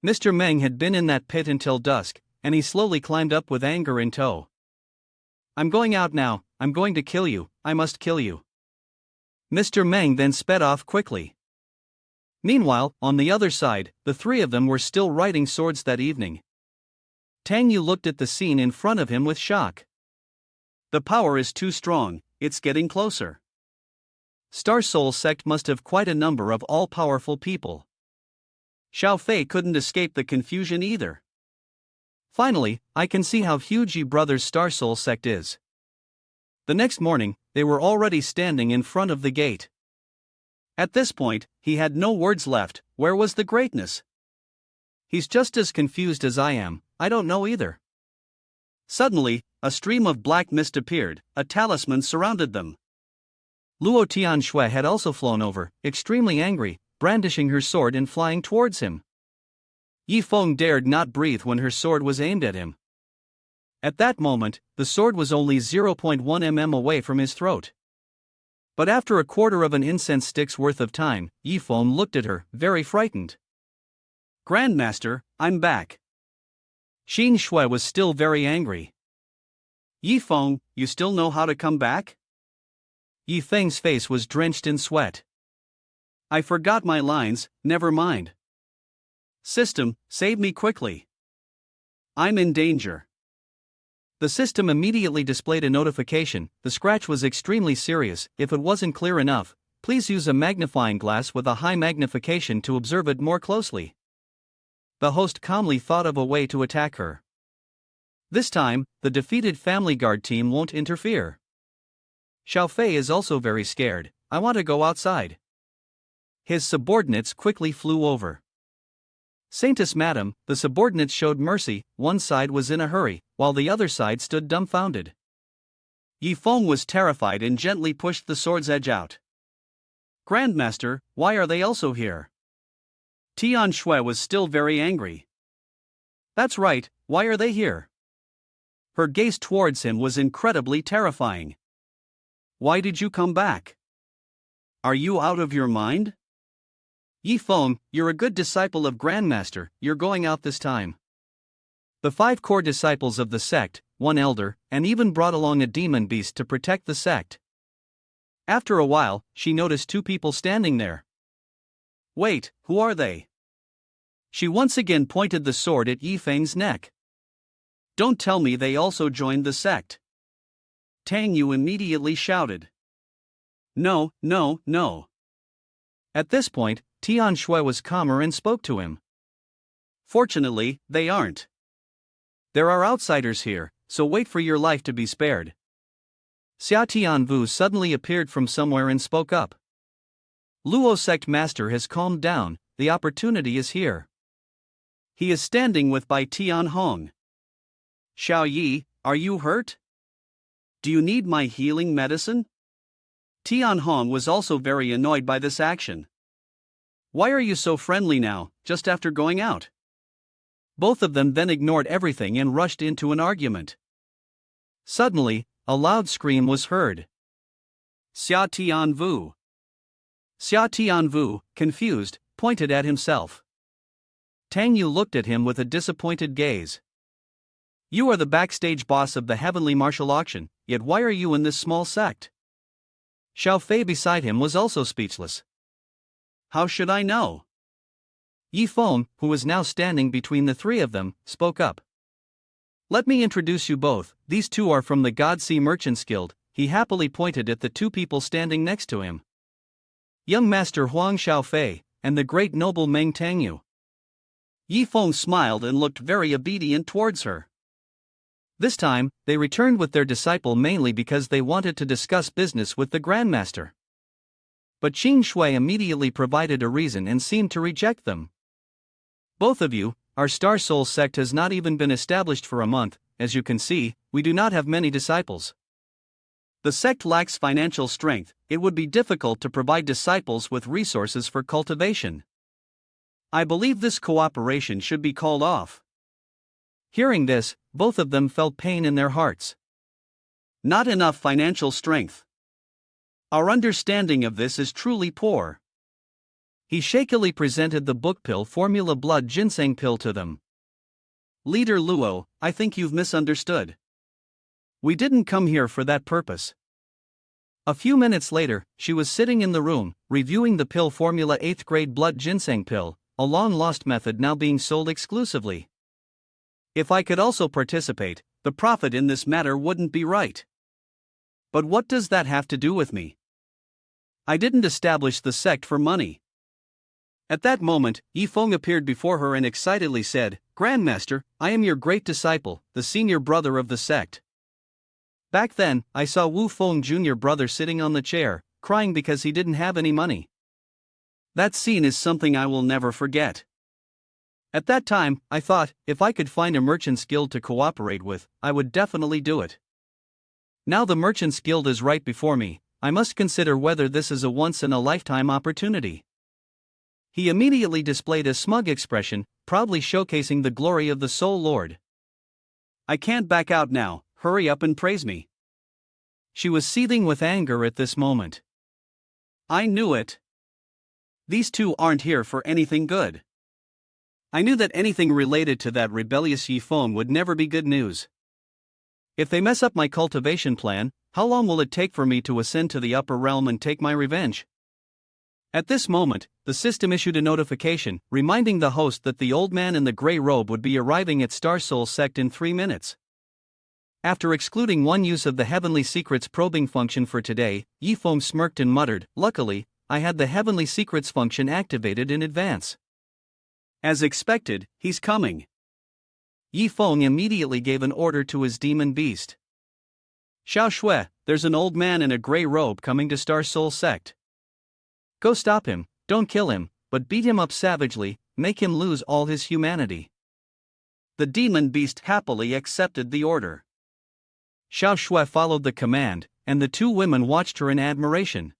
Mr. Meng had been in that pit until dusk, and he slowly climbed up with anger in tow. I'm going out now, I'm going to kill you, I must kill you. Mr. Meng then sped off quickly. Meanwhile, on the other side, the three of them were still riding swords that evening. Tang Yu looked at the scene in front of him with shock. The power is too strong, it's getting closer. Star Soul Sect must have quite a number of all-powerful people. Xiao Fei couldn't escape the confusion either. Finally, I can see how huge Yi Brothers' Star Soul Sect is. The next morning, they were already standing in front of the gate. At this point, he had no words left. Where was the greatness? He's just as confused as I am, I don't know either. Suddenly, a stream of black mist appeared, a talisman surrounded them. Luo Tianxue had also flown over, extremely angry, brandishing her sword and flying towards him. Yi Feng dared not breathe when her sword was aimed at him. At that moment, the sword was only 0.1 mm away from his throat. But after a quarter of an incense stick's worth of time, Yi Feng looked at her, very frightened. Grandmaster, I'm back. Xin Shui was still very angry. Yi Feng, you still know how to come back? Yi Feng's face was drenched in sweat. I forgot my lines, never mind. System, save me quickly. I'm in danger. The system immediately displayed a notification. The scratch was extremely serious. If it wasn't clear enough, please use a magnifying glass with a high magnification to observe it more closely. The host calmly thought of a way to attack her. This time, the defeated Family Guard team won't interfere. Xiao Fei is also very scared. I want to go outside. His subordinates quickly flew over. Saintess Madam, the subordinates showed mercy. One side was in a hurry, while the other side stood dumbfounded. Yi Feng was terrified and gently pushed the sword's edge out. Grandmaster, why are they also here? Tian Shui was still very angry. That's right, why are they here? Her gaze towards him was incredibly terrifying. Why did you come back? Are you out of your mind? Yi Feng, you're a good disciple of Grandmaster, you're going out this time. The 5 core disciples of the sect, 1 elder, and even brought along a demon beast to protect the sect. After a while, she noticed 2 people standing there. Wait, who are they? She once again pointed the sword at Yi Feng's neck. Don't tell me they also joined the sect. Tang Yu immediately shouted. No, no, no. At this point, Tian Shui was calmer and spoke to him. Fortunately, they aren't. There are outsiders here, so wait for your life to be spared. Xia Tianvu suddenly appeared from somewhere and spoke up. Luo Sect Master has calmed down, the opportunity is here. He is standing with Bai Tian Hong. Xiao Yi, are you hurt? Do you need my healing medicine? Tian Hong was also very annoyed by this action. Why are you so friendly now, just after going out? Both of them then ignored everything and rushed into an argument. Suddenly, a loud scream was heard. Xia Tianvu. Xia Tianvu, confused, pointed at himself. Tang Yu looked at him with a disappointed gaze. You are the backstage boss of the heavenly martial auction, yet why are you in this small sect? Xiao Fei beside him was also speechless. How should I know? Yi Feng, who was now standing between the three of them, spoke up. Let me introduce you both, these two are from the God Sea Merchants Guild. He happily pointed at the two people standing next to him. Young Master Huang Xiaofei, and the great noble Meng Tangyu. Yi Feng smiled and looked very obedient towards her. This time, they returned with their disciple mainly because they wanted to discuss business with the Grandmaster. But Qing Shui immediately provided a reason and seemed to reject them. Both of you, our Star Soul sect has not even been established for a month. As you can see, we do not have many disciples. The sect lacks financial strength, it would be difficult to provide disciples with resources for cultivation. I believe this cooperation should be called off. Hearing this, both of them felt pain in their hearts. Not enough financial strength. Our understanding of this is truly poor. He shakily presented the book pill formula blood ginseng pill to them. Leader Luo, I think you've misunderstood. We didn't come here for that purpose. A few minutes later, she was sitting in the room, reviewing the pill formula 8th grade blood ginseng pill, a long-lost method now being sold exclusively. If I could also participate, the profit in this matter wouldn't be right. But what does that have to do with me? I didn't establish the sect for money. At that moment, Yi Feng appeared before her and excitedly said, Grandmaster, I am your great disciple, the senior brother of the sect. Back then, I saw Wu Feng Jr. brother sitting on the chair, crying because he didn't have any money. That scene is something I will never forget. At that time, I thought, if I could find a merchant's guild to cooperate with, I would definitely do it. Now the merchant's guild is right before me, I must consider whether this is a once-in-a-lifetime opportunity. He immediately displayed a smug expression, proudly showcasing the glory of the Soul Lord. I can't back out now, hurry up and praise me. She was seething with anger at this moment. I knew it. These two aren't here for anything good. I knew that anything related to that rebellious Yi Feng would never be good news. If they mess up my cultivation plan, how long will it take for me to ascend to the upper realm and take my revenge? At this moment, the system issued a notification, reminding the host that the old man in the grey robe would be arriving at Star Soul Sect in 3 minutes. After excluding one use of the Heavenly Secrets probing function for today, Yi Feng smirked and muttered, Luckily, I had the Heavenly Secrets function activated in advance. As expected, he's coming. Yi Feng immediately gave an order to his demon beast. Xiao Shui, there's an old man in a grey robe coming to Star Soul Sect. Go stop him, don't kill him, but beat him up savagely, make him lose all his humanity. The demon beast happily accepted the order. Xiao Shui followed the command, and the two women watched her in admiration.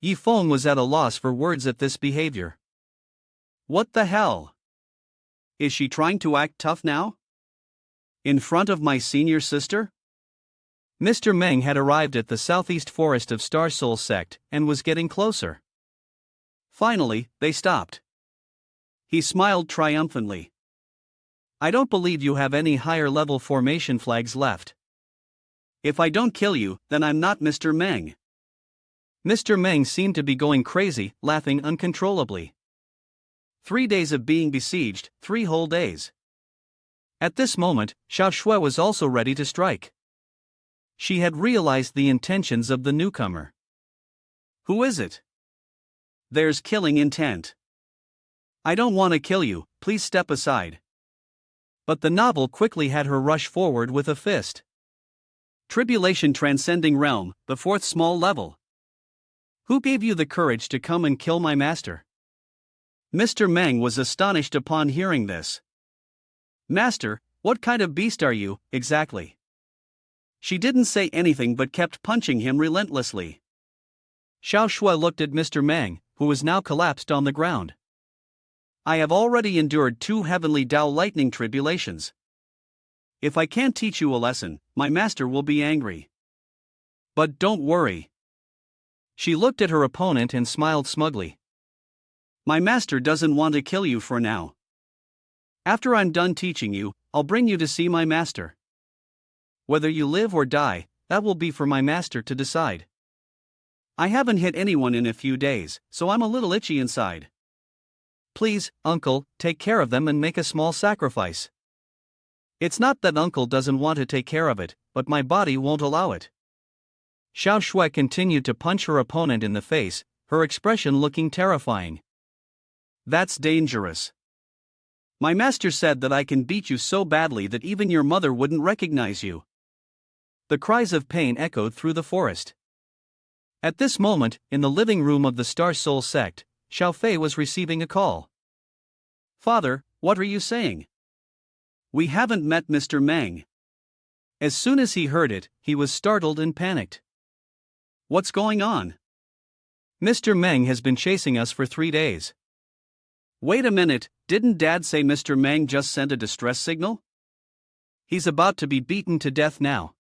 Yi Feng was at a loss for words at this behavior. What the hell? Is she trying to act tough now? In front of my senior sister? Mr. Meng had arrived at the southeast forest of Star Soul Sect and was getting closer. Finally, they stopped. He smiled triumphantly. I don't believe you have any higher level formation flags left. If I don't kill you, then I'm not Mr. Meng. Mr. Meng seemed to be going crazy, laughing uncontrollably. 3 days of being besieged, 3 whole days. At this moment, Xiao Shui was also ready to strike. She had realized the intentions of the newcomer. Who is it? There's killing intent. I don't want to kill you, please step aside. But the novel quickly had her rush forward with a fist. Tribulation transcending realm, the 4th small level. Who gave you the courage to come and kill my master? Mr. Meng was astonished upon hearing this. Master, what kind of beast are you, exactly? She didn't say anything but kept punching him relentlessly. Xiao Shui looked at Mr. Meng, who was now collapsed on the ground. I have already endured 2 heavenly Dao lightning tribulations. If I can't teach you a lesson, my master will be angry. But don't worry. She looked at her opponent and smiled smugly. My master doesn't want to kill you for now. After I'm done teaching you, I'll bring you to see my master. Whether you live or die, that will be for my master to decide. I haven't hit anyone in a few days, so I'm a little itchy inside. Please, uncle, take care of them and make a small sacrifice. It's not that uncle doesn't want to take care of it, but my body won't allow it. Xiao Shui continued to punch her opponent in the face, her expression looking terrifying. That's dangerous. My master said that I can beat you so badly that even your mother wouldn't recognize you. The cries of pain echoed through the forest. At this moment, in the living room of the Star Soul Sect, Xiao Fei was receiving a call. Father, what are you saying? We haven't met Mr. Meng. As soon as he heard it, he was startled and panicked. What's going on? Mr. Meng has been chasing us for 3 days. Wait a minute, didn't Dad say Mr. Meng just sent a distress signal? He's about to be beaten to death now.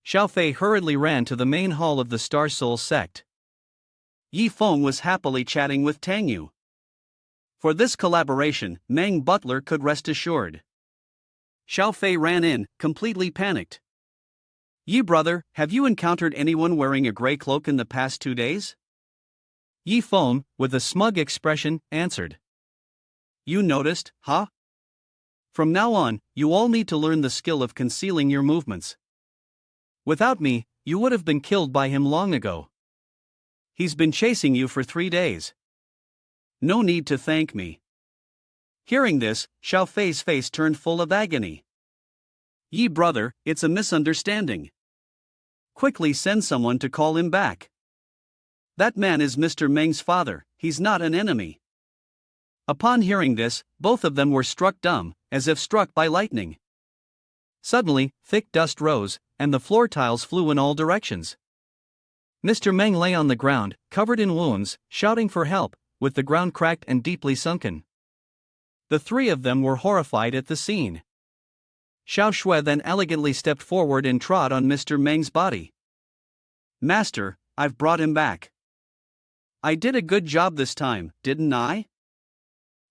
Xiao Fei hurriedly ran to the main hall of the Star Soul Sect. Yi Feng was happily chatting with Tang Yu. For this collaboration, Meng Butler could rest assured. Xiao Fei ran in, completely panicked. Yi brother, have you encountered anyone wearing a gray cloak in the past 2 days? Yi Feng, with a smug expression, answered. You noticed, huh? From now on, you all need to learn the skill of concealing your movements. Without me, you would have been killed by him long ago. He's been chasing you for 3 days. No need to thank me. Hearing this, Xiao Fei's face turned full of agony. Yi brother, it's a misunderstanding. Quickly send someone to call him back. That man is Mr. Meng's father, he's not an enemy. Upon hearing this, both of them were struck dumb, as if struck by lightning. Suddenly, thick dust rose, and the floor tiles flew in all directions. Mr. Meng lay on the ground, covered in wounds, shouting for help, with the ground cracked and deeply sunken. The 3 of them were horrified at the scene. Xiao Shui then elegantly stepped forward and trod on Mr. Meng's body. Master, I've brought him back. I did a good job this time, didn't I?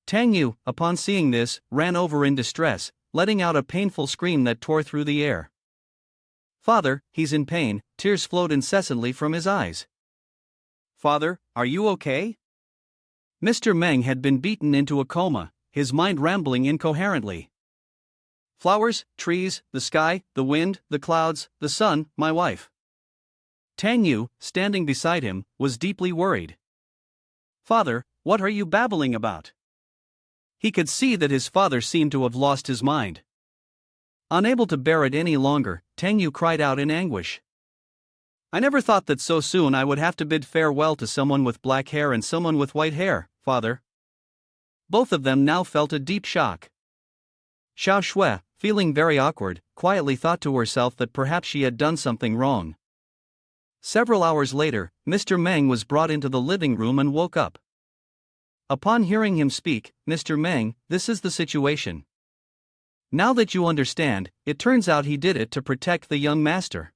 Tang Yu, upon seeing this, ran over in distress, letting out a painful scream that tore through the air. Father, he's in pain, tears flowed incessantly from his eyes. Father, are you okay? Mr. Meng had been beaten into a coma, his mind rambling incoherently. Flowers, trees, the sky, the wind, the clouds, the sun, my wife. Tang Yu, standing beside him, was deeply worried. Father, what are you babbling about? He could see that his father seemed to have lost his mind. Unable to bear it any longer, Tang Yu cried out in anguish. I never thought that so soon I would have to bid farewell to someone with black hair and someone with white hair, father. Both of them now felt a deep shock. Xiao Shui, feeling very awkward, quietly thought to herself that perhaps she had done something wrong. Several hours later, Mr. Meng was brought into the living room and woke up. Upon hearing him speak, Mr. Meng, this is the situation. Now that you understand, it turns out he did it to protect the young master.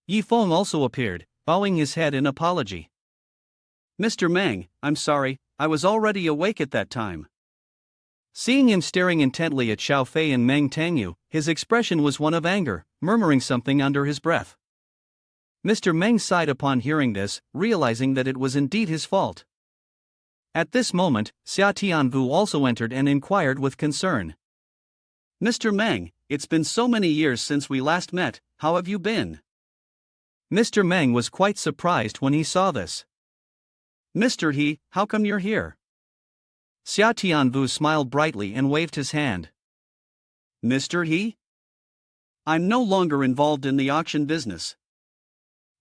Yi Feng also appeared, bowing his head in apology. Mr. Meng, I'm sorry, I was already awake at that time. Seeing him staring intently at Xiao Fei and Meng Tangyu, his expression was one of anger, murmuring something under his breath. Mr. Meng sighed upon hearing this, realizing that it was indeed his fault. At this moment, Xia Tianvu also entered and inquired with concern. Mr. Meng, it's been so many years since we last met, how have you been? Mr. Meng was quite surprised when he saw this. Mr. He, how come you're here? Xia Tianvu smiled brightly and waved his hand. Mr. He? I'm no longer involved in the auction business.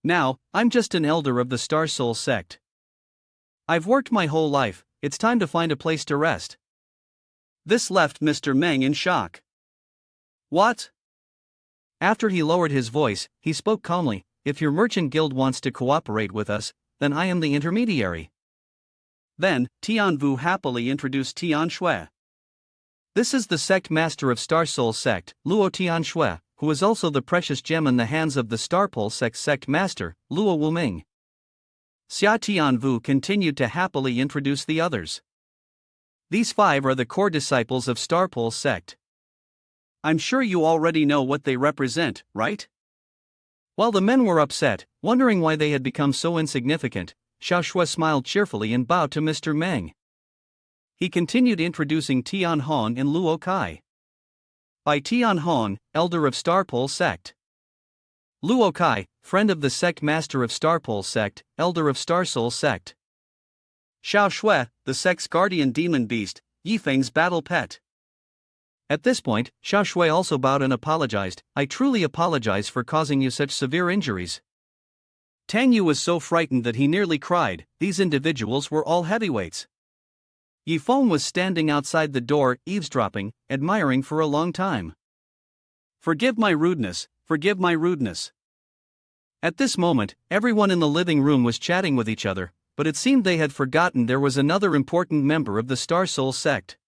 Now, I'm just an elder of the Star Soul Sect. I've worked my whole life, it's time to find a place to rest. This left Mr. Meng in shock. What? After he lowered his voice, he spoke calmly. If your merchant guild wants to cooperate with us, then I am the intermediary. Then, Tianvu happily introduced Tian Shui. This is the sect master of Starsoul sect, Luo Tianxue, who is also the precious gem in the hands of the Starpole sect master, Luo Wuming. Xia Tianvu continued to happily introduce the others. These 5 are the core disciples of Starpole sect. I'm sure you already know what they represent, right? While the men were upset, wondering why they had become so insignificant, Xiaoshui smiled cheerfully and bowed to Mr. Meng. He continued introducing Tianhong and Luo Kai. By Tianhong, elder of Starpole sect. Luo Kai, friend of the sect master of Starpole sect, elder of Starsoul sect. Xiaoshui, the sect's guardian demon beast, Yifeng's battle pet. At this point, Xiaoshui also bowed and apologized. I truly apologize for causing you such severe injuries. Tang Yu was so frightened that he nearly cried. These individuals were all heavyweights. Yifeng was standing outside the door, eavesdropping, admiring for a long time. Forgive my rudeness, forgive my rudeness. At this moment, everyone in the living room was chatting with each other, but it seemed they had forgotten there was another important member of the Starsoul sect.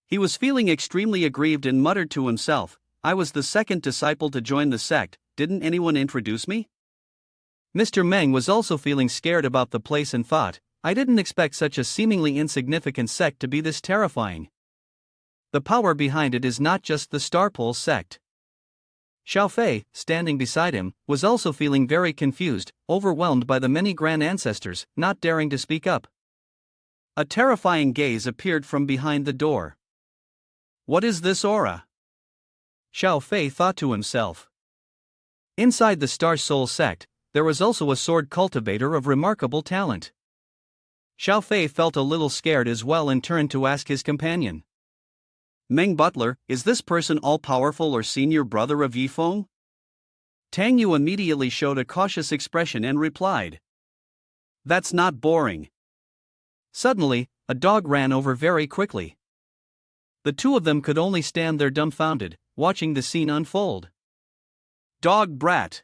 He was feeling extremely aggrieved and muttered to himself, I was the second disciple to join the sect, didn't anyone introduce me? Mr. Meng was also feeling scared about the place and thought, I didn't expect such a seemingly insignificant sect to be this terrifying. The power behind it is not just the Starpole sect. Xiao Fei, standing beside him, was also feeling very confused, overwhelmed by the many grand ancestors, not daring to speak up. A terrifying gaze appeared from behind the door. What is this aura? Xiao Fei thought to himself. Inside the Starsoul sect, there was also a sword cultivator of remarkable talent. Xiao Fei felt a little scared as well and turned to ask his companion. Meng Butler, is this person all-powerful or senior brother of Yifeng? Tang Yu immediately showed a cautious expression and replied. That's not boring. Suddenly, a dog ran over very quickly. The 2 of them could only stand there dumbfounded, watching the scene unfold. Dog brat!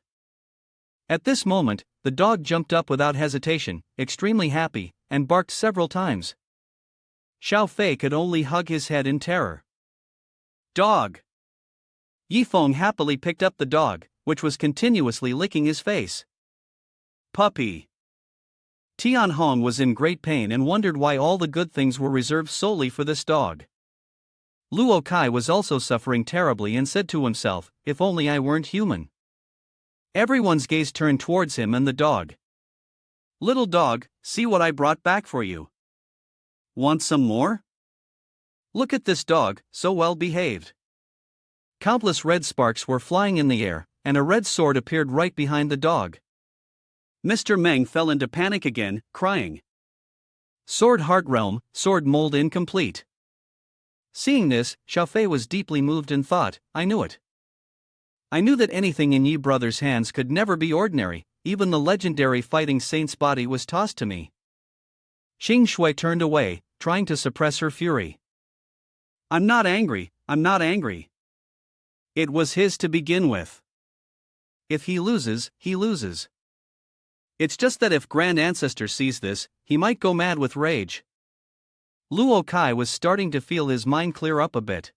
At this moment, the dog jumped up without hesitation, extremely happy, and barked several times. Xiao Fei could only hug his head in terror. Dog! Yifeng happily picked up the dog, which was continuously licking his face. Puppy! Tianhong was in great pain and wondered why all the good things were reserved solely for this dog. Luo Kai was also suffering terribly and said to himself, if only I weren't human. Everyone's gaze turned towards him and the dog. Little dog, see what I brought back for you. Want some more? Look at this dog, so well behaved. Countless red sparks were flying in the air, and a red sword appeared right behind the dog. Mr. Meng fell into panic again, crying. Sword Heart Realm, sword mold incomplete. Seeing this, Xiao Fei was deeply moved and thought, I knew it. I knew that anything in Yi Brothers' hands could never be ordinary, even the legendary fighting saint's body was tossed to me. Xing Shui turned away, trying to suppress her fury. I'm not angry, I'm not angry. It was his to begin with. If he loses, he loses. It's just that if Grand Ancestor sees this, he might go mad with rage. Luo Kai was starting to feel his mind clear up a bit.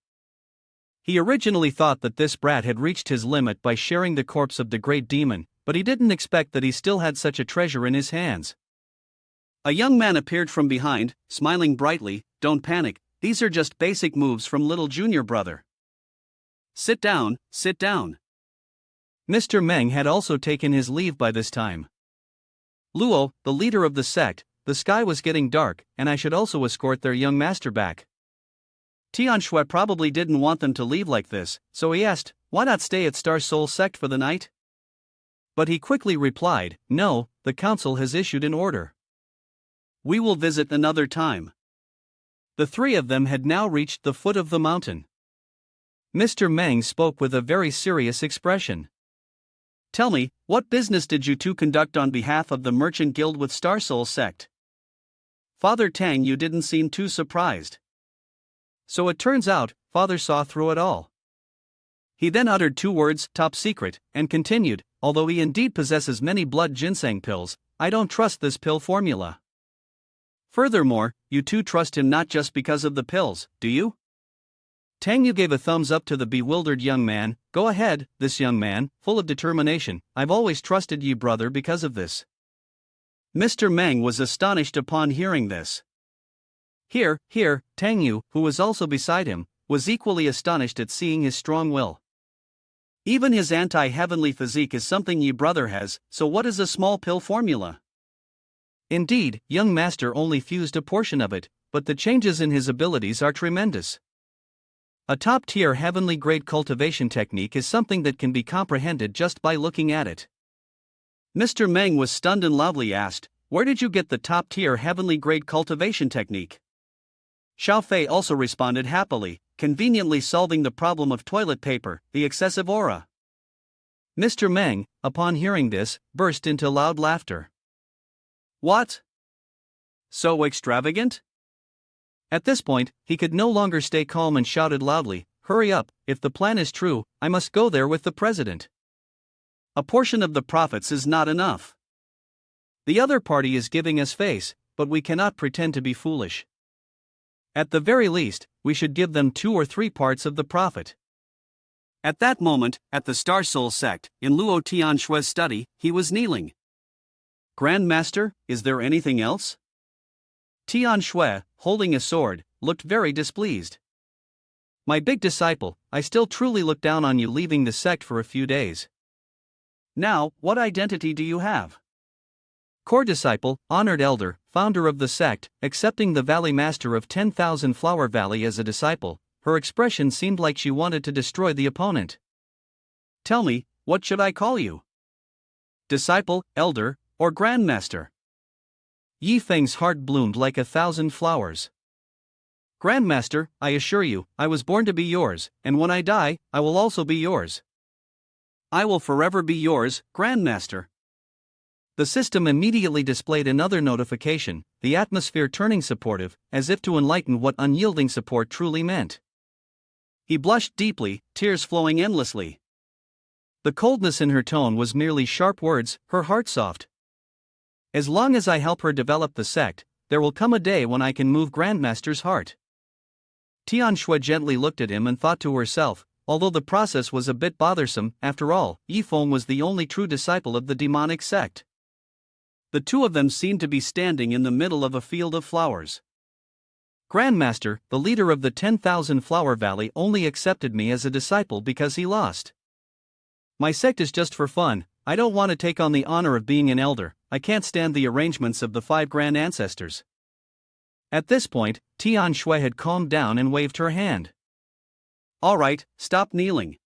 He originally thought that this brat had reached his limit by sharing the corpse of the great demon, but he didn't expect that he still had such a treasure in his hands. A young man appeared from behind, smiling brightly. Don't panic, these are just basic moves from little junior brother. Sit down, sit down. Mr. Meng had also taken his leave by this time. Luo, the leader of the sect, the sky was getting dark, and I should also escort their young master back. Tianxue probably didn't want them to leave like this, so he asked, why not stay at Starsoul sect for the night? But he quickly replied, no, the council has issued an order. We will visit another time. The 3 of them had now reached the foot of the mountain. Mr. Meng spoke with a very serious expression. Tell me, what business did you 2 conduct on behalf of the merchant guild with Starsoul sect? Father Tang, you didn't seem too surprised. So it turns out, Father saw through it all. He then uttered 2 words, top secret, and continued, although he indeed possesses many blood ginseng pills, I don't trust this pill formula. Furthermore, you 2 trust him not just because of the pills, do you? Tang Yu gave a thumbs up to the bewildered young man. Go ahead, this young man, full of determination. I've always trusted you, brother, because of this. Mr. Meng was astonished upon hearing this. Here, Tang Yu, who was also beside him, was equally astonished at seeing his strong will. Even his anti-heavenly physique is something ye brother has, so what is a small pill formula? Indeed, young master only fused a portion of it, but the changes in his abilities are tremendous. A top-tier heavenly grade cultivation technique is something that can be comprehended just by looking at it. Mr. Meng was stunned and loudly asked, where did you get the top-tier heavenly grade cultivation technique? Xiao Fei also responded happily, conveniently solving the problem of toilet paper, the excessive aura. Mr. Meng, upon hearing this, burst into loud laughter. What? So extravagant? At this point, he could no longer stay calm and shouted loudly, hurry up, if the plan is true, I must go there with the president. A portion of the profits is not enough. The other party is giving us face, but we cannot pretend to be foolish. At the very least, we should give them 2 or 3 parts of the profit. At that moment, at the Star Soul sect, in Luo Tianshui's study, he was kneeling. Grand Master, is there anything else? Tianshui, holding a sword, looked very displeased. My big disciple, I still truly look down on you leaving the sect for a few days. Now, what identity do you have? Core disciple, honored elder, founder of the sect, accepting the Valley Master of 10,000 Flower Valley as a disciple. Her expression seemed like she wanted to destroy the opponent. Tell me, what should I call you? Disciple, elder, or grandmaster? Yi Feng's heart bloomed like 1,000 flowers. Grandmaster, I assure you, I was born to be yours, and when I die, I will also be yours. I will forever be yours, Grandmaster. The system immediately displayed another notification, the atmosphere turning supportive, as if to enlighten what unyielding support truly meant. He blushed deeply, tears flowing endlessly. The coldness in her tone was merely sharp words, her heart soft. As long as I help her develop the sect, there will come a day when I can move Grandmaster's heart. Tianshui gently looked at him and thought to herself, although the process was a bit bothersome, after all, Yifeng was the only true disciple of the demonic sect. The two of them seemed to be standing in the middle of a field of flowers. Grandmaster, the leader of the 10,000 Flower Valley, only accepted me as a disciple because he lost. My sect is just for fun, I don't want to take on the honor of being an elder, I can't stand the arrangements of the 5 grand ancestors. At this point, Tianshui had calmed down and waved her hand. All right, stop kneeling.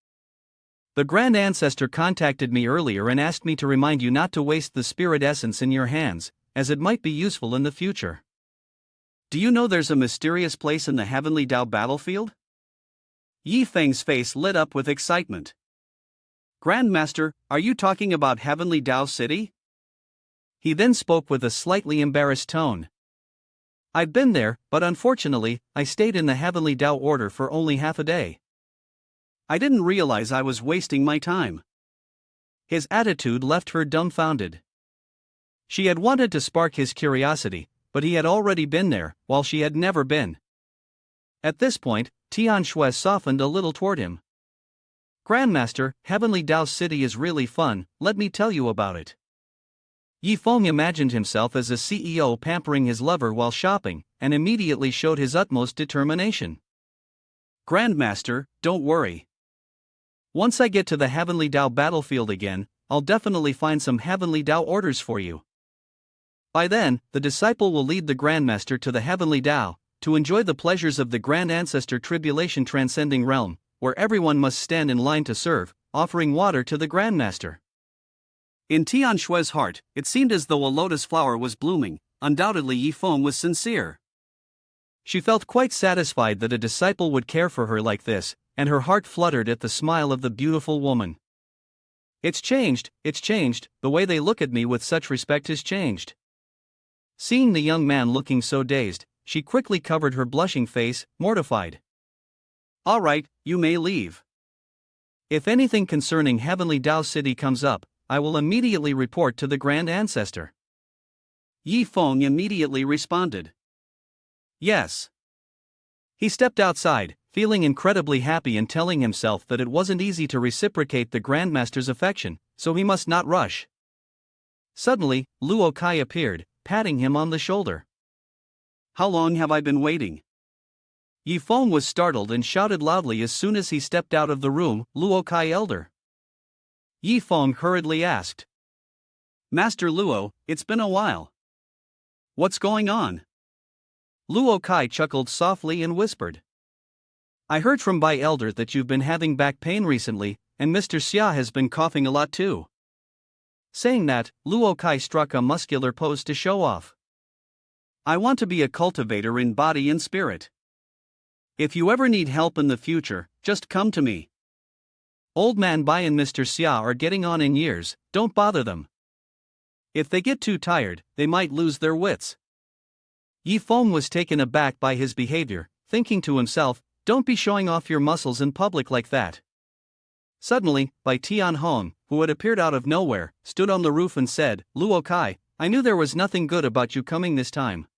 The Grand Ancestor contacted me earlier and asked me to remind you not to waste the spirit essence in your hands, as it might be useful in the future. Do you know there's a mysterious place in the Heavenly Dao battlefield? Yi Feng's face lit up with excitement. Grandmaster, are you talking about Heavenly Dao City? He then spoke with a slightly embarrassed tone. I've been there, but unfortunately, I stayed in the Heavenly Dao Order for only half a day. I didn't realize I was wasting my time. His attitude left her dumbfounded. She had wanted to spark his curiosity, but he had already been there, while she had never been. At this point, Tianshui softened a little toward him. Grandmaster, Heavenly Dao City is really fun, let me tell you about it. Yifeng imagined himself as a CEO pampering his lover while shopping, and immediately showed his utmost determination. Grandmaster, don't worry. Once I get to the Heavenly Dao battlefield again, I'll definitely find some Heavenly Dao orders for you. By then, the disciple will lead the Grandmaster to the Heavenly Dao, to enjoy the pleasures of the Grand Ancestor Tribulation Transcending Realm, where everyone must stand in line to serve, offering water to the Grandmaster. In Tianshui's heart, it seemed as though a lotus flower was blooming. Undoubtedly Yifeng was sincere. She felt quite satisfied that a disciple would care for her like this, and her heart fluttered at the smile of the beautiful woman. It's changed, the way they look at me with such respect has changed. Seeing the young man looking so dazed, she quickly covered her blushing face, mortified. All right, you may leave. If anything concerning Heavenly Dao City comes up, I will immediately report to the Grand Ancestor. Yifeng immediately responded. Yes. He stepped outside, feeling incredibly happy and telling himself that it wasn't easy to reciprocate the Grandmaster's affection, so he must not rush. Suddenly, Luo Kai appeared, patting him on the shoulder. How long have I been waiting? Yi Feng was startled and shouted loudly as soon as he stepped out of the room, Luo Kai elder. Yi Feng hurriedly asked. Master Luo, it's been a while. What's going on? Luo Kai chuckled softly and whispered. I heard from Bai Elder that you've been having back pain recently, and Mr. Xia has been coughing a lot too. Saying that, Luo Kai struck a muscular pose to show off. I want to be a cultivator in body and spirit. If you ever need help in the future, just come to me. Old Man Bai and Mr. Xia are getting on in years, don't bother them. If they get too tired, they might lose their wits. Yi Feng was taken aback by his behavior, thinking to himself, don't be showing off your muscles in public like that. Suddenly, Bai Tianhong, who had appeared out of nowhere, stood on the roof and said, Luo Kai, I knew there was nothing good about you coming this time.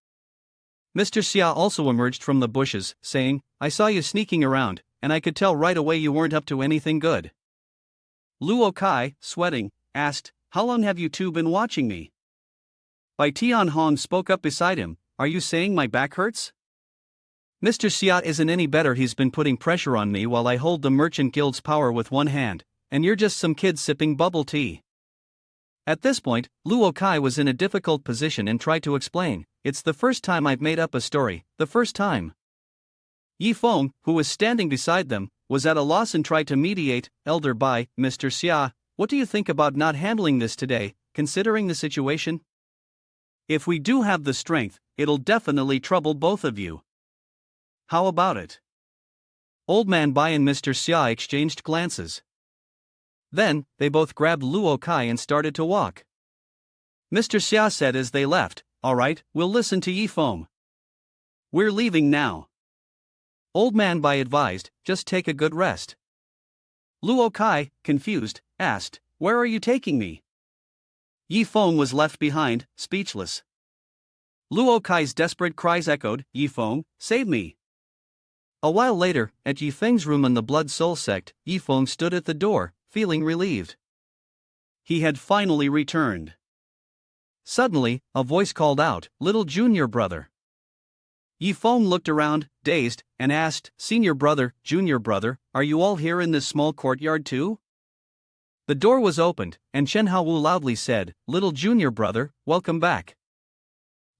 Mr. Xia also emerged from the bushes, saying, I saw you sneaking around, and I could tell right away you weren't up to anything good. Luo Kai, sweating, asked, How long have you two been watching me? Bai Tianhong spoke up beside him, Are you saying my back hurts? Mr. Xia isn't any better. He's been putting pressure on me while I hold the Merchant Guild's power with one hand, and you're just some kid sipping bubble tea. At this point, Luo Kai was in a difficult position and tried to explain, It's the first time I've made up a story, the first time. Yi Feng, who was standing beside them, was at a loss and tried to mediate, Elder Bai, Mr. Xia, what do you think about not handling this today, considering the situation? If we do have the strength, it'll definitely trouble both of you. How about it? Old Man Bai and Mr. Xia exchanged glances. Then, they both grabbed Luo Kai and started to walk. Mr. Xia said as they left, All right, we'll listen to Yi Feng. We're leaving now. Old Man Bai advised, just take a good rest. Luo Kai, confused, asked, Where are you taking me? Yi Feng was left behind, speechless. Luo Kai's desperate cries echoed, Yi Feng, save me. A while later, at Yi Feng's room in the Blood Soul Sect, Yi Feng stood at the door, feeling relieved. He had finally returned. Suddenly, a voice called out, Little junior brother. Yi Feng looked around, dazed, and asked, Senior brother, junior brother, are you all here in this small courtyard too? The door was opened, and Chen Haowu loudly said, Little junior brother, welcome back.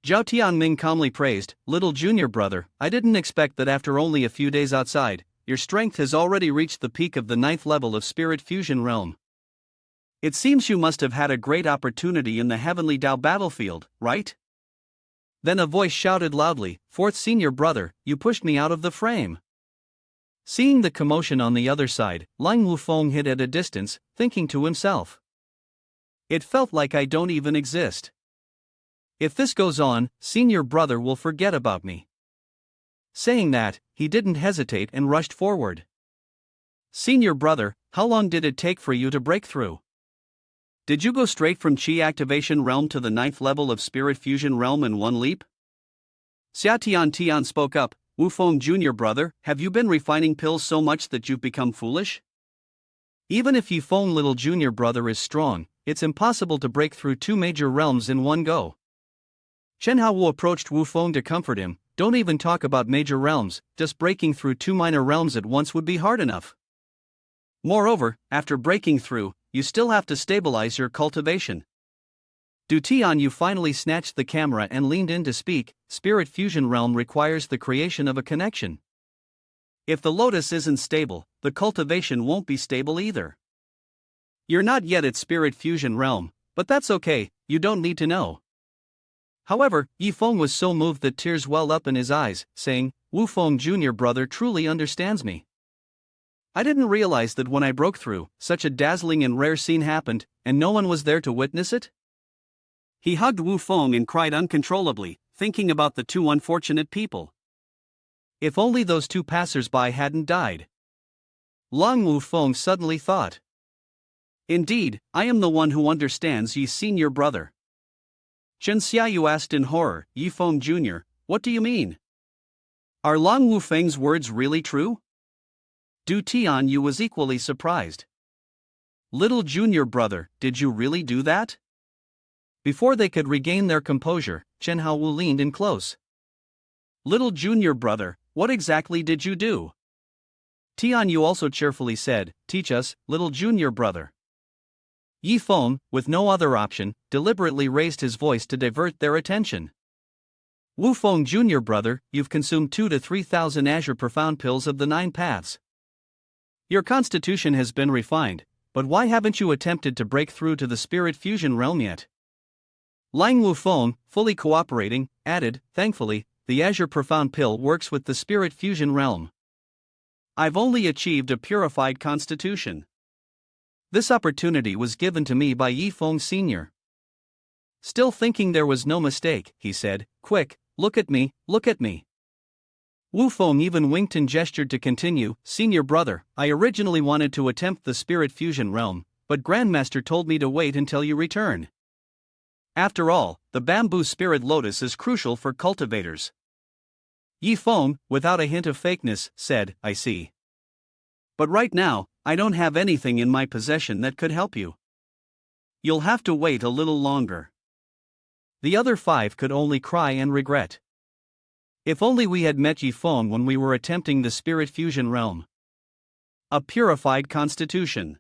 Zhao Tianming calmly praised, Little junior brother, I didn't expect that after only a few days outside, your strength has already reached the peak of the 9th level of Spirit Fusion Realm. It seems you must have had a great opportunity in the Heavenly Dao battlefield, right? Then a voice shouted loudly, Fourth senior brother, you pushed me out of the frame. Seeing the commotion on the other side, Lang Wufeng hid at a distance, thinking to himself. It felt like I don't even exist. If this goes on, senior brother will forget about me. Saying that, he didn't hesitate and rushed forward. Senior brother, how long did it take for you to break through? Did you go straight from Qi Activation Realm to the 9th level of Spirit Fusion Realm in one leap? Xia Tian spoke up, Wufeng junior brother, have you been refining pills so much that you've become foolish? Even if Yifeng little junior brother is strong, it's impossible to break through 2 major realms in one go. Chen Haowu approached Wu Feng to comfort him, don't even talk about major realms, just breaking through 2 minor realms at once would be hard enough. Moreover, after breaking through, you still have to stabilize your cultivation. Du Tianyu finally snatched the camera and leaned in to speak, Spirit Fusion Realm requires the creation of a connection. If the lotus isn't stable, the cultivation won't be stable either. You're not yet at Spirit Fusion Realm, but that's okay, you don't need to know. However, Yifeng was so moved that tears welled up in his eyes, saying, Wu Feng junior brother truly understands me. I didn't realize that when I broke through, such a dazzling and rare scene happened, and no one was there to witness it. He hugged Wu Feng and cried uncontrollably, thinking about the 2 unfortunate people. If only those 2 passers-by hadn't died. Long Wu Feng suddenly thought. Indeed, I am the one who understands Yi's senior brother. Chen Xiaoyu asked in horror, Yifeng Jr., what do you mean? Are Long Wu Feng's words really true? Du Tianyu was equally surprised. Little junior brother, did you really do that? Before they could regain their composure, Chen Haowu leaned in close. Little junior brother, what exactly did you do? Tianyu also cheerfully said, teach us, little junior brother. Yi Feng, with no other option, deliberately raised his voice to divert their attention. Wu Feng junior brother, you've consumed 2,000 to 3,000 azure profound pills of the 9 paths. Your constitution has been refined, but why haven't you attempted to break through to the spirit fusion realm yet? Lang Wu Feng, fully cooperating, added, thankfully, the azure profound pill works with the spirit fusion realm. I've only achieved a purified constitution. This opportunity was given to me by Yi Feng Sr. Still thinking there was no mistake, he said, quick, look at me, look at me. Wu Feng even winked and gestured to continue, senior brother, I originally wanted to attempt the spirit fusion realm, but Grandmaster told me to wait until you return. After all, the bamboo spirit lotus is crucial for cultivators. Yi Feng, without a hint of fakeness, said, I see. But right now, I don't have anything in my possession that could help you. You'll have to wait a little longer. The other 5 could only cry and regret. If only we had met Yi Feng when we were attempting the spirit fusion realm. A purified constitution.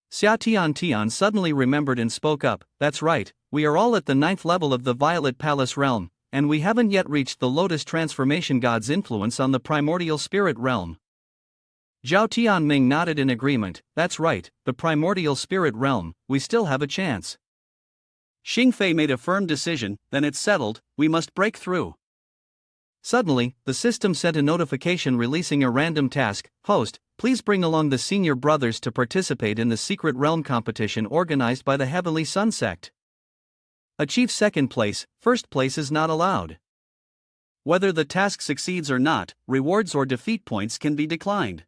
Xia Tian suddenly remembered and spoke up, that's right, we are all at the 9th level of the Violet Palace realm, and we haven't yet reached the Lotus Transformation God's influence on the primordial spirit realm. Zhao Tianming nodded in agreement, that's right, the primordial spirit realm, we still have a chance. Xingfei made a firm decision, then it's settled, we must break through. Suddenly, the system sent a notification releasing a random task, host, please bring along the senior brothers to participate in the secret realm competition organized by the Heavenly Sun Sect. Achieve 2nd place, 1st place is not allowed. Whether the task succeeds or not, rewards or defeat points can be declined.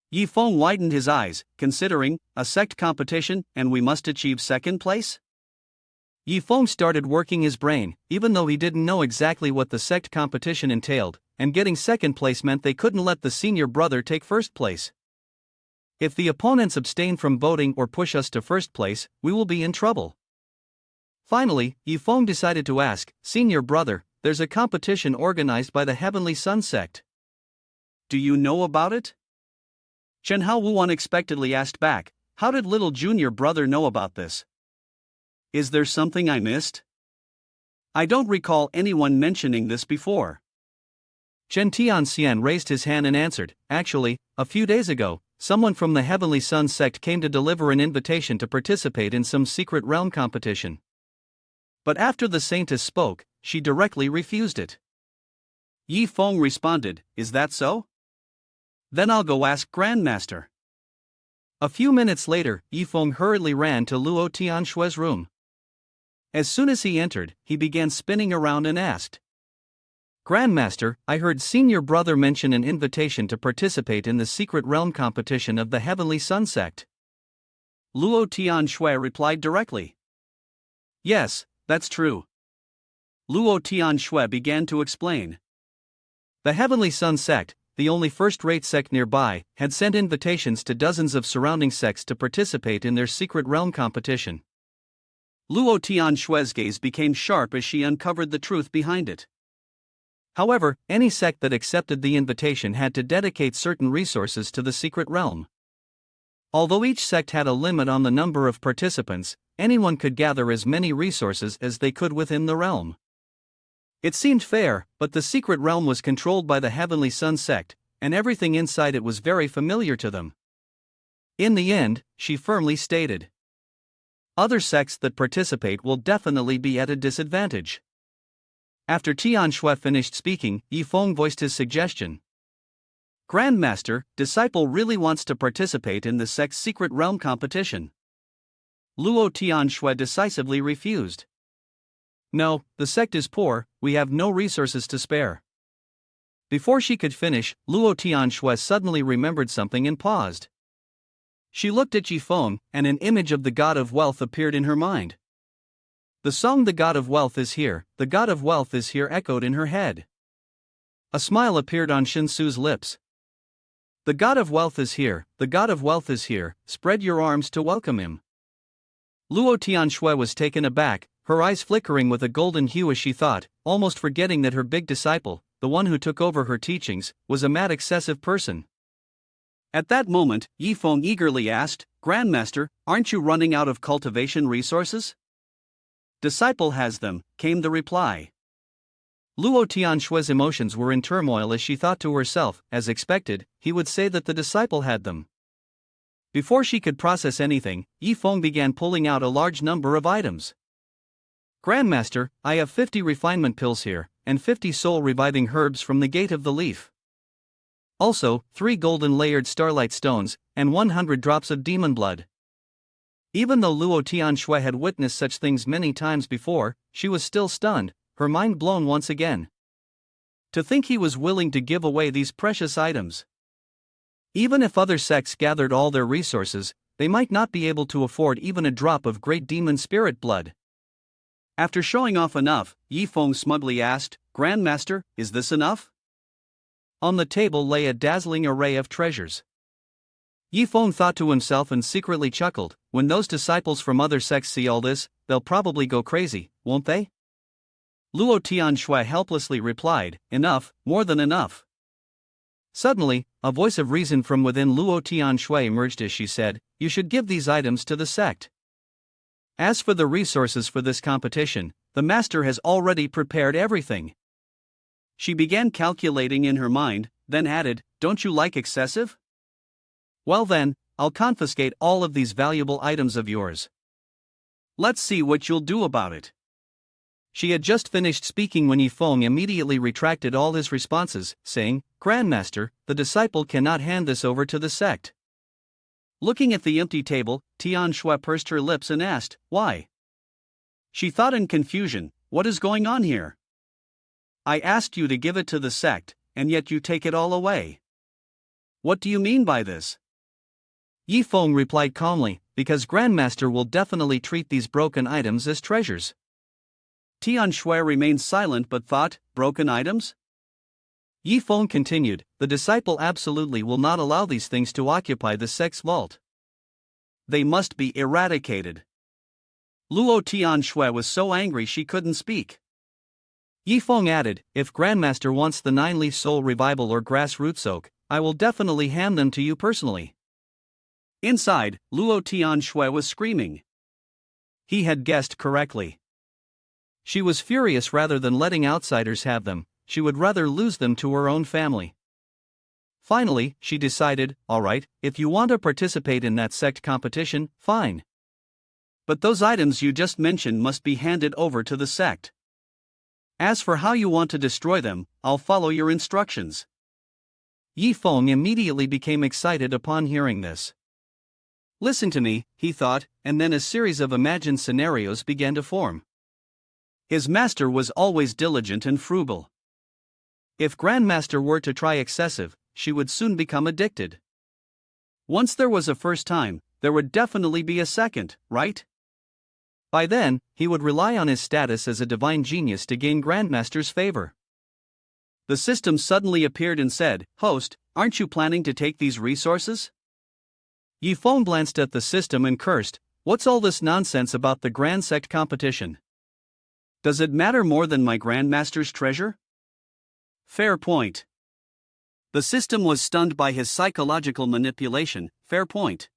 Yi Feng widened his eyes, considering, a sect competition, and we must achieve 2nd place? Yi Feng started working his brain, even though he didn't know exactly what the sect competition entailed, and getting 2nd place meant they couldn't let the senior brother take 1st place. If the opponents abstain from voting or push us to 1st place, we will be in trouble. Finally, Yi Feng decided to ask, senior brother, there's a competition organized by the Heavenly Sun Sect. Do you know about it? Chen Haowu unexpectedly asked back, how did little junior brother know about this? Is there something I missed? I don't recall anyone mentioning this before. Chen Tianxian raised his hand and answered, actually, a few days ago, someone from the Heavenly Sun Sect came to deliver an invitation to participate in some secret realm competition. But after the saintess spoke, she directly refused it. Yi Feng responded, is that so? Then I'll go ask Grandmaster. A few minutes later, Yi Feng hurriedly ran to Luo Tianshue's room. As soon as he entered, he began spinning around and asked, Grandmaster, I heard senior brother mention an invitation to participate in the secret realm competition of the Heavenly Sun Sect. Luo Tianshue replied directly. Yes, that's true. Luo Tianshue began to explain. The Heavenly Sun Sect, the only first-rate sect nearby, had sent invitations to dozens of surrounding sects to participate in their secret realm competition. Luo Tianshue's gaze became sharp as she uncovered the truth behind it. However, any sect that accepted the invitation had to dedicate certain resources to the secret realm. Although each sect had a limit on the number of participants, anyone could gather as many resources as they could within the realm. It seemed fair, but the secret realm was controlled by the Heavenly Sun Sect, and everything inside it was very familiar to them. In the end, she firmly stated, other sects that participate will definitely be at a disadvantage. After Tianshue finished speaking, Yi Feng voiced his suggestion. Grandmaster, disciple really wants to participate in the sect's secret realm competition. Luo Tianshue decisively refused. No, the sect is poor, we have no resources to spare. Before she could finish, Luo Tianshue suddenly remembered something and paused. She looked at Yi Feng, and an image of the God of Wealth appeared in her mind. The song The God of Wealth is Here, the God of Wealth is Here echoed in her head. A smile appeared on Shinsu's lips. The god of wealth is here, the god of wealth is here, spread your arms to welcome him. Luo Tianxue was taken aback, her eyes flickering with a golden hue as she thought, almost forgetting that her big disciple, the one who took over her teachings, was a mad excessive person. At that moment, Yifeng eagerly asked, Grandmaster, aren't you running out of cultivation resources? Disciple has them, came the reply. Luo Tianxue's emotions were in turmoil as she thought to herself, as expected, he would say that the disciple had them. Before she could process anything, Yifeng began pulling out a large number of items. Grandmaster, I have 50 refinement pills here, and 50 soul-reviving herbs from the Gate of the Leaf. Also, 3 golden layered starlight stones, and 100 drops of demon blood. Even though Luo Tianxue had witnessed such things many times before, she was still stunned, her mind blown once again. To think he was willing to give away these precious items. Even if other sects gathered all their resources, they might not be able to afford even a drop of great demon spirit blood. After showing off enough, Yifeng smugly asked, Grandmaster, is this enough? On the table lay a dazzling array of treasures. Yifeng thought to himself and secretly chuckled, when those disciples from other sects see all this, they'll probably go crazy, won't they? Luo Tianxue helplessly replied, enough, more than enough. Suddenly, a voice of reason from within Luo Tianxue emerged as she said, you should give these items to the sect. As for the resources for this competition, the master has already prepared everything. She began calculating in her mind, then added, don't you like excessive? Well then, I'll confiscate all of these valuable items of yours. Let's see what you'll do about it. She had just finished speaking when Yifeng immediately retracted all his responses, saying, Grandmaster, the disciple cannot hand this over to the sect. Looking at the empty table, Tianxue pursed her lips and asked, why? She thought in confusion, what is going on here? I asked you to give it to the sect, and yet you take it all away. What do you mean by this? Yifeng replied calmly, because Grandmaster will definitely treat these broken items as treasures. Tianxue remained silent but thought, broken items? Yifeng continued, the disciple absolutely will not allow these things to occupy the sect's vault. They must be eradicated. Luo Tianxue was so angry she couldn't speak. Yifeng added, if Grandmaster wants the 9-leaf soul revival or grass root soak, I will definitely hand them to you personally. Inside, Luo Tianxue was screaming. He had guessed correctly. She was furious. Rather than letting outsiders have them, she would rather lose them to her own family. Finally, she decided, alright, if you want to participate in that sect competition, fine. But those items you just mentioned must be handed over to the sect. As for how you want to destroy them, I'll follow your instructions. Yifeng immediately became excited upon hearing this. Listen to me, he thought, and then a series of imagined scenarios began to form. His master was always diligent and frugal. If Grandmaster were to try excessive, she would soon become addicted. Once there was a first time, there would definitely be a second, right? By then, he would rely on his status as a divine genius to gain Grandmaster's favor. The system suddenly appeared and said, Host, aren't you planning to take these resources? Yifeng glanced at the system and cursed, what's all this nonsense about the Grand Sect competition? Does it matter more than my Grandmaster's treasure? Fair point. The system was stunned by his psychological manipulation, fair point.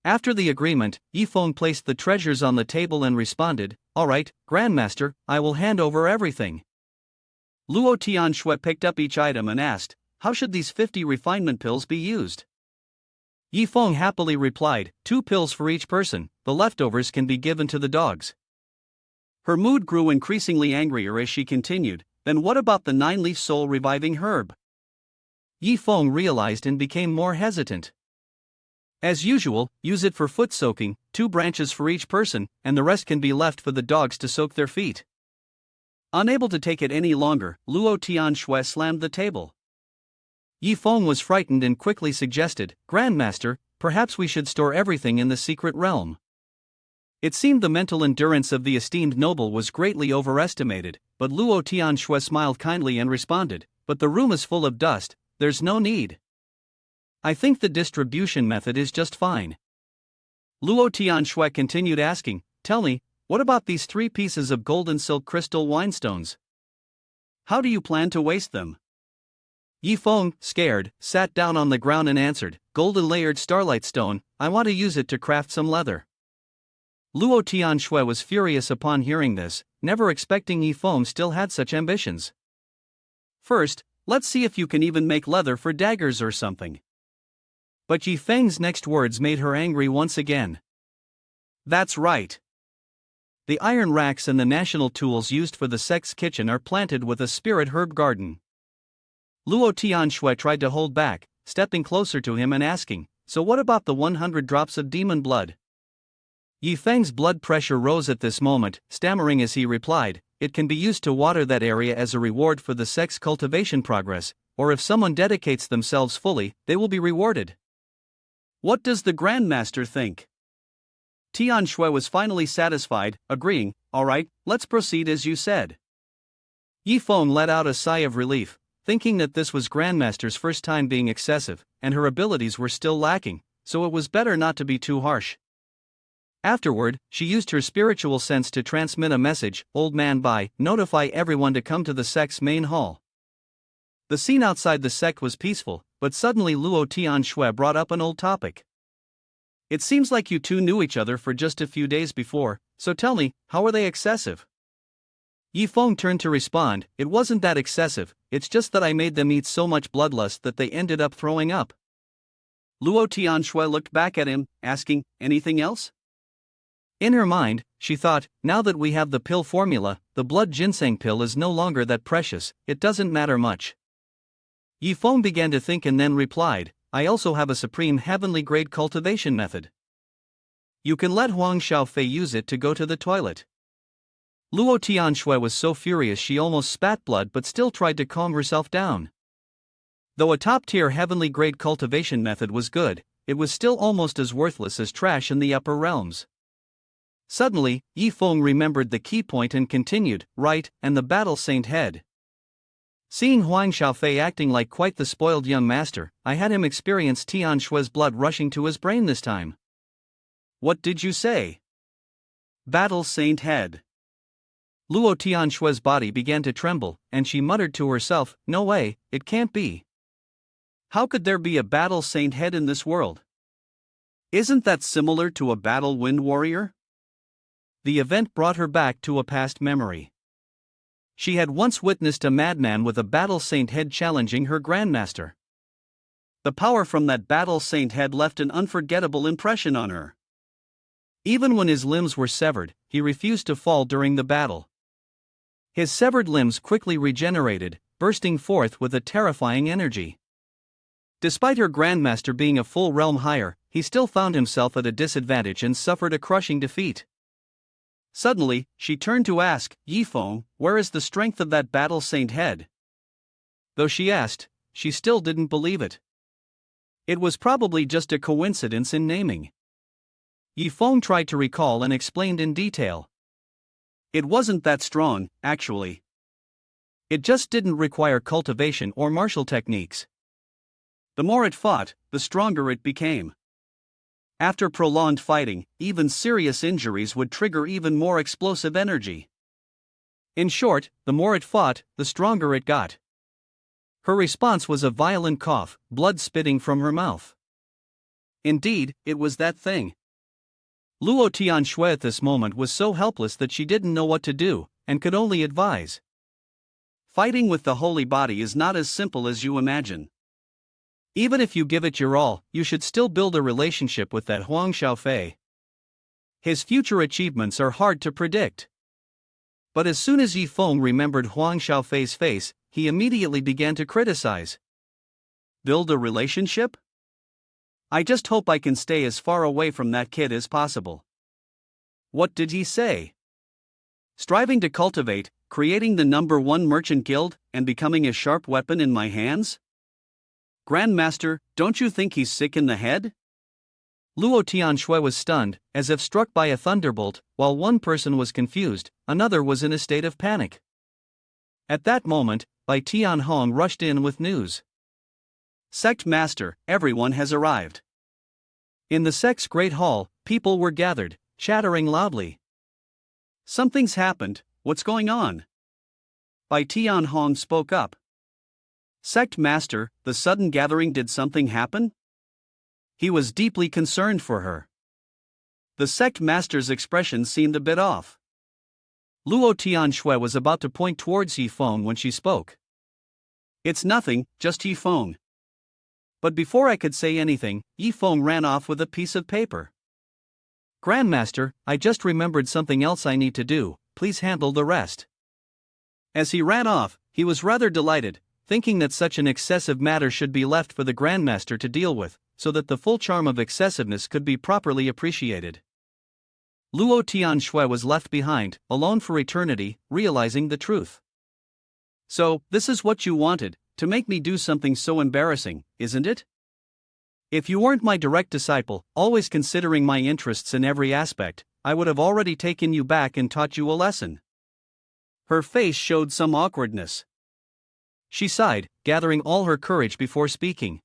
After the agreement, Yifeng placed the treasures on the table and responded, alright, Grandmaster, I will hand over everything. Luo Tianxue picked up each item and asked, how should these 50 refinement pills be used? Yifeng happily replied, 2 pills for each person, the leftovers can be given to the dogs. Her mood grew increasingly angrier as she continued, then what about the 9-leaf soul reviving herb? Yifeng realized and became more hesitant. As usual, use it for foot soaking, 2 branches for each person, and the rest can be left for the dogs to soak their feet. Unable to take it any longer, Luo Tianxue slammed the table. Yifeng was frightened and quickly suggested, Grandmaster, perhaps we should store everything in the secret realm. It seemed the mental endurance of the esteemed noble was greatly overestimated, but Luo Tianxue smiled kindly and responded, but the room is full of dust, there's no need. I think the distribution method is just fine. Luo Tianxue continued asking, tell me, what about these 3 pieces of golden silk crystal winestones? How do you plan to waste them? Yifeng, scared, sat down on the ground and answered, golden layered starlight stone, I want to use it to craft some leather. Luo Tianxue was furious upon hearing this, never expecting Yifeng still had such ambitions. First, let's see if you can even make leather for daggers or something. But Yifeng's next words made her angry once again. That's right. The iron racks and the national tools used for the sect's kitchen are planted with a spirit herb garden. Luo Tianxue tried to hold back, stepping closer to him and asking, so what about the 100 drops of demon blood? Yifeng's blood pressure rose at this moment, stammering as he replied, it can be used to water that area as a reward for the sect's cultivation progress, or if someone dedicates themselves fully, they will be rewarded. What does the Grandmaster think? Tianxue was finally satisfied, agreeing, alright, let's proceed as you said. Yifeng let out a sigh of relief, thinking that this was Grandmaster's first time being excessive, and her abilities were still lacking, so it was better not to be too harsh. Afterward, she used her spiritual sense to transmit a message, old man Bai, notify everyone to come to the sect's main hall. The scene outside the sect was peaceful, but suddenly Luo Tianxue brought up an old topic. It seems like you two knew each other for just a few days before, so tell me, how are they excessive? Yifeng turned to respond, it wasn't that excessive, it's just that I made them eat so much bloodlust that they ended up throwing up. Luo Tianxue looked back at him, asking, anything else? In her mind, she thought, now that we have the pill formula, the blood ginseng pill is no longer that precious, it doesn't matter much. Yifeng began to think and then replied, I also have a supreme heavenly grade cultivation method. You can let Huang Xiaofei use it to go to the toilet. Luo Tianxue was so furious she almost spat blood but still tried to calm herself down. Though a top-tier heavenly grade cultivation method was good, it was still almost as worthless as trash in the upper realms. Suddenly, Yifeng remembered the key point and continued, right, and the battle saint head. Seeing Huang Xiaofei acting like quite the spoiled young master, I had him experience Tianxue's blood rushing to his brain this time. What did you say? Battle saint head. Luo Tianxue's body began to tremble, and she muttered to herself, no way, it can't be. How could there be a battle saint head in this world? Isn't that similar to a battle wind warrior? The event brought her back to a past memory. She had once witnessed a madman with a battle saint head challenging her grandmaster. The power from that battle saint head left an unforgettable impression on her. Even when his limbs were severed, he refused to fall during the battle. His severed limbs quickly regenerated, bursting forth with a terrifying energy. Despite her grandmaster being a full realm higher, he still found himself at a disadvantage and suffered a crushing defeat. Suddenly, she turned to ask, Yifeng, where is the strength of that battle saint head? Though she asked, she still didn't believe it. It was probably just a coincidence in naming. Yifeng tried to recall and explained in detail. It wasn't that strong, actually. It just didn't require cultivation or martial techniques. The more it fought, the stronger it became. After prolonged fighting, even serious injuries would trigger even more explosive energy. In short, the more it fought, the stronger it got. Her response was a violent cough, blood spitting from her mouth. Indeed, it was that thing. Luo Tianxue at this moment was so helpless that she didn't know what to do, and could only advise. Fighting with the holy body is not as simple as you imagine. Even if you give it your all, you should still build a relationship with that Huang Xiaofei. His future achievements are hard to predict. But as soon as Yifeng remembered Huang Xiaofei's face, he immediately began to criticize. Build a relationship? I just hope I can stay as far away from that kid as possible. What did he say? Striving to cultivate, creating the #1 merchant guild, and becoming a sharp weapon in my hands? Grandmaster, don't you think he's sick in the head? Luo Tianxue was stunned, as if struck by a thunderbolt. While one person was confused, another was in a state of panic. At that moment, Bai Tianhong rushed in with news. Sect Master, everyone has arrived. In the sect's great hall, people were gathered, chattering loudly. Something's happened, what's going on? Bai Tianhong spoke up. Sect Master, the sudden gathering, did something happen? He was deeply concerned for her. The Sect Master's expression seemed a bit off. Luo Tianxue was about to point towards Yifeng when she spoke. It's nothing, just Yifeng. But before I could say anything, Yifeng ran off with a piece of paper. Grandmaster, I just remembered something else I need to do, please handle the rest. As he ran off, he was rather delighted, thinking that such an excessive matter should be left for the Grandmaster to deal with, so that the full charm of excessiveness could be properly appreciated. Luo Tianxue was left behind, alone for eternity, realizing the truth. So, this is what you wanted, to make me do something so embarrassing, isn't it? If you weren't my direct disciple, always considering my interests in every aspect, I would have already taken you back and taught you a lesson. Her face showed some awkwardness. She sighed, gathering all her courage before speaking.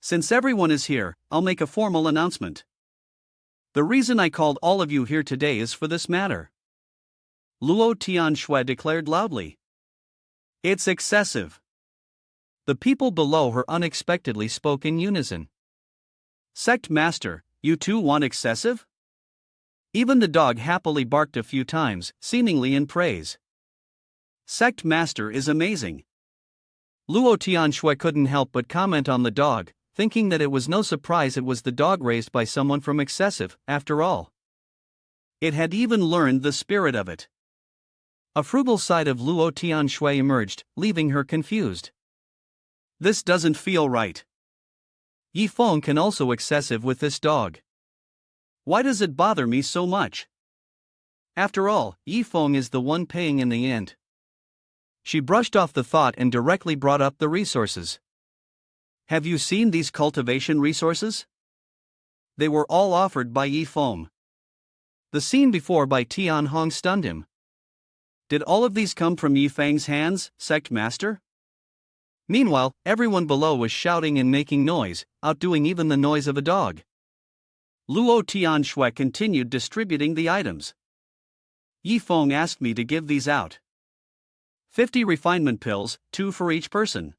Since everyone is here, I'll make a formal announcement. The reason I called all of you here today is for this matter. Luo Tianxue declared loudly. It's excessive. The people below her unexpectedly spoke in unison. Sect Master, you too want excessive? Even the dog happily barked a few times, seemingly in praise. Sect Master is amazing. Luo Tianxue couldn't help but comment on the dog, thinking that it was no surprise it was the dog raised by someone from Excessive, after all. It had even learned the spirit of it. A frugal side of Luo Tianxue emerged, leaving her confused. This doesn't feel right. Yifeng can also excessive with this dog. Why does it bother me so much? After all, Yifeng is the one paying in the end. She brushed off the thought and directly brought up the resources. Have you seen these cultivation resources? They were all offered by Yifeng. The scene before by Tianhong stunned him. Did all of these come from Yifeng's hands, Sect Master? Meanwhile, everyone below was shouting and making noise, outdoing even the noise of a dog. Luo Tianxue continued distributing the items. Yifeng asked me to give these out. 50 refinement pills, 2 for each person.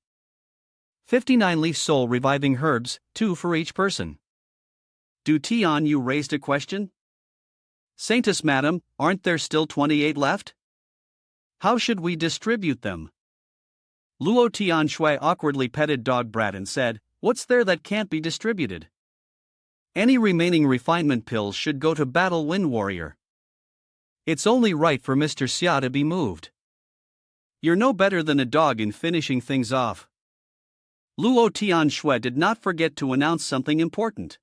59 leaf soul reviving herbs, 2 for each person. Do Tian you raised a question? Saintess Madam, aren't there still 28 left? How should we distribute them? Luo Tianxue awkwardly petted Dog Brat and said, what's there that can't be distributed? Any remaining refinement pills should go to Battle Wind Warrior. It's only right for Mr. Xia to be moved. You're no better than a dog in finishing things off. Luo Tianxue did not forget to announce something important.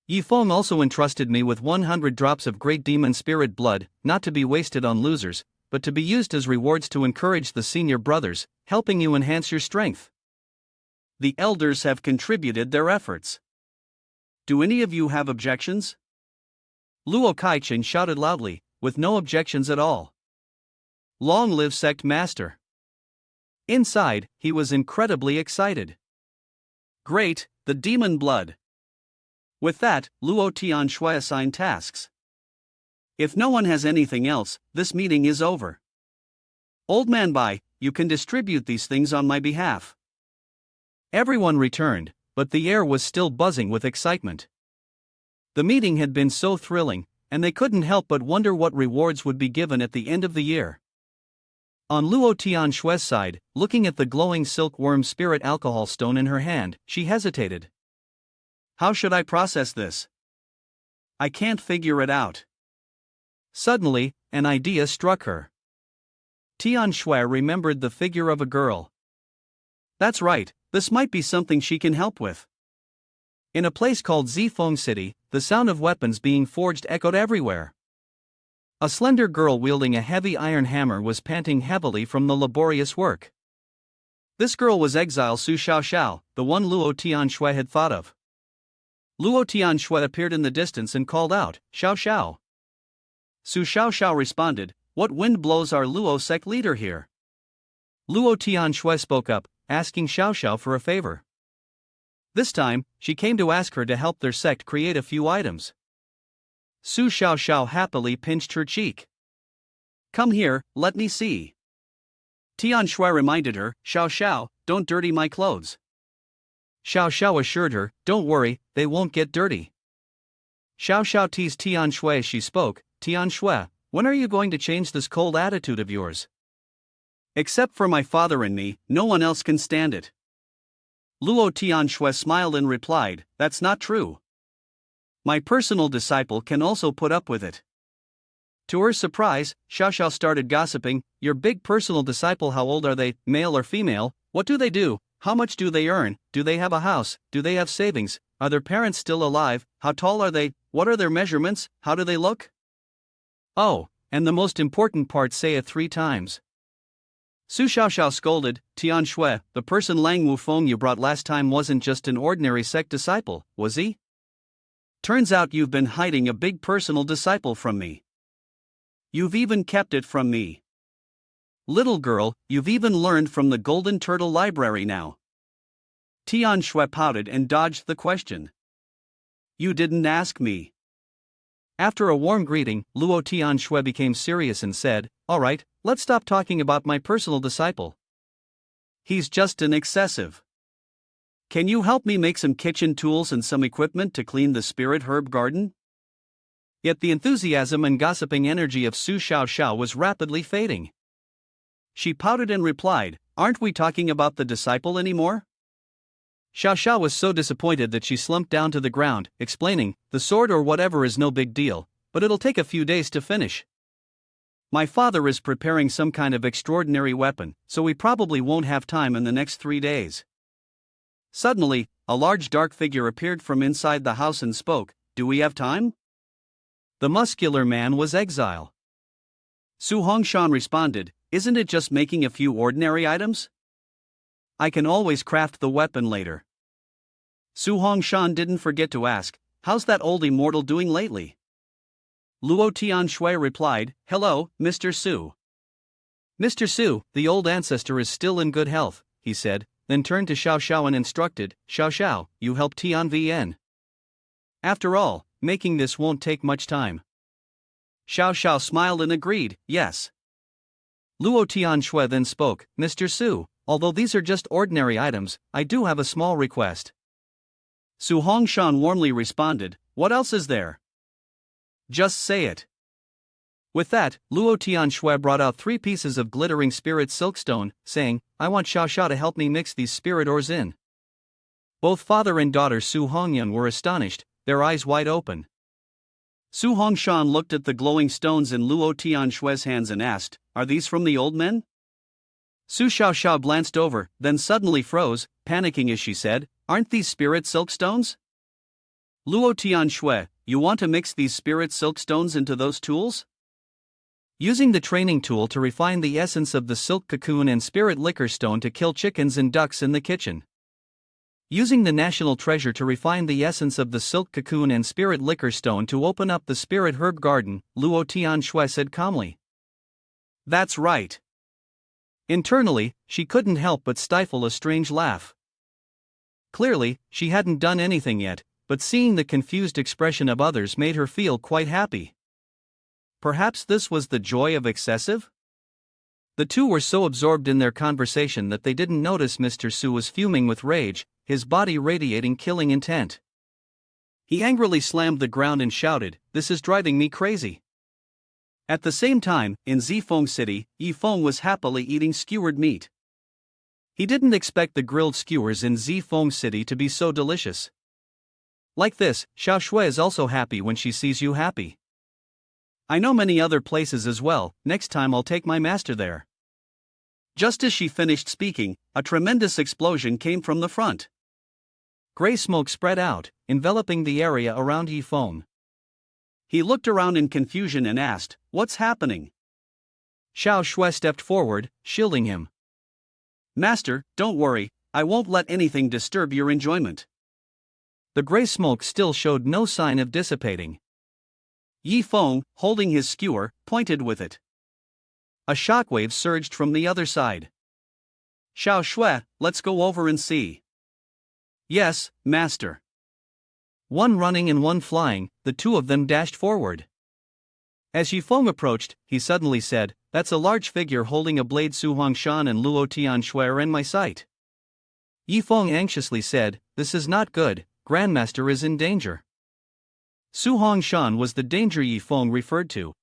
Yifeng also entrusted me with 100 drops of Great Demon Spirit blood, not to be wasted on losers, but to be used as rewards to encourage the senior brothers, helping you enhance your strength. The elders have contributed their efforts. Do any of you have objections? Luo Kaichen shouted loudly, with no objections at all. Long live Sect Master! Inside, he was incredibly excited. Great, the demon blood! With that, Luo Tianxue assigned tasks. If no one has anything else, this meeting is over. Old Man Bai, you can distribute these things on my behalf. Everyone returned, but the air was still buzzing with excitement. The meeting had been so thrilling, and they couldn't help but wonder what rewards would be given at the end of the year. On Luo Tianxue's side, looking at the glowing silkworm spirit alcohol stone in her hand, she hesitated. How should I process this? I can't figure it out. Suddenly, an idea struck her. Tianxue remembered the figure of a girl. That's right, this might be something she can help with. In a place called Zifeng City, the sound of weapons being forged echoed everywhere. A slender girl wielding a heavy iron hammer was panting heavily from the laborious work. This girl was Exile Su Xiaoxiao, the one Luo Tianxue had thought of. Luo Tianxue appeared in the distance and called out, Xiao Xiao. Su Xiaoxiao responded, what wind blows our Luo sect leader here? Luo Tianxue spoke up, asking Xiao Xiao for a favor. This time, she came to ask her to help their sect create a few items. Su Xiaoxiao happily pinched her cheek. Come here, let me see. Tian Shui reminded her, Xiao, don't dirty my clothes. Xiao assured her, don't worry, they won't get dirty. Xiao teased Tian Shui as she spoke, Tian Shui, when are you going to change this cold attitude of yours? Except for my father and me, no one else can stand it. Luo Tian Shui smiled and replied, that's not true. My personal disciple can also put up with it. To her surprise, Xiao started gossiping, your big personal disciple, how old are they, male or female, what do they do, how much do they earn, do they have a house, do they have savings, are their parents still alive, how tall are they, what are their measurements, how do they look? Oh, and the most important part, say it 3 times. Su Xiao scolded, Tian Shui, the person Lang Wufeng you brought last time wasn't just an ordinary sect disciple, was he? Turns out you've been hiding a big personal disciple from me. You've even kept it from me. Little girl, you've even learned from the Golden Turtle Library now. Tian Shui pouted and dodged the question. You didn't ask me. After a warm greeting, Luo Tian Shui became serious and said, all right, let's stop talking about my personal disciple. He's just an excessive. Can you help me make some kitchen tools and some equipment to clean the spirit herb garden? Yet the enthusiasm and gossiping energy of Su Xiao was rapidly fading. She pouted and replied, aren't we talking about the disciple anymore? Xiao was so disappointed that she slumped down to the ground, explaining, the sword or whatever is no big deal, but it'll take a few days to finish. My father is preparing some kind of extraordinary weapon, so we probably won't have time in the next 3 days. Suddenly, a large dark figure appeared from inside the house and spoke, do we have time? The muscular man was Exile. Su Hongshan responded, isn't it just making a few ordinary items? I can always craft the weapon later. Su Hongshan didn't forget to ask, how's that old immortal doing lately? Luo Tian Shui replied, hello, Mr. Su. Mr. Su, the old ancestor is still in good health, he said, then turned to Xiao and instructed, Xiao, you help Tian Vien. After all, making this won't take much time. Xiao smiled and agreed, yes. Luo Tian Shui then spoke, Mr. Su, although these are just ordinary items, I do have a small request. Su Hongshan warmly responded, what else is there? Just say it. With that, Luo Tian Shui brought out 3 pieces of glittering spirit silkstone, saying, I want Xiao to help me mix these spirit ores in. Both father and daughter Su Hongyan were astonished, their eyes wide open. Su Hongshan looked at the glowing stones in Luo Tian Shui's hands and asked, are these from the old men? Su Xiao glanced over, then suddenly froze, panicking as she said, aren't these spirit silkstones? Luo Tian Shui, you want to mix these spirit silkstones into those tools? Using the training tool to refine the essence of the silk cocoon and spirit liquor stone to kill chickens and ducks in the kitchen. Using the national treasure to refine the essence of the silk cocoon and spirit liquor stone to open up the spirit herb garden, Luo Tian Shui said calmly. That's right. Internally, she couldn't help but stifle a strange laugh. Clearly, she hadn't done anything yet, but seeing the confused expression of others made her feel quite happy. Perhaps this was the joy of excessive? The two were so absorbed in their conversation that they didn't notice Mr. Su was fuming with rage, his body radiating killing intent. He angrily slammed the ground and shouted, this is driving me crazy. At the same time, in Zifeng City, Yifeng was happily eating skewered meat. He didn't expect the grilled skewers in Zifeng City to be so delicious. Like this, Xiao Shui is also happy when she sees you happy. I know many other places as well, next time I'll take my master there. Just as she finished speaking, a tremendous explosion came from the front. Gray smoke spread out, enveloping the area around Yifeng. He looked around in confusion and asked, what's happening? Xiao Shui stepped forward, shielding him. Master, don't worry, I won't let anything disturb your enjoyment. The gray smoke still showed no sign of dissipating. Yifeng, holding his skewer, pointed with it. A shockwave surged from the other side. Xiao Shui, let's go over and see. Yes, master. One running and one flying, the two of them dashed forward. As Yifeng approached, he suddenly said, "That's a large figure holding a blade. Su Hongshan and Luo Tianshui are in my sight." Yifeng anxiously said, "This is not good, Grandmaster is in danger." Su Hongshan was the danger Yifeng referred to.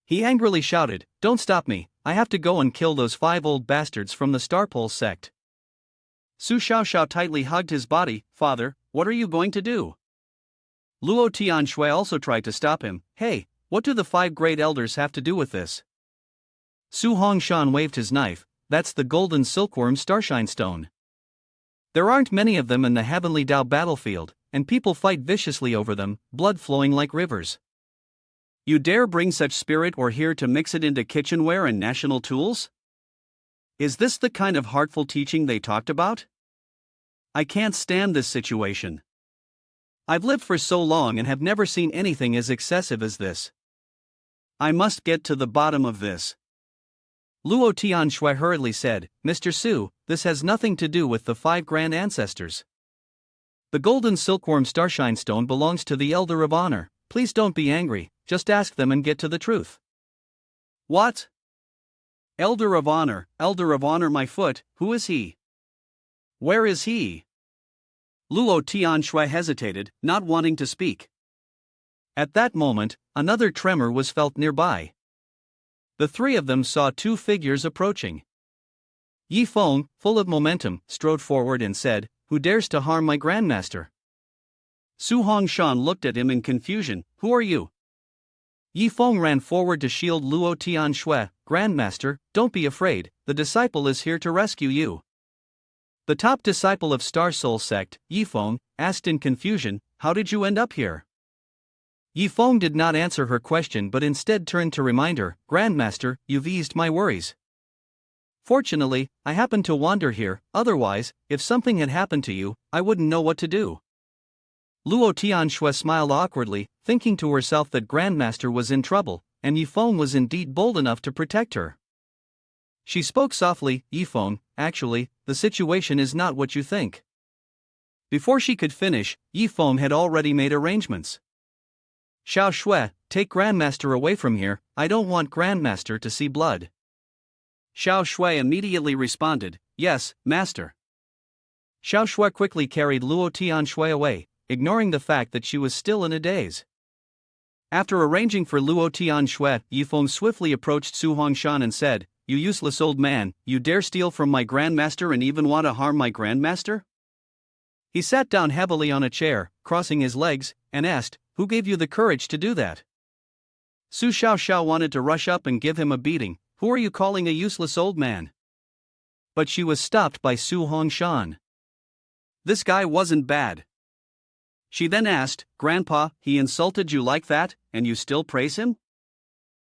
He angrily shouted, "Don't stop me, I have to go and kill those 5 old bastards from the Starpole sect." Su Xiaoxiao tightly hugged his body. "Father, what are you going to do?" Luo Tianshui also tried to stop him. "Hey, what do the 5 great elders have to do with this?" Su Hongshan waved his knife. "That's the golden silkworm starshine stone. There aren't many of them in the heavenly Dao battlefield, and people fight viciously over them, blood flowing like rivers. You dare bring such spirit or here to mix it into kitchenware and national tools? Is this the kind of heartful teaching they talked about? I can't stand this situation. I've lived for so long and have never seen anything as excessive as this. I must get to the bottom of this." Luo Tianshui hurriedly said, "Mr. Su, this has nothing to do with the 5 grand ancestors. The golden silkworm starshine stone belongs to the Elder of Honor. Please don't be angry, just ask them and get to the truth." "What? Elder of Honor, my foot, who is he? Where is he?" Luo Tianshui hesitated, not wanting to speak. At that moment, another tremor was felt nearby. The 3 of them saw 2 figures approaching. Yifeng, full of momentum, strode forward and said, "Who dares to harm my grandmaster?" Su Hongshan looked at him in confusion. "Who are you?" Yifeng ran forward to shield Luo Tianshui. "Grandmaster, don't be afraid, the disciple is here to rescue you." The top disciple of Star Soul Sect, Yifeng, asked in confusion, "How did you end up here?" Yifeng did not answer her question but instead turned to remind her, "Grandmaster, you've eased my worries. Fortunately, I happened to wander here, otherwise, if something had happened to you, I wouldn't know what to do." Luo Tianshui smiled awkwardly, thinking to herself that Grandmaster was in trouble, and Yifeng was indeed bold enough to protect her. She spoke softly, "Yifeng, actually, the situation is not what you think." Before she could finish, Yifeng had already made arrangements. "Xiao Shui, take Grandmaster away from here, I don't want Grandmaster to see blood." Xiao Shui immediately responded, "Yes, master." Xiao Shui quickly carried Luo Tianshui away, ignoring the fact that she was still in a daze. After arranging for Luo Tianshui, Yifeng swiftly approached Su Hongshan and said, "You useless old man, you dare steal from my grandmaster and even want to harm my grandmaster?" He sat down heavily on a chair, crossing his legs, and asked, "Who gave you the courage to do that?" Su Xiaoxiao wanted to rush up and give him a beating. "Who are you calling a useless old man?" But she was stopped by Su Hongshan. "This guy wasn't bad." She then asked, "Grandpa, he insulted you like that, and you still praise him?"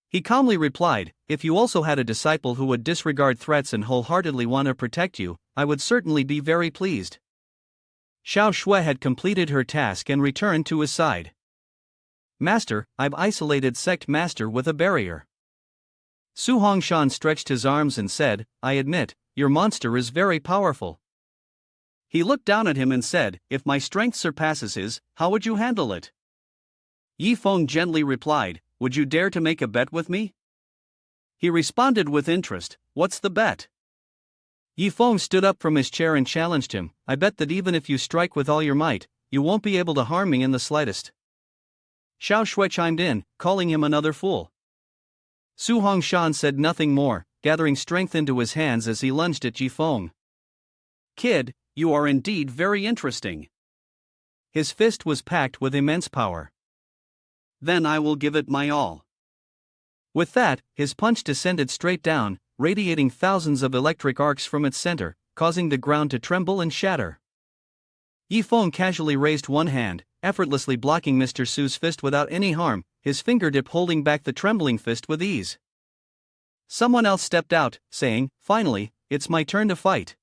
He calmly replied, "If you also had a disciple who would disregard threats and wholeheartedly want to protect you, I would certainly be very pleased." Xiao Shui had completed her task and returned to his side. "Master, I've isolated Sect Master with a barrier." Su Hongshan stretched his arms and said, "I admit, your monster is very powerful." He looked down at him and said, "If my strength surpasses his, how would you handle it?" Yifeng gently replied, "Would you dare to make a bet with me?" He responded with interest, "What's the bet?" Yifeng stood up from his chair and challenged him, "I bet that even if you strike with all your might, you won't be able to harm me in the slightest." Xiao Shui chimed in, calling him another fool. Su Hongshan said nothing more, gathering strength into his hands as he lunged at Yifeng. "Kid, you are indeed very interesting." His fist was packed with immense power. "Then I will give it my all." With that, his punch descended straight down, radiating thousands of electric arcs from its center, causing the ground to tremble and shatter. Yifeng casually raised one hand, effortlessly blocking Mr. Su's fist without any harm, his fingertip holding back the trembling fist with ease. Someone else stepped out, saying, "Finally, it's my turn to fight."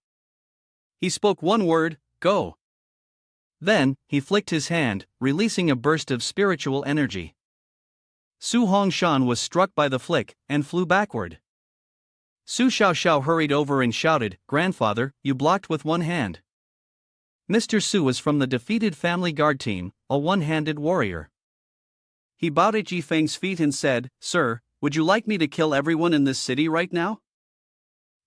He spoke one word, "Go." Then, he flicked his hand, releasing a burst of spiritual energy. Su Hongshan was struck by the flick, and flew backward. Su Xiaoxiao hurried over and shouted, "Grandfather, you blocked with one hand." Mr. Su was from the defeated family guard team, a one-handed warrior. He bowed at Yi Feng's feet and said, "Sir, would you like me to kill everyone in this city right now?"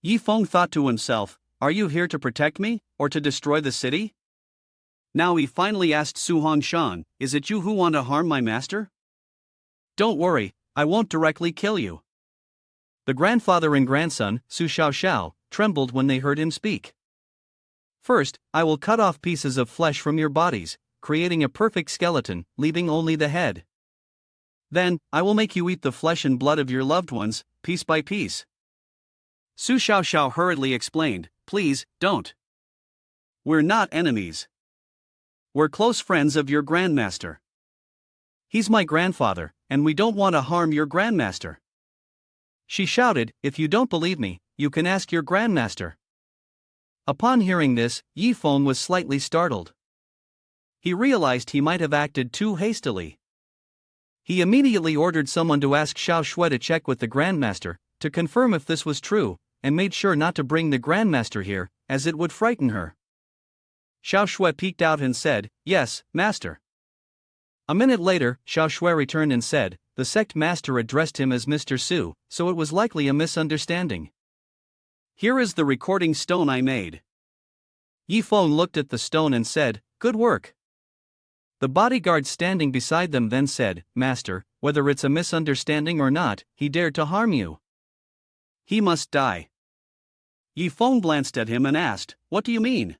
Yi Feng thought to himself, "Are you here to protect me, or to destroy the city?" Now he finally asked Su Hongshan, "Is it you who want to harm my master?" "Don't worry, I won't directly kill you." The grandfather and grandson, Su Xiaoxiao, trembled when they heard him speak. "First, I will cut off pieces of flesh from your bodies, creating a perfect skeleton, leaving only the head. Then, I will make you eat the flesh and blood of your loved ones, piece by piece." Su Xiaoxiao hurriedly explained, "Please, don't. We're not enemies. We're close friends of your grandmaster. He's my grandfather, and we don't want to harm your grandmaster." She shouted, "If you don't believe me, you can ask your grandmaster." Upon hearing this, Yi Feng was slightly startled. He realized he might have acted too hastily. He immediately ordered someone to ask Xiao Shui to check with the grandmaster, to confirm if this was true, and made sure not to bring the grandmaster here, as it would frighten her. Xiao Shui peeked out and said, "Yes, master." A minute later, Xiao Shui returned and said, "The sect master addressed him as Mr. Su, so it was likely a misunderstanding. Here is the recording stone I made." Yi Feng looked at the stone and said, "Good work." The bodyguard standing beside them then said, "Master, whether it's a misunderstanding or not, he dared to harm you. He must die." Yi Feng glanced at him and asked, "What do you mean?"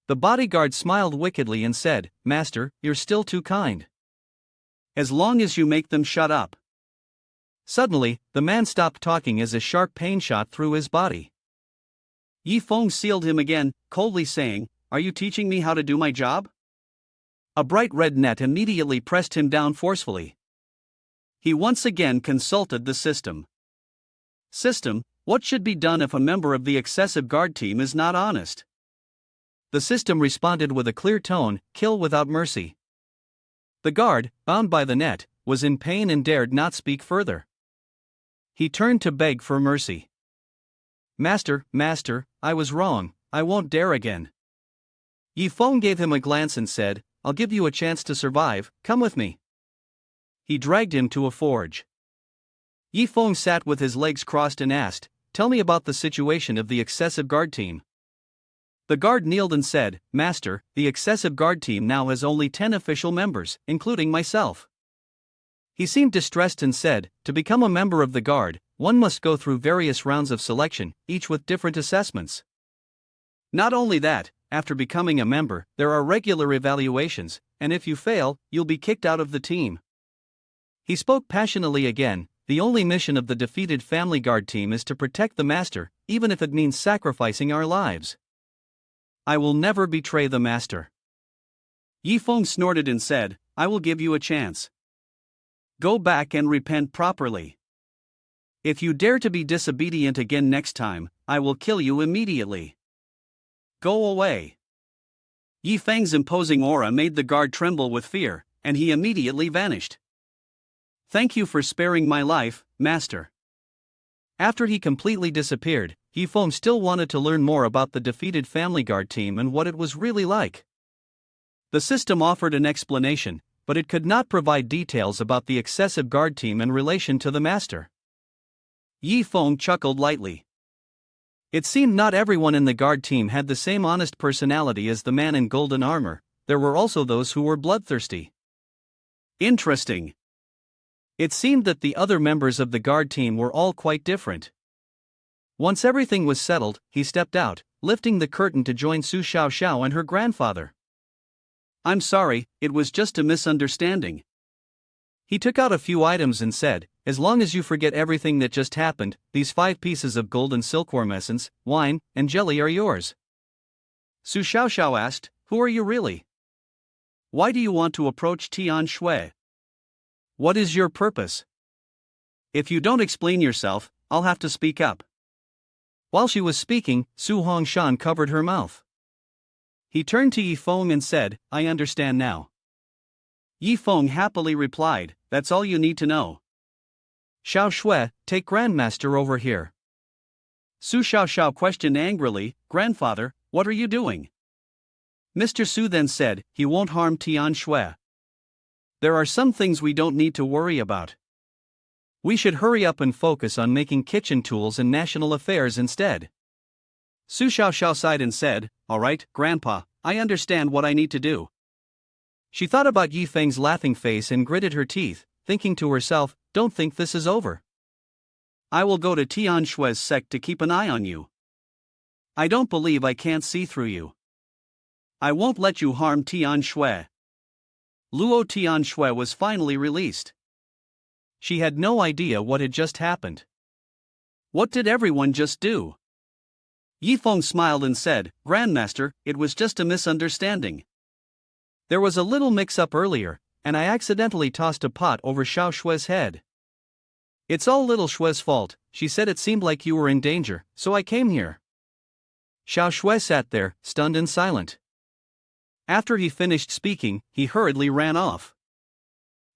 The bodyguard smiled wickedly and said, "Master, you're still too kind. As long as you make them shut up." Suddenly, the man stopped talking as a sharp pain shot through his body. Yi Feng sealed him again, coldly saying, "Are you teaching me how to do my job?" A bright red net immediately pressed him down forcefully. He once again consulted the system. "System, what should be done if a member of the excessive guard team is not honest?" The system responded with a clear tone, "Kill without mercy." The guard, bound by the net, was in pain and dared not speak further. He turned to beg for mercy. Master, I was wrong, I won't dare again." Yi Feng gave him a glance and said, "I'll give you a chance to survive, come with me." He dragged him to a forge. Yi Feng sat with his legs crossed and asked, "Tell me about the situation of the excessive guard team." The guard kneeled and said, "Master, the excessive guard team now has only 10 official members, including myself." He seemed distressed and said, "To become a member of the guard, one must go through various rounds of selection, each with different assessments. Not only that, after becoming a member, there are regular evaluations, and if you fail, you'll be kicked out of the team." He spoke passionately again, "The only mission of the defeated family guard team is to protect the master, even if it means sacrificing our lives. I will never betray the master." Yi Feng snorted and said, "I will give you a chance. Go back and repent properly. If you dare to be disobedient again next time, I will kill you immediately. Go away." Yi Feng's imposing aura made the guard tremble with fear, and he immediately vanished. "Thank you for sparing my life, master." After he completely disappeared, Yi Feng still wanted to learn more about the defeated family guard team and what it was really like. The system offered an explanation, but it could not provide details about the excessive guard team in relation to the master. Yi Feng chuckled lightly. It seemed not everyone in the guard team had the same honest personality as the man in golden armor. There were also those who were bloodthirsty. Interesting. It seemed that the other members of the guard team were all quite different. Once everything was settled, he stepped out, lifting the curtain to join Su Xiaoxiao and her grandfather. "I'm sorry, it was just a misunderstanding." He took out a few items and said, "As long as you forget everything that just happened, these 5 pieces of gold and silkworm essence, wine, and jelly are yours." Su Xiaoxiao asked, "Who are you really? Why do you want to approach Tian Shui? What is your purpose? If you don't explain yourself, I'll have to speak up." While she was speaking, Su Hongshan covered her mouth. He turned to Yi Feng and said, "I understand now." Yi Feng happily replied, "That's all you need to know. Xiao Shui, take Grandmaster over here." Su Xiaoxiao questioned angrily, "Grandfather, what are you doing?" Mr. Su then said, he won't harm Tian Shui. There are some things we don't need to worry about. We should hurry up and focus on making kitchen tools and national affairs instead. Su Xiaoxiao sighed and said, all right, Grandpa, I understand what I need to do. She thought about Yi Feng's laughing face and gritted her teeth, thinking to herself, don't think this is over. I will go to Tian Shui's sect to keep an eye on you. I don't believe I can't see through you. I won't let you harm Tian Shui. Luo Tian Shui was finally released. She had no idea what had just happened. What did everyone just do? Yi Feng smiled and said, Grandmaster, it was just a misunderstanding. There was a little mix-up earlier, and I accidentally tossed a pot over Xiao Shui's head. It's all little Shui's fault. She said it seemed like you were in danger, so I came here. Xiao Shui sat there, stunned and silent. After he finished speaking, he hurriedly ran off.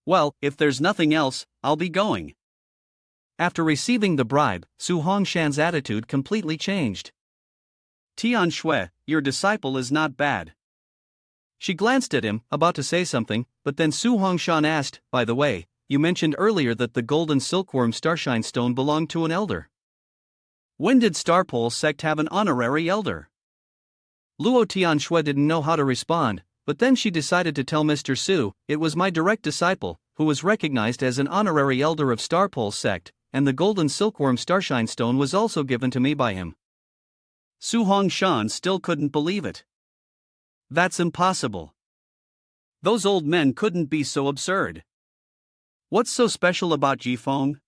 Well, if there's nothing else, I'll be going. After receiving the bribe, Su Hongshan's attitude completely changed. Tian Shui, your disciple is not bad. She glanced at him, about to say something, but then Su Hongshan asked, by the way, you mentioned earlier that the golden silkworm starshine stone belonged to an elder. When did Starpole sect have an honorary elder? Luo Tian Shui didn't know how to respond, but then she decided to tell Mr. Su, it was my direct disciple, who was recognized as an honorary elder of Starpole sect, and the golden silkworm starshine stone was also given to me by him. Su Hongshan still couldn't believe it. That's impossible. Those old men couldn't be so absurd. What's so special about Yi Feng?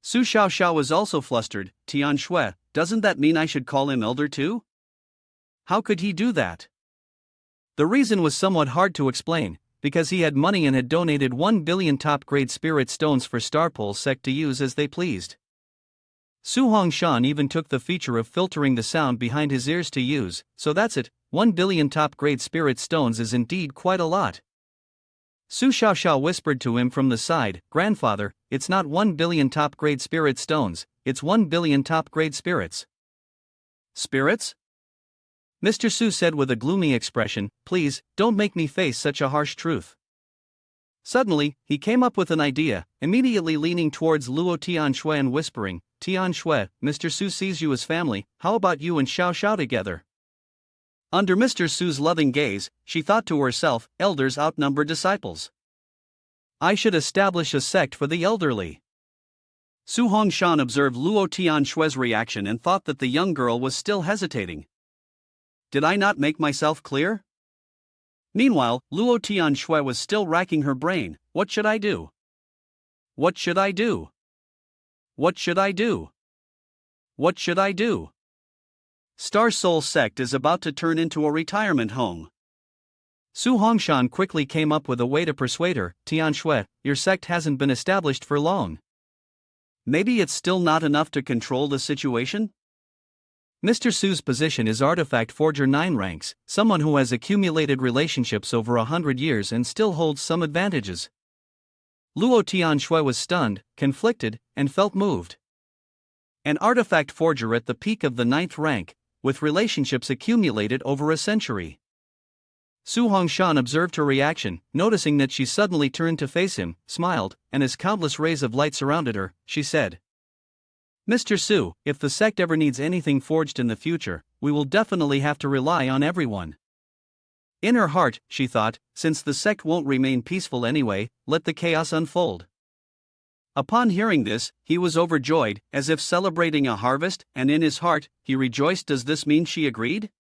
Su Xiaoxiao was also flustered. Tian Shui, doesn't that mean I should call him elder too? How could he do that? The reason was somewhat hard to explain, because he had money and had donated 1 billion top-grade spirit stones for Starpole sect to use as they pleased. Su Hongshan even took the feature of filtering the sound behind his ears to use, so that's it, 1 billion top-grade spirit stones is indeed quite a lot. Su Xiaoxiao whispered to him from the side, Grandfather, it's not 1 billion top-grade spirit stones, it's 1 billion top-grade spirits. Spirits? Mr. Su said with a gloomy expression, please, don't make me face such a harsh truth. Suddenly, he came up with an idea, immediately leaning towards Luo Tian Shui and whispering, Tian Shui, Mr. Su sees you as family, how about you and Xiao Xiao together? Under Mr. Su's loving gaze, she thought to herself, elders outnumber disciples. I should establish a sect for the elderly. Su Hongshan observed Luo Tian Shui's reaction and thought that the young girl was still hesitating. Did I not make myself clear? Meanwhile, Luo Tian Shui was still racking her brain. What should I do? What should I do? What should I do? What should I do? Star Soul Sect is about to turn into a retirement home. Su Hongshan quickly came up with a way to persuade her, Tian Shui, your sect hasn't been established for long. Maybe it's still not enough to control the situation? Mr. Su's position is Artifact Forger 9 ranks, someone who has accumulated relationships over 100 years and still holds some advantages. Luo Tian Shui was stunned, conflicted, and felt moved. An Artifact Forger at the peak of the 9th rank, with relationships accumulated over a century. Su Hongshan observed her reaction, noticing that she suddenly turned to face him, smiled, and as countless rays of light surrounded her, she said, Mr. Su, if the sect ever needs anything forged in the future, we will definitely have to rely on everyone. In her heart, she thought, since the sect won't remain peaceful anyway, let the chaos unfold. Upon hearing this, he was overjoyed, as if celebrating a harvest, and in his heart, he rejoiced. Does this mean she agreed?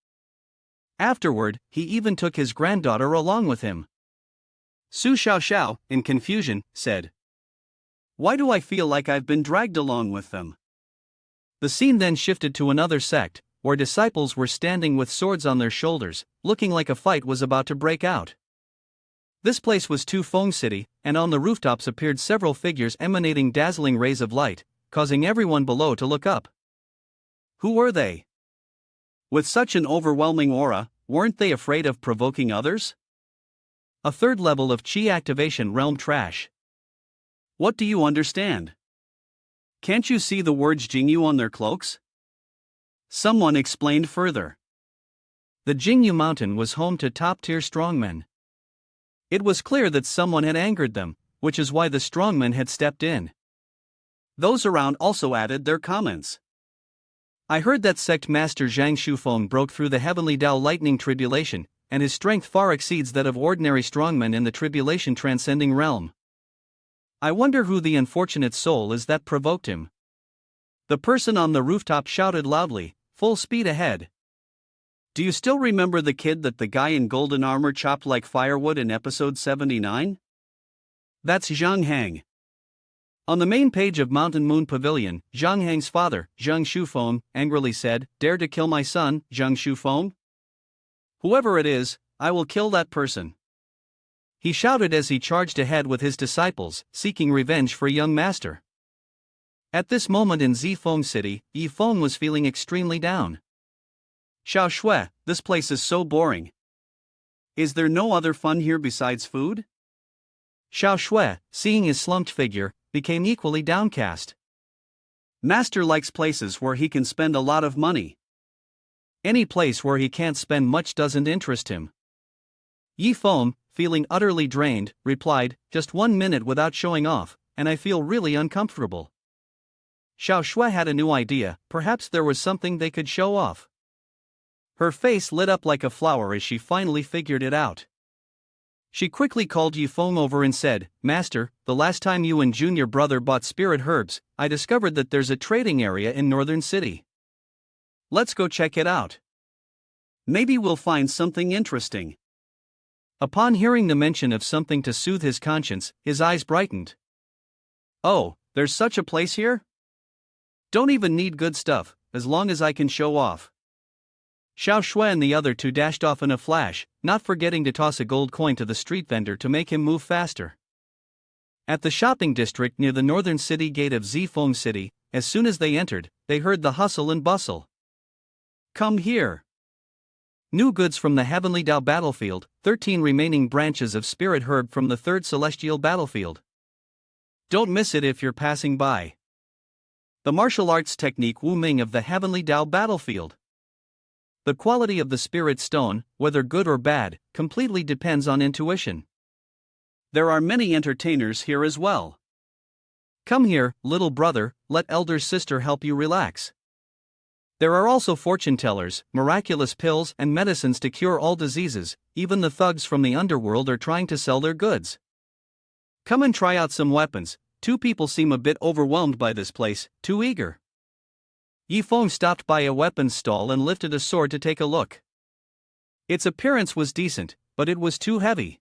Afterward, he even took his granddaughter along with him. Su Xiaoxiao, in confusion, said, Why do I feel like I've been dragged along with them? The scene then shifted to another sect, where disciples were standing with swords on their shoulders, looking like a fight was about to break out. This place was Tufeng City, and on the rooftops appeared several figures emanating dazzling rays of light, causing everyone below to look up. Who were they? With such an overwhelming aura, weren't they afraid of provoking others? A third level of Qi activation realm trash. What do you understand? Can't you see the words Jingyu on their cloaks? Someone explained further. The Jingyu Mountain was home to top-tier strongmen. It was clear that someone had angered them, which is why the strongmen had stepped in. Those around also added their comments. I heard that sect master Zhang Shufeng broke through the heavenly Dao lightning tribulation, and his strength far exceeds that of ordinary strongmen in the tribulation transcending realm. I wonder who the unfortunate soul is that provoked him. The person on the rooftop shouted loudly, full speed ahead. Do you still remember the kid that the guy in golden armor chopped like firewood in episode 79? That's Zhang Hang. On the main page of Mountain Moon Pavilion, Zhang Hang's father, Zhang Shufeng, angrily said, "Dare to kill my son, Zhang Shufeng? Whoever it is, I will kill that person." He shouted as he charged ahead with his disciples, seeking revenge for young master. At this moment in Zifeng City, Yifeng was feeling extremely down. Xiao Shui, this place is so boring. Is there no other fun here besides food? Xiao Shui, seeing his slumped figure, became equally downcast. Master likes places where he can spend a lot of money. Any place where he can't spend much doesn't interest him. Yifeng, feeling utterly drained, replied, "Just 1 minute without showing off, and I feel really uncomfortable." Xiao Shui had a new idea, perhaps there was something they could show off. Her face lit up like a flower as she finally figured it out. She quickly called Yifeng over and said, "Master, the last time you and junior brother bought spirit herbs, I discovered that there's a trading area in Northern City. Let's go check it out. Maybe we'll find something interesting." Upon hearing the mention of something to soothe his conscience, his eyes brightened. "Oh, there's such a place here? Don't even need good stuff, as long as I can show off." Xiao Shui and the other two dashed off in a flash, not forgetting to toss a gold coin to the street vendor to make him move faster. At the shopping district near the northern city gate of Zifeng City, as soon as they entered, they heard the hustle and bustle. "Come here. New goods from the Heavenly Dao battlefield, 13 remaining branches of spirit herb from the 3rd Celestial battlefield. Don't miss it if you're passing by. The martial arts technique Wu Ming of the Heavenly Dao battlefield. The quality of the spirit stone, whether good or bad, completely depends on intuition. There are many entertainers here as well. Come here, little brother, let elder sister help you relax. There are also fortune tellers, miraculous pills and medicines to cure all diseases. Even the thugs from the underworld are trying to sell their goods. Come and try out some weapons." 2 people seem a bit overwhelmed by this place, too eager. Yifeng stopped by a weapons stall and lifted a sword to take a look. Its appearance was decent, but it was too heavy.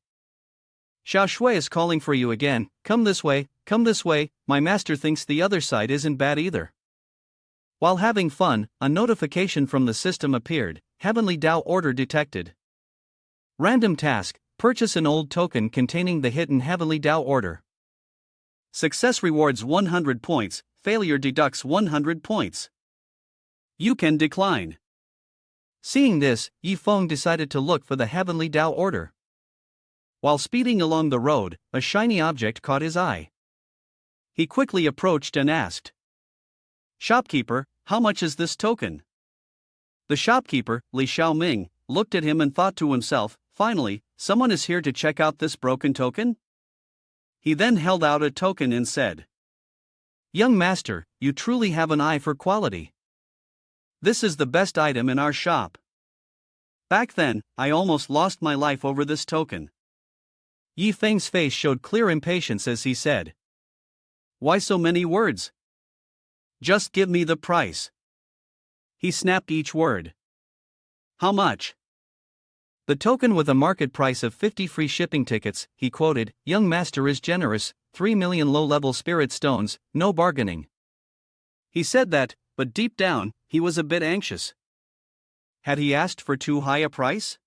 "Xiao Shui is calling for you again, come this way, my master thinks the other side isn't bad either." While having fun, a notification from the system appeared, Heavenly Dao order detected. Random task, purchase an old token containing the hidden Heavenly Dao order. Success rewards 100 points, failure deducts 100 points. You can decline. Seeing this, Yifeng decided to look for the Heavenly Dao order. While speeding along the road, a shiny object caught his eye. He quickly approached and asked, "Shopkeeper, how much is this token?" The shopkeeper, Li Xiaoming, looked at him and thought to himself, "Finally, someone is here to check out this broken token?" He then held out a token and said, "Young master, you truly have an eye for quality. This is the best item in our shop. Back then, I almost lost my life over this token." Yifeng's face showed clear impatience as he said, "Why so many words? Just give me the price." He snapped each word. "How much?" The token with a market price of 50 free shipping tickets, he quoted, "Young master is generous, 3 million low-level spirit stones, no bargaining." He said that, but deep down, he was a bit anxious. Had he asked for too high a price?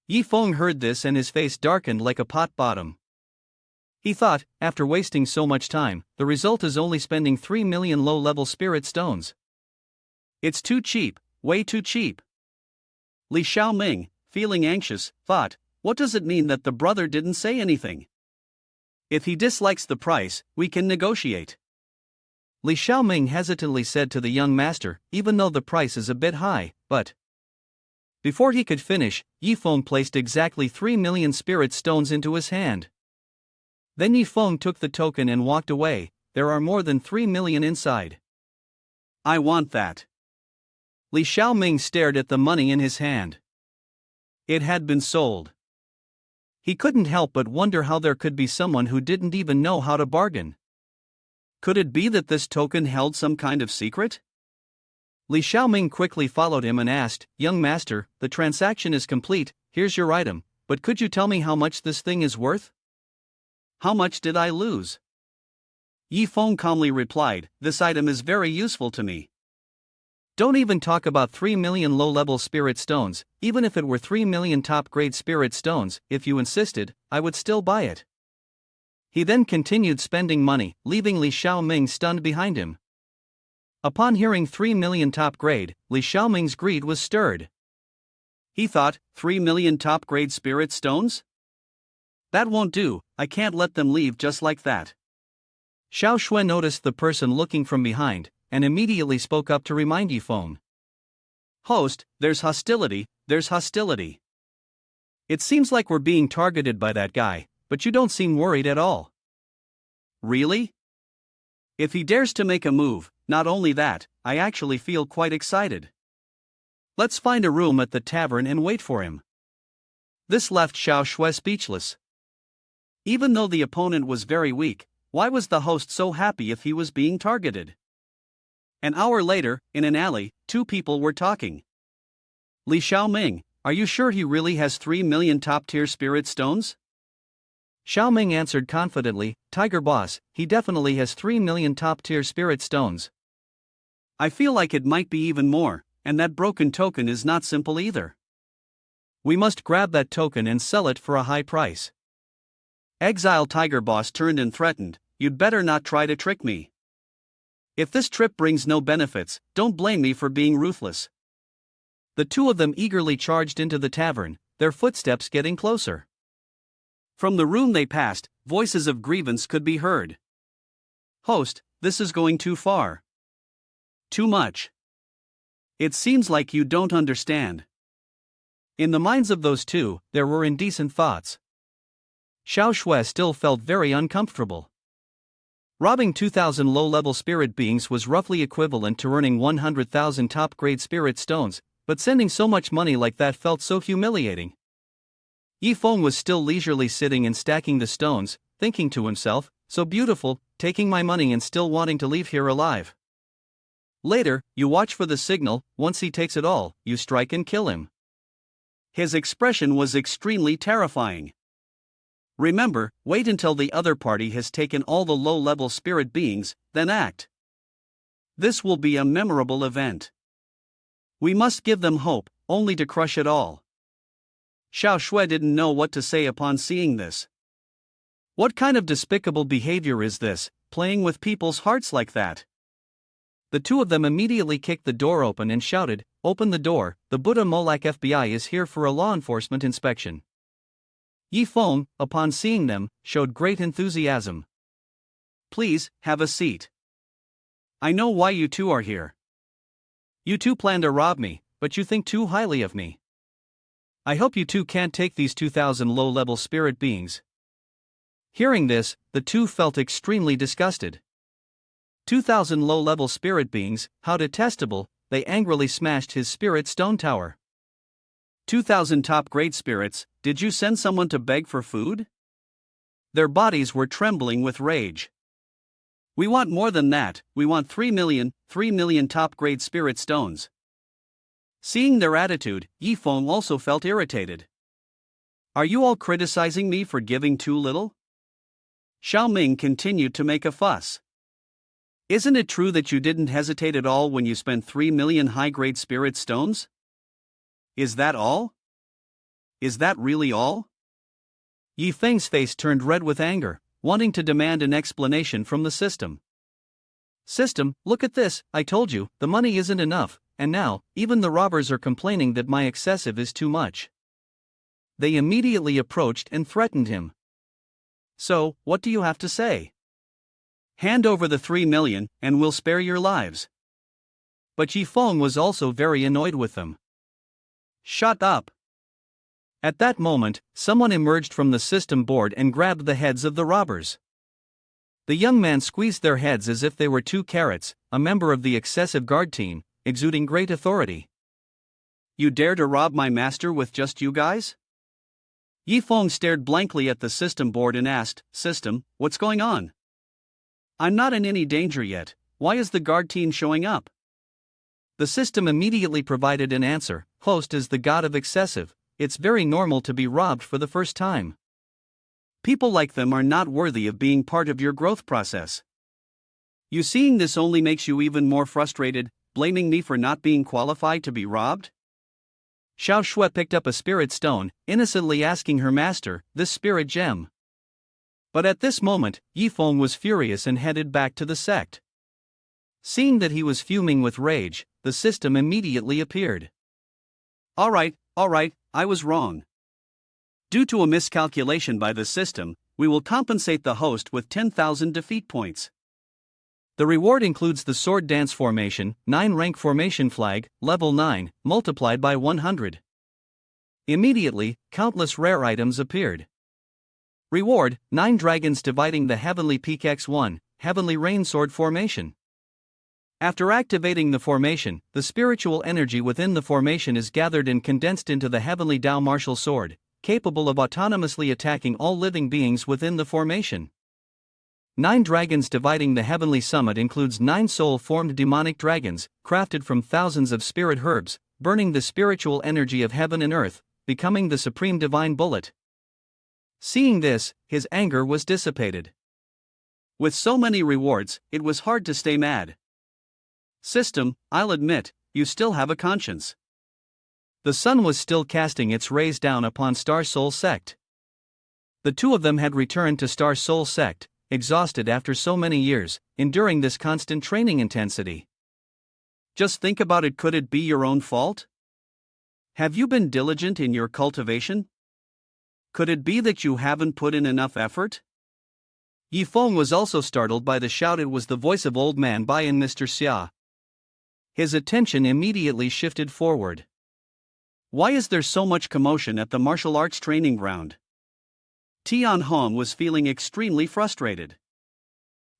Yifeng heard this and his face darkened like a pot bottom. He thought, after wasting so much time, the result is only spending 3 million low-level spirit stones. It's too cheap, way too cheap. Li Xiaoming, feeling anxious, thought, what does it mean that the brother didn't say anything? If he dislikes the price, we can negotiate. Li Xiaoming hesitantly said to the young master, even though the price is a bit high, but Before he could finish, Yifeng placed exactly 3 million spirit stones into his hand. Then Yifeng took the token and walked away. There are more than 3 million inside. I want that. Li Xiaoming stared at the money in his hand. It had been sold. He couldn't help but wonder how there could be someone who didn't even know how to bargain. Could it be that this token held some kind of secret? Li Xiaoming quickly followed him and asked, "Young master, the transaction is complete, here's your item, but could you tell me how much this thing is worth?" How much did I lose? Yifeng calmly replied, "This item is very useful to me." Don't even talk about 3 million low-level spirit stones. Even if it were 3 million top-grade spirit stones, if you insisted, I would still buy it. He then continued spending money, leaving Li Xiaoming stunned behind him. Upon hearing 3 million top-grade, Li Xiaoming's greed was stirred. He thought, 3 million top-grade spirit stones? That won't do, I can't let them leave just like that. Xiao Shui noticed the person looking from behind, and immediately spoke up to remind Yifeng. "Host, there's hostility, there's hostility. It seems like we're being targeted by that guy, but you don't seem worried at all." Really? If he dares to make a move, not only that, I actually feel quite excited. Let's find a room at the tavern and wait for him. This left Xiao Shui speechless. Even though the opponent was very weak, why was the host so happy if he was being targeted? An hour later, in an alley, two people were talking. "Li Xiaoming, are you sure he really has 3 million top-tier spirit stones?" Xiaoming answered confidently, "Tiger boss, he definitely has 3 million top-tier spirit stones. I feel like it might be even more, and that broken token is not simple either. We must grab that token and sell it for a high price." Exile Tiger boss turned and threatened, "You'd better not try to trick me. If this trip brings no benefits, don't blame me for being ruthless." The two of them eagerly charged into the tavern, their footsteps getting closer. From the room they passed, voices of grievance could be heard. "Host, this is going too far. Too much. It seems like you don't understand." In the minds of those two, there were indecent thoughts. Xiao Shui still felt very uncomfortable. Robbing 2,000 low-level spirit beings was roughly equivalent to earning 100,000 top-grade spirit stones, but sending so much money like that felt so humiliating. Yifeng was still leisurely sitting and stacking the stones, thinking to himself, "So beautiful, taking my money and still wanting to leave here alive. Later, you watch for the signal, once he takes it all, you strike and kill him." His expression was extremely terrifying. Remember, wait until the other party has taken all the low-level spirit beings, then act. This will be a memorable event. We must give them hope, only to crush it all. Xiao Shui didn't know what to say upon seeing this. What kind of despicable behavior is this, playing with people's hearts like that? The two of them immediately kicked the door open and shouted, "Open the door, the Buddha Molak FBI is here for a law enforcement inspection." Yifeng, upon seeing them, showed great enthusiasm. "Please, have a seat. I know why you two are here. You two plan to rob me, but you think too highly of me. I hope you two can't take these 2,000 low-level spirit beings." Hearing this, the two felt extremely disgusted. 2,000 low-level spirit beings, how detestable! They angrily smashed his spirit stone tower. 2,000 top-grade spirits, did you send someone to beg for food? Their bodies were trembling with rage. "We want more than that, we want 3 million top-grade spirit stones." Seeing their attitude, Yifeng also felt irritated. "Are you all criticizing me for giving too little?" Xiaoming continued to make a fuss. "Isn't it true that you didn't hesitate at all when you spent 3 million high-grade spirit stones? Is that all? Is that really all?" Yifeng's face turned red with anger, wanting to demand an explanation from the system. "System, look at this, I told you, the money isn't enough, and now, even the robbers are complaining that my excessive is too much." They immediately approached and threatened him. "So, what do you have to say? Hand over the 3 million, and we'll spare your lives." But Yifeng was also very annoyed with them. Shut up. At that moment, someone emerged from the system board and grabbed the heads of the robbers. The young man squeezed their heads as if they were 2 carrots, a member of the excessive guard team, exuding great authority. You dare to rob my master with just you guys? Yifeng stared blankly at the system board and asked, System, what's going on? I'm not in any danger yet, why is the guard team showing up? The system immediately provided an answer, Host is the god of excessive, it's very normal to be robbed for the first time. People like them are not worthy of being part of your growth process. You seeing this only makes you even more frustrated, blaming me for not being qualified to be robbed? Xiao Shui picked up a spirit stone, innocently asking her master, this spirit gem. But at this moment, Yifeng was furious and headed back to the sect. Seeing that he was fuming with rage, the system immediately appeared. Alright, I was wrong. Due to a miscalculation by the system, we will compensate the host with 10,000 defeat points. The reward includes the sword dance formation, 9-rank formation flag, level 9, multiplied by 100. Immediately, countless rare items appeared. Reward, 9 dragons dividing the heavenly peak X1, heavenly rain sword formation. After activating the formation, the spiritual energy within the formation is gathered and condensed into the heavenly Dao martial sword, capable of autonomously attacking all living beings within the formation. 9 dragons dividing the heavenly summit includes 9 soul-formed demonic dragons, crafted from thousands of spirit herbs, burning the spiritual energy of heaven and earth, becoming the supreme divine bullet. Seeing this, his anger was dissipated. With so many rewards, it was hard to stay mad. System, I'll admit, you still have a conscience. The sun was still casting its rays down upon Star Soul Sect. The 2 of them had returned to Star Soul Sect, exhausted after so many years, enduring this constant training intensity. Just think about it, could it be your own fault? Have you been diligent in your cultivation? Could it be that you haven't put in enough effort? Yifeng was also startled by the shout. It was the voice of Old Man Bai and Mr. Xia. His attention immediately shifted forward. Why is there so much commotion at the martial arts training ground? Tianhong was feeling extremely frustrated.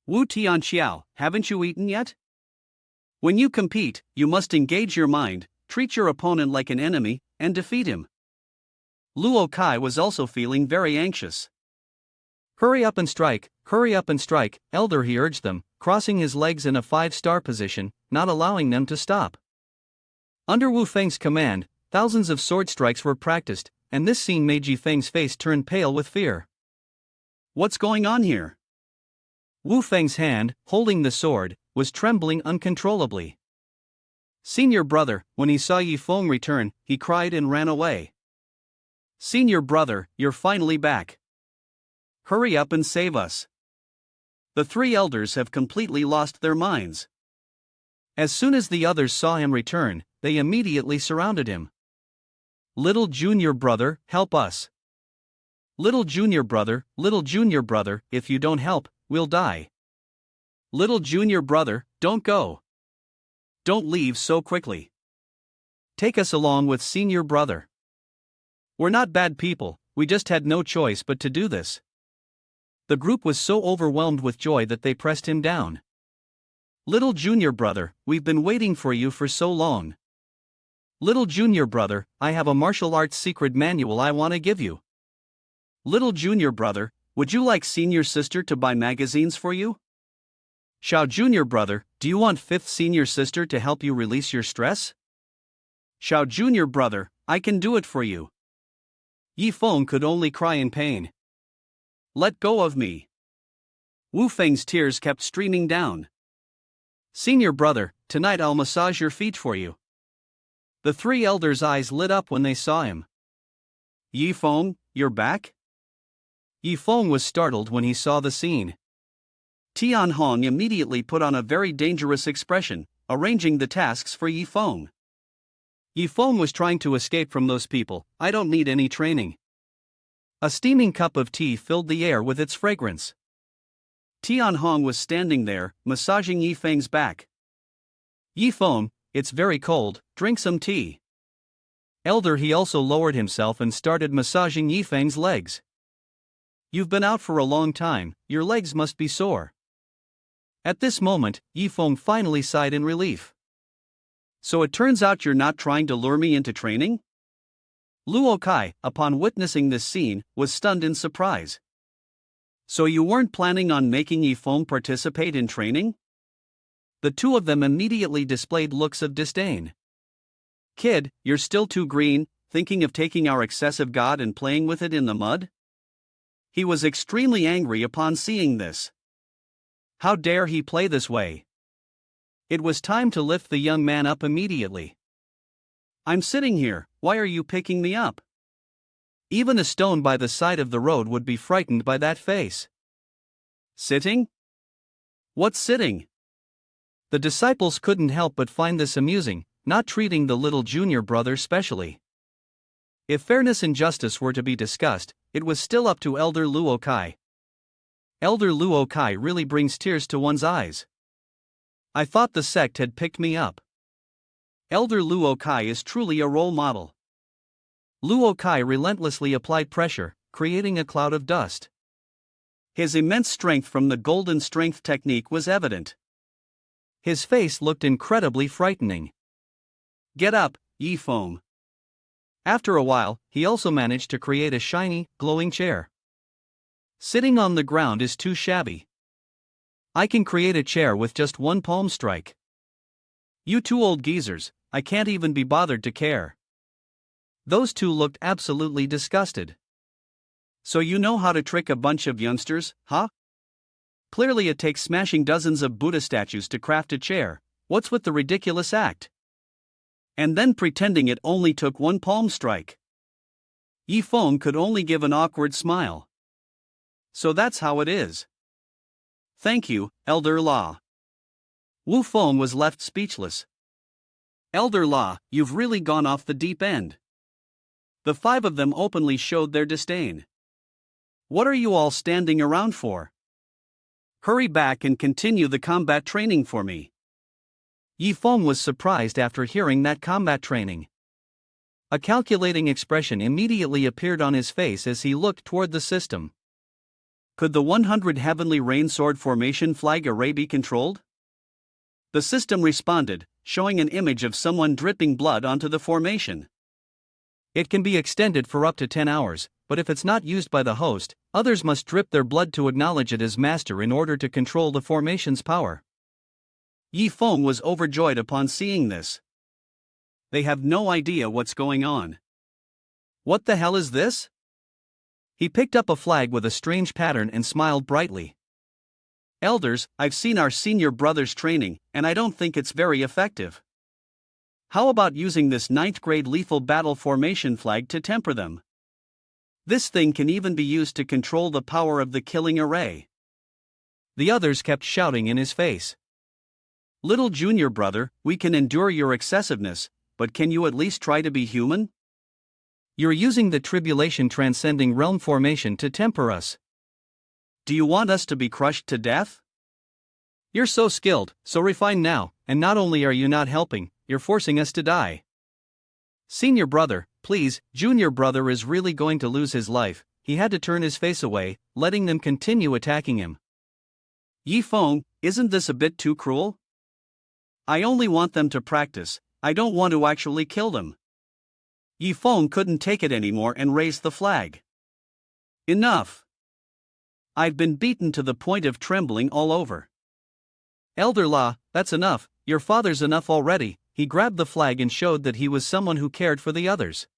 Wu Tianxiao, haven't you eaten yet? When you compete, you must engage your mind, treat your opponent like an enemy, and defeat him. Luo Kai was also feeling very anxious. Hurry up and strike, elder, he urged them, crossing his legs in a 5-star position, not allowing them to stop. Under Wu Feng's command, thousands of sword strikes were practiced, and this scene made Ji Feng's face turn pale with fear. What's going on here? Wu Feng's hand, holding the sword, was trembling uncontrollably. Senior brother, when he saw Yifeng return, he cried and ran away. Senior brother, you're finally back. Hurry up and save us. The 3 elders have completely lost their minds. As soon as the others saw him return, they immediately surrounded him. Little junior brother, help us. Little junior brother, if you don't help, we'll die. Little junior brother, don't go. Don't leave so quickly. Take us along with senior brother. We're not bad people, we just had no choice but to do this. The group was so overwhelmed with joy that they pressed him down. Little junior brother, we've been waiting for you for so long. Little junior brother, I have a martial arts secret manual I want to give you. Little junior brother, would you like senior sister to buy magazines for you? Xiao junior brother, do you want 5th senior sister to help you release your stress? Xiao junior brother, I can do it for you. Yifeng could only cry in pain. Let go of me. Wu Feng's tears kept streaming down. Senior brother, tonight I'll massage your feet for you. The 3 elders' eyes lit up when they saw him. Yifeng, you're back? Yifeng was startled when he saw the scene. Tianhong immediately put on a very dangerous expression, arranging the tasks for Yifeng. Yifeng was trying to escape from those people. I don't need any training. A steaming cup of tea filled the air with its fragrance. Tianhong was standing there, massaging Yifeng's back. Yifeng, it's very cold, drink some tea. Elder he also lowered himself and started massaging Yifeng's legs. You've been out for a long time, your legs must be sore. At this moment, Yifeng finally sighed in relief. So it turns out you're not trying to lure me into training? Luo Kai, upon witnessing this scene, was stunned in surprise. So you weren't planning on making Yifeng participate in training? The two of them immediately displayed looks of disdain. Kid, you're still too green, thinking of taking our excessive god and playing with it in the mud? He was extremely angry upon seeing this. How dare he play this way? It was time to lift the young man up immediately. I'm sitting here, why are you picking me up? Even a stone by the side of the road would be frightened by that face. Sitting? What's sitting? The disciples couldn't help but find this amusing, not treating the little junior brother specially. If fairness and justice were to be discussed, it was still up to Elder Luo Kai. Elder Luo Kai really brings tears to one's eyes. I thought the sect had picked me up. Elder Luo Kai is truly a role model. Luo Kai relentlessly applied pressure, creating a cloud of dust. His immense strength from the golden strength technique was evident. His face looked incredibly frightening. Get up, Yifeng. After a while, he also managed to create a shiny, glowing chair. Sitting on the ground is too shabby. I can create a chair with just one palm strike. You two old geezers, I can't even be bothered to care. Those two looked absolutely disgusted. So you know how to trick a bunch of youngsters, huh? Clearly it takes smashing dozens of Buddha statues to craft a chair. What's with the ridiculous act? And then pretending it only took one palm strike. Yifeng could only give an awkward smile. So that's how it is. Thank you, Elder La. Wu Feng was left speechless. Elder La, you've really gone off the deep end. The five of them openly showed their disdain. What are you all standing around for? Hurry back and continue the combat training for me. Yifeng was surprised after hearing that combat training. A calculating expression immediately appeared on his face as he looked toward the system. Could the 100 Heavenly Rain Sword Formation flag array be controlled? The system responded, showing an image of someone dripping blood onto the formation. It can be extended for up to 10 hours, but if it's not used by the host, others must drip their blood to acknowledge it as master in order to control the formation's power. Yifeng was overjoyed upon seeing this. They have no idea what's going on. What the hell is this? He picked up a flag with a strange pattern and smiled brightly. Elders, I've seen our senior brother's training, and I don't think it's very effective. How about using this 9th grade lethal battle formation flag to temper them? This thing can even be used to control the power of the killing array. The others kept shouting in his face. Little junior brother, we can endure your excessiveness, but can you at least try to be human? You're using the tribulation transcending realm formation to temper us. Do you want us to be crushed to death? You're so skilled, so refined now, and not only are you not helping, you're forcing us to die. Senior brother, please, junior brother is really going to lose his life. He had to turn his face away, letting them continue attacking him. Yifeng, isn't this a bit too cruel? I only want them to practice, I don't want to actually kill them. Yifeng couldn't take it anymore and raised the flag. Enough. I've been beaten to the point of trembling all over. Elder La, that's enough, your father's enough already. He grabbed the flag and showed that he was someone who cared for the others.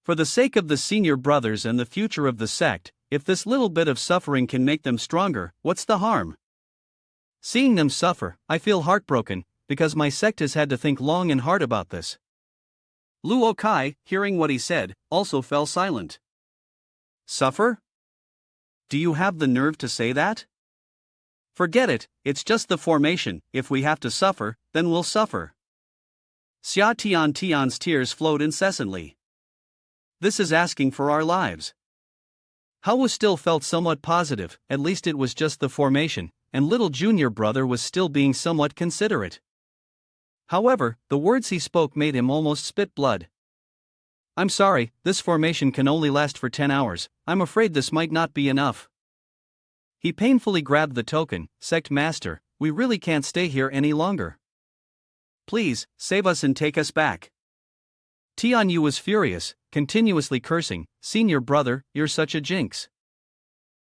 For the sake of the senior brothers and the future of the sect, if this little bit of suffering can make them stronger, what's the harm? Seeing them suffer, I feel heartbroken, because my sect has had to think long and hard about this. Luo Kai, hearing what he said, also fell silent. Suffer? Do you have the nerve to say that? Forget it, it's just the formation. If we have to suffer, then we'll suffer. Xia Tian's tears flowed incessantly. This is asking for our lives. Hao still felt somewhat positive, at least it was just the formation, and little junior brother was still being somewhat considerate. However, the words he spoke made him almost spit blood. I'm sorry, this formation can only last for 10 hours, I'm afraid this might not be enough. He painfully grabbed the token. Sect Master, we really can't stay here any longer. Please, save us and take us back. Tianyu was furious, continuously cursing, Senior brother, you're such a jinx.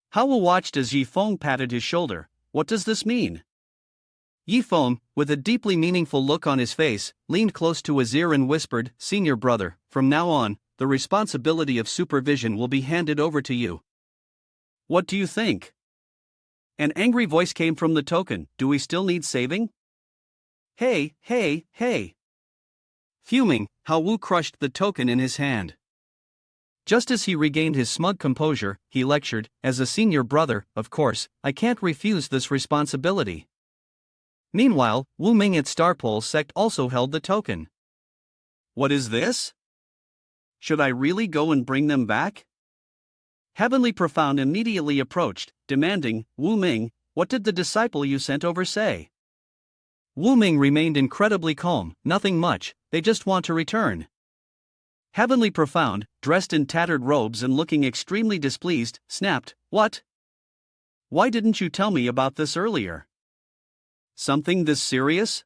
Howell watched as Yifeng patted his shoulder. What does this mean? Yifeng, with a deeply meaningful look on his face, leaned close to his ear and whispered, Senior brother, from now on, the responsibility of supervision will be handed over to you. What do you think? An angry voice came from the token. Do we still need saving? Hey, hey, hey. Fuming, Hao Wu crushed the token in his hand. Just as he regained his smug composure, he lectured, as a senior brother, of course, I can't refuse this responsibility. Meanwhile, Wu Ming at Starpole Sect also held the token. What is this? Should I really go and bring them back? Heavenly Profound immediately approached, demanding, Wu Ming, what did the disciple you sent over say? Wu Ming remained incredibly calm, nothing much, they just want to return. Heavenly Profound, dressed in tattered robes and looking extremely displeased, snapped, What? Why didn't you tell me about this earlier? Something this serious?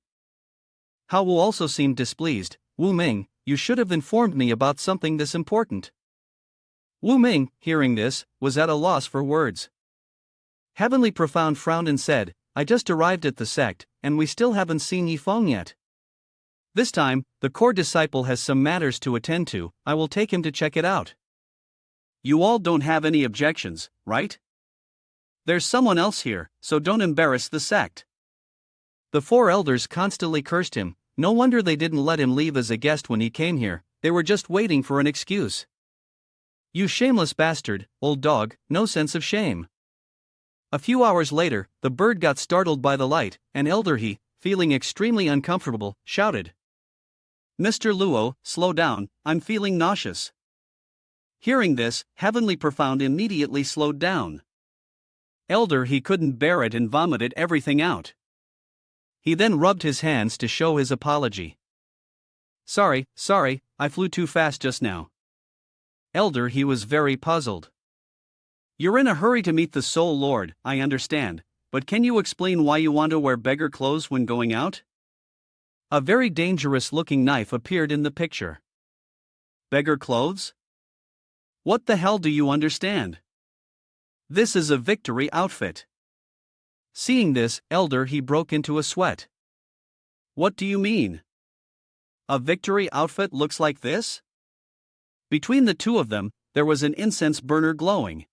Hao Wu also seemed displeased. Wu Ming, you should have informed me about something this important. Wu Ming, hearing this, was at a loss for words. Heavenly Profound frowned and said, I just arrived at the sect, and we still haven't seen Yifeng yet. This time, the core disciple has some matters to attend to, I will take him to check it out. You all don't have any objections, right? There's someone else here, so don't embarrass the sect. The four elders constantly cursed him, no wonder they didn't let him leave as a guest when he came here, they were just waiting for an excuse. You shameless bastard, old dog, no sense of shame. A few hours later, the bird got startled by the light, and Elder He, feeling extremely uncomfortable, shouted. Mr. Luo, slow down, I'm feeling nauseous. Hearing this, Heavenly Profound immediately slowed down. Elder He couldn't bear it and vomited everything out. He then rubbed his hands to show his apology. Sorry, I flew too fast just now. Elder He was very puzzled. You're in a hurry to meet the Soul Lord, I understand, but can you explain why you want to wear beggar clothes when going out? A very dangerous-looking knife appeared in the picture. Beggar clothes? What the hell do you understand? This is a victory outfit. Seeing this, Elder He broke into a sweat. What do you mean? A victory outfit looks like this? Between the two of them, there was an incense burner glowing.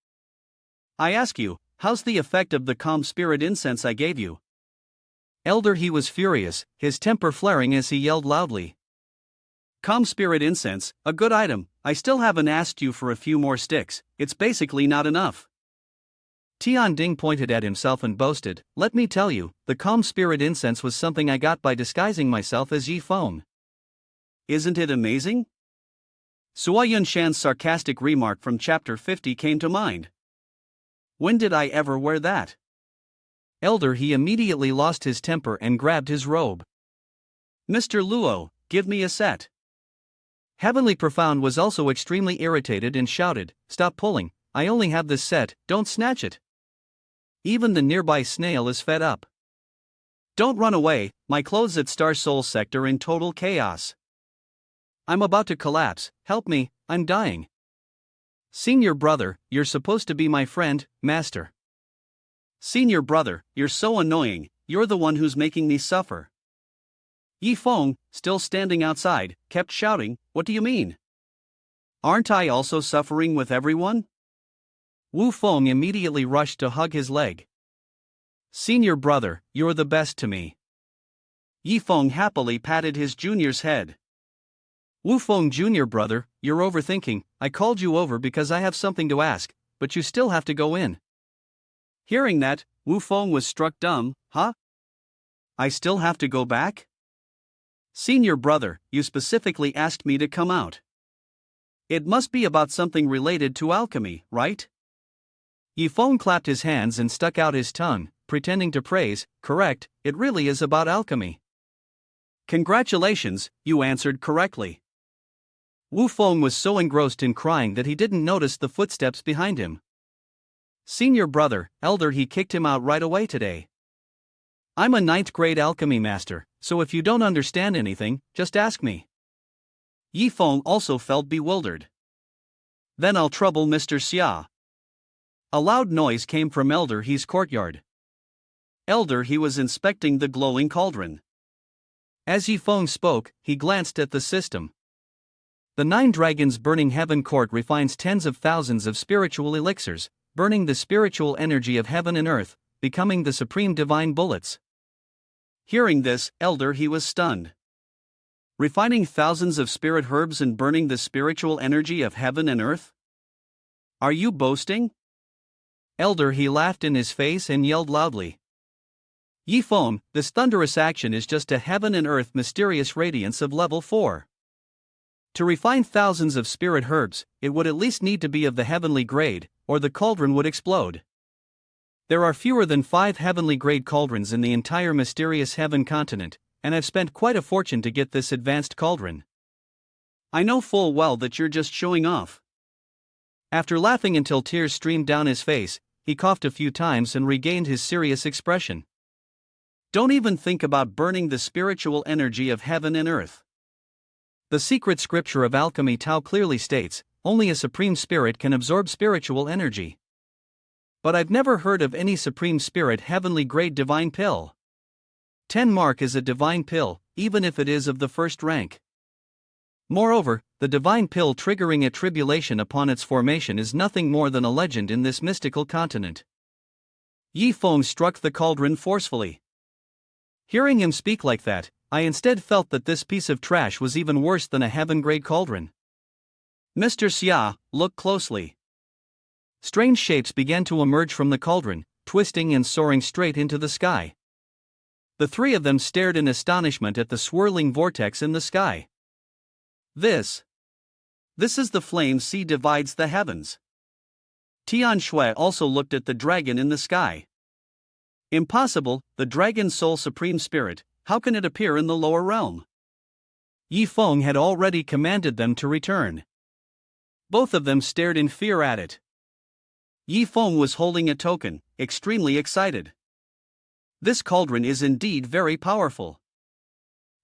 I ask you, how's the effect of the calm spirit incense I gave you? Elder He was furious, his temper flaring as he yelled loudly. Calm spirit incense, a good item, I still haven't asked you for a few more sticks, it's basically not enough. Tian Ding pointed at himself and boasted, let me tell you, the calm spirit incense was something I got by disguising myself as Yifeng. Isn't it amazing? Sua Yunshan's sarcastic remark from chapter 50 came to mind. When did I ever wear that? Elder He immediately lost his temper and grabbed his robe. Mr. Luo, give me a set. Heavenly Profound was also extremely irritated and shouted, stop pulling, I only have this set, don't snatch it. Even the nearby snail is fed up. Don't run away, my clothes at Star Soul Sect are in total chaos. I'm about to collapse, help me, I'm dying. Senior brother, you're supposed to be my friend, master. Senior brother, you're so annoying, you're the one who's making me suffer. Yifeng, still standing outside, kept shouting, what do you mean? Aren't I also suffering with everyone? Wu Feng immediately rushed to hug his leg. Senior brother, you're the best to me. Yifeng happily patted his junior's head. Wu Feng junior brother, you're overthinking, I called you over because I have something to ask, but you still have to go in. Hearing that, Wu Feng was struck dumb, huh? I still have to go back? Senior brother, you specifically asked me to come out. It must be about something related to alchemy, right? Yifeng clapped his hands and stuck out his tongue, pretending to praise, correct, it really is about alchemy. Congratulations, you answered correctly. Wu Feng was so engrossed in crying that he didn't notice the footsteps behind him. Senior brother, elder, he kicked him out right away today. I'm a 9th grade alchemy master, so if you don't understand anything, just ask me. Yi Feng also felt bewildered. Then I'll trouble Mr. Xia. A loud noise came from Elder He's courtyard. Elder He was inspecting the glowing cauldron. As Yi Feng spoke, he glanced at the system. The 9 Dragons Burning Heaven Court refines tens of thousands of spiritual elixirs, burning the spiritual energy of heaven and earth, becoming the supreme divine bullets. Hearing this, Elder He was stunned. Refining thousands of spirit herbs and burning the spiritual energy of heaven and earth? Are you boasting? Elder He laughed in his face and yelled loudly. Yi Feng, this thunderous action is just a heaven and earth mysterious radiance of level 4. To refine thousands of spirit herbs, it would at least need to be of the heavenly grade, or the cauldron would explode. There are fewer than 5 heavenly grade cauldrons in the entire mysterious heaven continent, and I've spent quite a fortune to get this advanced cauldron. I know full well that you're just showing off. After laughing until tears streamed down his face, he coughed a few times and regained his serious expression. Don't even think about burning the spiritual energy of heaven and earth. The secret scripture of alchemy Tao clearly states, only a supreme spirit can absorb spiritual energy. But I've never heard of any supreme spirit heavenly grade divine pill. 10 mark is a divine pill, even if it is of the first rank. Moreover, the divine pill triggering a tribulation upon its formation is nothing more than a legend in this mystical continent. Yi Feng struck the cauldron forcefully. Hearing him speak like that, I instead felt that this piece of trash was even worse than a heaven-grade cauldron. Mr. Xia, look closely. Strange shapes began to emerge from the cauldron, twisting and soaring straight into the sky. The 3 of them stared in astonishment at the swirling vortex in the sky. This is the flame sea divides the heavens. Tian Shui also looked at the dragon in the sky. Impossible, the dragon's sole supreme spirit, how can it appear in the lower realm? Yi Feng had already commanded them to return. Both of them stared in fear at it. Yi Feng was holding a token, extremely excited. This cauldron is indeed very powerful.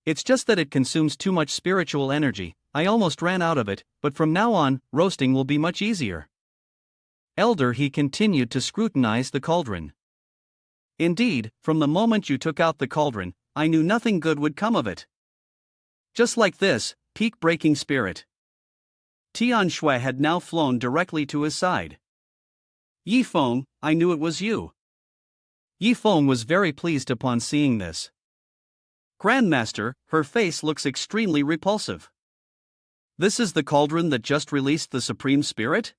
It's just that it consumes too much spiritual energy. I almost ran out of it, but from now on, roasting will be much easier. Elder He continued to scrutinize the cauldron. Indeed, from the moment you took out the cauldron, I knew nothing good would come of it. Just like this, peak-breaking spirit. Tian Shui had now flown directly to his side. Yi Feng, I knew it was you. Yi Feng was very pleased upon seeing this. Grandmaster, her face looks extremely repulsive. This is the cauldron that just released the Supreme Spirit?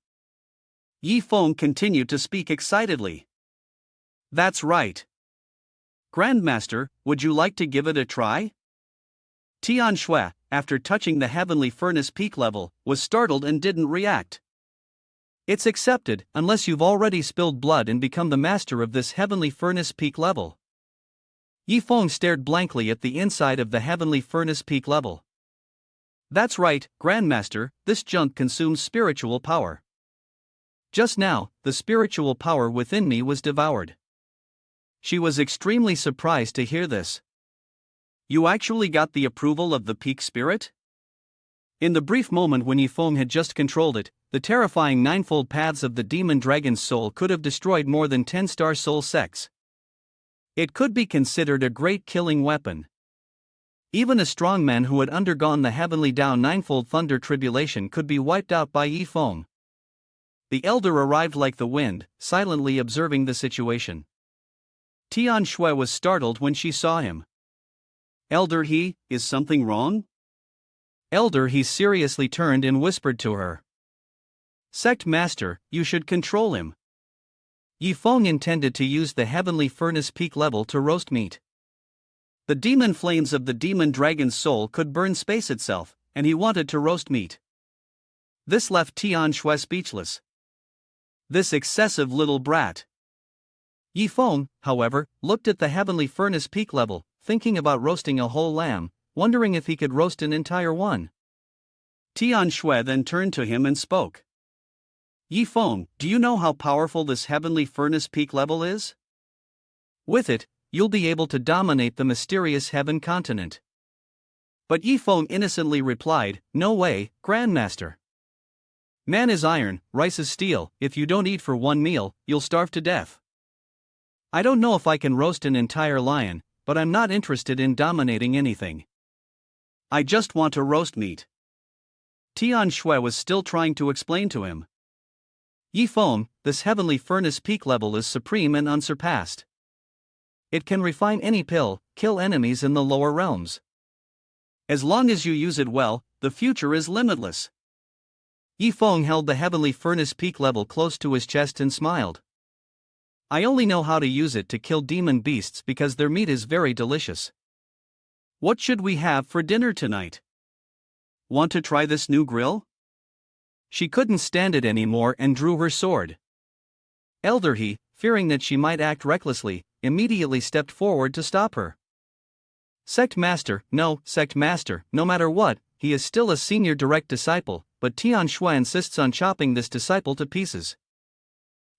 Yi Feng continued to speak excitedly. That's right. Grandmaster, would you like to give it a try? Tian Shui, after touching the heavenly furnace peak level, was startled and didn't react. It's accepted, unless you've already spilled blood and become the master of this heavenly furnace peak level. Yi Feng stared blankly at the inside of the heavenly furnace peak level. That's right, Grandmaster, this junk consumes spiritual power. Just now, the spiritual power within me was devoured. She was extremely surprised to hear this. You actually got the approval of the peak spirit? In the brief moment when Yi Feng had just controlled it, the terrifying ninefold paths of the demon dragon's soul could have destroyed more than 10-star soul sects. It could be considered a great killing weapon. Even a strong man who had undergone the heavenly Dao ninefold thunder tribulation could be wiped out by Yi Feng. The elder arrived like the wind, silently observing the situation. Tian Shui was startled when she saw him. Elder He, is something wrong? Elder He seriously turned and whispered to her. Sect Master, you should control him. Yi Feng intended to use the heavenly furnace peak level to roast meat. The demon flames of the demon dragon's soul could burn space itself, and he wanted to roast meat. This left Tian Shui speechless. This excessive little brat. Yi Feng, however, looked at the heavenly furnace peak level, thinking about roasting a whole lamb, wondering if he could roast an entire one. Tian Shui then turned to him and spoke. Yi Feng, do you know how powerful this heavenly furnace peak level is? With it, you'll be able to dominate the mysterious heaven continent. But Yi Feng innocently replied, no way, Grandmaster. Man is iron, rice is steel, if you don't eat for one meal, you'll starve to death. I don't know if I can roast an entire lion, but I'm not interested in dominating anything. I just want to roast meat. Tian Shui was still trying to explain to him. Yi Feng, this heavenly furnace peak level is supreme and unsurpassed. It can refine any pill, kill enemies in the lower realms. As long as you use it well, the future is limitless. Yi Feng held the heavenly furnace peak level close to his chest and smiled. I only know how to use it to kill demon beasts because their meat is very delicious. What should we have for dinner tonight? Want to try this new grill? She couldn't stand it anymore and drew her sword. Elder He, fearing that she might act recklessly, immediately stepped forward to stop her. Sect Master, no matter what, he is still a senior direct disciple, but Tian Shui insists on chopping this disciple to pieces.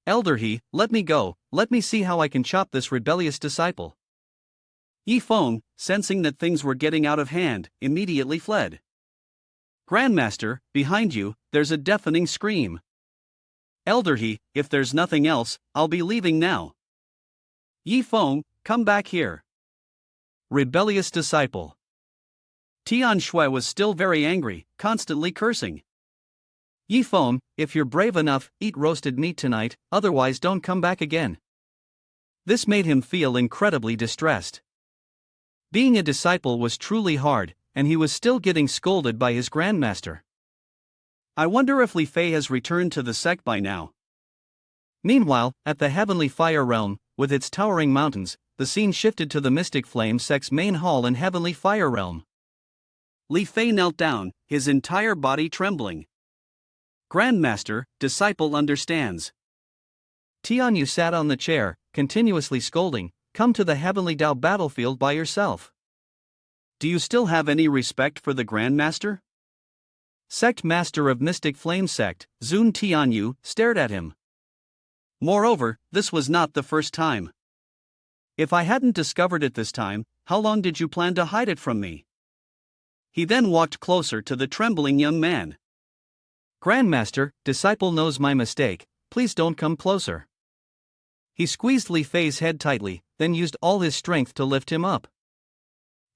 Elder He, let me go, let me see how I can chop this rebellious disciple. Yi Feng, sensing that things were getting out of hand, immediately fled. Grandmaster, behind you, there's a deafening scream. Elder He, if there's nothing else, I'll be leaving now. Yi Feng, come back here. Rebellious disciple. Tian Shui was still very angry, constantly cursing. Yi Feng, if you're brave enough, eat roasted meat tonight, otherwise don't come back again. This made him feel incredibly distressed. Being a disciple was truly hard, and he was still getting scolded by his grandmaster. I wonder if Li Fei has returned to the sect by now. Meanwhile, at the heavenly fire realm, with its towering mountains, the scene shifted to the Mystic Flame sect's main hall in heavenly fire realm. Li Fei knelt down, his entire body trembling. Grandmaster, disciple understands. Tianyu sat on the chair, continuously scolding, come to the heavenly Dao battlefield by yourself. Do you still have any respect for the Grandmaster? Sect Master of Mystic Flame Sect, Zun Tianyu, stared at him. Moreover, this was not the first time. If I hadn't discovered it this time, how long did you plan to hide it from me? He then walked closer to the trembling young man. Grandmaster, disciple knows my mistake, please don't come closer. He squeezed Li Fei's head tightly, then used all his strength to lift him up.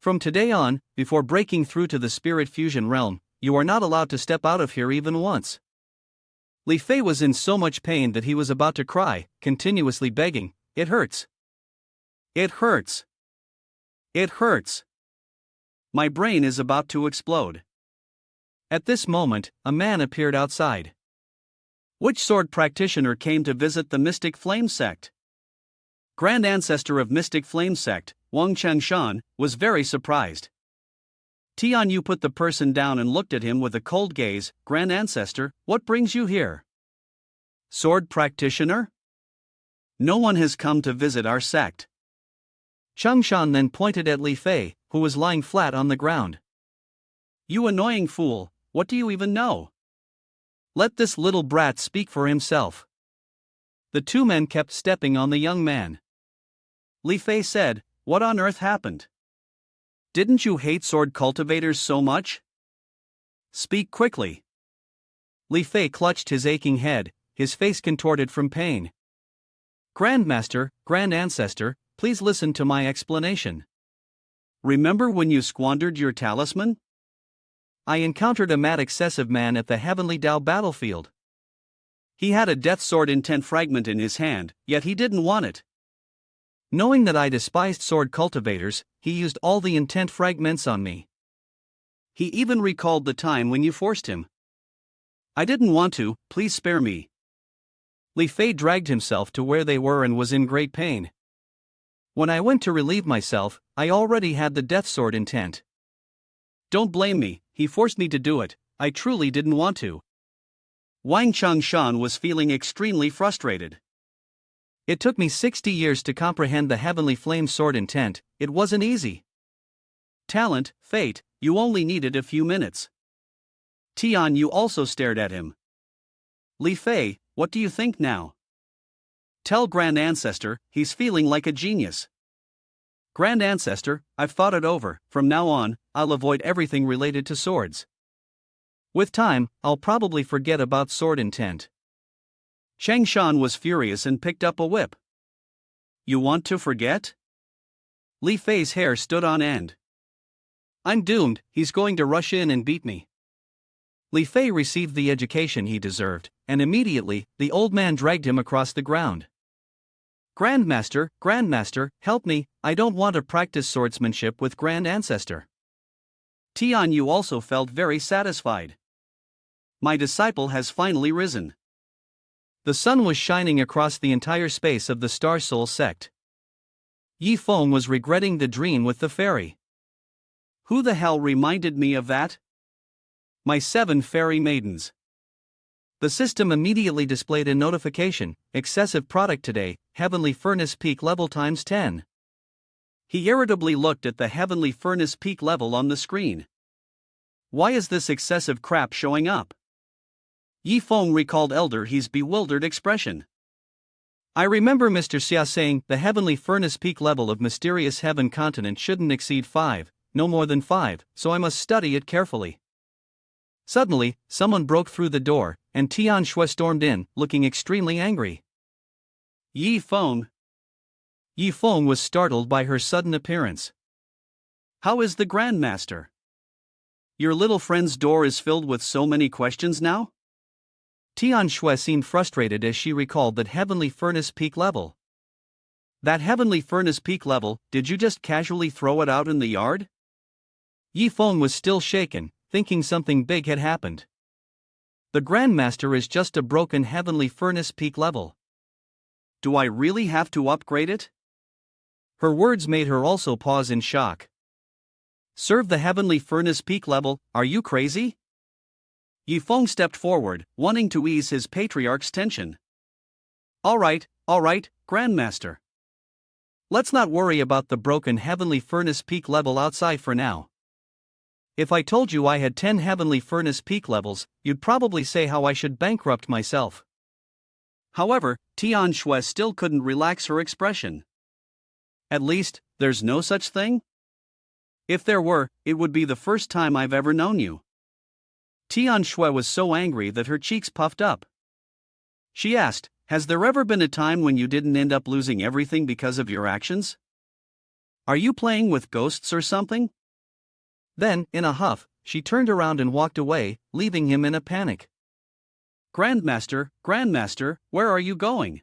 From today on, before breaking through to the spirit fusion realm, you are not allowed to step out of here even once. Li Fei was in so much pain that he was about to cry, continuously begging, it hurts. It hurts. It hurts. My brain is about to explode. At this moment, a man appeared outside. Which sword practitioner came to visit the Mystic Flame Sect? Grand Ancestor of Mystic Flame Sect, Wang Changshan, was very surprised. Tianyu put the person down and looked at him with a cold gaze. Grand Ancestor, what brings you here? Sword practitioner? No one has come to visit our sect. Changshan then pointed at Li Fei, who was lying flat on the ground. You annoying fool, what do you even know? Let this little brat speak for himself. The two men kept stepping on the young man. Li Fei said, what on earth happened? Didn't you hate sword cultivators so much? Speak quickly. Li Fei clutched his aching head, his face contorted from pain. Grandmaster, Grand Ancestor, please listen to my explanation. Remember when you squandered your talisman? I encountered a mad excessive man at the heavenly Dao battlefield. He had a death sword intent fragment in his hand, yet he didn't want it. Knowing that I despised sword cultivators, he used all the intent fragments on me. He even recalled the time when you forced him. I didn't want to, please spare me. Li Fei dragged himself to where they were and was in great pain. When I went to relieve myself, I already had the death sword intent. Don't blame me, he forced me to do it, I truly didn't want to. Wang Changshan was feeling extremely frustrated. It took me 60 years to comprehend the heavenly flame sword intent, it wasn't easy. Talent, fate, you only needed a few minutes. Tianyu also stared at him. Li Fei, what do you think now? Tell Grand Ancestor, he's feeling like a genius. Grand Ancestor, I've thought it over, from now on, I'll avoid everything related to swords. With time, I'll probably forget about sword intent. Chang Shan was furious and picked up a whip. You want to forget? Li Fei's hair stood on end. I'm doomed, he's going to rush in and beat me. Li Fei received the education he deserved, and immediately, the old man dragged him across the ground. Grandmaster, help me, I don't want to practice swordsmanship with Grand Ancestor. Tianyu also felt very satisfied. My disciple has finally risen. The sun was shining across the entire space of the Star Soul Sect. Yi Feng was regretting the dream with the fairy. Who the hell reminded me of that? My 7 fairy maidens. The system immediately displayed a notification, excessive product today, Heavenly Furnace Peak level times 10. He irritably looked at the Heavenly Furnace Peak level on the screen. Why is this excessive crap showing up? Yi Feng recalled Elder He's bewildered expression. I remember Mr. Xia saying the Heavenly Furnace Peak level of Mysterious Heaven Continent shouldn't exceed 5, no more than 5, so I must study it carefully. Suddenly, someone broke through the door, and Tian Shui stormed in, looking extremely angry. Yi Feng. Yi Feng was startled by her sudden appearance. How is the Grandmaster? Your little friend's door is filled with so many questions now? Tian Shui seemed frustrated as she recalled that Heavenly Furnace Peak level. That Heavenly Furnace Peak level, did you just casually throw it out in the yard? Yi Feng was still shaken, thinking something big had happened. The Grandmaster is just a broken Heavenly Furnace Peak level. Do I really have to upgrade it? Her words made her also pause in shock. Serve the Heavenly Furnace Peak level, are you crazy? Yi Feng stepped forward, wanting to ease his patriarch's tension. All right, Grandmaster. Let's not worry about the broken Heavenly Furnace Peak level outside for now. If I told you I had 10 Heavenly Furnace Peak levels, you'd probably say how I should bankrupt myself. However, Tian Shui still couldn't relax her expression. At least, there's no such thing? If there were, it would be the first time I've ever known you. Tian Shui was so angry that her cheeks puffed up. She asked, has there ever been a time when you didn't end up losing everything because of your actions? Are you playing with ghosts or something? Then, in a huff, she turned around and walked away, leaving him in a panic. Grandmaster, where are you going?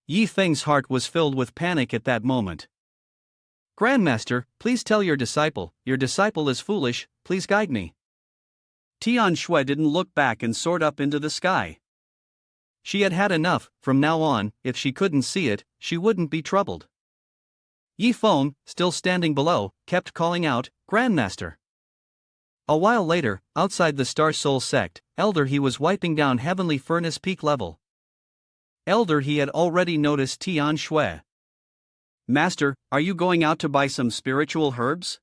Yi Feng's heart was filled with panic at that moment. Grandmaster, please tell your disciple is foolish, please guide me. Tian Shui didn't look back and soared up into the sky. She had had enough, from now on, if she couldn't see it, she wouldn't be troubled. Yi Feng, still standing below, kept calling out, Grandmaster. A while later, outside the Star Soul Sect, Elder He was wiping down Heavenly Furnace Peak level. Elder He had already noticed Tian Shui. Master, are you going out to buy some spiritual herbs?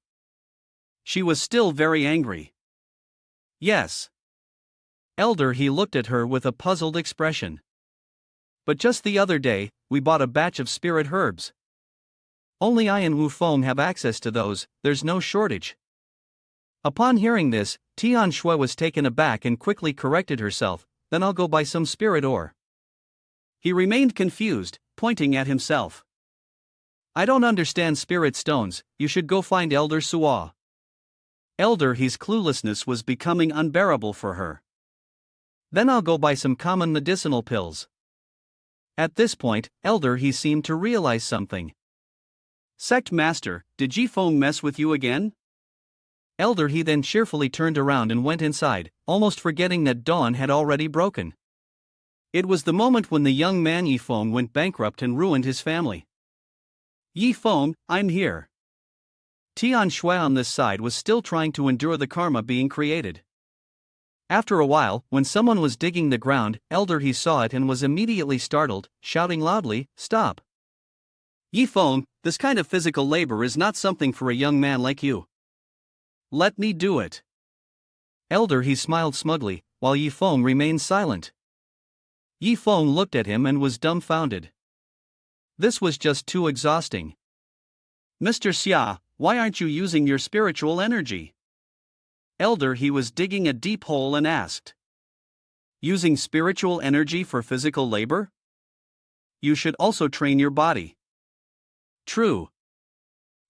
She was still very angry. Yes. Elder He looked at her with a puzzled expression. But just the other day, we bought a batch of spirit herbs. Only I and Wu Feng have access to those, there's no shortage. Upon hearing this, Tian Shui was taken aback and quickly corrected herself, then I'll go buy some spirit ore. He remained confused, pointing at himself. I don't understand spirit stones, you should go find Elder Suo. Elder He's cluelessness was becoming unbearable for her. Then I'll go buy some common medicinal pills. At this point, Elder He seemed to realize something. Sect Master, did Yi Feng mess with you again? Elder He then cheerfully turned around and went inside, almost forgetting that dawn had already broken. It was the moment when the young man Yi Feng went bankrupt and ruined his family. Yi Feng, I'm here. Tian Shui on this side was still trying to endure the karma being created. After a while, when someone was digging the ground, Elder He saw it and was immediately startled, shouting loudly, Stop! Yi Feng, this kind of physical labor is not something for a young man like you. Let me do it. Elder He smiled smugly, while Yi Feng remained silent. Yi Feng looked at him and was dumbfounded. This was just too exhausting. Mr. Xia, why aren't you using your spiritual energy? Elder He was digging a deep hole and asked. Using spiritual energy for physical labor? You should also train your body. True.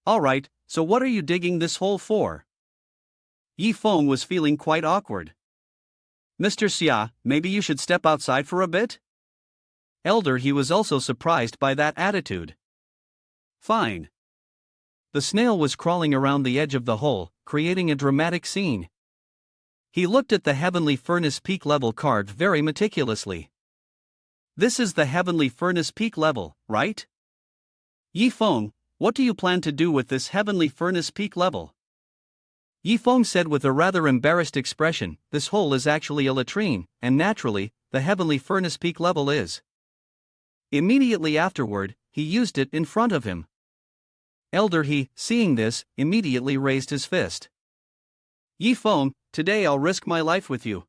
Alright, so what are you digging this hole for? Yi Feng was feeling quite awkward. Mr. Xia, maybe you should step outside for a bit? Elder He was also surprised by that attitude. Fine. The snail was crawling around the edge of the hole, creating a dramatic scene. He looked at the heavenly furnace peak level carved very meticulously. This is the heavenly furnace peak level, right? Yi Feng, what do you plan to do with this heavenly furnace peak level? Yi Feng said with a rather embarrassed expression, this hole is actually a latrine, and naturally, the heavenly furnace peak level is. Immediately afterward, he used it in front of him. Elder He, seeing this, immediately raised his fist. Yi Feng, today I'll risk my life with you.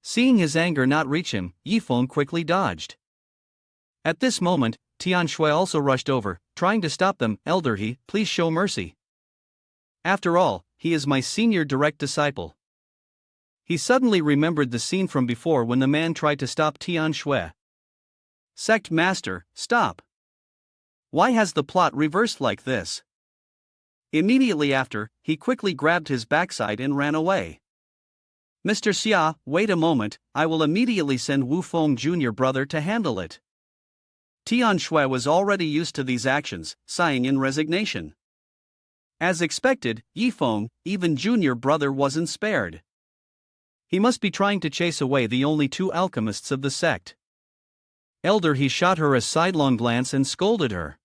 Seeing his anger not reach him, Yi Feng quickly dodged. At this moment, Tian Shui also rushed over, trying to stop them. Elder He, please show mercy. After all, he is my senior direct disciple. He suddenly remembered the scene from before when the man tried to stop Tian Shui. Sect Master, stop. Why has the plot reversed like this? Immediately after, he quickly grabbed his backside and ran away. Mr. Xia, wait a moment, I will immediately send Wu Feng Jr. brother to handle it. Tian Shui was already used to these actions, sighing in resignation. As expected, Yi Feng, even junior brother, wasn't spared. He must be trying to chase away the only two alchemists of the sect. Elder He shot her a sidelong glance and scolded her.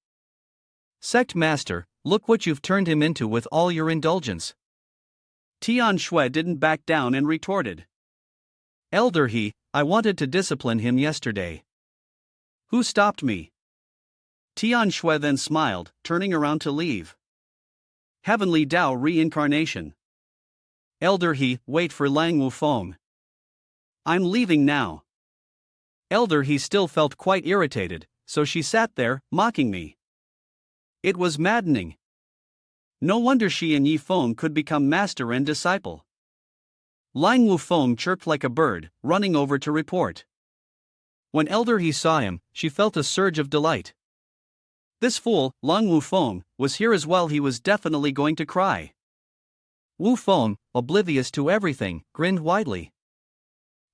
Sect Master, look what you've turned him into with all your indulgence. Tian Shui didn't back down and retorted. Elder He, I wanted to discipline him yesterday. Who stopped me? Tian Shui then smiled, turning around to leave. Heavenly Dao reincarnation. Elder He, wait for Lang Wu Feng. I'm leaving now. Elder He still felt quite irritated, so she sat there, mocking me. It was maddening. No wonder she and Yi Feng could become master and disciple. Lang Wu Feng chirped like a bird, running over to report. When Elder He saw him, she felt a surge of delight. This fool, Lang Wu Feng, was here as well. He was definitely going to cry. Wu Feng, oblivious to everything, grinned widely.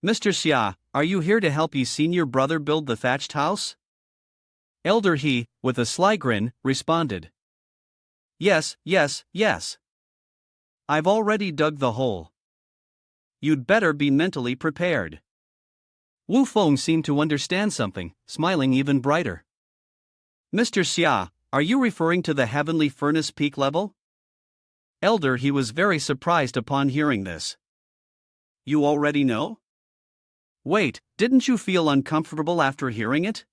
Mr. Xia, are you here to help Yi senior brother build the thatched house? Elder He, with a sly grin, responded. Yes. I've already dug the hole. You'd better be mentally prepared. Wu Feng seemed to understand something, smiling even brighter. Mr. Xia, are you referring to the heavenly furnace peak level? Elder He was very surprised upon hearing this. You already know? Wait, didn't you feel uncomfortable after hearing it?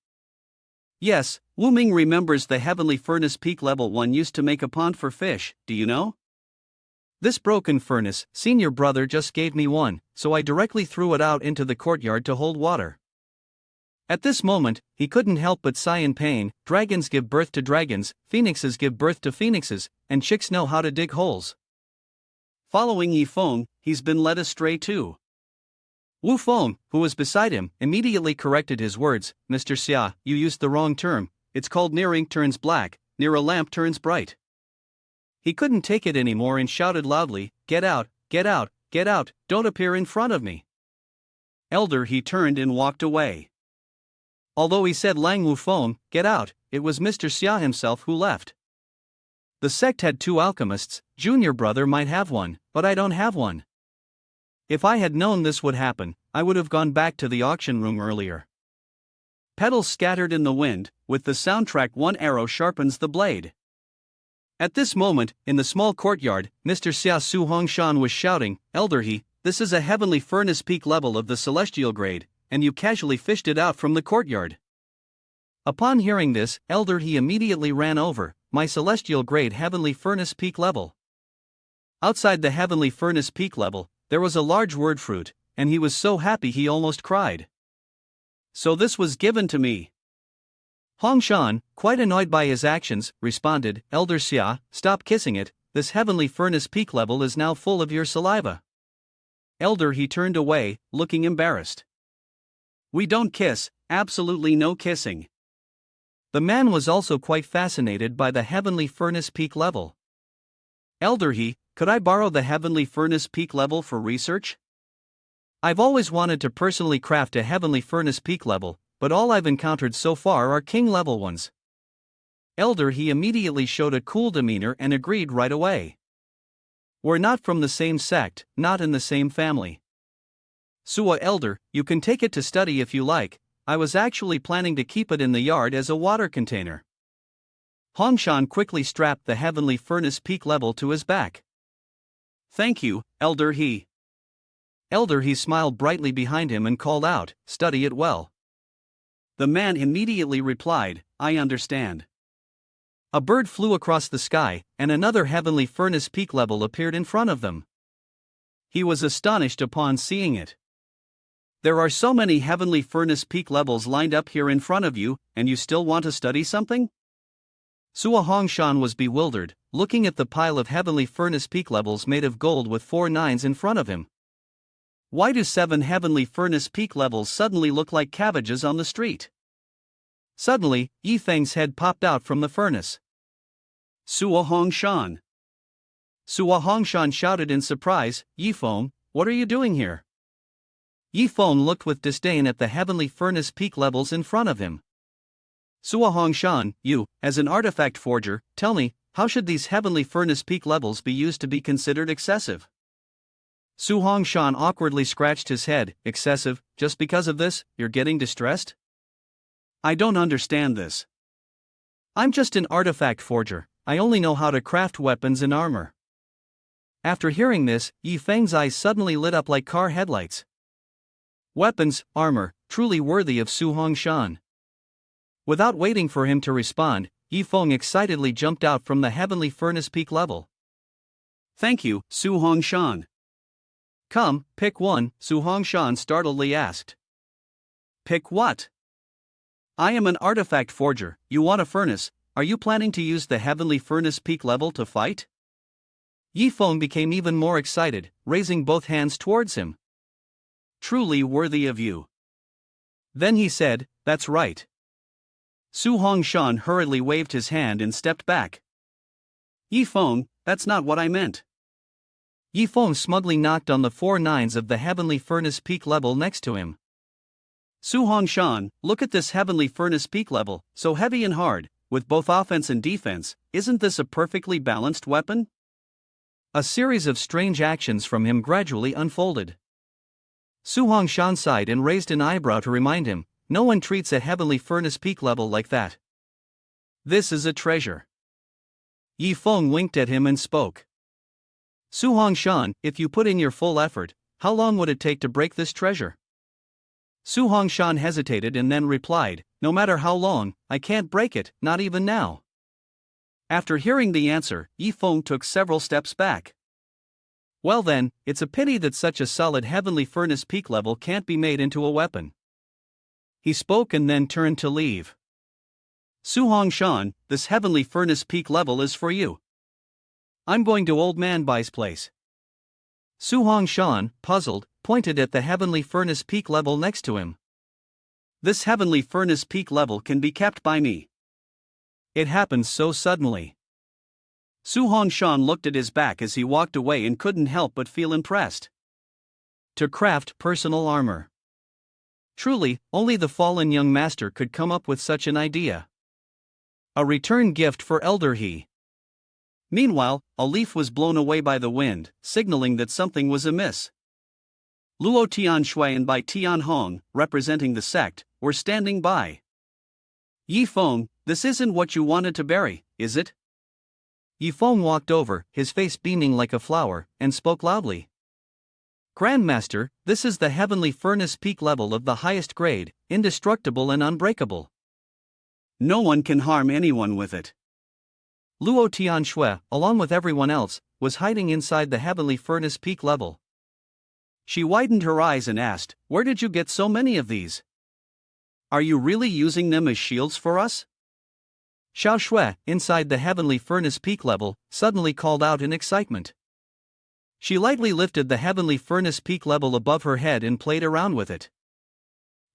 Yes, Wu Ming remembers the heavenly furnace peak level one used to make a pond for fish, do you know? This broken furnace, senior brother just gave me one, so I directly threw it out into the courtyard to hold water. At this moment, he couldn't help but sigh in pain. Dragons give birth to dragons, phoenixes give birth to phoenixes, and chicks know how to dig holes. Following Yi Feng, he's been led astray too. Wu Feng, who was beside him, immediately corrected his words. Mr. Xia, you used the wrong term. It's called near ink turns black, near a lamp turns bright. He couldn't take it anymore and shouted loudly, Get out, get out, get out, don't appear in front of me. Elder He turned and walked away. Although he said Lang Wu Feng, get out, it was Mr. Xia himself who left. The sect had two alchemists, junior brother might have one, but I don't have one. If I had known this would happen, I would have gone back to the auction room earlier. Petals scattered in the wind, with the soundtrack One Arrow Sharpens the Blade. At this moment, in the small courtyard, Mr. Xia Su Hongshan was shouting, Elder He, this is a heavenly furnace peak level of the celestial grade, and you casually fished it out from the courtyard. Upon hearing this, Elder He immediately ran over, my celestial grade heavenly furnace peak level. Outside the heavenly furnace peak level, there was a large word fruit, and he was so happy he almost cried. So this was given to me. Hongshan, quite annoyed by his actions, responded, Elder Xia, stop kissing it, this heavenly furnace peak level is now full of your saliva. Elder He turned away, looking embarrassed. We don't kiss, absolutely no kissing. The man was also quite fascinated by the heavenly furnace peak level. Elder He, could I borrow the heavenly furnace peak level for research? I've always wanted to personally craft a heavenly furnace peak level, but all I've encountered so far are king level ones. Elder He immediately showed a cool demeanor and agreed right away. We're not from the same sect, not in the same family. Suwa Elder, you can take it to study if you like, I was actually planning to keep it in the yard as a water container. Hongshan quickly strapped the heavenly furnace peak level to his back. Thank you, Elder He. Elder He smiled brightly behind him and called out, study it well. The man immediately replied, I understand. A bird flew across the sky, and another heavenly furnace peak level appeared in front of them. He was astonished upon seeing it. There are so many heavenly furnace peak levels lined up here in front of you, and you still want to study something? Suwa Hongshan was bewildered, looking at the pile of heavenly furnace peak levels made of gold with 4 nines in front of him. Why do 7 heavenly furnace peak levels suddenly look like cabbages on the street? Suddenly, Yifeng's head popped out from the furnace. Suwa Hongshan. Suwa Hongshan shouted in surprise, Yifeng, what are you doing here? Yifeng looked with disdain at the heavenly furnace peak levels in front of him. Suwa Hongshan, you, as an artifact forger, tell me, how should these heavenly furnace peak levels be used to be considered excessive? Su Hongshan awkwardly scratched his head, excessive, just because of this, you're getting distressed? I don't understand this. I'm just an artifact forger, I only know how to craft weapons and armor. After hearing this, Yifeng's eyes suddenly lit up like car headlights. Weapons, armor, truly worthy of Su Hongshan. Without waiting for him to respond, Yifeng excitedly jumped out from the heavenly furnace peak level. Thank you, Su Hongshan. Come, pick one, Su Hongshan startledly asked. Pick what? I am an artifact forger, you want a furnace, are you planning to use the heavenly furnace peak level to fight? Yifeng became even more excited, raising both hands towards him. Truly worthy of you. Then he said, that's right. Su Hongshan hurriedly waved his hand and stepped back. Yifeng, that's not what I meant. Yifeng smugly knocked on the 4 nines of the heavenly furnace peak level next to him. Su Hongshan, look at this heavenly furnace peak level, so heavy and hard, with both offense and defense, isn't this a perfectly balanced weapon? A series of strange actions from him gradually unfolded. Su Hongshan sighed and raised an eyebrow to remind him, no one treats a heavenly furnace peak level like that. This is a treasure. Yifeng winked at him and spoke. Su Hongshan, if you put in your full effort, how long would it take to break this treasure? Su Hongshan hesitated and then replied, no matter how long, I can't break it, not even now. After hearing the answer, Yifeng took several steps back. Well then, it's a pity that such a solid heavenly furnace peak level can't be made into a weapon. He spoke and then turned to leave. Su Hongshan, this heavenly furnace peak level is for you. I'm going to Old Man Bai's place. Su Hongshan, puzzled, pointed at the heavenly furnace peak level next to him. This heavenly furnace peak level can be kept by me. It happened so suddenly. Su Hongshan looked at his back as he walked away and couldn't help but feel impressed. To craft personal armor. Truly, only the fallen young master could come up with such an idea. A return gift for Elder He. Meanwhile, a leaf was blown away by the wind, signaling that something was amiss. Luo Tianshui and Bai Tianhong, representing the sect, were standing by. Yifeng, this isn't what you wanted to bury, is it? Yifeng walked over, his face beaming like a flower, and spoke loudly. Grandmaster, this is the heavenly furnace peak level of the highest grade, indestructible and unbreakable. No one can harm anyone with it. Luo Tianshui, along with everyone else, was hiding inside the heavenly furnace peak level. She widened her eyes and asked, "Where did you get so many of these? Are you really using them as shields for us?" Xiao Shui, inside the heavenly furnace peak level, suddenly called out in excitement. She lightly lifted the heavenly furnace peak level above her head and played around with it.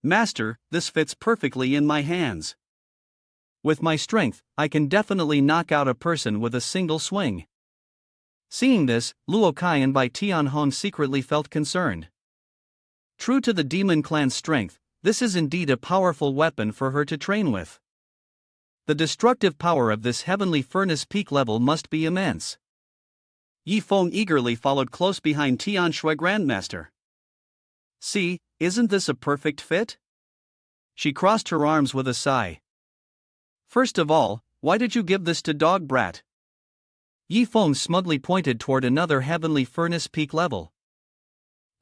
"Master, this fits perfectly in my hands. With my strength, I can definitely knock out a person with a single swing." Seeing this, Luo Kai and Bai Tianhong secretly felt concerned. True to the demon clan's strength, this is indeed a powerful weapon for her to train with. The destructive power of this heavenly furnace peak level must be immense. Yi Feng eagerly followed close behind Tian Shui Grandmaster. "See, isn't this a perfect fit?" She crossed her arms with a sigh. "First of all, why did you give this to Dog Brat?" Yi Feng smugly pointed toward another heavenly furnace peak level.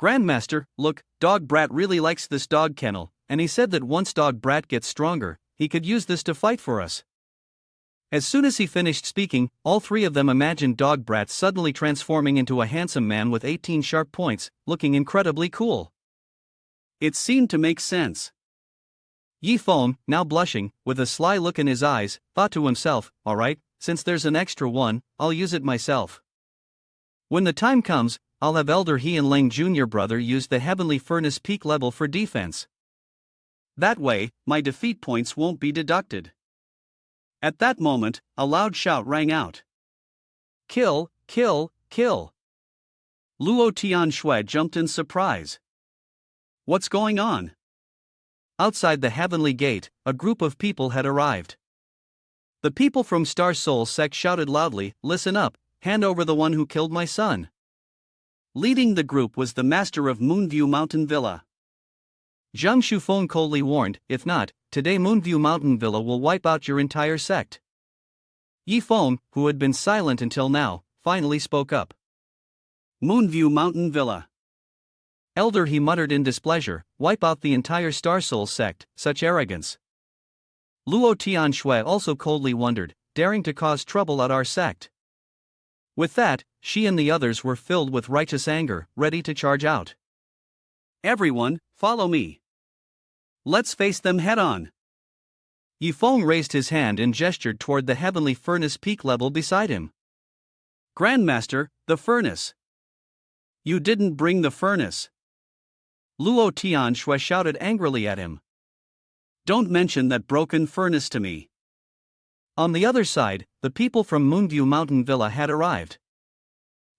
"Grandmaster, look, Dog Brat really likes this dog kennel, and he said that once Dog Brat gets stronger, he could use this to fight for us." As soon as he finished speaking, all three of them imagined Dog Brat suddenly transforming into a handsome man with 18 sharp points, looking incredibly cool. It seemed to make sense. Yi Feng, now blushing, with a sly look in his eyes, thought to himself, "Alright, since there's an extra one, I'll use it myself. When the time comes, I'll have Elder He and Lang Jr. brother use the heavenly furnace peak level for defense. That way, my defeat points won't be deducted." At that moment, a loud shout rang out. "Kill, kill, kill!" Luo Tian Shui jumped in surprise. "What's going on?" Outside the heavenly gate, a group of people had arrived. The people from Star Soul Sect shouted loudly, "Listen up, hand over the one who killed my son." Leading the group was the master of Moonview Mountain Villa. Zhang Shufeng coldly warned, "If not, today Moonview Mountain Villa will wipe out your entire sect." Yi Feng, who had been silent until now, finally spoke up. "Moonview Mountain Villa." "Elder," he muttered in displeasure, "wipe out the entire Star Soul Sect, such arrogance." Luo Tian Shui also coldly wondered, daring to cause trouble at our sect. With that, she and the others were filled with righteous anger, ready to charge out. "Everyone, follow me. Let's face them head on." Yi Feng raised his hand and gestured toward the heavenly furnace peak level beside him. "Grandmaster, the furnace." "You didn't bring the furnace." Luo Tian Shui shouted angrily at him. "Don't mention that broken furnace to me." On the other side, the people from Moonview Mountain Villa had arrived.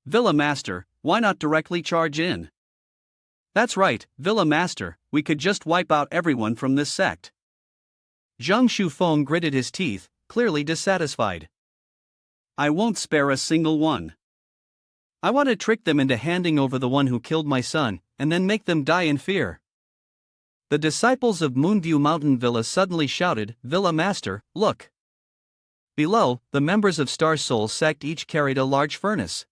"Villa Master, why not directly charge in?" "That's right, Villa Master, we could just wipe out everyone from this sect." Zhang Shufeng gritted his teeth, clearly dissatisfied. "I won't spare a single one. I want to trick them into handing over the one who killed my son, and then make them die in fear." The disciples of Moonview Mountain Villa suddenly shouted, "Villa Master, look!" Below, the members of Star Soul Sect each carried a large furnace.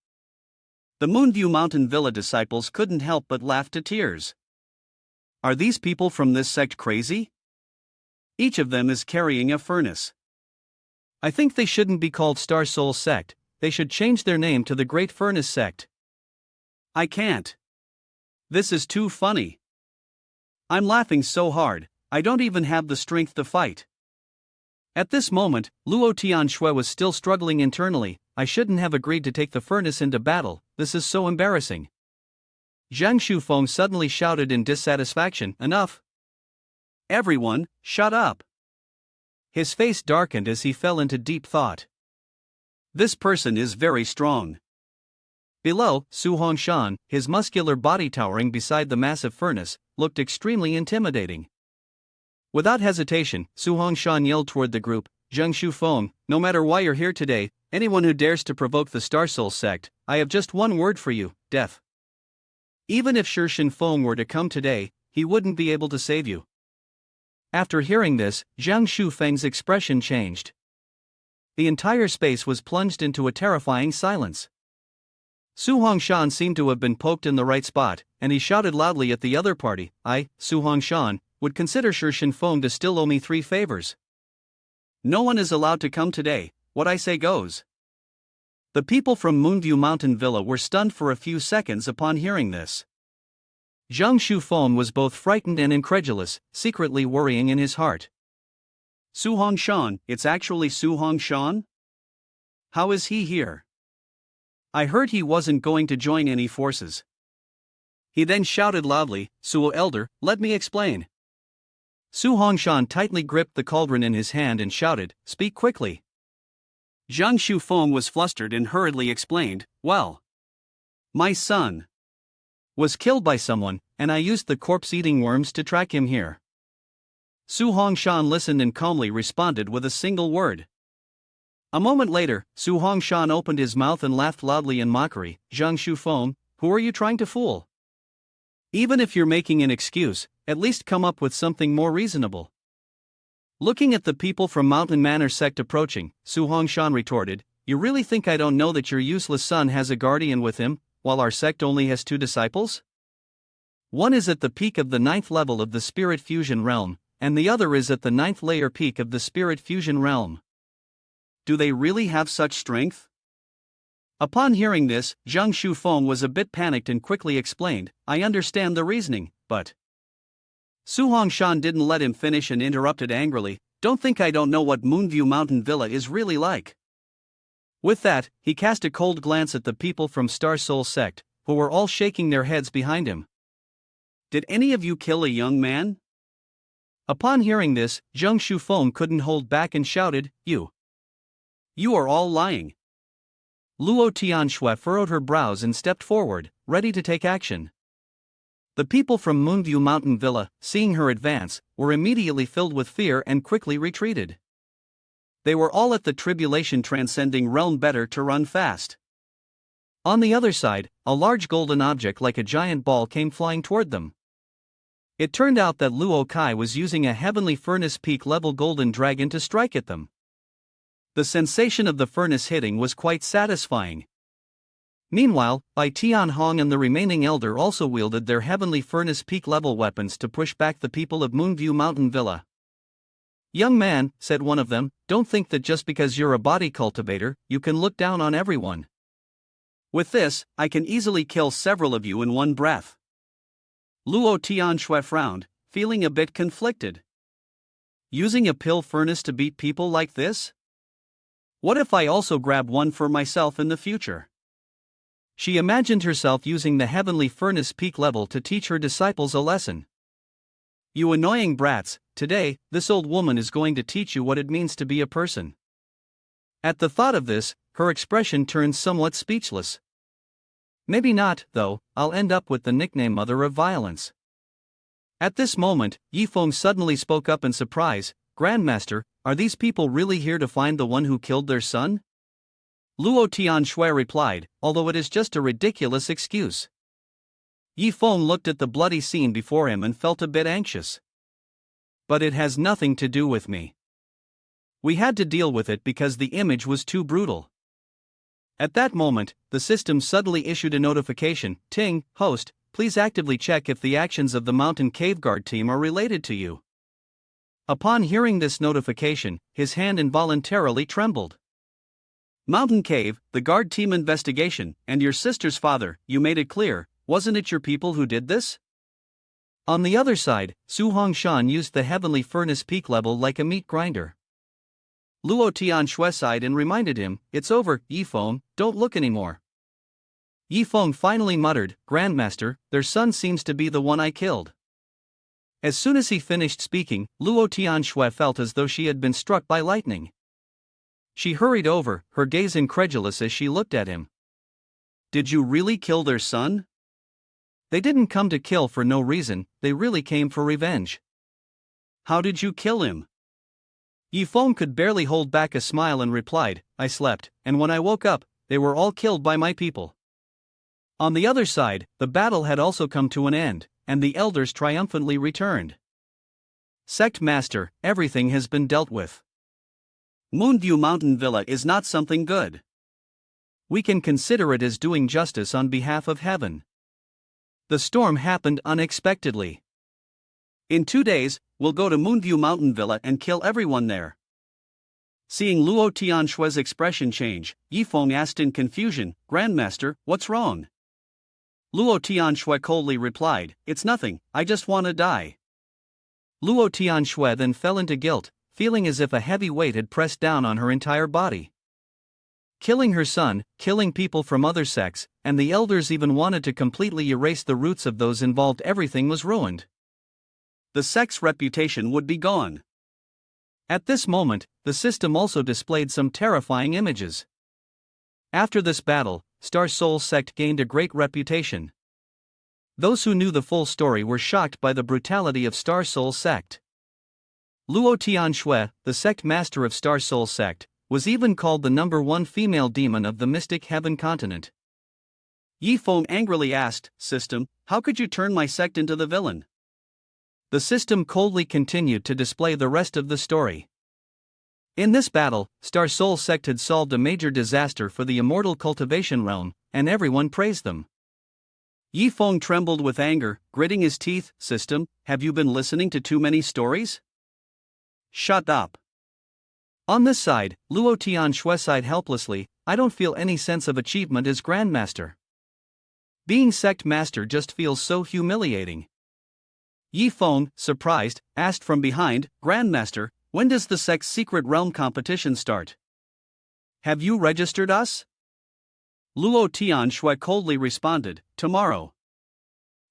The Moonview Mountain Villa disciples couldn't help but laugh to tears. Are these people from this sect crazy? Each of them is carrying a furnace. I think they shouldn't be called Star Soul Sect, they should change their name to the Great Furnace Sect. I can't. This is too funny. I'm laughing so hard, I don't even have the strength to fight. At this moment, Luo Tian Shui was still struggling internally. "I shouldn't have agreed to take the furnace into battle, this is so embarrassing." Zhang Shufeng suddenly shouted in dissatisfaction, "Enough! Everyone, shut up!" His face darkened as he fell into deep thought. This person is very strong. Below, Su Hongshan, his muscular body towering beside the massive furnace, looked extremely intimidating. Without hesitation, Su Hongshan yelled toward the group, "Zhang Shufeng, no matter why you're here today, anyone who dares to provoke the Star Soul Sect, I have just one word for you, death. Even if Shi Shinfeng were to come today, he wouldn't be able to save you." After hearing this, Zhang Shufeng's expression changed. The entire space was plunged into a terrifying silence. Su Hongshan seemed to have been poked in the right spot, and he shouted loudly at the other party, "I, Su Hongshan, would consider Shi Shinfeng to still owe me 3 favors. No one is allowed to come today, what I say goes." The people from Moonview Mountain Villa were stunned for a few seconds upon hearing this. Zhang Shufeng was both frightened and incredulous, secretly worrying in his heart. Su Hongshan, it's actually Su Hongshan? How is he here? I heard he wasn't going to join any forces. He then shouted loudly, Suo Elder, let me explain. Su Hongshan tightly gripped the cauldron in his hand and shouted, speak quickly. Zhang Shufeng was flustered and hurriedly explained, well, my son was killed by someone, and I used the corpse-eating worms to track him here. Su Hongshan listened and calmly responded with a single word. A moment later, Su Hongshan opened his mouth and laughed loudly in mockery. Zhang Shufeng, who are you trying to fool? Even if you're making an excuse, at least come up with something more reasonable. Looking at the people from Mountain Manor Sect approaching, Su Hongshan retorted, you really think I don't know that your useless son has a guardian with him, while our sect only has 2 disciples? One is at the peak of the 9th level of the Spirit Fusion Realm, and the other is at the 9th layer peak of the Spirit Fusion Realm. Do they really have such strength? Upon hearing this, Zhang Shufeng was a bit panicked and quickly explained, I understand the reasoning, but... Su Hongshan didn't let him finish and interrupted angrily, don't think I don't know what Moonview Mountain Villa is really like. With that, he cast a cold glance at the people from Star Soul Sect, who were all shaking their heads behind him. Did any of you kill a young man? Upon hearing this, Zhang Shufeng couldn't hold back and shouted, You are all lying. Luo Tianxue furrowed her brows and stepped forward, ready to take action. The people from Moonview Mountain Villa, seeing her advance, were immediately filled with fear and quickly retreated. They were all at the tribulation transcending realm, better to run fast. On the other side, a large golden object like a giant ball came flying toward them. It turned out that Luo Kai was using a heavenly furnace peak level golden dragon to strike at them. The sensation of the furnace hitting was quite satisfying. Meanwhile, Bai Tianhong and the remaining elder also wielded their heavenly furnace peak level weapons to push back the people of Moonview Mountain Villa. Young man, said one of them, don't think that just because you're a body cultivator, you can look down on everyone. With this, I can easily kill several of you in one breath. Luo Tianxue frowned, feeling a bit conflicted. Using a pill furnace to beat people like this? What if I also grab one for myself in the future? She imagined herself using the heavenly furnace peak level to teach her disciples a lesson. You annoying brats, today, this old woman is going to teach you what it means to be a person. At the thought of this, her expression turned somewhat speechless. Maybe not, though, I'll end up with the nickname Mother of Violence. At this moment, Yifeng suddenly spoke up in surprise, Grandmaster, are these people really here to find the one who killed their son? Luo Tianxue replied, although it is just a ridiculous excuse. Yifeng looked at the bloody scene before him and felt a bit anxious. But it has nothing to do with me. We had to deal with it because the image was too brutal. At that moment, the system suddenly issued a notification, Ting, host, please actively check if the actions of the Mountain Cave Guard team are related to you. Upon hearing this notification, his hand involuntarily trembled. Mountain Cave, the guard team investigation, and your sister's father, you made it clear, wasn't it your people who did this? On the other side, Su Hongshan used the heavenly furnace peak level like a meat grinder. Luo Tianxue sighed and reminded him, it's over, Yifeng, don't look anymore. Yifeng finally muttered, Grandmaster, their son seems to be the one I killed. As soon as he finished speaking, Luo Tianxue felt as though she had been struck by lightning. She hurried over, her gaze incredulous as she looked at him. Did you really kill their son? They didn't come to kill for no reason, they really came for revenge. How did you kill him? Yifeng could barely hold back a smile and replied, I slept, and when I woke up, they were all killed by my people. On the other side, the battle had also come to an end, and the elders triumphantly returned. Sect Master, everything has been dealt with. Moonview Mountain Villa is not something good. We can consider it as doing justice on behalf of heaven. The storm happened unexpectedly. In 2 days, we'll go to Moonview Mountain Villa and kill everyone there. Seeing Luo Tianxue's expression change, Yifeng asked in confusion, Grandmaster, what's wrong? Luo Tianxue coldly replied, "It's nothing, I just wanna die." Luo Tianxue then fell into guilt, feeling as if a heavy weight had pressed down on her entire body. Killing her son, killing people from other sects, and the elders even wanted to completely erase the roots of those involved. Everything was ruined. The sect's reputation would be gone. At this moment, the system also displayed some terrifying images. After this battle, Starpole Sect gained a great reputation. Those who knew the full story were shocked by the brutality of Starpole Sect. Luo Tianxue, the sect master of Starpole Sect, was even called the #1 female demon of the Mystic Heaven continent. Yi Feng angrily asked, "System, how could you turn my sect into the villain?" The system coldly continued to display the rest of the story. In this battle, Starpole Sect had solved a major disaster for the immortal cultivation realm, and everyone praised them. Yi Feng trembled with anger, gritting his teeth. "System, have you been listening to too many stories? Shut up." On this side, Luo Tianxue sighed helplessly, "I don't feel any sense of achievement as Grandmaster. Being sect master just feels so humiliating." Yi Feng, surprised, asked from behind, "Grandmaster, when does the sect's secret realm competition start? Have you registered us?" Luo Tianxue coldly responded, "Tomorrow.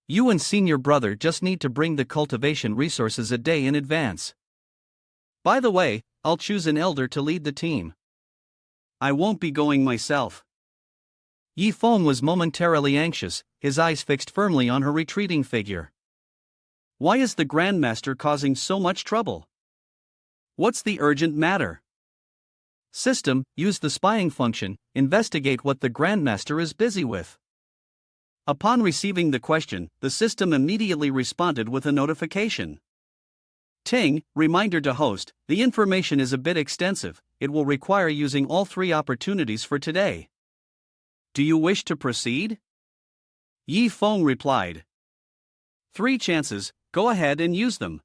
You and senior brother just need to bring the cultivation resources a day in advance. By the way, I'll choose an elder to lead the team." "I won't be going myself." Yi Feng was momentarily anxious, his eyes fixed firmly on her retreating figure. Why is the Grandmaster causing so much trouble? What's the urgent matter? System, use the spying function, investigate what the Grandmaster is busy with. Upon receiving the question, the system immediately responded with a notification. Ting, reminder to host, the information is a bit extensive, it will require using all 3 opportunities for today. Do you wish to proceed? Yi Feng replied. 3 chances, go ahead and use them.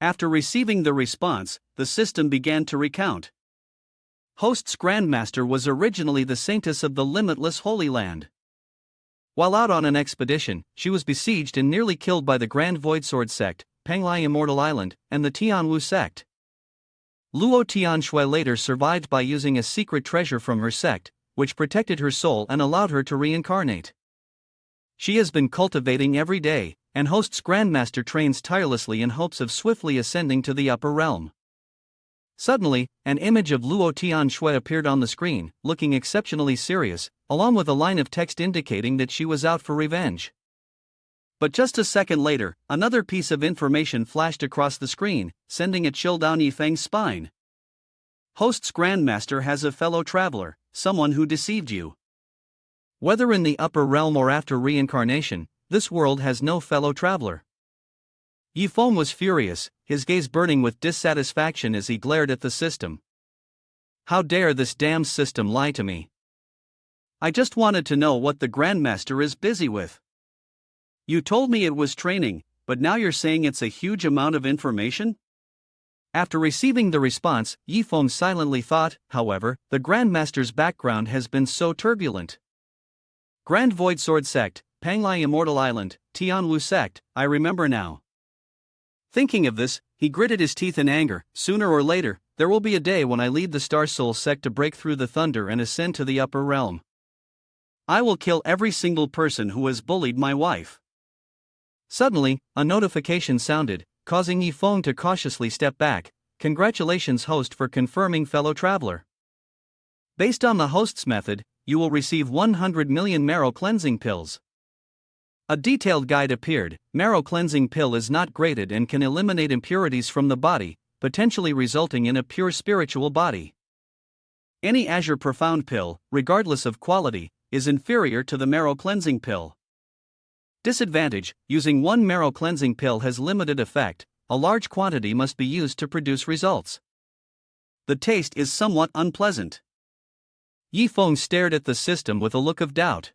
After receiving the response, the system began to recount. Host's Grandmaster was originally the Saintess of the Limitless Holy Land. While out on an expedition, she was besieged and nearly killed by the Grand Void Sword Sect, Penglai Immortal Island, and the Tianwu Sect. Luo Tianxue later survived by using a secret treasure from her sect, which protected her soul and allowed her to reincarnate. She has been cultivating every day, and Host's Grandmaster trains tirelessly in hopes of swiftly ascending to the upper realm. Suddenly, an image of Luo Tianxue appeared on the screen, looking exceptionally serious, along with a line of text indicating that she was out for revenge. But just a second later, another piece of information flashed across the screen, sending a chill down Yi Feng's spine. Host's Grandmaster has a fellow traveler, someone who deceived you. Whether in the upper realm or after reincarnation, this world has no fellow traveler. Yi Feng was furious, his gaze burning with dissatisfaction as he glared at the system. How dare this damned system lie to me? I just wanted to know what the Grandmaster is busy with. You told me it was training, but now you're saying it's a huge amount of information? After receiving the response, Yi Feng silently thought, however, the Grandmaster's background has been so turbulent. Grand Void Sword Sect, Penglai Immortal Island, Tianwu Sect, I remember now. Thinking of this, he gritted his teeth in anger. Sooner or later, there will be a day when I lead the Starpole Sect to break through the thunder and ascend to the upper realm. I will kill every single person who has bullied my wife. Suddenly, a notification sounded, causing Yi Feng to cautiously step back. Congratulations, host, for confirming fellow traveler. Based on the host's method, you will receive 100 million marrow cleansing pills. A detailed guide appeared. Marrow cleansing pill is not graded and can eliminate impurities from the body, potentially resulting in a pure spiritual body. Any Azure Profound pill, regardless of quality, is inferior to the marrow cleansing pill. Disadvantage: using one marrow cleansing pill has limited effect, a large quantity must be used to produce results. The taste is somewhat unpleasant. Yi Feng stared at the system with a look of doubt.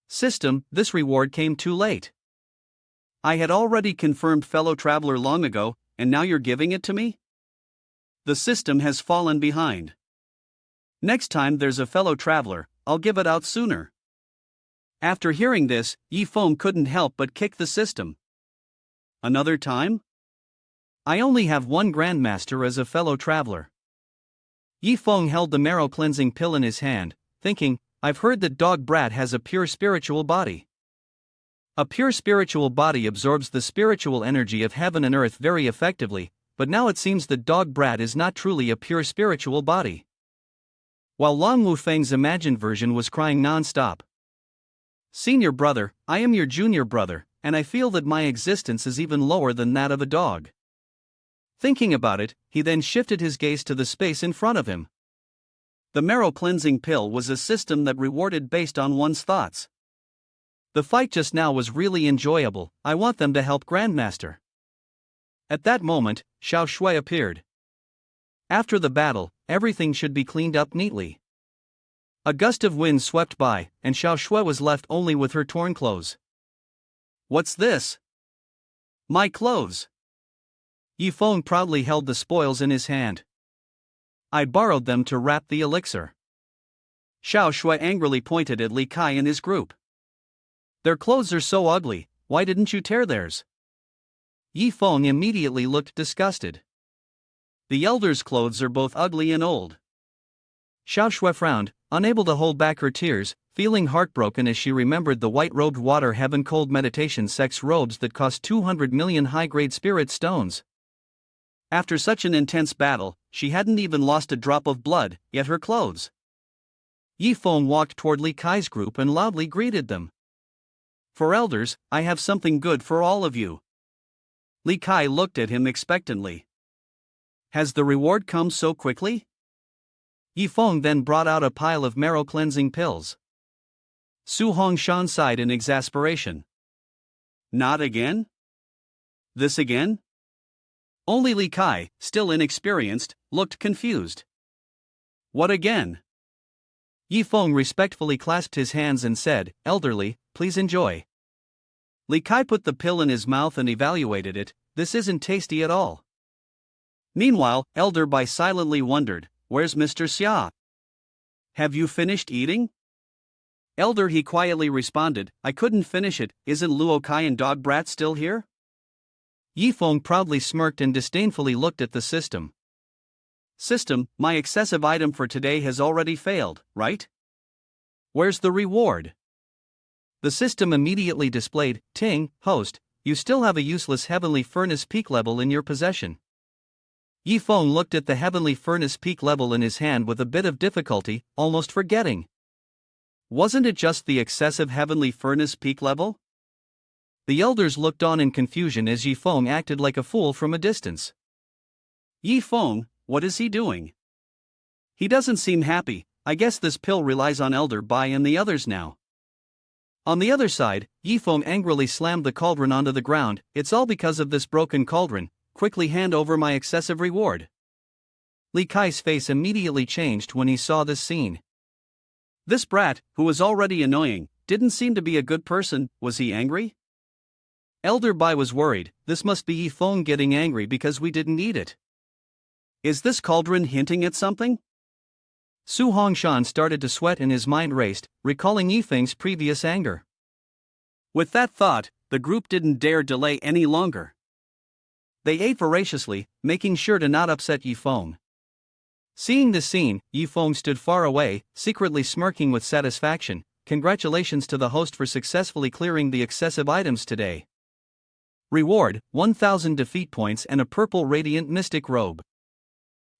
System, this reward came too late. I had already confirmed fellow traveler long ago, and now you're giving it to me? The system has fallen behind. Next time there's a fellow traveler, I'll give it out sooner. After hearing this, Yi Feng couldn't help but kick the system. Another time? I only have one Grandmaster as a fellow traveler. Yi Feng held the marrow cleansing pill in his hand, thinking, I've heard that Dog Brat has a pure spiritual body. A pure spiritual body absorbs the spiritual energy of heaven and earth very effectively, but now it seems that Dog Brat is not truly a pure spiritual body. While Long Wufeng's imagined version was crying non-stop. Senior brother, I am your junior brother, and I feel that my existence is even lower than that of a dog. Thinking about it, he then shifted his gaze to the space in front of him. The marrow cleansing pill was a system that rewarded based on one's thoughts. The fight just now was really enjoyable, I want them to help Grandmaster. At that moment, Xiao Shui appeared. After the battle, everything should be cleaned up neatly. A gust of wind swept by, and Xiao Shui was left only with her torn clothes. What's this? My clothes. Yi Feng proudly held the spoils in his hand. I borrowed them to wrap the elixir. Xiao Shui angrily pointed at Li Kai and his group. Their clothes are so ugly, why didn't you tear theirs? Yi Feng immediately looked disgusted. The elders' clothes are both ugly and old. Xiao Shui frowned, unable to hold back her tears, feeling heartbroken as she remembered the white-robed water heaven cold meditation sect's robes that cost 200 million high-grade spirit stones. After such an intense battle, she hadn't even lost a drop of blood, yet her clothes. Yi Feng walked toward Li Kai's group and loudly greeted them. For elders, I have something good for all of you. Li Kai looked at him expectantly. Has the reward come so quickly? Yi Feng then brought out a pile of marrow cleansing pills. Su Hongshan sighed in exasperation. Not again? This again? Only Li Kai, still inexperienced, looked confused. What again? Yi Feng respectfully clasped his hands and said, Elderly, please enjoy. Li Kai put the pill in his mouth and evaluated it. This isn't tasty at all. Meanwhile, Elder Bai silently wondered, where's Mr. Xia? Have you finished eating? Elder, he quietly responded, I couldn't finish it, isn't Luo Kai and Dog Brat still here? Yi Feng proudly smirked and disdainfully looked at the system. System, my excessive item for today has already failed, right? Where's the reward? The system immediately displayed, Ting, host, you still have a useless heavenly furnace peak level in your possession. Yi Feng looked at the heavenly furnace peak level in his hand with a bit of difficulty, almost forgetting. Wasn't it just the excessive heavenly furnace peak level? The elders looked on in confusion as Yi Feng acted like a fool from a distance. Yi Feng, what is he doing? He doesn't seem happy. I guess this pill relies on Elder Bai and the others now. On the other side, Yi Feng angrily slammed the cauldron onto the ground. It's all because of this broken cauldron. Quickly hand over my excessive reward. Li Kai's face immediately changed when he saw this scene. This brat, who was already annoying, didn't seem to be a good person. Was he angry? Elder Bai was worried. This must be Yi Feng getting angry because we didn't eat it. Is this cauldron hinting at something? Su Hongshan started to sweat and his mind raced, recalling Yi Feng's previous anger. With that thought, the group didn't dare delay any longer. They ate voraciously, making sure to not upset Yi Feng. Seeing this scene, Yi Feng stood far away, secretly smirking with satisfaction. Congratulations to the host for successfully clearing the excessive items today. Reward, 1000 defeat points and a purple radiant mystic robe.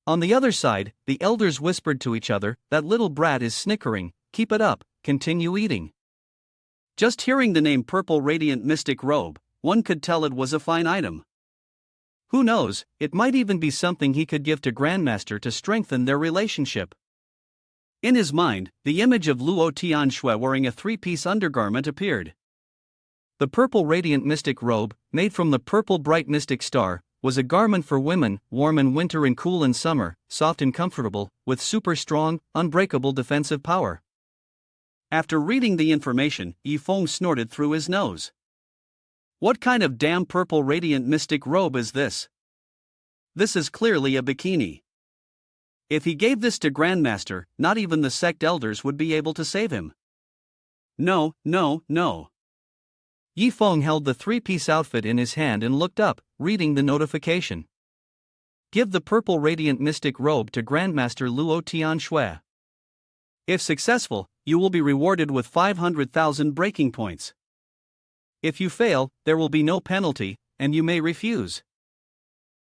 On the other side, the elders whispered to each other, that little brat is snickering, keep it up, continue eating. Just hearing the name purple radiant mystic robe, one could tell it was a fine item. Who knows, it might even be something he could give to Grandmaster to strengthen their relationship. In his mind, the image of Luo Tianshui wearing a three-piece undergarment appeared. The purple radiant mystic robe, made from the purple bright mystic star, was a garment for women, warm in winter and cool in summer, soft and comfortable, with super strong, unbreakable defensive power. After reading the information, Yi Feng snorted through his nose. What kind of damn purple radiant mystic robe is this? This is clearly a bikini. If he gave this to Grandmaster, not even the sect elders would be able to save him. No, no, no. Yi Feng held the three-piece outfit in his hand and looked up, reading the notification. Give the purple radiant mystic robe to Grandmaster Luo Tianshui. If successful, you will be rewarded with 500,000 breaking points. If you fail, there will be no penalty, and you may refuse.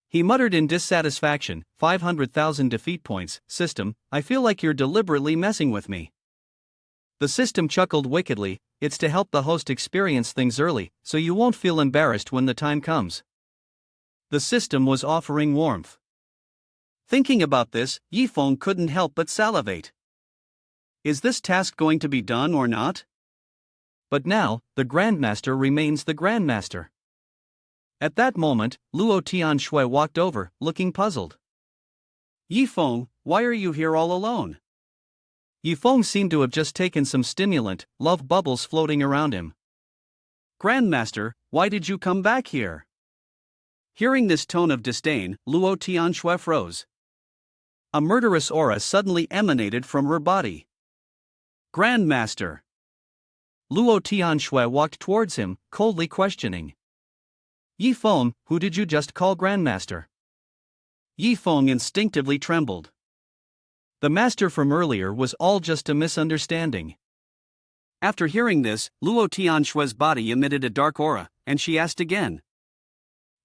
He muttered in dissatisfaction, 500,000 defeat points, system, I feel like you're deliberately messing with me. The system chuckled wickedly, it's to help the host experience things early, so you won't feel embarrassed when the time comes. The system was offering warmth. Thinking about this, Yi Feng couldn't help but salivate. Is this task going to be done or not? But now, the Grandmaster remains the Grandmaster. At that moment, Luo Tianshui walked over, looking puzzled. Yi Feng, why are you here all alone? Yi Feng seemed to have just taken some stimulant, love bubbles floating around him. Grandmaster, why did you come back here? Hearing this tone of disdain, Luo Tianshui froze. A murderous aura suddenly emanated from her body. Grandmaster. Luo Tianshui walked towards him, coldly questioning. Yi Feng, who did you just call Grandmaster? Yi Feng instinctively trembled. The master from earlier was all just a misunderstanding. After hearing this, Luo Tianshui's body emitted a dark aura, and she asked again.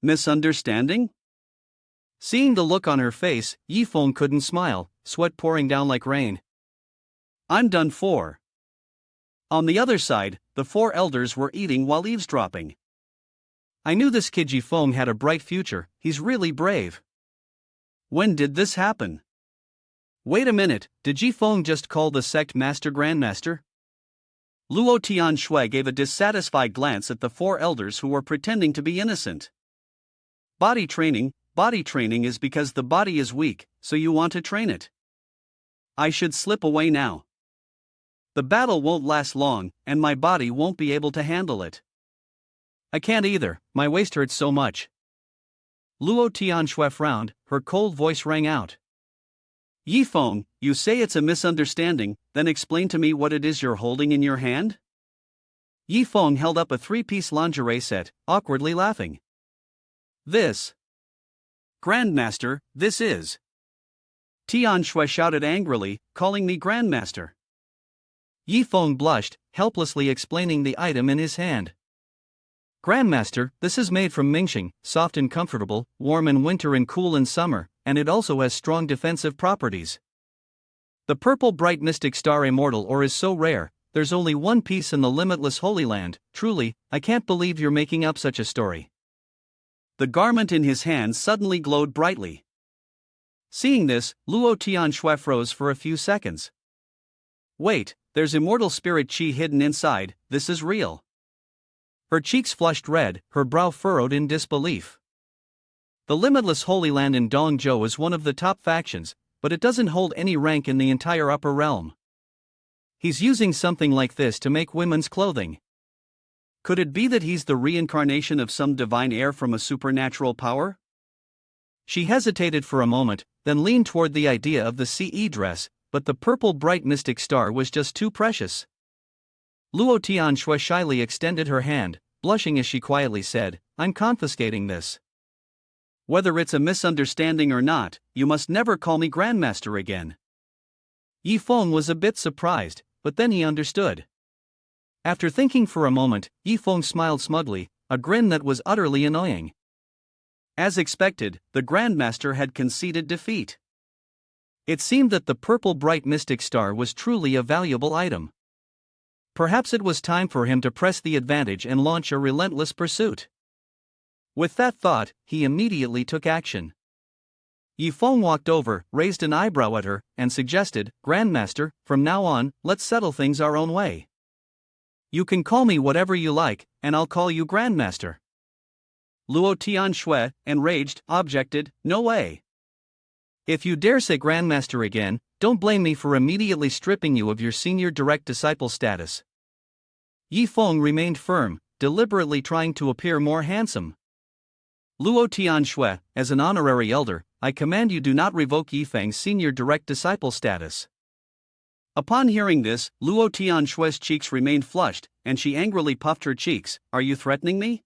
Misunderstanding? Seeing the look on her face, Yi Feng couldn't smile, sweat pouring down like rain. I'm done for. On the other side, the four elders were eating while eavesdropping. I knew this kid Yi Feng had a bright future, he's really brave. When did this happen? Wait a minute, did Yi Feng just call the Sect Master Grandmaster? Luo Tianshui gave a dissatisfied glance at the four elders who were pretending to be innocent. Body training is because the body is weak, so you want to train it. I should slip away now. The battle won't last long, and my body won't be able to handle it. I can't either, my waist hurts so much. Luo Tianshui frowned, her cold voice rang out. Yi Feng, you say it's a misunderstanding, then explain to me what it is you're holding in your hand? Yi Feng held up a three-piece lingerie set, awkwardly laughing. This. Grandmaster, this is. Tianshui shouted angrily, calling me Grandmaster. Yi Feng blushed, helplessly explaining the item in his hand. Grandmaster, this is made from Mingxing, soft and comfortable, warm in winter and cool in summer, and it also has strong defensive properties. The purple bright mystic star immortal ore is so rare, there's only one piece in the limitless Holy Land. Truly, I can't believe you're making up such a story. The garment in his hand suddenly glowed brightly. Seeing this, Luo Tianshui froze for a few seconds. Wait, there's immortal spirit chi hidden inside, this is real. Her cheeks flushed red, her brow furrowed in disbelief. The limitless Holy Land in Dongzhou is one of the top factions, but it doesn't hold any rank in the entire upper realm. He's using something like this to make women's clothing. Could it be that he's the reincarnation of some divine heir from a supernatural power? She hesitated for a moment, then leaned toward the idea of the CE dress, but the purple bright mystic star was just too precious. Luo Tianshui shyly extended her hand, blushing as she quietly said, I'm confiscating this. Whether it's a misunderstanding or not, you must never call me Grandmaster again. Yi Feng was a bit surprised, but then he understood. After thinking for a moment, Yi Feng smiled smugly, a grin that was utterly annoying. As expected, the Grandmaster had conceded defeat. It seemed that the purple bright mystic star was truly a valuable item. Perhaps it was time for him to press the advantage and launch a relentless pursuit. With that thought, he immediately took action. Yi Feng walked over, raised an eyebrow at her, and suggested, Grandmaster, from now on, let's settle things our own way. You can call me whatever you like, and I'll call you Grandmaster. Luo Tianshui, enraged, objected, no way. If you dare say Grandmaster again, don't blame me for immediately stripping you of your senior direct disciple status. Yi Feng remained firm, deliberately trying to appear more handsome. Luo Tianshui, as an honorary elder, I command you do not revoke Yi Feng's senior direct disciple status. Upon hearing this, Luo Tianshui's cheeks remained flushed, and she angrily puffed her cheeks. Are you threatening me?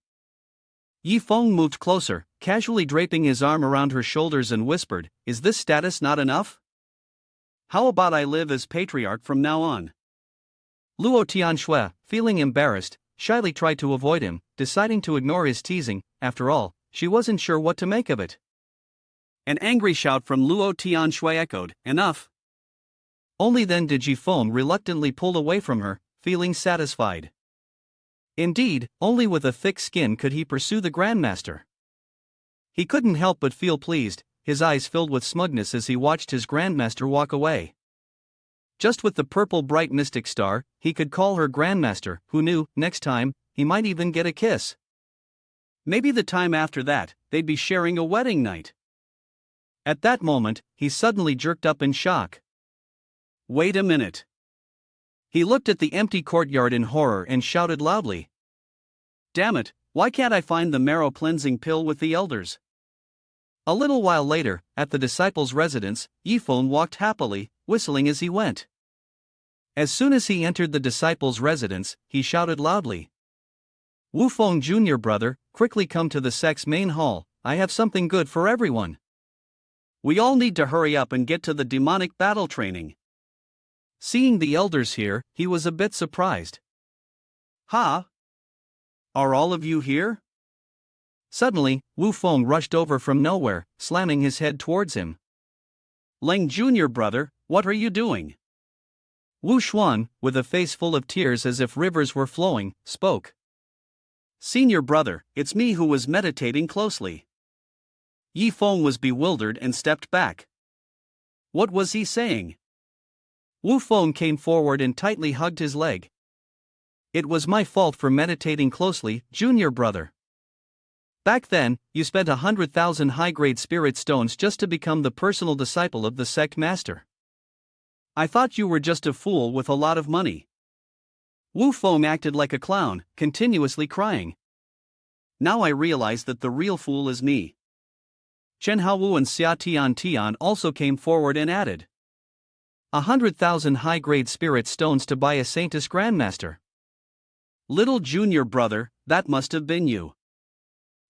Yi Feng moved closer, casually draping his arm around her shoulders and whispered, Is this status not enough? How about I live as patriarch from now on? Luo Tianshui, feeling embarrassed, shyly tried to avoid him, deciding to ignore his teasing. After all, she wasn't sure what to make of it. An angry shout from Luo Tianshui echoed, Enough! Only then did Yi Feng reluctantly pull away from her, feeling satisfied. Indeed, only with a thick skin could he pursue the Grandmaster. He couldn't help but feel pleased, his eyes filled with smugness as he watched his Grandmaster walk away. Just with the purple bright mystic star, he could call her Grandmaster. Who knew, next time, he might even get a kiss. Maybe the time after that, they'd be sharing a wedding night. At that moment, he suddenly jerked up in shock. Wait a minute. He looked at the empty courtyard in horror and shouted loudly. Damn it, why can't I find the marrow cleansing pill with the elders? A little while later, at the disciples' residence, Yi Feng walked happily, whistling as he went. As soon as he entered the disciples' residence, he shouted loudly. Wu Feng Jr. brother, quickly come to the sect's main hall, I have something good for everyone. We all need to hurry up and get to the demonic battle training. Seeing the elders here, he was a bit surprised. Ha! Are all of you here? Suddenly, Wu Feng rushed over from nowhere, slamming his head towards him. Leng Jr. brother, what are you doing? Wu Xuan, with a face full of tears as if rivers were flowing, spoke. Senior brother, it's me who was meditating closely. Yi Feng was bewildered and stepped back. What was he saying? Wu Feng came forward and tightly hugged his leg. It was my fault for meditating closely, junior brother. Back then, you spent 100,000 high-grade spirit stones just to become the personal disciple of the sect master. I thought you were just a fool with a lot of money. Wu Feng acted like a clown, continuously crying. Now I realize that the real fool is me. Chen Haowu and Xia Tian also came forward and added. 100,000 high-grade spirit stones to buy a Saintess Grandmaster. Little junior brother, that must have been you.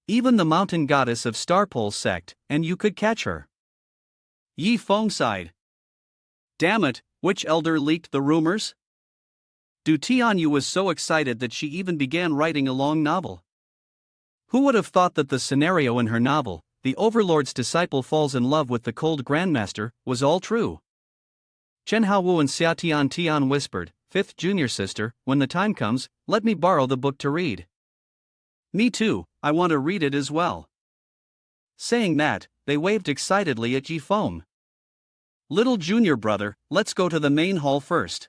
Even the mountain goddess of Starpole sect, and you could catch her. Yi Feng sighed. Damn it, which elder leaked the rumors? Du Tianyu was so excited that she even began writing a long novel. Who would have thought that the scenario in her novel, the Overlord's disciple falls in love with the cold Grandmaster, was all true? Chen Haowu and Xia Tian whispered, Fifth junior sister, when the time comes, let me borrow the book to read. Me too, I want to read it as well. Saying that, they waved excitedly at Yi Feng. Little junior brother, let's go to the main hall first.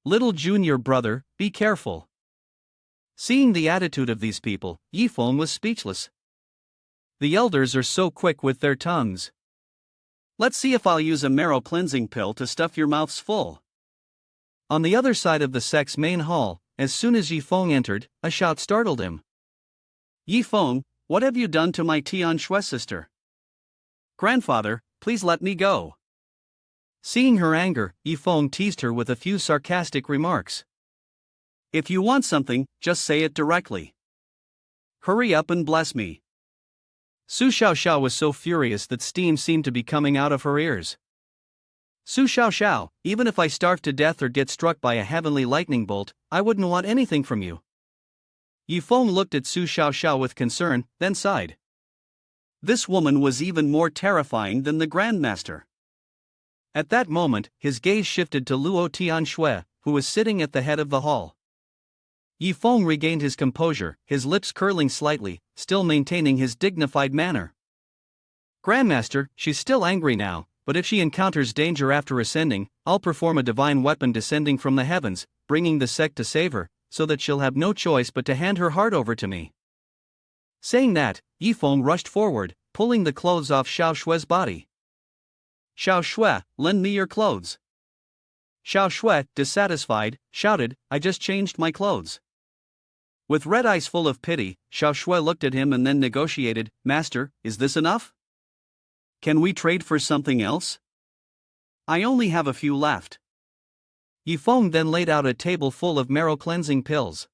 Little junior brother, be careful. Seeing the attitude of these people, Yi Feng was speechless. The elders are so quick with their tongues. Let's see if I'll use a marrow cleansing pill to stuff your mouths full. On the other side of the sect's main hall, as soon as Yi Feng entered, a shout startled him. Yi Feng, what have you done to my Tianshui sister? Grandfather, please let me go. Seeing her anger, Yi Feng teased her with a few sarcastic remarks. If you want something, just say it directly. Hurry up and bless me. Su Xiaoxiao was so furious that steam seemed to be coming out of her ears. Su Xiaoxiao, even if I starve to death or get struck by a heavenly lightning bolt, I wouldn't want anything from you. Yi Feng looked at Su Xiaoxiao with concern, then sighed. This woman was even more terrifying than the Grandmaster. At that moment, his gaze shifted to Luo Tianshui, who was sitting at the head of the hall. Yi Feng regained his composure, his lips curling slightly, still maintaining his dignified manner. Grandmaster, she's still angry now, but if she encounters danger after ascending, I'll perform a divine weapon descending from the heavens, bringing the sect to save her, so that she'll have no choice but to hand her heart over to me. Saying that, Yi Feng rushed forward, pulling the clothes off Xiao Shui's body. Xiao Shui, lend me your clothes. Xiao Shui, dissatisfied, shouted, I just changed my clothes. With red eyes full of pity, Xiao Shui looked at him and then negotiated, Master, is this enough? Can we trade for something else? I only have a few left. Yifeng then laid out a table full of marrow cleansing pills.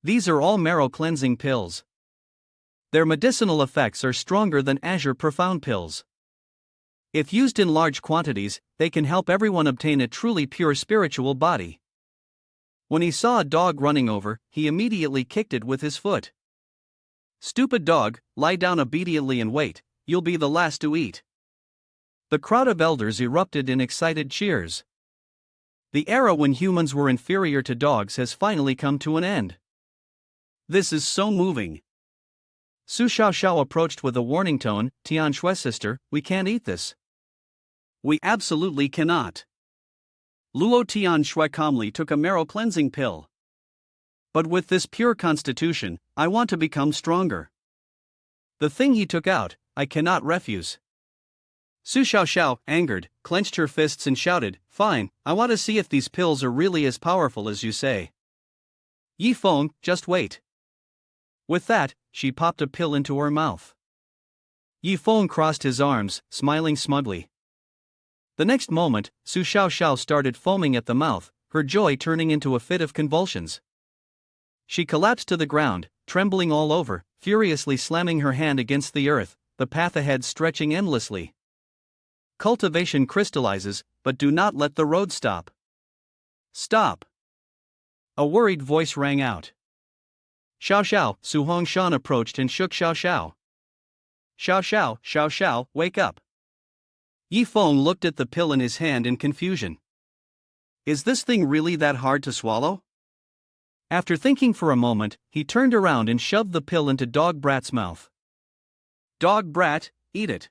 These are all marrow cleansing pills. Their medicinal effects are stronger than Azure Profound pills. If used in large quantities, they can help everyone obtain a truly pure spiritual body. When he saw a dog running over, he immediately kicked it with his foot. Stupid dog, lie down obediently and wait, you'll be the last to eat. The crowd of elders erupted in excited cheers. The era when humans were inferior to dogs has finally come to an end. This is so moving. Su Xiaoxiao approached with a warning tone. Tian Shui's sister, we can't eat this. We absolutely cannot. Luo Tian Shui calmly took a marrow cleansing pill. But with this pure constitution, I want to become stronger. The thing he took out, I cannot refuse. Su Xiaoxiao, angered, clenched her fists and shouted, fine, I want to see if these pills are really as powerful as you say. Yifeng, just wait. With that, she popped a pill into her mouth. Yifeng crossed his arms, smiling smugly. The next moment, Su Xiaoxiao started foaming at the mouth, her joy turning into a fit of convulsions. She collapsed to the ground, trembling all over, furiously slamming her hand against the earth, the path ahead stretching endlessly. Cultivation crystallizes, but do not let the road stop. Stop! A worried voice rang out. Xiaoxiao, Su Hongshan approached and shook Xiaoxiao. Xiaoxiao, wake up. Yifeng looked at the pill in his hand in confusion. Is this thing really that hard to swallow? After thinking for a moment, he turned around and shoved the pill into Dog Brat's mouth. Dog Brat, eat it.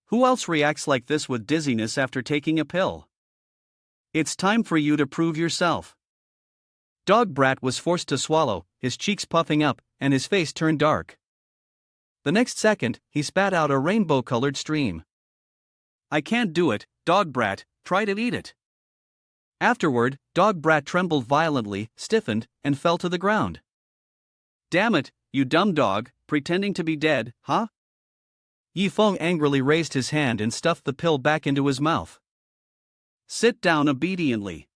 Who else reacts like this with dizziness after taking a pill? It's time for you to prove yourself. Dog Brat was forced to swallow, his cheeks puffing up, and his face turned dark. The next second, he spat out a rainbow-colored stream. I can't do it, Dog Brat, try to eat it. Afterward, Dog Brat trembled violently, stiffened, and fell to the ground. Damn it, you dumb dog, pretending to be dead, huh? Yifeng angrily raised his hand and stuffed the pill back into his mouth. Sit down obediently.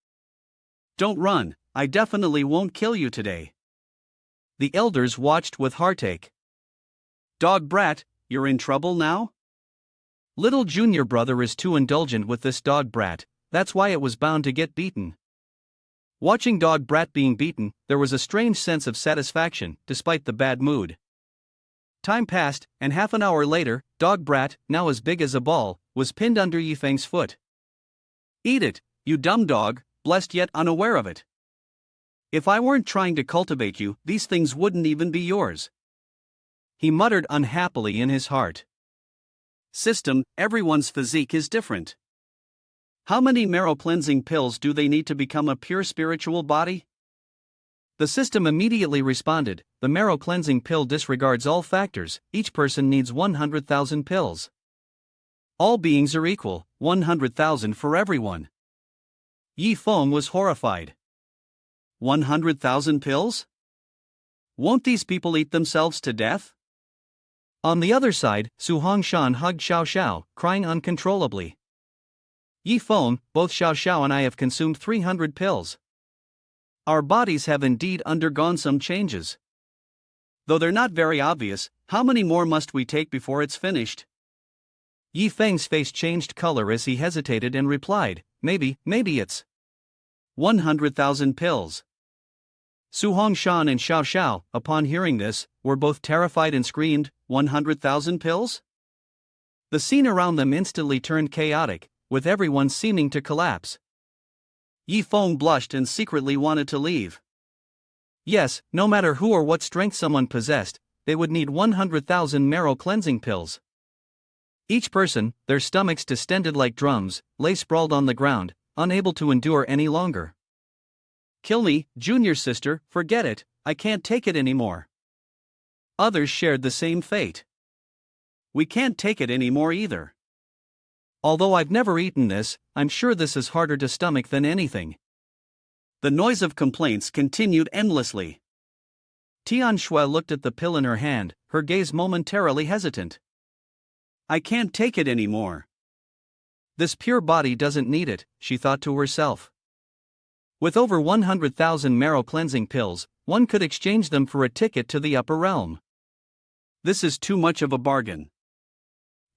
Don't run, I definitely won't kill you today. The elders watched with heartache. Dog Brat, you're in trouble now? Little junior brother is too indulgent with this Dog Brat, that's why it was bound to get beaten. Watching Dog Brat being beaten, there was a strange sense of satisfaction, despite the bad mood. Time passed, and half an hour later, Dog Brat, now as big as a ball, was pinned under Yifeng's foot. Eat it, you dumb dog, blessed yet unaware of it. If I weren't trying to cultivate you, these things wouldn't even be yours. He muttered unhappily in his heart. System, everyone's physique is different. How many marrow cleansing pills do they need to become a pure spiritual body? The system immediately responded, the marrow cleansing pill disregards all factors, each person needs 100,000 pills. All beings are equal, 100,000 for everyone. Yifeng was horrified. 100,000 pills? Won't these people eat themselves to death? On the other side, Su Hongshan hugged Xiaoxiao, crying uncontrollably. Yifeng, both Xiaoxiao and I have consumed 300 pills. Our bodies have indeed undergone some changes. Though they're not very obvious, how many more must we take before it's finished? Yifeng's face changed color as he hesitated and replied, maybe it's 100,000 pills. Su Hongshan and Xiaoxiao, upon hearing this, were both terrified and screamed, 100,000 pills? The scene around them instantly turned chaotic, with everyone seeming to collapse. Yifeng blushed and secretly wanted to leave. Yes, no matter who or what strength someone possessed, they would need 100,000 marrow cleansing pills. Each person, their stomachs distended like drums, lay sprawled on the ground, unable to endure any longer. Kill me, junior sister, forget it, I can't take it anymore. Others shared the same fate. We can't take it anymore either. Although I've never eaten this, I'm sure this is harder to stomach than anything. The noise of complaints continued endlessly. Tian Shui looked at the pill in her hand, her gaze momentarily hesitant. I can't take it anymore. This pure body doesn't need it, she thought to herself. With over 100,000 marrow cleansing pills, one could exchange them for a ticket to the upper realm. This is too much of a bargain.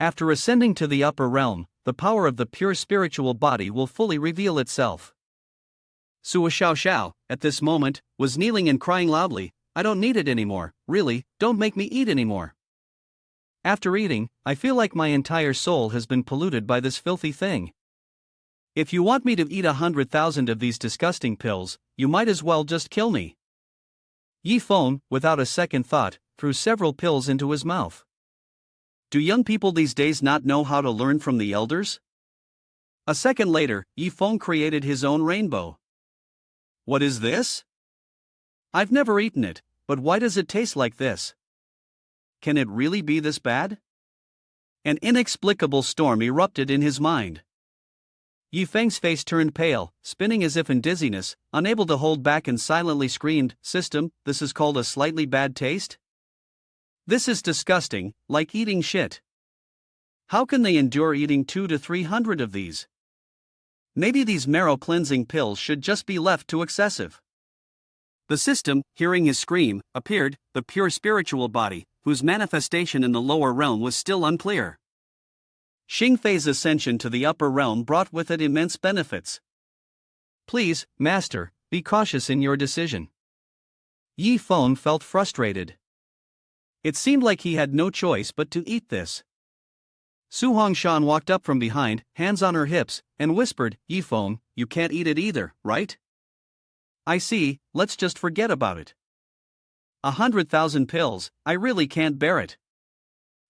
After ascending to the upper realm, the power of the pure spiritual body will fully reveal itself. Sua Xiao Xiao, at this moment, was kneeling and crying loudly, "I don't need it anymore, really, don't make me eat anymore. After eating, I feel like my entire soul has been polluted by this filthy thing. If you want me to eat 100,000 of these disgusting pills, you might as well just kill me." Yi Feng, without a second thought, threw several pills into his mouth. Do young people these days not know how to learn from the elders? A second later, Yi Feng created his own rainbow. What is this? I've never eaten it, but why does it taste like this? Can it really be this bad? An inexplicable storm erupted in his mind. Yi Feng's face turned pale, spinning as if in dizziness, unable to hold back, and silently screamed, "System, this is called a slightly bad taste? This is disgusting, like eating shit. How can they endure eating 200 to 300 of these? Maybe these marrow cleansing pills should just be left to excessive." The system, hearing his scream, appeared, the pure spiritual body, whose manifestation in the lower realm was still unclear. Xing Fei's ascension to the upper realm brought with it immense benefits. "Please, Master, be cautious in your decision." Yi Feng felt frustrated. It seemed like he had no choice but to eat this. Su Hongshan walked up from behind, hands on her hips, and whispered, "Yi Feng, you can't eat it either, right?" "I see, let's just forget about it. 100,000 pills, I really can't bear it."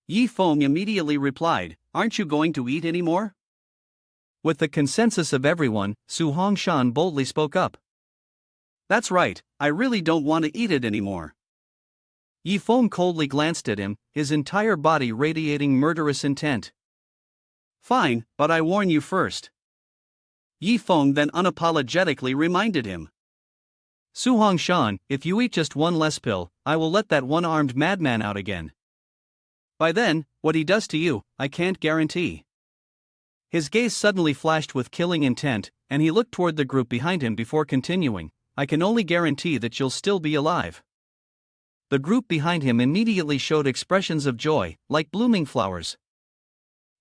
Yi Feng immediately replied, "Aren't you going to eat anymore?" With the consensus of everyone, Su Hongshan boldly spoke up. "That's right, I really don't want to eat it anymore." Yi Feng coldly glanced at him, his entire body radiating murderous intent. "Fine, but I warn you first." Yi Feng then unapologetically reminded him. "Su Hongshan, if you eat just one less pill, I will let that one-armed madman out again. By then, what he does to you, I can't guarantee." His gaze suddenly flashed with killing intent, and he looked toward the group behind him before continuing, "I can only guarantee that you'll still be alive." The group behind him immediately showed expressions of joy, like blooming flowers.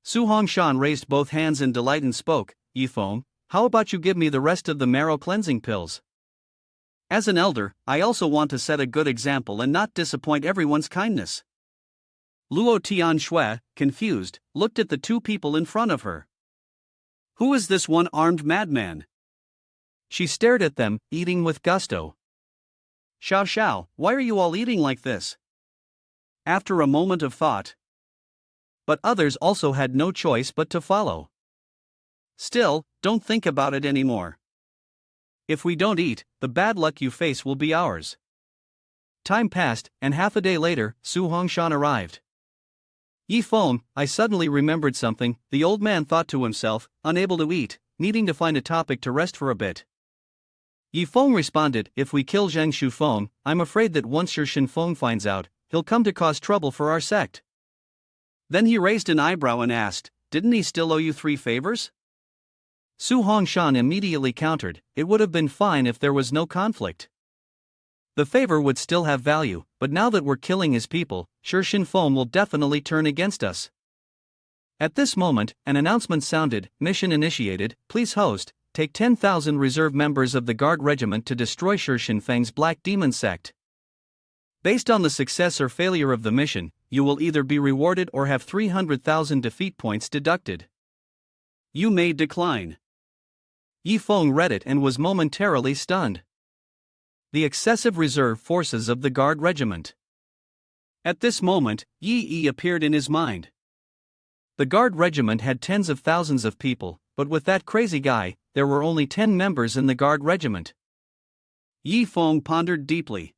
Su Hongshan raised both hands in delight and spoke, "Yi Feng, how about you give me the rest of the marrow cleansing pills? As an elder, I also want to set a good example and not disappoint everyone's kindness." Luo Tianshui, confused, looked at the two people in front of her. Who is this one-armed madman? She stared at them, eating with gusto. "Xiao Xiao, why are you all eating like this?" After a moment of thought. But others also had no choice but to follow. "Still, don't think about it anymore. If we don't eat, the bad luck you face will be ours." Time passed, and half a day later, Su Hongshan arrived. "Yi Feng, I suddenly remembered something," the old man thought to himself, unable to eat, needing to find a topic to rest for a bit. Yi Feng responded, "If we kill Zheng Shufeng, I'm afraid that once your Shinfeng finds out, he'll come to cause trouble for our sect." Then he raised an eyebrow and asked, "Didn't he still owe you 3 favors? Su Hongshan immediately countered, "It would have been fine if there was no conflict. The favor would still have value, but now that we're killing his people, Shi Shinfeng will definitely turn against us." At this moment, an announcement sounded, "Mission initiated, please host, take 10,000 reserve members of the Guard Regiment to destroy Shi Shinfeng's Black Demon Sect. Based on the success or failure of the mission, you will either be rewarded or have 300,000 defeat points deducted. You may decline." Yi Feng read it and was momentarily stunned. The excessive reserve forces of the Guard Regiment. At this moment, Yi appeared in his mind. The Guard Regiment had tens of thousands of people, but with that crazy guy, there were only 10 members in the Guard Regiment. Yi Feng pondered deeply.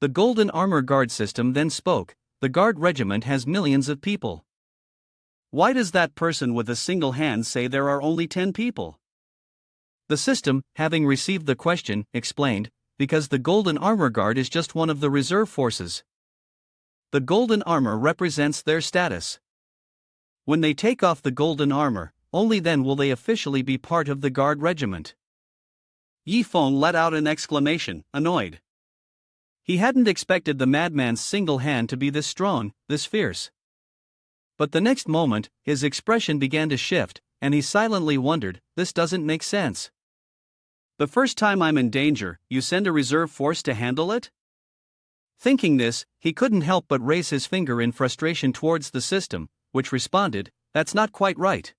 The Golden Armor Guard system then spoke, "The Guard Regiment has millions of people. Why does that person with a single hand say there are only 10 people?" The system, having received the question, explained, "Because the Golden Armor Guard is just one of the reserve forces. The golden armor represents their status. When they take off the golden armor, only then will they officially be part of the Guard Regiment." Yi Feng let out an exclamation, annoyed. He hadn't expected the madman's single hand to be this strong, this fierce. But the next moment, his expression began to shift, and he silently wondered, this doesn't make sense. The first time I'm in danger, you send a reserve force to handle it? Thinking this, he couldn't help but raise his finger in frustration towards the system, which responded, that's not quite right.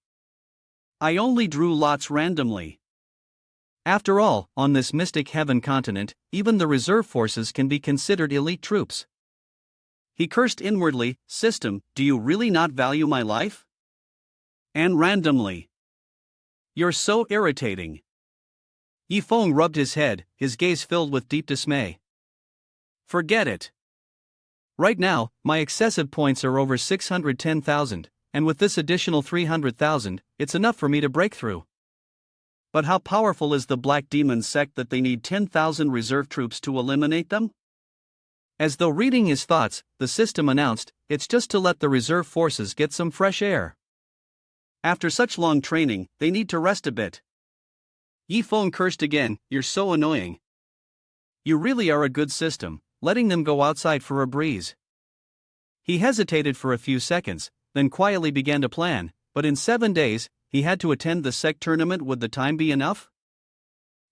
I only drew lots randomly. After all, on this mystic heaven continent, even the reserve forces can be considered elite troops. He cursed inwardly, system, do you really not value my life? And randomly. You're so irritating. Yi Feng rubbed his head, his gaze filled with deep dismay. Forget it. Right now, my excessive points are over 610,000, and with this additional 300,000, it's enough for me to break through. But how powerful is the Black Demon sect that they need 10,000 reserve troops to eliminate them? As though reading his thoughts, the system announced, it's just to let the reserve forces get some fresh air. After such long training, they need to rest a bit. Yi Feng cursed again, you're so annoying. You really are a good system, letting them go outside for a breeze. He hesitated for a few seconds, then quietly began to plan, but in 7 days, he had to attend the Sect tournament. Would the time be enough?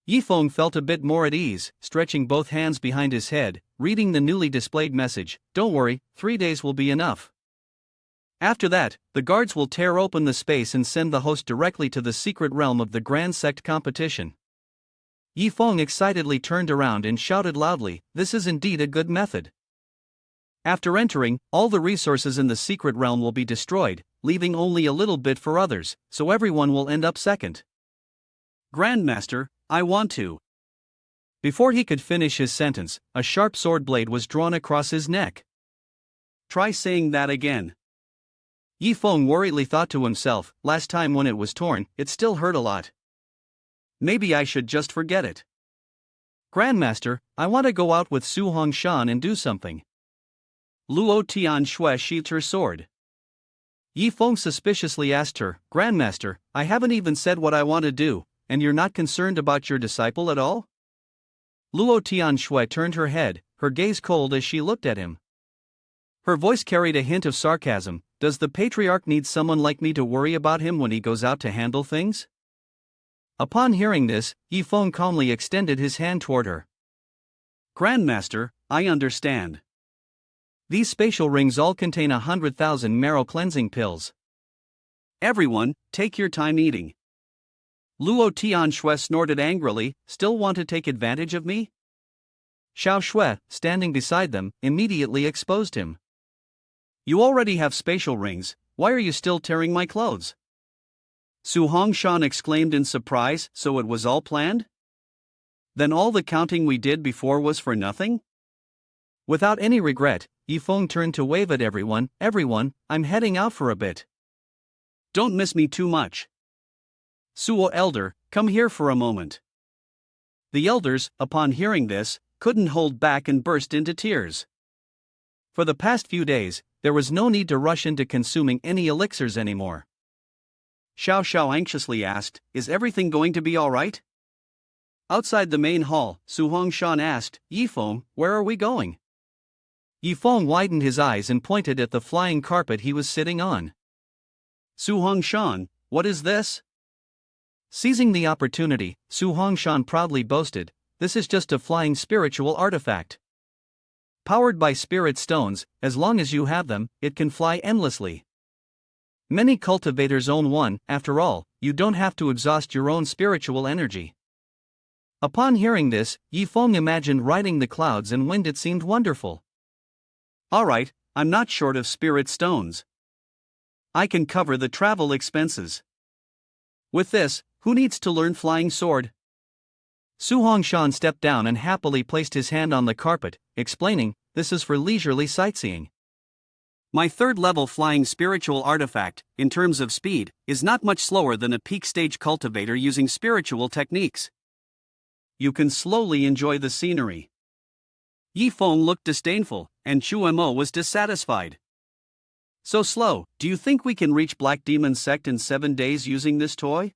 Yi Feng felt a bit more at ease, stretching both hands behind his head, reading the newly displayed message, don't worry, 3 days will be enough. After that, the guards will tear open the space and send the host directly to the secret realm of the Grand Sect competition. Yi Feng excitedly turned around and shouted loudly, this is indeed a good method. After entering, all the resources in the secret realm will be destroyed, leaving only a little bit for others, so everyone will end up second. Grandmaster, I want to. Before he could finish his sentence, a sharp sword blade was drawn across his neck. Try saying that again. Yi Feng worriedly thought to himself, last time when it was torn, it still hurt a lot. Maybe I should just forget it. Grandmaster, I want to go out with Su Hongshan and do something. Luo Tianxue sheathed her sword. Yi Feng suspiciously asked her, Grandmaster, I haven't even said what I want to do, and you're not concerned about your disciple at all? Luo Tianxue turned her head, her gaze cold as she looked at him. Her voice carried a hint of sarcasm, does the patriarch need someone like me to worry about him when he goes out to handle things? Upon hearing this, Yi Feng calmly extended his hand toward her. Grandmaster, I understand. These spatial rings all contain 100,000 marrow cleansing pills. Everyone, take your time eating. Luo Tianxue snorted angrily, still want to take advantage of me? Xiao Xue, standing beside them, immediately exposed him. You already have spatial rings, why are you still tearing my clothes? Su Hongshan exclaimed in surprise, so it was all planned? Then all the counting we did before was for nothing? Without any regret, Yi Feng turned to wave at everyone, I'm heading out for a bit. Don't miss me too much. Suo Elder, come here for a moment. The elders, upon hearing this, couldn't hold back and burst into tears. For the past few days, there was no need to rush into consuming any elixirs anymore. Xiao Xiao anxiously asked, is everything going to be alright? Outside the main hall, Su Hongshan asked, Yi Feng, where are we going? Yi Feng widened his eyes and pointed at the flying carpet he was sitting on. Su Hongshan, what is this? Seizing the opportunity, Su Hongshan proudly boasted, this is just a flying spiritual artifact. Powered by spirit stones, as long as you have them, it can fly endlessly. Many cultivators own one, after all, you don't have to exhaust your own spiritual energy. Upon hearing this, Yi Feng imagined riding the clouds and wind. It seemed wonderful. Alright, I'm not short of spirit stones. I can cover the travel expenses. With this, who needs to learn flying sword? Su Hongshan stepped down and happily placed his hand on the carpet, explaining, this is for leisurely sightseeing. My third-level flying spiritual artifact, in terms of speed, is not much slower than a peak-stage cultivator using spiritual techniques. You can slowly enjoy the scenery. Yi Feng looked disdainful, and Chu Mo was dissatisfied. So slow, do you think we can reach Black Demon Sect in 7 days using this toy?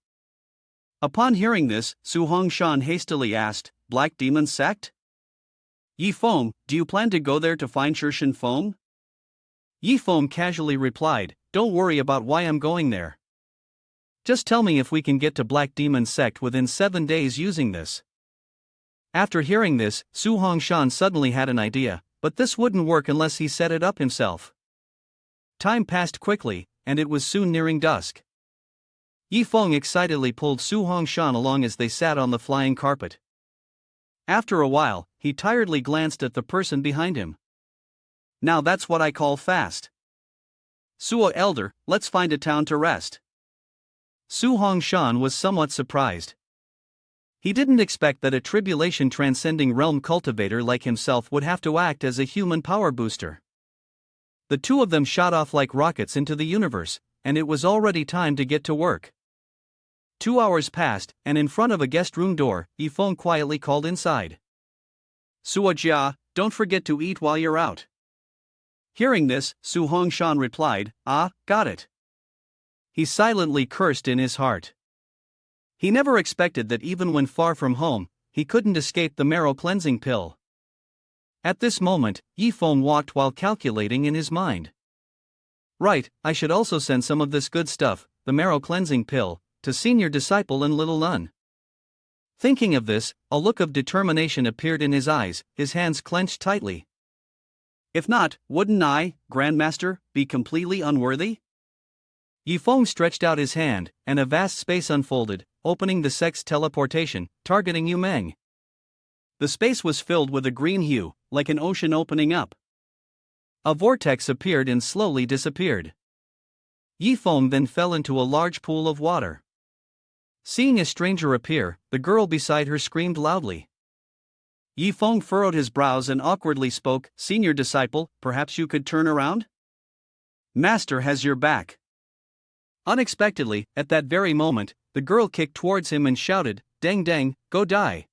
Upon hearing this, Su Hongshan hastily asked, Black Demon Sect? Yi Feng, do you plan to go there to find Shirshin Feng? Yi Feng casually replied, don't worry about why I'm going there. Just tell me if we can get to Black Demon Sect within 7 days using this. After hearing this, Su Hongshan suddenly had an idea, but this wouldn't work unless he set it up himself. Time passed quickly, and it was soon nearing dusk. Yi Feng excitedly pulled Su Hongshan along as they sat on the flying carpet. After a while, he tiredly glanced at the person behind him. Now that's what I call fast. Suo Elder, let's find a town to rest. Su Hongshan was somewhat surprised. He didn't expect that a tribulation-transcending realm cultivator like himself would have to act as a human power booster. The two of them shot off like rockets into the universe, and it was already time to get to work. 2 hours passed, and in front of a guest room door, Yi Feng quietly called inside. Suo Jia, don't forget to eat while you're out. Hearing this, Su Hongshan replied, got it. He silently cursed in his heart. He never expected that even when far from home, he couldn't escape the marrow cleansing pill. At this moment, Yi Feng walked while calculating in his mind. Right, I should also send some of this good stuff, the marrow cleansing pill, to senior disciple and little nun. Thinking of this, a look of determination appeared in his eyes, his hands clenched tightly. If not, wouldn't I, Grandmaster, be completely unworthy? Yi Feng stretched out his hand, and a vast space unfolded, opening the Sect's teleportation, targeting Yu Meng. The space was filled with a green hue, like an ocean opening up. A vortex appeared and slowly disappeared. Yi Feng then fell into a large pool of water. Seeing a stranger appear, the girl beside her screamed loudly. Yi Feng furrowed his brows and awkwardly spoke, Senior disciple, perhaps you could turn around? Master has your back. Unexpectedly, at that very moment, the girl kicked towards him and shouted, Deng Deng, go die.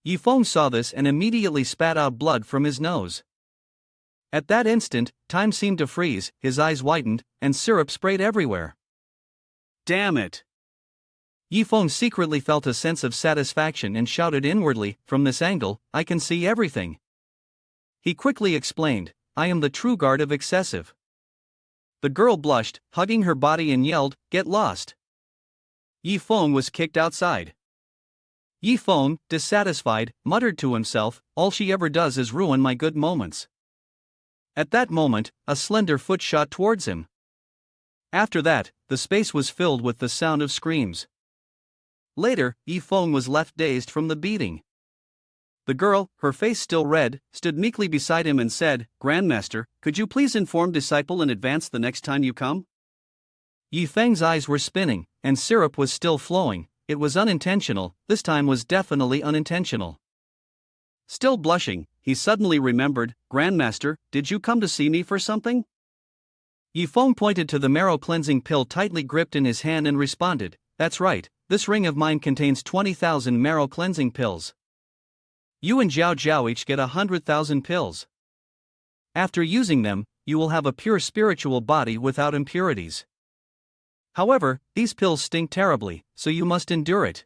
Yi Feng saw this and immediately spat out blood from his nose. At that instant, time seemed to freeze, his eyes widened, and syrup sprayed everywhere. Damn it! Yi Feng secretly felt a sense of satisfaction and shouted inwardly, from this angle, I can see everything. He quickly explained, I am the true guard of Excessive. The girl blushed, hugging her body and yelled, get lost. Yi Feng was kicked outside. Yi Feng, dissatisfied, muttered to himself, all she ever does is ruin my good moments. At that moment, a slender foot shot towards him. After that, the space was filled with the sound of screams. Later, Yi Feng was left dazed from the beating. The girl, her face still red, stood meekly beside him and said, Grandmaster, could you please inform disciple in advance the next time you come? Yi Feng's eyes were spinning, and syrup was still flowing. It was unintentional, this time was definitely unintentional. Still blushing, he suddenly remembered, Grandmaster, did you come to see me for something? Yi Feng pointed to the marrow cleansing pill tightly gripped in his hand and responded, that's right, this ring of mine contains 20,000 marrow cleansing pills. You and Zhao Zhao each get 100,000 pills. After using them, you will have a pure spiritual body without impurities. However, these pills stink terribly, so you must endure it.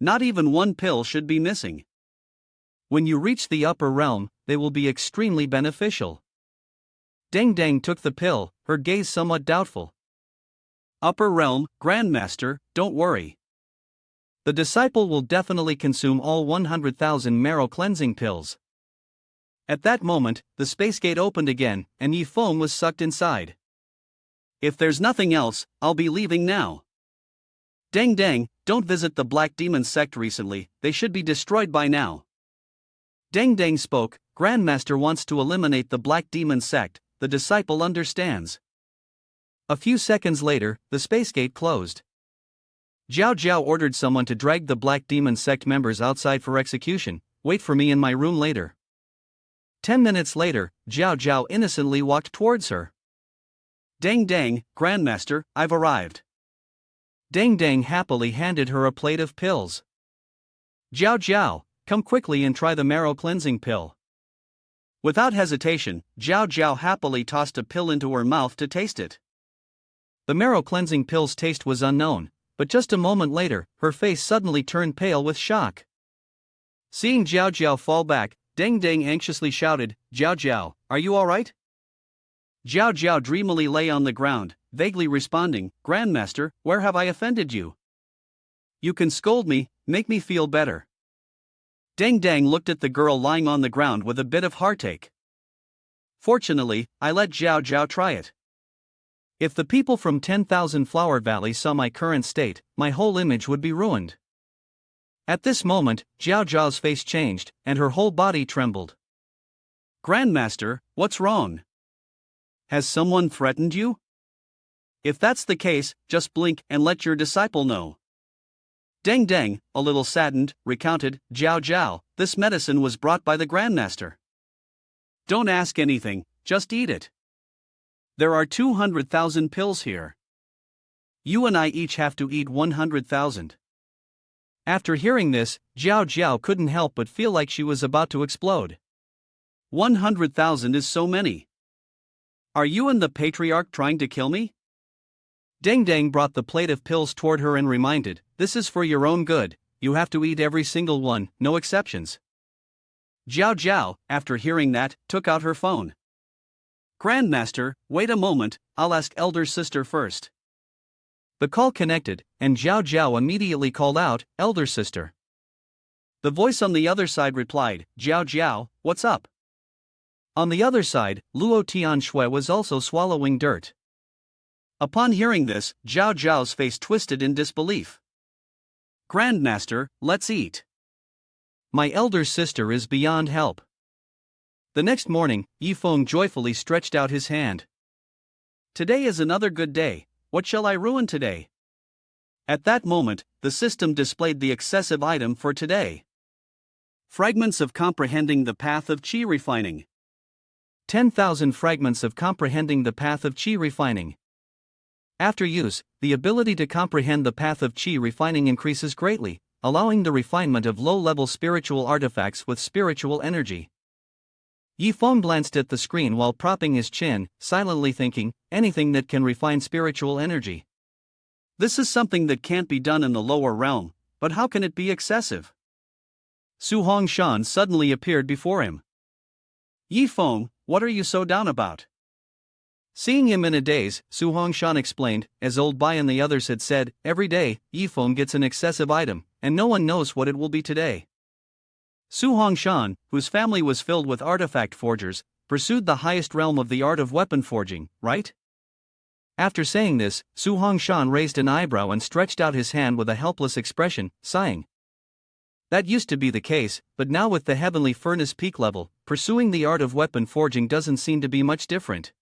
Not even one pill should be missing. When you reach the upper realm, they will be extremely beneficial. Deng Deng took the pill, her gaze somewhat doubtful. Upper realm, Grandmaster, don't worry. The disciple will definitely consume all 100,000 marrow cleansing pills. At that moment, the space gate opened again, and Yi Feng was sucked inside. If there's nothing else, I'll be leaving now. Deng Deng, don't visit the Black Demon Sect recently, they should be destroyed by now. Deng Deng spoke, Grandmaster wants to eliminate the Black Demon Sect, the disciple understands. A few seconds later, the space gate closed. Zhao Zhao ordered someone to drag the Black Demon Sect members outside for execution. Wait for me in my room later. 10 minutes later, Zhao Zhao innocently walked towards her. Deng Deng, Grandmaster, I've arrived. Deng Deng happily handed her a plate of pills. Zhao Zhao, come quickly and try the marrow cleansing pill. Without hesitation, Zhao Zhao happily tossed a pill into her mouth to taste it. The marrow cleansing pill's taste was unknown, but just a moment later, her face suddenly turned pale with shock. Seeing Jiao Jiao fall back, Deng Deng anxiously shouted, "Jiao Jiao, are you alright?" Jiao Jiao dreamily lay on the ground, vaguely responding, "Grandmaster, where have I offended you? You can scold me, make me feel better." Deng Deng looked at the girl lying on the ground with a bit of heartache. "Fortunately, I let Jiao Jiao try it. If the people from 10,000 Flower Valley saw my current state, my whole image would be ruined." At this moment, Jiao Jiao's face changed, and her whole body trembled. "Grandmaster, what's wrong? Has someone threatened you? If that's the case, just blink and let your disciple know." Deng Deng, a little saddened, recounted, "Jiao Jiao, this medicine was brought by the Grandmaster. Don't ask anything, just eat it. There are 200,000 pills here. You and I each have to eat 100,000. After hearing this, Jiao Jiao couldn't help but feel like she was about to explode. 100,000 is so many. Are you and the patriarch trying to kill me? Deng Deng brought the plate of pills toward her and reminded, "This is for your own good, you have to eat every single one, no exceptions." Jiao Jiao, after hearing that, took out her phone. "Grandmaster, wait a moment, I'll ask elder sister first." The call connected, and Jiao Jiao immediately called out, "Elder sister." The voice on the other side replied, "Jiao Jiao, what's up?" On the other side, Luo Tianshui was also swallowing dirt. Upon hearing this, Jiao Jiao's face twisted in disbelief. "Grandmaster, let's eat. My elder sister is beyond help." The next morning, Yi Feng joyfully stretched out his hand. "Today is another good day, what shall I ruin today?" At that moment, the system displayed the excessive item for today. Fragments of comprehending the path of qi refining. 10,000 fragments of comprehending the path of qi refining. After use, the ability to comprehend the path of qi refining increases greatly, allowing the refinement of low-level spiritual artifacts with spiritual energy. Yi Feng glanced at the screen while propping his chin, silently thinking, anything that can refine spiritual energy. This is something that can't be done in the lower realm, but how can it be excessive? Su Hongshan suddenly appeared before him. "Yi Feng, what are you so down about?" Seeing him in a daze, Su Hongshan explained, as Old Bai and the others had said, every day, Yi Feng gets an excessive item, and no one knows what it will be today. Su Hongshan, whose family was filled with artifact forgers, pursued the highest realm of the art of weapon forging, right? After saying this, Su Hongshan raised an eyebrow and stretched out his hand with a helpless expression, sighing. That used to be the case, but now with the heavenly furnace peak level, pursuing the art of weapon forging doesn't seem to be much different.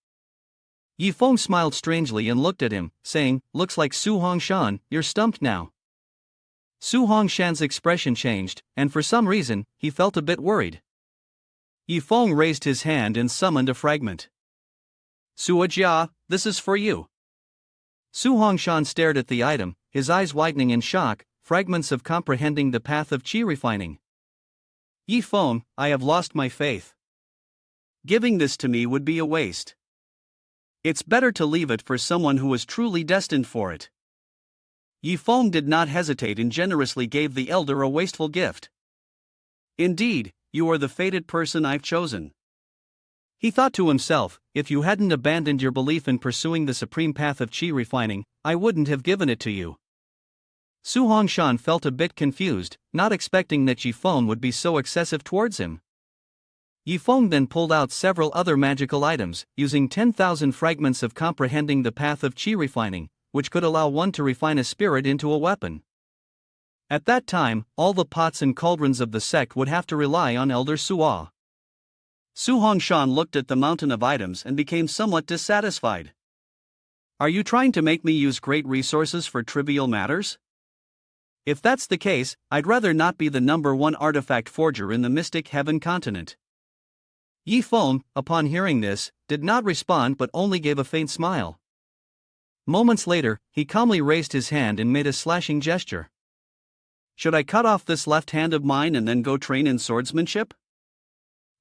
Yi Feng smiled strangely and looked at him, saying, "Looks like Su Hongshan, you're stumped now." Su Hongshan's expression changed, and for some reason, he felt a bit worried. Yi Feng raised his hand and summoned a fragment. "Sua Jia, this is for you." Su Hongshan stared at the item, his eyes widening in shock, fragments of comprehending the path of qi refining. "Yi Feng, I have lost my faith. Giving this to me would be a waste. It's better to leave it for someone who is truly destined for it." Yi Feng did not hesitate and generously gave the elder a wasteful gift. "Indeed, you are the fated person I've chosen." He thought to himself, if you hadn't abandoned your belief in pursuing the supreme path of qi refining, I wouldn't have given it to you. Su Hongshan felt a bit confused, not expecting that Yi Feng would be so excessive towards him. Yi Feng then pulled out several other magical items, using 10,000 fragments of comprehending the path of qi refining, which could allow one to refine a spirit into a weapon. At that time, all the pots and cauldrons of the sect would have to rely on Elder Suo. Su Hongshan looked at the mountain of items and became somewhat dissatisfied. "Are you trying to make me use great resources for trivial matters? If that's the case, I'd rather not be the #1 artifact forger in the Mystic Heaven continent." Yi Feng, upon hearing this, did not respond but only gave a faint smile. Moments later, he calmly raised his hand and made a slashing gesture. "Should I cut off this left hand of mine and then go train in swordsmanship?"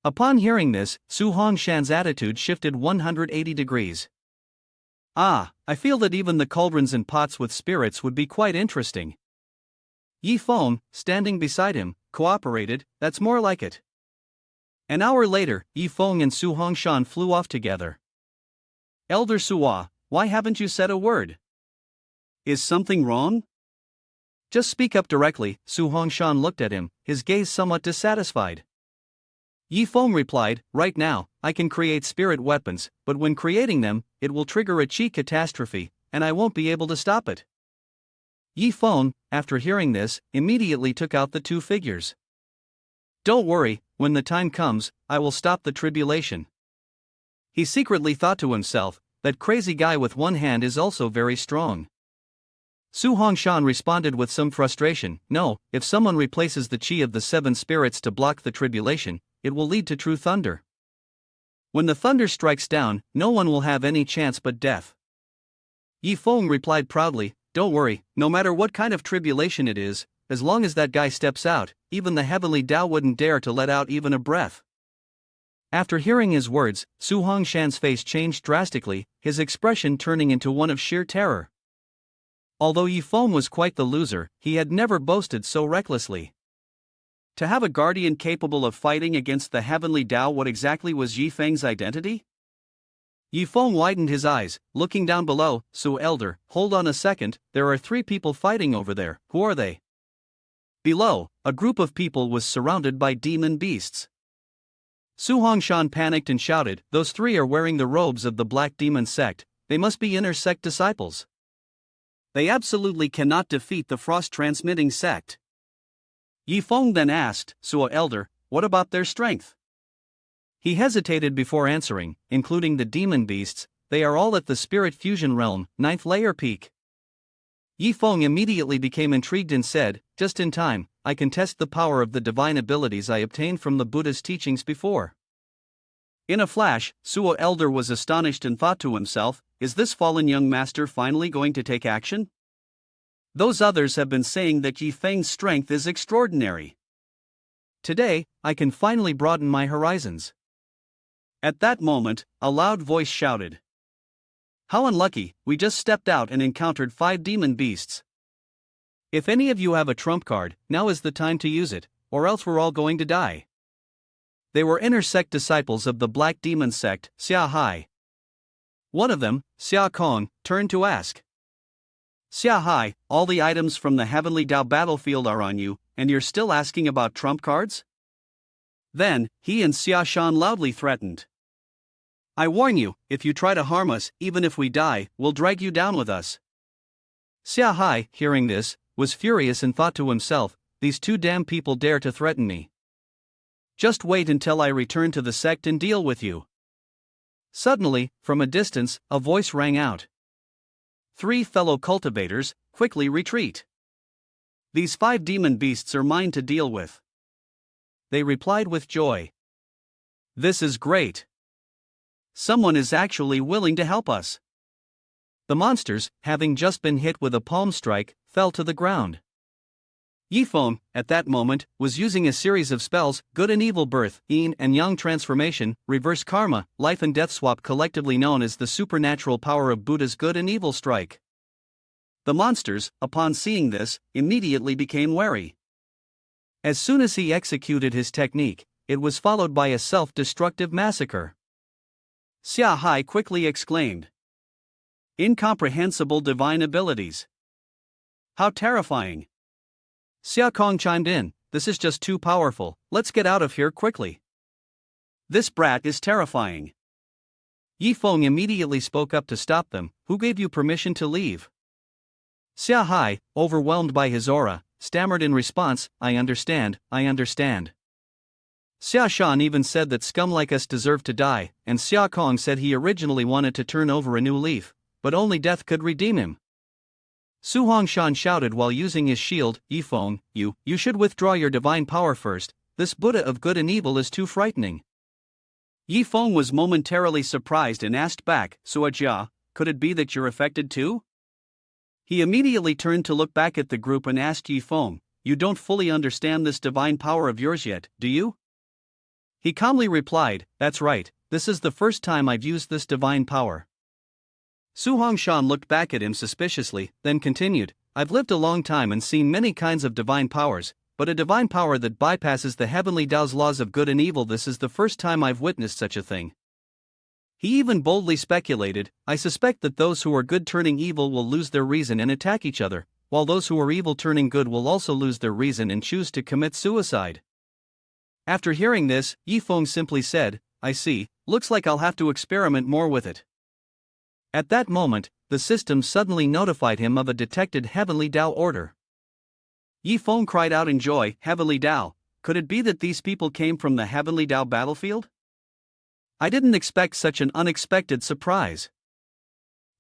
Upon hearing this, Su Hongshan's attitude shifted 180 degrees. Ah, I feel that even the cauldrons and pots with spirits would be quite interesting. Yi Feng, standing beside him, cooperated. That's more like it. An hour later, Yi Feng and Su Hongshan flew off together. Elder Suwa, why haven't you said a word? Is something wrong? Just speak up directly. Su Hongshan looked at him, his gaze somewhat dissatisfied. Yi Feng replied, right now, I can create spirit weapons, but when creating them, it will trigger a chi catastrophe, and I won't be able to stop it. Yi Feng, after hearing this, immediately took out the two figures. Don't worry, when the time comes, I will stop the tribulation. He secretly thought to himself, that crazy guy with one hand is also very strong. Su Hongshan responded with some frustration, no, if someone replaces the chi of the seven spirits to block the tribulation, it will lead to true thunder. When the thunder strikes down, no one will have any chance but death. Yi Feng replied proudly, don't worry, no matter what kind of tribulation it is, as long as that guy steps out, even the heavenly Tao wouldn't dare to let out even a breath. After hearing his words, Su Hongshan's face changed drastically, his expression turning into one of sheer terror. Although Yi Feng was quite the loser, he had never boasted so recklessly. To have a guardian capable of fighting against the heavenly Tao, what exactly was Yi Feng's identity? Yi Feng widened his eyes, looking down below. Su Elder, hold on a second, there are 3 people fighting over there, who are they? Below, a group of people was surrounded by demon beasts. Su Hongshan panicked and shouted, those 3 are wearing the robes of the Black Demon Sect, they must be inner Sect disciples. They absolutely cannot defeat the frost-transmitting sect. Yi Feng then asked, Su Elder, what about their strength? He hesitated before answering, including the demon beasts, they are all at the spirit fusion realm, 9th layer peak. Yi Feng immediately became intrigued and said, just in time, I can test the power of the divine abilities I obtained from the Buddha's teachings before. In a flash, Su Elder was astonished and thought to himself, is this fallen young master finally going to take action? Those others have been saying that Yi Feng's strength is extraordinary. Today, I can finally broaden my horizons. At that moment, a loud voice shouted. How unlucky, we just stepped out and encountered 5 demon beasts. If any of you have a trump card, now is the time to use it, or else we're all going to die. They were inner sect disciples of the Black Demon Sect, Xia Hai. One of them, Xia Kong, turned to ask. Xia Hai, all the items from the Heavenly Tao battlefield are on you, and you're still asking about trump cards? Then, he and Xia Shan loudly threatened. I warn you, if you try to harm us, even if we die, we'll drag you down with us. Xia Hai, hearing this, was furious and thought to himself, these 2 damn people dare to threaten me. Just wait until I return to the sect and deal with you. Suddenly, from a distance, a voice rang out. 3 fellow cultivators, quickly retreat. These 5 demon beasts are mine to deal with. They replied with joy. This is great. Someone is actually willing to help us. The monsters, having just been hit with a palm strike, fell to the ground. Yi Feng, at that moment, was using a series of spells, good and evil birth, yin and yang transformation, reverse karma, life and death swap, collectively known as the supernatural power of Buddha's good and evil strike. The monsters, upon seeing this, immediately became wary. As soon as he executed his technique, it was followed by a self-destructive massacre. Xia Hai quickly exclaimed. Incomprehensible divine abilities. How terrifying. Xia Kong chimed in, this is just too powerful, let's get out of here quickly. This brat is terrifying. Yi Feng immediately spoke up to stop them, who gave you permission to leave? Xia Hai, overwhelmed by his aura, stammered in response, I understand, I understand. Xia Shan even said that scum like us deserve to die, and Xia Kong said he originally wanted to turn over a new leaf, but only death could redeem him. Su Hongshan shouted while using his shield, Yi Feng, you should withdraw your divine power first, this Buddha of good and evil is too frightening. Yi Feng was momentarily surprised and asked back, Suajia, could it be that you're affected too? He immediately turned to look back at the group and asked Yi Feng, you don't fully understand this divine power of yours yet, do you? He calmly replied, that's right, this is the first time I've used this divine power. Su Hongshan looked back at him suspiciously, then continued, I've lived a long time and seen many kinds of divine powers, but a divine power that bypasses the heavenly Dao's laws of good and evil, this is the first time I've witnessed such a thing. He even boldly speculated, I suspect that those who are good turning evil will lose their reason and attack each other, while those who are evil turning good will also lose their reason and choose to commit suicide. After hearing this, Yifeng simply said, I see, looks like I'll have to experiment more with it. At that moment, the system suddenly notified him of a detected heavenly Dao order. Yifeng cried out in joy, Heavenly Dao, could it be that these people came from the heavenly Dao battlefield? I didn't expect such an unexpected surprise.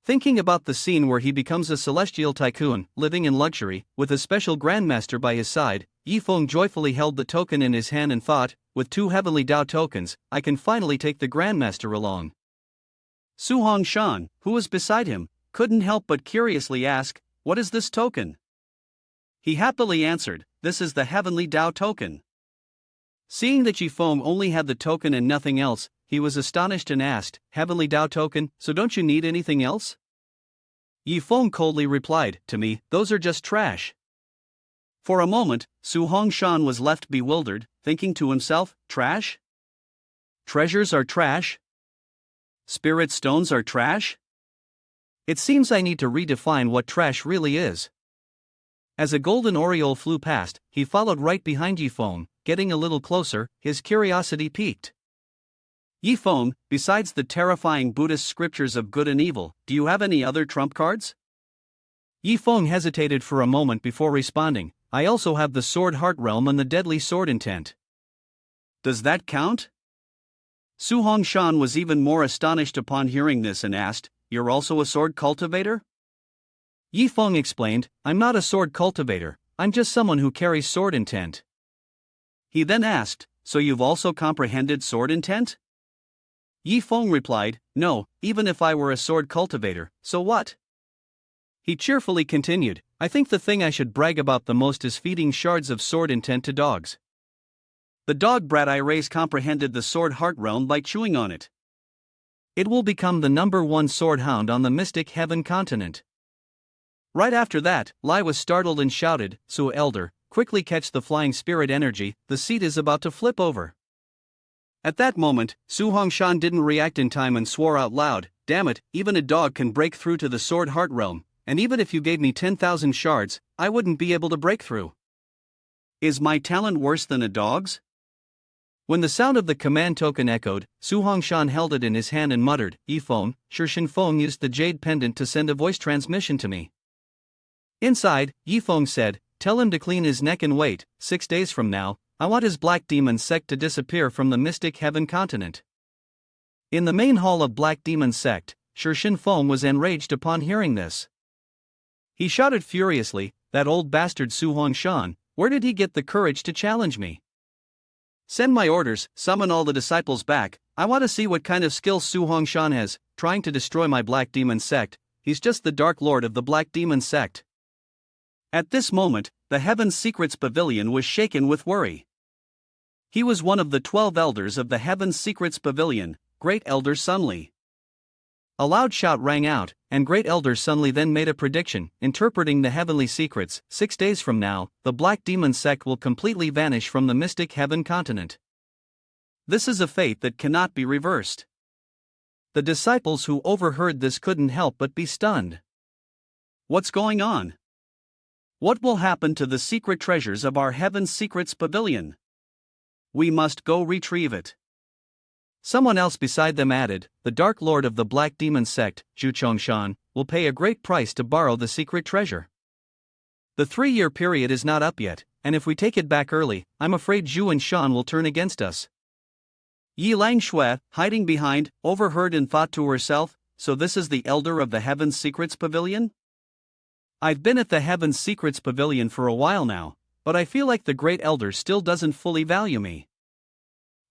Thinking about the scene where he becomes a celestial tycoon, living in luxury, with a special grandmaster by his side, Yifeng joyfully held the token in his hand and thought, with 2 heavenly Dao tokens, I can finally take the grandmaster along. Su Hongshan, who was beside him, couldn't help but curiously ask, what is this token? He happily answered, this is the heavenly Dao token. Seeing that Yifeng only had the token and nothing else, he was astonished and asked, Heavenly Dao token, so don't you need anything else? Yifeng coldly replied, to me, those are just trash. For a moment, Su Hongshan was left bewildered, thinking to himself, trash? Treasures are trash? Spirit stones are trash? It seems I need to redefine what trash really is. As a golden oriole flew past, he followed right behind Yifeng, getting a little closer, his curiosity piqued. Yifeng, besides the terrifying Buddhist scriptures of good and evil, do you have any other trump cards? Yifeng hesitated for a moment before responding, I also have the sword heart realm and the deadly sword intent. Does that count? Su Hongshan was even more astonished upon hearing this and asked, You're also a sword cultivator? Yifeng explained, I'm not a sword cultivator, I'm just someone who carries sword intent. He then asked, So you've also comprehended sword intent? Yifeng replied, No, even if I were a sword cultivator, so what? He cheerfully continued, I think the thing I should brag about the most is feeding shards of sword intent to dogs. The dog brat I raise comprehended the sword heart realm by chewing on it. It will become the #1 sword hound on the mystic heaven continent. Right after that, Lai was startled and shouted, Su Elder, quickly catch the flying spirit energy, the seat is about to flip over. At that moment, Su Hongshan didn't react in time and swore out loud, Damn it, even a dog can break through to the sword heart realm, and even if you gave me 10,000 shards, I wouldn't be able to break through. Is my talent worse than a dog's? When the sound of the command token echoed, Su Hongshan held it in his hand and muttered, Yifeng, Shi Feng used the jade pendant to send a voice transmission to me. Inside, Yifeng said, Tell him to clean his neck and wait, 6 days from now, I want his black demon sect to disappear from the mystic heaven continent. In the main hall of Black Demon Sect, Shi Feng was enraged upon hearing this. He shouted furiously, That old bastard Su Hongshan, where did he get the courage to challenge me? Send my orders, summon all the disciples back, I want to see what kind of skills Su Hongshan has, trying to destroy my Black Demon Sect, he's just the Dark Lord of the Black Demon Sect. At this moment, the Heaven's Secrets Pavilion was shaken with worry. He was one of the 12 elders of the Heaven's Secrets Pavilion, Great Elder Sunli. A loud shout rang out, and Great Elder Sunli then made a prediction, interpreting the heavenly secrets, 6 days from now, the Black Demon Sect will completely vanish from the mystic heaven continent. This is a fate that cannot be reversed. The disciples who overheard this couldn't help but be stunned. What's going on? What will happen to the secret treasures of our Heaven's Secrets Pavilion? We must go retrieve it. Someone else beside them added, the Dark Lord of the Black Demon Sect, Zhu Chongshan, will pay a great price to borrow the secret treasure. The 3-year period is not up yet, and if we take it back early, I'm afraid Zhu and Shan will turn against us. Yi Langshui, hiding behind, overheard and thought to herself, so this is the Elder of the Heaven's Secrets Pavilion? I've been at the Heaven's Secrets Pavilion for a while now, but I feel like the Great Elder still doesn't fully value me.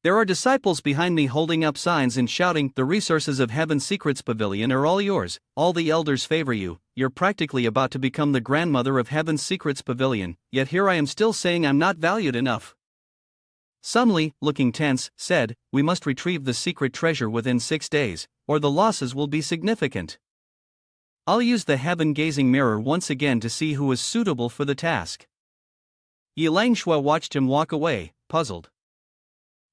There are disciples behind me holding up signs and shouting, the resources of Heaven's Secrets Pavilion are all yours, all the elders favor you, you're practically about to become the grandmother of Heaven's Secrets Pavilion, yet here I am still saying I'm not valued enough. Sunli, looking tense, said, we must retrieve the secret treasure within 6 days, or the losses will be significant. I'll use the heaven-gazing mirror once again to see who is suitable for the task. Yilangshui watched him walk away, puzzled.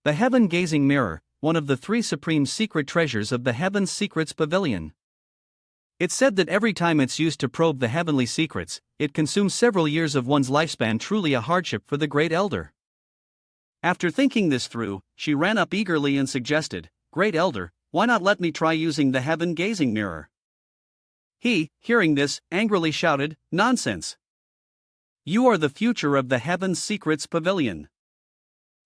The heaven-gazing mirror, one of the 3 supreme secret treasures of the Heaven's Secrets Pavilion. It's said that every time it's used to probe the heavenly secrets, it consumes several years of one's lifespan, truly a hardship for the Great Elder. After thinking this through, she ran up eagerly and suggested, "Great Elder, why not let me try using the heaven-gazing mirror?" He, hearing this, angrily shouted, "Nonsense! You are the future of the Heaven's Secrets Pavilion.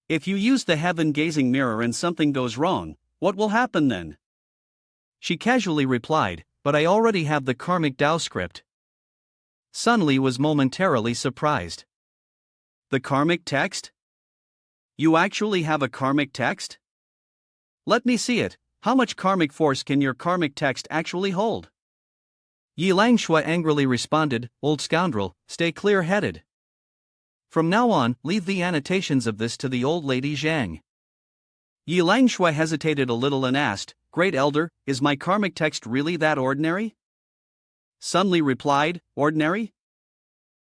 If you use the heaven-gazing mirror and something goes wrong, what will happen then?" She casually replied, "But I already have the karmic Dao script." Sun Li was momentarily surprised. The karmic text? You actually have a karmic text? Let me see it. How much karmic force can your karmic text actually hold? Yilangshui angrily responded, "Old scoundrel, stay clear-headed. From now on, leave the annotations of this to the old lady Zhang." Yilangshui hesitated a little and asked, "Great Elder, is my karmic text really that ordinary?" Sun Li replied, "Ordinary?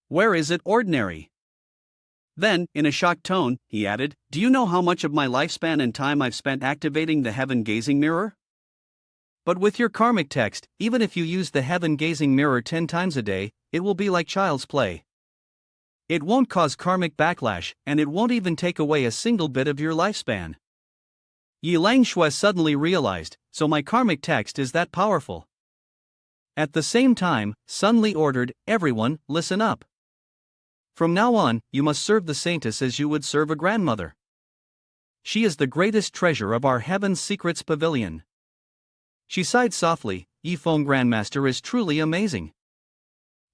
Where is it ordinary?" Then, in a shocked tone, he added, "Do you know how much of my lifespan and time I've spent activating the heaven-gazing mirror?" But with your karmic text, even if you use the heaven-gazing mirror 10 times a day, it will be like child's play. It won't cause karmic backlash, and it won't even take away a single bit of your lifespan. Yilangshui suddenly realized, so my karmic text is that powerful. At the same time, Sun Li ordered, "Everyone, listen up. From now on, you must serve the saintess as you would serve a grandmother. She is the greatest treasure of our Heaven's Secrets Pavilion." She sighed softly, "Yifeng Grandmaster is truly amazing."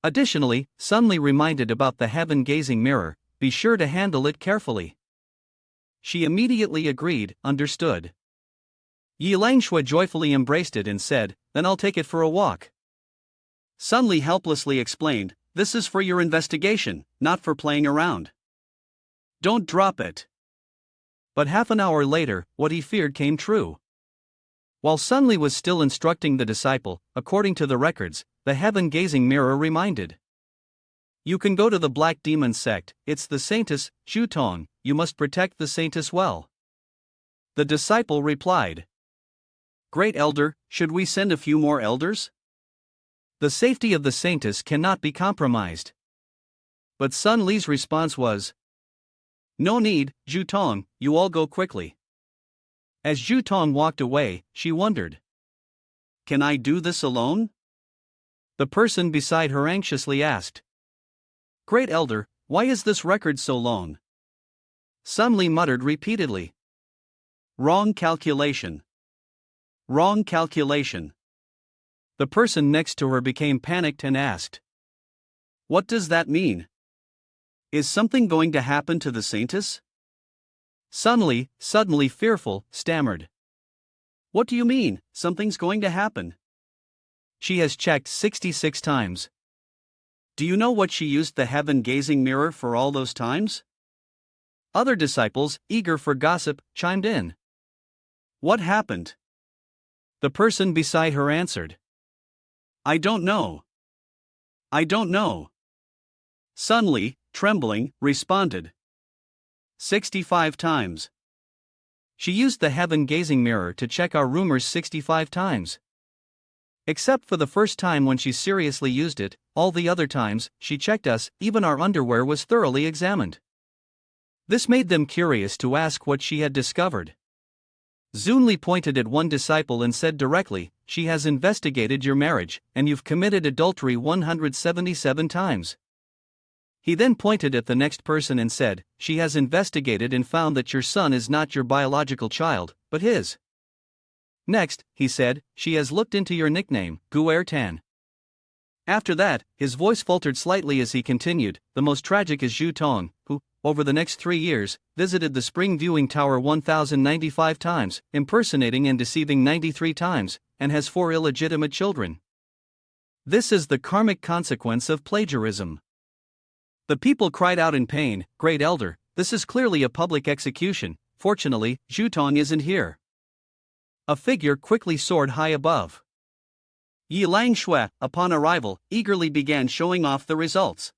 Additionally, Sun Li reminded about the heaven-gazing mirror, "Be sure to handle it carefully." She immediately agreed, "Understood." Yilangshui joyfully embraced it and said, "Then I'll take it for a walk." Sun Li helplessly explained, "This is for your investigation, not for playing around. Don't drop it." But half an hour later, what he feared came true. While Sun Li was still instructing the disciple, according to the records, the heaven-gazing mirror reminded, "You can go to the Black Demon Sect, it's the saintess, Zhu Tong, you must protect the saintess well." The disciple replied, "Great Elder, should we send a few more elders?" "The safety of the saintess cannot be compromised." But Sun Li's response was, "No need, Zhu Tong, you all go quickly." As Zhu Tong walked away, she wondered, "Can I do this alone?" The person beside her anxiously asked, "Great Elder, why is this record so long?" Sun Li muttered repeatedly, "Wrong calculation. Wrong calculation." The person next to her became panicked and asked, "What does that mean? Is something going to happen to the saintess?" Sun Li, suddenly fearful, stammered, "What do you mean, something's going to happen?" "She has checked 66 times. Do you know what she used the heaven-gazing mirror for all those times?" Other disciples, eager for gossip, chimed in. "What happened?" The person beside her answered, "I don't know. I don't know." Sun Li, trembling, responded, 65 times. She used the heaven-gazing mirror to check our rumors 65 times. Except for the first time when she seriously used it, all the other times, she checked us, even our underwear was thoroughly examined. This made them curious to ask what she had discovered. Zunli pointed at one disciple and said directly, "She has investigated your marriage, and you've committed adultery 177 times. He then pointed at the next person and said, "She has investigated and found that your son is not your biological child, but his." Next, he said, "She has looked into your nickname, Guer Tan." After that, his voice faltered slightly as he continued, "The most tragic is Zhu Tong, who, over the next 3 years, visited the Spring Viewing Tower 1095 times, impersonating and deceiving 93 times, and has 4 illegitimate children. This is the karmic consequence of plagiarism." The people cried out in pain, "Great Elder, this is clearly a public execution. Fortunately, Zhu Tong isn't here." A figure quickly soared high above. Yi Langshui, upon arrival, eagerly began showing off the results.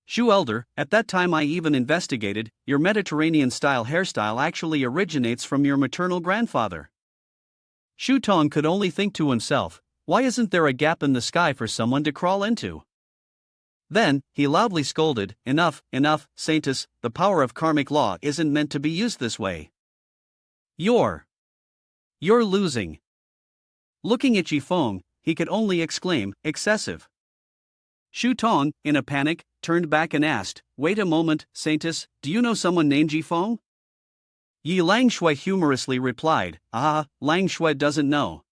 Shu Elder, at that time I even investigated, your Mediterranean-style hairstyle actually originates from your maternal grandfather. Shu Tong could only think to himself, why isn't there a gap in the sky for someone to crawl into? Then, he loudly scolded, enough, Saintus, the power of karmic law isn't meant to be used this way. You're losing. Looking at Yifeng, he could only exclaim, excessive. Shu Tong, in a panic, turned back and asked, wait a moment, Saintus, do you know someone named Yifeng? Yi Langshui humorously replied, Langshui doesn't know.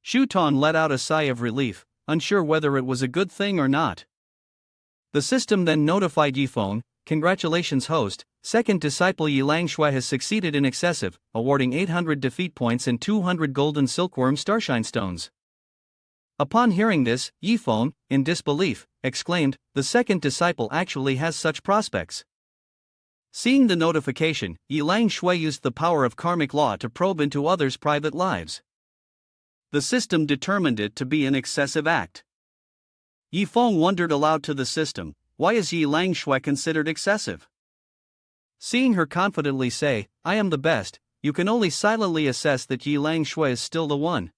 Shu Tong let out a sigh of relief, unsure whether it was a good thing or not. The system then notified Yifeng, congratulations host, second disciple Yi Langshui has succeeded in excessive, awarding 800 defeat points and 200 golden silkworm starshine stones. Upon hearing this, Yifeng, in disbelief, exclaimed, the second disciple actually has such prospects. Seeing the notification, Yi Langshui used the power of karmic law to probe into others' private lives. The system determined it to be an excessive act. Yifeng wondered aloud to the system, why is Yi Langshui considered excessive? Seeing her confidently say, I am the best, you can only silently assess that Yi Langshui is still the one.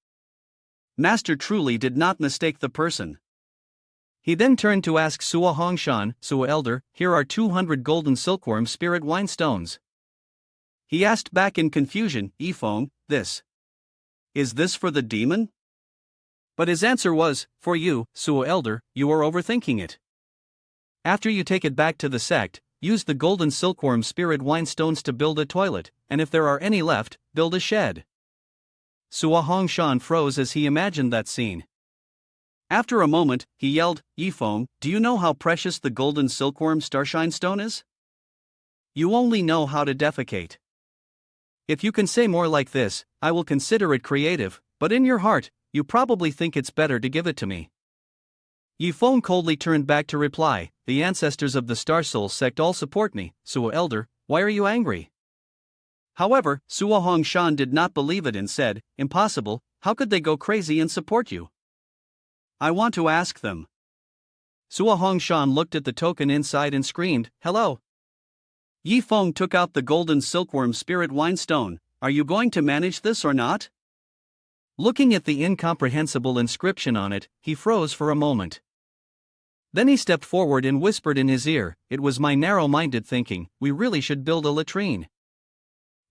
Master truly did not mistake the person. He then turned to ask Sua Hongshan, Sua Elder, here are 200 golden silkworm spirit wine stones. He asked back in confusion, Yifeng, is this for the demon? But his answer was, for you, Sua Elder, you are overthinking it. After you take it back to the sect, use the golden silkworm spirit wine stones to build a toilet, and if there are any left, build a shed. Sua Hongshan froze as he imagined that scene. After a moment, he yelled, Yifeng, do you know how precious the golden silkworm starshine stone is? You only know how to defecate. If you can say more like this, I will consider it creative, but in your heart, you probably think it's better to give it to me. Yifeng coldly turned back to reply, the ancestors of the Star Soul sect all support me, Sua Elder, why are you angry? However, Sua Hongshan did not believe it and said, impossible, how could they go crazy and support you? I want to ask them. Sua Hongshan looked at the token inside and screamed, hello. Yifeng took out the golden silkworm spirit wine stone, are you going to manage this or not? Looking at the incomprehensible inscription on it, he froze for a moment. Then he stepped forward and whispered in his ear, it was my narrow-minded thinking, we really should build a latrine.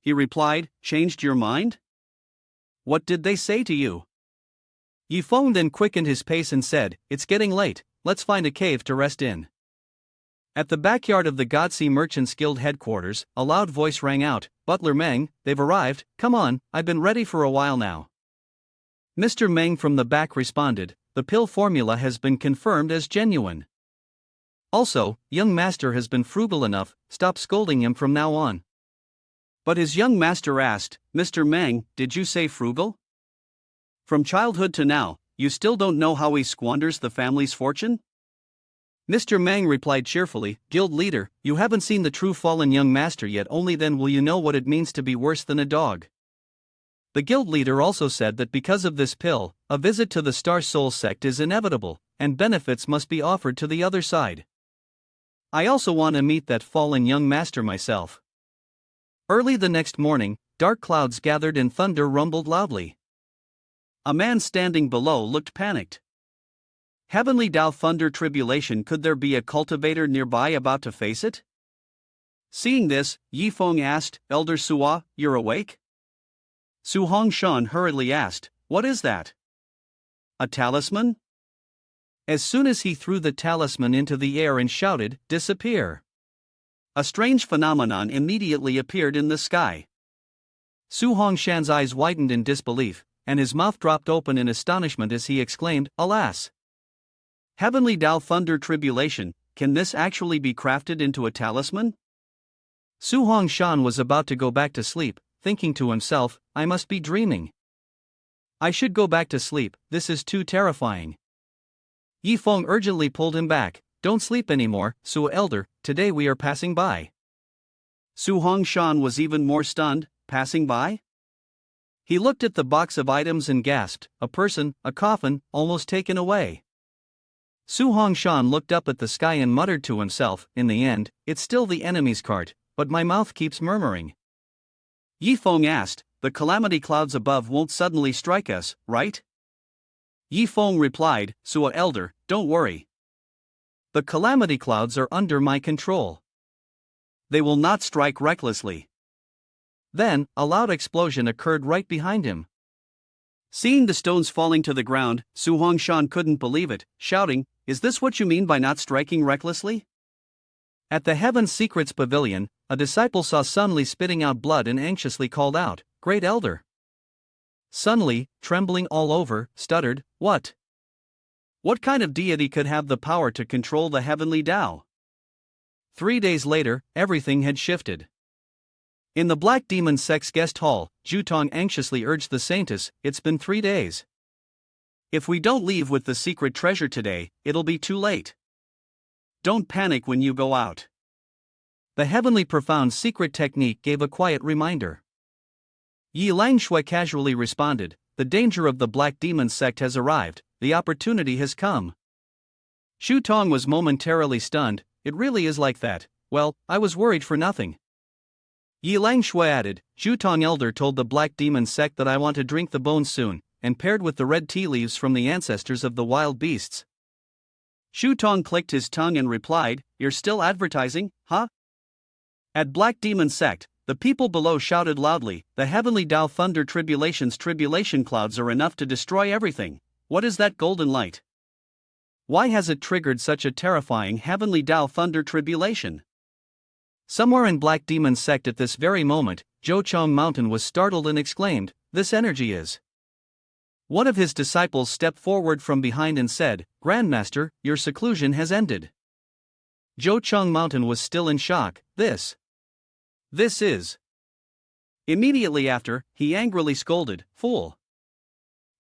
He replied, changed your mind? What did they say to you? Yifeng then quickened his pace and said, it's getting late, let's find a cave to rest in. At the backyard of the Godsea Merchants Guild headquarters, a loud voice rang out, Butler Meng, they've arrived, come on, I've been ready for a while now. Mr. Meng from the back responded, the pill formula has been confirmed as genuine. Also, young master has been frugal enough, stop scolding him from now on. But his young master asked, Mr. Meng, did you say frugal? From childhood to now, you still don't know how he squanders the family's fortune? Mr. Meng replied cheerfully, Guild leader, you haven't seen the true fallen young master yet, only then will you know what it means to be worse than a dog. The guild leader also said that because of this pill, a visit to the Star Soul sect is inevitable, and benefits must be offered to the other side. I also want to meet that fallen young master myself. Early the next morning, dark clouds gathered and thunder rumbled loudly. A man standing below looked panicked. Heavenly Dao thunder tribulation, could there be a cultivator nearby about to face it? Seeing this, Yifeng asked, Elder Sua, you're awake? Su Hongshan hurriedly asked, what is that? A talisman? As soon as he threw the talisman into the air and shouted, disappear. A strange phenomenon immediately appeared in the sky. Su Hongshan's eyes widened in disbelief, and his mouth dropped open in astonishment as he exclaimed, alas! Heavenly Dao thunder tribulation, can this actually be crafted into a talisman? Su Hongshan was about to go back to sleep, thinking to himself, I must be dreaming. I should go back to sleep, this is too terrifying. Yifeng urgently pulled him back, don't sleep anymore, Su Elder, today we are passing by. Su Hongshan was even more stunned, passing by? He looked at the box of items and gasped, a person, a coffin, almost taken away. Su Hongshan looked up at the sky and muttered to himself, in the end, it's still the enemy's cart, but my mouth keeps murmuring. Yi Feng asked, the calamity clouds above won't suddenly strike us, right? Yi Feng replied, Sua Elder, don't worry. The calamity clouds are under my control. They will not strike recklessly. Then, a loud explosion occurred right behind him. Seeing the stones falling to the ground, Su Hongshan couldn't believe it, shouting, is this what you mean by not striking recklessly? At the Heaven's Secrets Pavilion, a disciple saw Sun Li spitting out blood and anxiously called out, Great Elder. Sun Li, trembling all over, stuttered, What? What kind of deity could have the power to control the heavenly Dao? 3 days later, everything had shifted. In the Black Demon Sect's guest hall, Jutong anxiously urged the Saintess, it's been 3 days. If we don't leave with the secret treasure today, it'll be too late. Don't panic when you go out. The heavenly profound secret technique gave a quiet reminder. Yi Langshui casually responded, the danger of the Black Demon Sect has arrived, the opportunity has come. Shu Tong was momentarily stunned, it really is like that, well, I was worried for nothing. Yi Langshui added, Jutong Elder told the Black Demon Sect that I want to drink the bones soon, and paired with the red tea leaves from the ancestors of the wild beasts. Shu Tong clicked his tongue and replied, you're still advertising, huh? At Black Demon Sect, the people below shouted loudly, the heavenly Dao thunder tribulation clouds are enough to destroy everything. What is that golden light? Why has it triggered such a terrifying heavenly Dao thunder tribulation? Somewhere in Black Demon Sect at this very moment, Zhouchong Mountain was startled and exclaimed, this energy is. One of his disciples stepped forward from behind and said, Grandmaster, your seclusion has ended. Zhouchong Mountain was still in shock, this is. Immediately after, he angrily scolded, fool.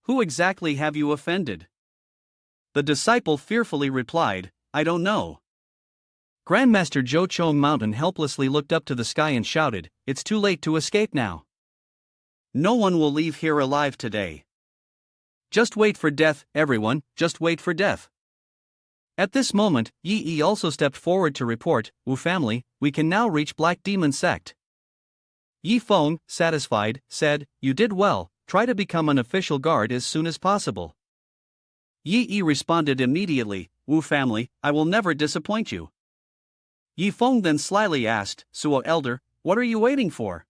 Who exactly have you offended? The disciple fearfully replied, I don't know. Grandmaster Zhouchong Mountain helplessly looked up to the sky and shouted, it's too late to escape now. No one will leave here alive today. Just wait for death, everyone, just wait for death. At this moment, Yi Yi also stepped forward to report, Wu family, we can now reach Black Demon Sect. Yi Feng, satisfied, said, you did well, try to become an official guard as soon as possible. Yi Yi responded immediately, Wu family, I will never disappoint you. Yi Feng then slyly asked, Suo Elder, what are you waiting for?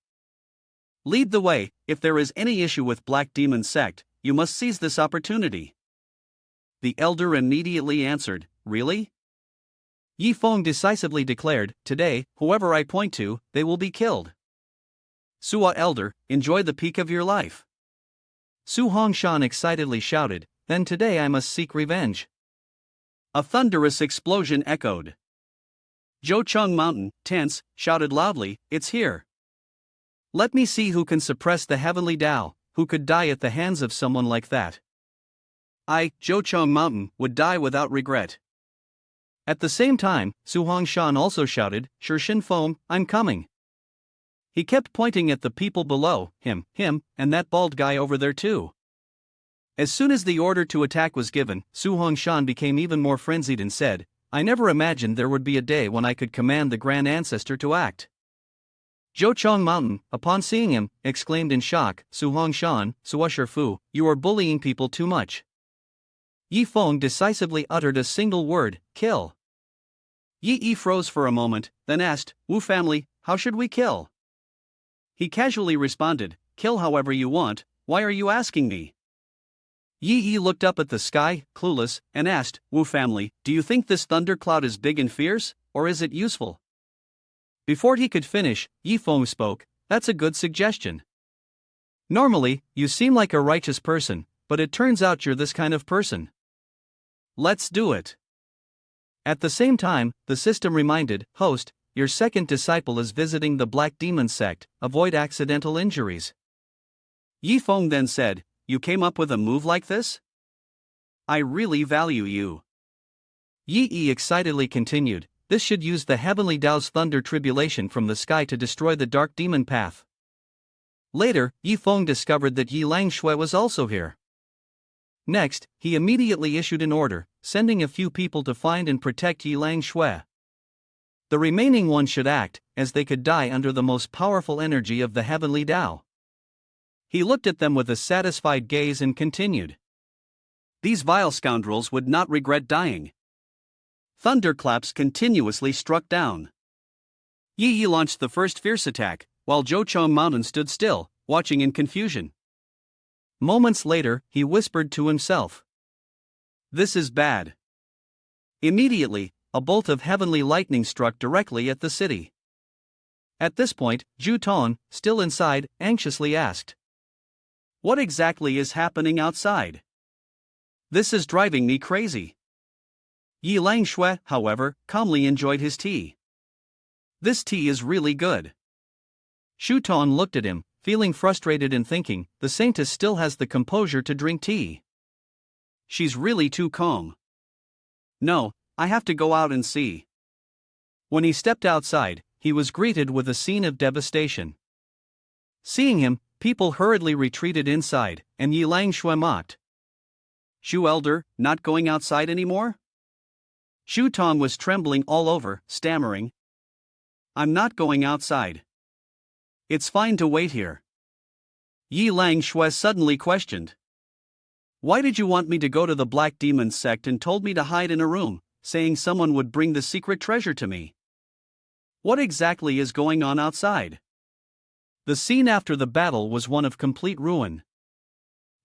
Lead the way, if there is any issue with Black Demon Sect, you must seize this opportunity. The elder immediately answered, really? Yi Feng decisively declared, today, whoever I point to, they will be killed. Suo Elder, enjoy the peak of your life. Su Hongshan excitedly shouted, then today I must seek revenge. A thunderous explosion echoed. Zhouchong Mountain, tense, shouted loudly, it's here. Let me see who can suppress the heavenly Dao, who could die at the hands of someone like that. I, Zhouchong Mountain, would die without regret. At the same time, Su Hongshan also shouted, Shin Feng, I'm coming. He kept pointing at the people below, him, and that bald guy over there too. As soon as the order to attack was given, Su Hongshan became even more frenzied and said, I never imagined there would be a day when I could command the Grand Ancestor to act. Zhouchong Mountain, upon seeing him, exclaimed in shock, Su Hongshan, Suusher Fu, you are bullying people too much. Yi Feng decisively uttered a single word, kill. Yi Yi froze for a moment, then asked, Wu family, how should we kill? He casually responded, kill however you want, why are you asking me? Yi Yi looked up at the sky, clueless, and asked, Wu family, do you think this thundercloud is big and fierce, or is it useful? Before he could finish, Yi Feng spoke, that's a good suggestion. Normally, you seem like a righteous person, but it turns out you're this kind of person. Let's do it. At the same time, the system reminded, host, your second disciple is visiting the Black Demon Sect, avoid accidental injuries. Yi Feng then said, you came up with a move like this? I really value you. Yi Yi excitedly continued, this should use the heavenly Dao's thunder tribulation from the sky to destroy the dark demon path. Later, Yi Feng discovered that Yi Langshui was also here. Next, he immediately issued an order, sending a few people to find and protect Yi Langshui. The remaining ones should act, as they could die under the most powerful energy of the heavenly Tao. He looked at them with a satisfied gaze and continued. These vile scoundrels would not regret dying. Thunderclaps continuously struck down. Yi launched the first fierce attack, while Zhouchong Mountain stood still, watching in confusion. Moments later, he whispered to himself. This is bad. Immediately, a bolt of heavenly lightning struck directly at the city. At this point, Zhu Tong, still inside, anxiously asked. What exactly is happening outside? This is driving me crazy. Yi Langshui, however, calmly enjoyed his tea. This tea is really good. Shu Tong looked at him, feeling frustrated and thinking, the saintess still has the composure to drink tea. She's really too calm. No, I have to go out and see. When he stepped outside, he was greeted with a scene of devastation. Seeing him, people hurriedly retreated inside, and Yi Langshui mocked. Shu Elder, not going outside anymore? Shu Tong was trembling all over, stammering. I'm not going outside. It's fine to wait here. Yi Langshui suddenly questioned. Why did you want me to go to the Black Demon Sect and told me to hide in a room, saying someone would bring the secret treasure to me? What exactly is going on outside? The scene after the battle was one of complete ruin.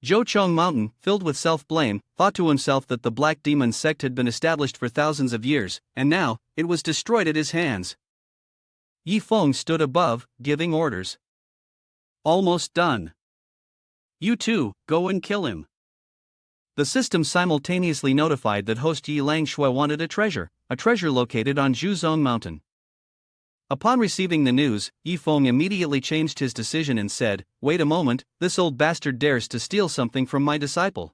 Zhouchong Mountain, filled with self-blame, thought to himself that the Black Demon Sect had been established for thousands of years, and now, it was destroyed at his hands. Yi Feng stood above, giving orders. Almost done. You two, go and kill him. The system simultaneously notified that host Yi Langshui wanted a treasure located on Zhuzong Mountain. Upon receiving the news, Yi Feng immediately changed his decision and said, Wait a moment, this old bastard dares to steal something from my disciple.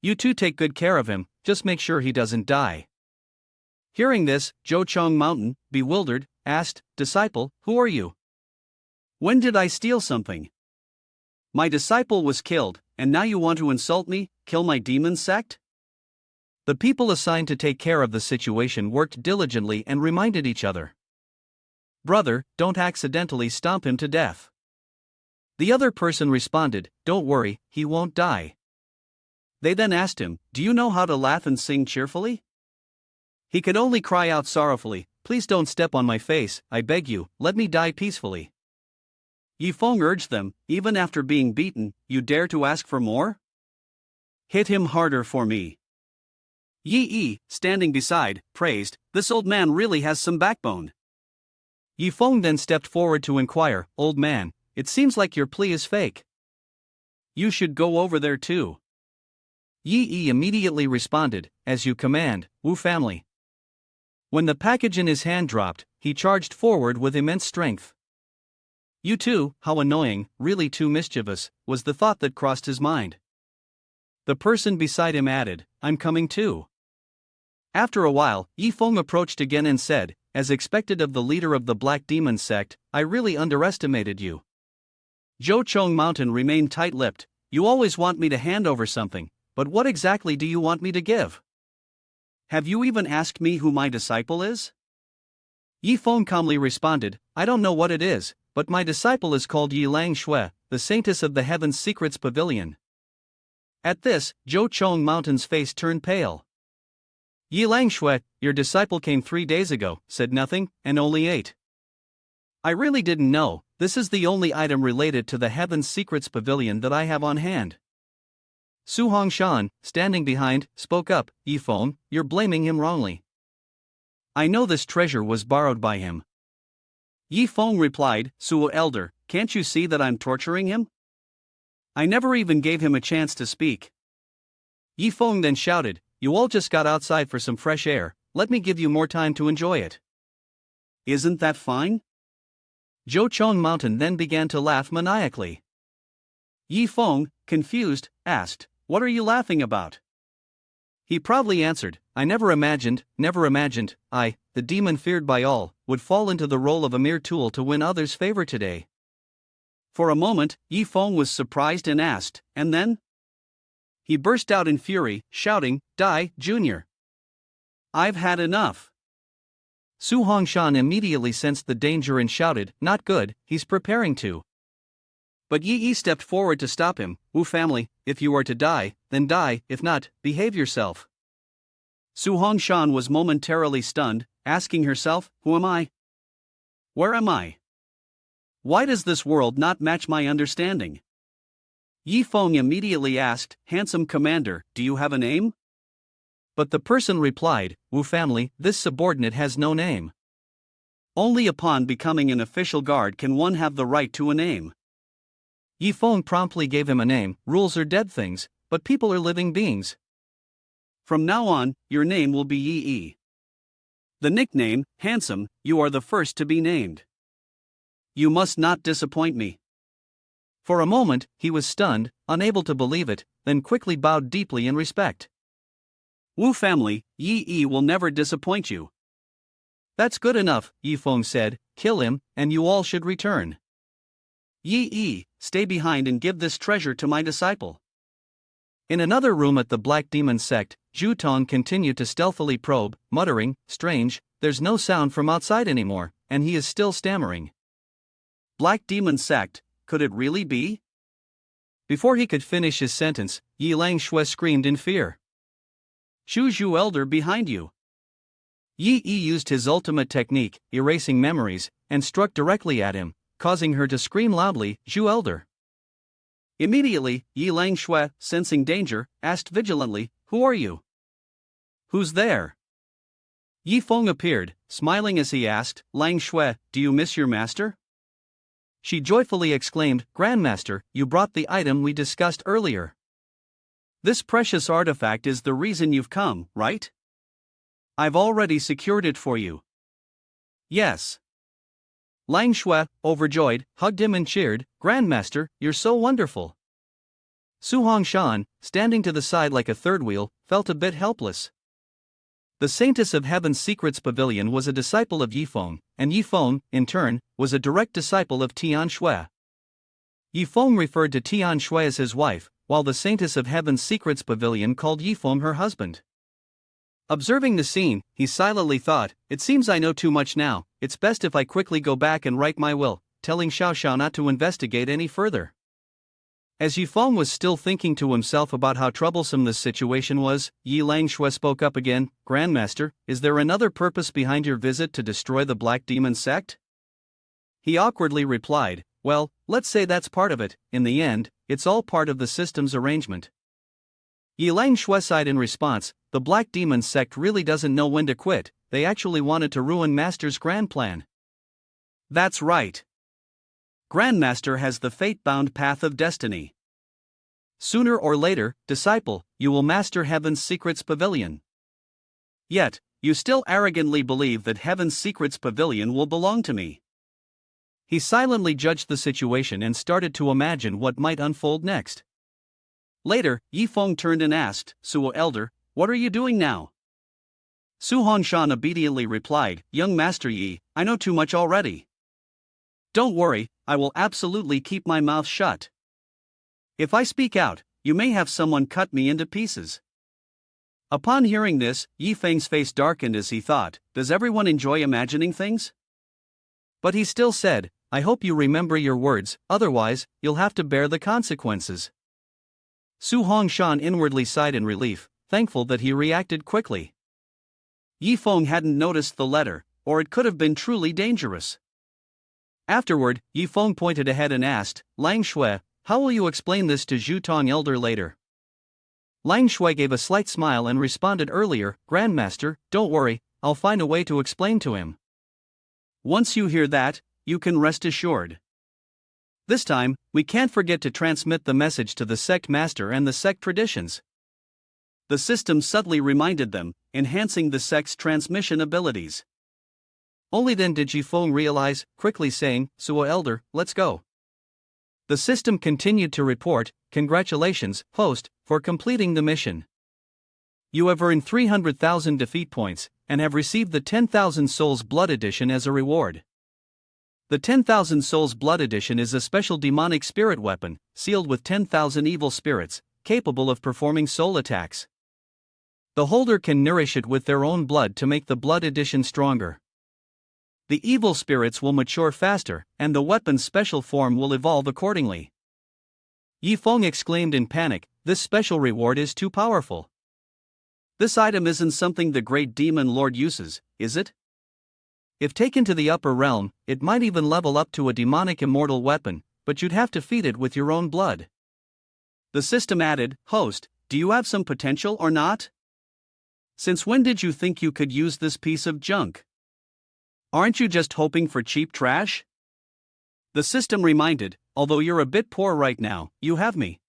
You two take good care of him, just make sure he doesn't die. Hearing this, Zhouchong Mountain, bewildered, asked, Disciple, who are you? When did I steal something? My disciple was killed, and now you want to insult me, kill my demon sect? The people assigned to take care of the situation worked diligently and reminded each other. Brother, don't accidentally stomp him to death. The other person responded, Don't worry, he won't die. They then asked him, Do you know how to laugh and sing cheerfully? He could only cry out sorrowfully, Please don't step on my face, I beg you, let me die peacefully. Yi Feng urged them, Even after being beaten, you dare to ask for more? Hit him harder for me. Yi, standing beside, praised, This old man really has some backbone. Yi Feng then stepped forward to inquire, Old man, it seems like your plea is fake. You should go over there too. Yi immediately responded, As you command, Wu family. When the package in his hand dropped, he charged forward with immense strength. You too, how annoying, really too mischievous, was the thought that crossed his mind. The person beside him added, I'm coming too. After a while, Yi Feng approached again and said, As expected of the leader of the Black Demon Sect, I really underestimated you. Zhouchong Mountain remained tight-lipped, You always want me to hand over something, but what exactly do you want me to give? Have you even asked me who my disciple is? Yi Feng calmly responded, I don't know what it is, but my disciple is called Yi Langshui, the saintess of the Heaven's Secrets Pavilion. At this, Zhouchong Mountain's face turned pale. Yi Langshui, your disciple came 3 days ago, said nothing, and only ate. I really didn't know, this is the only item related to the Heaven's Secrets Pavilion that I have on hand. Su Hongshan, standing behind, spoke up, Yi Feng, you're blaming him wrongly. I know this treasure was borrowed by him. Yi Feng replied, Su Elder, can't you see that I'm torturing him? I never even gave him a chance to speak. Yi Feng then shouted, You all just got outside for some fresh air, let me give you more time to enjoy it. Isn't that fine? Zhouchong Mountain then began to laugh maniacally. Yi Feng, confused, asked, What are you laughing about? He proudly answered, I never imagined, I, the demon feared by all, would fall into the role of a mere tool to win others' favor today. For a moment, Yi Feng was surprised and asked, and then? He burst out in fury, shouting, "Die, Junior! I've had enough!" Su Hongshan immediately sensed the danger and shouted, "Not good, he's preparing to." But Yi Yi stepped forward to stop him. "Wu family, if you are to die, then die, if not, behave yourself." Su Hongshan was momentarily stunned, asking herself, "Who am I? Where am I? Why does this world not match my understanding?" Yi Feng immediately asked, "Handsome commander, do you have a name?" But the person replied, "Wu family, this subordinate has no name. Only upon becoming an official guard can one have the right to a name." Yi Feng promptly gave him a name. "Rules are dead things, but people are living beings. From now on, your name will be Yi Yi. The nickname, Handsome, you are the first to be named. You must not disappoint me." For a moment, he was stunned, unable to believe it, then quickly bowed deeply in respect. "Wu family, Yi Yi will never disappoint you." "That's good enough," Yi Feng said. "Kill him, and you all should return. Yi Yi, stay behind and give this treasure to my disciple." In another room at the Black Demon Sect, Zhu Tong continued to stealthily probe, muttering, "Strange, there's no sound from outside anymore, and he is still stammering." Black Demon Sect, could it really be? Before he could finish his sentence, Yi Lang Shui screamed in fear. "Shu Zhu Elder behind you." Yi Yi used his ultimate technique, erasing memories, and struck directly at him, causing her to scream loudly, "Zhu Elder." Immediately, Yi Lang Shui, sensing danger, asked vigilantly, "Who are you? Who's there?" Yi Feng appeared, smiling as he asked, "Lang Shui, do you miss your master?" She joyfully exclaimed, "Grandmaster, you brought the item we discussed earlier. This precious artifact is the reason you've come, right? I've already secured it for you." "Yes." Lang Shui, overjoyed, hugged him and cheered, "Grandmaster, you're so wonderful." Su Hongshan, standing to the side like a third wheel, felt a bit helpless. The Saintess of Heaven's Secrets Pavilion was a disciple of Yi Feng, and Yi Feng, in turn, was a direct disciple of Tian Shui. Yi Feng referred to Tian Shui as his wife, while the Saintess of Heaven's Secrets Pavilion called Yi Feng her husband. Observing the scene, he silently thought, "It seems I know too much now, it's best if I quickly go back and write my will," telling Xiao Xiao not to investigate any further. As Yi Feng was still thinking to himself about how troublesome this situation was, Yi Lang Shui spoke up again, "Grandmaster, is there another purpose behind your visit to destroy the Black Demon Sect?" He awkwardly replied, "Well, let's say that's part of it. In the end, it's all part of the system's arrangement." Yi Lang Shui sighed in response, "The Black Demon Sect really doesn't know when to quit, they actually wanted to ruin Master's grand plan." "That's right. Grandmaster has the fate-bound path of destiny. Sooner or later, disciple, you will master Heaven's Secrets Pavilion. Yet, you still arrogantly believe that Heaven's Secrets Pavilion will belong to me." He silently judged the situation and started to imagine what might unfold next. Later, Yi Feng turned and asked, "Su Elder, what are you doing now?" Su Hongshan obediently replied, "Young Master Yi, I know too much already. Don't worry, I will absolutely keep my mouth shut. If I speak out, you may have someone cut me into pieces." Upon hearing this, Yi Feng's face darkened as he thought, "Does everyone enjoy imagining things?" But he still said, "I hope you remember your words, otherwise, you'll have to bear the consequences." Su Hongshan inwardly sighed in relief, thankful that he reacted quickly. Yi Feng hadn't noticed the letter, or it could have been truly dangerous. Afterward, Yi Feng pointed ahead and asked, "Lang Shui, how will you explain this to Zhu Tong Elder later?" Lang Shui gave a slight smile and responded earlier, "Grandmaster, don't worry, I'll find a way to explain to him." Once you hear that, you can rest assured. This time, we can't forget to transmit the message to the sect master and the sect traditions. The system subtly reminded them, enhancing the sect's transmission abilities. Only then did Yi Feng realize, quickly saying, "Su Elder, let's go." The system continued to report, "Congratulations, host, for completing the mission. You have earned 300,000 defeat points, and have received the 10,000 Souls Blood Edition as a reward. The 10,000 Souls Blood Edition is a special demonic spirit weapon, sealed with 10,000 evil spirits, capable of performing soul attacks. The holder can nourish it with their own blood to make the blood edition stronger. The evil spirits will mature faster, and the weapon's special form will evolve accordingly. Yi Feng exclaimed in panic, "This special reward is too powerful. This item isn't something the great demon lord uses, is it? If taken to the upper realm, it might even level up to a demonic immortal weapon, but you'd have to feed it with your own blood." The system added, "Host, do you have some potential or not? Since when did you think you could use this piece of junk? Aren't you just hoping for cheap trash?" The system reminded, "Although you're a bit poor right now, you have me.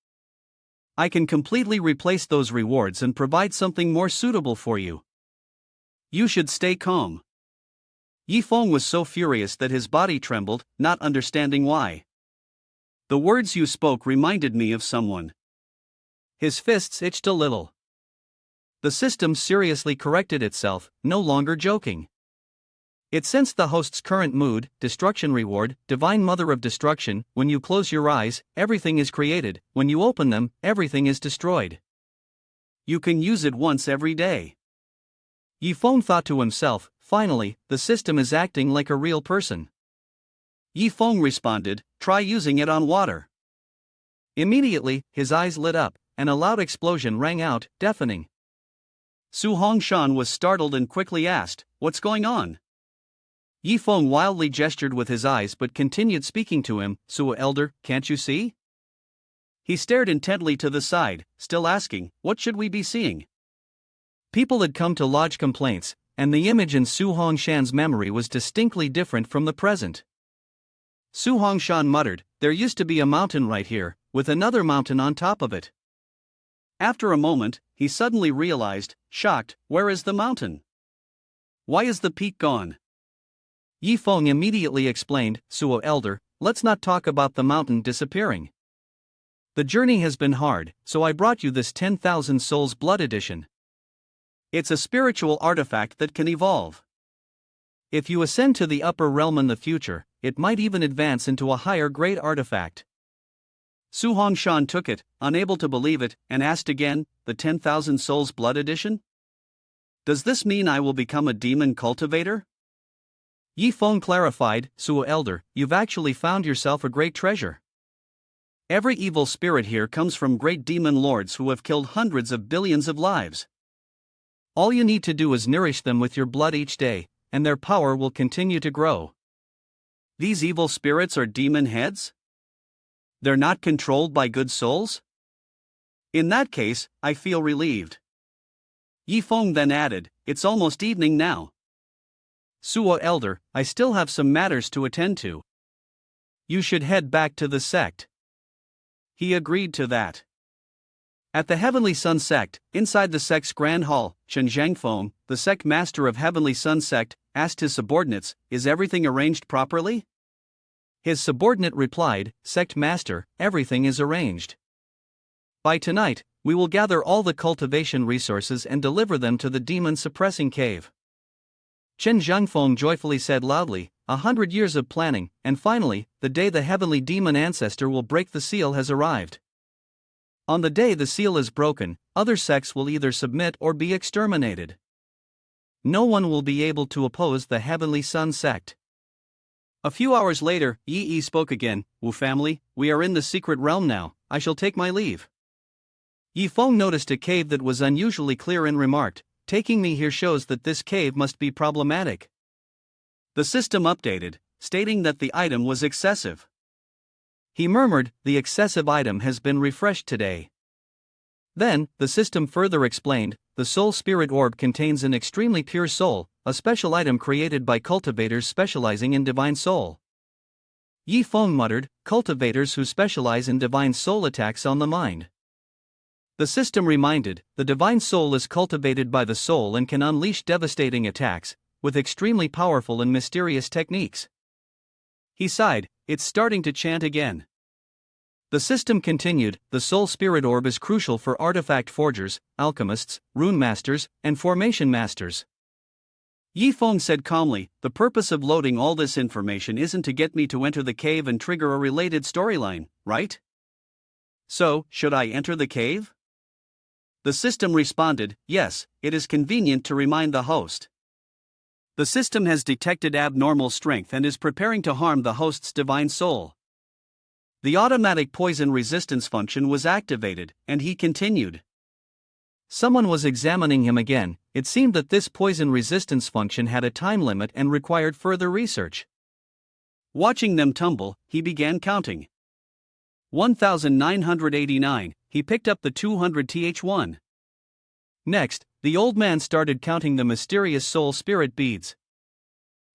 I can completely replace those rewards and provide something more suitable for you. You should stay calm." Yi Feng was so furious that his body trembled, not understanding why. "The words you spoke reminded me of someone." His fists itched a little. The system seriously corrected itself, no longer joking. It sensed the host's current mood: destruction reward, Divine Mother of Destruction. When you close your eyes, everything is created; when you open them, everything is destroyed. You can use it once every day. Yi Feng thought to himself, "Finally, the system is acting like a real person." Yi Feng responded, "Try using it on water." Immediately, his eyes lit up, and a loud explosion rang out, deafening. Su Hongshan was startled and quickly asked, "What's going on?" Yi Feng wildly gestured with his eyes but continued speaking to him, "Su Elder, can't you see?" He stared intently to the side, still asking, "What should we be seeing?" People had come to lodge complaints, and the image in Su Hongshan's memory was distinctly different from the present. Su Hongshan muttered, "There used to be a mountain right here, with another mountain on top of it." After a moment, he suddenly realized, shocked, "Where is the mountain? Why is the peak gone?" Yi Feng immediately explained, "Suo Elder, let's not talk about the mountain disappearing. The journey has been hard, so I brought you this 10,000 Souls Blood Edition. It's a spiritual artifact that can evolve. If you ascend to the upper realm in the future, it might even advance into a higher grade artifact." Su Hongshan took it, unable to believe it, and asked again, "The 10,000 Souls Blood Edition? Does this mean I will become a demon cultivator?" Yi Feng clarified, "Suo Elder, you've actually found yourself a great treasure. Every evil spirit here comes from great demon lords who have killed hundreds of billions of lives. All you need to do is nourish them with your blood each day, and their power will continue to grow." These evil spirits are demon heads? They're not controlled by good souls? In that case, I feel relieved. Yi Feng then added, "It's almost evening now. Suo Elder, I still have some matters to attend to. You should head back to the sect." He agreed to that. At the Heavenly Sun Sect, inside the sect's grand hall, Chen Zhangfeng, the sect master of Heavenly Sun Sect, asked his subordinates, "Is everything arranged properly?" His subordinate replied, "Sect master, everything is arranged. By tonight, we will gather all the cultivation resources and deliver them to the demon-suppressing cave." Chen Zhangfeng joyfully said loudly, 100 years of planning, and finally, the day the heavenly demon ancestor will break the seal has arrived. On the day the seal is broken, other sects will either submit or be exterminated. No one will be able to oppose the Heavenly Sun Sect. A few hours later, Yi spoke again, "Wu family, we are in the secret realm now, I shall take my leave." Yi Feng noticed a cave that was unusually clear and remarked, "Taking me here shows that this cave must be problematic." The system updated, stating that the item was excessive. He murmured, "The excessive item has been refreshed today." Then, the system further explained, "The soul spirit orb contains an extremely pure soul, a special item created by cultivators specializing in divine soul." Yi Feng muttered, "Cultivators who specialize in divine soul attacks on the mind." The system reminded, "The divine soul is cultivated by the soul and can unleash devastating attacks, with extremely powerful and mysterious techniques." He sighed, "It's starting to chant again." The system continued, "The soul spirit orb is crucial for artifact forgers, alchemists, rune masters, and formation masters. Yi Feng said calmly, the purpose of loading all this information isn't to get me to enter the cave and trigger a related storyline, right? So, should I enter the cave? The system responded, yes, it is convenient to remind the host. The system has detected abnormal strength and is preparing to harm the host's divine soul. The automatic poison resistance function was activated, and he continued. Someone was examining him again. It seemed that this poison resistance function had a time limit and required further research. Watching them tumble, he began counting. 1989, he picked up the 200th1. Next, the old man started counting the mysterious soul spirit beads.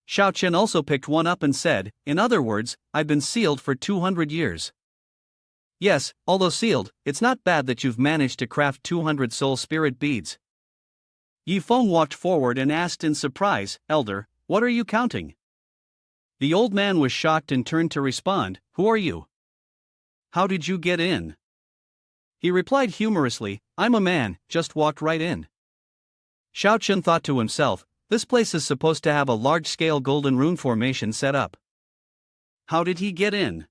Xiao Chen also picked one up and said, in other words, I've been sealed for 200 years. Yes, although sealed, it's not bad that you've managed to craft 200 soul spirit beads. Yi Feng walked forward and asked in surprise, Elder, what are you counting? The old man was shocked and turned to respond, who are you? How did you get in? He replied humorously, I'm a man, just walked right in. Xiao Chen thought to himself, this place is supposed to have a large-scale golden rune formation set up. How did he get in?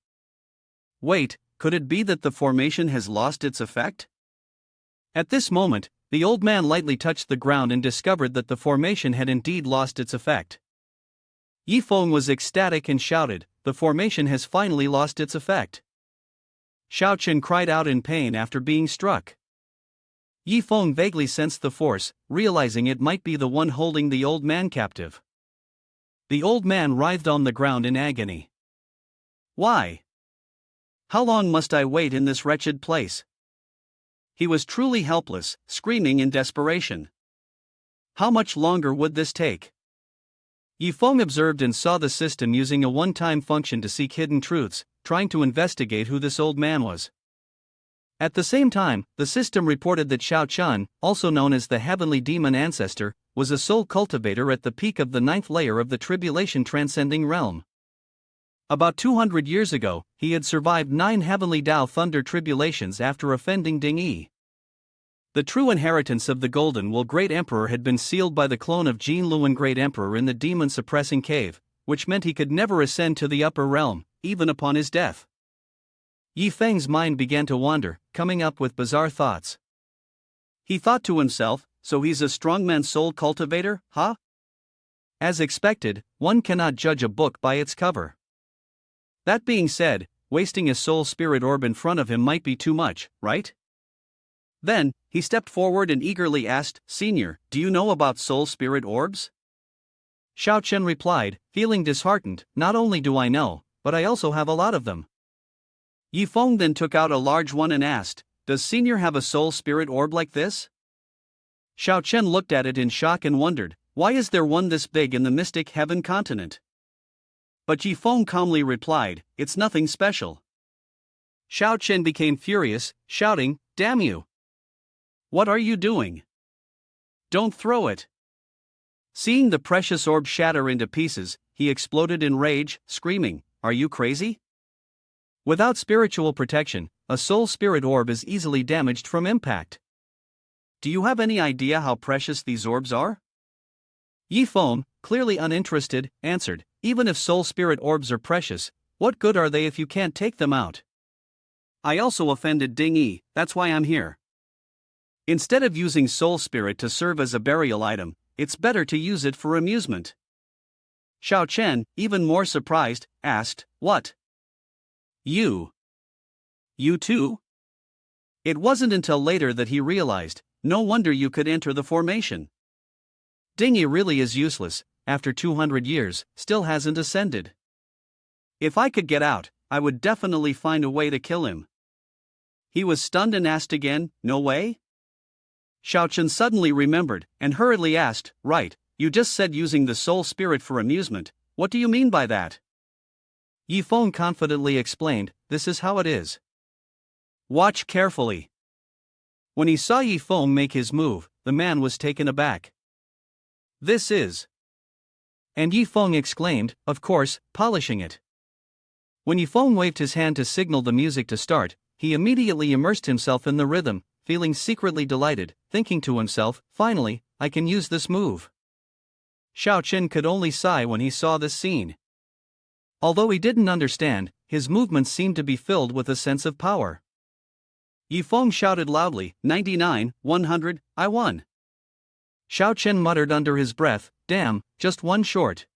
Wait, could it be that the formation has lost its effect? At this moment, the old man lightly touched the ground and discovered that the formation had indeed lost its effect. Yi Feng was ecstatic and shouted, the formation has finally lost its effect. Xiao Chen cried out in pain after being struck. Yi Feng vaguely sensed the force, realizing it might be the one holding the old man captive. The old man writhed on the ground in agony. Why? How long must I wait in this wretched place? He was truly helpless, screaming in desperation. How much longer would this take? Yi Feng observed and saw the system using a one-time function to seek hidden truths, trying to investigate who this old man was. At the same time, the system reported that Xiao Chen, also known as the Heavenly Demon Ancestor, was a soul cultivator at the peak of the 9th layer of the Tribulation Transcending Realm. About 200 years ago, he had survived 9 Heavenly Dao Thunder Tribulations after offending Ding Yi. The true inheritance of the Golden Wool Great Emperor had been sealed by the clone of Jin Luan Great Emperor in the demon-suppressing cave, which meant he could never ascend to the upper realm, even upon his death. Yi Feng's mind began to wander, coming up with bizarre thoughts. He thought to himself, so he's a strongman soul cultivator, huh? As expected, one cannot judge a book by its cover. That being said, wasting a soul spirit orb in front of him might be too much, right? Then, he stepped forward and eagerly asked, Senior, do you know about soul spirit orbs? Xiao Chen replied, feeling disheartened, not only do I know, but I also have a lot of them. Yi Feng then took out a large one and asked, does Senior have a soul spirit orb like this? Xiao Chen looked at it in shock and wondered, why is there one this big in the mystic heaven continent? But Yi Feng calmly replied, it's nothing special. Xiao Chen became furious, shouting, damn you! What are you doing? Don't throw it! Seeing the precious orb shatter into pieces, he exploded in rage, screaming, are you crazy? Without spiritual protection, a soul spirit orb is easily damaged from impact. Do you have any idea how precious these orbs are? Yi Feng, clearly uninterested, answered, even if soul spirit orbs are precious, what good are they if you can't take them out? I also offended Ding Yi, that's why I'm here. Instead of using soul spirit to serve as a burial item, it's better to use it for amusement. Xiao Chen, even more surprised, asked, what? You too? It wasn't until later that he realized, no wonder you could enter the formation. Ding Yi really is useless, after 200 years, still hasn't ascended. If I could get out, I would definitely find a way to kill him. He was stunned and asked again, no way? Xiao Chen suddenly remembered, and hurriedly asked, right, you just said using the soul spirit for amusement, what do you mean by that? Yi Feng confidently explained, this is how it is. Watch carefully. When he saw Yi Feng make his move, the man was taken aback. This is. And Yi Feng exclaimed, of course, polishing it. When Yi Feng waved his hand to signal the music to start, he immediately immersed himself in the rhythm, feeling secretly delighted, thinking to himself, finally, I can use this move. Xiao Chen could only sigh when he saw this scene. Although he didn't understand, his movements seemed to be filled with a sense of power. Yifeng shouted loudly, 99, 100, I won. Xiao Chen muttered under his breath, damn, just one short.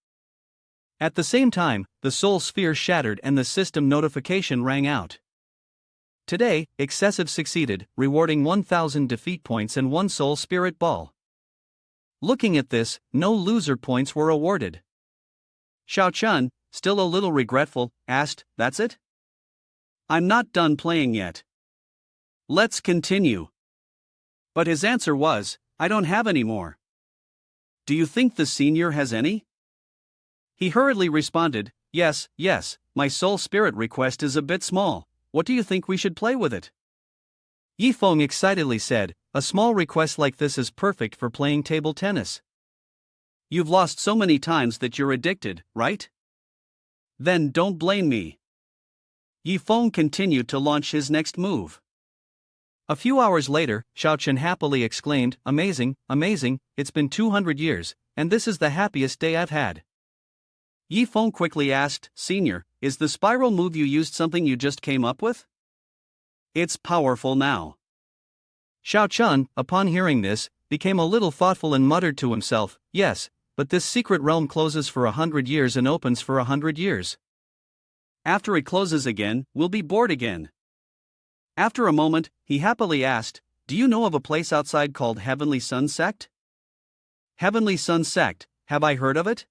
At the same time, the soul sphere shattered and the system notification rang out. Today, Excessive succeeded, rewarding 1000 defeat points and 1 soul spirit ball. Looking at this, no loser points were awarded. Xiao Chen, still a little regretful, asked, that's it? I'm not done playing yet. Let's continue. But his answer was, I don't have any more. Do you think the senior has any? He hurriedly responded, yes, my soul spirit request is a bit small. What do you think we should play with it? Yifeng excitedly said, a small request like this is perfect for playing table tennis. You've lost so many times that you're addicted, right? Then don't blame me. Yifeng continued to launch his next move. A few hours later, Xiao Chen happily exclaimed, amazing, it's been 200 years, and this is the happiest day I've had. Yifeng quickly asked, Senior, is the spiral move you used something you just came up with? It's powerful now. Xiao Chen, upon hearing this, became a little thoughtful and muttered to himself, yes, but this secret realm closes for 100 years and opens for 100 years. After it closes again, we'll be bored again. After a moment, he happily asked, do you know of a place outside called Heavenly Sun Sect? Heavenly Sun Sect, have I heard of it?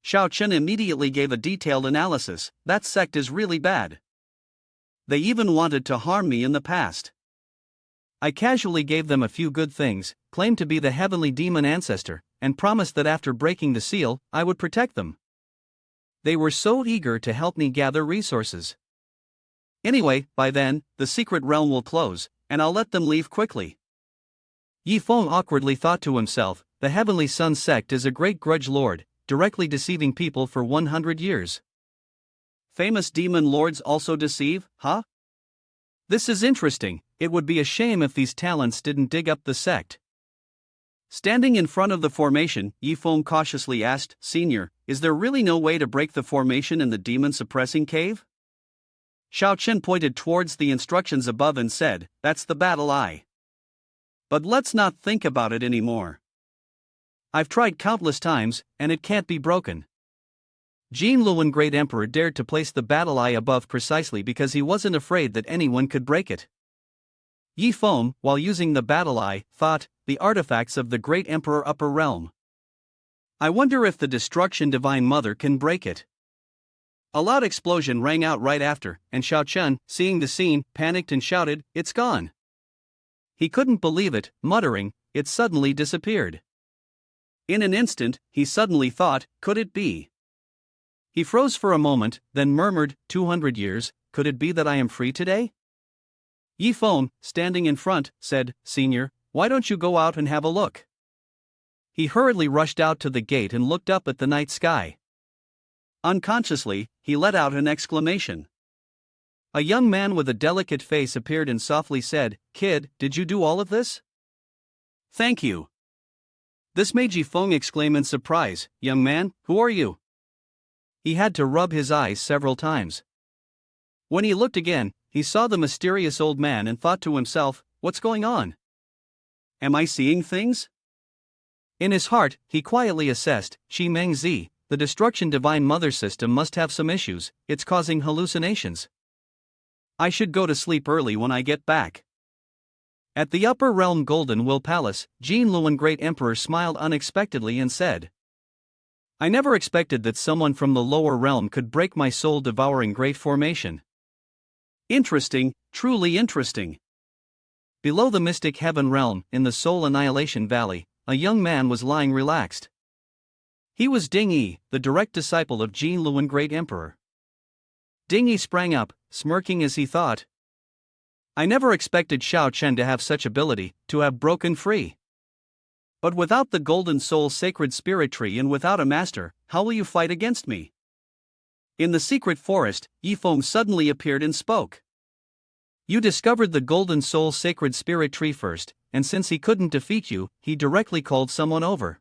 Xiao Chen immediately gave a detailed analysis, that sect is really bad. They even wanted to harm me in the past. I casually gave them a few good things, claimed to be the heavenly demon ancestor, and promised that after breaking the seal, I would protect them. They were so eager to help me gather resources. Anyway, by then, the secret realm will close, and I'll let them leave quickly. Yifeng awkwardly thought to himself, the Heavenly Sun Sect is a great grudge lord, directly deceiving people for 100 years. Famous demon lords also deceive, huh? This is interesting, it would be a shame if these talents didn't dig up the sect. Standing in front of the formation, Yifeng cautiously asked, Senior, is there really no way to break the formation in the demon-suppressing cave? Xiao Chen pointed towards the instructions above and said, that's the battle eye. But let's not think about it anymore. I've tried countless times, and it can't be broken. Jin Luan Great Emperor dared to place the battle eye above precisely because he wasn't afraid that anyone could break it. Yifeng, while using the battle eye, thought, the artifacts of the Great Emperor Upper Realm. I wonder if the Destruction Divine Mother can break it. A loud explosion rang out right after, and Xiao Chen, seeing the scene, panicked and shouted, it's gone. He couldn't believe it, muttering, it suddenly disappeared. In an instant, he suddenly thought, could it be? He froze for a moment, then murmured, 200 years, could it be that I am free today? Yifeng, standing in front, said, Senior, why don't you go out and have a look? He hurriedly rushed out to the gate and looked up at the night sky. Unconsciously, he let out an exclamation. A young man with a delicate face appeared and softly said, Kid, did you do all of this? Thank you. This made Yifeng exclaim in surprise, Young man, who are you? He had to rub his eyes several times. When he looked again, he saw the mysterious old man and thought to himself, what's going on? Am I seeing things? In his heart, he quietly assessed, Qi Meng Zi, the Destruction Divine Mother system must have some issues, it's causing hallucinations. I should go to sleep early when I get back. At the Upper Realm Golden Will Palace, Jin Luan Great Emperor smiled unexpectedly and said, I never expected that someone from the lower realm could break my soul-devouring great formation. Interesting, truly interesting. Below the mystic heaven realm, in the Soul Annihilation Valley, a young man was lying relaxed. He was Ding Yi, the direct disciple of Jin Luan Great Emperor. Ding Yi sprang up, smirking as he thought, I never expected Xiao Chen to have such ability, to have broken free. But without the Golden Soul Sacred Spirit Tree and without a master, how will you fight against me? In the secret forest, Yifeng suddenly appeared and spoke. You discovered the Golden Soul Sacred Spirit Tree first, and since he couldn't defeat you, he directly called someone over.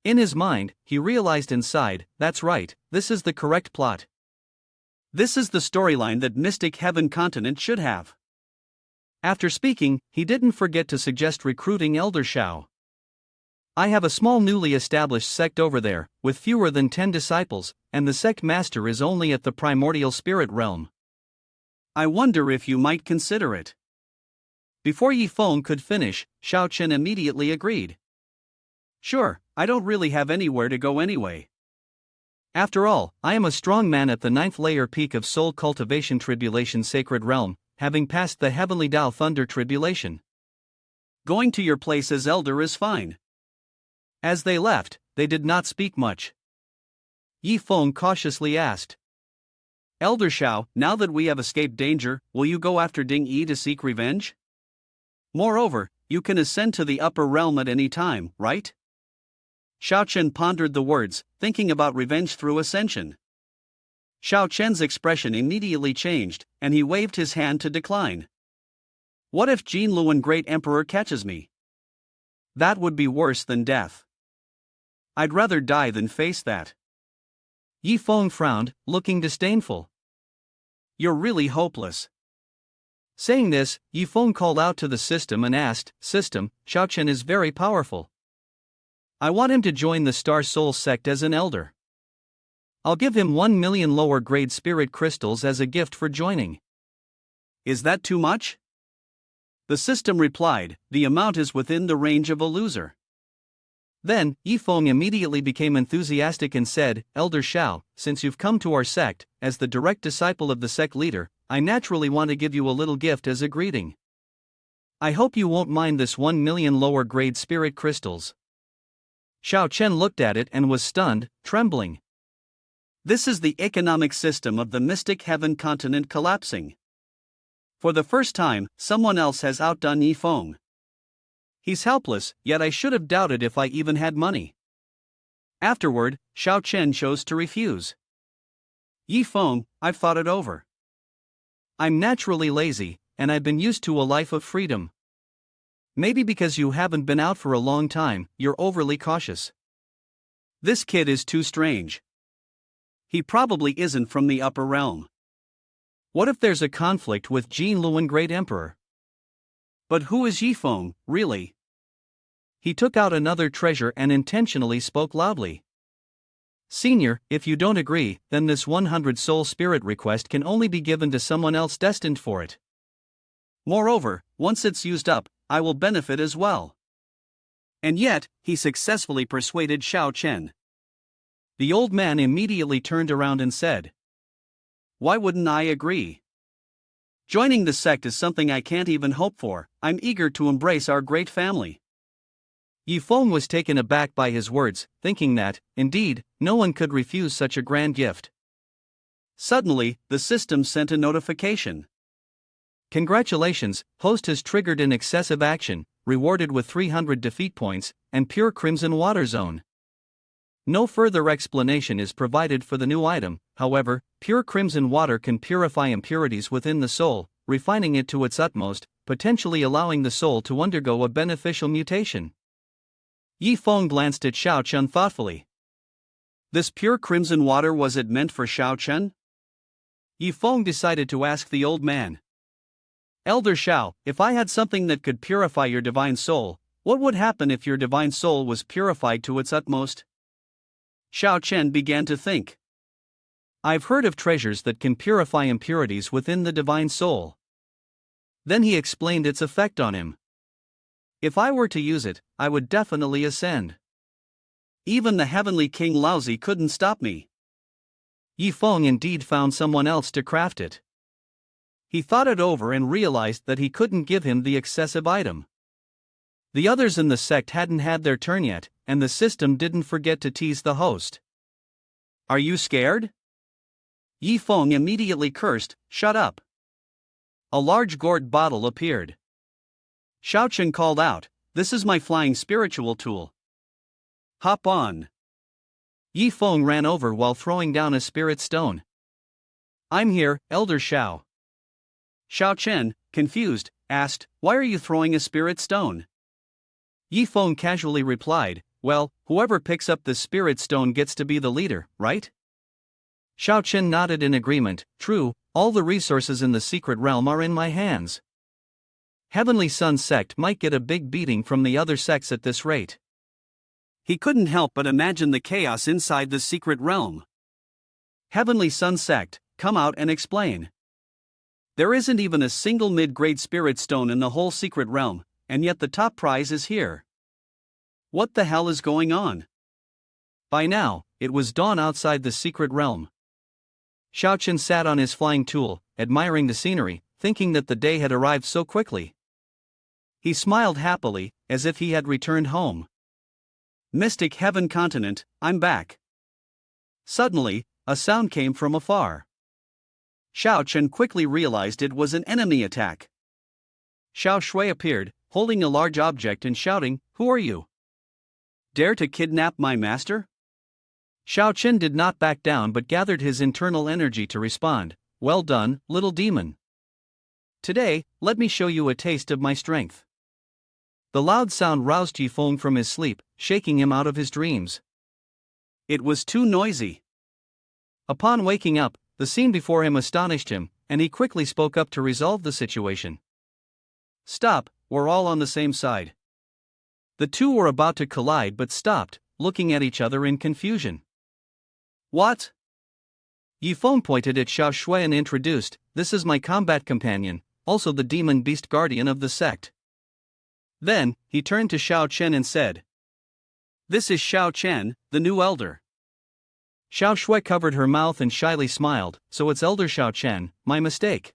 In his mind, he realized inside, that's right, this is the correct plot. This is the storyline that Mystic Heaven Continent should have. After speaking, he didn't forget to suggest recruiting Elder Shao. I have a small newly established sect over there, with fewer than 10 disciples, and the sect master is only at the primordial spirit realm. I wonder if you might consider it. Before Yi Feng could finish, Shao Chen immediately agreed. Sure, I don't really have anywhere to go anyway. After all, I am a strong man at the 9th layer peak of soul cultivation tribulation sacred realm, having passed the heavenly Dao thunder tribulation. Going to your place as elder is fine. As they left, they did not speak much. Yi Feng cautiously asked, Elder Shao, now that we have escaped danger, will you go after Ding Yi to seek revenge? Moreover, you can ascend to the upper realm at any time, right? Shao Chen pondered the words, thinking about revenge through ascension. Shao Chen's expression immediately changed, and he waved his hand to decline. What if Jin Luan Great Emperor catches me? That would be worse than death. I'd rather die than face that. Yi Feng frowned, looking disdainful. You're really hopeless. Saying this, Yi Feng called out to the system and asked, System, Shao Chen is very powerful. I want him to join the Star Soul sect as an elder. I'll give him 1 million lower grade spirit crystals as a gift for joining. Is that too much? The system replied, the amount is within the range of a loser. Then, Yi Feng immediately became enthusiastic and said, Elder Shao, since you've come to our sect, as the direct disciple of the sect leader, I naturally want to give you a little gift as a greeting. I hope you won't mind this 1 million lower grade spirit crystals. Shao Chen looked at it and was stunned, trembling. This is the economic system of the Mystic Heaven Continent collapsing. For the first time, someone else has outdone Yi Feng. He's helpless, yet I should have doubted if I even had money. Afterward, Shao Chen chose to refuse. Yi Feng, I've thought it over. I'm naturally lazy, and I've been used to a life of freedom. Maybe because you haven't been out for a long time, you're overly cautious. This kid is too strange. He probably isn't from the upper realm. What if there's a conflict with Jin Luan Great Emperor? But who is Yi Feng, really? He took out another treasure and intentionally spoke loudly. Senior, if you don't agree, then this 100 soul spirit request can only be given to someone else destined for it. Moreover, once it's used up, I will benefit as well. And yet, he successfully persuaded Shao Chen. The old man immediately turned around and said, Why wouldn't I agree? Joining the sect is something I can't even hope for. I'm eager to embrace our great family. Yi Feng was taken aback by his words, thinking that, indeed, no one could refuse such a grand gift. Suddenly, the system sent a notification. Congratulations, host has triggered an excessive action, rewarded with 300 defeat points, and pure crimson water zone. No further explanation is provided for the new item, however, pure crimson water can purify impurities within the soul, refining it to its utmost, potentially allowing the soul to undergo a beneficial mutation. Yi Feng glanced at Shao Chen thoughtfully. This pure crimson water, was it meant for Shao Chen? Yi Feng decided to ask the old man. Elder Shao, if I had something that could purify your divine soul, what would happen if your divine soul was purified to its utmost? Shao Chen began to think. I've heard of treasures that can purify impurities within the divine soul. Then he explained its effect on him. If I were to use it, I would definitely ascend. Even the heavenly King Laozi couldn't stop me. Yi Feng indeed found someone else to craft it. He thought it over and realized that he couldn't give him the excessive item. The others in the sect hadn't had their turn yet, and the system didn't forget to tease the host. Are you scared? Yi Feng immediately cursed, shut up. A large gourd bottle appeared. Shao Chen called out, this is my flying spiritual tool. Hop on. Yi Feng ran over while throwing down a spirit stone. I'm here, Elder Shao. Shao Chen, confused, asked, why are you throwing a spirit stone? Yi Feng casually replied, Well, whoever picks up the spirit stone gets to be the leader, right? Xiao Chen nodded in agreement. True, all the resources in the secret realm are in my hands. Heavenly Sun sect might get a big beating from the other sects at this rate. He couldn't help but imagine the chaos inside the secret realm. Heavenly Sun sect, come out and explain. There isn't even a single mid-grade spirit stone in the whole secret realm, and yet the top prize is here. What the hell is going on? By now, it was dawn outside the secret realm. Xiao Chen sat on his flying tool, admiring the scenery, thinking that the day had arrived so quickly. He smiled happily, as if he had returned home. Mystic Heaven Continent, I'm back. Suddenly, a sound came from afar. Xiao Chen quickly realized it was an enemy attack. Xiao Shui appeared, holding a large object and shouting, "Who are you? Dare to kidnap my master?" Xiao Chen did not back down but gathered his internal energy to respond. Well done, little demon. Today, let me show you a taste of my strength. The loud sound roused Yifeng from his sleep, shaking him out of his dreams. It was too noisy. Upon waking up, the scene before him astonished him, and he quickly spoke up to resolve the situation. Stop, we're all on the same side. The two were about to collide but stopped, looking at each other in confusion. What? Yifeng pointed at Xiao Shui and introduced, "This is my combat companion, also the demon beast guardian of the sect." Then, he turned to Xiao Chen and said, "This is Xiao Chen, the new elder." Xiao Shui covered her mouth and shyly smiled. "So it's Elder Xiao Chen, my mistake."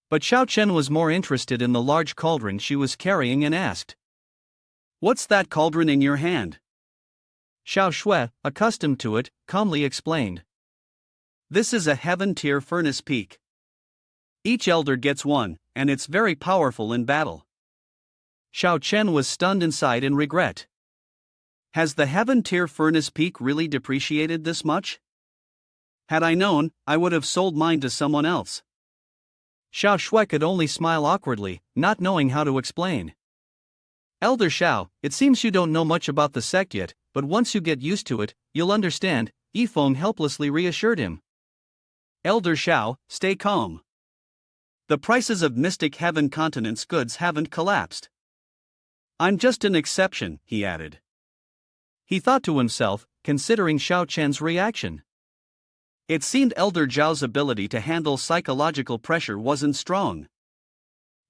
But Xiao Chen was more interested in the large cauldron she was carrying and asked, "What's that cauldron in your hand?" Xiao Shui, accustomed to it, calmly explained, "This is a heaven-tier furnace peak. Each elder gets one, and it's very powerful in battle." Xiao Chen was stunned inside in regret. Has the heaven-tier furnace peak really depreciated this much? Had I known, I would have sold mine to someone else. Xiao Shui could only smile awkwardly, not knowing how to explain. "Elder Xiao, it seems you don't know much about the sect yet, but once you get used to it, you'll understand," Yifeng helplessly reassured him. "Elder Xiao, stay calm. The prices of Mystic Heaven Continent's goods haven't collapsed. I'm just an exception," he added. He thought to himself, considering Xiao Chen's reaction. It seemed Elder Zhao's ability to handle psychological pressure wasn't strong.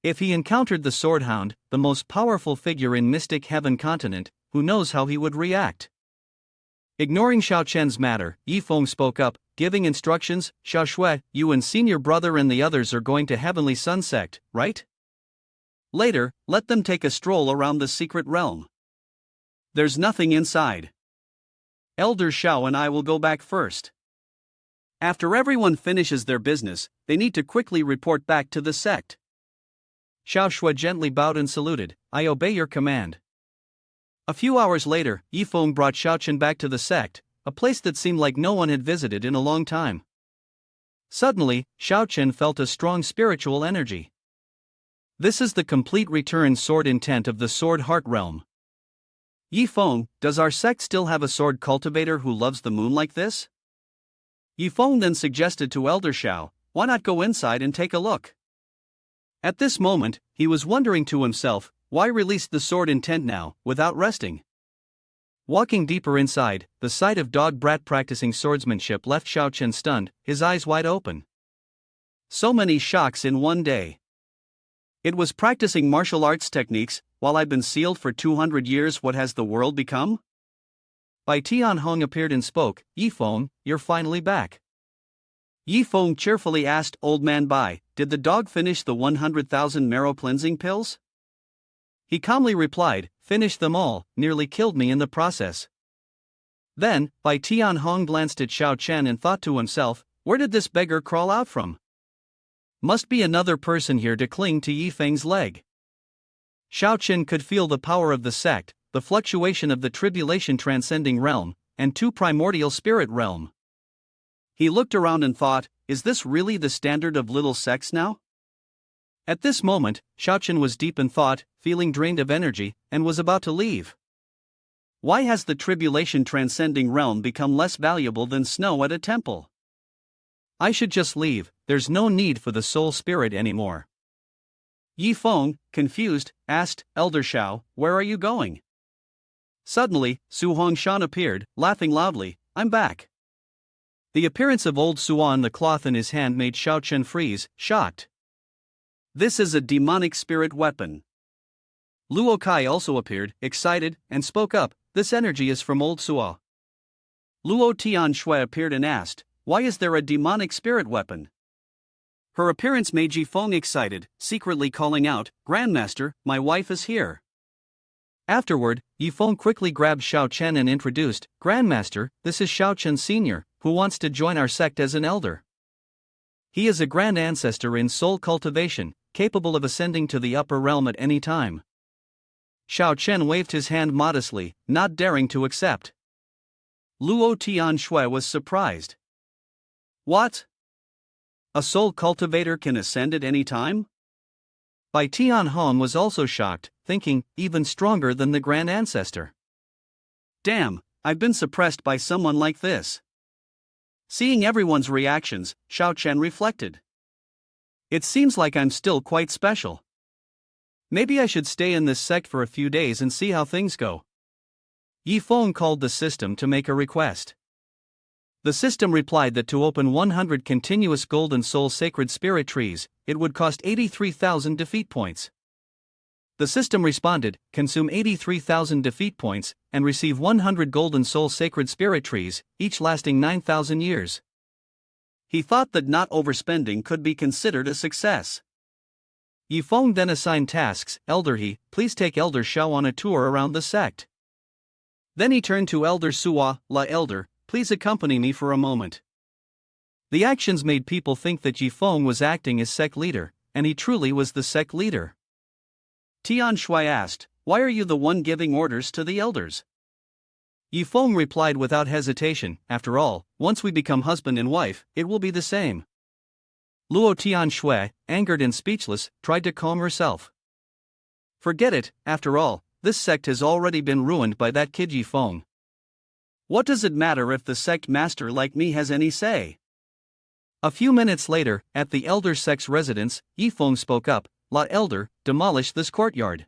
If he encountered the Sword Hound, the most powerful figure in Mystic Heaven Continent, who knows how he would react? Ignoring Xiao Chen's matter, Yifeng spoke up, giving instructions. "Xiao Shui, you and senior brother and the others are going to Heavenly Sun sect, right? Later, let them take a stroll around the secret realm. There's nothing inside. Elder Xiao and I will go back first. After everyone finishes their business, they need to quickly report back to the sect." Xiao Shui gently bowed and saluted. "I obey your command." A few hours later, Yifeng brought Xiao Chen back to the sect, a place that seemed like no one had visited in a long time. Suddenly, Xiao Chen felt a strong spiritual energy. This is the complete return sword intent of the Sword Heart realm. "Yifeng, does our sect still have a sword cultivator who loves the moon like this?" Yifeng then suggested to Elder Xiao, "Why not go inside and take a look?" At this moment, he was wondering to himself, why release the sword intent now, without resting? Walking deeper inside, the sight of Dog Brat practicing swordsmanship left Xiao Chen stunned, his eyes wide open. So many shocks in one day. It was practicing martial arts techniques, while I've been sealed for 200 years. What has the world become? Bai Tianhong appeared and spoke. "Yifeng, you're finally back." Yifeng cheerfully asked, "Old man Bai, did the dog finish the 100,000 marrow cleansing pills?" He calmly replied, "Finished them all, nearly killed me in the process." Then, Bai Tianhong glanced at Xiao Chen and thought to himself, where did this beggar crawl out from? Must be another person here to cling to Yifeng's leg. Xiao Chen could feel the power of the sect, the fluctuation of the tribulation transcending realm, and two primordial spirit realm. He looked around and thought, is this really the standard of little sects now? At this moment, Xiao Chen was deep in thought, feeling drained of energy, and was about to leave. Why has the tribulation transcending realm become less valuable than snow at a temple? I should just leave, there's no need for the soul spirit anymore. Yifeng, confused, asked, Elder Shao, where are you going? Suddenly, Su Hongshan appeared, laughing loudly, I'm back. The appearance of old Suan and the cloth in his hand made Xiao Chen freeze, shocked. This is a demonic spirit weapon. Luo Kai also appeared, excited, and spoke up, this energy is from old Suo. Luo Tian Shui appeared and asked, why is there a demonic spirit weapon? Her appearance made Yifeng excited, secretly calling out, Grandmaster, my wife is here. Afterward, Yifeng quickly grabbed Xiao Chen and introduced, Grandmaster, this is Xiao Chen Sr., who wants to join our sect as an elder. He is a grand ancestor in soul cultivation, capable of ascending to the upper realm at any time. Xiao Chen waved his hand modestly, not daring to accept. Luo Tian Shui was surprised. What? A soul cultivator can ascend at any time? Bai Tian Hong was also shocked, thinking, even stronger than the grand ancestor. Damn, I've been suppressed by someone like this. Seeing everyone's reactions, Xiao Chen reflected. It seems like I'm still quite special. Maybe I should stay in this sect for a few days and see how things go. Yifeng called the system to make a request. The system replied that to open 100 continuous golden soul sacred spirit trees, it would cost 83,000 defeat points. The system responded, consume 83,000 defeat points, and receive 100 golden soul sacred spirit trees, each lasting 9,000 years. He thought that not overspending could be considered a success. Yifeng then assigned tasks, Elder He, please take Elder Shao on a tour around the sect. Then he turned to Elder Suwa, La Elder, please accompany me for a moment. The actions made people think that Yifeng was acting as sect leader, and he truly was the sect leader. Tian Shui asked, why are you the one giving orders to the elders? Yifeng replied without hesitation, after all, once we become husband and wife, it will be the same. Luo Tian Shui, angered and speechless, tried to calm herself. Forget it, after all, this sect has already been ruined by that kid Yifeng. What does it matter if the sect master like me has any say? A few minutes later, at the elder sect's residence, Yifeng spoke up, La Elder, demolish this courtyard.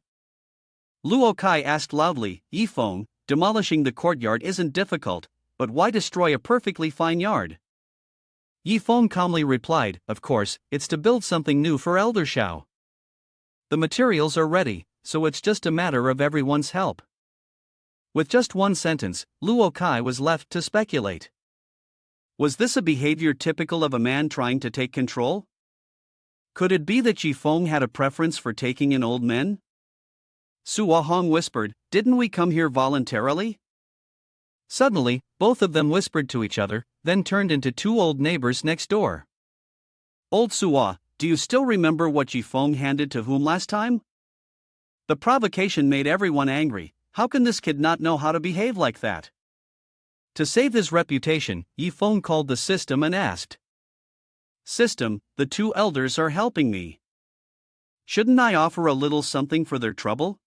Luo Kai asked loudly, Yifeng, demolishing the courtyard isn't difficult, but why destroy a perfectly fine yard? Yifeng calmly replied, of course, it's to build something new for Elder Shao. The materials are ready, so it's just a matter of everyone's help. With just one sentence, Luo Kai was left to speculate. Was this a behavior typical of a man trying to take control? Could it be that Yifeng had a preference for taking in old men? Suwa Hong whispered, didn't we come here voluntarily? Suddenly, both of them whispered to each other, then turned into two old neighbors next door. Old Suwa, do you still remember what Yifeng handed to whom last time? The provocation made everyone angry. How can this kid not know how to behave like that? To save his reputation, Yifeng called the system and asked. System, the two elders are helping me. Shouldn't I offer a little something for their trouble?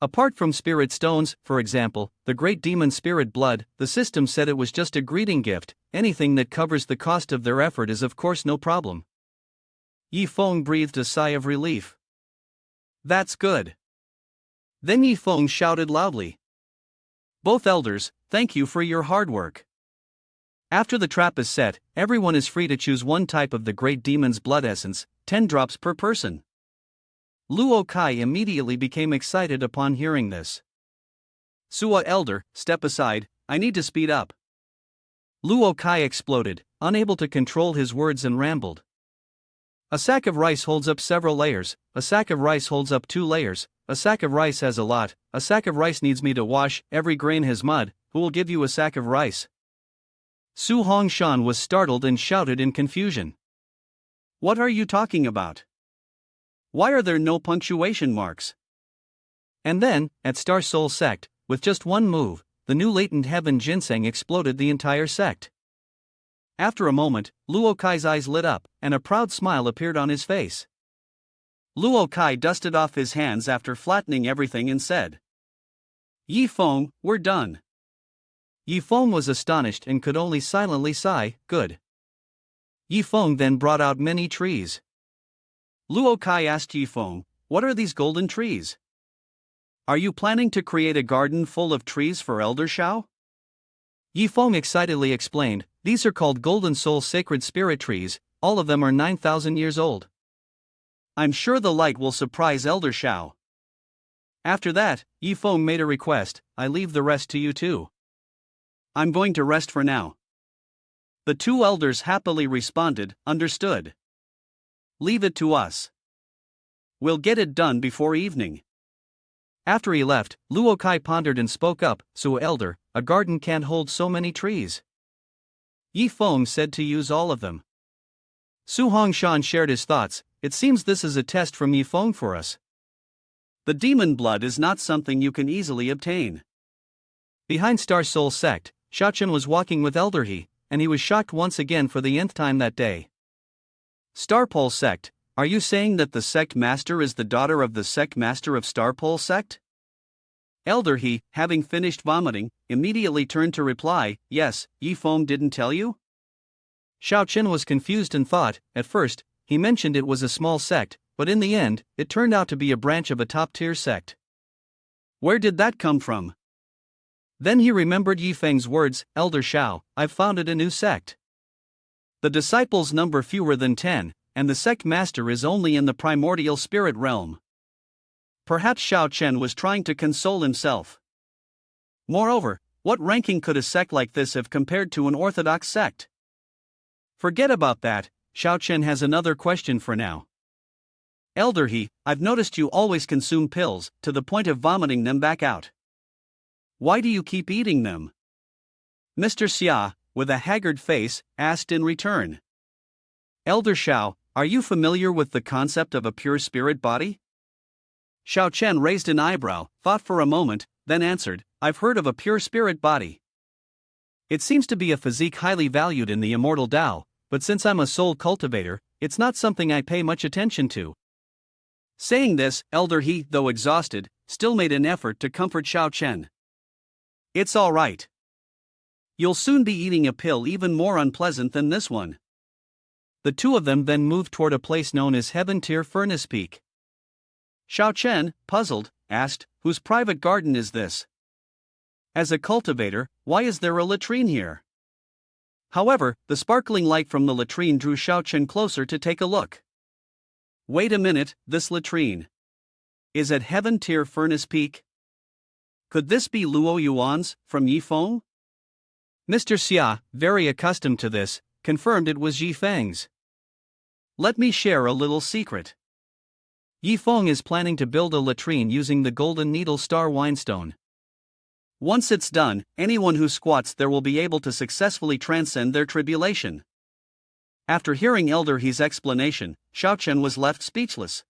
Apart from spirit stones, for example, the great demon spirit blood, the system said it was just a greeting gift, anything that covers the cost of their effort is of course no problem. Yifeng breathed a sigh of relief. That's good. Then Yifeng shouted loudly. Both elders, thank you for your hard work. After the trap is set, everyone is free to choose one type of the great demon's blood essence, 10 drops per person. Luo Kai immediately became excited upon hearing this. Suwa Elder, step aside, I need to speed up. Luo Kai exploded, unable to control his words and rambled. A sack of rice holds up several layers, a sack of rice holds up 2 layers, a sack of rice has a lot, a sack of rice needs me to wash, every grain has mud, who will give you a sack of rice? Su Hongshan was startled and shouted in confusion. What are you talking about? Why are there no punctuation marks? And then, at Star Soul Sect, with just one move, the new latent heaven ginseng exploded the entire sect. After a moment, Luo Kai's eyes lit up, and a proud smile appeared on his face. Luo Kai dusted off his hands after flattening everything and said, Yi Feng, we're done. Yi Feng was astonished and could only silently sigh, good. Yi Feng then brought out many trees. Luo Kai asked Yi Feng, what are these golden trees? Are you planning to create a garden full of trees for Elder Shao? Yi Feng excitedly explained, these are called Golden Soul Sacred Spirit Trees, all of them are 9,000 years old. I'm sure the light will surprise Elder Shao. After that, Yi Feng made a request, I leave the rest to you too. I'm going to rest for now. The two elders happily responded, understood. Leave it to us. We'll get it done before evening. After he left, Luo Kai pondered and spoke up, so elder, a garden can't hold so many trees. Yi Feng said to use all of them. Su Hongshan shared his thoughts, it seems this is a test from Yi Feng for us. The demon blood is not something you can easily obtain. Behind Star Soul Sect, Xiaochen was walking with Elder He, and he was shocked once again for the nth time that day. Starpole Sect, are you saying that the Sect Master is the daughter of the Sect Master of Starpole Sect? Elder He, having finished vomiting, immediately turned to reply, yes, Yi Feng didn't tell you? Xiaochen was confused and thought, at first, he mentioned it was a small sect, but in the end, it turned out to be a branch of a top-tier sect. Where did that come from? Then he remembered Yi Feng's words, Elder Shao, I've founded a new sect. The disciples number fewer than 10, and the sect master is only in the primordial spirit realm. Perhaps Xiaochen was trying to console himself. Moreover, what ranking could a sect like this have compared to an orthodox sect? Forget about that, Xiaochen has another question for now. Elder He, I've noticed you always consume pills, to the point of vomiting them back out. Why do you keep eating them? Mr. Xia, with a haggard face, asked in return. Elder Shao, are you familiar with the concept of a pure spirit body? Xiaochen raised an eyebrow, thought for a moment, then answered, I've heard of a pure spirit body. It seems to be a physique highly valued in the immortal Dao, but since I'm a soul cultivator, it's not something I pay much attention to. Saying this, Elder He, though exhausted, still made an effort to comfort Xiaochen. It's all right. You'll soon be eating a pill even more unpleasant than this one. The two of them then moved toward a place known as Heaven Tier Furnace Peak. Xiaochen, puzzled, asked, whose private garden is this? As a cultivator, why is there a latrine here? However, the sparkling light from the latrine drew Xiaochen closer to take a look. Wait a minute, this latrine is at Heaven Tier Furnace Peak? Could this be Luo Yuan's, from Yi Feng? Mr. Xia, very accustomed to this, confirmed it was Yi Feng's. Let me share a little secret. Yi Feng is planning to build a latrine using the Golden Needle Star Winestone. Once it's done, anyone who squats there will be able to successfully transcend their tribulation. After hearing Elder He's explanation, Xiaochen was left speechless.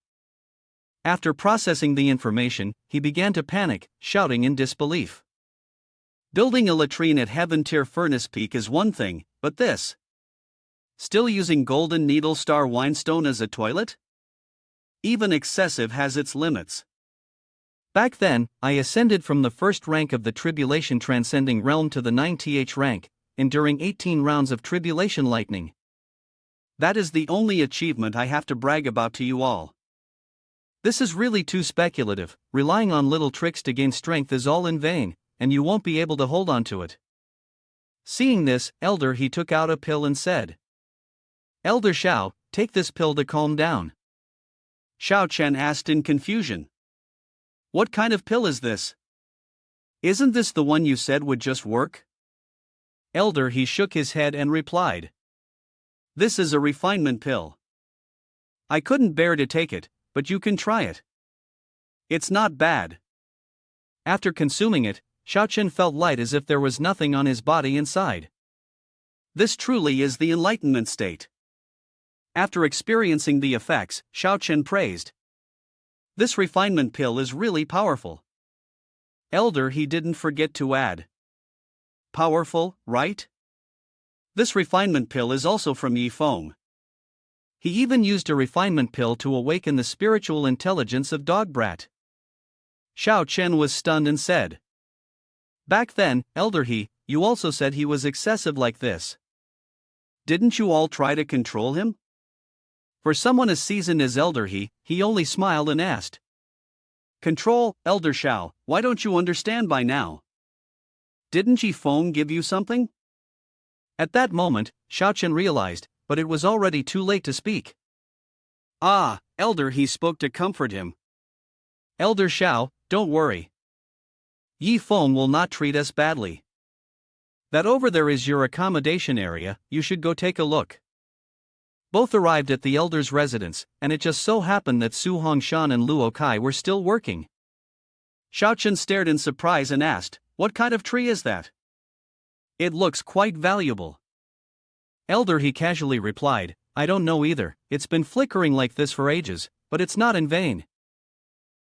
After processing the information, he began to panic, shouting in disbelief. Building a latrine at Heaven Tier Furnace Peak is one thing, but this? Still using Golden Needle Star Winestone as a toilet? Even excessive has its limits. Back then, I ascended from the first rank of the Tribulation Transcending Realm to the 9th rank, enduring 18 rounds of Tribulation Lightning. That is the only achievement I have to brag about to you all. This is really too speculative, relying on little tricks to gain strength is all in vain, and you won't be able to hold on to it. Seeing this, Elder He took out a pill and said, Elder Shao, take this pill to calm down. Xiaochen asked in confusion. What kind of pill is this? Isn't this the one you said would just work? Elder He shook his head and replied. This is a refinement pill. I couldn't bear to take it, but you can try it. It's not bad. After consuming it, Xiaochen felt light as if there was nothing on his body inside. This truly is the Enlightenment state. After experiencing the effects, Xiaochen praised. This refinement pill is really powerful. Elder He didn't forget to add. Powerful, right? This refinement pill is also from Yi Feng. He even used a refinement pill to awaken the spiritual intelligence of Dog Brat. Xiaochen was stunned and said. Back then, Elder He, you also said he was excessive like this. Didn't you all try to control him? For someone as seasoned as Elder he only smiled and asked. Control, Elder Shao, why don't you understand by now? Didn't Yifeng give you something? At that moment, Xiaochen realized, but it was already too late to speak. Ah, Elder He spoke to comfort him. Elder Shao, don't worry. Yifeng will not treat us badly. That over there is your accommodation area, you should go take a look. Both arrived at the elder's residence, and it just so happened that Su Hongshan and Luo Kai were still working. Xiaochen stared in surprise and asked, "What kind of tree is that? It looks quite valuable." Elder He casually replied, "I don't know either, it's been flickering like this for ages, but it's not in vain."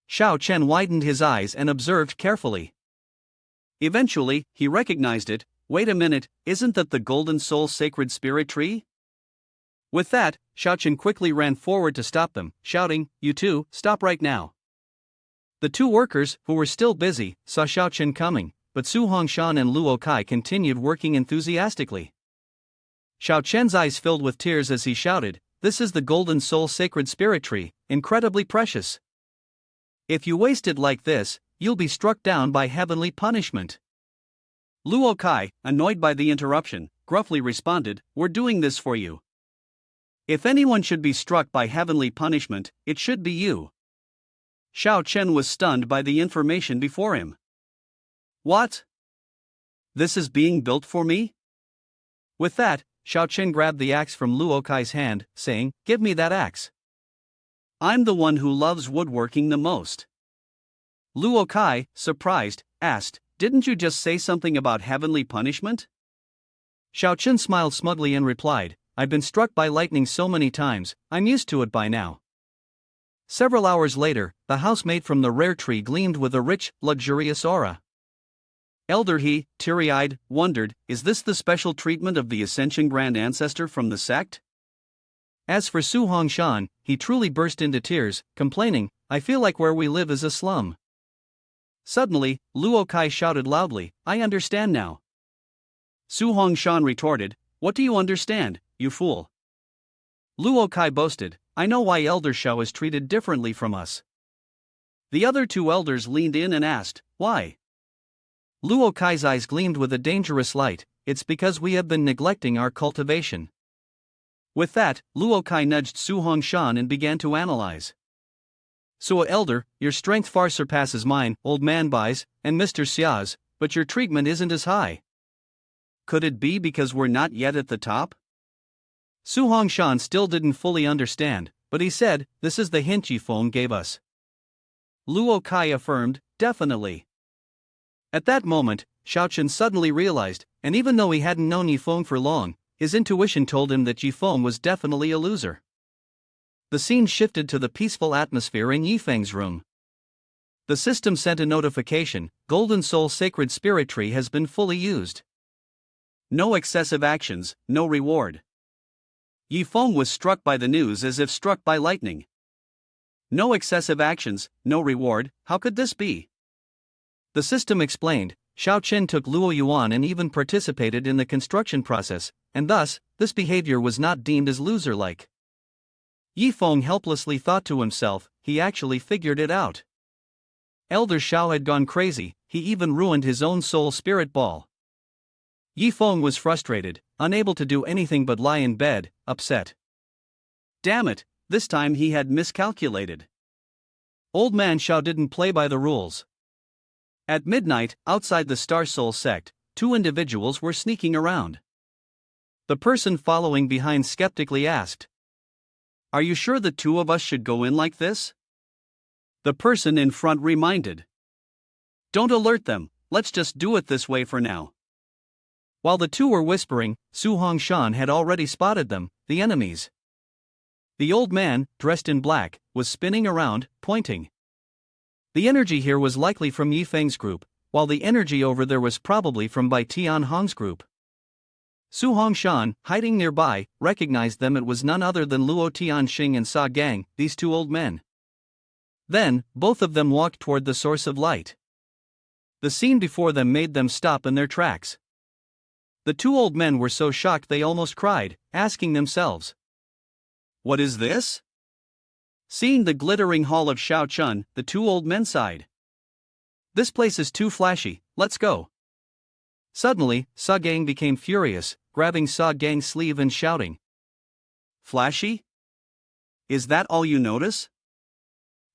Xiao Chen widened his eyes and observed carefully. Eventually, he recognized it. Wait a minute, isn't that the Golden Soul Sacred Spirit tree? With that, Xiaochen quickly ran forward to stop them, shouting, "You two, stop right now." The two workers, who were still busy, saw Xiaochen coming, but Su Hongshan and Luo Kai continued working enthusiastically. Xiaochen's eyes filled with tears as he shouted, "This is the Golden Soul Sacred Spirit tree, incredibly precious. If you waste it like this, you'll be struck down by heavenly punishment." Luo Kai, annoyed by the interruption, gruffly responded, "We're doing this for you. If anyone should be struck by heavenly punishment, it should be you." Xiao Chen was stunned by the information before him. What? This is being built for me? With that, Xiao Chen grabbed the axe from Luo Kai's hand, saying, "Give me that axe. I'm the one who loves woodworking the most." Luo Kai, surprised, asked, "Didn't you just say something about heavenly punishment?" Xiao Chen smiled smugly and replied, "I've been struck by lightning so many times, I'm used to it by now." Several hours later, the house made from the rare tree gleamed with a rich, luxurious aura. Elder He, teary-eyed, wondered, is this the special treatment of the Ascension Grand Ancestor from the Sect? As for Su Hongshan, he truly burst into tears, complaining, "I feel like where we live is a slum." Suddenly, Luo Kai shouted loudly, "I understand now." Su Hongshan retorted, "What do you understand, you fool?" Luo Kai boasted, "I know why Elder Shao is treated differently from us." The other two elders leaned in and asked, "Why?" Luo Kai's eyes gleamed with a dangerous light, "It's because we have been neglecting our cultivation." With that, Luo Kai nudged Su Hongshan and began to analyze. "So, Elder, your strength far surpasses mine, Old Man Bai's, and Mr. Xia's, but your treatment isn't as high. Could it be because we're not yet at the top?" Su Hongshan still didn't fully understand, but he said, "This is the hint Yifeng gave us." Luo Kai affirmed, "Definitely." At that moment, Xiaochen suddenly realized, and even though he hadn't known Yifeng for long, his intuition told him that Yifeng was definitely a loser. The scene shifted to the peaceful atmosphere in Yifeng's room. The system sent a notification, "Golden Soul Sacred Spirit Tree has been fully used. No excessive actions, no reward." Yifeng was struck by the news as if struck by lightning. No excessive actions, no reward, how could this be? The system explained, Xiao Chen took Luo Yuan and even participated in the construction process, and thus, this behavior was not deemed as loser-like. Yifeng helplessly thought to himself, he actually figured it out. Elder Shao had gone crazy, he even ruined his own soul spirit ball. Yifeng was frustrated, unable to do anything but lie in bed, upset. Damn it, this time he had miscalculated. Old Man Shao didn't play by the rules. At midnight, outside the Star Soul sect, two individuals were sneaking around. The person following behind skeptically asked, "Are you sure the two of us should go in like this?" The person in front reminded, "Don't alert them, let's just do it this way for now." While the two were whispering, Su Hongshan had already spotted them, the enemies. The old man, dressed in black, was spinning around, pointing. The energy here was likely from Yifeng's group, while the energy over there was probably from Bai Tianhong's group. Su Hongshan, hiding nearby, recognized them. It was none other than Luo Tianxing and Sa Gang, these two old men. Then, both of them walked toward the source of light. The scene before them made them stop in their tracks. The two old men were so shocked they almost cried, asking themselves, "What is this?" Seeing the glittering hall of Shao Chun, the two old men sighed. "This place is too flashy, let's go." Suddenly, Sa Gang became furious, grabbing Sa Gang's sleeve and shouting, "Flashy? Is that all you notice?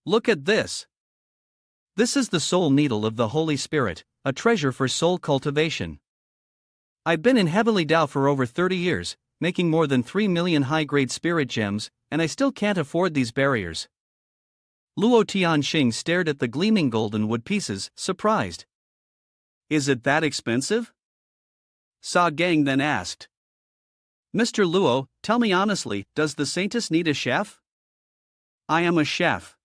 "Look at this! This is the soul needle of the Holy Spirit, a treasure for soul cultivation. I've been in Heavenly Dao for over 30 years, making more than 3 million high-grade spirit gems, and I still can't afford these barriers." Luo Tianxing stared at the gleaming golden wood pieces, surprised. "Is it that expensive?" Sa Gang then asked. "Mr. Luo, tell me honestly, does the saintess need a chef?" "I am a chef.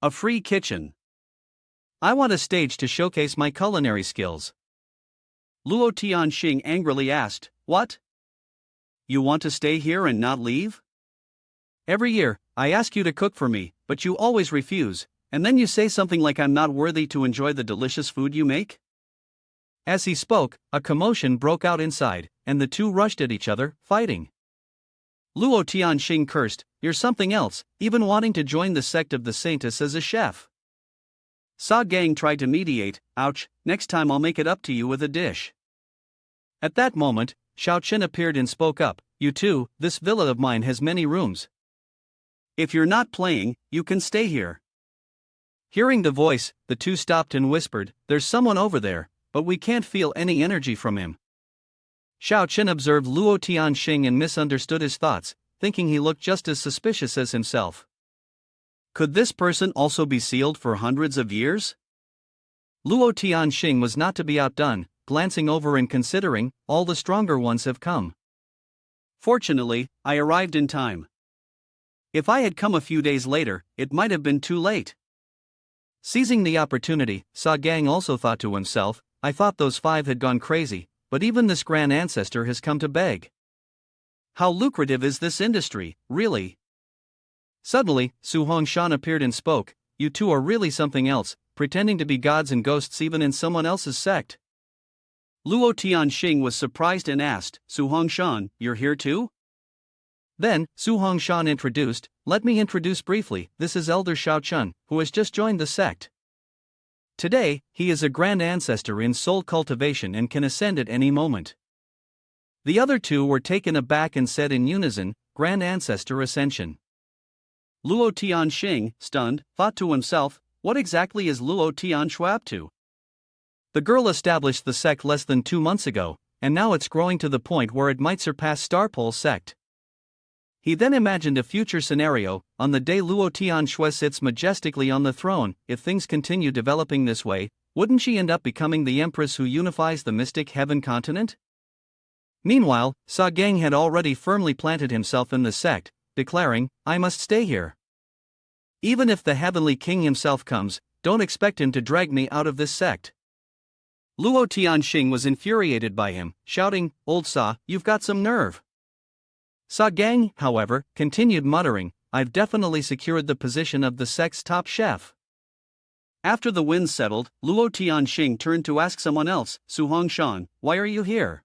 A free kitchen. I want a stage to showcase my culinary skills." Luo Tianxing angrily asked, "What? You want to stay here and not leave?" "Every year, I ask you to cook for me, but you always refuse, and then you say something like I'm not worthy to enjoy the delicious food you make?" As he spoke, a commotion broke out inside, and the two rushed at each other, fighting. Luo Tianxing cursed, "You're something else, even wanting to join the sect of the saintess as a chef." Sa Gang tried to mediate, "Ouch, next time I'll make it up to you with a dish." At that moment, Shao Chen appeared and spoke up, "You two, this villa of mine has many rooms. If you're not playing, you can stay here." Hearing the voice, the two stopped and whispered, "There's someone over there, but we can't feel any energy from him." Shao Chen observed Luo Tianxing and misunderstood his thoughts, thinking he looked just as suspicious as himself. Could this person also be sealed for hundreds of years? Luo Tianxing was not to be outdone, glancing over and considering, all the stronger ones have come. Fortunately, I arrived in time. If I had come a few days later, it might have been too late. Seizing the opportunity, Sa Gang also thought to himself, "I thought those 5 had gone crazy, but even this grand ancestor has come to beg. How lucrative is this industry, really?" Suddenly, Su Hongshan appeared and spoke, "You two are really something else, pretending to be gods and ghosts even in someone else's sect." Luo Tianxing was surprised and asked, "Su Hongshan, you're here too?" Then, Su Hongshan introduced, "Let me introduce briefly, this is Elder Shao Chun, who has just joined the sect. Today, he is a grand ancestor in soul cultivation and can ascend at any moment." The other two were taken aback and said in unison, "Grand ancestor ascension." Luo Tianxing, stunned, thought to himself, "What exactly is Luo Tianxue up to?" The girl established the sect less than 2 months ago, and now it's growing to the point where it might surpass Starpole's sect. He then imagined a future scenario, on the day Luo Tianxue sits majestically on the throne. If things continue developing this way, wouldn't she end up becoming the empress who unifies the mystic heaven continent? Meanwhile, Sa Gang had already firmly planted himself in the sect, declaring, "I must stay here. Even if the heavenly king himself comes, don't expect him to drag me out of this sect." Luo Tianxing was infuriated by him, shouting, "Old Sa, you've got some nerve." Sa Gang, however, continued muttering, "I've definitely secured the position of the sect's top chef." After the wind settled, Luo Tianxing turned to ask someone else, "Su Hongshan, why are you here?"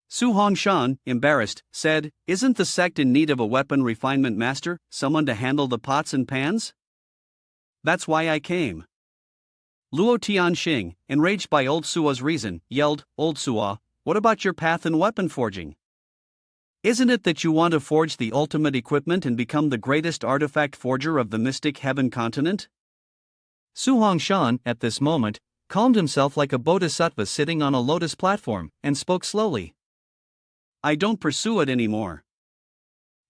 Su Hongshan, embarrassed, said, "Isn't the sect in need of a weapon refinement master, someone to handle the pots and pans?" "That's why I came." Luo Tianxing, enraged by Old Sua's reason, yelled, "Old Sua, what about your path in weapon forging? Isn't it that you want to forge the ultimate equipment and become the greatest artifact forger of the mystic heaven continent?" Su Hongshan, at this moment, calmed himself like a bodhisattva sitting on a lotus platform, and spoke slowly. "I don't pursue it anymore.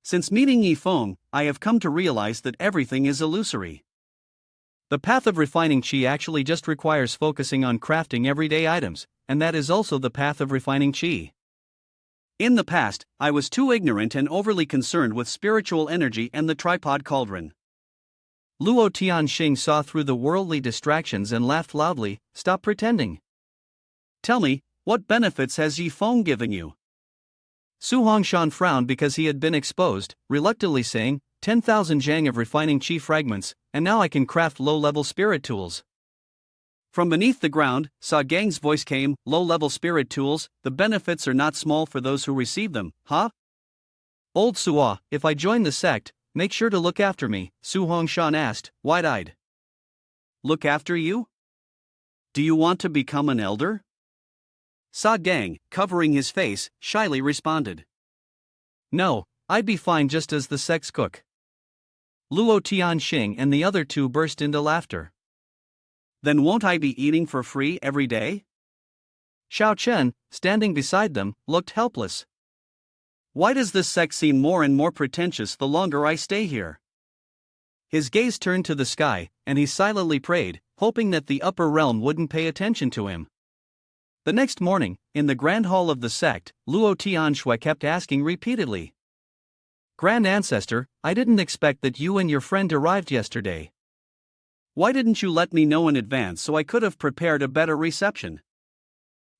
Since meeting Yifeng, I have come to realize that everything is illusory. The path of refining qi actually just requires focusing on crafting everyday items, and that is also the path of refining qi. In the past, I was too ignorant and overly concerned with spiritual energy and the tripod cauldron." Luo Tianxing saw through the worldly distractions and laughed loudly, "Stop pretending. Tell me, what benefits has Yifeng given you?" Su Hongshan frowned because he had been exposed, reluctantly saying, 10,000 zhang of refining qi fragments, and now I can craft low-level spirit tools. From beneath the ground, Sa Gang's voice came, low-level spirit tools, the benefits are not small for those who receive them, huh? Old Suwa, if I join the sect, make sure to look after me, Su Hongshan asked, wide-eyed. Look after you? Do you want to become an elder? Sa Gang, covering his face, shyly responded. No, I'd be fine just as the sect's cook. Luo Tianxing and the other two burst into laughter. Then won't I be eating for free every day? Xiao Chen, standing beside them, looked helpless. Why does this sect seem more and more pretentious the longer I stay here? His gaze turned to the sky, and he silently prayed, hoping that the upper realm wouldn't pay attention to him. The next morning, in the grand hall of the sect, Luo Tianxue kept asking repeatedly. Grand Ancestor, I didn't expect that you and your friend arrived yesterday. Why didn't you let me know in advance so I could have prepared a better reception?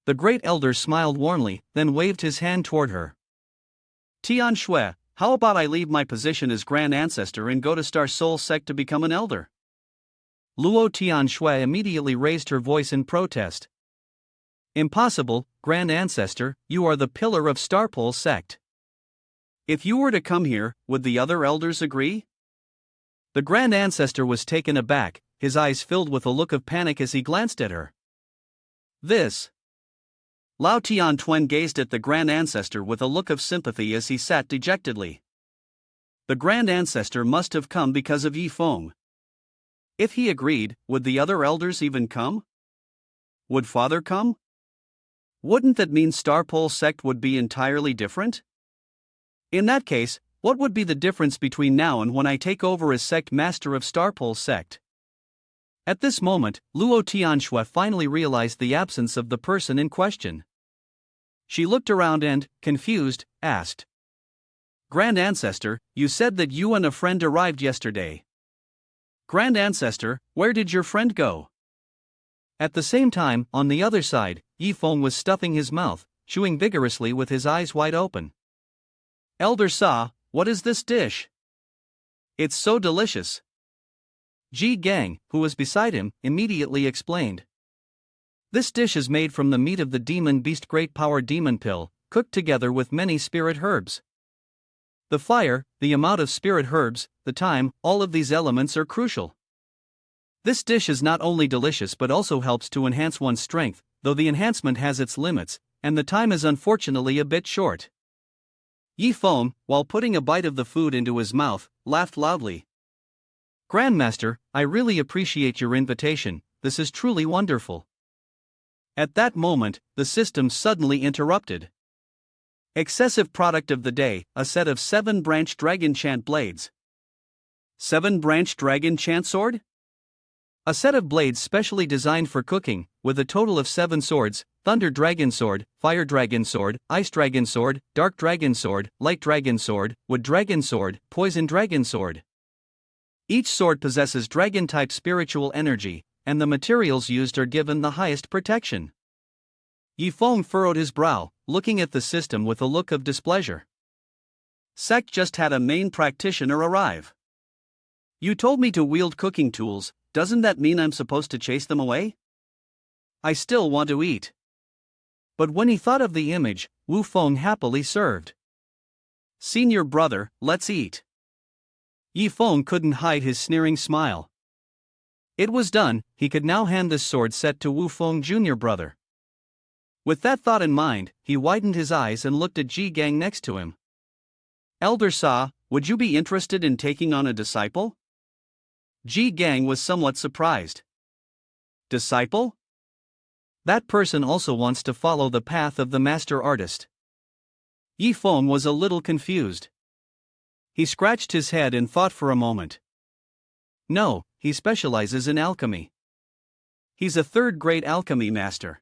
The great elder smiled warmly, then waved his hand toward her. Tianxue, how about I leave my position as Grand Ancestor and go to Star Soul Sect to become an elder? Luo Tianxue immediately raised her voice in protest. Impossible, Grand Ancestor, you are the pillar of Starpole Sect. If you were to come here, would the other elders agree? The Grand Ancestor was taken aback, his eyes filled with a look of panic as he glanced at her. This. Lao Tian Tuen gazed at the Grand Ancestor with a look of sympathy as he sat dejectedly. The Grand Ancestor must have come because of Yi Feng. If he agreed, would the other elders even come? Would Father come? Wouldn't that mean Starpole Sect would be entirely different? In that case, what would be the difference between now and when I take over as Sect Master of Starpole Sect? At this moment, Luo Tianxue finally realized the absence of the person in question. She looked around and, confused, asked. Grand Ancestor, you said that you and a friend arrived yesterday. Grand Ancestor, where did your friend go? At the same time, on the other side, Yi Feng was stuffing his mouth, chewing vigorously with his eyes wide open. Elder Sa, what is this dish? It's so delicious. Ji Gang, who was beside him, immediately explained. This dish is made from the meat of the demon beast Great Power Demon Pill, cooked together with many spirit herbs. The fire, the amount of spirit herbs, the time, all of these elements are crucial. This dish is not only delicious but also helps to enhance one's strength, though the enhancement has its limits, and the time is unfortunately a bit short. Yi Feng, while putting a bite of the food into his mouth, laughed loudly. Grandmaster, I really appreciate your invitation, this is truly wonderful. At that moment, the system suddenly interrupted. Excessive product of the day, a set of 7-branch dragon chant blades. 7-branch dragon chant sword? A set of blades specially designed for cooking, with a total of 7 swords, Thunder Dragon Sword, Fire Dragon Sword, Ice Dragon Sword, Dark Dragon Sword, Light Dragon Sword, Wood Dragon Sword, Poison Dragon Sword. Each sword possesses dragon-type spiritual energy, and the materials used are given the highest protection. Yi Feng furrowed his brow, looking at the system with a look of displeasure. Sect just had a main practitioner arrive. You told me to wield cooking tools, doesn't that mean I'm supposed to chase them away? I still want to eat. But when he thought of the image, Wu Feng happily served. Senior brother, let's eat. Yi Feng couldn't hide his sneering smile. It was done, he could now hand this sword set to Wu Feng junior brother. With that thought in mind, he widened his eyes and looked at Ji Gang next to him. Elder Sa, would you be interested in taking on a disciple? Ji Gang was somewhat surprised. Disciple? That person also wants to follow the path of the master artist. Yi Feng was a little confused. He scratched his head and thought for a moment. No, he specializes in alchemy. He's a third-grade alchemy master.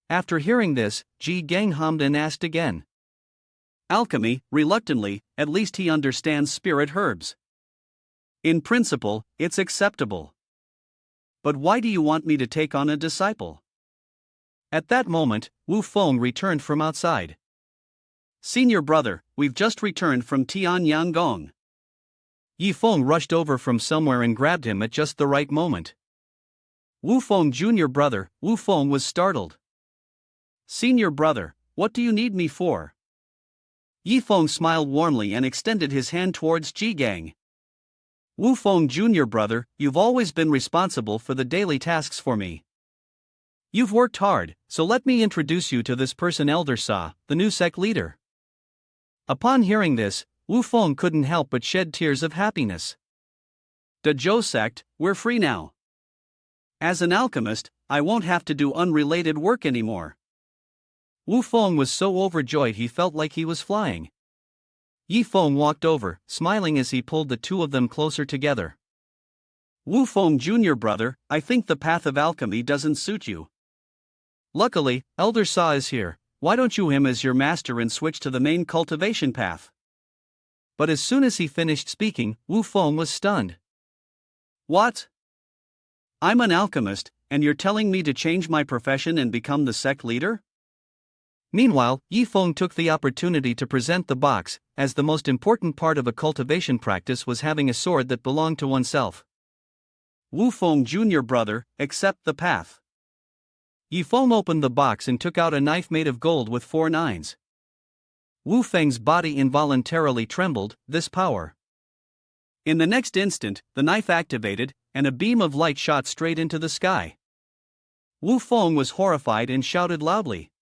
After hearing this, Ji Gang hummed and asked again. Alchemy, reluctantly, at least he understands spirit herbs. In principle, it's acceptable. But why do you want me to take on a disciple? At that moment, Wu Feng returned from outside. Senior brother, we've just returned from Tianyangong. Yi Feng rushed over from somewhere and grabbed him at just the right moment. Wu Feng junior brother. Wu Feng was startled. Senior brother, what do you need me for? Yi Feng smiled warmly and extended his hand towards Ji Gang. Wu Feng junior brother, you've always been responsible for the daily tasks for me. You've worked hard, so let me introduce you to this person, Elder Sa, the new sect leader. Upon hearing this, Wu Feng couldn't help but shed tears of happiness. The Zhou sect, we're free now. As an alchemist, I won't have to do unrelated work anymore. Wu Feng was so overjoyed he felt like he was flying. Yi Feng walked over, smiling as he pulled the two of them closer together. Wu Feng junior brother, I think the path of alchemy doesn't suit you. Luckily, Elder Sa is here. Why don't you him as your master and switch to the main cultivation path? But as soon as he finished speaking, Wu Feng was stunned. What? I'm an alchemist, and you're telling me to change my profession and become the sect leader? Meanwhile, Yi Feng took the opportunity to present the box, as the most important part of a cultivation practice was having a sword that belonged to oneself. Wu Feng junior brother, accept the path. Yi Feng opened the box and took out a knife made of gold with 4 nines. Wu Feng's body involuntarily trembled, this power. In the next instant, the knife activated, and a beam of light shot straight into the sky. Wu Feng was horrified and shouted loudly.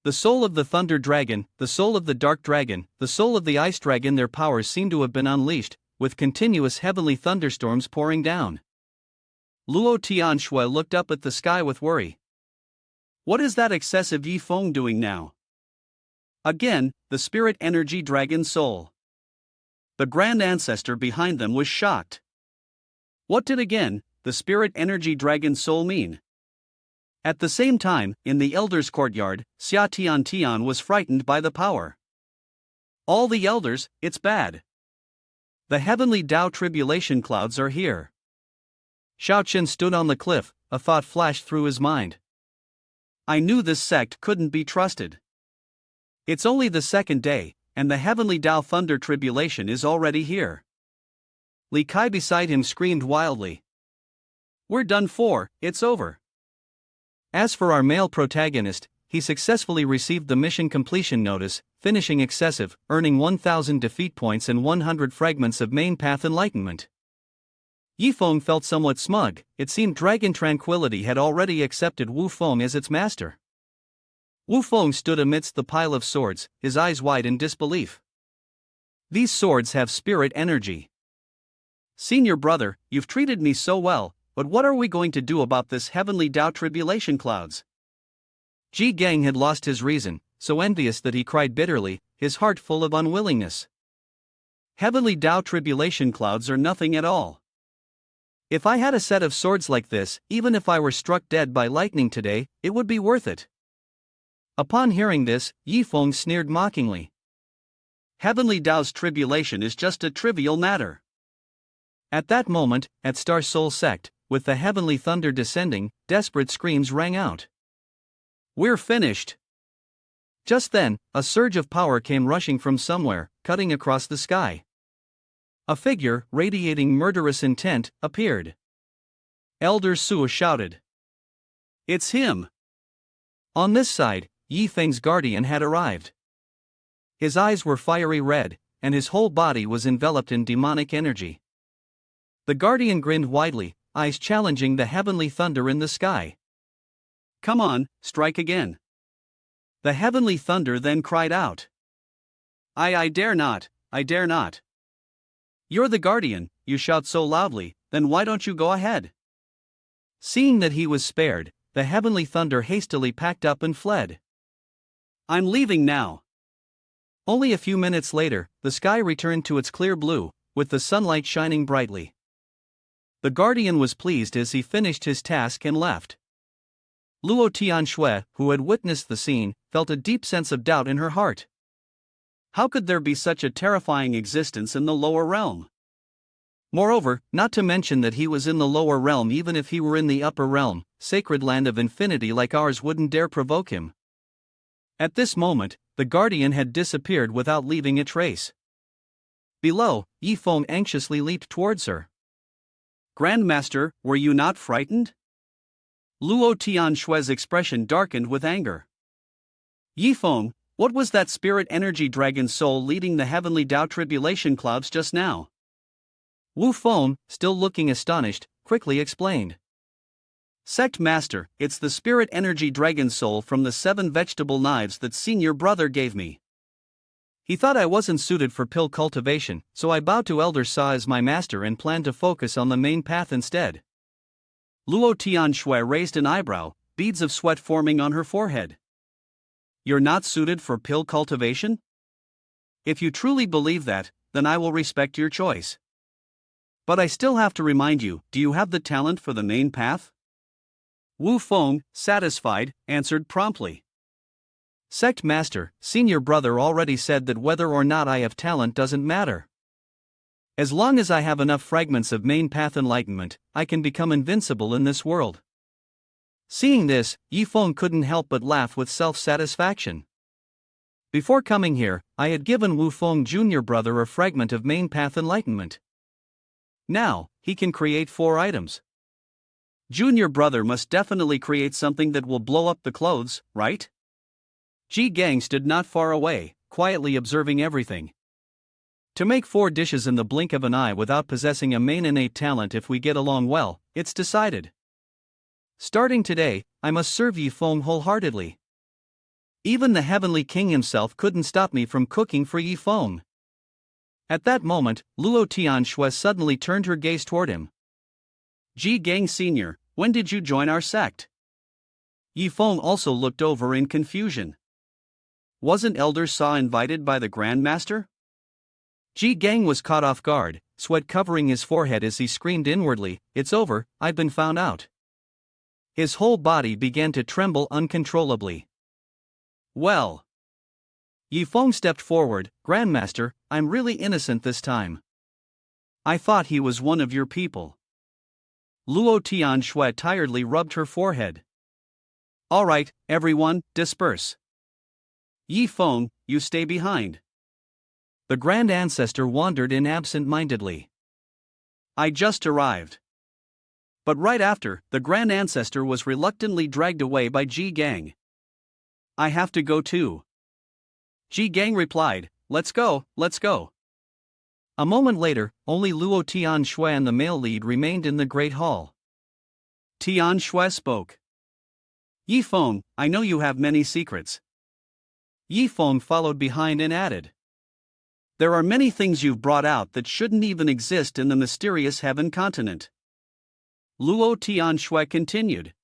The soul of the Thunder Dragon, the soul of the Dark Dragon, the soul of the Ice Dragon, their powers seem to have been unleashed, with continuous heavenly thunderstorms pouring down. Luo Tianxue looked up at the sky with worry. What is that excessive Yi Feng doing now? Again, the spirit energy dragon soul. The grand ancestor behind them was shocked. What did again, the spirit energy dragon soul mean? At the same time, in the elders' courtyard, Xia Tian Tian was frightened by the power. All the elders, it's bad. The heavenly Dao tribulation clouds are here. Xiao Chen stood on the cliff, a thought flashed through his mind. I knew this sect couldn't be trusted. It's only the second day, and the heavenly Dao thunder tribulation is already here. Li Kai beside him screamed wildly. We're done for, it's over. As for our male protagonist, he successfully received the mission completion notice, finishing excessive, earning 1000 defeat points and 100 fragments of main path enlightenment. Yi Feng felt somewhat smug. It seemed Dragon Tranquility had already accepted Wu Feng as its master. Wu Feng stood amidst the pile of swords, his eyes wide in disbelief. These swords have spirit energy. Senior brother, you've treated me so well, but what are we going to do about this heavenly Dao tribulation clouds? Ji Gang had lost his reason, so envious that he cried bitterly, his heart full of unwillingness. Heavenly Dao tribulation clouds are nothing at all. If I had a set of swords like this, even if I were struck dead by lightning today, it would be worth it. Upon hearing this, Yi Feng sneered mockingly. Heavenly Dao's tribulation is just a trivial matter. At that moment, at Star Soul Sect, with the heavenly thunder descending, desperate screams rang out. We're finished. Just then, a surge of power came rushing from somewhere, cutting across the sky. A figure, radiating murderous intent, appeared. Elder Su shouted. It's him! On this side, Yi Feng's guardian had arrived. His eyes were fiery red, and his whole body was enveloped in demonic energy. The guardian grinned widely, eyes challenging the heavenly thunder in the sky. Come on, strike again. The heavenly thunder then cried out. I dare not, I dare not. You're the guardian, you shout so loudly, then why don't you go ahead? Seeing that he was spared, the heavenly thunder hastily packed up and fled. I'm leaving now. Only a few minutes later, the sky returned to its clear blue, with the sunlight shining brightly. The guardian was pleased as he finished his task and left. Luo Tianxue, who had witnessed the scene, felt a deep sense of doubt in her heart. How could there be such a terrifying existence in the lower realm? Moreover, not to mention that he was in the lower realm, even if he were in the upper realm, sacred land of infinity like ours wouldn't dare provoke him. At this moment, the guardian had disappeared without leaving a trace. Below, Yi Feng anxiously leaped towards her. Grandmaster, were you not frightened? Luo Tianshui's expression darkened with anger. Yifeng, what was that spirit energy dragon soul leading the heavenly Dao tribulation clouds just now? Wu Feng, still looking astonished, quickly explained. Sect Master, it's the spirit energy dragon soul from the 7 vegetable knives that senior brother gave me. He thought I wasn't suited for pill cultivation, so I bowed to Elder Sa as my master and planned to focus on the main path instead. Luo Tianshui raised an eyebrow, beads of sweat forming on her forehead. You're not suited for pill cultivation? If you truly believe that, then I will respect your choice. But I still have to remind you, do you have the talent for the main path? Wu Feng, satisfied, answered promptly. Sect Master, senior brother already said that whether or not I have talent doesn't matter. As long as I have enough fragments of main path enlightenment, I can become invincible in this world. Seeing this, Yifeng couldn't help but laugh with self-satisfaction. Before coming here, I had given Wu Feng junior brother a fragment of main path enlightenment. Now, he can create 4 items. Junior brother must definitely create something that will blow up the clothes, right? Ji Gang stood not far away, quietly observing everything. To make 4 dishes in the blink of an eye without possessing a main innate talent if we get along well, it's decided. Starting today, I must serve Yifeng wholeheartedly. Even the Heavenly King himself couldn't stop me from cooking for Yifeng. At that moment, Luo Tianshui suddenly turned her gaze toward him. Ji Gang Sr., when did you join our sect? Yifeng also looked over in confusion. Wasn't Elder Sa invited by the Grand Master? Ji Gang was caught off guard, sweat covering his forehead as he screamed inwardly, "It's over, I've been found out." His whole body began to tremble uncontrollably. Well. Yifeng stepped forward, "Grandmaster, I'm really innocent this time. I thought he was one of your people." Luo Tianshui tiredly rubbed her forehead. All right, everyone, disperse. Yifeng, you stay behind. The Grand Ancestor wandered in absent-mindedly. I just arrived. But right after, the Grand Ancestor was reluctantly dragged away by Ji Gang. I have to go too. Ji Gang replied, let's go, let's go. A moment later, only Luo Tianshui and the male lead remained in the Great Hall. Tianshui spoke. Yifeng, I know you have many secrets. Yifeng followed behind and added. There are many things you've brought out that shouldn't even exist in the mysterious heaven continent. Luo Tianshui continued.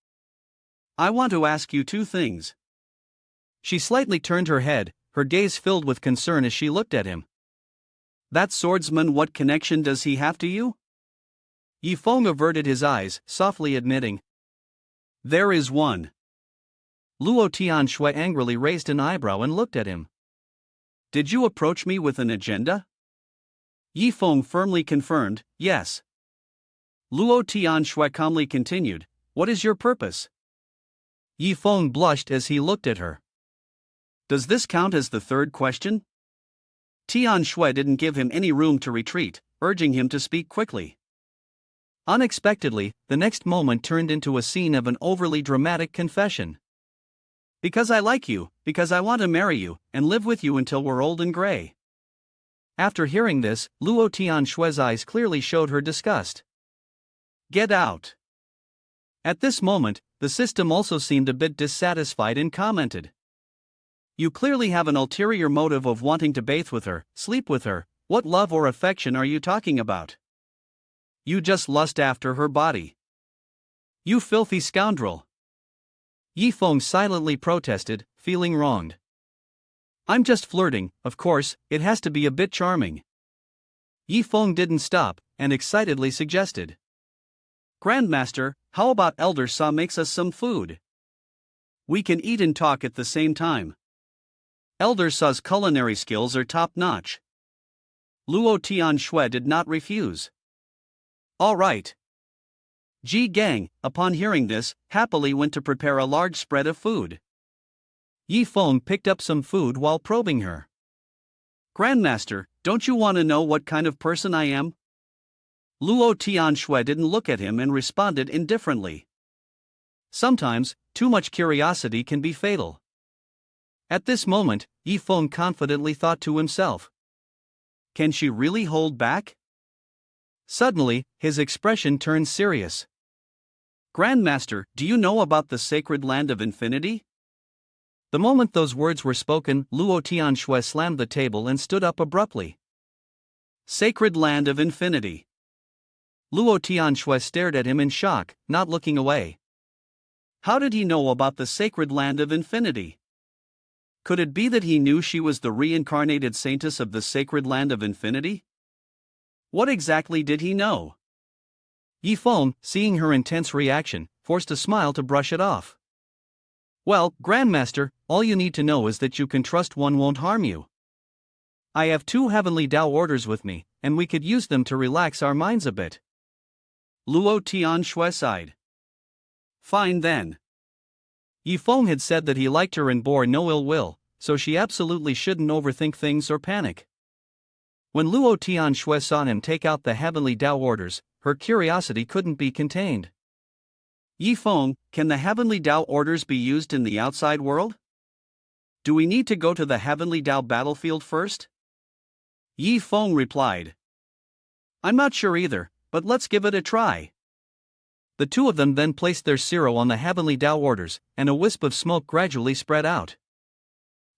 I want to ask you 2 things. She slightly turned her head, her gaze filled with concern as she looked at him. That swordsman, what connection does he have to you? Yifeng averted his eyes, softly admitting. There is one. Luo Tianshui angrily raised an eyebrow and looked at him. Did you approach me with an agenda? Yifeng firmly confirmed, yes. Luo Tianshui calmly continued, what is your purpose? Yifeng blushed as he looked at her. Does this count as the 3rd question? Tianshui didn't give him any room to retreat, urging him to speak quickly. Unexpectedly, the next moment turned into a scene of an overly dramatic confession. Because I like you, because I want to marry you, and live with you until we're old and gray. After hearing this, Luo Tianshui's eyes clearly showed her disgust. Get out. At this moment, the system also seemed a bit dissatisfied and commented. You clearly have an ulterior motive of wanting to bathe with her, sleep with her. What love or affection are you talking about? You just lust after her body. You filthy scoundrel. Yifeng silently protested, feeling wronged. I'm just flirting, of course, it has to be a bit charming. Yifeng didn't stop, and excitedly suggested. Grandmaster, how about Elder Sa makes us some food? We can eat and talk at the same time. Elder Sa's culinary skills are top-notch. Luo Tianshui did not refuse. All right. Ji Gang, upon hearing this, happily went to prepare a large spread of food. Yifeng picked up some food while probing her. Grandmaster, don't you want to know what kind of person I am? Luo Tianshui didn't look at him and responded indifferently. Sometimes, too much curiosity can be fatal. At this moment, Yifeng confidently thought to himself. Can she really hold back? Suddenly, his expression turned serious. Grandmaster, do you know about the sacred land of infinity? The moment those words were spoken, Luo Tianxue slammed the table and stood up abruptly. Sacred land of infinity. Luo Tianxue stared at him in shock, not looking away. How did he know about the sacred land of infinity? Could it be that he knew she was the reincarnated saintess of the sacred land of infinity? What exactly did he know? Yifeng, seeing her intense reaction, forced a smile to brush it off. Well, Grandmaster, all you need to know is that you can trust one won't harm you. I have 2 heavenly Dao orders with me, and we could use them to relax our minds a bit. Luo Tianxue sighed. Fine then. Yifeng had said that he liked her and bore no ill will, so she absolutely shouldn't overthink things or panic. When Luo Tianxue saw him take out the heavenly Dao orders, her curiosity couldn't be contained. Yifeng, can the heavenly Dao orders be used in the outside world? Do we need to go to the heavenly Dao battlefield first? Yifeng replied. I'm not sure either, but let's give it a try. The 2 of them then placed their Siro on the heavenly Dao orders, and a wisp of smoke gradually spread out.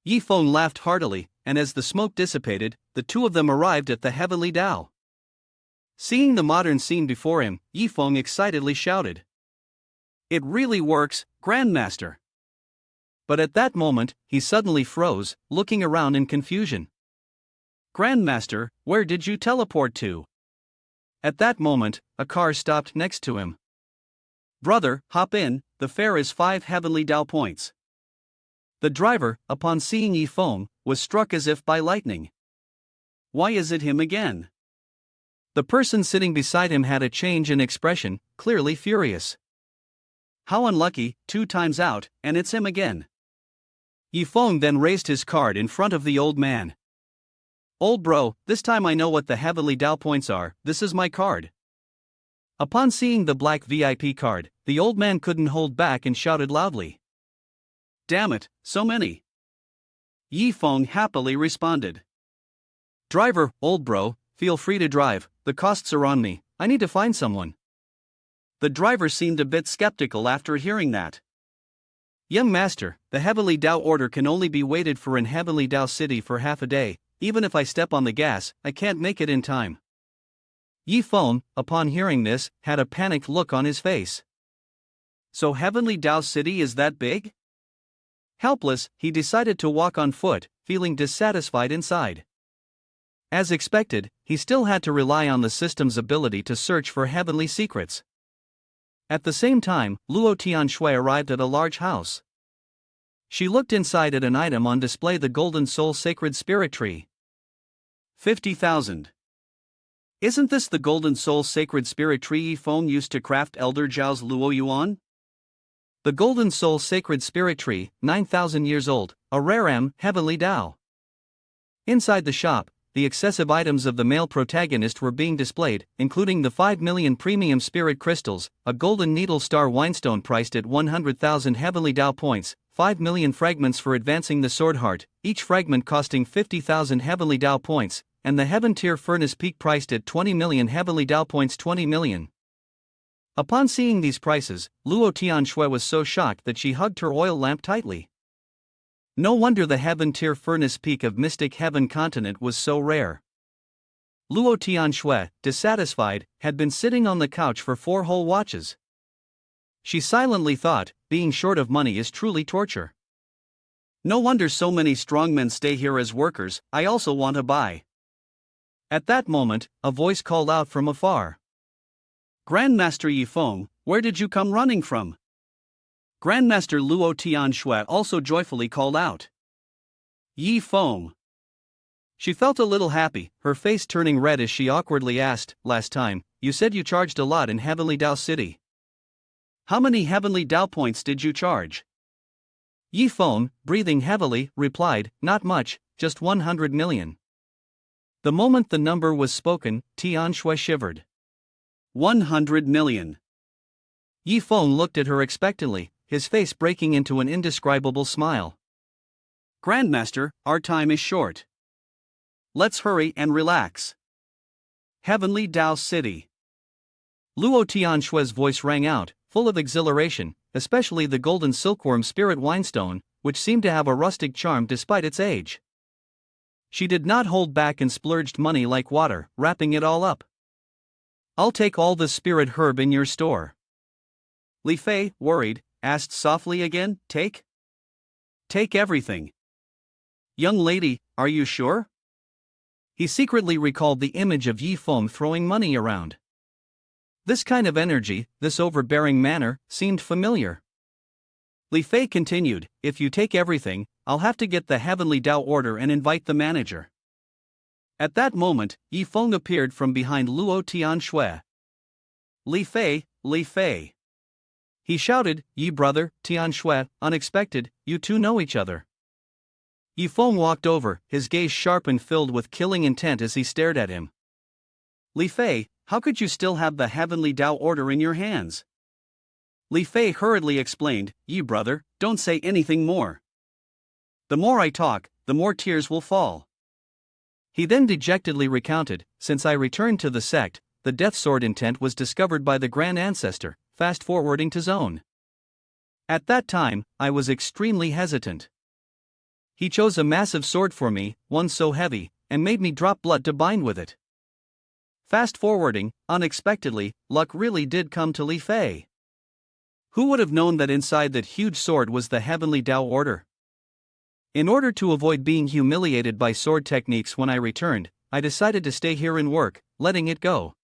Yifeng laughed heartily, and as the smoke dissipated, the 2 of them arrived at the heavenly Dao. Seeing the modern scene before him, Yifeng excitedly shouted. It really works, Grandmaster. But at that moment, he suddenly froze, looking around in confusion. Grandmaster, where did you teleport to? At that moment, a car stopped next to him. Brother, hop in, the fare is 5 heavenly Dao points. The driver, upon seeing Yifeng, was struck as if by lightning. Why is it him again? The person sitting beside him had a change in expression, clearly furious. How unlucky, 2 times out, and it's him again. Yifeng then raised his card in front of the old man. Old bro, this time I know what the heavenly Dao points are, this is my card. Upon seeing the black VIP card, the old man couldn't hold back and shouted loudly. Damn it, so many. Yifeng happily responded. Driver, old bro, feel free to drive, the costs are on me, I need to find someone. The driver seemed a bit skeptical after hearing that. Young master, the heavenly Dao order can only be waited for in heavenly Dao City for half a day, even if I step on the gas, I can't make it in time. Yifeng, upon hearing this, had a panicked look on his face. So heavenly Dao City is that big? Helpless, he decided to walk on foot, feeling dissatisfied inside. As expected, he still had to rely on the system's ability to search for heavenly secrets. At the same time, Luo Tianxue arrived at a large house. She looked inside at an item on display, the Golden Soul Sacred Spirit Tree. 50,000. Isn't this the Golden Soul Sacred Spirit Tree Yifeng used to craft Elder Zhao's Luo Yuan? The Golden Soul Sacred Spirit Tree, 9,000 years old, a rare heavenly Dao. Inside the shop, the excessive items of the male protagonist were being displayed, including the 5 million premium spirit crystals, a golden needle star winestone priced at 100,000 heavenly Dao points, 5 million fragments for advancing the sword heart, each fragment costing 50,000 heavenly Dao points, and the heaven tier furnace peak priced at 20 million heavenly Dao points. 20 million. Upon seeing these prices, Luo Tianxue was so shocked that she hugged her oil lamp tightly. No wonder the heaven tier furnace peak of Mystic Heaven continent was so rare. Luo Tianxue, dissatisfied, had been sitting on the couch for 4 whole watches. She silently thought, being short of money is truly torture. No wonder so many strongmen stay here as workers, I also want to buy. At that moment, a voice called out from afar. Grandmaster Yifeng, where did you come running from? Grandmaster Luo Tianxue also joyfully called out. Yifeng. She felt a little happy, her face turning red as she awkwardly asked, last time, you said you charged a lot in Heavenly Dao City. How many Heavenly Dao points did you charge? Yifeng, breathing heavily, replied, not much, just 100 million. The moment the number was spoken, Tianxue shivered. 100 million. Yi Feng looked at her expectantly, his face breaking into an indescribable smile. Grandmaster, our time is short. Let's hurry and relax. Heavenly Dao City. Luo Tianshui's voice rang out, full of exhilaration, especially the golden silkworm spirit winestone, which seemed to have a rustic charm despite its age. She did not hold back and splurged money like water, wrapping it all up. I'll take all the spirit herb in your store. Li Fei, worried, asked softly again, Take everything. Young lady, are you sure? He secretly recalled the image of Yi Feng throwing money around. This kind of energy, this overbearing manner, seemed familiar. Li Fei continued, If you take everything, I'll have to get the Heavenly Dao order and invite the manager. At that moment, Yi Feng appeared from behind Luo Tianshui. Li Fei. He shouted, Yi brother, Tianshui, unexpected, you two know each other. Yi Feng walked over, his gaze sharp and filled with killing intent as he stared at him. Li Fei, how could you still have the Heavenly Dao order in your hands? Li Fei hurriedly explained, Yi brother, don't say anything more. The more I talk, the more tears will fall. He then dejectedly recounted, Since I returned to the sect, the death sword intent was discovered by the Grand Ancestor, fast-forwarding to zone. At that time, I was extremely hesitant. He chose a massive sword for me, one so heavy, and made me drop blood to bind with it. Fast-forwarding, unexpectedly, luck really did come to Li Fei. Who would have known that inside that huge sword was the Heavenly Dao Order? In order to avoid being humiliated by sword techniques when I returned, I decided to stay here and work, letting it go.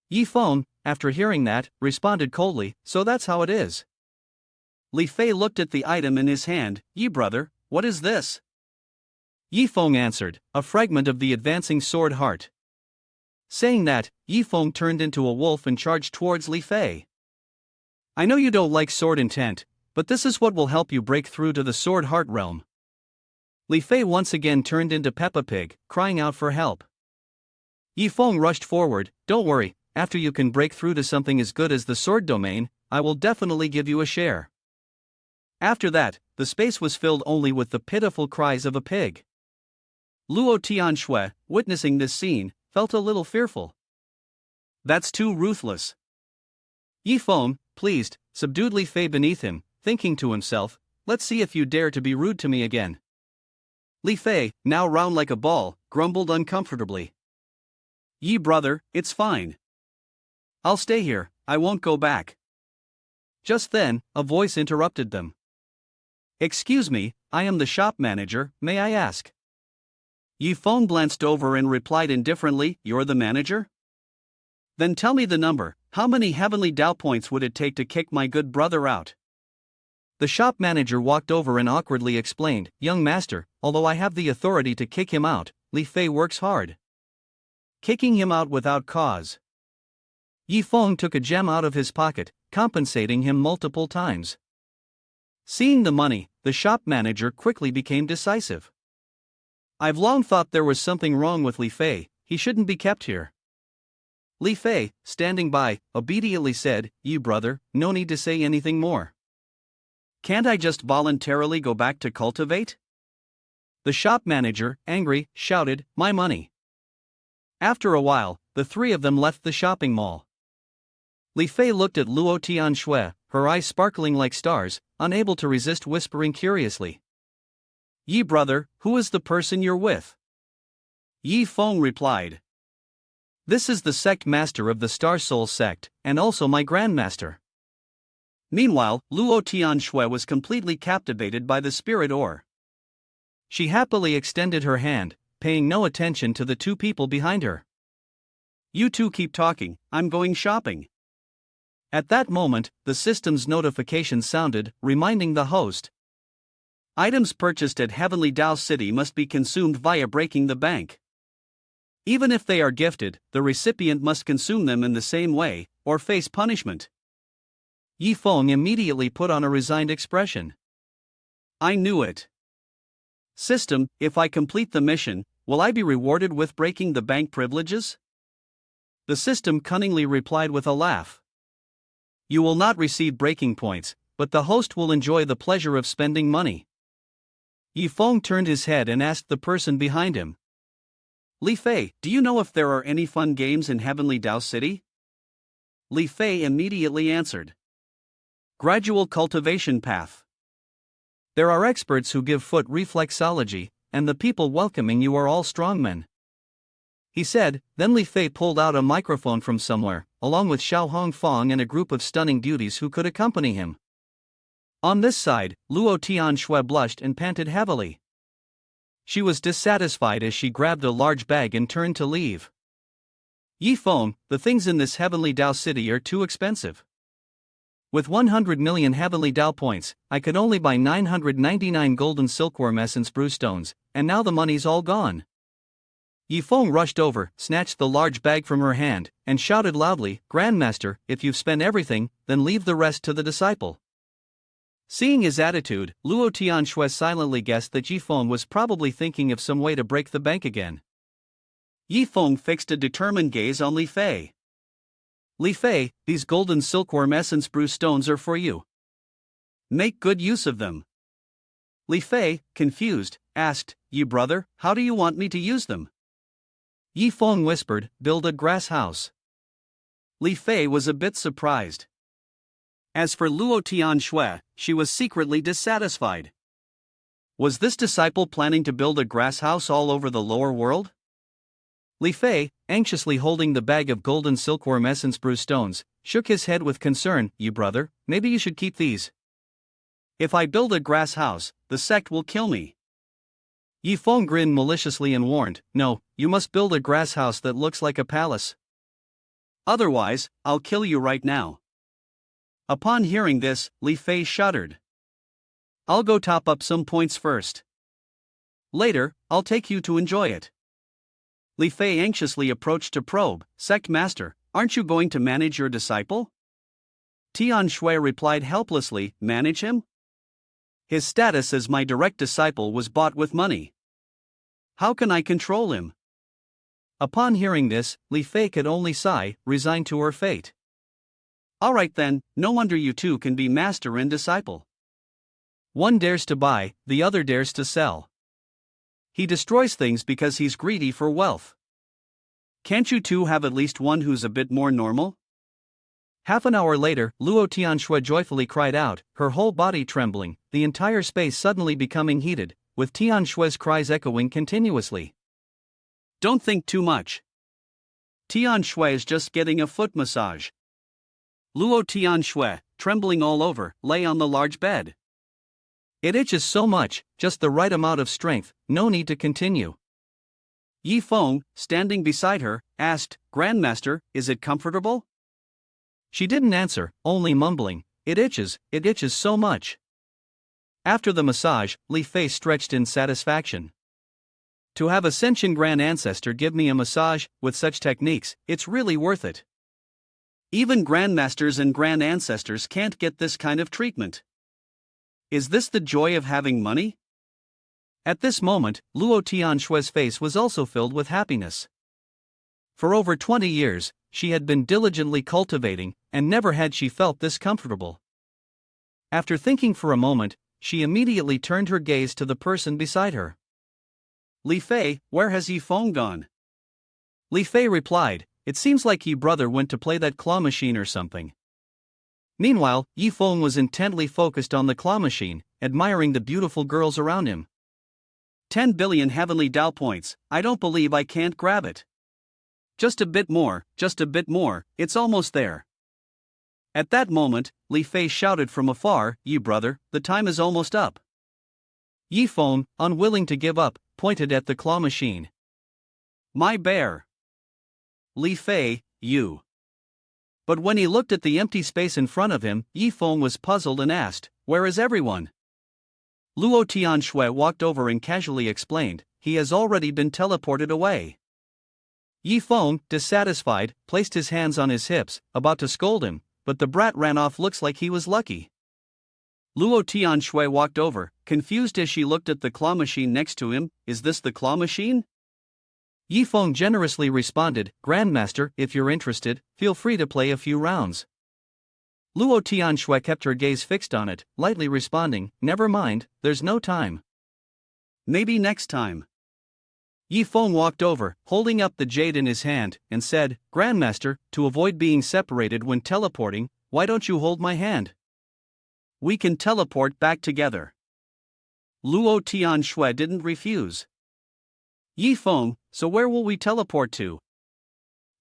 Yi Feng, after hearing that, responded coldly, So that's how it is. Li Fei looked at the item in his hand, Yi brother, what is this? Yi Feng answered, A fragment of the advancing sword heart. Saying that, Yi Feng turned into a wolf and charged towards Li Fei. I know you don't like sword intent, but this is what will help you break through to the sword heart realm. Li Fei once again turned into Peppa Pig, crying out for help. Yi Feng rushed forward, Don't worry, after you can break through to something as good as the sword domain, I will definitely give you a share. After that, the space was filled only with the pitiful cries of a pig. Luo Tianshui, witnessing this scene, felt a little fearful. That's too ruthless. Yi Feng, pleased, subdued Li Fei beneath him, thinking to himself, Let's see if you dare to be rude to me again. Li Fei, now round like a ball, grumbled uncomfortably. Yi brother, it's fine. I'll stay here, I won't go back. Just then, a voice interrupted them. Excuse me, I am the shop manager, may I ask? Yi Feng glanced over and replied indifferently, You're the manager? Then tell me the number, how many Heavenly Dao points would it take to kick my good brother out? The shop manager walked over and awkwardly explained, Young master, although I have the authority to kick him out, Li Fei works hard. Kicking him out without cause. Yi Feng took a gem out of his pocket, compensating him multiple times. Seeing the money, the shop manager quickly became decisive. I've long thought there was something wrong with Li Fei, he shouldn't be kept here. Li Fei, standing by, obediently said, You brother, no need to say anything more. Can't I just voluntarily go back to cultivate? The shop manager, angry, shouted, My money. After a while, the three of them left the shopping mall. Li Fei looked at Luo Tianshui, her eyes sparkling like stars, unable to resist whispering curiously. Yi brother, who is the person you're with? Yi Feng replied. This is the sect master of the Star Soul sect, and also my grandmaster. Meanwhile, Luo Tianshui was completely captivated by the spirit ore. She happily extended her hand, paying no attention to the two people behind her. You two keep talking, I'm going shopping. At that moment, the system's notification sounded, reminding the host. Items purchased at Heavenly Dao City must be consumed via breaking the bank. Even if they are gifted, the recipient must consume them in the same way, or face punishment. Yi Feng immediately put on a resigned expression. I knew it. System, if I complete the mission, will I be rewarded with breaking the bank privileges? The system cunningly replied with a laugh. You will not receive breaking points, but the host will enjoy the pleasure of spending money. Yi Feng turned his head and asked the person behind him. Li Fei, do you know if there are any fun games in Heavenly Dao City? Li Fei immediately answered. Gradual cultivation path. There are experts who give foot reflexology, and the people welcoming you are all strongmen. He said. Then Li Fei pulled out a microphone from somewhere, along with Xiao Hongfang and a group of stunning beauties who could accompany him. On this side, Luo Tianxue blushed and panted heavily. She was dissatisfied as she grabbed a large bag and turned to leave. Yi Feng, the things in this Heavenly Dao City are too expensive. With 100 million Heavenly Dao points, I could only buy 999 golden silkworm essence brew stones, and now the money's all gone. Yi Feng rushed over, snatched the large bag from her hand, and shouted loudly, Grandmaster, if you've spent everything, then leave the rest to the disciple. Seeing his attitude, Luo Tianxue silently guessed that Yi Feng was probably thinking of some way to break the bank again. Yi Feng fixed a determined gaze on Li Fei. Li Fei, these golden silkworm essence brew stones are for you. Make good use of them. Li Fei, confused, asked, Yi brother, how do you want me to use them? Yi Feng whispered, build a grass house. Li Fei was a bit surprised. As for Luo Tianxue, she was secretly dissatisfied. Was this disciple planning to build a grass house all over the lower world? Li Fei, anxiously holding the bag of golden silkworm essence brew stones, shook his head with concern. You brother, maybe you should keep these. If I build a grass house, the sect will kill me. Yi Feng grinned maliciously and warned, no, you must build a grass house that looks like a palace. Otherwise, I'll kill you right now. Upon hearing this, Li Fei shuddered. I'll go top up some points first. Later, I'll take you to enjoy it. Li Fei anxiously approached to probe, Sect Master, aren't you going to manage your disciple? Tianxue replied helplessly, manage him? His status as my direct disciple was bought with money. How can I control him? Upon hearing this, Li Fei could only sigh, resigned to her fate. Alright then, no wonder you two can be master and disciple. One dares to buy, the other dares to sell. He destroys things because he's greedy for wealth. Can't you two have at least one who's a bit more normal? Half an hour later, Luo Tianxue joyfully cried out, her whole body trembling, the entire space suddenly becoming heated, with Tianxue's cries echoing continuously. Don't think too much. Tianxue is just getting a foot massage. Luo Tianxue, trembling all over, lay on the large bed. It itches so much, just the right amount of strength, no need to continue. Yi Feng, standing beside her, asked, Grandmaster, is it comfortable? She didn't answer, only mumbling, it itches so much. After the massage, Li Fei stretched in satisfaction. To have a sentient grand ancestor give me a massage, with such techniques, it's really worth it. Even grandmasters and grand ancestors can't get this kind of treatment. Is this the joy of having money? At this moment, Luo Tianxue's face was also filled with happiness. For over 20 years, she had been diligently cultivating, and never had she felt this comfortable. After thinking for a moment, she immediately turned her gaze to the person beside her. Li Fei, where has Yi Feng gone? Li Fei replied, it seems like Yi brother went to play that claw machine or something. Meanwhile, Yi Feng was intently focused on the claw machine, admiring the beautiful girls around him. 10 billion heavenly Dao points, I don't believe I can't grab it. Just a bit more, it's almost there. At that moment, Li Fei shouted from afar, Yi brother, the time is almost up. Yi Feng, unwilling to give up, pointed at the claw machine. My bear. Li Fei, you. But when he looked at the empty space in front of him, Yi Feng was puzzled and asked, where is everyone? Luo Tianxue walked over and casually explained, he has already been teleported away. Yi Feng, dissatisfied, placed his hands on his hips, about to scold him, but the brat ran off. Looks like he was lucky. Luo Tianxue walked over, confused as she looked at the claw machine next to him. Is this the claw machine? Yi Feng generously responded, Grandmaster, if you're interested, feel free to play a few rounds. Luo Tianxue kept her gaze fixed on it, lightly responding, "Never mind, there's no time." Maybe next time. Yi Feng walked over, holding up the jade in his hand, and said, "Grandmaster, to avoid being separated when teleporting, why don't you hold my hand? We can teleport back together." Luo Tianxue didn't refuse. Yi Feng, so where will we teleport to?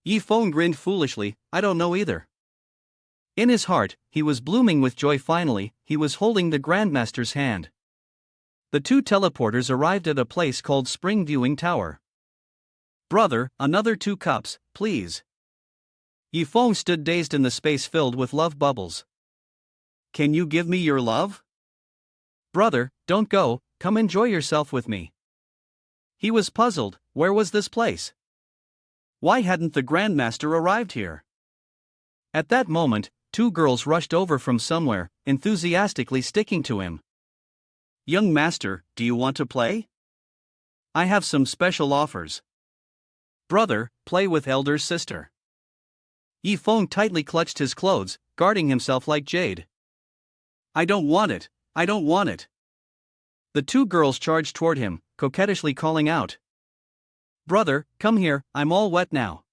Yi Feng grinned foolishly, "I don't know either." In his heart, he was blooming with joy. Finally, he was holding the Grandmaster's hand. The two teleporters arrived at a place called Spring Viewing Tower. "Brother, another 2 cups, please." Yi Feng stood dazed in the space filled with love bubbles. "Can you give me your love?" "Brother, don't go, come enjoy yourself with me." He was puzzled. Where was this place? Why hadn't the Grandmaster arrived here? At that moment, 2 girls rushed over from somewhere, enthusiastically sticking to him. "Young master, do you want to play? I have some special offers." "Brother, play with elder's sister." Yi Feng tightly clutched his clothes, guarding himself like jade. "I don't want it, I don't want it." The 2 girls charged toward him, coquettishly calling out, "Brother, come here, I'm all wet now."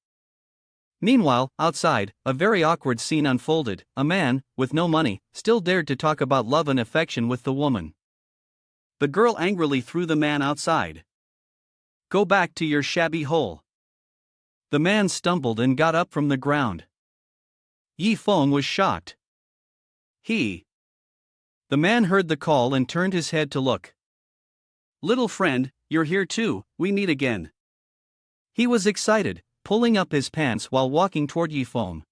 Meanwhile, outside, a very awkward scene unfolded. A man, with no money, still dared to talk about love and affection with the woman. The girl angrily threw the man outside. "Go back to your shabby hole." The man stumbled and got up from the ground. Yi Feng was shocked. The man heard the call and turned his head to look. "Little friend, you're here too, we meet again." He was excited, pulling up his pants while walking toward Yi Feng.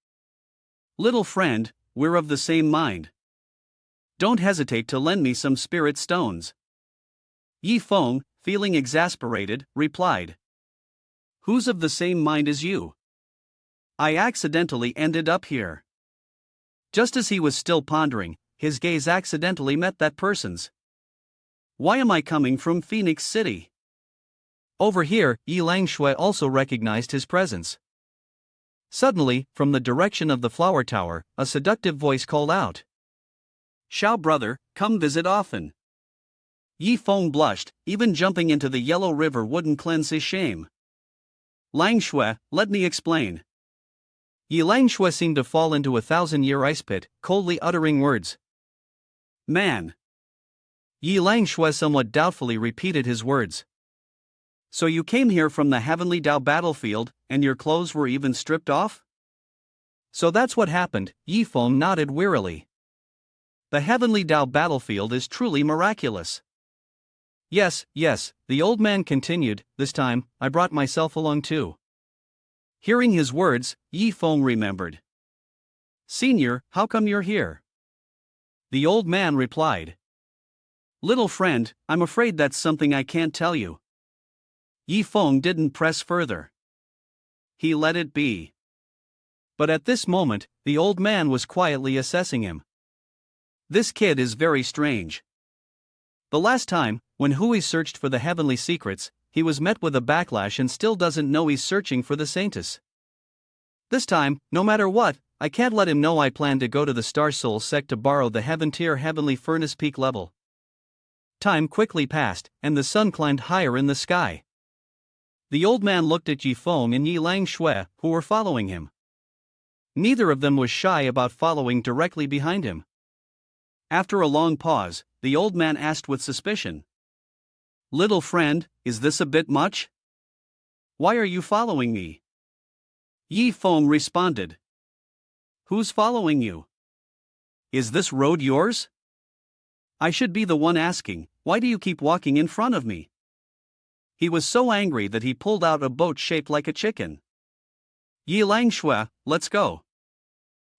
"Little friend, we're of the same mind. Don't hesitate to lend me some spirit stones." Yi Feng, feeling exasperated, replied, "Who's of the same mind as you? I accidentally ended up here." Just as he was still pondering, his gaze accidentally met that person's. "Why am I coming from Phoenix City?" Over here, Yi Langshui also recognized his presence. Suddenly, from the direction of the flower tower, a seductive voice called out, "Xiao brother, come visit often." Yi Feng blushed, even jumping into the yellow river wouldn't cleanse his shame. "Langshui, let me explain." Yi Langshui seemed to fall into a 1,000-year ice pit, coldly uttering words. "Man." Yi Langshui somewhat doubtfully repeated his words. "So you came here from the Heavenly Dao battlefield, and your clothes were even stripped off?" "So that's what happened," Yi Feng nodded wearily. "The Heavenly Dao battlefield is truly miraculous." Yes, the old man continued, "This time, I brought myself along too." Hearing his words, Yi Feng remembered. "Senior, how come you're here?" The old man replied, "Little friend, I'm afraid that's something I can't tell you." Yi Feng didn't press further. He let it be. But at this moment, the old man was quietly assessing him. "This kid is very strange. The last time, when Hui searched for the heavenly secrets, he was met with a backlash and still doesn't know he's searching for the Saintess. This time, no matter what, I can't let him know I plan to go to the Star Soul Sect to borrow the Heaven Tier Heavenly Furnace Peak level." Time quickly passed, and the sun climbed higher in the sky. The old man looked at Yi Feng and Yi Langshui, who were following him. Neither of them was shy about following directly behind him. After a long pause, the old man asked with suspicion, "Little friend, is this a bit much? Why are you following me?" Yi Feng responded, "Who's following you? Is this road yours? I should be the one asking, why do you keep walking in front of me?" He was so angry that he pulled out a boat shaped like a chicken. "Yi Langshui, let's go."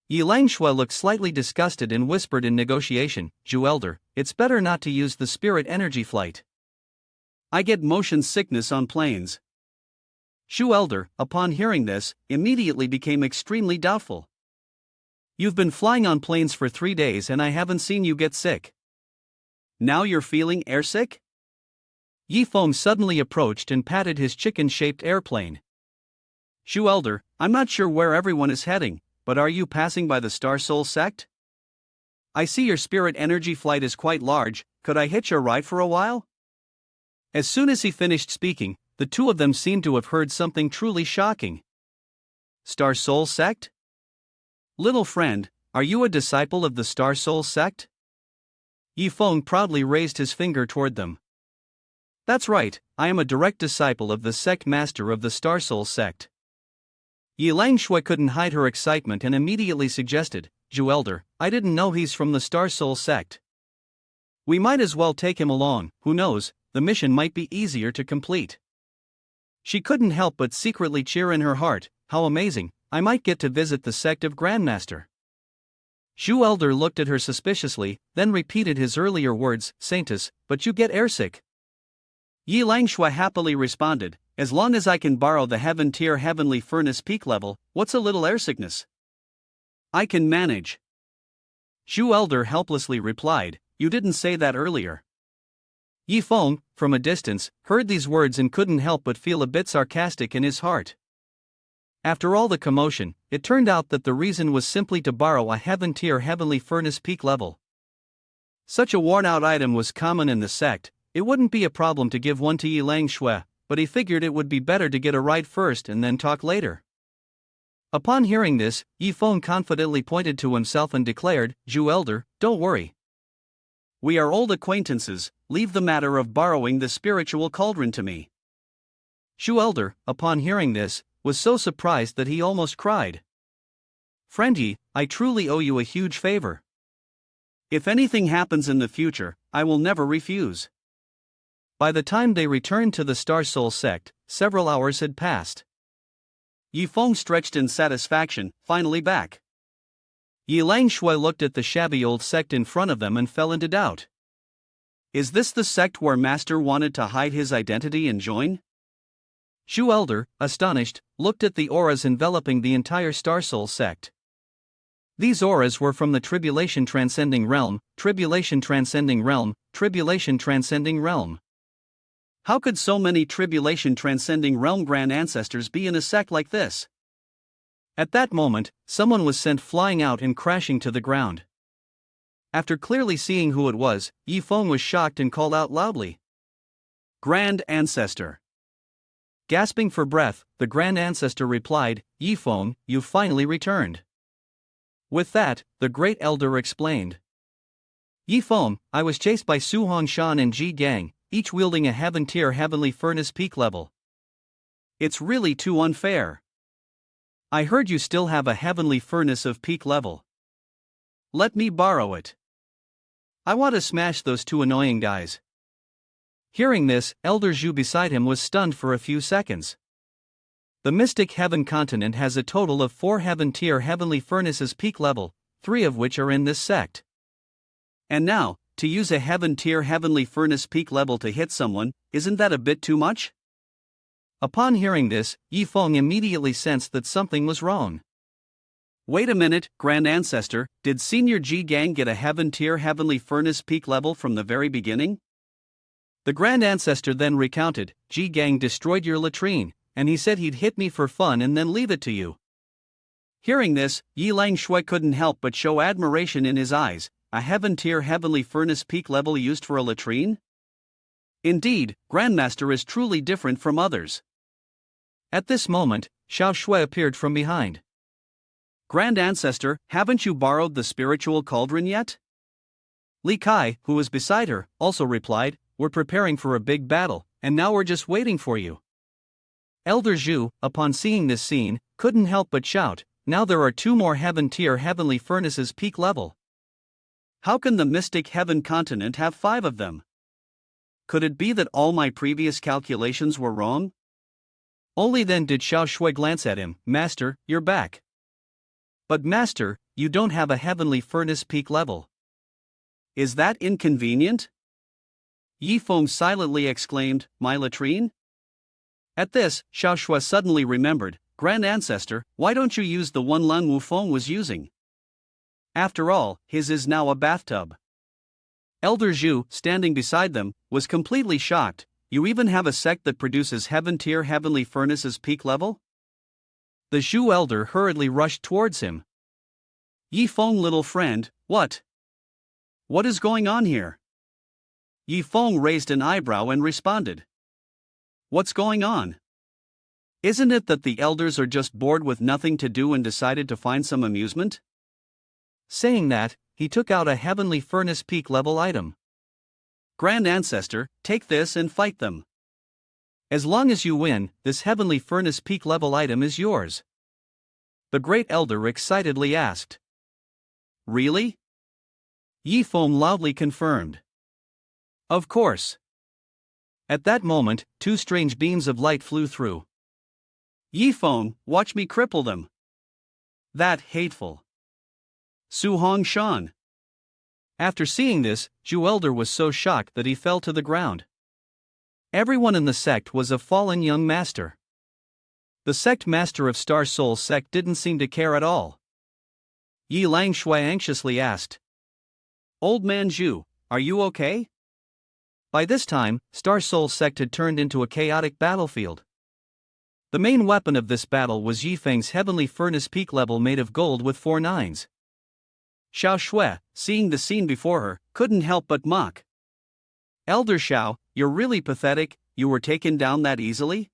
Yi Langshui looked slightly disgusted and whispered in negotiation, "Zhu Elder, it's better not to use the spirit energy flight. I get motion sickness on planes." Zhu Elder, upon hearing this, immediately became extremely doubtful. "You've been flying on planes for 3 days and I haven't seen you get sick. Now you're feeling airsick?" Yi Feng suddenly approached and patted his chicken-shaped airplane. "Zhu Elder, I'm not sure where everyone is heading, but are you passing by the Star Soul Sect?" I see your spirit energy flight is quite large, could I hitch a ride for a while? As soon as he finished speaking, the two of them seemed to have heard something truly shocking. Star Soul Sect? Little friend, are you a disciple of the Star Soul Sect? Yi Feng proudly raised his finger toward them. That's right, I am a direct disciple of the sect master of the Star Soul Sect. Yi Langshui couldn't hide her excitement and immediately suggested, Zhu Elder, I didn't know he's from the Star Soul Sect. We might as well take him along, who knows, the mission might be easier to complete. She couldn't help but secretly cheer in her heart, how amazing, I might get to visit the sect of Grandmaster. Zhu Elder looked at her suspiciously, then repeated his earlier words, Saintess, but you get airsick. Yi Langshui happily responded, as long as I can borrow the heaven tier heavenly furnace peak level, what's a little airsickness? I can manage. Zhu Elder helplessly replied, you didn't say that earlier. Yi Feng, from a distance, heard these words and couldn't help but feel a bit sarcastic in his heart. After all the commotion, it turned out that the reason was simply to borrow a heaven tier heavenly furnace peak level. Such a worn-out item was common in the sect, it wouldn't be a problem to give one to Yi Langshui, but he figured it would be better to get a ride first and then talk later. Upon hearing this, Yi Feng confidently pointed to himself and declared, Zhu Elder, don't worry. We are old acquaintances, leave the matter of borrowing the spiritual cauldron to me. Zhu Elder, upon hearing this, was so surprised that he almost cried. Friend Yi, I truly owe you a huge favor. If anything happens in the future, I will never refuse. By the time they returned to the Star Soul Sect, several hours had passed. Yi Feng stretched in satisfaction, finally back. Yi Langshui looked at the shabby old sect in front of them and fell into doubt. Is this the sect where Master wanted to hide his identity and join? Zhu Elder, astonished, looked at the auras enveloping the entire Star Soul Sect. These auras were from the Tribulation Transcending Realm, Tribulation Transcending Realm, Tribulation Transcending Realm. How could so many Tribulation Transcending Realm Grand Ancestors be in a sect like this? At that moment, someone was sent flying out and crashing to the ground. After clearly seeing who it was, Yi Feng was shocked and called out loudly. Grand Ancestor. Gasping for breath, the Grand Ancestor replied, Yi Feng, you've finally returned. With that, the Great Elder explained. Yi Feng, I was chased by Su Hongshan and Ji Gang, each wielding a heaven tier heavenly furnace peak level. It's really too unfair. I heard you still have a heavenly furnace of peak level. Let me borrow it. I want to smash those two annoying guys. Hearing this, Elder Zhu beside him was stunned for a few seconds. The Mystic Heaven continent has a total of 4 heaven tier heavenly furnaces peak level, 3 of which are in this sect. And now, to use a heaven tier heavenly furnace peak level to hit someone, isn't that a bit too much? Upon hearing this, Yi Feng immediately sensed that something was wrong. Wait a minute, Grand Ancestor, did Senior Ji Gang get a heaven tier heavenly furnace peak level from the very beginning? The Grand Ancestor then recounted, Ji Gang destroyed your latrine, and he said he'd hit me for fun and then leave it to you. Hearing this, Yi Langshui couldn't help but show admiration in his eyes, a heaven tier heavenly furnace peak level used for a latrine? Indeed, Grandmaster is truly different from others. At this moment, Xiao Shui appeared from behind. Grand Ancestor, haven't you borrowed the spiritual cauldron yet? Li Kai, who was beside her, also replied, we're preparing for a big battle, and now we're just waiting for you. Elder Zhu, upon seeing this scene, couldn't help but shout, now there are 2 more heaven tier heavenly furnaces peak level. How can the Mystic Heaven continent have 5 of them? Could it be that all my previous calculations were wrong? Only then did Xiao Shui glance at him, Master, you're back. But Master, you don't have a heavenly furnace peak level. Is that inconvenient? Yi Feng silently exclaimed, my latrine? At this, Xiao Shui suddenly remembered, Grand Ancestor, why don't you use the one Lan Wufeng was using? After all, his is now a bathtub. Elder Zhu, standing beside them, was completely shocked. You even have a sect that produces heaven tier heavenly furnaces peak level? The Zhu elder hurriedly rushed towards him. Yi Feng, little friend, what? What is going on here? Yi Feng raised an eyebrow and responded. What's going on? Isn't it that the elders are just bored with nothing to do and decided to find some amusement? Saying that, he took out a heavenly furnace peak level item. Grand Ancestor, take this and fight them. As long as you win, this heavenly furnace peak level item is yours. The Great Elder excitedly asked. Really? Yi Feng loudly confirmed. Of course. At that moment, two strange beams of light flew through. Yi Feng, watch me cripple them. That hateful. Su Hong Shan. After seeing this, Zhu Elder was so shocked that he fell to the ground. Everyone in the sect was a fallen young master. The sect master of Star Soul Sect didn't seem to care at all. Yi Langshui anxiously asked. Old man Zhu, are you okay? By this time, Star Soul Sect had turned into a chaotic battlefield. The main weapon of this battle was Yi Feng's heavenly furnace peak level made of gold with 4 nines. Xiao Shui, seeing the scene before her, couldn't help but mock. Elder Xiao, you're really pathetic, you were taken down that easily?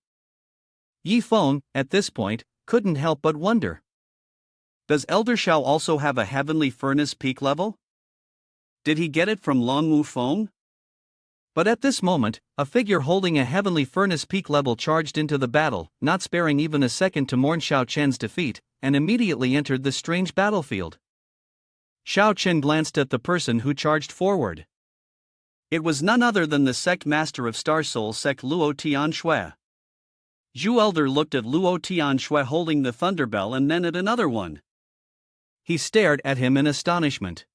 Yi Feng, at this point, couldn't help but wonder. Does Elder Xiao also have a heavenly furnace peak level? Did he get it from Long Wu Feng? But at this moment, a figure holding a heavenly furnace peak level charged into the battle, not sparing even a second to mourn Xiao Chen's defeat, and immediately entered the strange battlefield. Xiao Chen glanced at the person who charged forward. It was none other than the sect master of Star Soul Sect Luo Tianshui. Zhu Elder looked at Luo Tianshui holding the thunderbell and then at another one. He stared at him in astonishment.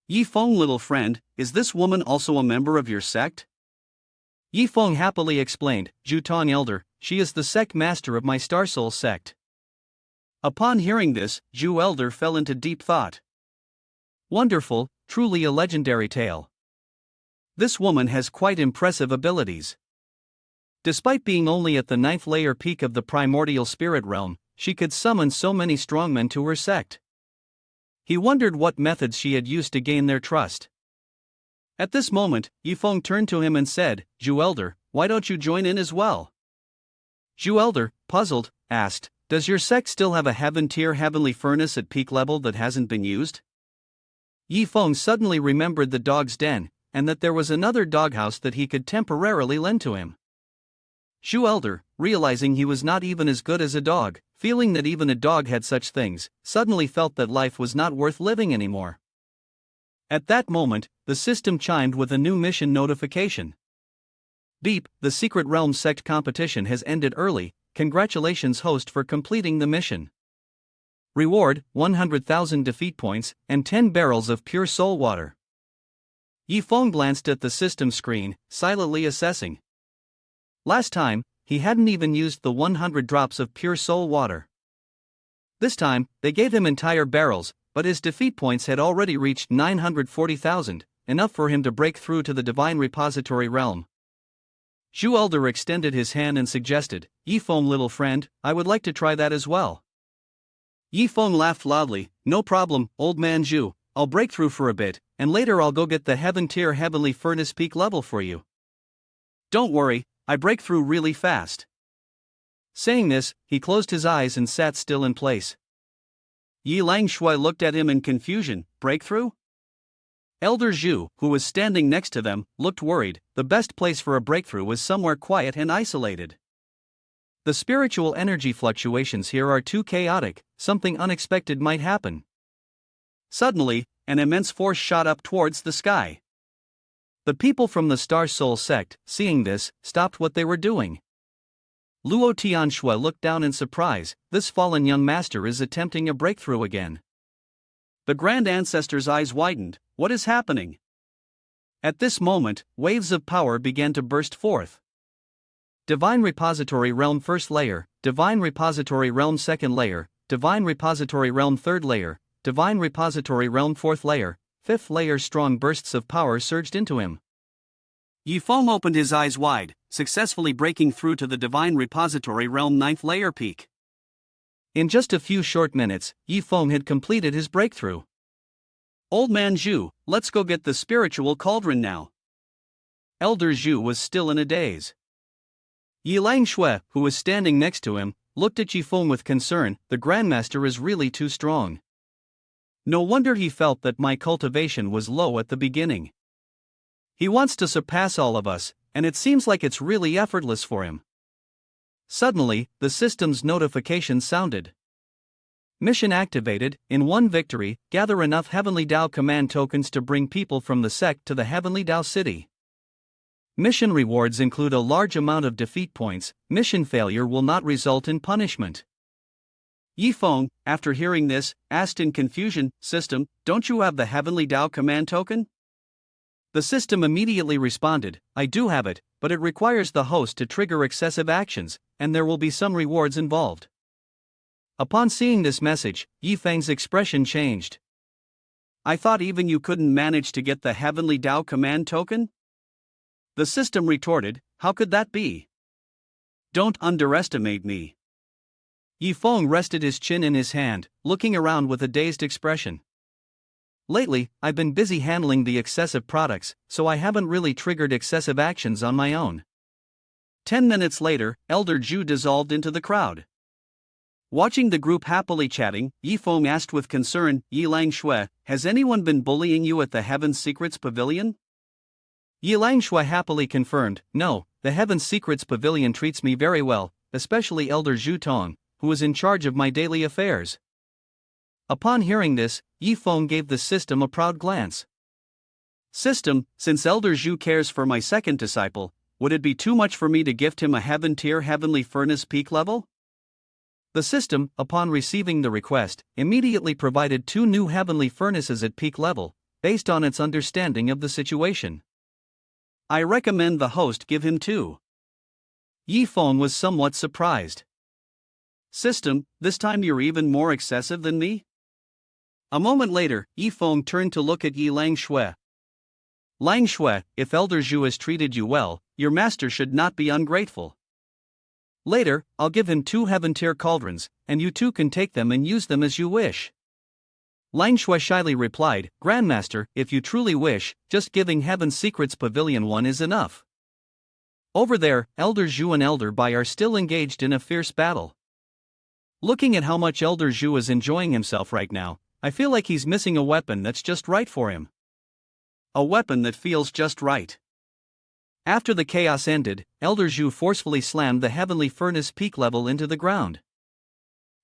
Yi Feng, little friend, is this woman also a member of your sect? Yi Feng happily explained, Zhu Tong Elder, she is the sect master of my Star Soul Sect. Upon hearing this, Zhu Elder fell into deep thought. Wonderful, truly a legendary tale. This woman has quite impressive abilities. Despite being only at the 9th layer peak of the primordial spirit realm, she could summon so many strongmen to her sect. He wondered what methods she had used to gain their trust. At this moment, Yi Feng turned to him and said, Zhu Elder, why don't you join in as well? Zhu Elder, puzzled, asked, does your sect still have a heaven-tier heavenly furnace at peak level that hasn't been used? Yi Feng suddenly remembered the dog's den, and that there was another doghouse that he could temporarily lend to him. Zhu Elder, realizing he was not even as good as a dog, feeling that even a dog had such things, suddenly felt that life was not worth living anymore. At that moment, the system chimed with a new mission notification. Beep, the Secret Realm Sect competition has ended early, congratulations host for completing the mission. Reward, 100,000 defeat points, and 10 barrels of pure soul water. Yi Feng glanced at the system screen, silently assessing. Last time, he hadn't even used the 100 drops of pure soul water. This time, they gave him entire barrels, but his defeat points had already reached 940,000, enough for him to break through to the divine repository realm. Zhu Elder extended his hand and suggested, Yi Feng, little friend, I would like to try that as well. Yi Feng laughed loudly, no problem, old man Zhu, I'll break through for a bit, and later I'll go get the heaven-tier heavenly furnace peak level for you. Don't worry, I break through really fast. Saying this, he closed his eyes and sat still in place. Yi Langshui looked at him in confusion, breakthrough? Elder Zhu, who was standing next to them, looked worried. The best place for a breakthrough was somewhere quiet and isolated. The spiritual energy fluctuations here are too chaotic, something unexpected might happen. Suddenly, an immense force shot up towards the sky. The people from the Star Soul Sect, seeing this, stopped what they were doing. Luo Tianshui looked down in surprise, this fallen young master is attempting a breakthrough again. The Grand Ancestor's eyes widened, what is happening? At this moment, waves of power began to burst forth. Divine Repository Realm 1st Layer, Divine Repository Realm 2nd Layer, Divine Repository Realm 3rd Layer, Divine Repository Realm 4th Layer, 5th Layer. Strong bursts of power surged into him. Yi Feng opened his eyes wide, successfully breaking through to the Divine Repository Realm 9th Layer peak. In just a few short minutes, Yi Feng had completed his breakthrough. Old man Zhu, let's go get the spiritual cauldron now. Elder Zhu was still in a daze. Yilang Shui, who was standing next to him, looked at Yifeng with concern. The Grandmaster is really too strong. No wonder he felt that my cultivation was low at the beginning. He wants to surpass all of us, and it seems like it's really effortless for him. Suddenly, the system's notification sounded. Mission activated. In one victory, gather enough Heavenly Dao command tokens to bring people from the Sect to the Heavenly Dao City. Mission rewards include a large amount of defeat points. Mission failure will not result in punishment. Yifeng, after hearing this, asked in confusion, System, don't you have the Heavenly Dao command token? The system immediately responded, I do have it, but it requires the host to trigger excessive actions, and there will be some rewards involved. Upon seeing this message, Yifeng's expression changed. I thought even you couldn't manage to get the Heavenly Dao command token? The system retorted, how could that be? Don't underestimate me. Yifeng rested his chin in his hand, looking around with a dazed expression. Lately, I've been busy handling the excessive products, so I haven't really triggered excessive actions on my own. 10 minutes later, Elder Zhu dissolved into the crowd. Watching the group happily chatting, Yifeng asked with concern, Yilang Shui, has anyone been bullying you at the Heaven's Secrets Pavilion? Yilang Shui happily confirmed, no, the Heaven's Secrets Pavilion treats me very well, especially Elder Zhu Tong, who is in charge of my daily affairs. Upon hearing this, Yifeng gave the system a proud glance. System, since Elder Zhu cares for my second disciple, would it be too much for me to gift him a heaven-tier heavenly furnace peak level? The system, upon receiving the request, immediately provided 2 new heavenly furnaces at peak level, based on its understanding of the situation. I recommend the host give him 2. Yifeng was somewhat surprised. System, this time you're even more excessive than me? A moment later, Yifeng turned to look at Yilang Shui. Lang Shui, if Elder Zhu has treated you well, your master should not be ungrateful. Later, I'll give him 2 heaven-tier cauldrons, and you 2 can take them and use them as you wish. Lang Shui shyly replied, Grandmaster, if you truly wish, just giving Heaven's Secrets Pavilion 1 is enough. Over there, Elder Zhu and Elder Bai are still engaged in a fierce battle. Looking at how much Elder Zhu is enjoying himself right now, I feel like he's missing a weapon that's just right for him. A weapon that feels just right. After the chaos ended, Elder Zhu forcefully slammed the heavenly furnace peak level into the ground.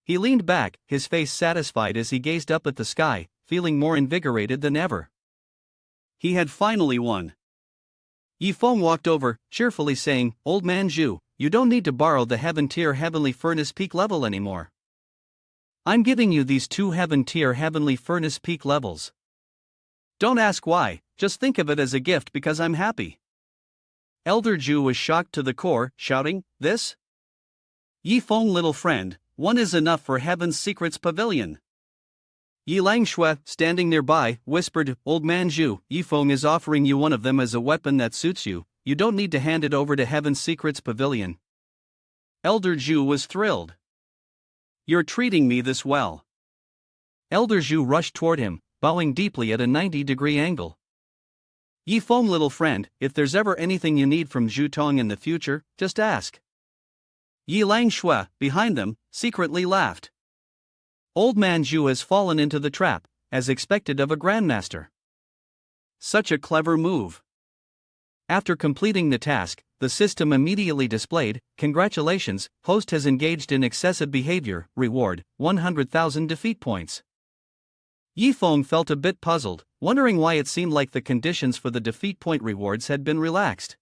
He leaned back, his face satisfied as he gazed up at the sky, feeling more invigorated than ever. He had finally won. Yifeng walked over, cheerfully saying, Old man Zhu, you don't need to borrow the heaven-tier heavenly furnace peak level anymore. I'm giving you these 2 heaven-tier heavenly furnace peak levels. Don't ask why, just think of it as a gift because I'm happy. Elder Zhu was shocked to the core, shouting, This? Yifeng, little friend, 1 is enough for Heaven's Secrets Pavilion. Yilang Shui, standing nearby, whispered, Old man Zhu, Yifeng is offering you 1 of them as a weapon that suits you, you don't need to hand it over to Heaven's Secrets Pavilion. Elder Zhu was thrilled. You're treating me this well. Elder Zhu rushed toward him, bowing deeply at a 90-degree angle. Yifeng, little friend, if there's ever anything you need from Zhu Tong in the future, just ask. Yilang Shui, behind them, secretly laughed. Old man Zhu has fallen into the trap, as expected of a grandmaster. Such a clever move. After completing the task, the system immediately displayed, Congratulations, host has engaged in excessive behavior, reward, 100,000 defeat points. Yifeng felt a bit puzzled, wondering why it seemed like the conditions for the defeat point rewards had been relaxed.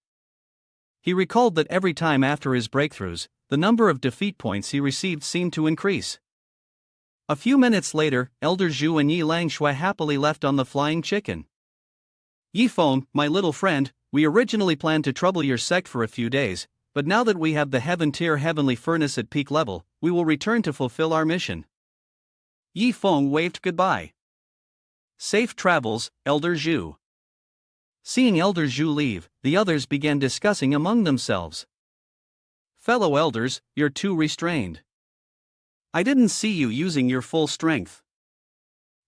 He recalled that every time after his breakthroughs, the number of defeat points he received seemed to increase. A few minutes later, Elder Zhu and Yilang Shui happily left on the flying chicken. Yifeng, my little friend, we originally planned to trouble your sect for a few days, but now that we have the heaven-tier heavenly furnace at peak level, we will return to fulfill our mission. Yifeng waved goodbye. Safe travels, Elder Zhu. Seeing Elder Zhu leave, the others began discussing among themselves. Fellow elders, you're too restrained. I didn't see you using your full strength.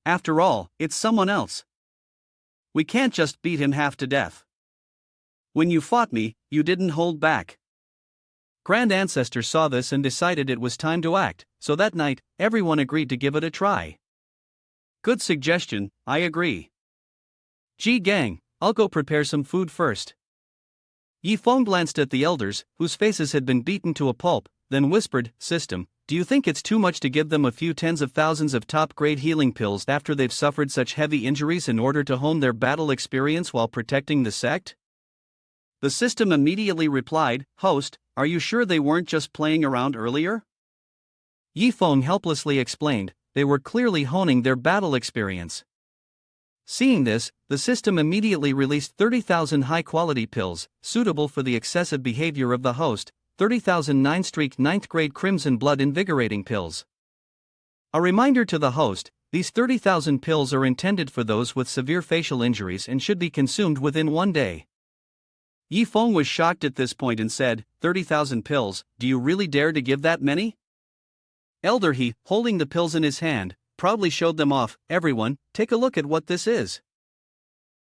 After all, it's someone else, We can't just beat him half to death. When you fought me, you didn't hold back. Grand Ancestor saw this and decided it was time to act, so that night, everyone agreed to give it a try. Good suggestion, I agree. Gee gang, I'll go prepare some food first. Yi Feng glanced at the elders, whose faces had been beaten to a pulp, then whispered, System, do you think it's too much to give them a few tens of thousands of top-grade healing pills after they've suffered such heavy injuries in order to hone their battle experience while protecting the sect? The system immediately replied, Host, are you sure they weren't just playing around earlier? Yi Feng helplessly explained, they were clearly honing their battle experience. Seeing this, the system immediately released 30,000 high-quality pills, suitable for the excessive behavior of the host, 30,000 9-streak 9th-grade crimson blood invigorating pills. A reminder to the host, these 30,000 pills are intended for those with severe facial injuries and should be consumed within 1 day. Yi Feng was shocked at this point and said, 30,000 pills, do you really dare to give that many? Elder He, holding the pills in his hand, proudly showed them off. Everyone, take a look at what this is.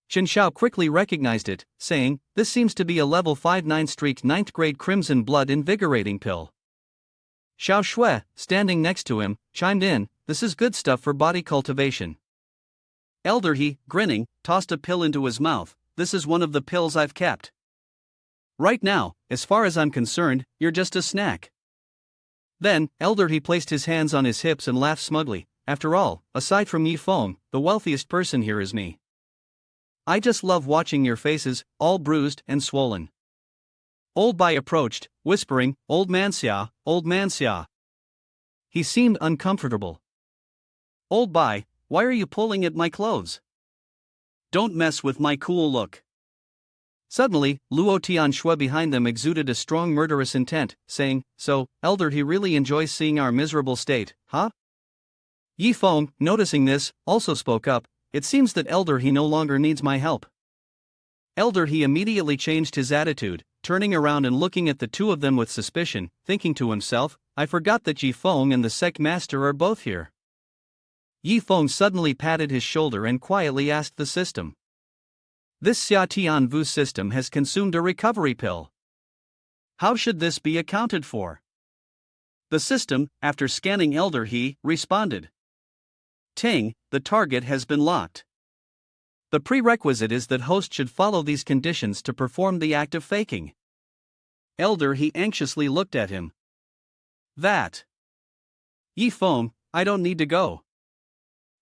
Chen Xiao quickly recognized it, saying, this seems to be a level 5 9-streak 9th-grade crimson blood invigorating pill. Xiao Shui, standing next to him, chimed in, this is good stuff for body cultivation. Elder He, grinning, tossed a pill into his mouth. This is one of the pills I've kept. Right now, as far as I'm concerned, you're just a snack. Then, Elder He placed his hands on his hips and laughed smugly. After all, aside from Yi Feng, the wealthiest person here is me. I just love watching your faces, all bruised and swollen. Old Bai approached, whispering, Old man Xia, Old man Xia. He seemed uncomfortable. Old Bai, why are you pulling at my clothes? Don't mess with my cool look. Suddenly, Luo Tianshui behind them exuded a strong murderous intent, saying, so, Elder He really enjoys seeing our miserable state, huh? Yi Feng, noticing this, also spoke up, it seems that Elder He no longer needs my help. Elder He immediately changed his attitude, turning around and looking at the two of them with suspicion, thinking to himself, I forgot that Yi Feng and the Sect Master are both here. Yi Feng suddenly patted his shoulder and quietly asked the system. This Xia Tian Vu system has consumed a recovery pill. How should this be accounted for? The system, after scanning Elder He, responded. Ting, the target has been locked. The prerequisite is that host should follow these conditions to perform the act of faking. Elder He anxiously looked at him. That. Yi Feng, I don't need to go.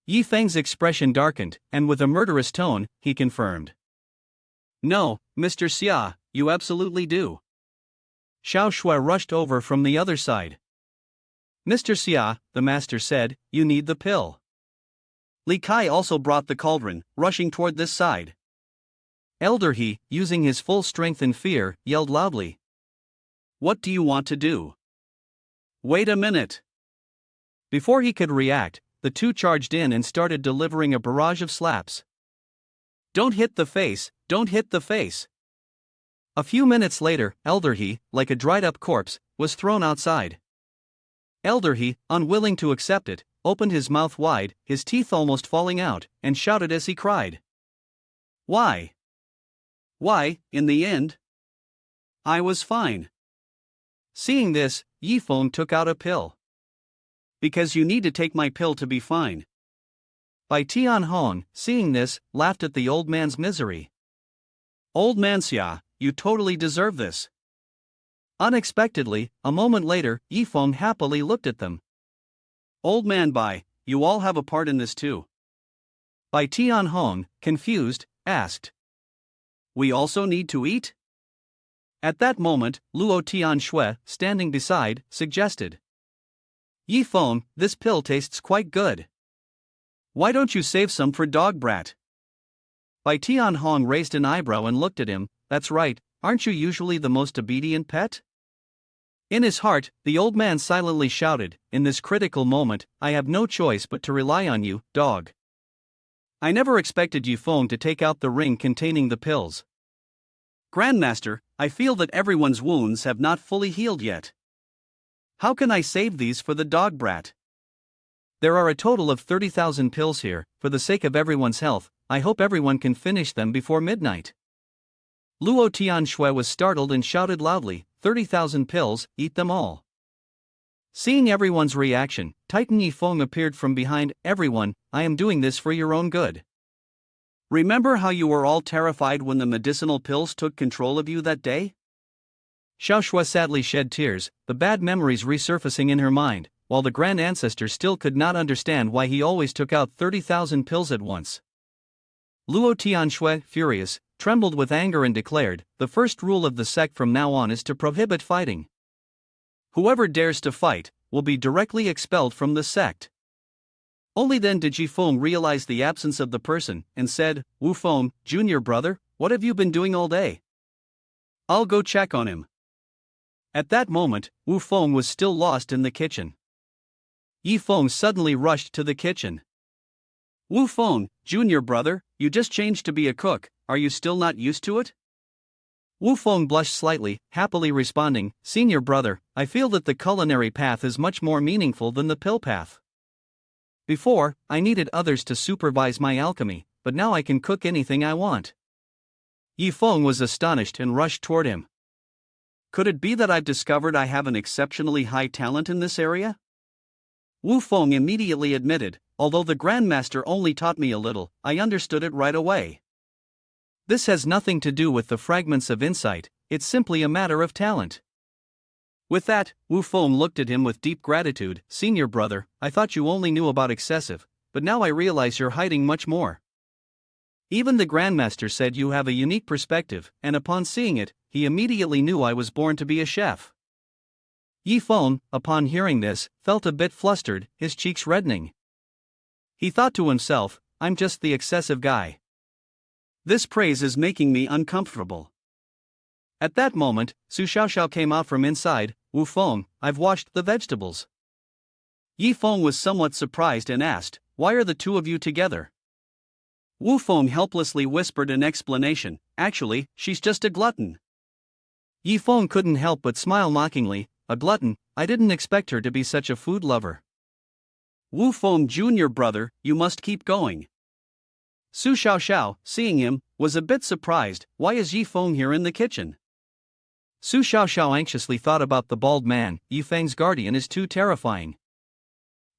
Yi Feng's expression darkened, and with a murderous tone, he confirmed. No, Mr. Xia, you absolutely do. Xiao Shui rushed over from the other side. Mr. Xia, the master said, you need the pill. Li Kai also brought the cauldron, rushing toward this side. Elder He, using his full strength and fear, yelled loudly. What do you want to do? Wait a minute. Before he could react, the two charged in and started delivering a barrage of slaps. Don't hit the face, don't hit the face. A few minutes later, Elder He, like a dried-up corpse, was thrown outside. Elder He, unwilling to accept it, opened his mouth wide, his teeth almost falling out, and shouted as he cried. Why? Why, in the end? I was fine. Seeing this, Yi Feng took out a pill. Because you need to take my pill to be fine. Bai Tianhong, seeing this, laughed at the old man's misery. Old man Xia, you totally deserve this. Unexpectedly, a moment later, Yi Feng happily looked at them. Old man Bai, you all have a part in this too. Bai Tianhong, confused, asked. We also need to eat? At that moment, Luo Tianshui, standing beside, suggested. Yi Feng, this pill tastes quite good. Why don't you save some for Dog Brat? Bai Tianhong raised an eyebrow and looked at him. That's right, aren't you usually the most obedient pet? In his heart, the old man silently shouted, in this critical moment, I have no choice but to rely on you, dog. I never expected Yi Feng to take out the ring containing the pills. Grandmaster, I feel that everyone's wounds have not fully healed yet. How can I save these for the Dog Brat? There are a total of 30,000 pills here, for the sake of everyone's health, I hope everyone can finish them before midnight. Luo Tianxue was startled and shouted loudly, 30,000 pills, eat them all. Seeing everyone's reaction, Titan Yifeng appeared from behind. Everyone, I am doing this for your own good. Remember how you were all terrified when the medicinal pills took control of you that day? Xiaoxue sadly shed tears, the bad memories resurfacing in her mind, while the Grand Ancestor still could not understand why he always took out 30,000 pills at once. Luo Tianxue, furious, trembled with anger and declared, the first rule of the sect from now on is to prohibit fighting. Whoever dares to fight will be directly expelled from the sect. Only then did Yifeng realize the absence of the person, and said, Wu Feng, junior brother, what have you been doing all day? I'll go check on him. At that moment, Wu Feng was still lost in the kitchen. Yifeng suddenly rushed to the kitchen. Wu Feng, junior brother, you just changed to be a cook, are you still not used to it? Wu Feng blushed slightly, happily responding, Senior brother, I feel that the culinary path is much more meaningful than the pill path. Before, I needed others to supervise my alchemy, but now I can cook anything I want. Yifeng was astonished and rushed toward him. Could it be that I've discovered I have an exceptionally high talent in this area? Wu Feng immediately admitted, although the Grandmaster only taught me a little, I understood it right away. This has nothing to do with the fragments of insight, it's simply a matter of talent. With that, Wu Feng looked at him with deep gratitude. Senior brother, I thought you only knew about excessive, but now I realize you're hiding much more. Even the Grandmaster said you have a unique perspective, and upon seeing it, he immediately knew I was born to be a chef. Yifeng, upon hearing this, felt a bit flustered, his cheeks reddening. He thought to himself, I'm just the excessive guy. This praise is making me uncomfortable. At that moment, Su Xiaoxiao came out from inside. Wu Feng, I've washed the vegetables. Yifeng was somewhat surprised and asked, why are the two of you together? Wu Feng helplessly whispered an explanation, actually, she's just a glutton. Yifeng couldn't help but smile mockingly, a glutton, I didn't expect her to be such a food lover. Wu Feng junior brother, you must keep going. Su Xiaoxiao, seeing him, was a bit surprised, why is Yifeng here in the kitchen? Su Xiaoxiao anxiously thought about the bald man. Yifeng's guardian is too terrifying.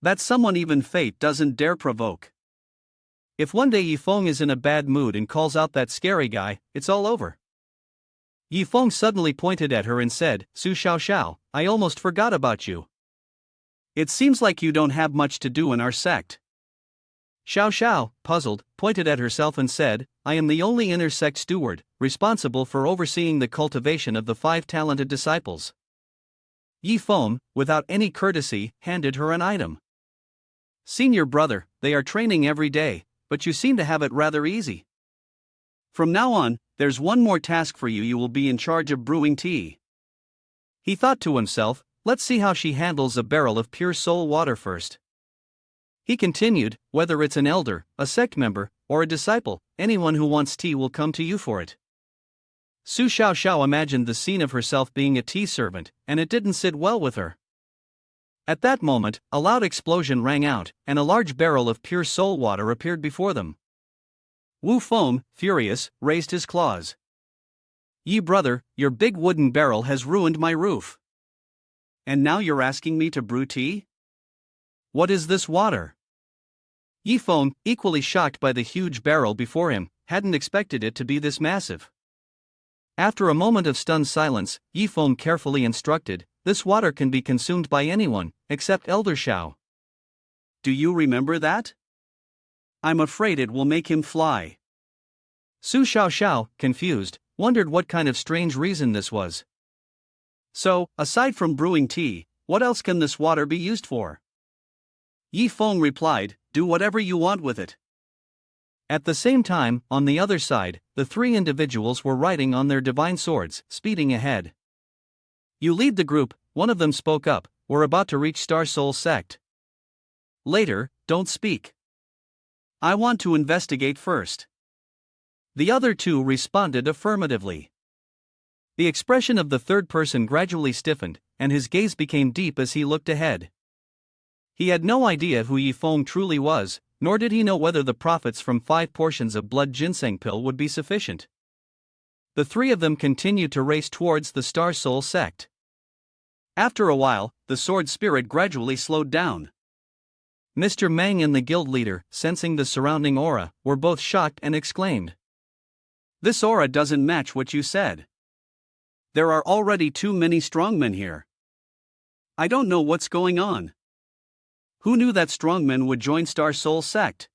That's someone even fate doesn't dare provoke. If one day Yifeng is in a bad mood and calls out that scary guy, it's all over. Yifeng suddenly pointed at her and said, Su Xiaoxiao, I almost forgot about you. It seems like you don't have much to do in our sect. Xiaoxiao, puzzled, pointed at herself and said, I am the only inner sect steward, responsible for overseeing the cultivation of the 5 talented disciples. Yifeng, without any courtesy, handed her an item. Senior brother, they are training every day, but you seem to have it rather easy. From now on, there's one more task for you. You will be in charge of brewing tea. He thought to himself, let's see how she handles a barrel of pure soul water first. He continued, whether it's an elder, a sect member, or a disciple, anyone who wants tea will come to you for it. Su Xiaoxiao imagined the scene of herself being a tea servant, and it didn't sit well with her. At that moment, a loud explosion rang out, and a large barrel of pure soul water appeared before them. Wu Feng, furious, raised his claws. Yi brother, your big wooden barrel has ruined my roof. And now you're asking me to brew tea? What is this water? Yifeng, equally shocked by the huge barrel before him, hadn't expected it to be this massive. After a moment of stunned silence, Yifeng carefully instructed, this water can be consumed by anyone, except Elder Xiao. Do you remember that? I'm afraid it will make him fly. Su Xiaoxiao, confused, wondered what kind of strange reason this was. So, aside from brewing tea, what else can this water be used for? Yifeng replied, do whatever you want with it. At the same time, on the other side, the 3 individuals were riding on their divine swords, speeding ahead. You lead the group, one of them spoke up, we're about to reach Star Soul Sect. Later, don't speak. I want to investigate first. The other 2 responded affirmatively. The expression of the third person gradually stiffened, and his gaze became deep as he looked ahead. He had no idea who Yifeng truly was, Nor did he know whether the profits from 5 portions of blood ginseng pill would be sufficient. The three of them continued to race towards the Star Soul sect. After a while, the sword spirit gradually slowed down. Mr. Meng and the guild leader, sensing the surrounding aura, were both shocked and exclaimed, "This aura doesn't match what you said. There are already too many strongmen here. I don't know what's going on. Who knew that strongmen would join Star Soul sect?"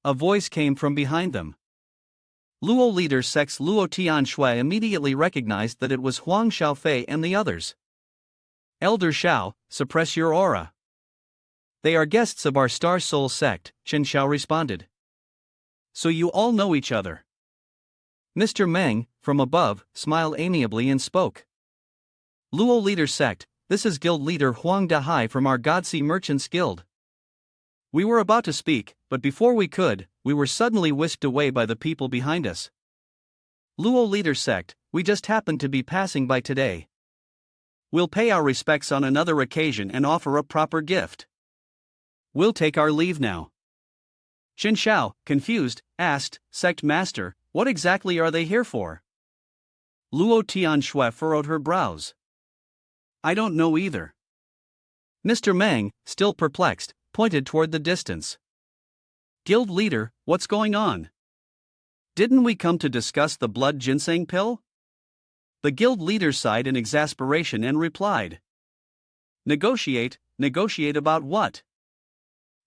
A voice came from behind them. Luo leader Sect's Luo Tianshui immediately recognized that it was Huang Xiaofei and the others. "Elder Xiao, suppress your aura. They are guests of our Star Soul sect," Chen Xiao responded. "So you all know each other?" Mr. Meng, from above, smiled amiably and spoke. "Luo leader Sect, this is guild leader Huang Dahai from our Godsea Merchants Guild." We were about to speak, but before we could, we were suddenly whisked away by the people behind us. "Luo leader Sect, we just happened to be passing by today. We'll pay our respects on another occasion and offer a proper gift. We'll take our leave now." Chen Xiao, confused, asked, "Sect Master, what exactly are they here for?" Luo Tianshui furrowed her brows. "I don't know either." Mr. Meng, still perplexed, pointed toward the distance. "Guild leader, what's going on? Didn't we come to discuss the blood ginseng pill?" The guild leader sighed in exasperation and replied, "Negotiate about what?"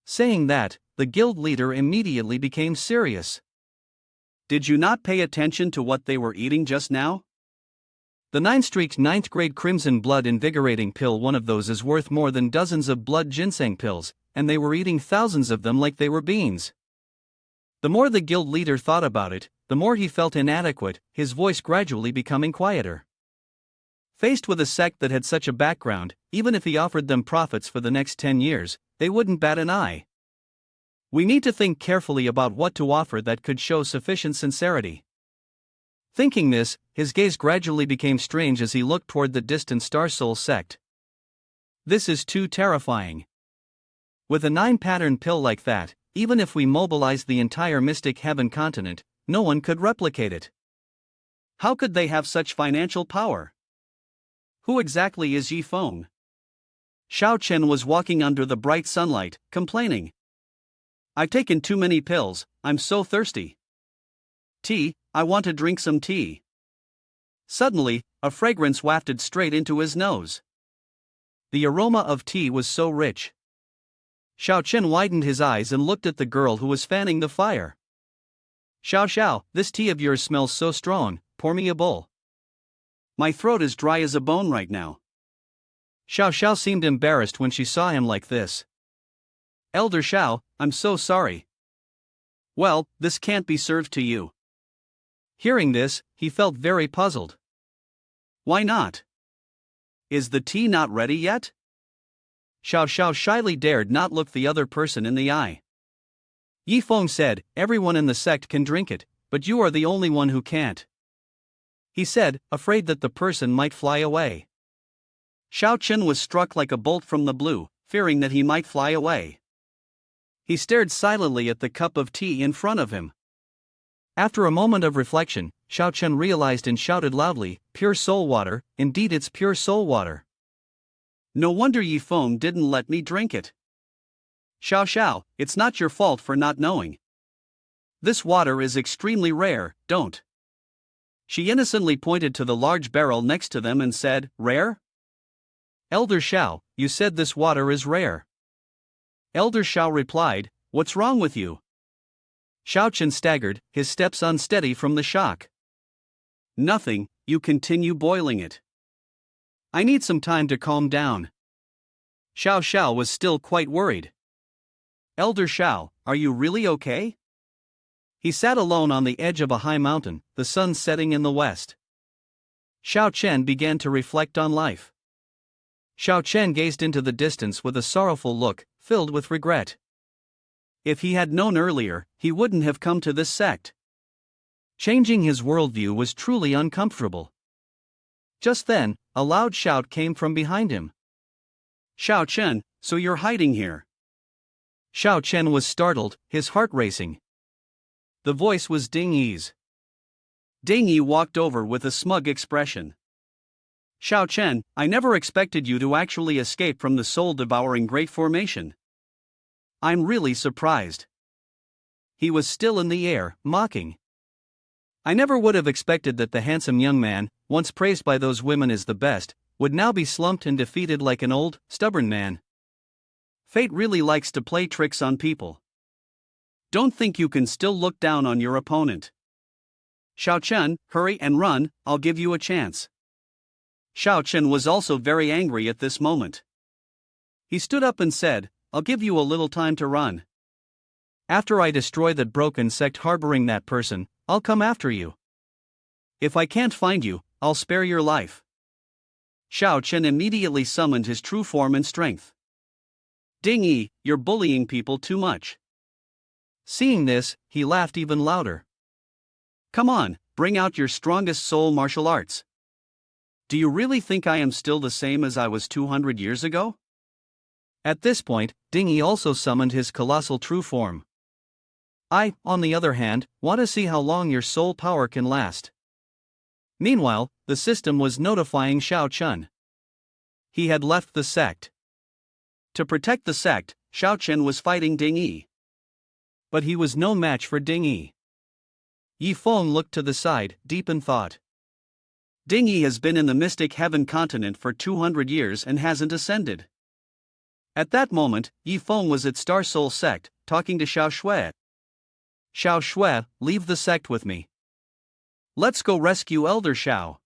Saying that, the guild leader immediately became serious. "Did you not pay attention to what they were eating just now?" "The 9-streaked 9th grade crimson blood invigorating pill, one of those is worth more than dozens of blood ginseng pills, and they were eating thousands of them like they were beans." The more the guild leader thought about it, the more he felt inadequate, his voice gradually becoming quieter. Faced with a sect that had such a background, even if he offered them profits for the next 10 years, they wouldn't bat an eye. "We need to think carefully about what to offer that could show sufficient sincerity." Thinking this, his gaze gradually became strange as he looked toward the distant Star Soul sect. "This is too terrifying. With a 9-pattern pill like that, even if we mobilized the entire Mystic Heaven continent, no one could replicate it. How could they have such financial power? Who exactly is Yi Feng?" Xiao Chen was walking under the bright sunlight, complaining, "I've taken too many pills, I'm so thirsty. Tea, I want to drink some tea." Suddenly, a fragrance wafted straight into his nose. The aroma of tea was so rich. Xiao Chen widened his eyes and looked at the girl who was fanning the fire. Xiao, this tea of yours smells so strong, pour me a bowl." "My throat is dry as a bone right now." Xiao seemed embarrassed when she saw him like this. "Elder Xiao, I'm so sorry." "Well, this can't be served to you." Hearing this, he felt very puzzled. "Why not? Is the tea not ready yet?" Xiao shyly dared not look the other person in the eye. Yi Feng said, "Everyone in the sect can drink it, but you are the only one who can't," he said, afraid that the person might fly away. Xiao Chen was struck like a bolt from the blue, fearing that he might fly away. He stared silently at the cup of tea in front of him. After a moment of reflection, Xiao Chen realized and shouted loudly, "Pure soul water, indeed it's pure soul water." "No wonder Yi Feng didn't let me drink it." Xiao, it's not your fault for not knowing. This water is extremely rare, don't." She innocently pointed to the large barrel next to them and said, "Rare?" "Elder Xiao, you said this water is rare." Elder Xiao replied, "What's wrong with you?" Xiao Chen staggered, his steps unsteady from the shock. "Nothing, you continue boiling it." "I need some time to calm down." Xiao was still quite worried. "Elder Xiao, are you really okay?" He sat alone on the edge of a high mountain, the sun setting in the west. Xiao Chen began to reflect on life. Xiao Chen gazed into the distance with a sorrowful look, filled with regret. If he had known earlier, he wouldn't have come to this sect. Changing his worldview was truly uncomfortable. Just then, a loud shout came from behind him. "Xiao Chen, so you're hiding here?" Xiao Chen was startled, his heart racing. The voice was Ding Yi's. Ding Yi walked over with a smug expression. Xiao Chen, I never expected you to actually escape from the soul-devouring Great Formation. I'm really surprised. He was still in the air, mocking. I never would have expected that the handsome young man, once praised by those women as the best, would now be slumped and defeated like an old, stubborn man. Fate really likes to play tricks on people. Don't think you can still look down on your opponent. Xiao Chen, hurry and run, I'll give you a chance. Xiao Chen was also very angry at this moment. He stood up and said, I'll give you a little time to run. After I destroy that broken sect harboring that person, I'll come after you. If I can't find you, I'll spare your life. Xiao Chen immediately summoned his true form and strength. Ding Yi, you're bullying people too much. Seeing this, he laughed even louder. Come on, bring out your strongest soul martial arts. Do you really think I am still the same as I was 200 years ago? At this point, Ding Yi also summoned his colossal true form. I, on the other hand, want to see how long your soul power can last. Meanwhile, the system was notifying Xiao Chen. He had left the sect. To protect the sect, Xiao Chen was fighting Ding Yi. But he was no match for Ding Yi. Yi Feng looked to the side, deep in thought. Ding Yi has been in the Mystic Heaven continent for 200 years and hasn't ascended. At that moment, Yi Feng was at Star Soul Sect, talking to Xiao Shui. Xiao Shui, leave the sect with me. Let's go rescue Elder Xiao.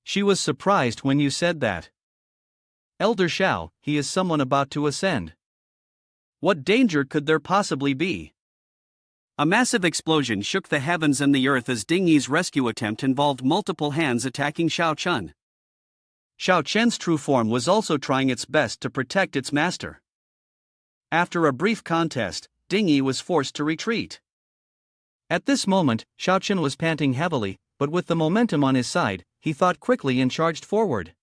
She was surprised when you said that. Elder Xiao, he is someone about to ascend. What danger could there possibly be? A massive explosion shook the heavens and the earth as Ding Yi's rescue attempt involved multiple hands attacking Xiao Chen. Xiao Chen's true form was also trying its best to protect its master. After a brief contest, Ding Yi was forced to retreat. At this moment, Xiao Chen was panting heavily, but with the momentum on his side, he thought quickly and charged forward.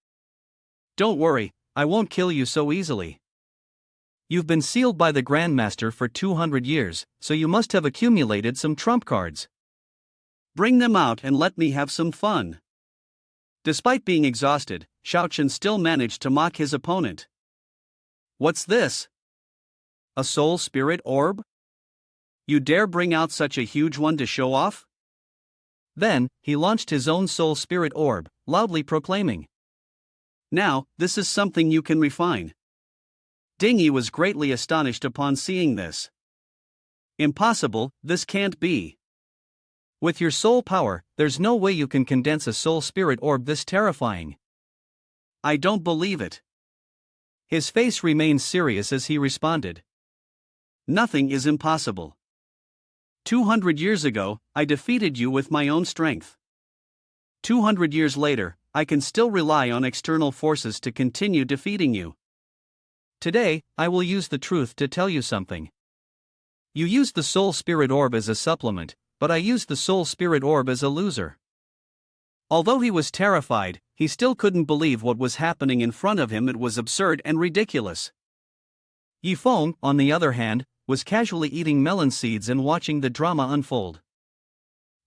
Don't worry, I won't kill you so easily. You've been sealed by the Grandmaster for 200 years, so you must have accumulated some trump cards. Bring them out and let me have some fun. Despite being exhausted, Xiao Chen still managed to mock his opponent. What's this? A soul spirit orb? You dare bring out such a huge one to show off? Then, he launched his own soul spirit orb, loudly proclaiming. Now, this is something you can refine. Ding Yi was greatly astonished upon seeing this. Impossible, this can't be. With your soul power, there's no way you can condense a soul spirit orb this terrifying. I don't believe it. His face remained serious as he responded. Nothing is impossible. 200 years ago, I defeated you with my own strength. 200 years later, I can still rely on external forces to continue defeating you. Today, I will use the truth to tell you something. You used the soul spirit orb as a supplement, but I used the soul spirit orb as a loser. Although he was terrified, he still couldn't believe what was happening in front of him. It was absurd and ridiculous. Yi Feng, on the other hand, was casually eating melon seeds and watching the drama unfold.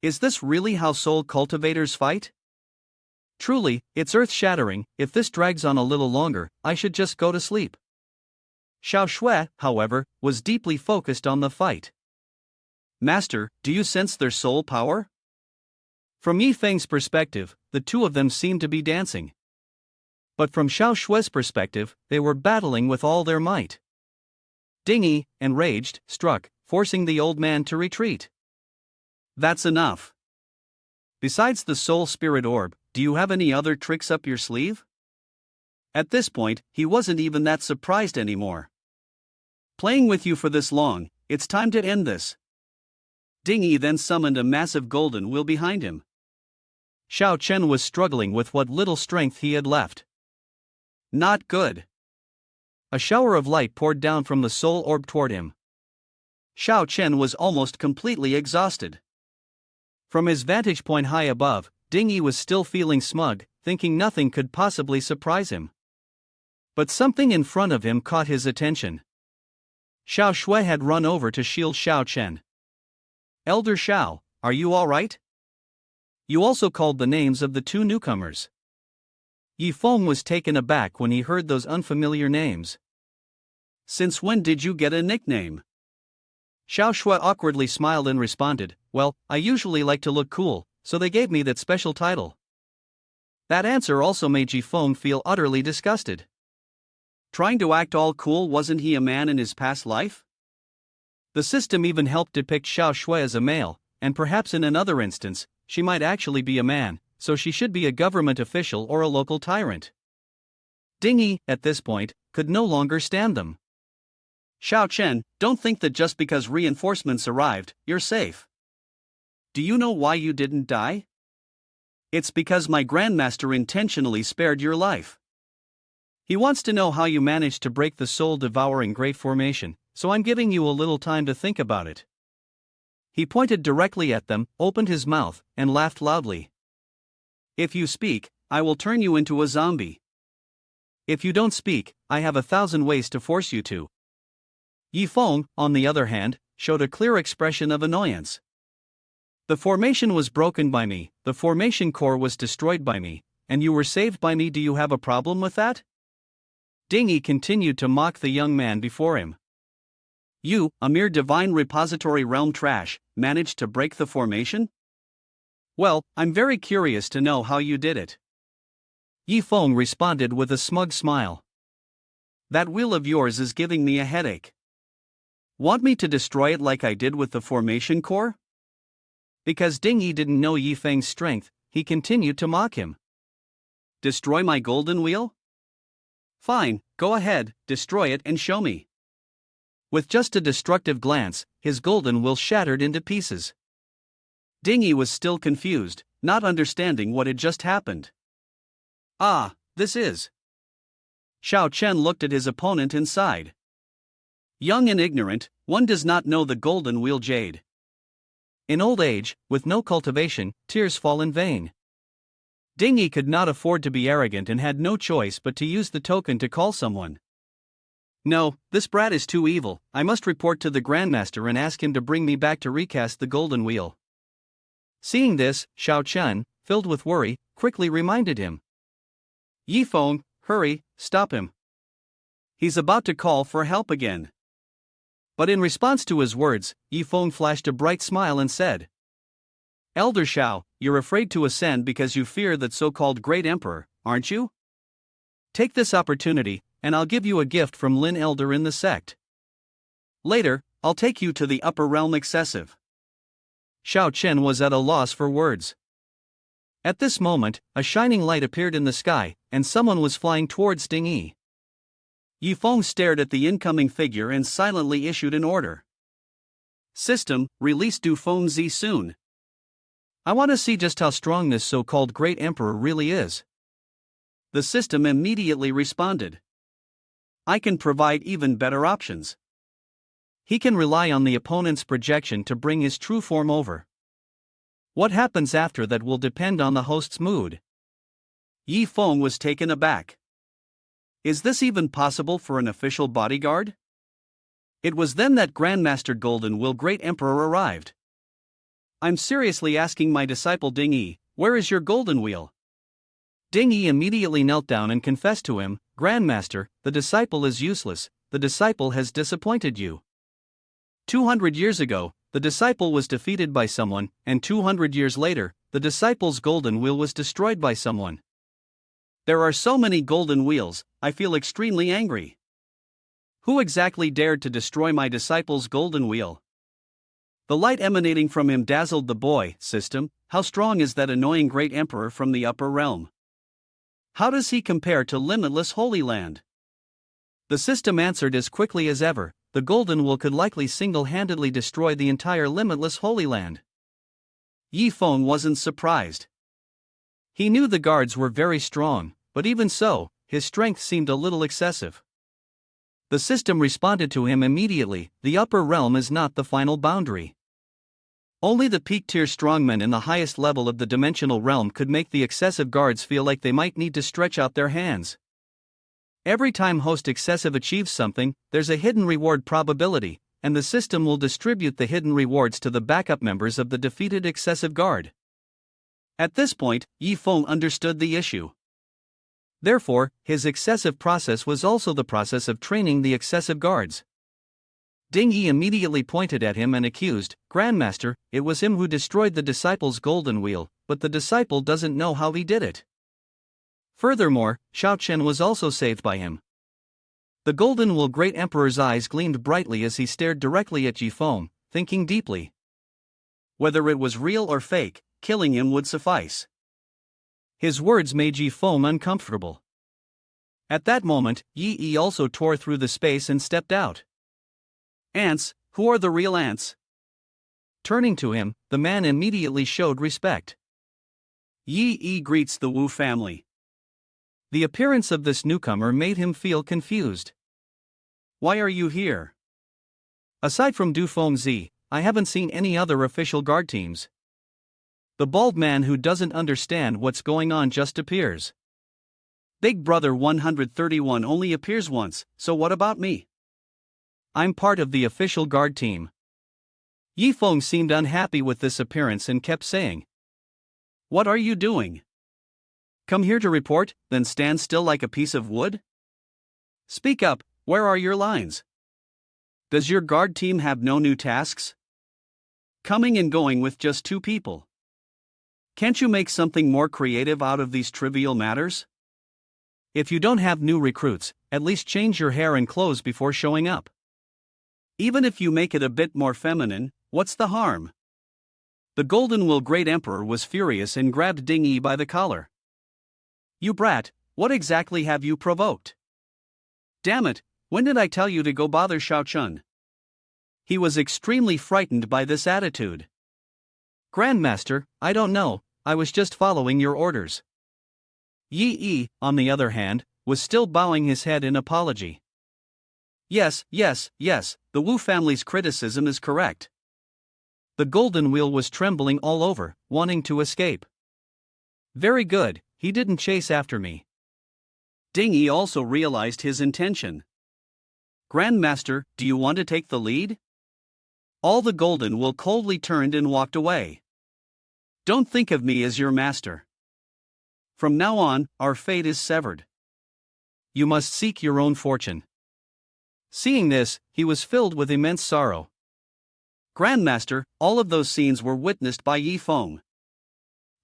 Is this really how soul cultivators fight? Truly, it's earth-shattering. If this drags on a little longer, I should just go to sleep. Xiao Shui, however, was deeply focused on the fight. Master, do you sense their soul power? From Yi Feng's perspective, the two of them seemed to be dancing. But from Xiao Shui's perspective, they were battling with all their might. Ding Yi, enraged, struck, forcing the old man to retreat. That's enough. Besides the soul spirit orb, do you have any other tricks up your sleeve? At this point, he wasn't even that surprised anymore. Playing with you for this long, it's time to end this. Ding Yi then summoned a massive golden wheel behind him. Xiao Chen was struggling with what little strength he had left. Not good. A shower of light poured down from the soul orb toward him. Xiao Chen was almost completely exhausted. From his vantage point high above, Ding Yi was still feeling smug, thinking nothing could possibly surprise him. But something in front of him caught his attention. Xiao Shui had run over to shield Xiao Chen. Elder Xiao, are you alright? You also called the names of the two newcomers. Yi Feng was taken aback when he heard those unfamiliar names. Since when did you get a nickname? Xiao Shui awkwardly smiled and responded, well, I usually like to look cool, so they gave me that special title. That answer also made Yi Feng feel utterly disgusted. Trying to act all cool, wasn't he a man in his past life? The system even helped depict Xiao Shui as a male, and perhaps in another instance, she might actually be a man, so she should be a government official or a local tyrant. Ding Yi, at this point, could no longer stand them. Xiao Chen, don't think that just because reinforcements arrived, you're safe. Do you know why you didn't die? It's because my Grandmaster intentionally spared your life. He wants to know how you managed to break the soul-devouring Great Formation, so I'm giving you a little time to think about it. He pointed directly at them, opened his mouth, and laughed loudly. If you speak, I will turn you into a zombie. If you don't speak, I have 1,000 ways to force you to. Yi Feng, on the other hand, showed a clear expression of annoyance. The formation was broken by me, the formation core was destroyed by me, and you were saved by me. Do you have a problem with that? Ding Yi continued to mock the young man before him. You, a mere divine repository realm trash, managed to break the formation? Well, I'm very curious to know how you did it. Yi Feng responded with a smug smile. That wheel of yours is giving me a headache. Want me to destroy it like I did with the formation core? Because Ding Yi didn't know Yi Feng's strength, he continued to mock him. Destroy my golden wheel? Fine, go ahead, destroy it and show me. With just a destructive glance, his golden wheel shattered into pieces. Ding Yi was still confused, not understanding what had just happened. Ah, this is. Xiao Chen looked at his opponent and sighed. Young and ignorant, one does not know the golden wheel jade. In old age, with no cultivation, tears fall in vain. Ding Yi could not afford to be arrogant and had no choice but to use the token to call someone. No, this brat is too evil. I must report to the Grandmaster and ask him to bring me back to recast the golden wheel. Seeing this, Xiao Chen, filled with worry, quickly reminded him. Yi Feng, hurry, stop him. He's about to call for help again. But in response to his words, Yi Feng flashed a bright smile and said, Elder Xiao, you're afraid to ascend because you fear that so-called Great Emperor, aren't you? Take this opportunity, and I'll give you a gift from Lin Elder in the Sect. Later, I'll take you to the upper realm excessive. Xiao Chen was at a loss for words. At this moment, a shining light appeared in the sky, and someone was flying towards Ding Yi. Yi Feng stared at the incoming figure and silently issued an order. System, release Du Feng Zi soon. I want to see just how strong this so-called Great Emperor really is. The system immediately responded. I can provide even better options. He can rely on the opponent's projection to bring his true form over. What happens after that will depend on the host's mood. Yi Feng was taken aback. Is this even possible for an official bodyguard? It was then that Grandmaster Golden Will Great Emperor arrived. I'm seriously asking my disciple Ding Yi, where is your golden wheel? Ding Yi immediately knelt down and confessed to him, Grandmaster, the disciple is useless, the disciple has disappointed you. 200 years ago, the disciple was defeated by someone, and 200 years later, the disciple's golden wheel was destroyed by someone. There are so many golden wheels, I feel extremely angry. Who exactly dared to destroy my disciple's golden wheel? The light emanating from him dazzled the boy. System, how strong is that annoying great emperor from the upper realm? How does he compare to limitless Holy Land? The system answered as quickly as ever, the golden wheel could likely single-handedly destroy the entire limitless Holy Land. Yi Feng wasn't surprised. He knew the guards were very strong, but even so, his strength seemed a little excessive. The system responded to him immediately, the upper realm is not the final boundary. Only the peak-tier strongmen in the highest level of the dimensional realm could make the excessive guards feel like they might need to stretch out their hands. Every time host excessive achieves something, there's a hidden reward probability, and the system will distribute the hidden rewards to the backup members of the defeated excessive guard. At this point, Yi Feng understood the issue. Therefore, his excessive process was also the process of training the excessive guards. Ding Yi immediately pointed at him and accused, "Grandmaster, it was him who destroyed the disciple's golden wheel, but the disciple doesn't know how he did it." Furthermore, Xiao Chen was also saved by him. The golden wheel great emperor's eyes gleamed brightly as he stared directly at Yi Feng, thinking deeply. Whether it was real or fake, killing him would suffice. His words made Yi Feng uncomfortable. At that moment, Yi Yi also tore through the space and stepped out. "Ants, who are the real ants?" Turning to him, the man immediately showed respect. Yi Yi greets the Wu family. The appearance of this newcomer made him feel confused. "Why are you here?" "Aside from Du Fengzi, I haven't seen any other official guard teams." The bald man who doesn't understand what's going on just appears. "Big Brother 131 only appears once, so what about me?" "I'm part of the official guard team." Yi Feng seemed unhappy with this appearance and kept saying, "What are you doing? Come here to report, then stand still like a piece of wood? Speak up, where are your lines? Does your guard team have no new tasks? Coming and going with just 2 people. Can't you make something more creative out of these trivial matters? If you don't have new recruits, at least change your hair and clothes before showing up. Even if you make it a bit more feminine, what's the harm?" The Golden Will Great Emperor was furious and grabbed Ding Yi by the collar. "You brat, what exactly have you provoked? Damn it, when did I tell you to go bother Xiao Chun?" He was extremely frightened by this attitude. "Grandmaster, I don't know, I was just following your orders." Yi Yi, on the other hand, was still bowing his head in apology. Yes, the Wu family's criticism is correct." The golden wheel was trembling all over, wanting to escape. "Very good, he didn't chase after me." Ding Yi also realized his intention. "Grandmaster, do you want to take the lead?" All the golden will coldly turned and walked away. "Don't think of me as your master. From now on, our fate is severed. You must seek your own fortune." Seeing this, he was filled with immense sorrow. "Grandmaster, all of those scenes were witnessed by Yi Feng.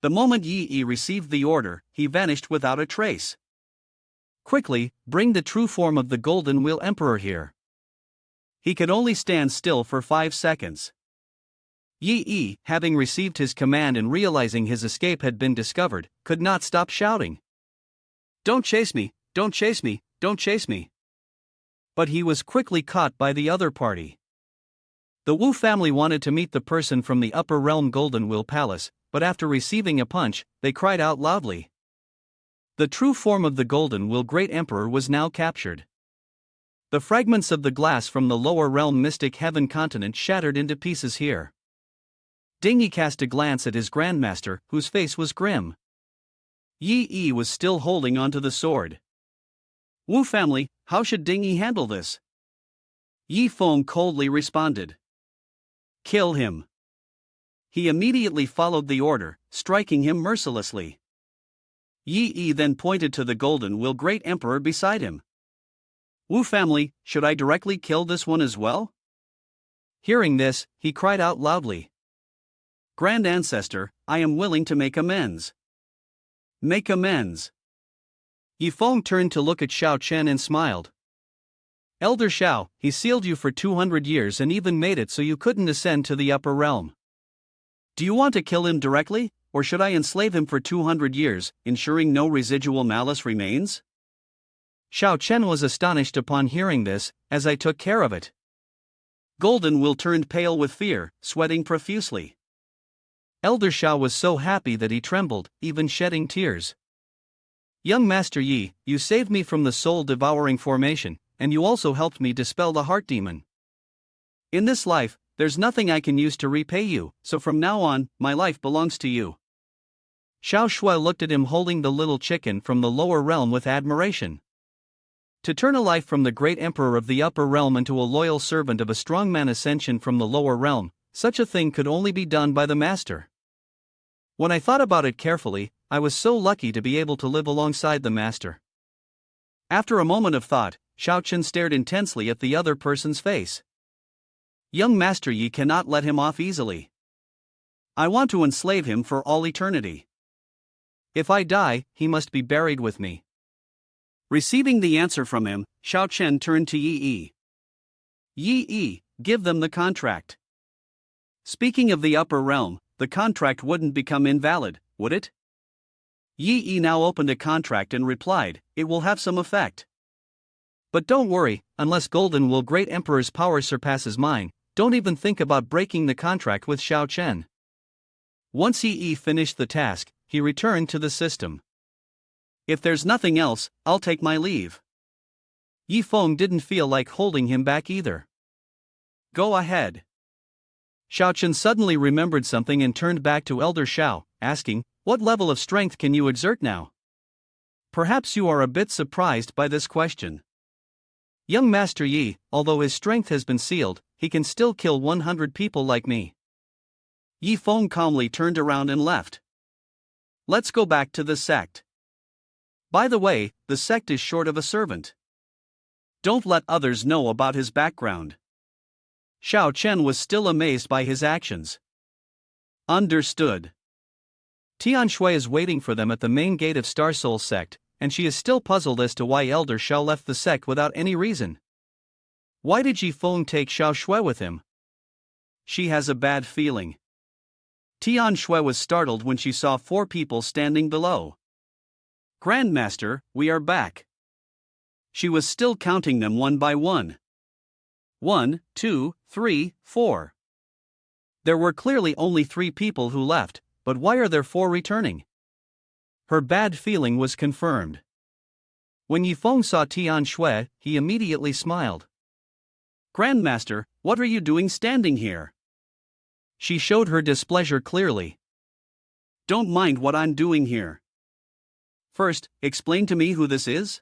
The moment Yi Yi received the order, he vanished without a trace. Quickly, bring the true form of the Golden Wheel Emperor here." He could only stand still for 5 seconds. Yi Yi, having received his command and realizing his escape had been discovered, could not stop shouting, "Don't chase me, don't chase me, don't chase me." But he was quickly caught by the other party. The Wu family wanted to meet the person from the Upper Realm Golden Wheel Palace, but after receiving a punch, they cried out loudly. The true form of the Golden Wheel Great Emperor was now captured. The fragments of the glass from the lower realm Mystic Heaven continent shattered into pieces here. Ding Yi cast a glance at his grandmaster, whose face was grim. Yi Yi was still holding onto the sword. "Wu family, how should Ding Yi handle this?" Yi Feng coldly responded. "Kill him." He immediately followed the order, striking him mercilessly. Yi Yi then pointed to the Golden Will Great Emperor beside him. "Wu family, should I directly kill this one as well?" Hearing this, he cried out loudly. "Grand Ancestor, I am willing to make amends." "Make amends." Yi Feng turned to look at Xiao Chen and smiled. "Elder Xiao, he sealed you for 200 years and even made it so you couldn't ascend to the upper realm. Do you want to kill him directly, or should I enslave him for 200 years, ensuring no residual malice remains?" Xiao Chen was astonished upon hearing this, as I took care of it. Golden Will turned pale with fear, sweating profusely. Elder Xiao was so happy that he trembled, even shedding tears. "Young Master Yi, you saved me from the soul-devouring formation, and you also helped me dispel the heart demon. In this life, there's nothing I can use to repay you, so from now on, my life belongs to you." Xiao Shui looked at him holding the little chicken from the lower realm with admiration. To turn a life from the great emperor of the upper realm into a loyal servant of a strongman ascension from the lower realm, such a thing could only be done by the master. When I thought about it carefully, I was so lucky to be able to live alongside the master. After a moment of thought, Xiaochen stared intensely at the other person's face. Young Master Yi cannot let him off easily. I want to enslave him for all eternity. If I die, he must be buried with me. Receiving the answer from him, Xiaochen turned to Yi. Yi, give them the contract. Speaking of the upper realm, the contract wouldn't become invalid, would it? Yi now opened a contract and replied, it will have some effect. But don't worry, unless Golden Will Great Emperor's power surpasses mine, don't even think about breaking the contract with Xiaochen. Once Yi finished the task, he returned to the system. If there's nothing else, I'll take my leave. Yi Feng didn't feel like holding him back either. Go ahead. Xiaochen suddenly remembered something and turned back to Elder Xiao, asking, what level of strength can you exert now? Perhaps you are a bit surprised by this question. Young Master Yi, although his strength has been sealed, he can still kill 100 people like me. Yi Feng calmly turned around and left. Let's go back to the sect. By the way, the sect is short of a servant. Don't let others know about his background. Xiao Chen was still amazed by his actions. Understood. Tian Shui is waiting for them at the main gate of Starsoul sect, and she is still puzzled as to why Elder Xiao left the sect without any reason. Why did Yi Feng take Xiao Shui with him? She has a bad feeling. Tian Shui was startled when she saw 4 people standing below. Grandmaster, we are back. She was still counting them one by one. 1, 2, 3, 4. There were clearly only 3 people who left, but why are there 4 returning? Her bad feeling was confirmed. When Yi Feng saw Tian Shui, he immediately smiled. Grandmaster, what are you doing standing here? She showed her displeasure clearly. Don't mind what I'm doing here. First, explain to me who this is?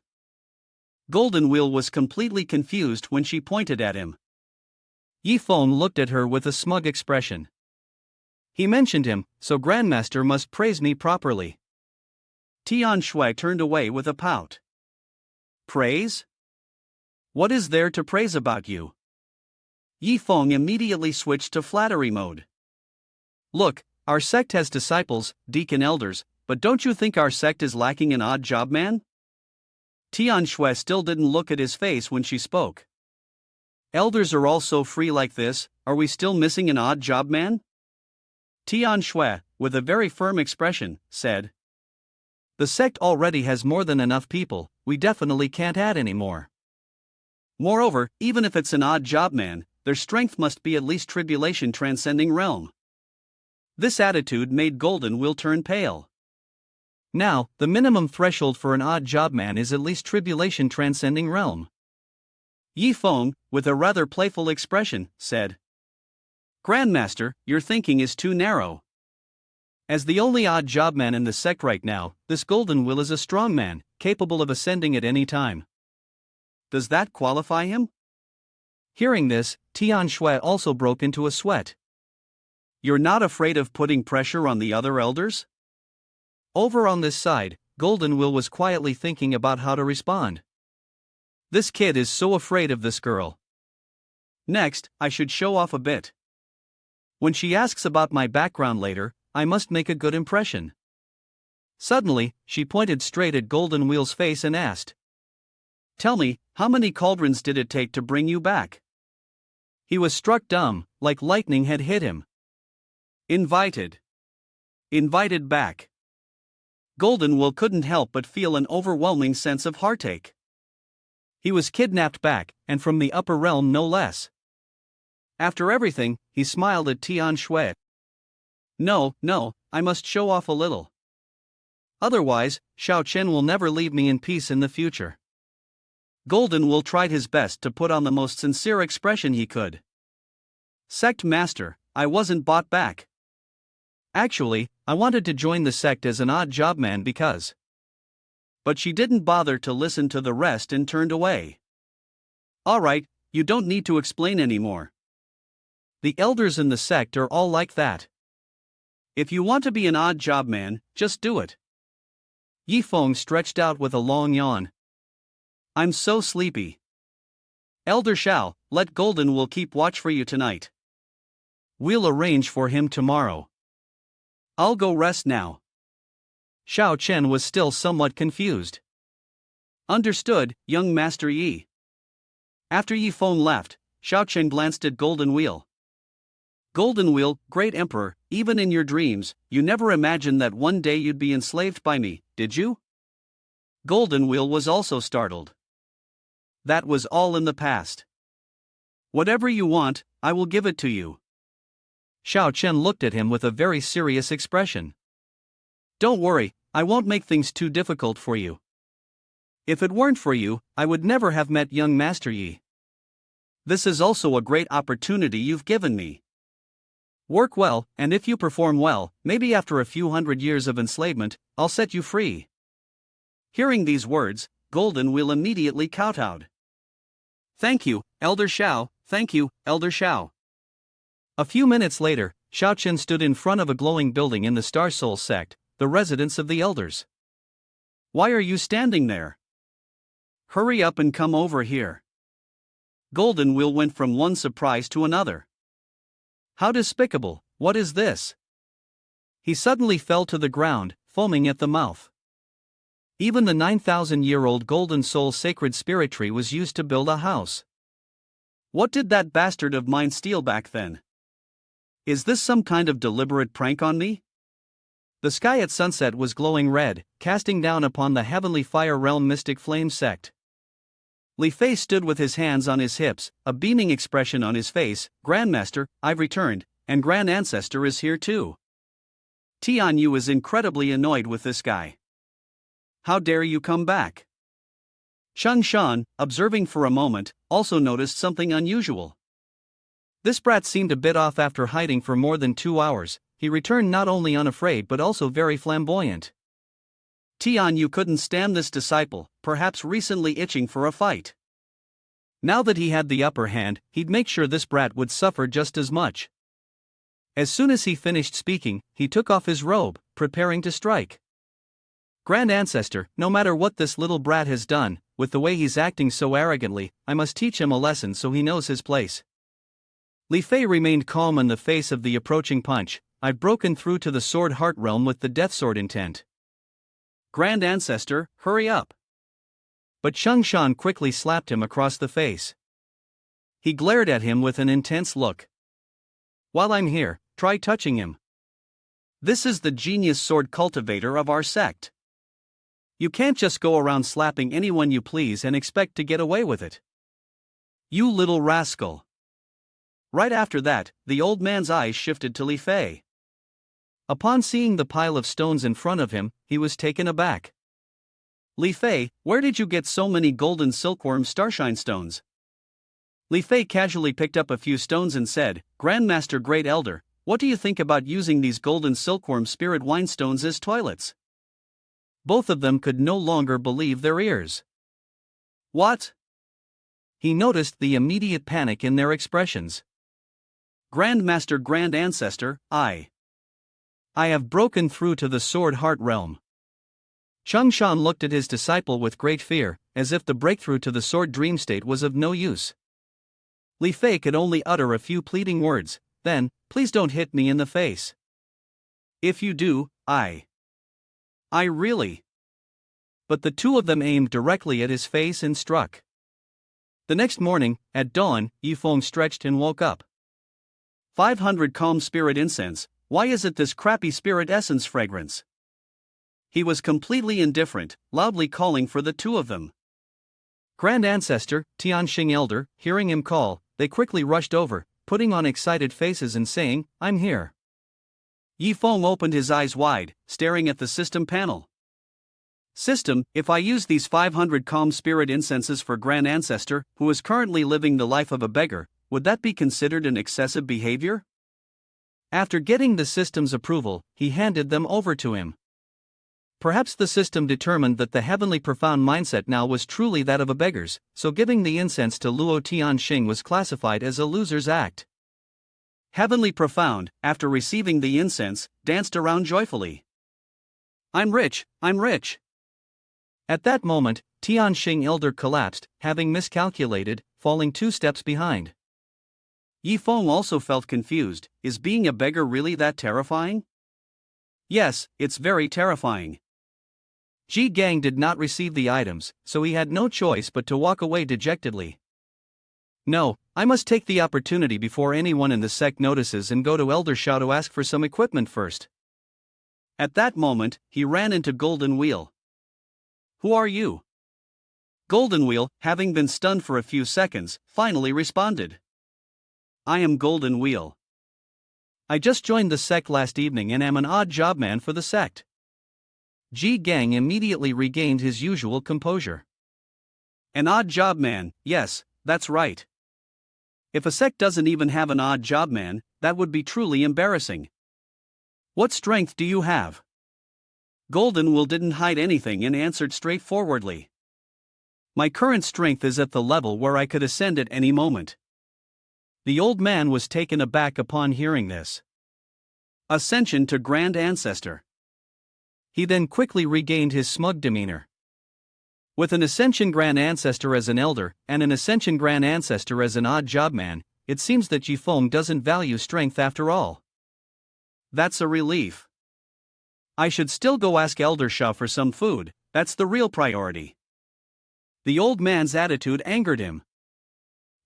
Golden Wheel was completely confused when she pointed at him. Yi Feng looked at her with a smug expression. He mentioned him, so Grandmaster must praise me properly. Tian Shui turned away with a pout. Praise? What is there to praise about you? Yi Feng immediately switched to flattery mode. Look, our sect has disciples, deacon elders, but don't you think our sect is lacking an odd job man? Tian Shui still didn't look at his face when she spoke. Elders are all so free like this, are we still missing an odd job man? Tian Shui, with a very firm expression, said. The sect already has more than enough people, we definitely can't add any more. Moreover, even if it's an odd job man, their strength must be at least tribulation transcending realm. This attitude made Golden Will turn pale. Now, the minimum threshold for an odd job man is at least tribulation transcending realm. Yi Feng, with a rather playful expression, said. Grandmaster, your thinking is too narrow. As the only odd job man in the sect right now, this Golden Will is a strong man, capable of ascending at any time. Does that qualify him? Hearing this, Tian Shui also broke into a sweat. You're not afraid of putting pressure on the other elders? Over on this side, Golden Will was quietly thinking about how to respond. This kid is so afraid of this girl. Next, I should show off a bit. When she asks about my background later, I must make a good impression. Suddenly, she pointed straight at Golden Wheel's face and asked. Tell me, how many cauldrons did it take to bring you back? He was struck dumb, like lightning had hit him. Invited. Invited back. Golden Will couldn't help but feel an overwhelming sense of heartache. He was kidnapped back, and from the upper realm no less. After everything, he smiled at Tian Shui. No, I must show off a little. Otherwise, Xiao Chen will never leave me in peace in the future. Golden Will tried his best to put on the most sincere expression he could. Sect Master, I wasn't bought back. Actually, I wanted to join the sect as an odd job man because But she didn't bother to listen to the rest and turned away. Alright, you don't need to explain anymore. The elders in the sect are all like that. If you want to be an odd job man, just do it. Yifeng stretched out with a long yawn. I'm so sleepy. Elder Shao, let Golden Will keep watch for you tonight. We'll arrange for him tomorrow. I'll go rest now. Xiao Chen was still somewhat confused. Understood, young Master Yi. After Yifeng left, Xiao Chen glanced at Golden Wheel. Golden Wheel, great emperor, even in your dreams, you never imagined that one day you'd be enslaved by me, did you? Golden Wheel was also startled. That was all in the past. Whatever you want, I will give it to you. Xiao Chen looked at him with a very serious expression. Don't worry, I won't make things too difficult for you. If it weren't for you, I would never have met young Master Yi. This is also a great opportunity you've given me. Work well, and if you perform well, maybe after a few hundred years of enslavement, I'll set you free. Hearing these words, Golden Wheel immediately kowtowed. Thank you, Elder Shao, thank you, Elder Shao. A few minutes later, Xiao Chen stood in front of a glowing building in the Star Soul sect, the residence of the elders. Why are you standing there? Hurry up and come over here. Golden Wheel went from one surprise to another. How despicable, what is this? He suddenly fell to the ground, foaming at the mouth. Even the 9,000-year-old Golden Soul sacred spirit tree was used to build a house. What did that bastard of mine steal back then? Is this some kind of deliberate prank on me? The sky at sunset was glowing red, casting down upon the heavenly fire realm mystic flame sect. Li Fei stood with his hands on his hips, a beaming expression on his face. Grandmaster, I've returned, and Grand Ancestor is here too. Tian Yu is incredibly annoyed with this guy. How dare you come back? Shang Shan, observing for a moment, also noticed something unusual. This brat seemed a bit off after hiding for more than 2 hours. He returned not only unafraid but also very flamboyant. Tian Yu couldn't stand this disciple, perhaps recently itching for a fight. Now that he had the upper hand, he'd make sure this brat would suffer just as much. As soon as he finished speaking, he took off his robe, preparing to strike. Grand Ancestor, no matter what this little brat has done, with the way he's acting so arrogantly, I must teach him a lesson so he knows his place. Li Fei remained calm in the face of the approaching punch. I've broken through to the Sword Heart realm with the Death Sword intent. Grand Ancestor, hurry up. But Shang Shan quickly slapped him across the face. He glared at him with an intense look. While I'm here, try touching him. This is the genius sword cultivator of our sect. You can't just go around slapping anyone you please and expect to get away with it. You little rascal. Right after that, the old man's eyes shifted to Li Fei. Upon seeing the pile of stones in front of him, he was taken aback. Li Fei, where did you get so many golden silkworm starshine stones? Li Fei casually picked up a few stones and said, Grandmaster Great Elder, what do you think about using these golden silkworm spirit wine stones as toilets? Both of them could no longer believe their ears. What? He noticed the immediate panic in their expressions. Grandmaster Grand Ancestor, I have broken through to the Sword Heart realm. Shang Shan looked at his disciple with great fear, as if the breakthrough to the Sword Dream State was of no use. Li Fei could only utter a few pleading words, then, please don't hit me in the face. If you do, I really. But the two of them aimed directly at his face and struck. The next morning, at dawn, Yifeng stretched and woke up. 500 calm spirit incense, why is it this crappy spirit essence fragrance? He was completely indifferent, loudly calling for the two of them. Grand Ancestor, Tianxing Elder, hearing him call, they quickly rushed over, putting on excited faces and saying, I'm here. Yifeng opened his eyes wide, staring at the system panel. System, if I use these 500 calm spirit incenses for Grand Ancestor, who is currently living the life of a beggar, would that be considered an excessive behavior? After getting the system's approval, he handed them over to him. Perhaps the system determined that the heavenly profound mindset now was truly that of a beggar's, so giving the incense to Luo Tianxing was classified as a loser's act. Heavenly Profound, after receiving the incense, danced around joyfully. I'm rich, I'm rich. At that moment, Tianxing elder collapsed, having miscalculated, falling 2 steps behind. Yi Feng also felt confused. Is being a beggar really that terrifying? Yes, it's very terrifying. Ji Gang did not receive the items, so he had no choice but to walk away dejectedly. No, I must take the opportunity before anyone in the sect notices and go to Elder Shao to ask for some equipment first. At that moment, he ran into Golden Wheel. Who are you? Golden Wheel, having been stunned for a few seconds, finally responded. I am Golden Wheel. I just joined the sect last evening and am an odd job man for the sect. Ji Gang immediately regained his usual composure. An odd job man, yes, that's right. If a sect doesn't even have an odd job man, that would be truly embarrassing. What strength do you have? Golden Wheel didn't hide anything and answered straightforwardly. My current strength is at the level where I could ascend at any moment. The old man was taken aback upon hearing this. Ascension to Grand Ancestor. He then quickly regained his smug demeanor. With an Ascension Grand Ancestor as an elder, and an Ascension Grand Ancestor as an odd job man, it seems that Ji Feng doesn't value strength after all. That's a relief. I should still go ask Elder Shao for some food, that's the real priority. The old man's attitude angered him.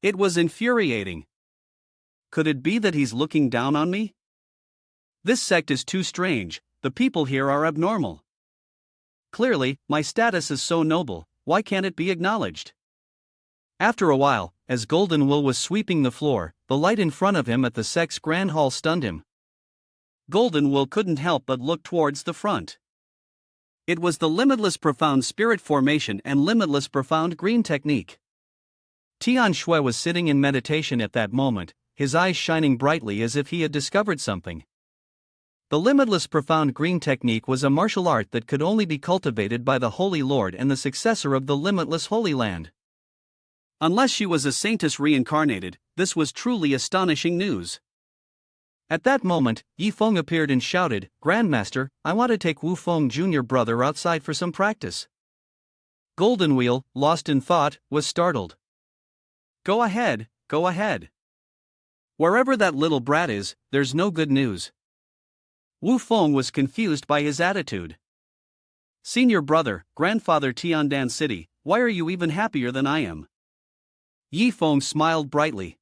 It was infuriating. Could it be that he's looking down on me? This sect is too strange, the people here are abnormal. Clearly, my status is so noble, why can't it be acknowledged? After a while, as Golden Will was sweeping the floor, the light in front of him at the sect's grand hall stunned him. Golden Will couldn't help but look towards the front. It was the Limitless Profound Spirit Formation and Limitless Profound Green Technique. Tian Shui was sitting in meditation at that moment, his eyes shining brightly as if he had discovered something. The Limitless Profound Green Technique was a martial art that could only be cultivated by the Holy Lord and the successor of the Limitless Holy Land. Unless she was a saintess reincarnated, this was truly astonishing news. At that moment, Yi Feng appeared and shouted, "Grandmaster, I want to take Wu Feng Jr. brother outside for some practice." Golden Wheel, lost in thought, was startled. Go ahead, go ahead. Wherever that little brat is, there's no good news." Wu Feng was confused by his attitude. "Senior brother, grandfather Tiandan City, why are you even happier than I am?" Yi Feng smiled brightly.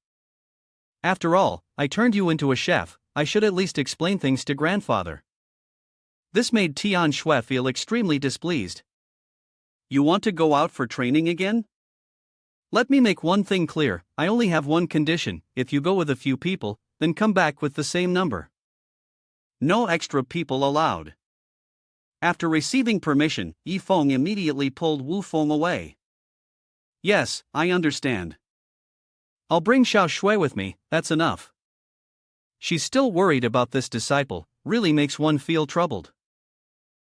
"After all, I turned you into a chef, I should at least explain things to grandfather." This made Tian Shui feel extremely displeased. "You want to go out for training again? Let me make one thing clear, I only have one condition: if you go with a few people, then come back with the same number. No extra people allowed." After receiving permission, Yi Feng immediately pulled Wu Feng away. "Yes, I understand. I'll bring Xiao Shui with me, that's enough." She's still worried about this disciple, really makes one feel troubled.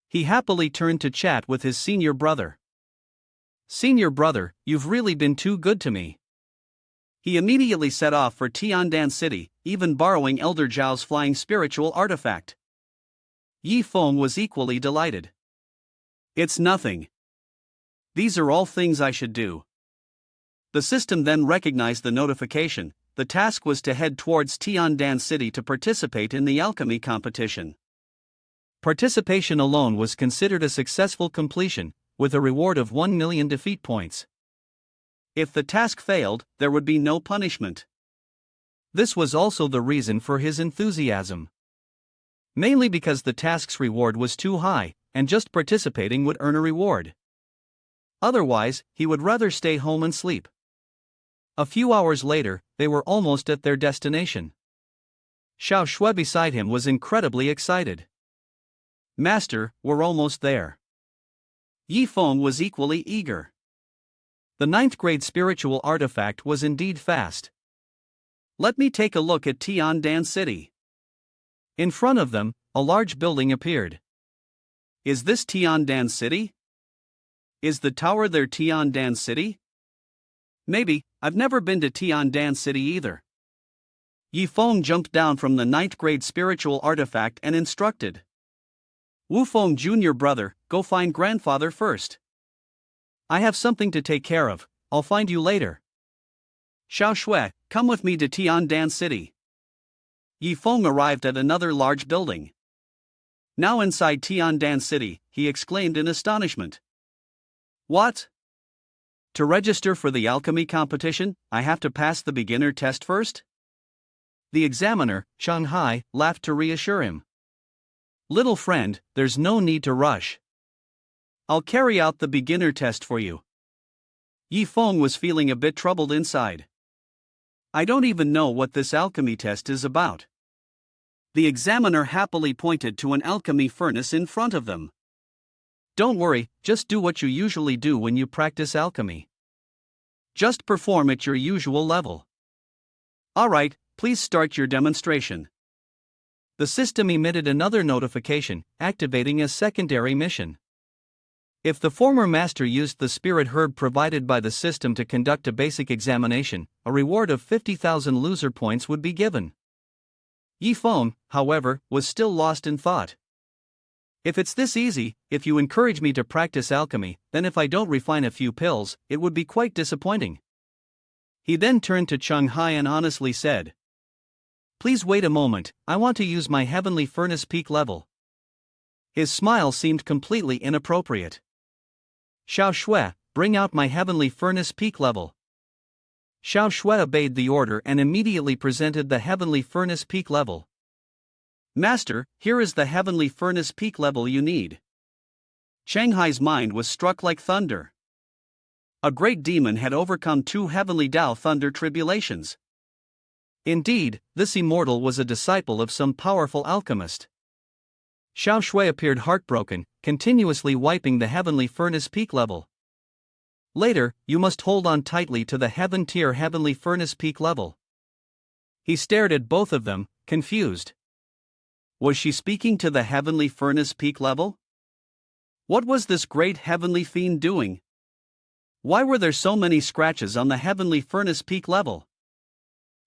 He happily turned to chat with his senior brother. "Senior brother, you've really been too good to me." He immediately set off for Tiandan City, even borrowing Elder Zhao's flying spiritual artifact. Yi Feng was equally delighted. "It's nothing. These are all things I should do." The system then recognized the notification. The task was to head towards Tiandan City to participate in the alchemy competition. Participation alone was considered a successful completion, with a reward of 1 million defeat points. If the task failed, there would be no punishment. This was also the reason for his enthusiasm. Mainly because the task's reward was too high, and just participating would earn a reward. Otherwise, he would rather stay home and sleep. A few hours later, they were almost at their destination. Xiao Shui beside him was incredibly excited. "Master, we're almost there." Yi Feng was equally eager. The 9th grade spiritual artifact was indeed fast. "Let me take a look at Tiandan City." In front of them, a large building appeared. Is this Tiandan City? Is the tower there Tiandan City? Maybe, I've never been to Tiandan City either. Yifeng jumped down from the 9th grade spiritual artifact and instructed. Wufeng Jr. brother, go find grandfather first. I have something to take care of, I'll find you later. Xiao Shui, come with me to Tiandan City. Yifeng arrived at another large building. Now inside Tiandan City, he exclaimed in astonishment. What? To register for the alchemy competition, I have to pass the beginner test first? The examiner, Shanghai, laughed to reassure him. Little friend, there's no need to rush. I'll carry out the beginner test for you. Yifeng was feeling a bit troubled inside. I don't even know what this alchemy test is about. The examiner happily pointed to an alchemy furnace in front of them. Don't worry, just do what you usually do when you practice alchemy. Just perform at your usual level. Alright, please start your demonstration. The system emitted another notification, activating a secondary mission. If the former master used the spirit herb provided by the system to conduct a basic examination, a reward of 50,000 loser points would be given. Yifeng, however, was still lost in thought. If it's this easy, if you encourage me to practice alchemy, then if I don't refine a few pills, it would be quite disappointing. He then turned to Shanghai and honestly said, Please wait a moment, I want to use my heavenly furnace peak level. His smile seemed completely inappropriate. Xiao Shui, bring out my heavenly furnace peak level. Xiao Shui obeyed the order and immediately presented the heavenly furnace peak level. Master, here is the heavenly furnace peak level you need. Shanghai's mind was struck like thunder. A great demon had overcome 2 heavenly Dao thunder tribulations. Indeed, this immortal was a disciple of some powerful alchemist. Xiao Shui appeared heartbroken, continuously wiping the heavenly furnace peak level. Later, you must hold on tightly to the heaven tier heavenly furnace peak level. He stared at both of them, confused. Was she speaking to the heavenly furnace peak level? What was this great heavenly fiend doing? Why were there so many scratches on the heavenly furnace peak level?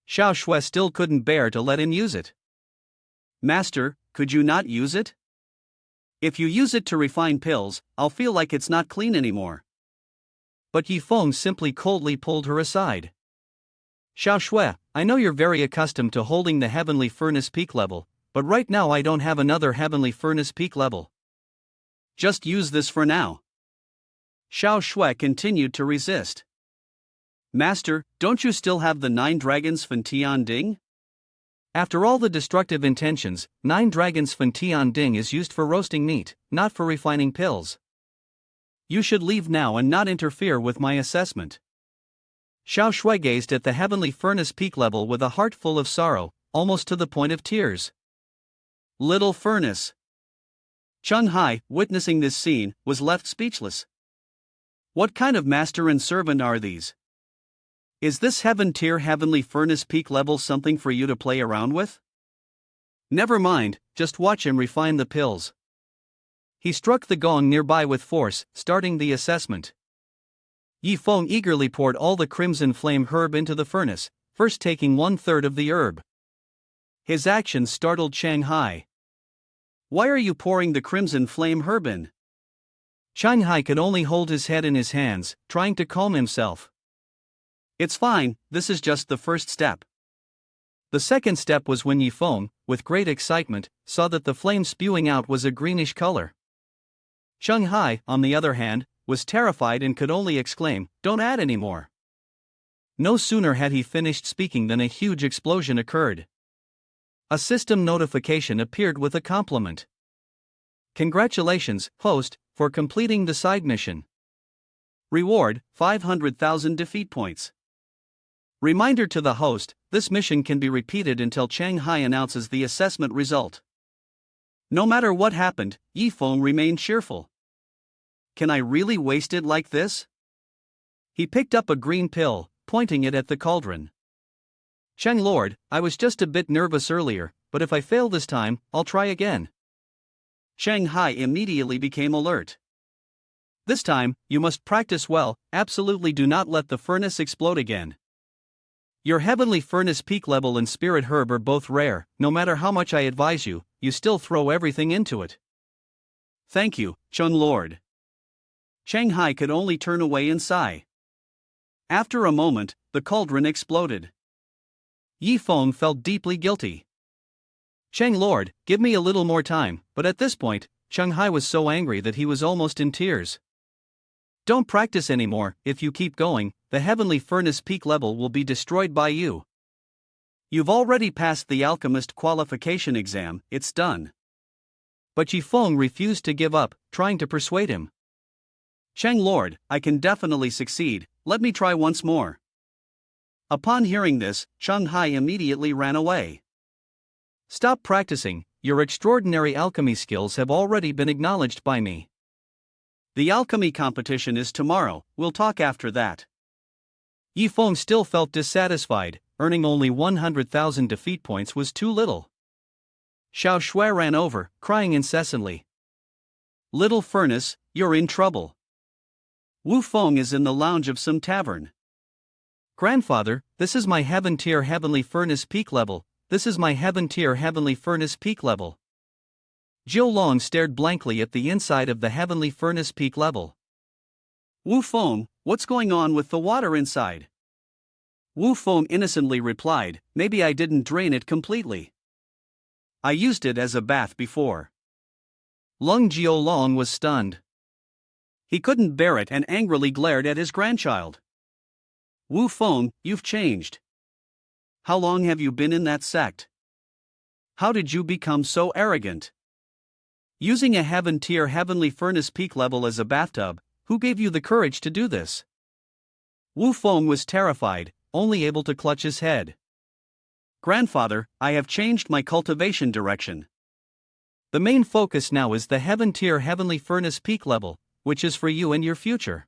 Xiao Shui still couldn't bear to let him use it. Master, could you not use it? If you use it to refine pills, I'll feel like it's not clean anymore. But Yifeng simply coldly pulled her aside. Xiao Shui, I know you're very accustomed to holding the heavenly furnace peak level, but right now I don't have another heavenly furnace peak level. Just use this for now. Xiao Shui continued to resist. Master, don't you still have the 9 dragons Fan Tian Ding? After all the destructive intentions, 9 dragons Fan Tian Ding is used for roasting meat, not for refining pills. You should leave now and not interfere with my assessment. Xiao Shui gazed at the heavenly furnace peak level with a heart full of sorrow, almost to the point of tears. Little furnace. Shanghai, witnessing this scene, was left speechless. What kind of master and servant are these? Is this heaven tier heavenly furnace peak level something for you to play around with? Never mind, just watch him refine the pills. He struck the gong nearby with force, starting the assessment. Yifeng eagerly poured all the crimson flame herb into the furnace, first taking 1/3 of the herb. His actions startled Shanghai. Why are you pouring the crimson flame herb in? Shanghai could only hold his head in his hands, trying to calm himself. It's fine, this is just the first step. The second step was when Yifeng, with great excitement, saw that the flame spewing out was a greenish color. Shanghai, on the other hand, was terrified and could only exclaim, "Don't add any more." No sooner had he finished speaking than a huge explosion occurred. A system notification appeared with a compliment. Congratulations, host, for completing the side mission. Reward, 500,000 defeat points. Reminder to the host, this mission can be repeated until Shanghai announces the assessment result. No matter what happened, Yifeng remained cheerful. Can I really waste it like this? He picked up a green pill, pointing it at the cauldron. Cheng Lord, I was just a bit nervous earlier, but if I fail this time, I'll try again. Shanghai immediately became alert. This time, you must practice well, absolutely do not let the furnace explode again. Your heavenly furnace peak level and spirit herb are both rare, no matter how much I advise you, you still throw everything into it. Thank you, Chung Lord. Shanghai could only turn away and sigh. After a moment, the cauldron exploded. Yi Feng felt deeply guilty. Cheng Lord, give me a little more time, but at this point, Shanghai was so angry that he was almost in tears. Don't practice anymore. If you keep going, the heavenly furnace peak level will be destroyed by you. You've already passed the alchemist qualification exam, it's done. But Yi Feng refused to give up, trying to persuade him. Cheng Lord, I can definitely succeed, let me try once more. Upon hearing this, Shanghai immediately ran away. Stop practicing, your extraordinary alchemy skills have already been acknowledged by me. The alchemy competition is tomorrow, we'll talk after that. Yi Feng still felt dissatisfied, earning only 100,000 defeat points was too little. Xiao Shui ran over, crying incessantly. Little furnace, you're in trouble. Wu Feng is in the lounge of some tavern. Grandfather, this is my heaven tier heavenly furnace peak level, this is my heaven tier heavenly furnace peak level. Jiu Long stared blankly at the inside of the heavenly furnace peak level. Wu Feng, what's going on with the water inside? Wu Feng innocently replied, maybe I didn't drain it completely. I used it as a bath before. Lung Jiu Long was stunned. He couldn't bear it and angrily glared at his grandchild. Wu Feng, you've changed. How long have you been in that sect? How did you become so arrogant? Using a heaven tier heavenly furnace peak level as a bathtub, who gave you the courage to do this? Wu Feng was terrified, only able to clutch his head. Grandfather, I have changed my cultivation direction. The main focus now is the heaven tier heavenly furnace peak level, which is for you and your future.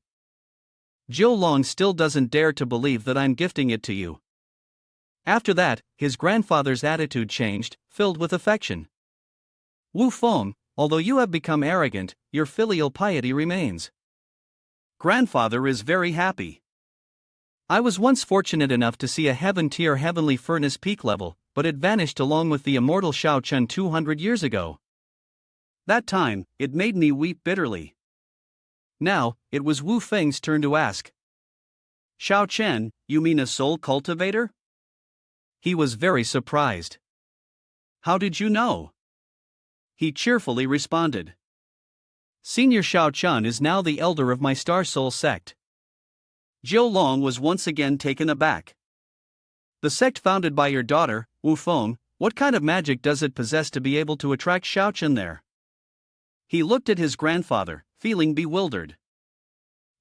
Jiu Long still doesn't dare to believe that I'm gifting it to you. After that, his grandfather's attitude changed, filled with affection. Wu Feng, although you have become arrogant, your filial piety remains. Grandfather is very happy. I was once fortunate enough to see a heaven tier heavenly furnace peak level, but it vanished along with the immortal Shao Chen 200 years ago. That time, it made me weep bitterly. Now, it was Wu Feng's turn to ask. Shao Chen, you mean a soul cultivator? He was very surprised. How did you know? He cheerfully responded. Senior Shao Chen is now the elder of my Star Soul sect. Jiu Long was once again taken aback. The sect founded by your daughter, Wu Feng, what kind of magic does it possess to be able to attract Shao Chen there? He looked at his grandfather, feeling bewildered.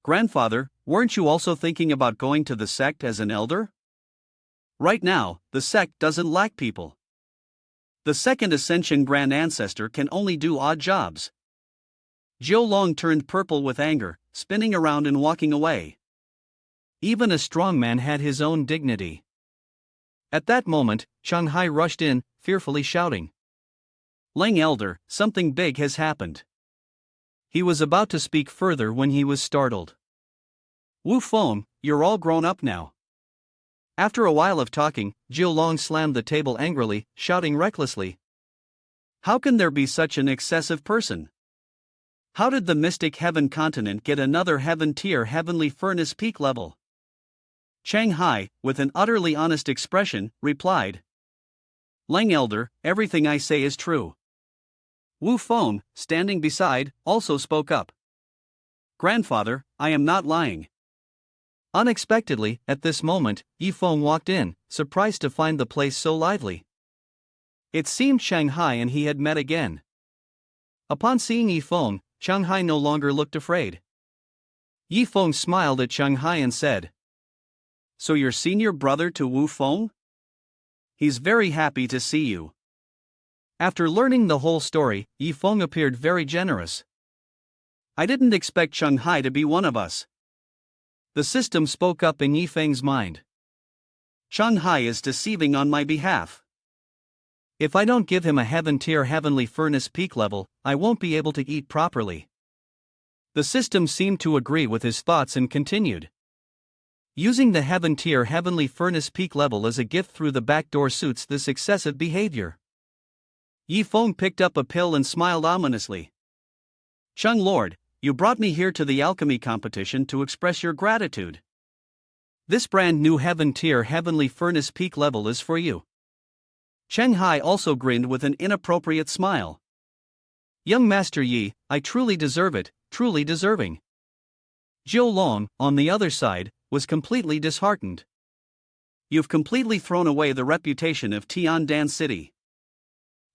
Grandfather, weren't you also thinking about going to the sect as an elder? Right now, the sect doesn't lack people. The second Ascension Grand Ancestor can only do odd jobs. Jiu Long turned purple with anger, spinning around and walking away. Even a strong man had his own dignity. At that moment, Shanghai rushed in, fearfully shouting. Leng Elder, something big has happened. He was about to speak further when he was startled. Wu Feng, you're all grown up now. After a while of talking, Jiu Long slammed the table angrily, shouting recklessly. How can there be such an excessive person? How did the mystic heaven continent get another heaven tier heavenly furnace peak level? Shanghai, with an utterly honest expression, replied. Leng Elder, everything I say is true. Wu Feng, standing beside, also spoke up. Grandfather, I am not lying. Unexpectedly, at this moment, Yi Feng walked in, surprised to find the place so lively. It seemed Shanghai and he had met again. Upon seeing Yi Feng, Shanghai no longer looked afraid. Yi Feng smiled at Shanghai and said, So you're senior brother to Wu Feng? He's very happy to see you. After learning the whole story, Yi Feng appeared very generous. I didn't expect Shanghai to be one of us. The system spoke up in Yi Feng's mind. Shanghai is deceiving on my behalf. If I don't give him a heaven-tier heavenly furnace peak level, I won't be able to eat properly. The system seemed to agree with his thoughts and continued. Using the heaven-tier heavenly furnace peak level as a gift through the back door suits this excessive behavior. Yi Feng picked up a pill and smiled ominously. Chung Lord, you brought me here to the alchemy competition to express your gratitude. This brand new heaven-tier heavenly furnace peak level is for you. Cheng Hai also grinned with an inappropriate smile. Young Master Yi, I truly deserve it, truly deserving. Jiu Long, on the other side, was completely disheartened. You've completely thrown away the reputation of Tiandan City.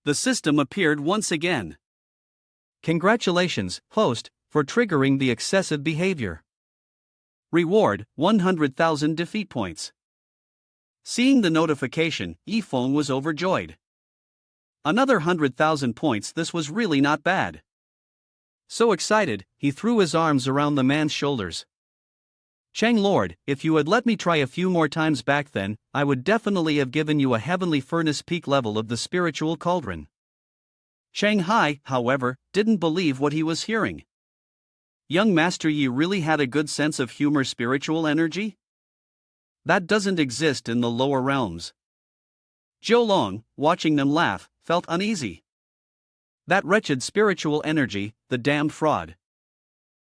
The system appeared once again. Congratulations, host, for triggering the excessive behavior. Reward, 100,000 defeat points. Seeing the notification, Yi Feng was overjoyed. Another 100,000 points, this was really not bad. So excited, he threw his arms around the man's shoulders. Cheng Lord, if you had let me try a few more times back then, I would definitely have given you a heavenly furnace peak level of the spiritual cauldron. Cheng Hai, however, didn't believe what he was hearing. Young Master Yi really had a good sense of humor, spiritual energy? That doesn't exist in the lower realms. Jiu Long, watching them laugh, felt uneasy. That wretched spiritual energy, the damned fraud.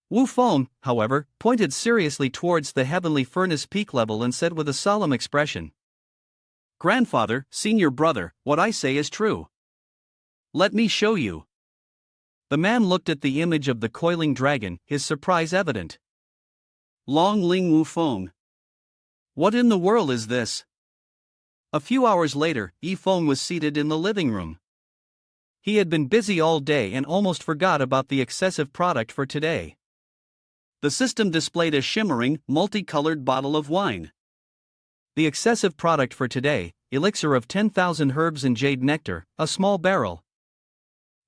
Wu Feng, however, pointed seriously towards the heavenly furnace peak level and said with a solemn expression, Grandfather, senior brother, what I say is true. Let me show you. The man looked at the image of the coiling dragon, his surprise evident. Long Ling Wu Feng. What in the world is this? A few hours later, Yi Feng was seated in the living room. He had been busy all day and almost forgot about the excessive product for today. The system displayed a shimmering, multicolored bottle of wine. The excessive product for today, elixir of 10,000 herbs and jade nectar, a small barrel.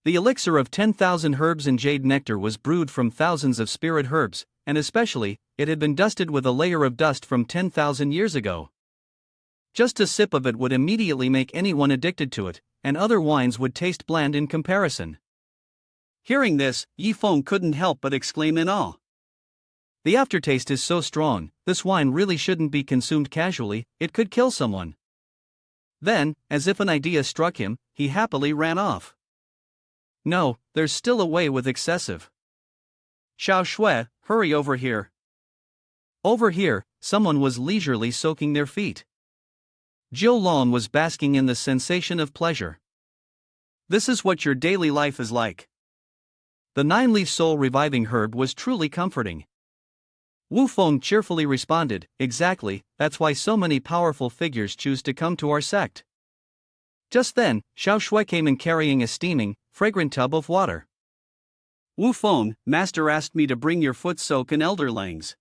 The elixir of 10,000 herbs and jade nectar was brewed from thousands of spirit herbs, and especially, it had been dusted with a layer of dust from 10,000 years ago. Just a sip of it would immediately make anyone addicted to it, and other wines would taste bland in comparison. Hearing this, Yi Feng couldn't help but exclaim in awe. The aftertaste is so strong, this wine really shouldn't be consumed casually, it could kill someone. Then, as if an idea struck him, he happily ran off. No, there's still a way with excessive. Xiao Shui, hurry over here. Over here, someone was leisurely soaking their feet. Jiu Long was basking in the sensation of pleasure. This is what your daily life is like. The 9-leaf soul reviving herb was truly comforting. Wu Feng cheerfully responded, exactly, that's why so many powerful figures choose to come to our sect. Just then, Xiao Shui came in carrying a steaming, fragrant tub of water. Wu Feng, master asked me to bring your foot soak and elderlings.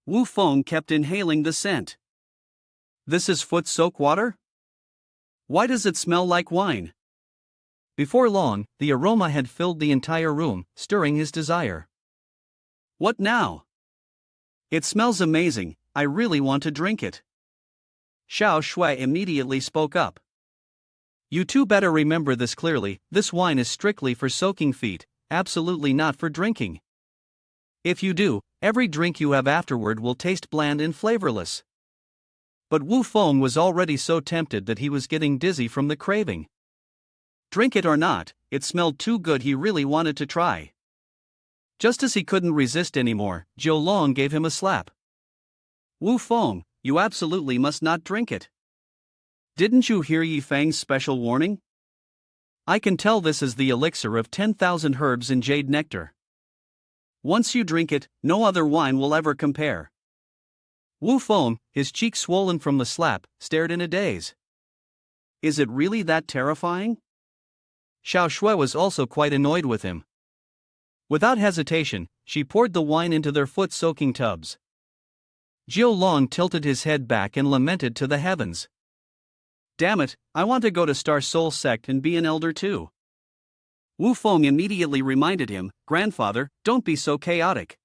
Wu Feng kept inhaling the scent. This is foot soak water? Why does it smell like wine? Before long, the aroma had filled the entire room, stirring his desire. What now? It smells amazing, I really want to drink it. Xiao Shui immediately spoke up. You two better remember this clearly, this wine is strictly for soaking feet, absolutely not for drinking. If you do, every drink you have afterward will taste bland and flavorless. But Wu Feng was already so tempted that he was getting dizzy from the craving. Drink it or not, it smelled too good, he really wanted to try. Just as he couldn't resist anymore, Jiu Long gave him a slap. Wu Feng, you absolutely must not drink it. Didn't you hear Yi Feng's special warning? I can tell this is the elixir of 10,000 herbs and jade nectar. Once you drink it, no other wine will ever compare. Wu Feng, his cheek swollen from the slap, stared in a daze. Is it really that terrifying? Xiao Shui was also quite annoyed with him. Without hesitation, she poured the wine into their foot-soaking tubs. Jiu Long tilted his head back and lamented to the heavens. Damn it, I want to go to Star Soul Sect and be an elder too. Wu Feng immediately reminded him, Grandfather, don't be so chaotic.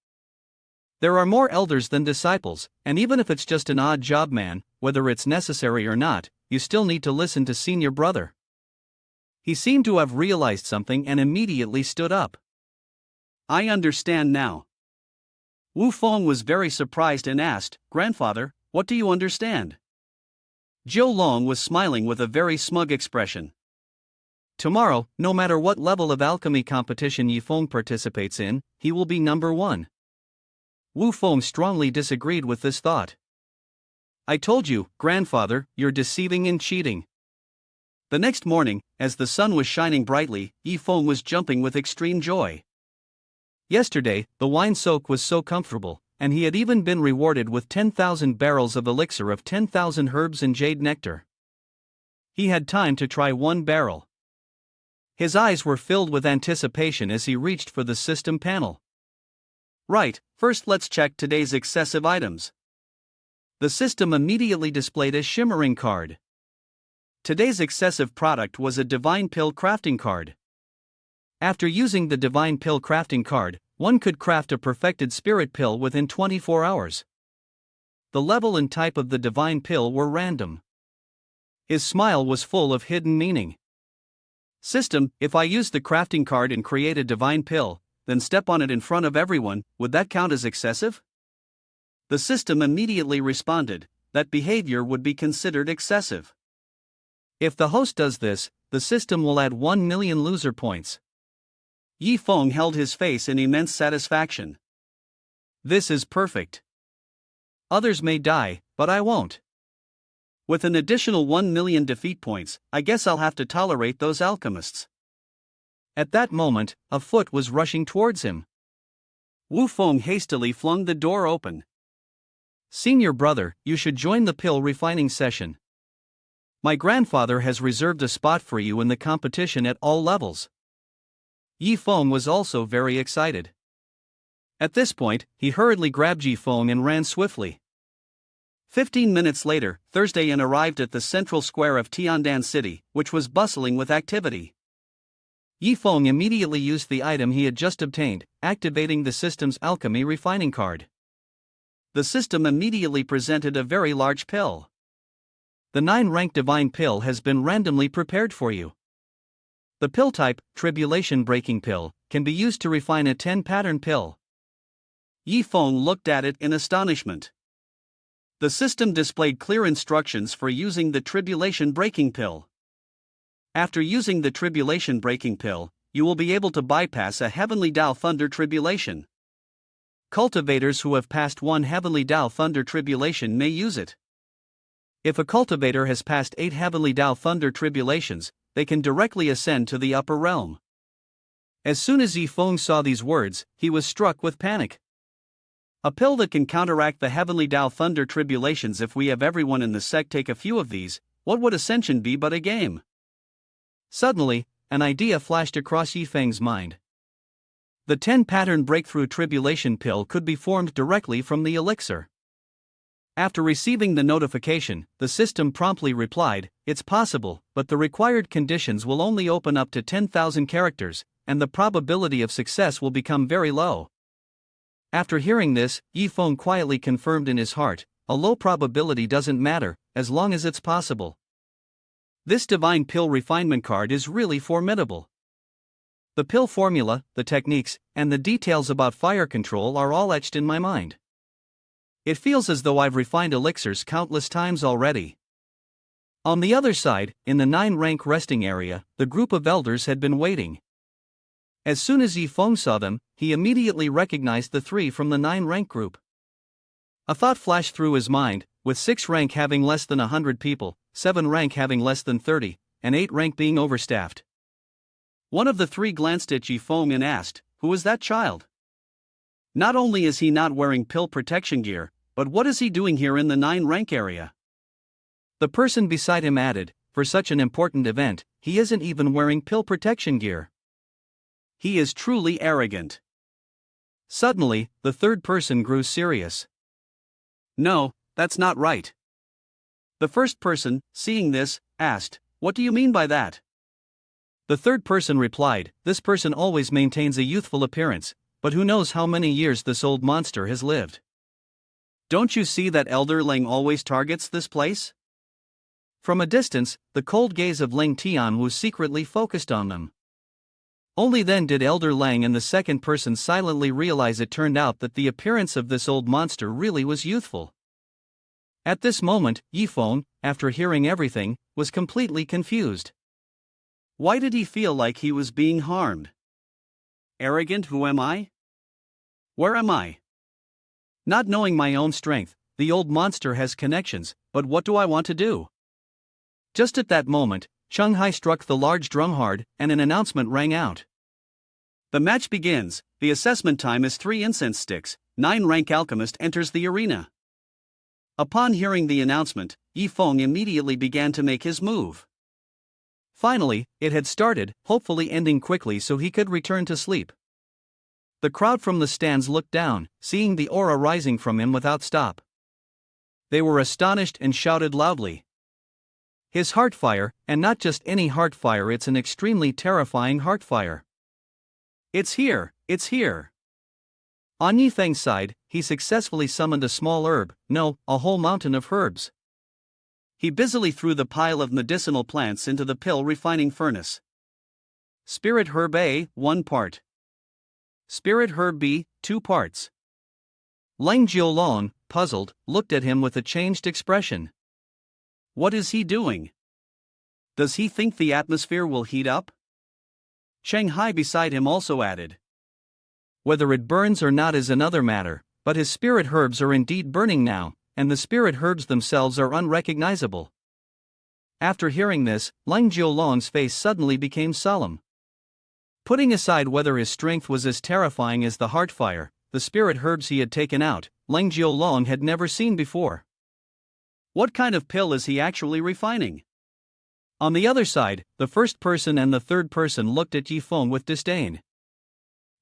There are more elders than disciples, and even if it's just an odd job man, whether it's necessary or not, you still need to listen to senior brother. He seemed to have realized something and immediately stood up. I understand now. Wu Feng was very surprised and asked, "Grandfather, what do you understand?" Zhou Long was smiling with a very smug expression. Tomorrow, no matter what level of alchemy competition Yifeng participates in, he will be number 1. Wu Feng strongly disagreed with this thought. I told you, grandfather, you're deceiving and cheating. The next morning, as the sun was shining brightly, Yifeng was jumping with extreme joy. Yesterday, the wine soak was so comfortable, and he had even been rewarded with 10,000 barrels of elixir of 10,000 herbs and jade nectar. He had time to try 1 barrel. His eyes were filled with anticipation as he reached for the system panel. Right, first let's check today's excessive items. The system immediately displayed a shimmering card. Today's excessive product was a divine pill crafting card. After using the divine pill crafting card, one could craft a perfected spirit pill within 24 hours. The level and type of the divine pill were random. His smile was full of hidden meaning. System, if I use the crafting card and create a divine pill, then step on it in front of everyone, would that count as excessive? The system immediately responded, that behavior would be considered excessive. If the host does this, the system will add 1 million loser points. Yifeng held his face in immense satisfaction. This is perfect. Others may die, but I won't. With an additional 1 million defeat points, I guess I'll have to tolerate those alchemists. At that moment, a foot was rushing towards him. Wu Feng hastily flung the door open. Senior brother, you should join the pill refining session. My grandfather has reserved a spot for you in the competition at all levels. Yifeng was also very excited. At this point, he hurriedly grabbed Yifeng and ran swiftly. 15 minutes later, Thursday and arrived at the central square of Tiandan City, which was bustling with activity. Yifeng immediately used the item he had just obtained, activating the system's alchemy refining card. The system immediately presented a very large pill. The 9-rank divine pill has been randomly prepared for you. The pill type, Tribulation Breaking Pill, can be used to refine a 10-pattern pill. Yifeng looked at it in astonishment. The system displayed clear instructions for using the Tribulation Breaking Pill. After using the Tribulation Breaking Pill, you will be able to bypass a Heavenly Dao Thunder Tribulation. Cultivators who have passed 1 Heavenly Dao Thunder Tribulation may use it. If a cultivator has passed 8 Heavenly Dao Thunder Tribulations, they can directly ascend to the upper realm. As soon as Yifeng saw these words, he was struck with panic. A pill that can counteract the Heavenly Dao Thunder Tribulations. If we have everyone in the sect take a few of these, what would ascension be but a game? Suddenly, an idea flashed across Yifeng's mind. The 10-pattern breakthrough tribulation pill could be formed directly from the elixir. After receiving the notification, the system promptly replied, "It's possible, but the required conditions will only open up to 10,000 characters, and the probability of success will become very low." After hearing this, Yifeng quietly confirmed in his heart, "A low probability doesn't matter, as long as it's possible." This divine pill refinement card is really formidable. The pill formula, the techniques, and the details about fire control are all etched in my mind. It feels as though I've refined elixirs countless times already. On the other side, in the 9-rank resting area, the group of elders had been waiting. As soon as Yifeng saw them, he immediately recognized the 3 from the 9-rank group. A thought flashed through his mind, with 6 rank having less than 100 people, 7 rank having less than 30, and 8 rank being overstaffed. One of the 3 glanced at Yifeng and asked, "Who is that child? Not only is he not wearing pill protection gear, but what is he doing here in the 9-rank area?" The person beside him added, "For such an important event, he isn't even wearing pill protection gear. He is truly arrogant." Suddenly, the third person grew serious. "No, that's not right." The first person, seeing this, asked, "What do you mean by that?" The third person replied, "This person always maintains a youthful appearance, but who knows how many years this old monster has lived. Don't you see that Elder Lang always targets this place? From a distance, the cold gaze of Ling Tian was secretly focused on them. Only then did Elder Lang and the second person silently realize it turned out that the appearance of this old monster really was youthful. At this moment, Yifeng, after hearing everything, was completely confused. Why did he feel like he was being harmed? Arrogant, who am I? Where am I? Not knowing my own strength, the old monster has connections, but what do I want to do? Just at that moment, Cheng Hai struck the large drum hard, and an announcement rang out. The match begins. The assessment time is 3 incense sticks. 9-rank alchemist enters the arena. Upon hearing the announcement, Yifeng immediately began to make his move. Finally, it had started, hopefully ending quickly so he could return to sleep. The crowd from the stands looked down, seeing the aura rising from him without stop. They were astonished and shouted loudly. His heartfire, and not just any heartfire, it's an extremely terrifying heartfire. It's here, it's here. On Yifeng's side, he successfully summoned a small herb, no, a whole mountain of herbs. He busily threw the pile of medicinal plants into the pill refining furnace. Spirit herb A, 1 part. Spirit herb B, 2 parts. Lang Jiolong, puzzled, looked at him with a changed expression. What is he doing? Does he think the atmosphere will heat up? Cheng Hai beside him also added. Whether it burns or not is another matter, but his spirit herbs are indeed burning now, and the spirit herbs themselves are unrecognizable. After hearing this, Lang Jiolong's face suddenly became solemn. Putting aside whether his strength was as terrifying as the heartfire, the spirit herbs he had taken out, Lang Jiolong had never seen before. What kind of pill is he actually refining? On the other side, the first person and the third person looked at Yifeng with disdain.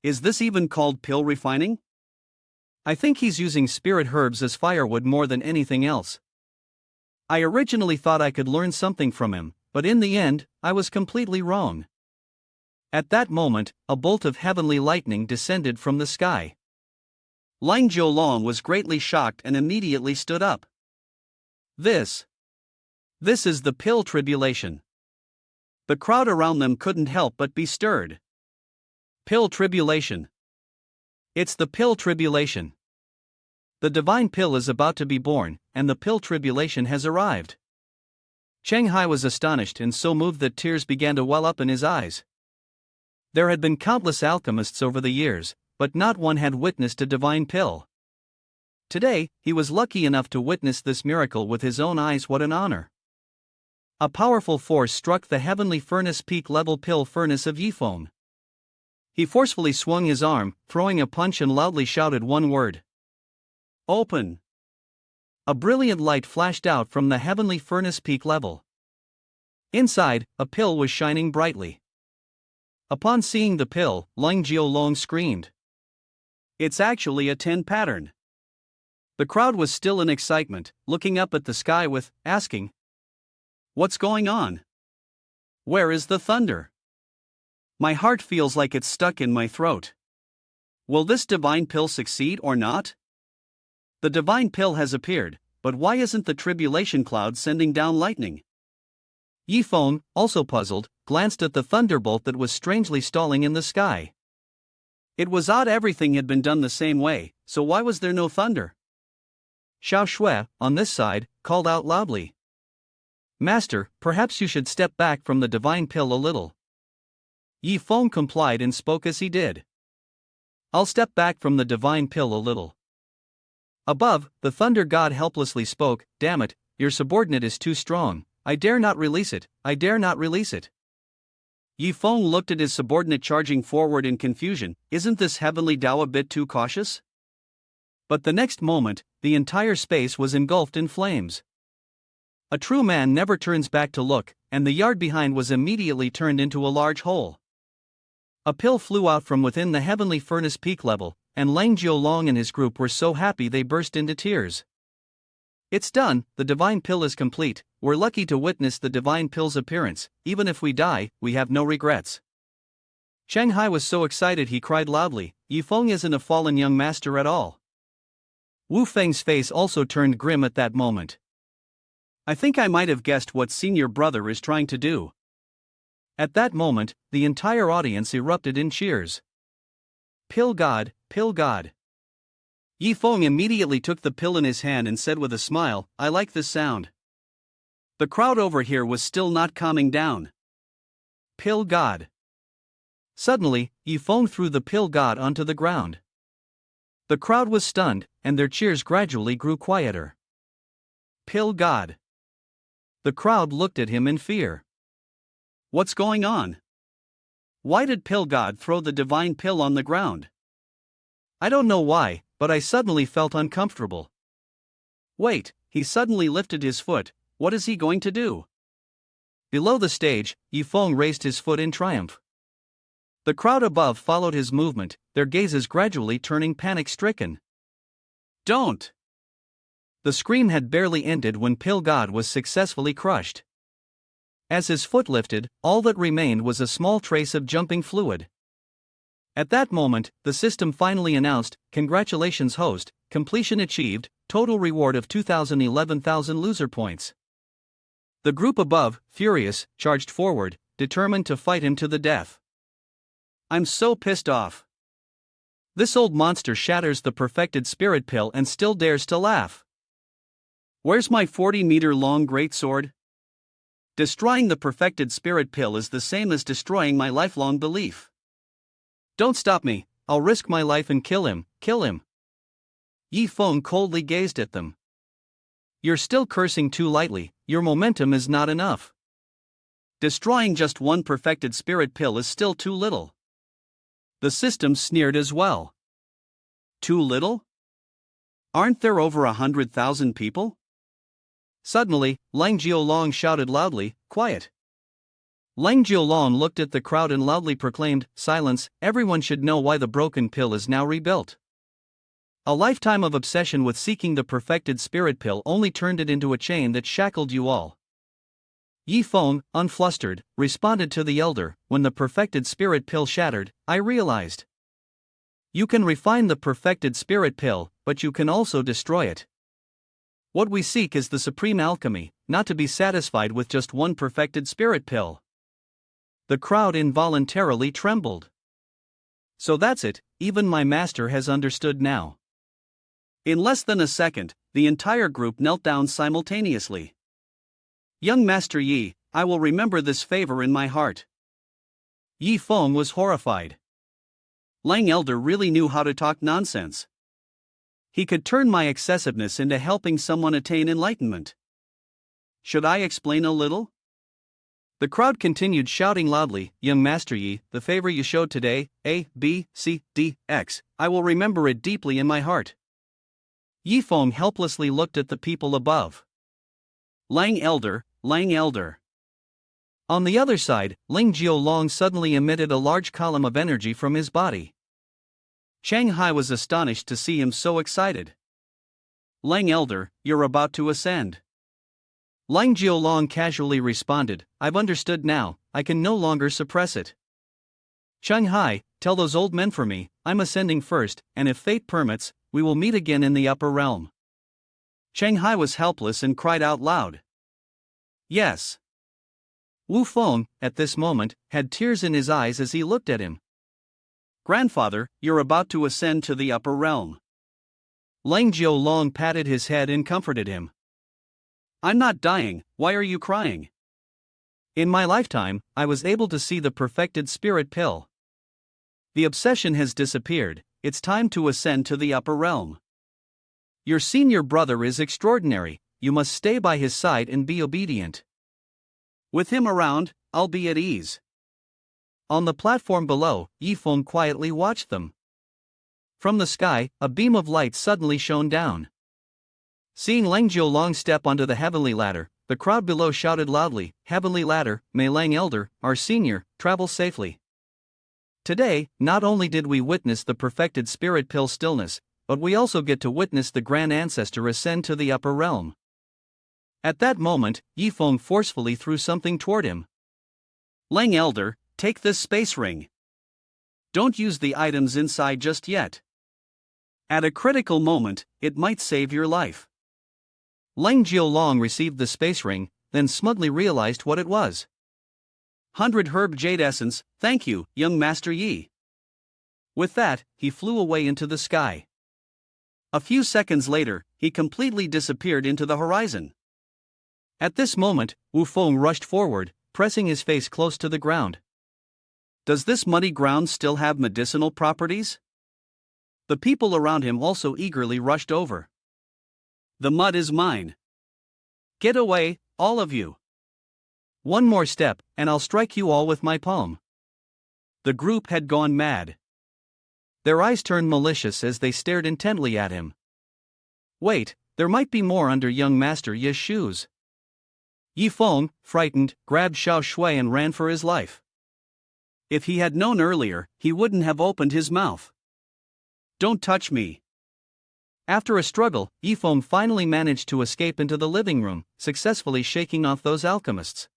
Is this even called pill refining? I think he's using spirit herbs as firewood more than anything else. I originally thought I could learn something from him, but in the end, I was completely wrong. At that moment, a bolt of heavenly lightning descended from the sky. Lang Jiolong was greatly shocked and immediately stood up. This is the pill tribulation. The crowd around them couldn't help but be stirred. Pill tribulation. It's the pill tribulation. The divine pill is about to be born, and the pill tribulation has arrived. Cheng Hai was astonished and so moved that tears began to well up in his eyes. There had been countless alchemists over the years, but not one had witnessed a divine pill. Today, he was lucky enough to witness this miracle with his own eyes. What an honor! A powerful force struck the heavenly furnace peak-level pill furnace of Yifeng. He forcefully swung his arm, throwing a punch, and loudly shouted one word. Open! A brilliant light flashed out from the heavenly furnace peak level. Inside, a pill was shining brightly. Upon seeing the pill, Lang Jiolong screamed. It's actually a 10 pattern. The crowd was still in excitement, looking up at the sky with, asking, what's going on? Where is the thunder? My heart feels like it's stuck in my throat. Will this divine pill succeed or not? The divine pill has appeared, but why isn't the tribulation cloud sending down lightning? Yifeng, also puzzled, glanced at the thunderbolt that was strangely stalling in the sky. It was odd, everything had been done the same way, so why was there no thunder? Xiao Shui, on this side, called out loudly. Master, perhaps you should step back from the divine pill a little. Yifeng complied and spoke as he did. I'll step back from the divine pill a little. Above, the thunder god helplessly spoke, damn it, your subordinate is too strong, I dare not release it, I dare not release it. Yifeng looked at his subordinate charging forward in confusion, isn't this heavenly Dao a bit too cautious? But the next moment, the entire space was engulfed in flames. A true man never turns back to look, and the yard behind was immediately turned into a large hole. A pill flew out from within the heavenly furnace peak level, and Lang Jiolong and his group were so happy they burst into tears. It's done, the divine pill is complete, we're lucky to witness the divine pill's appearance, even if we die, we have no regrets. Cheng Hai was so excited he cried loudly, Yifeng isn't a fallen young master at all. Wu Feng's face also turned grim at that moment. I think I might have guessed what senior brother is trying to do. At that moment, the entire audience erupted in cheers. Pill God, Pill God. Yi Feng immediately took the pill in his hand and said with a smile, I like this sound. The crowd over here was still not calming down. Pill God. Suddenly, Yi Feng threw the pill God onto the ground. The crowd was stunned, and their cheers gradually grew quieter. Pill God. The crowd looked at him in fear. What's going on? Why did Pill God throw the divine pill on the ground? I don't know why, but I suddenly felt uncomfortable. Wait, he suddenly lifted his foot. What is he going to do? Below the stage, Yi Feng raised his foot in triumph. The crowd above followed his movement, their gazes gradually turning panic-stricken. Don't! The scream had barely ended when Pill God was successfully crushed. As his foot lifted, all that remained was a small trace of jumping fluid. At that moment, the system finally announced, "Congratulations host, completion achieved, total reward of 2,011,000 loser points." The group above, furious, charged forward, determined to fight him to the death. I'm so pissed off. This old monster shatters the perfected spirit pill and still dares to laugh. Where's my 40-meter-long greatsword? Destroying the perfected spirit pill is the same as destroying my lifelong belief. Don't stop me, I'll risk my life and kill him, kill him. Yi Feng coldly gazed at them. You're still cursing too lightly, your momentum is not enough. Destroying just one perfected spirit pill is still too little. The system sneered as well. Too little? Aren't there over 100,000 people? Suddenly, Lang Jiolong shouted loudly, "Quiet!" Lang Jiolong looked at the crowd and loudly proclaimed, "Silence, everyone should know why the broken pill is now rebuilt. A lifetime of obsession with seeking the perfected spirit pill only turned it into a chain that shackled you all." Yi Feng, unflustered, responded to the elder, "When the perfected spirit pill shattered, I realized. You can refine the perfected spirit pill, but you can also destroy it. What we seek is the supreme alchemy, not to be satisfied with just one perfected spirit pill." The crowd involuntarily trembled. So that's it, even my master has understood now. In less than a second, the entire group knelt down simultaneously. Young Master Yi, I will remember this favor in my heart. Yi Feng was horrified. Lang Elder really knew how to talk nonsense. He could turn my excessiveness into helping someone attain enlightenment. Should I explain a little? The crowd continued shouting loudly, "Young Master Yi, the favor you showed today, A, B, C, D, X, I will remember it deeply in my heart." Yi Feng helplessly looked at the people above. Lang Elder, Lang Elder. On the other side, Ling Jiolong suddenly emitted a large column of energy from his body. Shanghai was astonished to see him so excited. Lang Elder, you're about to ascend. Lang Jiolong casually responded, "I've understood now, I can no longer suppress it. Shanghai, tell those old men for me, I'm ascending first, and if fate permits, we will meet again in the upper realm." Shanghai was helpless and cried out loud. Yes. Wu Feng, at this moment, had tears in his eyes as he looked at him. Grandfather, you're about to ascend to the upper realm. Lang Jiolong patted his head and comforted him. I'm not dying, why are you crying? In my lifetime, I was able to see the perfected spirit pill. The obsession has disappeared, it's time to ascend to the upper realm. Your senior brother is extraordinary, you must stay by his side and be obedient. With him around, I'll be at ease. On the platform below, Yi Feng quietly watched them. From the sky, a beam of light suddenly shone down. Seeing Lang Jiolong step onto the heavenly ladder, the crowd below shouted loudly, "Heavenly ladder, may Lang Elder, our senior, travel safely." Today, not only did we witness the perfected spirit pill stillness, but we also get to witness the grand ancestor ascend to the upper realm. At that moment, Yi Feng forcefully threw something toward him. Lang Elder, take this space ring. Don't use the items inside just yet. At a critical moment, it might save your life. Leng Jiolong received the space ring, then smugly realized what it was. 100 herb jade essence, thank you, young Master Yi. With that, he flew away into the sky. A few seconds later, he completely disappeared into the horizon. At this moment, Wu Feng rushed forward, pressing his face close to the ground. Does this muddy ground still have medicinal properties? The people around him also eagerly rushed over. The mud is mine. Get away, all of you. One more step, and I'll strike you all with my palm. The group had gone mad. Their eyes turned malicious as they stared intently at him. Wait, there might be more under young Master Yi's shoes. Yi Feng, frightened, grabbed Xiao Shui and ran for his life. If he had known earlier, he wouldn't have opened his mouth. Don't touch me. After a struggle, Yi Feng finally managed to escape into the living room, successfully shaking off those alchemists.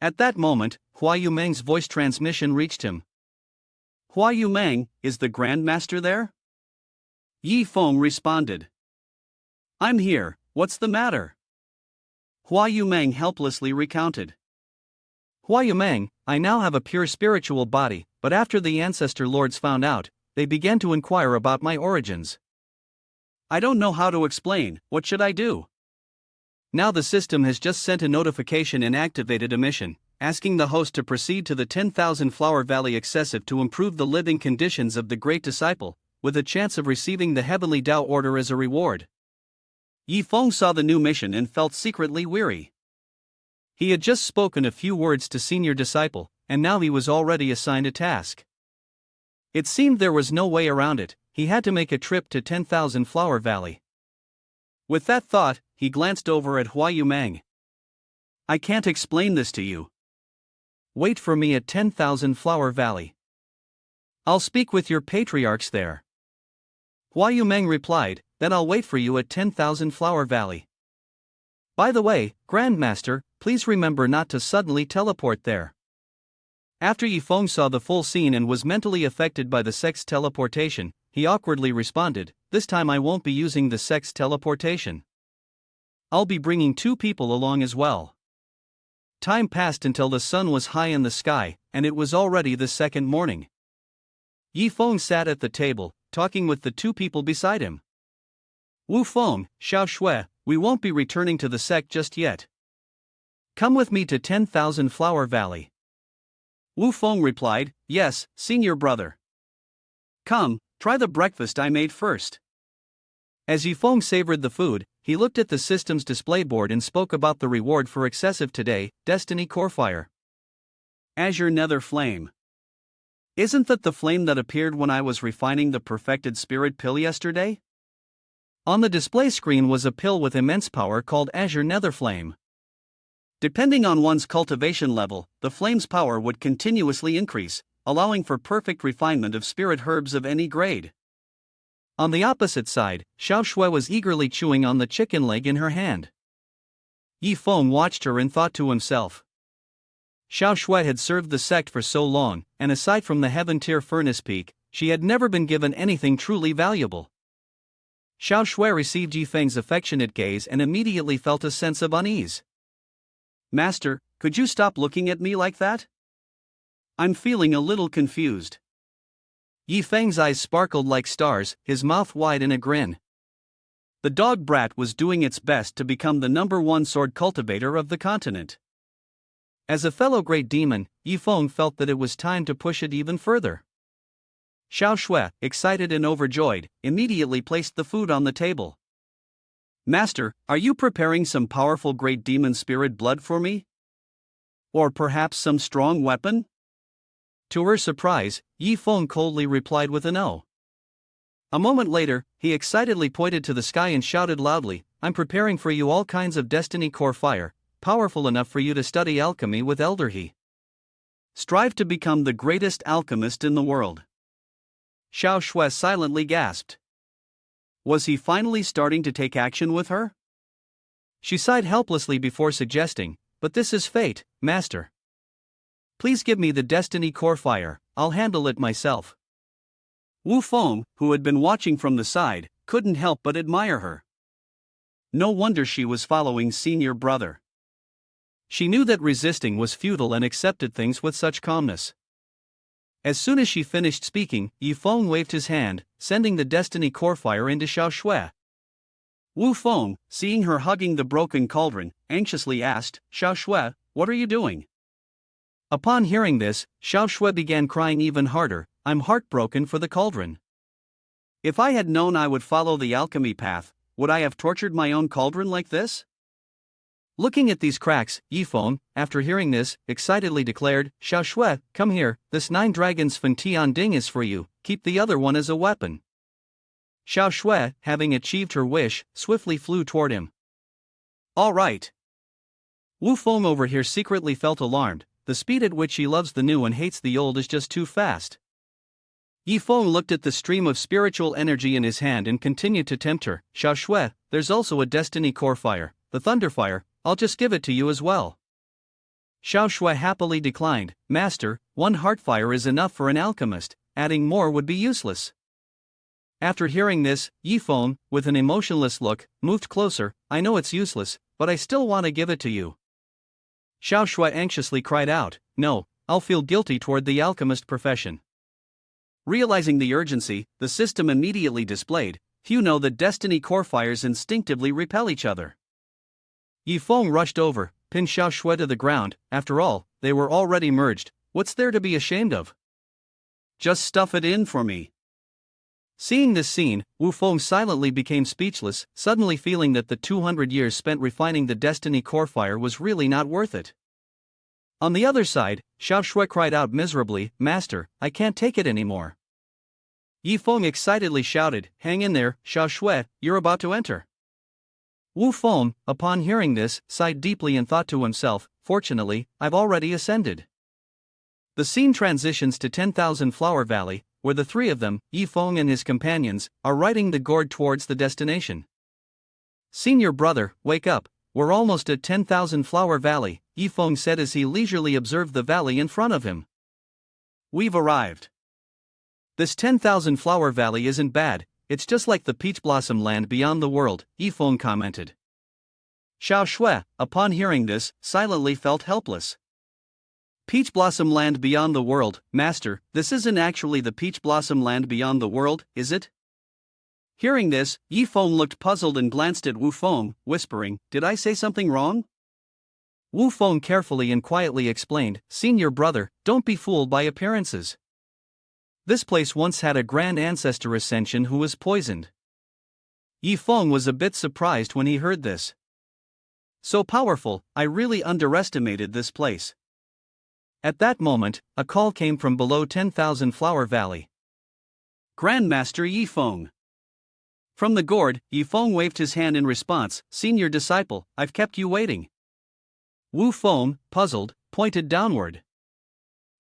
At that moment, Hua Yumeng's voice transmission reached him. Hua Yumeng, is the Grandmaster there? Yi Feng responded. I'm here, what's the matter? Hua Yumeng helplessly recounted. Hua Yumeng, I now have a pure spiritual body, but after the ancestor lords found out, they began to inquire about my origins. I don't know how to explain, what should I do? Now the system has just sent a notification and activated a mission, asking the host to proceed to the 10,000 Flower Valley Excessive to improve the living conditions of the Great Disciple, with a chance of receiving the Heavenly Dao Order as a reward. Yi Feng saw the new mission and felt secretly weary. He had just spoken a few words to Senior Disciple, and now he was already assigned a task. It seemed there was no way around it, he had to make a trip to 10,000 Flower Valley. With that thought, he glanced over at Hua Yumeng. I can't explain this to you. Wait for me at 10,000 Flower Valley. I'll speak with your patriarchs there. Hua Yumeng replied, then I'll wait for you at 10,000 Flower Valley. By the way, Grandmaster, please remember not to suddenly teleport there. After Yi Feng saw the full scene and was mentally affected by the Sect's teleportation, he awkwardly responded, this time I won't be using the Sect's teleportation. I'll be bringing 2 people along as well. Time passed until the sun was high in the sky, and it was already the second morning. Yi Feng sat at the table, talking with the 2 people beside him. Wu Feng, Xiao Shui, we won't be returning to the Sect just yet. Come with me to 10,000 Flower Valley. Wu Feng replied, yes, senior brother. Come, try the breakfast I made first. As Yi Feng savored the food, he looked at the system's display board and spoke about the reward for excessive today, Destiny Core Fire. Azure Nether Flame. Isn't that the flame that appeared when I was refining the perfected spirit pill yesterday? On the display screen was a pill with immense power called Azure Nether Flame. Depending on one's cultivation level, the flame's power would continuously increase, allowing for perfect refinement of spirit herbs of any grade. On the opposite side, Xiao Shui was eagerly chewing on the chicken leg in her hand. Yi Feng watched her and thought to himself. Xiao Shui had served the Sect for so long, and aside from the Heaven-tier Furnace Peak, she had never been given anything truly valuable. Xiao Shui received Yi Feng's affectionate gaze and immediately felt a sense of unease. Master, could you stop looking at me like that? I'm feeling a little confused. Yi Feng's eyes sparkled like stars, his mouth wide in a grin. The dog brat was doing its best to become the #1 sword cultivator of the continent. As a fellow great demon, Yi Feng felt that it was time to push it even further. Xiao Shui, excited and overjoyed, immediately placed the food on the table. Master, are you preparing some powerful great demon spirit blood for me? Or perhaps some strong weapon? To her surprise, Yi Feng coldly replied with a no. A moment later, he excitedly pointed to the sky and shouted loudly, I'm preparing for you all kinds of Destiny Core Fire, powerful enough for you to study alchemy with Elder He. Strive to become the greatest alchemist in the world. Xiao Shui silently gasped. Was he finally starting to take action with her? She sighed helplessly before suggesting, but this is fate, Master. Please give me the Destiny Core Fire, I'll handle it myself. Wu Feng, who had been watching from the side, couldn't help but admire her. No wonder she was following senior brother. She knew that resisting was futile and accepted things with such calmness. As soon as she finished speaking, Yifeng waved his hand, sending the destiny core fire into Xiao Shui. Wu Feng, seeing her hugging the broken cauldron, anxiously asked, "Xiao Shui, what are you doing?" Upon hearing this, Xiao Shui began crying even harder. "I'm heartbroken for the cauldron. If I had known I would follow the alchemy path, would I have tortured my own cauldron like this?" Looking at these cracks, Yifeng, after hearing this, excitedly declared, "Xiao Shui, come here, this 9 dragons Fantian Ding is for you, keep the other one as a weapon." Xiao Shui, having achieved her wish, swiftly flew toward him. "All right." Wu Feng over here secretly felt alarmed. The speed at which she loves the new and hates the old is just too fast. Yifeng looked at the stream of spiritual energy in his hand and continued to tempt her. "Xiao Shui, there's also a destiny core fire, the thunder fire, I'll just give it to you as well." Xiao Shui happily declined. "Master, 1 heart fire is enough for an alchemist, adding more would be useless." After hearing this, Yifeng, with an emotionless look, moved closer. "I know it's useless, but I still want to give it to you." Xiao Shui anxiously cried out, "No, I'll feel guilty toward the alchemist profession." Realizing the urgency, the system immediately displayed, "Few know that destiny core fires instinctively repel each other." Yifeng rushed over, pinned Xiao Shui to the ground. After all, they were already merged. What's there to be ashamed of? Just stuff it in for me. Seeing this scene, Wu Feng silently became speechless, suddenly feeling that the 200 years spent refining the destiny core fire was really not worth it. On the other side, Xiao Shui cried out miserably, "Master, I can't take it anymore." Yifeng excitedly shouted, "Hang in there, Xiao Shui, you're about to enter." Wu Feng, upon hearing this, sighed deeply and thought to himself, "Fortunately, I've already ascended." The scene transitions to 10,000 Flower Valley, where the 3 of them, Yifeng and his companions, are riding the gourd towards the destination. "Senior brother, wake up, we're almost at 10,000 Flower Valley," Yifeng said as he leisurely observed the valley in front of him. "We've arrived. This 10,000 Flower Valley isn't bad. It's just like the peach blossom land beyond the world," Yifeng commented. Xiao Shui, upon hearing this, silently felt helpless. "Peach blossom land beyond the world, master, this isn't actually the peach blossom land beyond the world, is it?" Hearing this, Yifeng looked puzzled and glanced at Wu Feng, whispering, "Did I say something wrong?" Wu Feng carefully and quietly explained, "Senior brother, don't be fooled by appearances. This place once had a grand ancestor ascension who was poisoned." Yifeng was a bit surprised when he heard this. "So powerful, I really underestimated this place." At that moment, a call came from below 10,000 Flower Valley. "Grandmaster Yifeng." From the gourd, Yifeng waved his hand in response, "Senior disciple, I've kept you waiting." Wu Feng, puzzled, pointed downward.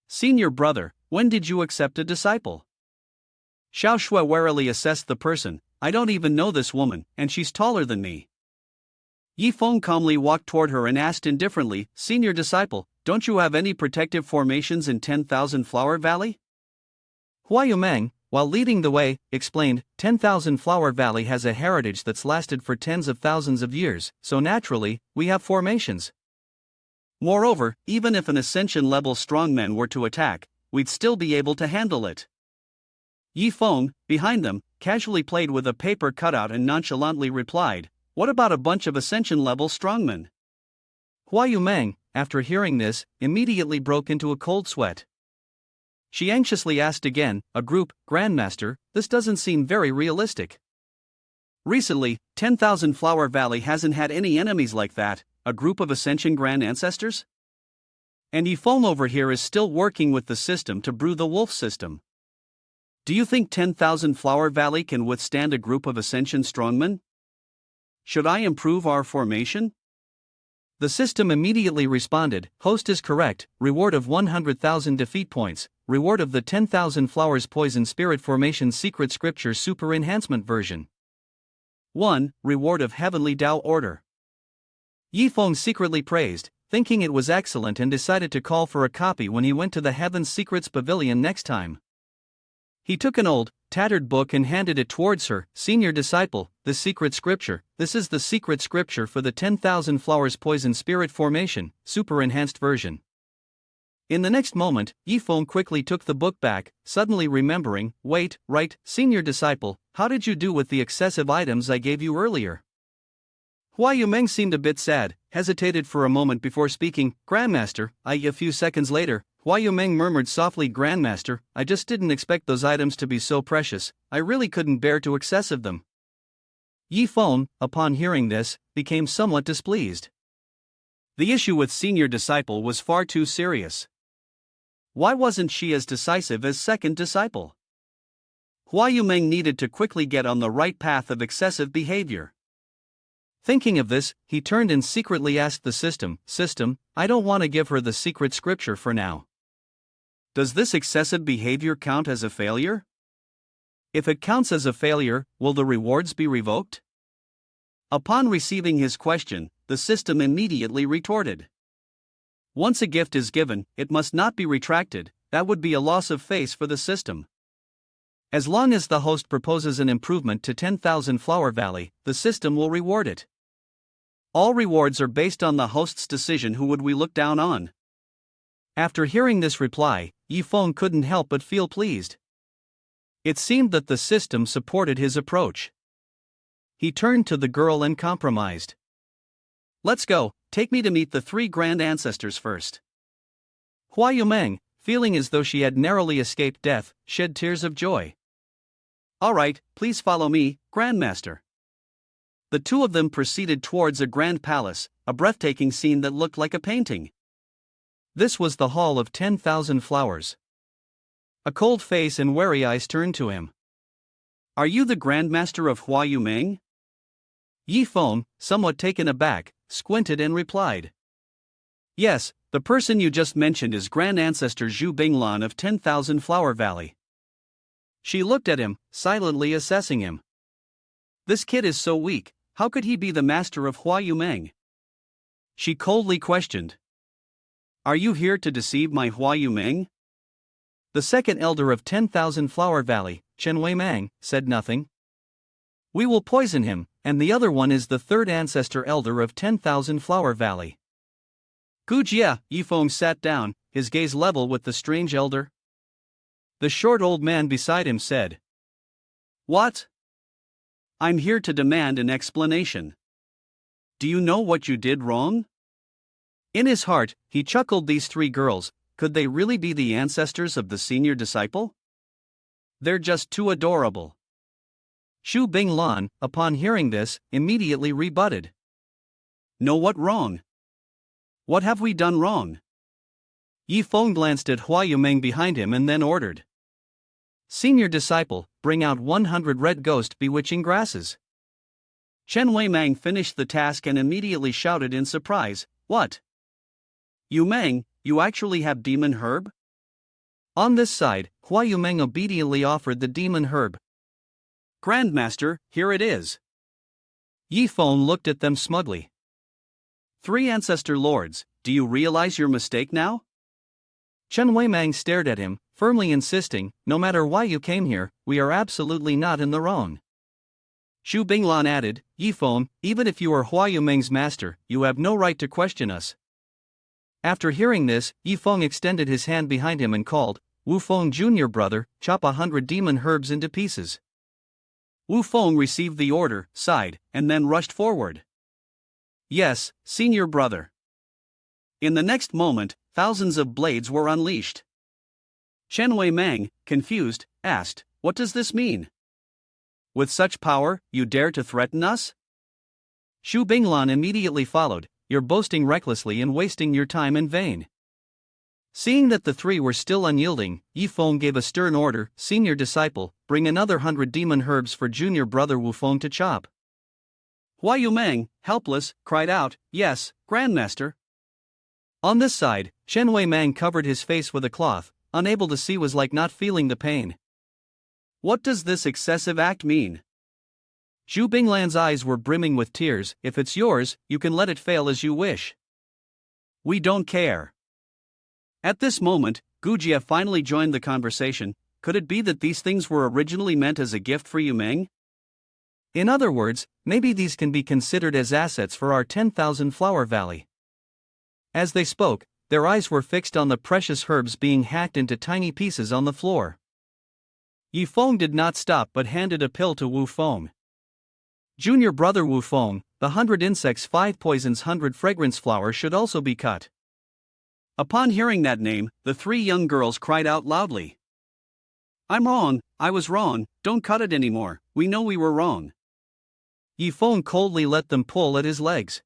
"Senior brother, when did you accept a disciple?" Xiao Shui warily assessed the person. "I don't even know this woman, and she's taller than me." Yifeng calmly walked toward her and asked indifferently, "Senior disciple, don't you have any protective formations in 10,000 Flower Valley?" Huayu Meng, while leading the way, explained, 10,000 Flower Valley has a heritage that's lasted for tens of thousands of years, so naturally, we have formations. Moreover, even if an ascension-level strongman were to attack, we'd still be able to handle it. Yifeng, behind them, casually played with a paper cutout and nonchalantly replied, "What about a bunch of ascension-level strongmen?" Huayu Meng, after hearing this, immediately broke into a cold sweat. She anxiously asked again, "A group, Grandmaster, this doesn't seem very realistic." Recently, 10,000 Flower Valley hasn't had any enemies like that, a group of Ascension Grand Ancestors? And Yifeng over here is still working with the system to brew the wolf system. Do you think 10,000 Flower Valley can withstand a group of Ascension strongmen? Should I improve our formation? The system immediately responded, "Host is correct, reward of 100,000 defeat points, reward of the 10,000 Flowers Poison Spirit Formation Secret Scripture Super Enhancement Version. 1. Reward of Heavenly Dao Order." Yifeng secretly praised, thinking it was excellent, and decided to call for a copy when he went to the Heaven's Secrets Pavilion next time. He took an old, tattered book and handed it towards her. Senior disciple, the secret scripture. This is the secret scripture for the 10,000 flowers poison spirit formation, super enhanced version. In the next moment, Yifeng quickly took the book back, suddenly remembering, wait, right, senior disciple, how did you do with the excessive items I gave you earlier? Hua Yumeng seemed a bit sad, hesitated for a moment before speaking. Grandmaster, a few seconds later, Hua Yumeng murmured softly, Grandmaster, I just didn't expect those items to be so precious, I really couldn't bear to excessive them. Yifeng, upon hearing this, became somewhat displeased. The issue with senior disciple was far too serious. Why wasn't she as decisive as second disciple? Hua Yumeng needed to quickly get on the right path of excessive behavior. Thinking of this, he turned and secretly asked the system, I don't want to give her the secret scripture for now. Does this excessive behavior count as a failure? If it counts as a failure, will the rewards be revoked? Upon receiving his question, the system immediately retorted. Once a gift is given, it must not be retracted, that would be a loss of face for the system. As long as the host proposes an improvement to 10,000 Flower Valley, the system will reward it. All rewards are based on the host's decision. Who would we look down on? After hearing this reply, Yifeng couldn't help but feel pleased. It seemed that the system supported his approach. He turned to the girl and compromised. Let's go, take me to meet the 3 grand ancestors first. Hua Yumeng, feeling as though she had narrowly escaped death, shed tears of joy. All right, please follow me, Grandmaster. The two of them proceeded towards a grand palace, a breathtaking scene that looked like a painting. This was the Hall of 10,000 Flowers. A cold face and wary eyes turned to him. Are you the Grandmaster of Hua Yumeng? Yifeng, somewhat taken aback, squinted and replied. Yes, the person you just mentioned is Grand Ancestor Zhu Binglan of 10,000 Flower Valley. She looked at him, silently assessing him. This kid is so weak, how could he be the master of Hua Yumeng? She coldly questioned. Are you here to deceive my Hua Yumeng? The second elder of 10,000 Flower Valley, Chen Weimang, said nothing. We will poison him, and the other one is the third ancestor elder of 10,000 Flower Valley. Gujia, Yifeng sat down, his gaze level with the strange elder. The short old man beside him said. What? I'm here to demand an explanation. Do you know what you did wrong? In his heart, he chuckled. These 3 girls, could they really be the ancestors of the senior disciple? They're just too adorable. Zhu Binglan, upon hearing this, immediately rebutted. No, what wrong? What have we done wrong? Yifeng glanced at Hua Yumeng behind him and then ordered. Senior disciple, bring out 100 red ghost bewitching grasses. Chen Weimang finished the task and immediately shouted in surprise, What? Yumeng, you actually have demon herb? On this side, Hua Yumeng obediently offered the demon herb. Grandmaster, here it is. Yifeng looked at them smugly. 3 ancestor lords, do you realize your mistake now? Chen Weimang stared at him, firmly insisting, no matter why you came here, we are absolutely not in the wrong. Zhu Binglan added, Yifeng, even if you are Hua Yumeng's master, you have no right to question us. After hearing this, Yifeng extended his hand behind him and called, Wu Feng junior brother, chop 100 demon herbs into pieces. Wu Feng received the order, sighed, and then rushed forward. Yes, senior brother. In the next moment, thousands of blades were unleashed. Chen Weimang, confused, asked, What does this mean? With such power, you dare to threaten us? Zhu Binglan immediately followed, You're boasting recklessly and wasting your time in vain. Seeing that the 3 were still unyielding, Yifeng gave a stern order, Senior disciple, bring another 100 demon herbs for junior brother Wu Feng to chop. Hua Yumeng, helpless, cried out, Yes, Grandmaster. On this side, Chen Weimang covered his face with a cloth, unable to see was like not feeling the pain. What does this excessive act mean? Zhu Binglan's eyes were brimming with tears. If it's yours, you can let it fail as you wish. We don't care. At this moment, Gujia finally joined the conversation. Could it be that these things were originally meant as a gift for Yu Meng? In other words, maybe these can be considered as assets for our 10,000 flower valley. As they spoke, their eyes were fixed on the precious herbs being hacked into tiny pieces on the floor. Yi Feng did not stop but handed a pill to Wu Feng. Junior brother Wu Feng, the 100 insects 5 poisons 100 fragrance flower should also be cut. Upon hearing that name, the 3 young girls cried out loudly. I'm wrong, I was wrong, don't cut it anymore, we know we were wrong. Yi Feng coldly let them pull at his legs.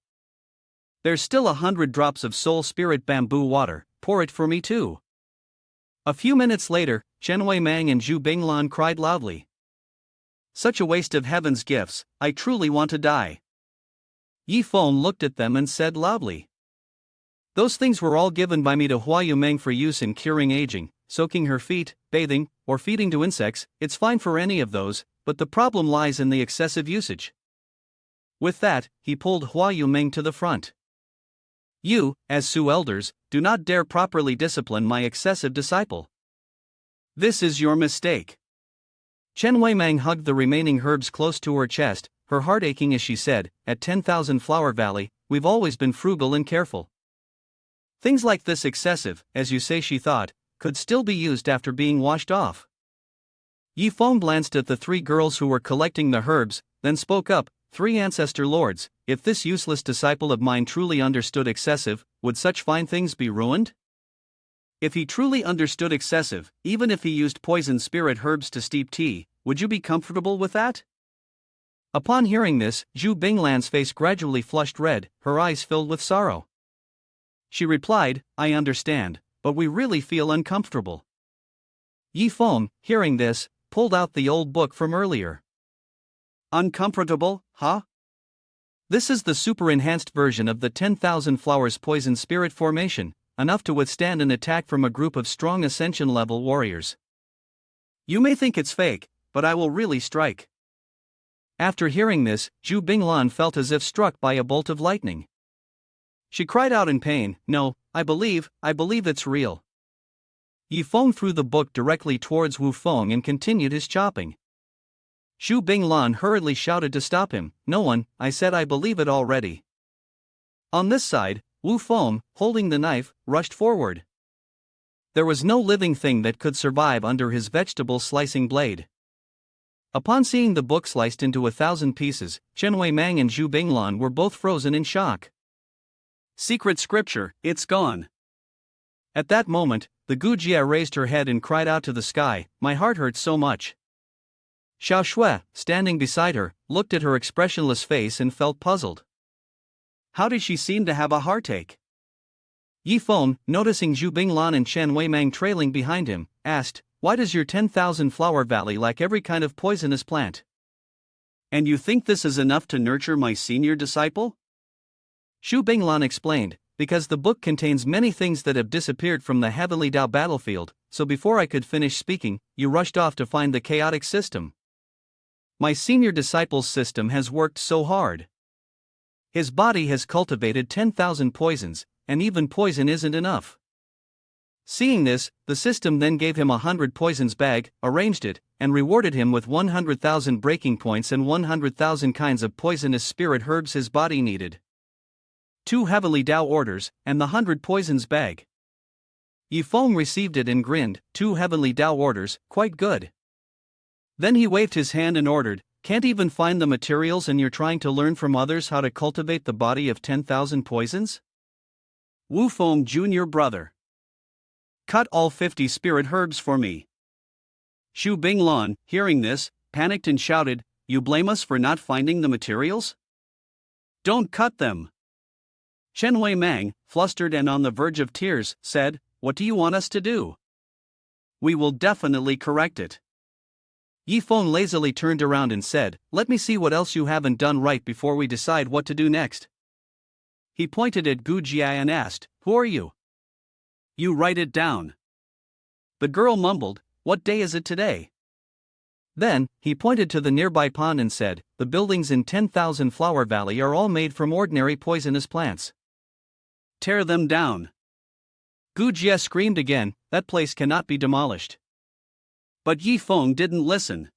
There's still 100 drops of soul spirit bamboo water, pour it for me too. A few minutes later, Chen Weimang and Zhu Binglan cried loudly. Such a waste of heaven's gifts, I truly want to die. Yi Feng looked at them and said loudly. Those things were all given by me to Hua Yumeng for use in curing aging, soaking her feet, bathing, or feeding to insects. It's fine for any of those, but the problem lies in the excessive usage. With that, he pulled Hua Yumeng to the front. You, as Su elders, do not dare properly discipline my excessive disciple. This is your mistake. Chen Weimang hugged the remaining herbs close to her chest, her heart aching as she said, at 10,000 Flower Valley, we've always been frugal and careful. Things like this excessive, as you say she thought, could still be used after being washed off. Yi Feng glanced at the 3 girls who were collecting the herbs, then spoke up, 3 ancestor lords, if this useless disciple of mine truly understood excessive, would such fine things be ruined? If he truly understood excessive, even if he used poison spirit herbs to steep tea, would you be comfortable with that? Upon hearing this, Zhu Binglan's face gradually flushed red, her eyes filled with sorrow. She replied, I understand, but we really feel uncomfortable. Yi Feng, hearing this, pulled out the old book from earlier. Uncomfortable, huh? This is the super enhanced version of the 10,000 flowers poison spirit formation, enough to withstand an attack from a group of strong ascension level warriors. You may think it's fake, but I will really strike. After hearing this, Zhu Binglan felt as if struck by a bolt of lightning. She cried out in pain, no, I believe it's real. Yi Feng threw the book directly towards Wu Feng and continued his chopping. Zhu Binglan hurriedly shouted to stop him, no one, I said I believe it already. On this side, Wu Feng, holding the knife, rushed forward. There was no living thing that could survive under his vegetable slicing blade. Upon seeing the book sliced into 1,000 pieces, Chen Weimang and Zhu Binglan were both frozen in shock. Secret scripture, it's gone. At that moment, the Gujia raised her head and cried out to the sky, my heart hurts so much. Xiao Shui, standing beside her, looked at her expressionless face and felt puzzled. How did she seem to have a heartache? Yi Feng, noticing Zhu Binglan and Chen Weimang trailing behind him, asked, why does your 10,000 flower valley lack every kind of poisonous plant? And you think this is enough to nurture my senior disciple? Zhu Binglan explained, because the book contains many things that have disappeared from the Heavenly Dao battlefield, so before I could finish speaking, you rushed off to find the chaotic system. My senior disciple's system has worked so hard. His body has cultivated 10,000 poisons, and even poison isn't enough. Seeing this, the system then gave him 100 poisons bag, arranged it, and rewarded him with 100,000 breaking points and 100,000 kinds of poisonous spirit herbs his body needed. 2 heavenly Dao orders, and the 100 poisons bag. Yi Feng received it and grinned, 2 heavenly Dao orders, quite good. Then he waved his hand and ordered, can't even find the materials and you're trying to learn from others how to cultivate the body of 10,000 poisons? Wu Feng junior brother. Cut all 50 spirit herbs for me. Zhu Binglan, hearing this, panicked and shouted, you blame us for not finding the materials? Don't cut them. Chen Weimang, flustered and on the verge of tears, said, what do you want us to do? We will definitely correct it. Yi Feng lazily turned around and said, let me see what else you haven't done right before we decide what to do next. He pointed at Gu Jia and asked, who are you? You write it down. The girl mumbled, what day is it today? Then, he pointed to the nearby pond and said, the buildings in 10,000 Flower Valley are all made from ordinary poisonous plants. Tear them down. Gu Jia screamed again, that place cannot be demolished. But Yi Feng didn't listen.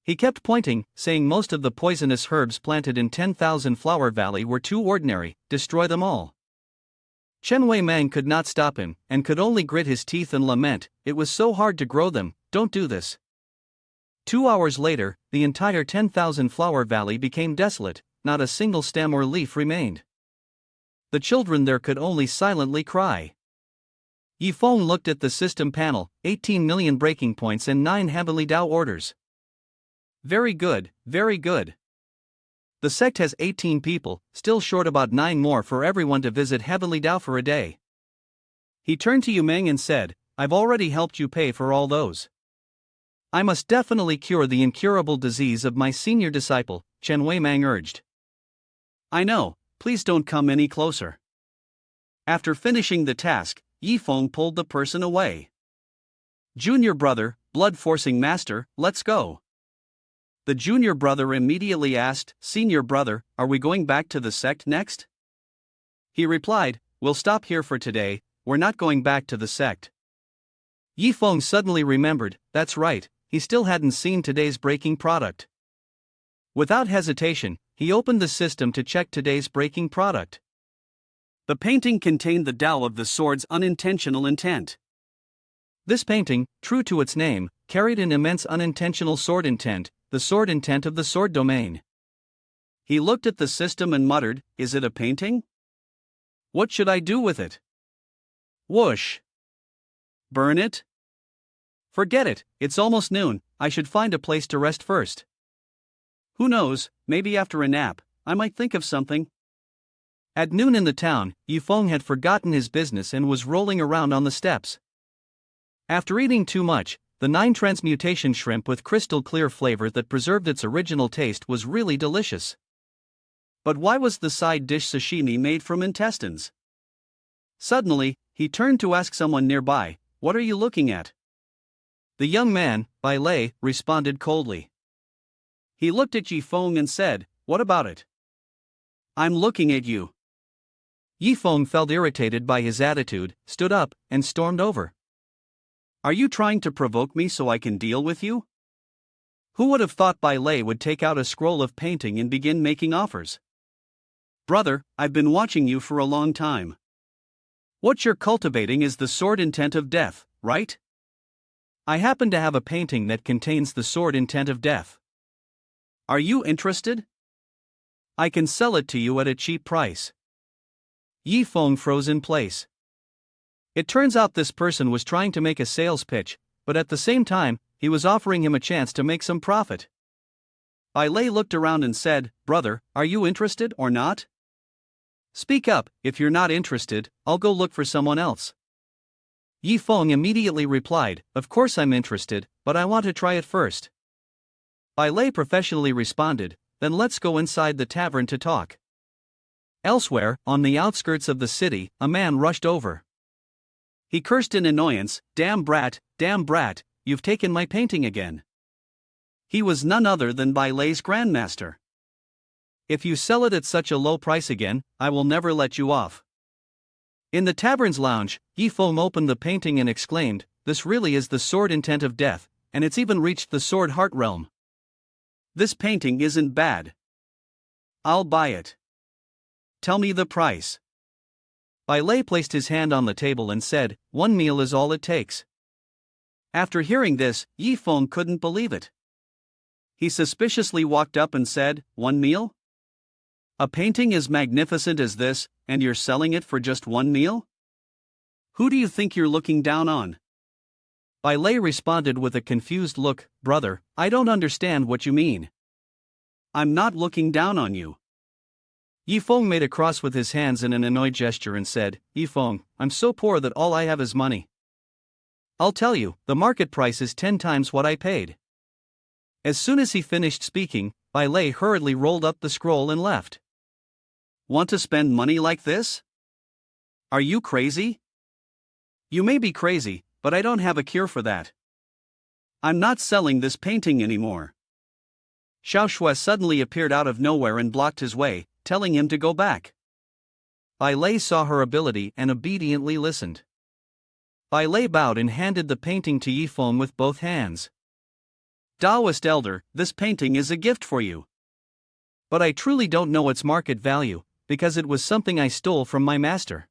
He kept pointing, saying most of the poisonous herbs planted in 10,000 Flower Valley were too ordinary, destroy them all. Chen Wei Mang could not stop him, and could only grit his teeth and lament, it was so hard to grow them, don't do this. 2 hours later, the entire 10,000 Flower Valley became desolate, not a single stem or leaf remained. The children there could only silently cry. Yi Feng looked at the system panel, 18 million breaking points and 9 heavenly Dao orders. Very good, very good. The sect has 18 people, still short about 9 more for everyone to visit Heavenly Dao for a day. He turned to Yu Meng and said, I've already helped you pay for all those. I must definitely cure the incurable disease of my senior disciple, Chen Wei Mang urged. I know, please don't come any closer. After finishing the task, Yi Feng pulled the person away. Junior brother, blood-forcing master, let's go. The junior brother immediately asked, Senior brother, are we going back to the sect next? He replied, we'll stop here for today, we're not going back to the sect. Yi Feng suddenly remembered, that's right, he still hadn't seen today's breaking product. Without hesitation, he opened the system to check today's breaking product. The painting contained the Dao of the sword's unintentional intent. This painting, true to its name, carried an immense unintentional sword intent, the sword intent of the sword domain. He looked at the system and muttered, is it a painting? What should I do with it? Whoosh! Burn it? Forget it, it's almost noon, I should find a place to rest first. Who knows, maybe after a nap, I might think of something. At noon in the town, Yi Feng had forgotten his business and was rolling around on the steps. After eating too much, the 9 transmutation shrimp with crystal clear flavor that preserved its original taste was really delicious. But why was the side dish sashimi made from intestines? Suddenly, he turned to ask someone nearby, what are you looking at? The young man, Bai Lei, responded coldly. He looked at Yi Feng and said, what about it? I'm looking at you. Yi Feng felt irritated by his attitude, stood up, and stormed over. Are you trying to provoke me so I can deal with you? Who would have thought Bai Lei would take out a scroll of painting and begin making offers? Brother, I've been watching you for a long time. What you're cultivating is the sword intent of death, right? I happen to have a painting that contains the sword intent of death. Are you interested? I can sell it to you at a cheap price. Yi Feng froze in place. It turns out this person was trying to make a sales pitch, but at the same time, he was offering him a chance to make some profit. Bai Lei looked around and said, brother, are you interested or not? Speak up, if you're not interested, I'll go look for someone else. Yi Feng immediately replied, of course I'm interested, but I want to try it first. Bai Lei professionally responded, then let's go inside the tavern to talk. Elsewhere, on the outskirts of the city, a man rushed over. He cursed in annoyance, damn brat, you've taken my painting again. He was none other than Bai Lei's grandmaster. If you sell it at such a low price again, I will never let you off. In the tavern's lounge, Yi Feng opened the painting and exclaimed, this really is the sword intent of death, and it's even reached the sword heart realm. This painting isn't bad. I'll buy it. Tell me the price. Bai Lei placed his hand on the table and said, 1 meal is all it takes. After hearing this, Yi Feng couldn't believe it. He suspiciously walked up and said, 1 meal? A painting as magnificent as this, and you're selling it for just 1 meal? Who do you think you're looking down on? Bai Lei responded with a confused look, brother, I don't understand what you mean. I'm not looking down on you. Yi Feng made a cross with his hands in an annoyed gesture and said, Yi Feng, I'm so poor that all I have is money. I'll tell you, the market price is 10 times what I paid. As soon as he finished speaking, Bai Lei hurriedly rolled up the scroll and left. Want to spend money like this? Are you crazy? You may be crazy, but I don't have a cure for that. I'm not selling this painting anymore. Xiao Shui suddenly appeared out of nowhere and blocked his way, telling him to go back. Bai Lei saw her ability and obediently listened. Bai Lei bowed and handed the painting to Yifeng with both hands. Taoist elder, this painting is a gift for you. But I truly don't know its market value, because it was something I stole from my master.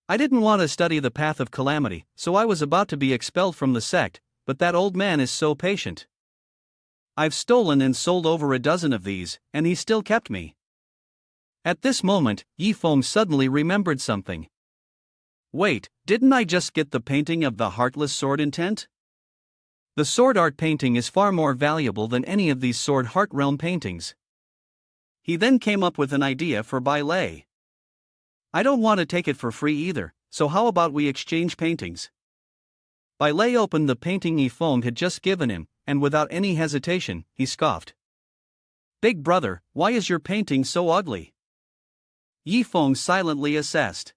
I didn't want to study the path of calamity, so I was about to be expelled from the sect, but that old man is so patient. I've stolen and sold over a dozen of these, and he still kept me. At this moment, Yifeng suddenly remembered something. Wait, didn't I just get the painting of the heartless sword intent? The sword art painting is far more valuable than any of these sword heart realm paintings. He then came up with an idea for Bai Lei. I don't want to take it for free either, so how about we exchange paintings? Bai Lei opened the painting Yifeng had just given him, and without any hesitation, he scoffed. Big brother, why is your painting so ugly? Yifeng silently assessed.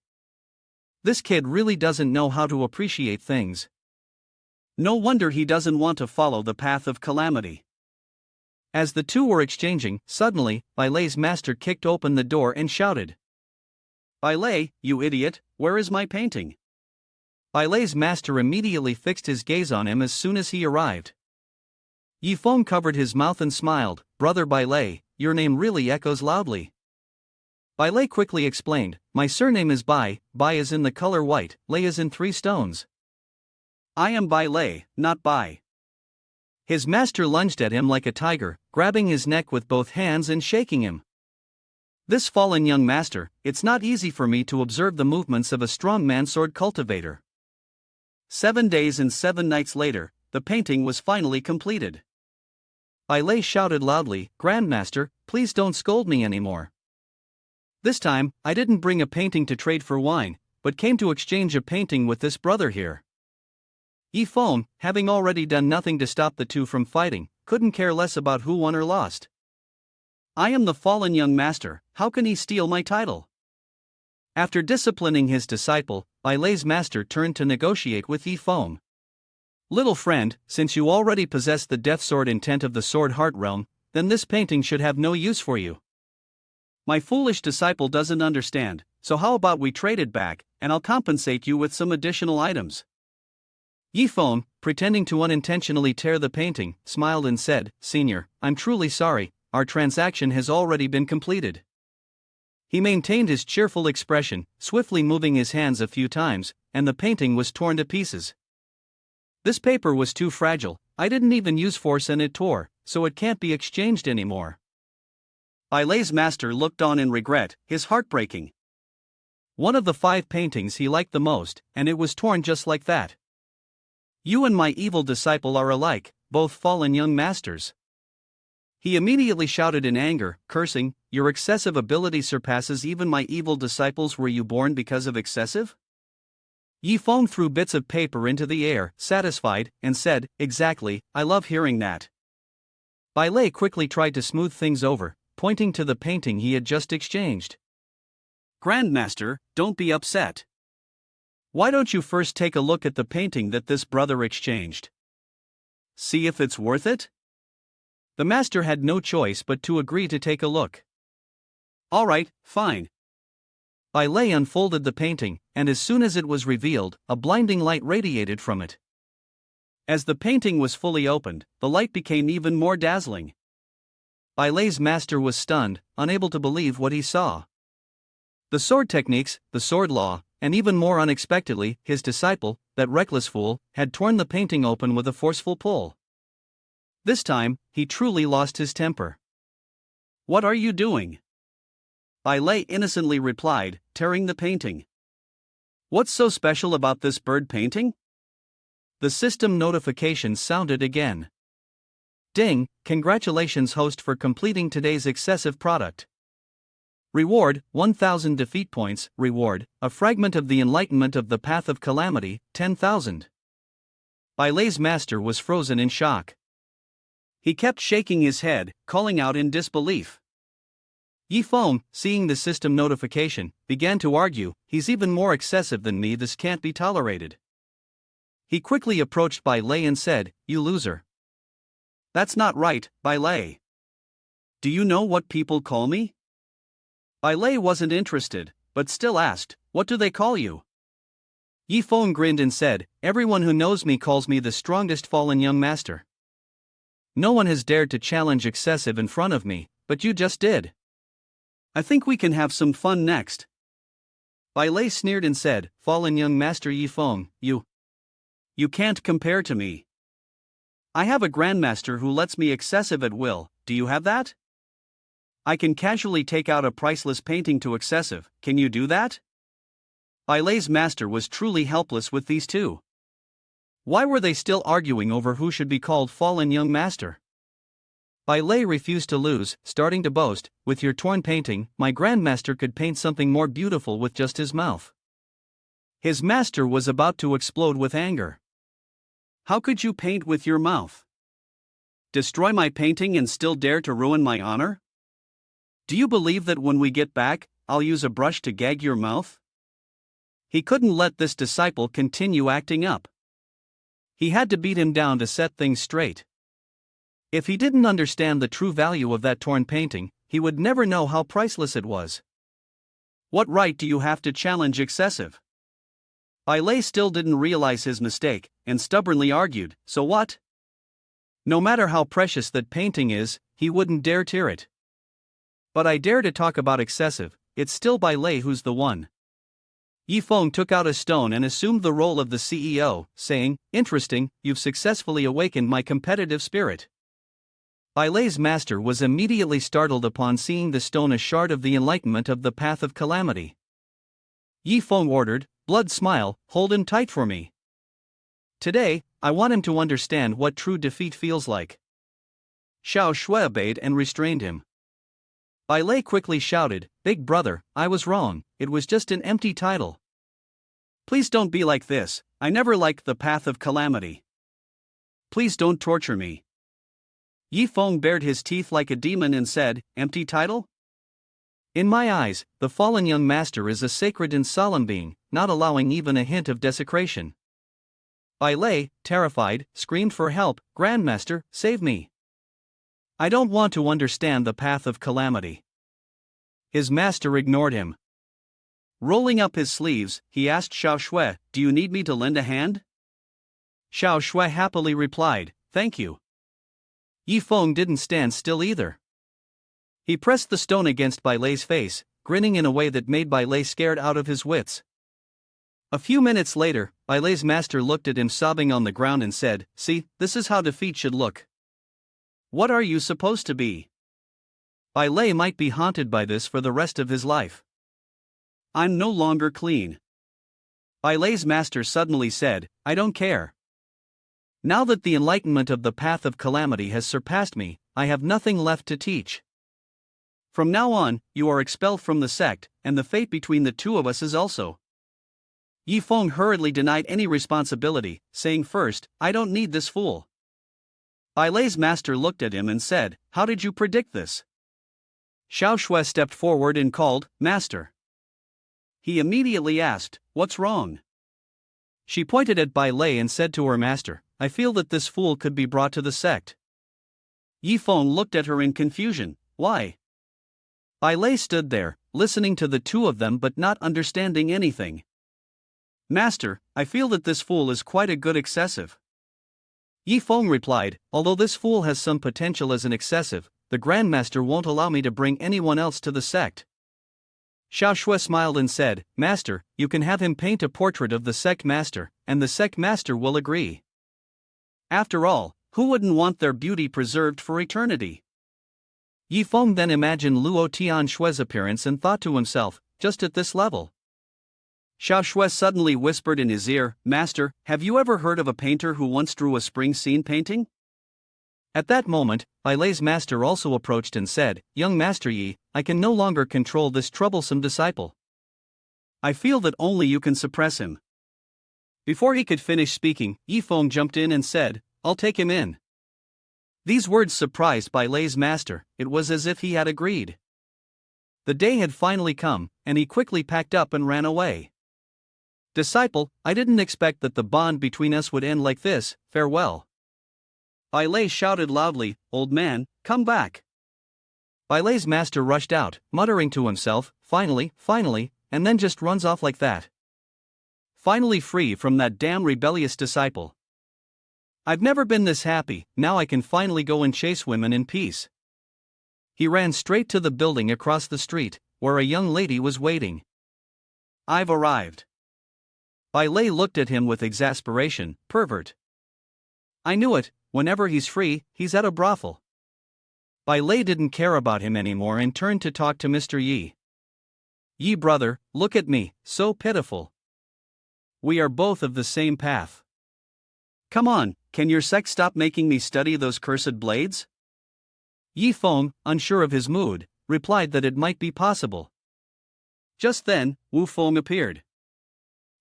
This kid really doesn't know how to appreciate things. No wonder he doesn't want to follow the path of calamity. As the two were exchanging, suddenly, Bai Lei's master kicked open the door and shouted. Bai Lei, you idiot, where is my painting? Bai Lei's master immediately fixed his gaze on him as soon as he arrived. Yifeng covered his mouth and smiled. Brother Bai Lei, your name really echoes loudly. Bai Lei quickly explained, my surname is Bai, Bai is in the color white, Lei is in 3 stones. I am Bai Lei, not Bai. His master lunged at him like a tiger, grabbing his neck with both hands and shaking him. This fallen young master, it's not easy for me to observe the movements of a strongman sword cultivator. 7 days and 7 nights later, the painting was finally completed. Bai Lei shouted loudly, Grandmaster, please don't scold me anymore. This time, I didn't bring a painting to trade for wine, but came to exchange a painting with this brother here. Yifeng, having already done nothing to stop the two from fighting, couldn't care less about who won or lost. I am the fallen young master, how can he steal my title? After disciplining his disciple, Bai Lei's master turned to negotiate with Yifeng. Little friend, since you already possess the death sword intent of the sword heart realm, then this painting should have no use for you. My foolish disciple doesn't understand, so how about we trade it back, and I'll compensate you with some additional items. Yifeng, pretending to unintentionally tear the painting, smiled and said, Senior, I'm truly sorry, our transaction has already been completed. He maintained his cheerful expression, swiftly moving his hands a few times, and the painting was torn to pieces. This paper was too fragile, I didn't even use force and it tore, so it can't be exchanged anymore. Bai Lei's master looked on in regret, his heart breaking. One of the 5 paintings he liked the most, and it was torn just like that. You and my evil disciple are alike, both fallen young masters. He immediately shouted in anger, cursing, Your excessive ability surpasses even my evil disciples. Were you born because of excessive? Yifeng threw bits of paper into the air, satisfied, and said, Exactly, I love hearing that. Bai Lei quickly tried to smooth things over, pointing to the painting he had just exchanged. Grandmaster, don't be upset. Why don't you first take a look at the painting that this brother exchanged? See if it's worth it? The master had no choice but to agree to take a look. Alright, fine. Bai Lei unfolded the painting, and as soon as it was revealed, a blinding light radiated from it. As the painting was fully opened, the light became even more dazzling. Bai Lei's master was stunned, unable to believe what he saw. The sword techniques, the sword law, and even more unexpectedly, his disciple, that reckless fool, had torn the painting open with a forceful pull. This time, he truly lost his temper. What are you doing? Bai Lei innocently replied, tearing the painting. What's so special about this bird painting? The system notification sounded again. Ding, congratulations host for completing today's excessive product. Reward, 1000 defeat points. Reward, a fragment of the Enlightenment of the Path of Calamity, 10,000. Bai Lei's master was frozen in shock. He kept shaking his head, calling out in disbelief. Yifeng, seeing the system notification, began to argue, he's even more excessive than me, this can't be tolerated. He quickly approached Bai Lei and said, You loser. That's not right, Bai Lei. Do you know what people call me? Bai Lei wasn't interested, but still asked, What do they call you? Yi Feng grinned and said, everyone who knows me calls me the strongest fallen young master. No one has dared to challenge excessive in front of me, but you just did. I think we can have some fun next. Bai Lei sneered and said, fallen young master Yi Feng, you can't compare to me. I have a grandmaster who lets me excessive at will, do you have that? I can casually take out a priceless painting to excessive, can you do that? Bai Lei's master was truly helpless with these two. Why were they still arguing over who should be called fallen young master? Bai Lei refused to lose, starting to boast, with your torn painting, my grandmaster could paint something more beautiful with just his mouth. His master was about to explode with anger. How could you paint with your mouth? Destroy my painting and still dare to ruin my honor? Do you believe that when we get back, I'll use a brush to gag your mouth? He couldn't let this disciple continue acting up. He had to beat him down to set things straight. If he didn't understand the true value of that torn painting, he would never know how priceless it was. What right do you have to challenge excessive? Bai Lei still didn't realize his mistake, and stubbornly argued, so what? No matter how precious that painting is, he wouldn't dare tear it. But I dare to talk about excessive, it's still Bai Lei who's the one. Yi Feng took out a stone and assumed the role of the CEO, saying, interesting, you've successfully awakened my competitive spirit. Bai Lei's master was immediately startled upon seeing the stone a shard of the enlightenment of the path of calamity. Yi Feng ordered, blood smile, hold him tight for me. Today, I want him to understand what true defeat feels like. Xiao Shui obeyed and restrained him. Bai Lei quickly shouted, big brother, I was wrong, it was just an empty title. Please don't be like this, I never liked the path of calamity. Please don't torture me. Yi Feng bared his teeth like a demon and said, empty title? In my eyes, the fallen young master is a sacred and solemn being, not allowing even a hint of desecration. Bai Lei, terrified, screamed for help, Grandmaster, save me. I don't want to understand the path of calamity. His master ignored him. Rolling up his sleeves, he asked Xiao Shui, do you need me to lend a hand? Xiao Shui happily replied, thank you. Yi Feng didn't stand still either. He pressed the stone against Bai Lei's face, grinning in a way that made Bai Lei scared out of his wits. A few minutes later, Bai Lei's master looked at him sobbing on the ground and said, see, this is how defeat should look. What are you supposed to be? Bai Lei might be haunted by this for the rest of his life. I'm no longer clean. Bai Lei's master suddenly said, I don't care. Now that the enlightenment of the path of calamity has surpassed me, I have nothing left to teach. From now on, you are expelled from the sect, and the fate between the two of us is also. Yi Feng hurriedly denied any responsibility, saying first, I don't need this fool. Bai Lei's master looked at him and said, how did you predict this? Xiao Shui stepped forward and called, Master. He immediately asked, what's wrong? She pointed at Bai Lei and said to her master, I feel that this fool could be brought to the sect. Yi Feng looked at her in confusion, why? Bai Lei stood there, listening to the two of them but not understanding anything. Master, I feel that this fool is quite a good excessive. Yi Feng replied, although this fool has some potential as an excessive, the Grandmaster won't allow me to bring anyone else to the sect. Xiao Shui smiled and said, Master, you can have him paint a portrait of the sect master, and the sect master will agree. After all, who wouldn't want their beauty preserved for eternity? Yi Feng then imagined Luo Tianshui's appearance and thought to himself, just at this level. Xiao Shui suddenly whispered in his ear, Master, have you ever heard of a painter who once drew a spring scene painting? At that moment, Bai Lei's master also approached and said, Young Master Yi, I can no longer control this troublesome disciple. I feel that only you can suppress him. Before he could finish speaking, Yi Feng jumped in and said, I'll take him in. These words surprised Bai Lei's master, it was as if he had agreed. The day had finally come, and he quickly packed up and ran away. Disciple, I didn't expect that the bond between us would end like this, farewell. Bai Lei shouted loudly, Old man, come back. Bai Lei's master rushed out, muttering to himself, finally, and then just runs off like that. Finally free from that damn rebellious disciple. I've never been this happy, now I can finally go and chase women in peace. He ran straight to the building across the street, where a young lady was waiting. I've arrived. Bai Lei looked at him with exasperation. Pervert. I knew it, whenever he's free, he's at a brothel. Bai Lei didn't care about him anymore and turned to talk to Mr. Yi. Yi brother, look at me, so pitiful. We are both of the same path. Come on, can your sect stop making me study those cursed blades? Yi Feng, unsure of his mood, replied that it might be possible. Just then, Wu Feng appeared.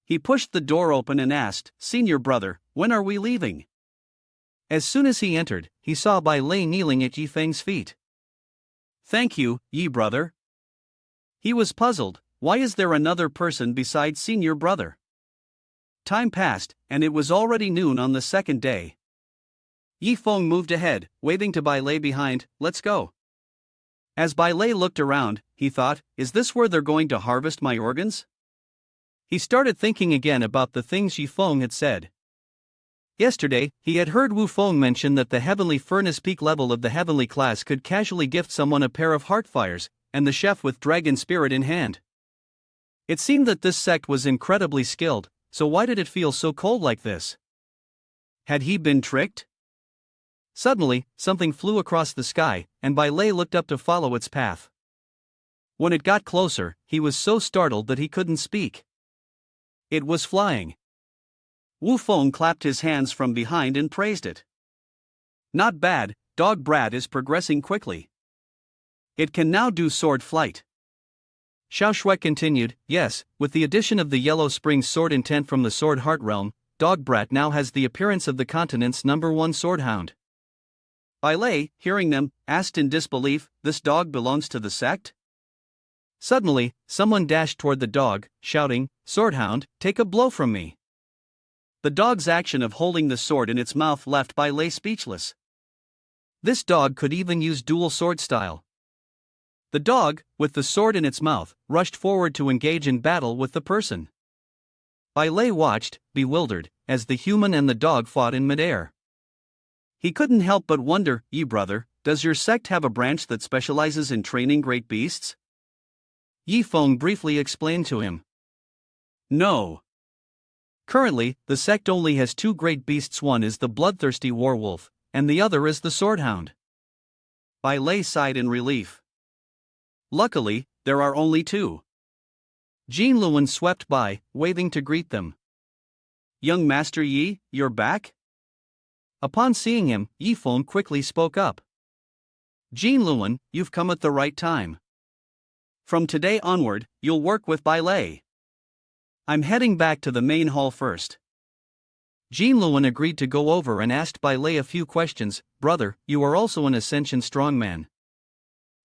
He pushed the door open and asked, Senior brother, when are we leaving? As soon as he entered, he saw Bai Lei kneeling at Yi Feng's feet. Thank you, Yi brother. He was puzzled, why is there another person besides senior brother? Time passed, and it was already noon on the second day. Yi Feng moved ahead, waving to Bai Lei behind, let's go. As Bai Lei looked around, he thought, is this where they're going to harvest my organs? He started thinking again about the things Yi Feng had said. Yesterday, he had heard Wu Feng mention that the heavenly furnace peak level of the heavenly class could casually gift someone a pair of heart fires, and the chef with dragon spirit in hand. It seemed that this sect was incredibly skilled, so why did it feel so cold like this? Had he been tricked? Suddenly, something flew across the sky, and Bai Lei looked up to follow its path. When it got closer, he was so startled that he couldn't speak. It was flying. Wu Feng clapped his hands from behind and praised it. Not bad, dog brat is progressing quickly. It can now do sword flight. Xiao Shui continued, yes, with the addition of the Yellow Spring sword intent from the Sword Heart realm, dog brat now has the appearance of the continent's #1 swordhound. Bai Lei, hearing them, asked in disbelief, this dog belongs to the sect? Suddenly, someone dashed toward the dog, shouting, Swordhound, take a blow from me. The dog's action of holding the sword in its mouth left Bai Lei speechless. This dog could even use dual sword style. The dog, with the sword in its mouth, rushed forward to engage in battle with the person. Bai Lei watched, bewildered, as the human and the dog fought in midair. He couldn't help but wonder, Yi brother, does your sect have a branch that specializes in training great beasts? Yi Feng briefly explained to him. No. Currently, the sect only has 2 great beasts, one is the bloodthirsty warwolf, and the other is the swordhound. Bai Lei sighed in relief. Luckily, there are only 2. Jin Luan swept by, waving to greet them. Young Master Yi, you're back? Upon seeing him, Yi Feng quickly spoke up. Jin Luan, you've come at the right time. From today onward, you'll work with Bai Lei. I'm heading back to the main hall first. Jin Luan agreed to go over and asked Bai Lei a few questions. Brother, you are also an Ascension strongman.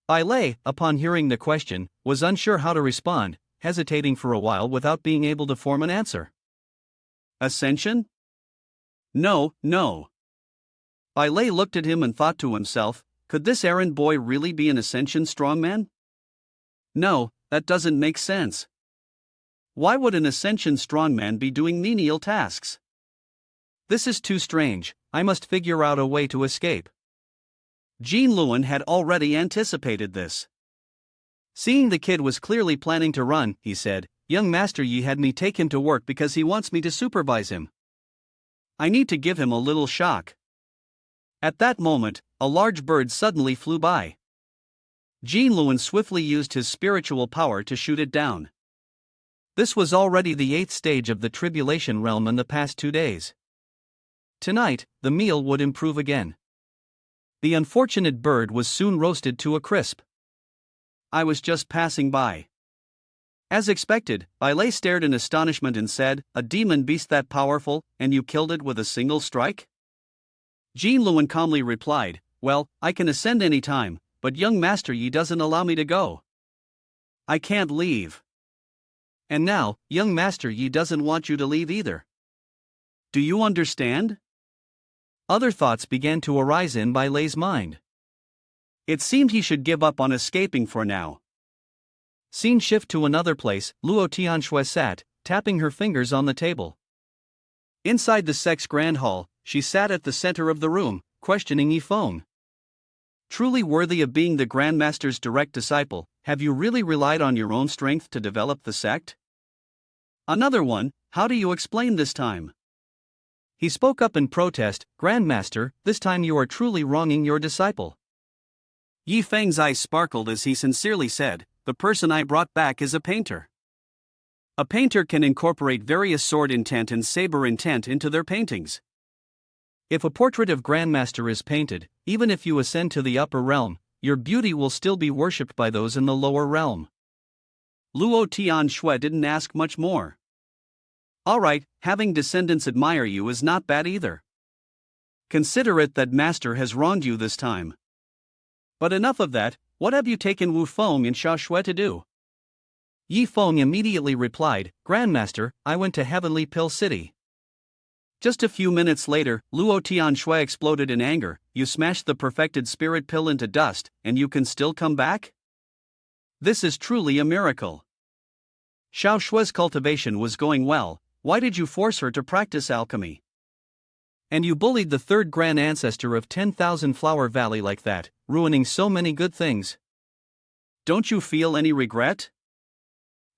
Bai Lei, upon hearing the question, was unsure how to respond, hesitating for a while without being able to form an answer. Ascension? No. Bai Lei looked at him and thought to himself, could this errand boy really be an Ascension strongman? No, that doesn't make sense. Why would an Ascension strongman be doing menial tasks? This is too strange, I must figure out a way to escape. Jin Luan had already anticipated this. Seeing the kid was clearly planning to run, he said, Young Master Yi had me take him to work because he wants me to supervise him. I need to give him a little shock. At that moment, a large bird suddenly flew by. Jin Luan swiftly used his spiritual power to shoot it down. This was already the 8th stage of the Tribulation realm in the past 2 days. Tonight, the meal would improve again. The unfortunate bird was soon roasted to a crisp. I was just passing by. As expected, Bai Lei stared in astonishment and said, a demon beast that powerful, and you killed it with a single strike? Jin Luan calmly replied, well, I can ascend any time, but young Master Yi doesn't allow me to go. I can't leave. And now, young Master Yi doesn't want you to leave either. Do you understand? Other thoughts began to arise in Bai Lei's mind. It seemed he should give up on escaping for now. Scene shift to another place. Luo Tianxue sat, tapping her fingers on the table. Inside the Sect's grand hall, she sat at the center of the room, questioning Yifeng. Truly worthy of being the Grandmaster's direct disciple, have you really relied on your own strength to develop the sect? Another one, how do you explain this time? He spoke up in protest, Grandmaster, this time you are truly wronging your disciple. Yifeng's eyes sparkled as he sincerely said, the person I brought back is a painter. A painter can incorporate various sword intent and saber intent into their paintings. If a portrait of Grandmaster is painted, even if you ascend to the upper realm, your beauty will still be worshipped by those in the lower realm. Luo Tianxue didn't ask much more. Alright, having descendants admire you is not bad either. Consider it that Master has wronged you this time. But enough of that, what have you taken Wu Feng and Xia Shui to do? Yifeng immediately replied, Grandmaster, I went to Heavenly Pill City. Just a few minutes later, Luo Tianxue exploded in anger, you smashed the perfected spirit pill into dust, and you can still come back? This is truly a miracle. Xiao Shui's cultivation was going well, why did you force her to practice alchemy? And you bullied the third grand ancestor of 10,000 Flower Valley like that, ruining so many good things. Don't you feel any regret?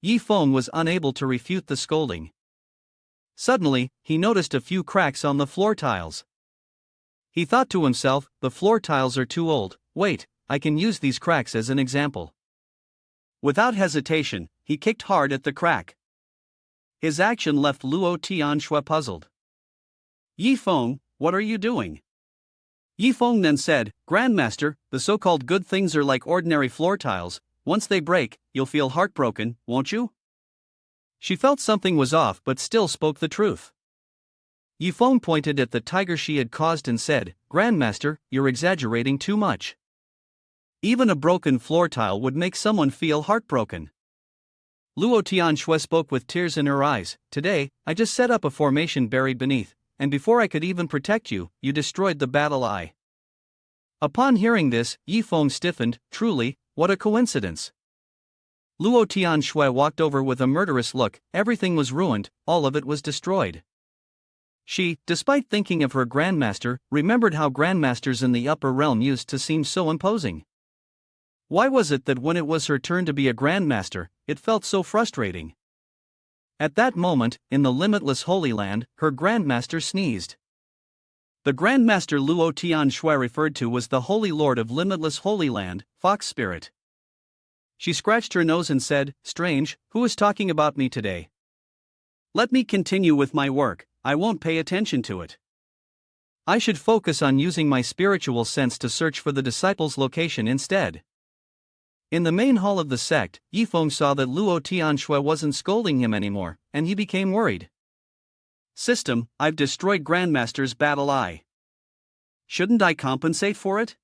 Yifeng was unable to refute the scolding. Suddenly, he noticed a few cracks on the floor tiles. He thought to himself, the floor tiles are too old, wait, I can use these cracks as an example. Without hesitation, he kicked hard at the crack. His action left Luo Tianxue puzzled. Yifeng, what are you doing? Yifeng then said, Grandmaster, the so-called good things are like ordinary floor tiles, once they break, you'll feel heartbroken, won't you? She felt something was off but still spoke the truth. Yifeng pointed at the tiger she had caused and said, Grandmaster, you're exaggerating too much. Even a broken floor tile would make someone feel heartbroken. Luo Tianxue spoke with tears in her eyes, today, I just set up a formation buried beneath, and before I could even protect you, you destroyed the battle eye. Upon hearing this, Yifeng stiffened, truly, what a coincidence. Luo Tianxue walked over with a murderous look, everything was ruined, all of it was destroyed. She, despite thinking of her grandmaster, remembered how grandmasters in the upper realm used to seem so imposing. Why was it that when it was her turn to be a grandmaster, it felt so frustrating? At that moment, in the limitless Holy Land, her grandmaster sneezed. The grandmaster Luo Tianxue referred to was the Holy Lord of limitless Holy Land, Fox Spirit. She scratched her nose and said, strange, who is talking about me today? Let me continue with my work, I won't pay attention to it. I should focus on using my spiritual sense to search for the disciple's location instead. In the main hall of the sect, Yifeng saw that Luo Tianxue wasn't scolding him anymore, and he became worried. System, I've destroyed Grandmaster's battle eye. Shouldn't I compensate for it?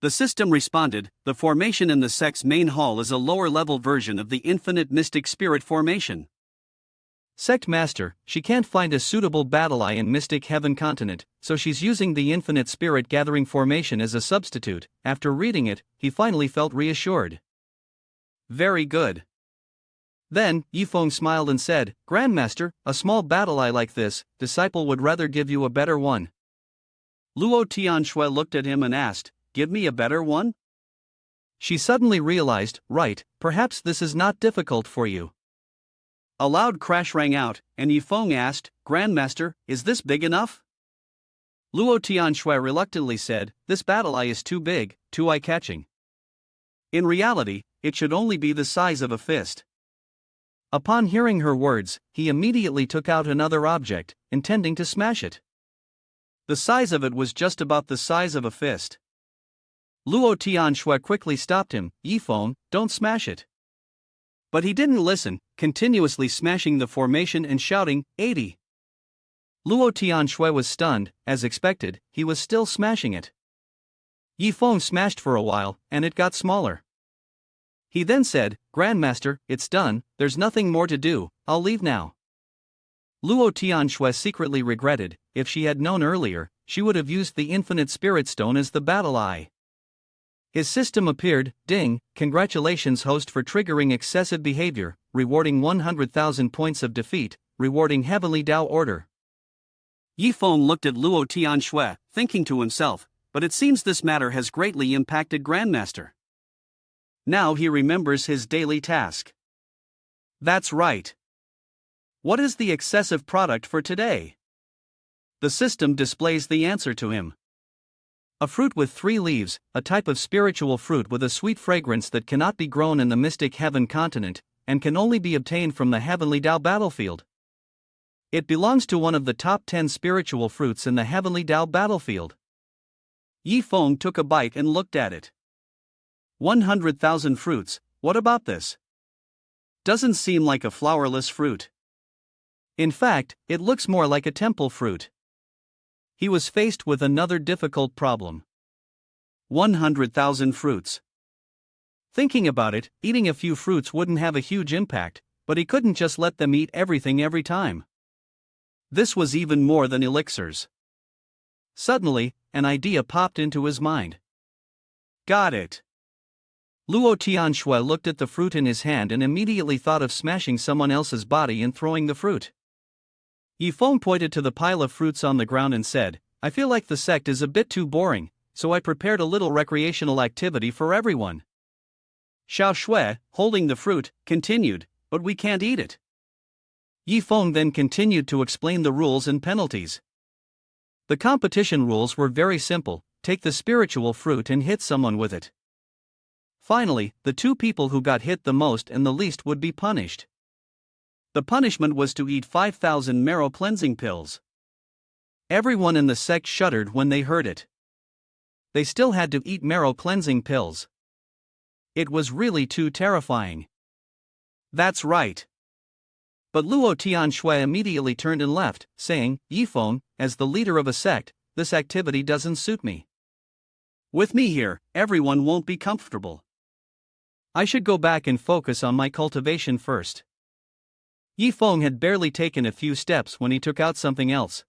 The system responded, the formation in the sect's main hall is a lower-level version of the infinite mystic spirit formation. Sect Master, she can't find a suitable battle eye in Mystic Heaven continent, so she's using the infinite spirit gathering formation as a substitute. After reading it, he finally felt reassured. Very good. Then, Yifeng smiled and said, Grandmaster, a small battle eye like this, disciple would rather give you a better one. Luo Tianxue looked at him and asked, give me a better one? She suddenly realized, right, perhaps this is not difficult for you. A loud crash rang out, and Yifeng asked, Grandmaster, is this big enough? Luo Tianxue reluctantly said, this battle eye is too big, too eye-catching. In reality, it should only be the size of a fist. Upon hearing her words, he immediately took out another object, intending to smash it. The size of it was just about the size of a fist. Luo Tianxue quickly stopped him, Yifeng, don't smash it. But he didn't listen, continuously smashing the formation and shouting, 80. Luo Tianxue was stunned, as expected, he was still smashing it. Yifeng smashed for a while, and it got smaller. He then said, Grandmaster, it's done, there's nothing more to do, I'll leave now. Luo Tianxue secretly regretted, if she had known earlier, she would have used the infinite spirit stone as the battle eye. His system appeared, ding, congratulations host for triggering excessive behavior, rewarding 100,000 points of defeat, rewarding heavenly Dao order. Yi Feng looked at Luo Tianxue, thinking to himself, but it seems this matter has greatly impacted Grandmaster. Now he remembers his daily task. That's right. What is the excessive product for today? The system displays the answer to him. A fruit with 3 leaves, a type of spiritual fruit with a sweet fragrance that cannot be grown in the mystic heaven continent, and can only be obtained from the heavenly Dao battlefield. It belongs to one of the top 10 spiritual fruits in the heavenly Dao battlefield. Yi Feng took a bite and looked at it. 100,000 fruits, what about this? Doesn't seem like a flowerless fruit. In fact, it looks more like a temple fruit. He was faced with another difficult problem. 100,000 fruits. Thinking about it, eating a few fruits wouldn't have a huge impact, but he couldn't just let them eat everything every time. This was even more than elixirs. Suddenly, an idea popped into his mind. Got it. Luo Tianxue looked at the fruit in his hand and immediately thought of smashing someone else's body and throwing the fruit. Yi Feng pointed to the pile of fruits on the ground and said, I feel like the sect is a bit too boring, so I prepared a little recreational activity for everyone. Xiao Shui, holding the fruit, continued, but we can't eat it. Yi Feng then continued to explain the rules and penalties. The competition rules were very simple, take the spiritual fruit and hit someone with it. Finally, the 2 people who got hit the most and the least would be punished. The punishment was to eat 5,000 marrow cleansing pills. Everyone in the sect shuddered when they heard it. They still had to eat marrow cleansing pills. It was really too terrifying. That's right. But Luo Tianxue immediately turned and left, saying, Yi Feng, as the leader of a sect, this activity doesn't suit me. With me here, everyone won't be comfortable. I should go back and focus on my cultivation first. Yi Feng had barely taken a few steps when he took out something else.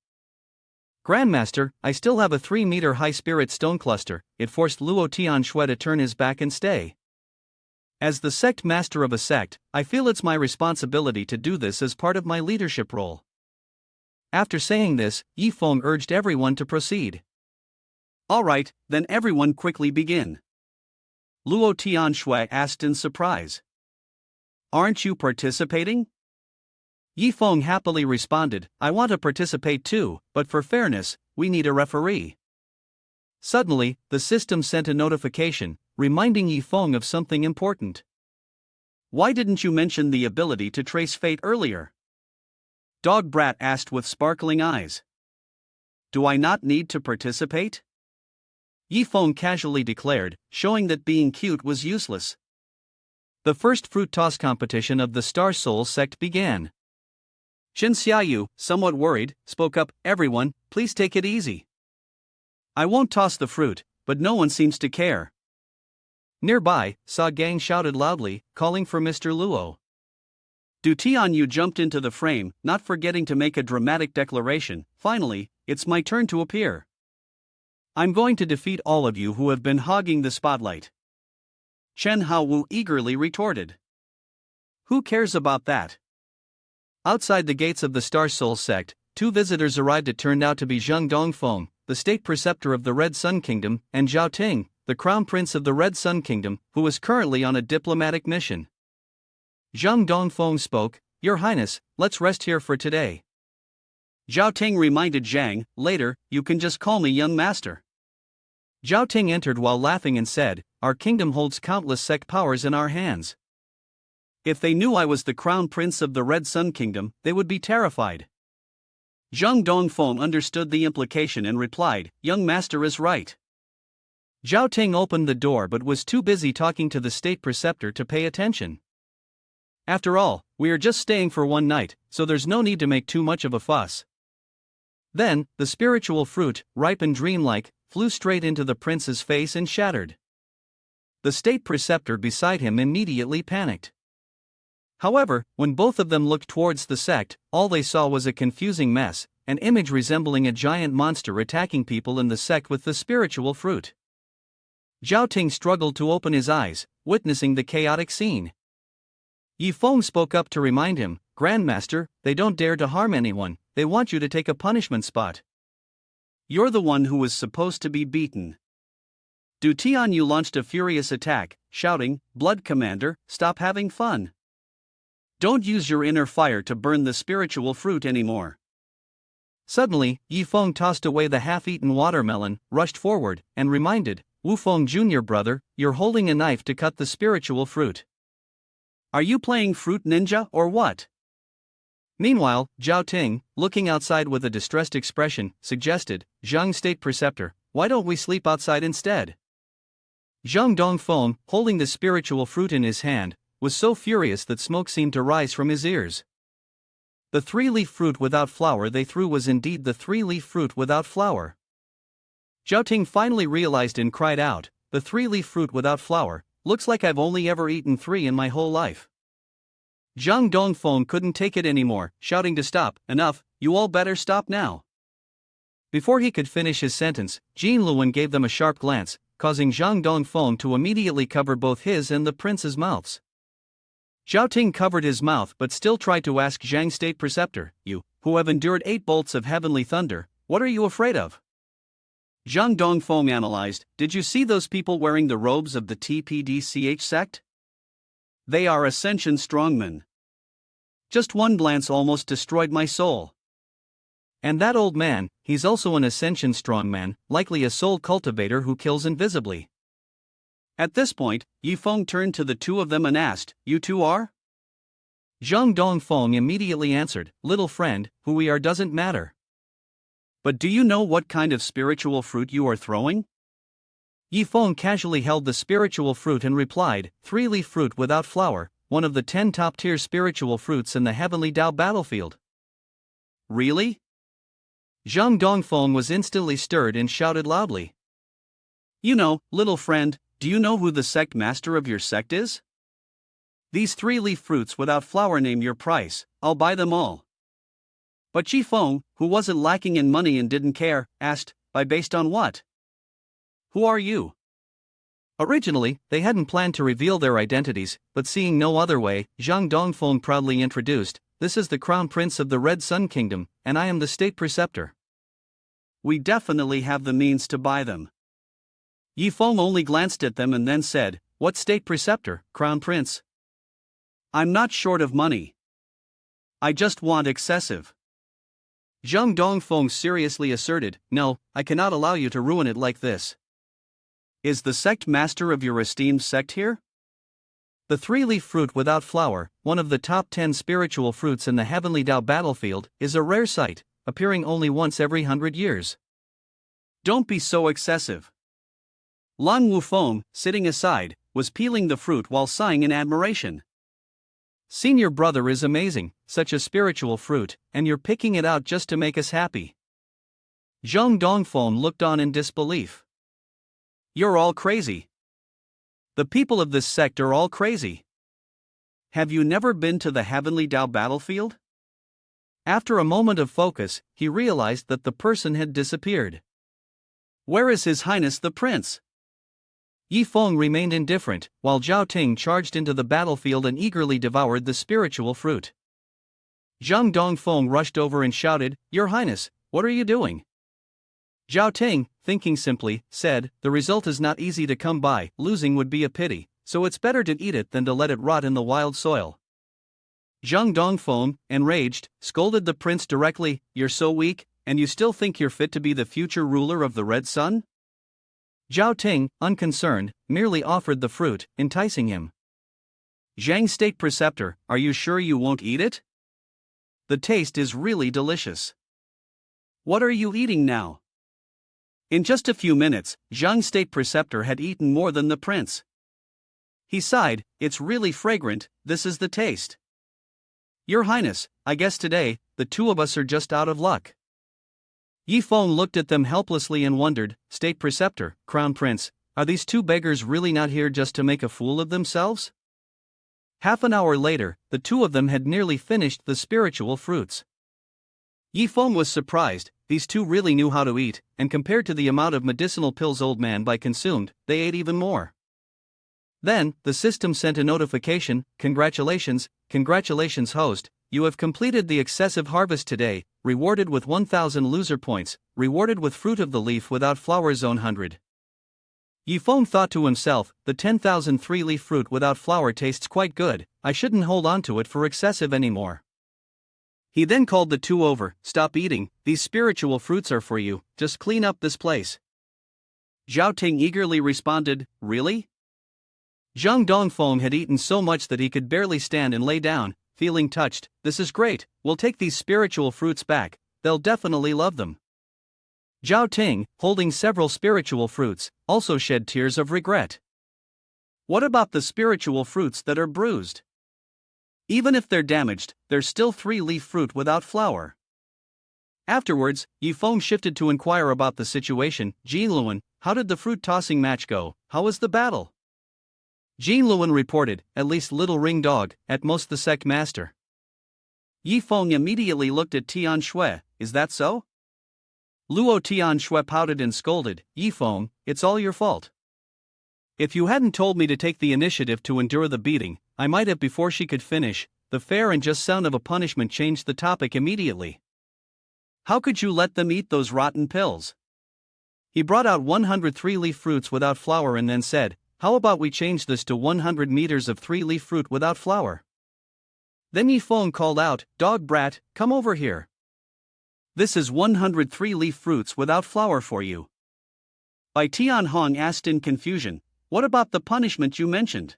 Grandmaster, I still have a 3-meter high spirit stone cluster. It forced Luo Tianxue to turn his back and stay. As the sect master of a sect, I feel it's my responsibility to do this as part of my leadership role. After saying this, Yi Feng urged everyone to proceed. Alright, then everyone quickly begin. Luo Tianxue asked in surprise. Aren't you participating? Yi Feng happily responded, I want to participate too, but for fairness, we need a referee. Suddenly, the system sent a notification, reminding Yi Feng of something important. Why didn't you mention the ability to trace fate earlier? Dog Brat asked with sparkling eyes. Do I not need to participate? Yi Feng casually declared, showing that being cute was useless. The first fruit toss competition of the Star Soul sect began. Shen Xiaoyu, somewhat worried, spoke up, everyone, please take it easy. I won't toss the fruit, but no one seems to care. Nearby, Sa Gang shouted loudly, calling for Mr. Luo. Du Tianyu jumped into the frame, not forgetting to make a dramatic declaration, finally, it's my turn to appear. I'm going to defeat all of you who have been hogging the spotlight. Chen Haowu eagerly retorted. Who cares about that? Outside the gates of the Star Soul sect, 2 visitors arrived. It turned out to be Zheng Dongfeng, the state preceptor of the Red Sun Kingdom, and Zhao Ting, the crown prince of the Red Sun Kingdom, who was currently on a diplomatic mission. Zheng Dongfeng spoke, Your Highness, let's rest here for today. Zhao Ting reminded Zhang, later, you can just call me young master. Zhao Ting entered while laughing and said, Our kingdom holds countless sect powers in our hands. If they knew I was the crown prince of the Red Sun Kingdom, they would be terrified. Zheng Dongfeng understood the implication and replied, Young master is right. Zhao Ting opened the door but was too busy talking to the state preceptor to pay attention. After all, we are just staying for one night, so there's no need to make too much of a fuss. Then, the spiritual fruit, ripe and dreamlike, flew straight into the prince's face and shattered. The state preceptor beside him immediately panicked. However, when both of them looked towards the sect, all they saw was a confusing mess, an image resembling a giant monster attacking people in the sect with the spiritual fruit. Zhao Ting struggled to open his eyes, witnessing the chaotic scene. Yi Feng spoke up to remind him, "Grandmaster, they don't dare to harm anyone, they want you to take a punishment spot. You're the one who was supposed to be beaten." Du Tianyu launched a furious attack, shouting, "Blood Commander, stop having fun. Don't use your inner fire to burn the spiritual fruit anymore." Suddenly, Yi Feng tossed away the half-eaten watermelon, rushed forward, and reminded, "Wu Feng Jr. brother, you're holding a knife to cut the spiritual fruit. Are you playing fruit ninja or what?" Meanwhile, Zhao Ting, looking outside with a distressed expression, suggested, "Zhang State Preceptor, why don't we sleep outside instead?" Zhang Dongfeng, holding the spiritual fruit in his hand, was so furious that smoke seemed to rise from his ears. The three-leaf fruit without flower they threw was indeed the three-leaf fruit without flower. Zhao Ting finally realized and cried out, "The three-leaf fruit without flower, looks like I've only ever eaten 3 in my whole life." Zhang Dongfeng couldn't take it anymore, shouting to stop, "Enough, you all better stop now." Before he could finish his sentence, Jin Luan gave them a sharp glance, causing Zhang Dongfeng to immediately cover both his and the prince's mouths. Zhao Ting covered his mouth but still tried to ask Zhang State Preceptor, "You, who have endured 8 bolts of heavenly thunder, what are you afraid of?" Zhang Dongfeng analyzed, "Did you see those people wearing the robes of the TPDCH sect? They are Ascension strongmen. Just one glance almost destroyed my soul. And that old man, he's also an Ascension strongman, likely a soul cultivator who kills invisibly." At this point, Yi Feng turned to the two of them and asked, "You two are?" Zhang Dongfeng immediately answered, "Little friend, who we are doesn't matter." "But do you know what kind of spiritual fruit you are throwing?" Yi Feng casually held the spiritual fruit and replied, "Three-leaf fruit without flower, one of the 10 top-tier spiritual fruits in the heavenly Dao battlefield." "Really?" Zhang Dongfeng was instantly stirred and shouted loudly, "You know, little friend, do you know who the sect master of your sect is? These 3-leaf fruits without flower, name your price, I'll buy them all." But Yi Feng, who wasn't lacking in money and didn't care, asked, "Buy based on what? Who are you?" Originally, they hadn't planned to reveal their identities, but seeing no other way, Zhang Dongfeng proudly introduced, "This is the Crown Prince of the Red Sun Kingdom, and I am the State Preceptor." "We definitely have the means to buy them." Yi Feng only glanced at them and then said, "What State Preceptor, Crown Prince? I'm not short of money. I just want excessive." Zhang Dongfeng seriously asserted, "No, I cannot allow you to ruin it like this." "Is the sect master of your esteemed sect here?" The three-leaf fruit without flower, one of the top 10 spiritual fruits in the heavenly Dao battlefield, is a rare sight, appearing only once every 100 years. "Don't be so excessive." Lan Wufeng, sitting aside, was peeling the fruit while sighing in admiration. "Senior brother is amazing, such a spiritual fruit, and you're picking it out just to make us happy." Zhang Dongfeng looked on in disbelief. "You're all crazy. The people of this sect are all crazy. Have you never been to the heavenly Dao battlefield?" After a moment of focus, he realized that the person had disappeared. "Where is His Highness the Prince?" Yi Feng remained indifferent, while Zhao Ting charged into the battlefield and eagerly devoured the spiritual fruit. Zhang Dongfeng rushed over and shouted, "Your Highness, what are you doing?" Zhao Ting, thinking simply, said, "The result is not easy to come by, losing would be a pity, so it's better to eat it than to let it rot in the wild soil." Zhang Dongfeng, enraged, scolded the prince directly, "You're so weak, and you still think you're fit to be the future ruler of the Red Sun?" Zhao Ting, unconcerned, merely offered the fruit, enticing him. "Zhang State Preceptor, are you sure you won't eat it? The taste is really delicious. What are you eating now?" In just a few minutes, Zhang State Preceptor had eaten more than the prince. He sighed, "It's really fragrant, this is the taste. Your Highness, I guess today, the two of us are just out of luck." Yi Feng looked at them helplessly and wondered, "State Preceptor, Crown Prince, are these two beggars really not here just to make a fool of themselves?" Half an hour later, the two of them had nearly finished the spiritual fruits. Yi Feng was surprised. These two really knew how to eat, and compared to the amount of medicinal pills old man Bai consumed, they ate even more. Then, the system sent a notification: congratulations, host, you have completed the excessive harvest today, rewarded with 1000 loser points, rewarded with fruit of the leaf without flower zone 100. Yi Feng thought to himself, the 10,000 3-leaf fruit without flower tastes quite good, I shouldn't hold on to it for excessive anymore. He then called the two over: stop eating, these spiritual fruits are for you, just clean up this place. Zhao Ting eagerly responded, really? Zhang Dongfeng had eaten so much that he could barely stand and lay down, feeling touched. This is great, we'll take these spiritual fruits back, they'll definitely love them. Zhao Ting, holding several spiritual fruits, also shed tears of regret. What about the spiritual fruits that are bruised? Even if they're damaged, there's still 3-leaf fruit without flower. Afterwards, Yi Feng shifted to inquire about the situation. Jinluan, how did the fruit tossing match go? How was the battle? Jinluan reported, at least little ring dog, at most the Sect master. Yi Feng immediately looked at Tian Shui, is that so? Luo Tian Shui pouted and scolded, Yi Feng, it's all your fault. If you hadn't told me to take the initiative to endure the beating, I might have before she could finish. The fair and just sound of a punishment changed the topic immediately. How could you let them eat those rotten pills? He brought out 100 3-leaf fruits without flower and then said, how about we change this to 100 meters of 3-leaf fruit without flower? Then Yi Feng called out, dog brat, come over here. This is 100 3-leaf fruits without flower for you. Bai Tian Hong asked in confusion, what about the punishment you mentioned?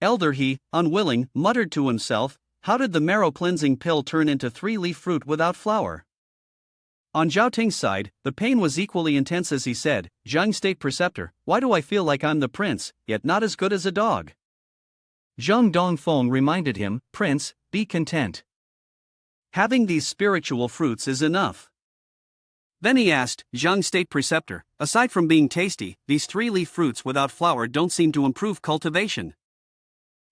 Elder He, unwilling, muttered to himself, how did the marrow cleansing pill turn into 3-leaf fruit without flower? On Zhao Ting's side, the pain was equally intense as he said, Zhang State Preceptor, why do I feel like I'm the prince, yet not as good as a dog? Zhang Dongfeng reminded him, Prince, be content. Having these spiritual fruits is enough. Then he asked, Zhang State Preceptor, aside from being tasty, these 3-leaf fruits without flower don't seem to improve cultivation.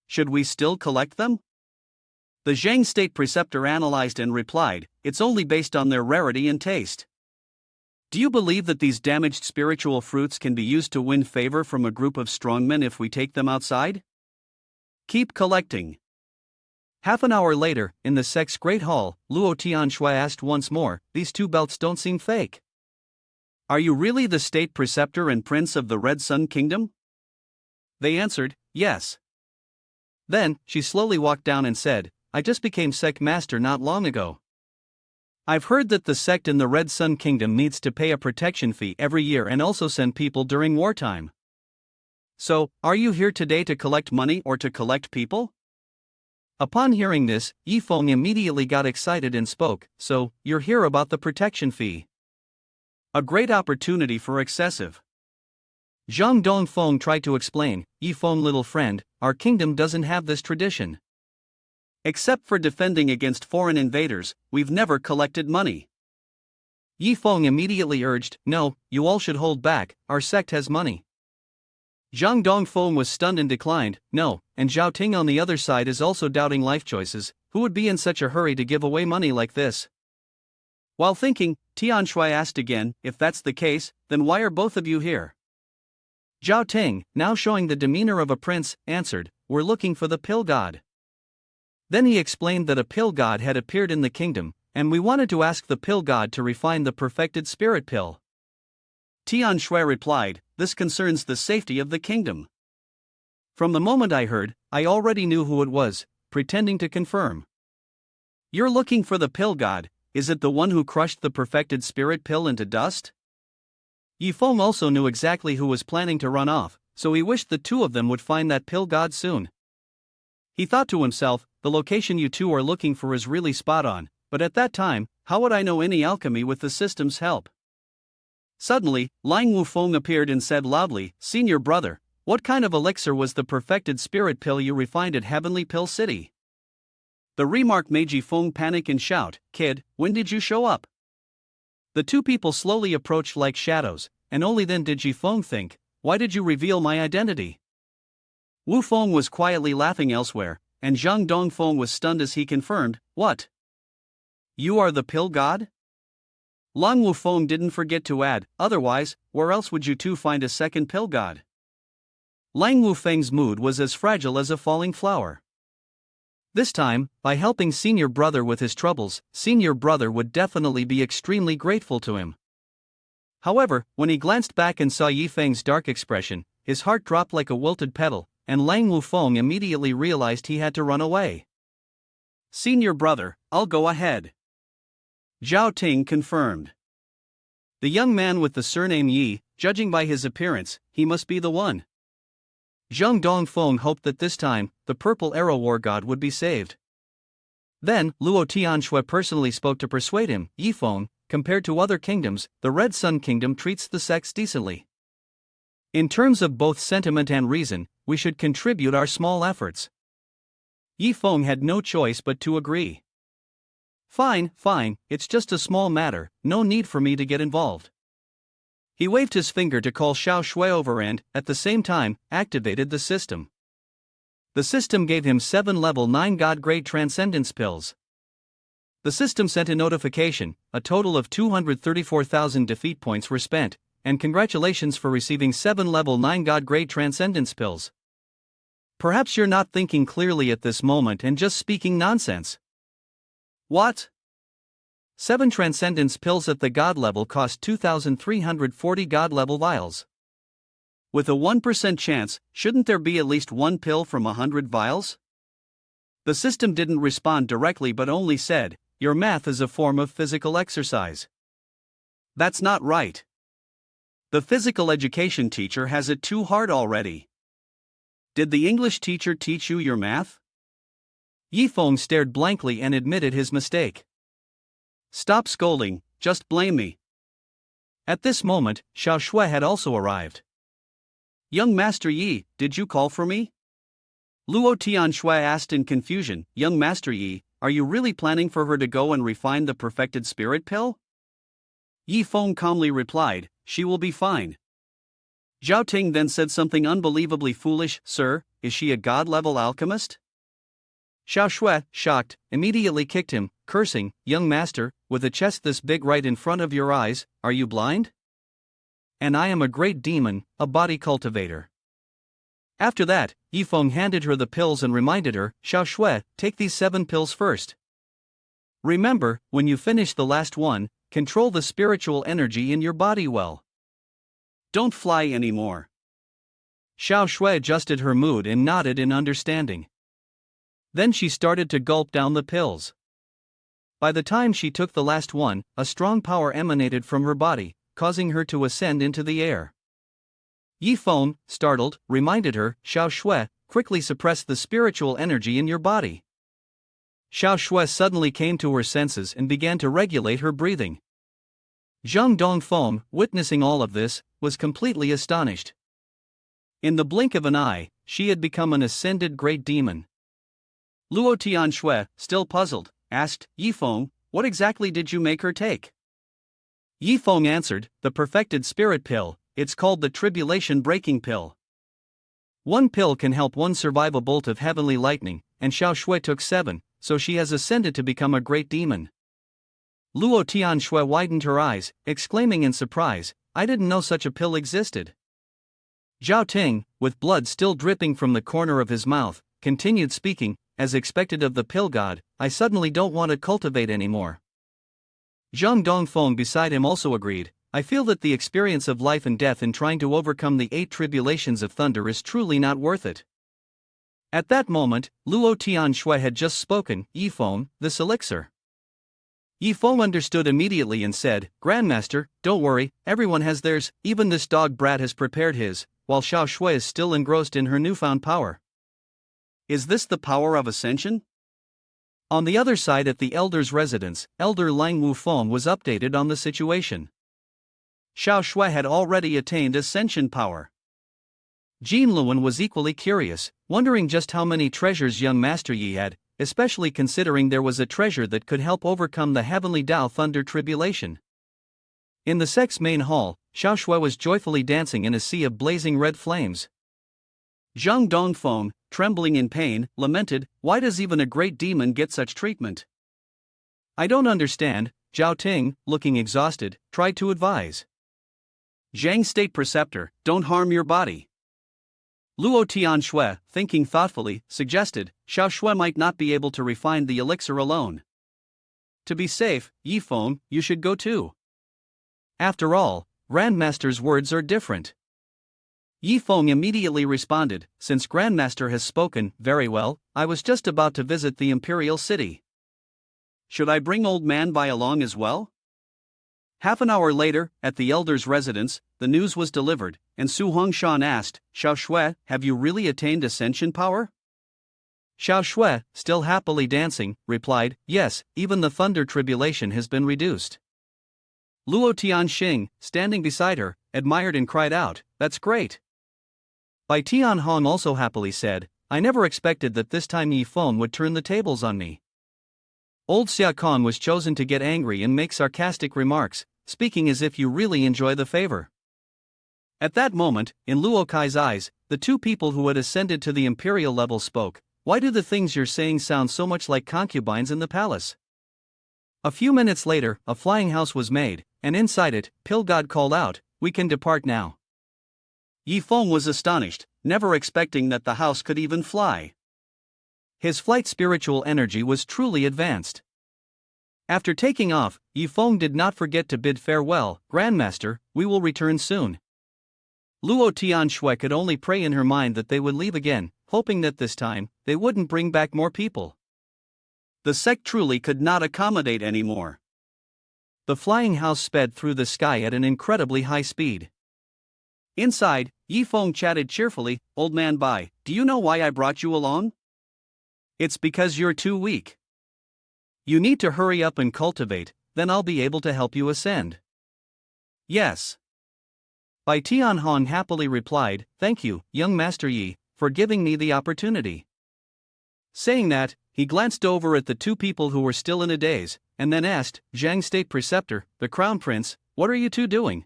Should we still collect them? The Zhang State Preceptor analyzed and replied, it's only based on their rarity and taste. Do you believe that these damaged spiritual fruits can be used to win favor from a group of strongmen if we take them outside? Keep collecting. Half an hour later, in the Sect's Great Hall, Luo Tianshui asked once more, these two belts don't seem fake. Are you really the State Preceptor and Prince of the Red Sun Kingdom? They answered, yes. Then, she slowly walked down and said, I just became Sect Master not long ago. I've heard that the Sect in the Red Sun Kingdom needs to pay a protection fee every year and also send people during wartime. So, are you here today to collect money or to collect people? Upon hearing this, Yi Feng immediately got excited and spoke, so, you're here about the protection fee. A great opportunity for excessive. Zhang Dongfeng tried to explain, Yi Feng little friend, our kingdom doesn't have this tradition. Except for defending against foreign invaders, we've never collected money. Yi Feng immediately urged, no, you all should hold back, our sect has money. Zhang Dongfeng was stunned and declined, no, and Zhao Ting on the other side is also doubting life choices, who would be in such a hurry to give away money like this? While thinking, Tian Shui asked again, if that's the case, then why are both of you here? Zhao Ting, now showing the demeanor of a prince, answered, we're looking for the pill god. Then he explained that a pill god had appeared in the kingdom, and we wanted to ask the pill god to refine the perfected spirit pill. Tian Shui replied, this concerns the safety of the kingdom. From the moment I heard, I already knew who it was, pretending to confirm. You're looking for the pill god, is it the one who crushed the perfected spirit pill into dust? Yi Feng also knew exactly who was planning to run off, so he wished the two of them would find that pill god soon. He thought to himself, the location you two are looking for is really spot on, but at that time, how would I know any alchemy with the system's help? Suddenly, Lang Wufeng appeared and said loudly, Senior brother, what kind of elixir was the perfected spirit pill you refined at Heavenly Pill City? The remark made Yi Feng panic and shout, Kid, when did you show up? The two people slowly approached like shadows, and only then did Yi Feng think, why did you reveal my identity? Wu Feng was quietly laughing elsewhere, and Zhang Dongfeng was stunned as he confirmed, what? You are the pill god? Lang Wufeng didn't forget to add, otherwise, where else would you two find a second pill god? Lang Wufeng's mood was as fragile as a falling flower. This time, by helping senior brother with his troubles, senior brother would definitely be extremely grateful to him. However, when he glanced back and saw Yifeng's dark expression, his heart dropped like a wilted petal, and Lang Wufeng immediately realized he had to run away. Senior brother, I'll go ahead. Zhao Ting confirmed. The young man with the surname Yi, judging by his appearance, he must be the one. Zhang Dongfeng hoped that this time, the Purple Arrow War God would be saved. Then, Luo Tianxue personally spoke to persuade him, Yifeng, compared to other kingdoms, the Red Sun Kingdom treats the sects decently. In terms of both sentiment and reason, we should contribute our small efforts. Yifeng had no choice but to agree. Fine, it's just a small matter, no need for me to get involved. He waved his finger to call Xiao Shui over and, at the same time, activated the system. The system gave him 7 level 9 God-grade transcendence pills. The system sent a notification, a total of 234,000 defeat points were spent, and congratulations for receiving 7 level 9 God-grade transcendence pills. Perhaps you're not thinking clearly at this moment and just speaking nonsense. What? 7 transcendence pills at the God level cost 2,340 God level vials. With a 1% chance, shouldn't there be at least 1 pill from 100 vials? The system didn't respond directly but only said, your math is a form of physical exercise. That's not right. The physical education teacher has it too hard already. Did the English teacher teach you your math? Yifeng stared blankly and admitted his mistake. Stop scolding, just blame me. At this moment, Xiao Shui had also arrived. Young Master Yi, did you call for me? Luo Tianxue asked in confusion, Young Master Yi, are you really planning for her to go and refine the perfected spirit pill? Yifeng calmly replied, she will be fine. Zhao Ting then said something unbelievably foolish, Sir, is she a god-level alchemist? Xiao Shui, shocked, immediately kicked him, cursing, Young master, with a chest this big right in front of your eyes, are you blind? And I am a great demon, a body cultivator. After that, Yifeng handed her the pills and reminded her, Xiao Shui, take these 7 pills first. Remember, when you finish the last one, control the spiritual energy in your body well. Don't fly anymore. Xiao Shui adjusted her mood and nodded in understanding. Then she started to gulp down the pills. By the time she took the last one, a strong power emanated from her body, causing her to ascend into the air. Yifeng, startled, reminded her, Xiao Shui, quickly suppress the spiritual energy in your body. Xiao Shui suddenly came to her senses and began to regulate her breathing. Zhang Dongfeng, witnessing all of this, was completely astonished. In the blink of an eye, she had become an ascended great demon. Luo Tianxue, still puzzled, asked, Yifeng, what exactly did you make her take? Yifeng answered, the perfected spirit pill, it's called the tribulation breaking pill. 1 pill can help one survive a bolt of heavenly lightning, and Xiao Shui took 7, so she has ascended to become a great demon. Luo Tianxue widened her eyes, exclaiming in surprise, I didn't know such a pill existed. Zhao Ting, with blood still dripping from the corner of his mouth, continued speaking, as expected of the pill god, I suddenly don't want to cultivate anymore. Zhang Dongfeng beside him also agreed, I feel that the experience of life and death in trying to overcome the 8 tribulations of thunder is truly not worth it. At that moment, Luo Tianxue had just spoken, Yifeng, this elixir. Yifeng understood immediately and said, Grandmaster, don't worry, everyone has theirs, even this dog brat has prepared his, while Xiao Shui is still engrossed in her newfound power. Is this the power of ascension? On the other side at the elder's residence, Elder Lang Wufeng was updated on the situation. Xiao Shui had already attained ascension power. Jin Luan was equally curious, wondering just how many treasures young Master Yi had, especially considering there was a treasure that could help overcome the heavenly Dao Thunder tribulation. In the sect's main hall, Xiao Shui was joyfully dancing in a sea of blazing red flames. Zhang Dongfeng, trembling in pain, lamented, why does even a great demon get such treatment? I don't understand, Zhao Ting, looking exhausted, tried to advise. Zhang State Preceptor, don't harm your body. Luo Tianshui, thinking thoughtfully, suggested, Xiao Shui might not be able to refine the elixir alone. To be safe, Yi Feng, you should go too. After all, Grandmaster's words are different. Yi Feng immediately responded, since Grandmaster has spoken, very well, I was just about to visit the Imperial City. Should I bring Old Man Bai along as well? Half an hour later, at the elder's residence, the news was delivered, and Su Hongshan asked, Xiao Shui, have you really attained ascension power? Xiao Shui, still happily dancing, replied, yes, even the thunder tribulation has been reduced. Luo Tianxing, standing beside her, admired and cried out, that's great. Bai Tianhong also happily said, I never expected that this time Yi Feng would turn the tables on me. Old Xia Kong was chosen to get angry and make sarcastic remarks, speaking as if you really enjoy the favor. At that moment, in Luo Kai's eyes, the two people who had ascended to the imperial level spoke, why do the things you're saying sound so much like concubines in the palace? A few minutes later, a flying house was made, and inside it, Pill God called out, we can depart now. Yi Feng was astonished, never expecting that the house could even fly. His flight spiritual energy was truly advanced. After taking off, Yi Feng did not forget to bid farewell, Grandmaster, we will return soon. Luo Tianshui could only pray in her mind that they would leave again, hoping that this time, they wouldn't bring back more people. The sect truly could not accommodate anymore. The flying house sped through the sky at an incredibly high speed. Inside, Yi Feng chatted cheerfully, Old Man Bai, do you know why I brought you along? It's because you're too weak. You need to hurry up and cultivate, then I'll be able to help you ascend. Yes. Bai Tianhong happily replied, thank you, young Master Yi, for giving me the opportunity. Saying that, he glanced over at the two people who were still in a daze, and then asked, Zhang State Preceptor, the Crown Prince, what are you two doing?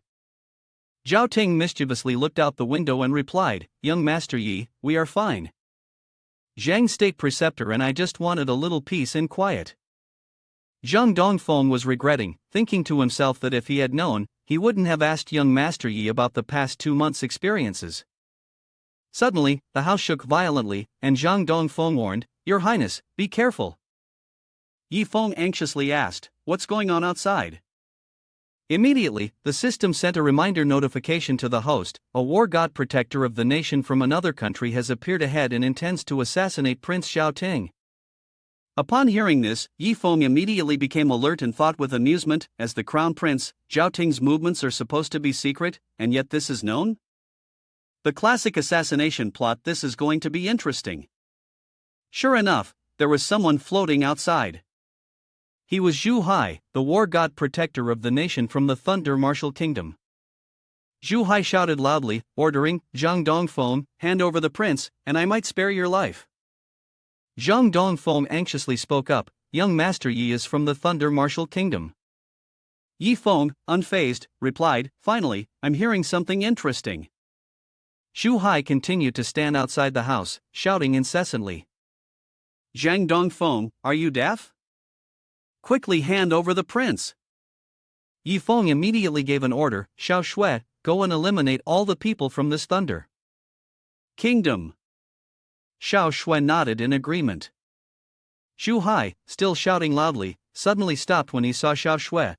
Zhao Ting mischievously looked out the window and replied, young Master Yi, we are fine. Zhang State Preceptor and I just wanted a little peace and quiet. Zhang Dongfeng was regretting, thinking to himself that if he had known, he wouldn't have asked young Master Yi about the past 2 months' experiences. Suddenly, the house shook violently, and Zhang Dongfeng warned, Your Highness, be careful. Yi Feng anxiously asked, what's going on outside? Immediately, the system sent a reminder notification to the host, a war god protector of the nation from another country has appeared ahead and intends to assassinate Prince Xiaoting. Upon hearing this, Yi Feng immediately became alert and thought with amusement, as the crown prince, Xiaoting's movements are supposed to be secret, and yet this is known? The classic assassination plot, this is going to be interesting. Sure enough, there was someone floating outside. He was Zhu Hai, the war god protector of the nation from the Thunder Martial Kingdom. Zhu Hai shouted loudly, ordering, Zhang Dongfeng, hand over the prince, and I might spare your life. Zhang Dongfeng anxiously spoke up, young Master Yi is from the Thunder Martial Kingdom. Yi Feng, unfazed, replied, finally, I'm hearing something interesting. Zhu Hai continued to stand outside the house, shouting incessantly. Zhang Dongfeng, are you deaf? Quickly hand over the prince. Yi Feng immediately gave an order, Xiao Shui, go and eliminate all the people from this thunder kingdom. Xiao Shui nodded in agreement. Zhu Hai, still shouting loudly, suddenly stopped when he saw Xiao Shui.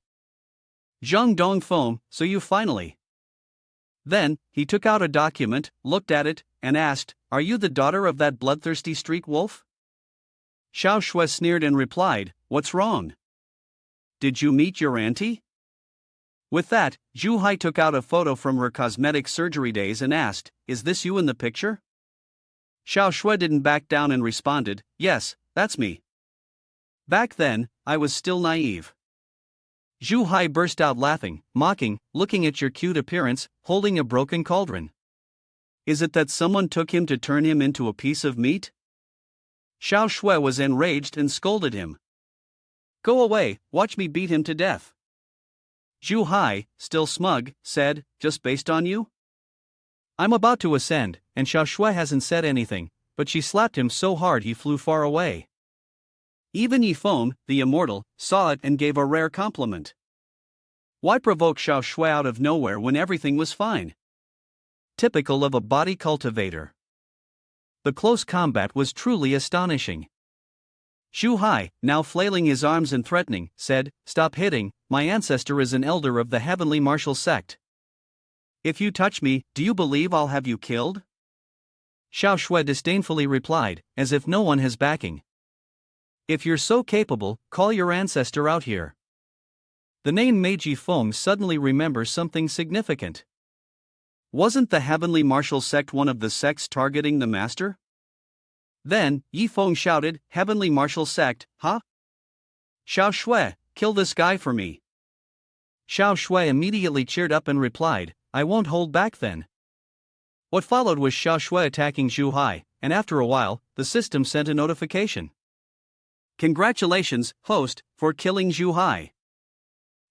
Zhang Dongfeng, so you finally. Then, he took out a document, looked at it, and asked, are you the daughter of that bloodthirsty street wolf? Xiao Shui sneered and replied, what's wrong? Did you meet your auntie? With that, Zhu Hai took out a photo from her cosmetic surgery days and asked, is this you in the picture? Xiao Shui didn't back down and responded, yes, that's me. Back then, I was still naive. Zhu Hai burst out laughing, mocking, looking at your cute appearance, holding a broken cauldron. Is it that someone took him to turn him into a piece of meat? Xiao Shui was enraged and scolded him. Go away, watch me beat him to death. Zhu Hai, still smug, said, just based on you? I'm about to ascend, and Xiao Shui hasn't said anything, but she slapped him so hard he flew far away. Even Yifeng, the immortal, saw it and gave a rare compliment. Why provoke Xiao Shui out of nowhere when everything was fine? Typical of a body cultivator. The close combat was truly astonishing. Xu Hai, now flailing his arms and threatening, said, "Stop hitting, my ancestor is an elder of the heavenly martial sect. If you touch me, do you believe I'll have you killed?" Xiao Shui disdainfully replied, as if no one has backing. "If you're so capable, call your ancestor out here." The name made Yifeng suddenly remember something significant. Wasn't the heavenly martial sect one of the sects targeting the master? Then, Yifeng shouted, "Heavenly martial sect, huh? Xiao Shui, kill this guy for me." Xiao Shui immediately cheered up and replied, "I won't hold back then." What followed was Xiao Shui attacking Xu Hai, and after a while, the system sent a notification. "Congratulations, host, for killing Xu Hai.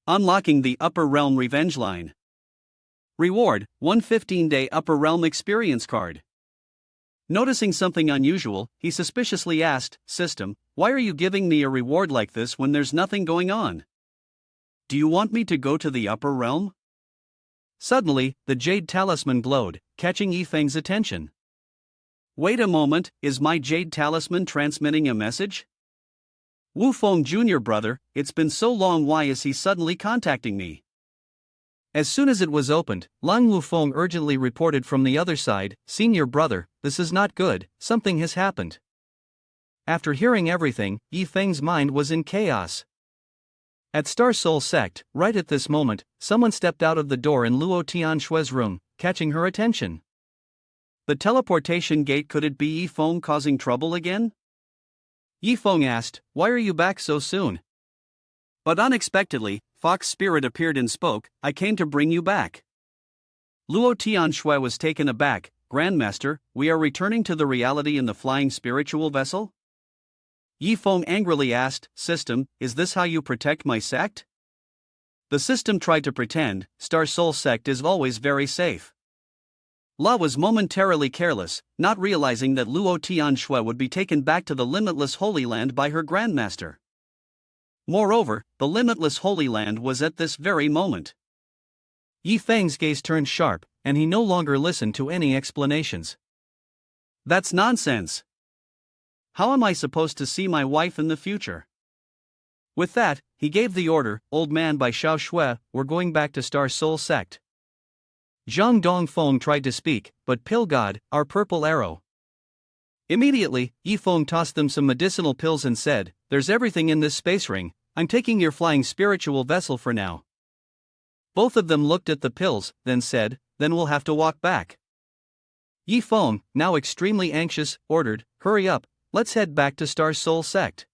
Unlocking the Upper Realm Revenge line. Reward, 1 15-day Upper Realm experience card." Noticing something unusual, he suspiciously asked, "System, why are you giving me a reward like this when there's nothing going on? Do you want me to go to the Upper Realm?" Suddenly, the jade talisman glowed, catching Yifeng's attention. "Wait a moment, is my jade talisman transmitting a message? Wu Feng Jr. brother, it's been so long, why is he suddenly contacting me?" As soon as it was opened, Lang Wufeng urgently reported from the other side, "Senior brother, this is not good, something has happened." After hearing everything, Yifeng's mind was in chaos. At Star Soul Sect, right at this moment, someone stepped out of the door in Luo Tianshui's room, catching her attention. The teleportation gate, could it be Yifeng causing trouble again? Yifeng asked, "Why are you back so soon?" But unexpectedly, Fox Spirit appeared and spoke, "I came to bring you back." Luo Tianshui was taken aback. "Grandmaster, we are returning to the reality in the flying spiritual vessel?" Yifeng angrily asked, "System, is this how you protect my sect?" The system tried to pretend, "Star Soul Sect is always very safe." La was momentarily careless, not realizing that Luo Tianshui would be taken back to the limitless Holy Land by her grandmaster. Moreover, the limitless Holy Land was at this very moment. Yifeng's gaze turned sharp, and he no longer listened to any explanations. "That's nonsense. How am I supposed to see my wife in the future?" With that, he gave the order, "Old man by Xiao Shui, we're going back to Star Soul Sect." Zhang Dongfeng tried to speak, but "Pill God, our purple arrow." Immediately, Yifeng tossed them some medicinal pills and said, "There's everything in this space ring, I'm taking your flying spiritual vessel for now." Both of them looked at the pills, then said, "Then we'll have to walk back." Yifeng, now extremely anxious, ordered, "Hurry up, let's head back to Star Soul Sect."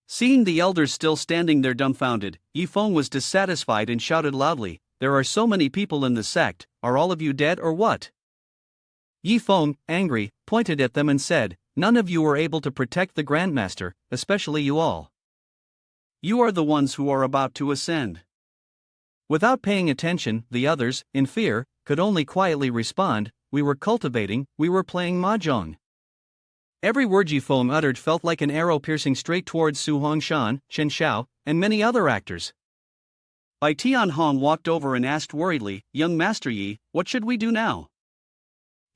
Seeing the elders still standing there dumbfounded, Yifeng was dissatisfied and shouted loudly, "There are so many people in the sect, are all of you dead or what?" Yifeng, angry, pointed at them and said, "None of you were able to protect the Grandmaster, especially you all. You are the ones who are about to ascend." Without paying attention, the others, in fear, could only quietly respond, "We were cultivating, we were playing mahjong." Every word Yifeng uttered felt like an arrow piercing straight towards Su Hongshan, Chen Xiao, and many other actors. Bai Tianhong walked over and asked worriedly, "Young Master Yi, what should we do now?"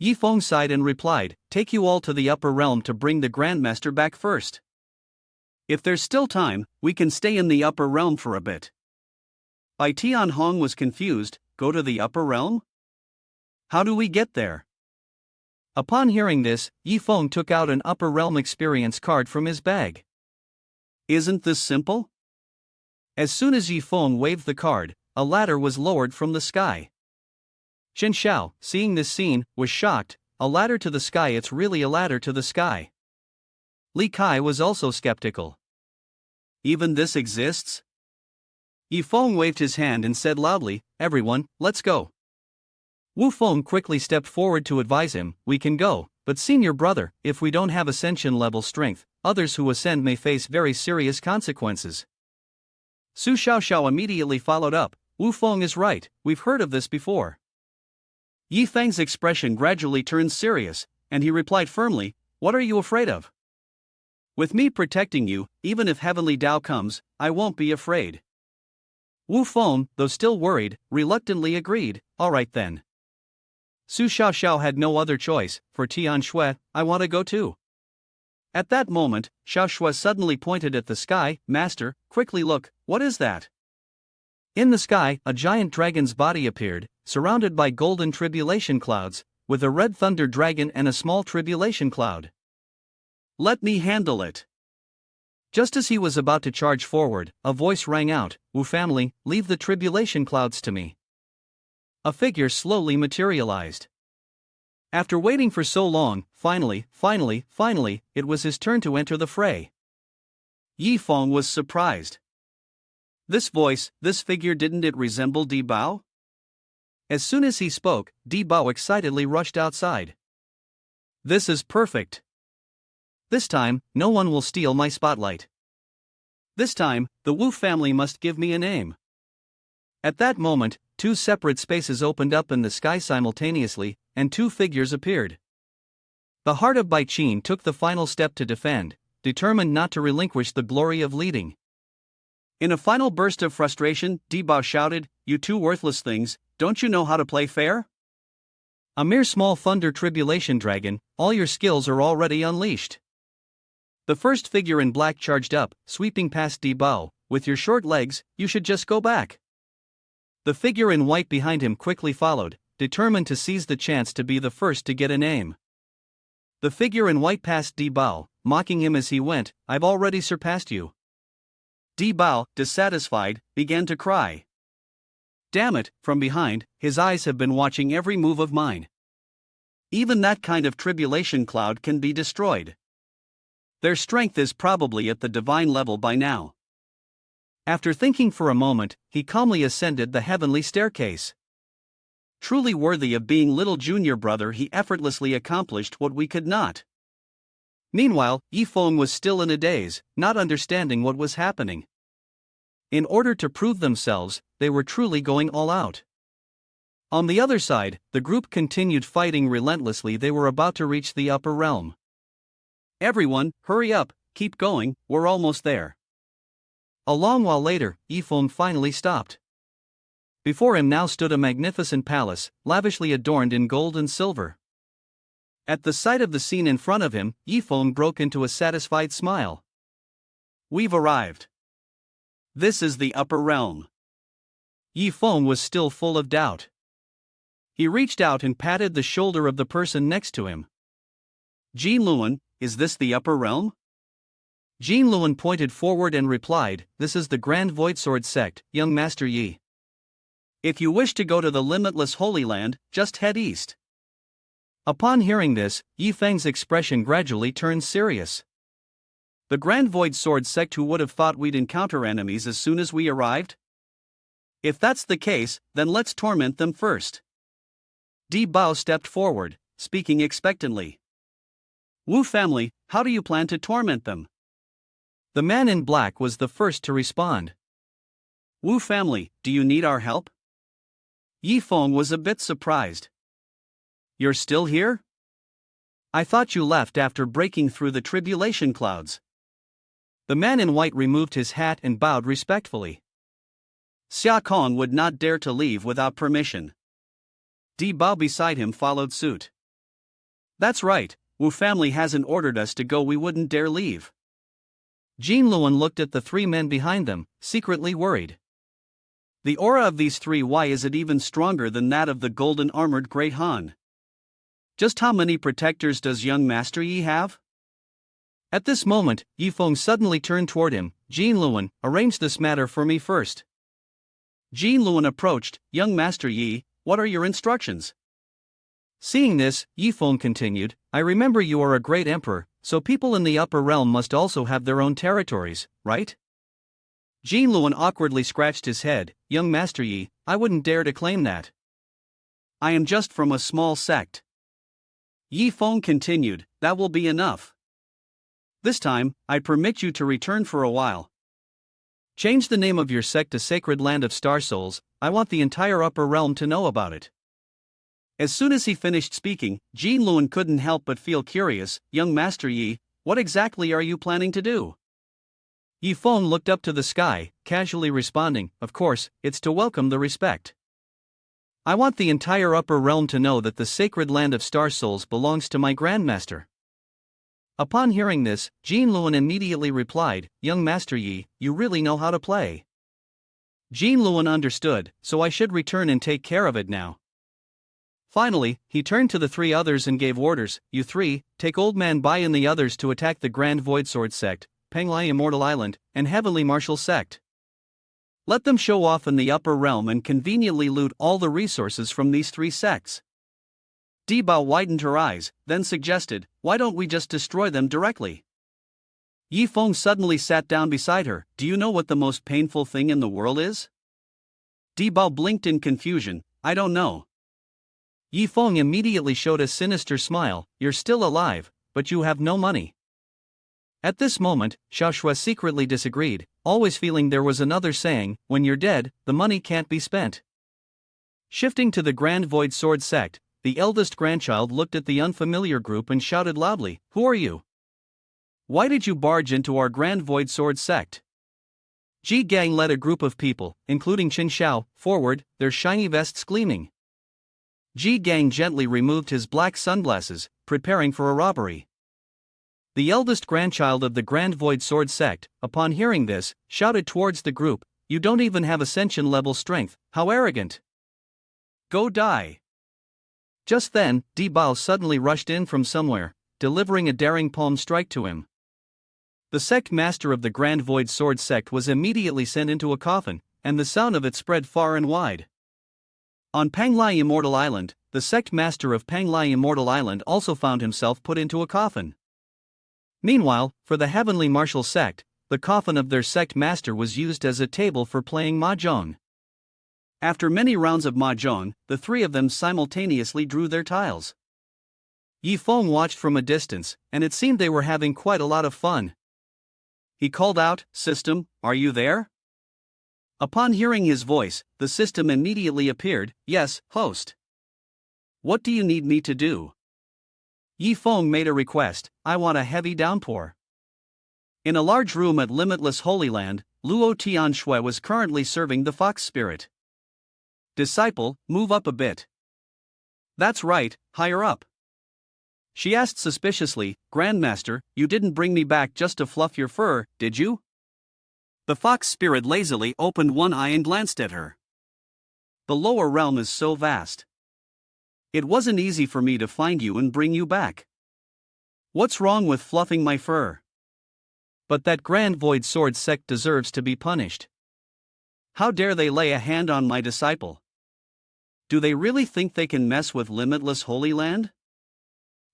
Yifeng sighed and replied, "Take you all to the upper realm to bring the Grandmaster back first. If there's still time, we can stay in the upper realm for a bit." Bai Tianhong was confused, "Go to the upper realm? How do we get there?" Upon hearing this, Yifeng took out an upper realm experience card from his bag. "Isn't this simple?" As soon as Yifeng waved the card, a ladder was lowered from the sky. Chen Xiao, seeing this scene, was shocked. "A ladder to the sky, it's really a ladder to the sky." Li Kai was also skeptical. "Even this exists?" Yifeng waved his hand and said loudly, "Everyone, let's go." Wu Feng quickly stepped forward to advise him, "We can go, but senior brother, if we don't have ascension level strength, others who ascend may face very serious consequences." Su Xiaoxiao immediately followed up, "Wu Feng is right, we've heard of this before." Yifeng's expression gradually turned serious, and he replied firmly, "What are you afraid of? With me protecting you, even if heavenly Dao comes, I won't be afraid. Wu Feng, though still worried, reluctantly agreed, alright then. Su Xiaoxiao had no other choice, for Tian Shui, I want to go too. At that moment, Xiaoxue suddenly pointed at the sky, Master, quickly look, what is that? In the sky, a giant dragon's body appeared, surrounded by golden tribulation clouds, with a red thunder dragon and a small tribulation cloud. Let me handle it. Just as he was about to charge forward, a voice rang out, Wu family, leave the tribulation clouds to me. A figure slowly materialized. After waiting for so long, finally, it was his turn to enter the fray. Yi Feng was surprised. This voice, this figure, didn't it resemble Di Bao? As soon as he spoke, Di Bao excitedly rushed outside. This is perfect. This time, no one will steal my spotlight. This time, the Wu family must give me a name. At that moment, two separate spaces opened up in the sky simultaneously, and two figures appeared. The heart of Bai Qin took the final step to defend, determined not to relinquish the glory of leading. In a final burst of frustration, Di Bao shouted, You two worthless things, don't you know how to play fair? A mere small thunder tribulation dragon, all your skills are already unleashed. The first figure in black charged up, sweeping past Di Bao, with your short legs, you should just go back. The figure in white behind him quickly followed, determined to seize the chance to be the first to get a name. The figure in white passed Di Bao, mocking him as he went, I've already surpassed you. Di Bao, dissatisfied, began to cry. Damn it, from behind, his eyes have been watching every move of mine. Even that kind of tribulation cloud can be destroyed. Their strength is probably at the divine level by now. After thinking for a moment, he calmly ascended the heavenly staircase. Truly worthy of being little junior brother, he effortlessly accomplished what we could not. Meanwhile, Yi Feng was still in a daze, not understanding what was happening. In order to prove themselves, they were truly going all out. On the other side, the group continued fighting relentlessly. They were about to reach the upper realm. Everyone, hurry up, keep going, we're almost there. A long while later, Yi Feng finally stopped. Before him now stood a magnificent palace, lavishly adorned in gold and silver. At the sight of the scene in front of him, Yi Feng broke into a satisfied smile. We've arrived. This is the upper realm. Yi Feng was still full of doubt. He reached out and patted the shoulder of the person next to him. Jin Luan, is this the upper realm? Jin Luan pointed forward and replied, This is the Grand Void Sword Sect, young Master Yi. If you wish to go to the limitless Holy Land, just head east. Upon hearing this, Yi Feng's expression gradually turned serious. The Grand Void Sword Sect, who would have thought we'd encounter enemies as soon as we arrived? If that's the case, then let's torment them first. Di Bao stepped forward, speaking expectantly. Wu family, how do you plan to torment them? The man in black was the first to respond. Wu family, do you need our help? Yi Feng was a bit surprised. You're still here? I thought you left after breaking through the tribulation clouds. The man in white removed his hat and bowed respectfully. Xia Kong would not dare to leave without permission. Di Bao beside him followed suit. That's right, Wu family hasn't ordered us to go, we wouldn't dare leave. Jin Luan looked at the three men behind them, secretly worried. The aura of these three, why is it even stronger than that of the golden armored Great Han? Just how many protectors does young Master Yi have? At this moment, Yi Feng suddenly turned toward him. Jin Luan, arrange this matter for me first. Jin Luan approached. Young Master Yi, what are your instructions? Seeing this, Yi Feng continued, I remember you are a great emperor, so people in the upper realm must also have their own territories, right? Jin Luan awkwardly scratched his head. Young Master Yi, I wouldn't dare to claim that. I am just from a small sect. Yi Feng continued, that will be enough. This time, I permit you to return for a while. Change the name of your sect to Sacred Land of Star Souls, I want the entire upper realm to know about it. As soon as he finished speaking, Jin Luan couldn't help but feel curious. Young Master Yi, What exactly are you planning to do? Yifeng looked up to the sky, casually responding, of course, it's to welcome the respect. I want the entire upper realm to know that the sacred land of star souls belongs to my grandmaster. Upon hearing this, Jin Luan immediately replied, young Master Yi, you really know how to play. Jin Luan understood, so I should return and take care of it now. Finally, he turned to the three others and gave orders, you three, take Old Man Bai and the others to attack the Grand Void Sword Sect, Penglai Immortal Island, and Heavenly Martial Sect. Let them show off in the upper realm and conveniently loot all the resources from these three sects. Di Bao widened her eyes, then suggested, why don't we just destroy them directly? Yifeng suddenly sat down beside her, do you know what the most painful thing in the world is? Di Bao blinked in confusion, I don't know. Yifeng immediately showed a sinister smile, you're still alive, but you have no money. At this moment, Xiaoshui secretly disagreed, always feeling there was another saying, when you're dead, the money can't be spent. Shifting to the Grand Void Sword Sect, the eldest grandchild looked at the unfamiliar group and shouted loudly, who are you? Why did you barge into our Grand Void Sword Sect? Ji Gang led a group of people, including Qin Xiao, forward, their shiny vests gleaming. Ji Gang gently removed his black sunglasses, preparing for a robbery. The eldest grandchild of the Grand Void Sword Sect, upon hearing this, shouted towards the group, you don't even have ascension level strength, how arrogant! Go die! Just then, Di Bao suddenly rushed in from somewhere, delivering a daring palm strike to him. The sect master of the Grand Void Sword Sect was immediately sent into a coffin, and the sound of it spread far and wide. On Penglai Immortal Island, the sect master of Penglai Immortal Island also found himself put into a coffin. Meanwhile, for the Heavenly Martial Sect, the coffin of their sect master was used as a table for playing mahjong. After many rounds of mahjong, the three of them simultaneously drew their tiles. Yifeng watched from a distance, and it seemed they were having quite a lot of fun. He called out, System, are you there? Upon hearing his voice, the system immediately appeared, yes, host. What do you need me to do? Yifeng made a request, I want a heavy downpour. In a large room at Limitless Holy Land, Luo Tianshui was currently serving the fox spirit. Disciple, move up a bit. That's right, higher up. She asked suspiciously, Grandmaster, you didn't bring me back just to fluff your fur, did you? The fox spirit lazily opened one eye and glanced at her. The lower realm is so vast. It wasn't easy for me to find you and bring you back. What's wrong with fluffing my fur? But that Grand Void Sword Sect deserves to be punished. How dare they lay a hand on my disciple? Do they really think they can mess with Limitless Holy Land?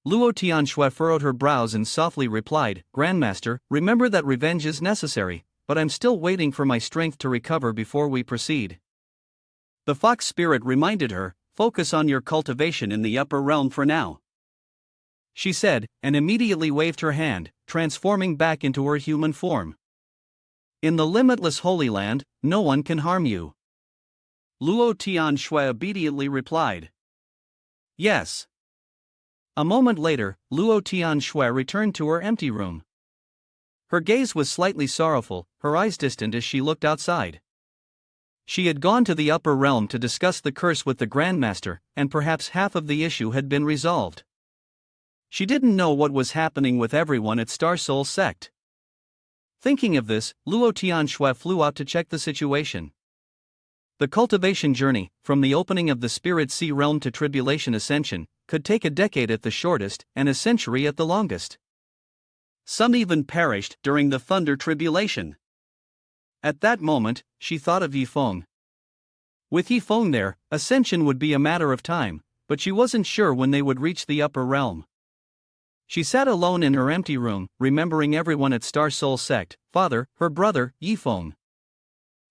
Luo Tianshui furrowed her brows and softly replied, Grandmaster, remember that revenge is necessary, but I'm still waiting for my strength to recover before we proceed. The fox spirit reminded her, focus on your cultivation in the upper realm for now. She said, and immediately waved her hand, transforming back into her human form. In the Limitless Holy Land, no one can harm you. Luo Tianshui obediently replied. Yes. A moment later, Luo Tianshui returned to her empty room. Her gaze was slightly sorrowful, her eyes distant as she looked outside. She had gone to the upper realm to discuss the curse with the Grandmaster, and perhaps half of the issue had been resolved. She didn't know what was happening with everyone at Star Soul Sect. Thinking of this, Luo Tianshui flew out to check the situation. The cultivation journey, from the opening of the Spirit Sea realm to Tribulation Ascension, could take a decade at the shortest and a century at the longest. Some even perished during the Thunder Tribulation. At that moment, she thought of Yifeng. With Yifeng there, ascension would be a matter of time, but she wasn't sure when they would reach the upper realm. She sat alone in her empty room, remembering everyone at Star Soul Sect, father, her brother, Yifeng.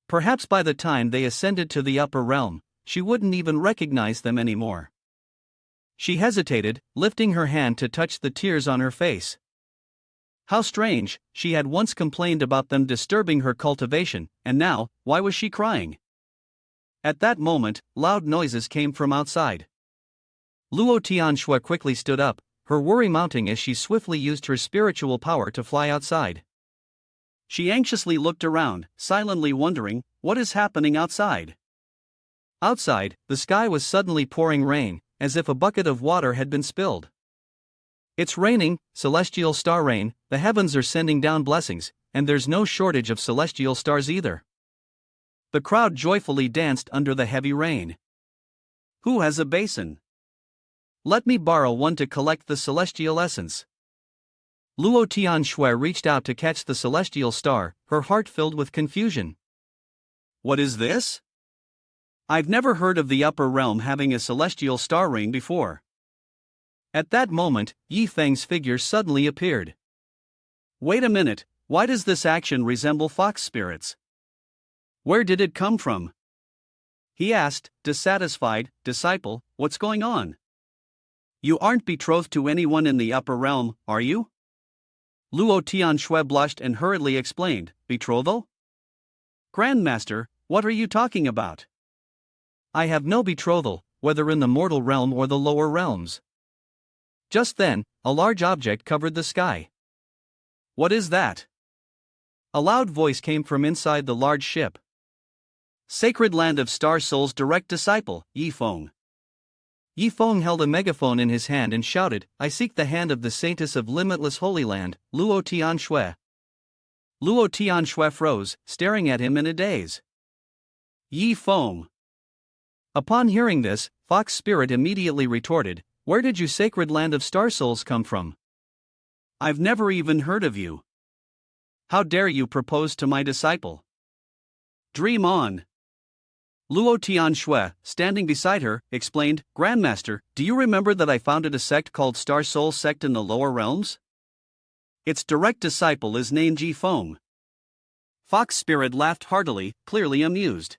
Perhaps by the time they ascended to the upper realm, she wouldn't even recognize them anymore. She hesitated, lifting her hand to touch the tears on her face. How strange, she had once complained about them disturbing her cultivation, and now, why was she crying? At that moment, loud noises came from outside. Luo Tianshui quickly stood up, her worry mounting as she swiftly used her spiritual power to fly outside. She anxiously looked around, silently wondering, what is happening outside? Outside, the sky was suddenly pouring rain, as if a bucket of water had been spilled. It's raining, celestial star rain, the heavens are sending down blessings, and there's no shortage of celestial stars either. The crowd joyfully danced under the heavy rain. Who has a basin? Let me borrow one to collect the celestial essence. Luo Tianxue reached out to catch the celestial star, her heart filled with confusion. What is this? I've never heard of the upper realm having a celestial star rain before. At that moment, Yi Feng's figure suddenly appeared. Wait a minute, why does this action resemble fox spirits? Where did it come from? He asked, dissatisfied. Disciple, what's going on? You aren't betrothed to anyone in the upper realm, are you? Luo Tianxue blushed and hurriedly explained, betrothal? Grandmaster, what are you talking about? I have no betrothal, whether in the mortal realm or the lower realms. Just then, a large object covered the sky. What is that? A loud voice came from inside the large ship. Sacred land of Star Soul's direct disciple, Yi Feng. Yi Feng held a megaphone in his hand and shouted, I seek the hand of the saintess of limitless holy land, Luo Tianxue. Luo Tianxue froze, staring at him in a daze. Yi Feng. Upon hearing this, Fox Spirit immediately retorted, Where did you sacred land of star souls come from? I've never even heard of you. How dare you propose to my disciple? Dream on. Luo Tianxue, standing beside her, explained, Grandmaster, do you remember that I founded a sect called Star Soul Sect in the lower realms? Its direct disciple is named Yi Feng. Fox Spirit laughed heartily, clearly amused.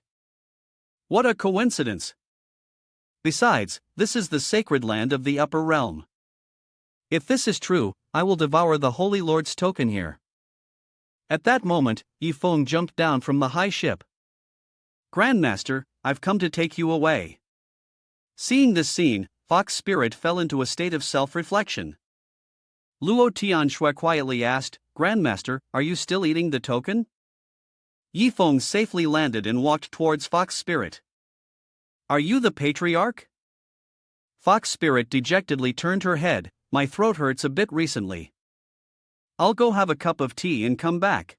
What a coincidence! Besides, this is the sacred land of the upper realm. If this is true, I will devour the Holy Lord's token here. At that moment, Yi Feng jumped down from the high ship. Grandmaster, I've come to take you away. Seeing this scene, Fox Spirit fell into a state of self-reflection. Luo Tianxue quietly asked, Grandmaster, are you still eating the token? Yi Feng safely landed and walked towards Fox Spirit. Are you the patriarch? Fox Spirit dejectedly turned her head, my throat hurts a bit recently. I'll go have a cup of tea and come back.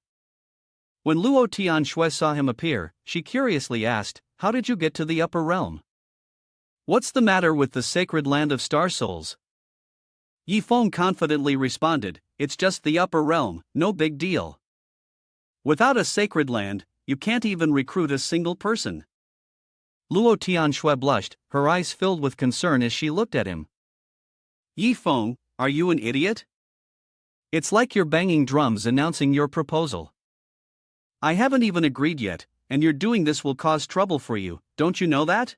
When Luo Tianxue saw him appear, she curiously asked, How did you get to the upper realm? What's the matter with the sacred land of star souls? Yi Feng confidently responded, It's just the upper realm, no big deal. Without a sacred land, you can't even recruit a single person. Luo Tianxue blushed, her eyes filled with concern as she looked at him. Yi Feng, are you an idiot? It's like you're banging drums announcing your proposal. I haven't even agreed yet, and you're doing this will cause trouble for you, don't you know that?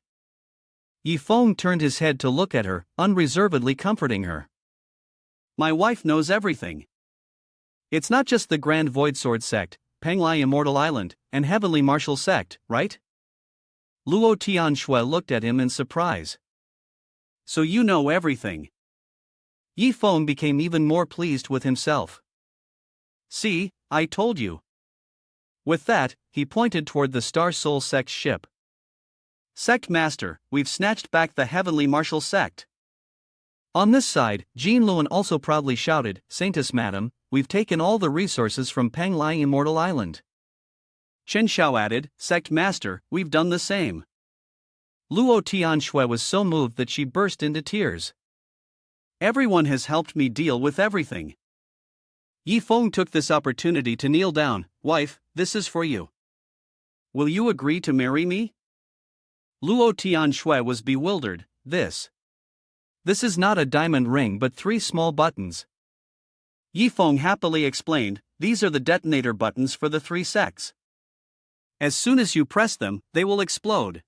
Yi Feng turned his head to look at her, unreservedly comforting her. My wife knows everything. It's not just the Grand Void Sword Sect, Penglai Immortal Island, and Heavenly Martial Sect, right? Luo Tianxue looked at him in surprise. So you know everything. Yi Feng became even more pleased with himself. See, I told you. With that, he pointed toward the Star Soul Sect ship. Sect Master, we've snatched back the Heavenly Martial Sect. On this side, Jean Luan also proudly shouted, Saintess Madam, we've taken all the resources from Penglai Immortal Island. Chen Xiao added, Sect Master, we've done the same. Luo Tianxue was so moved that she burst into tears. Everyone has helped me deal with everything. Yi Feng took this opportunity to kneel down, Wife, this is for you. Will you agree to marry me? Luo Tianxue was bewildered, This is not a diamond ring but 3 small buttons. Yi Feng happily explained, these are the detonator buttons for the 3 sects. As soon as you press them, they will explode.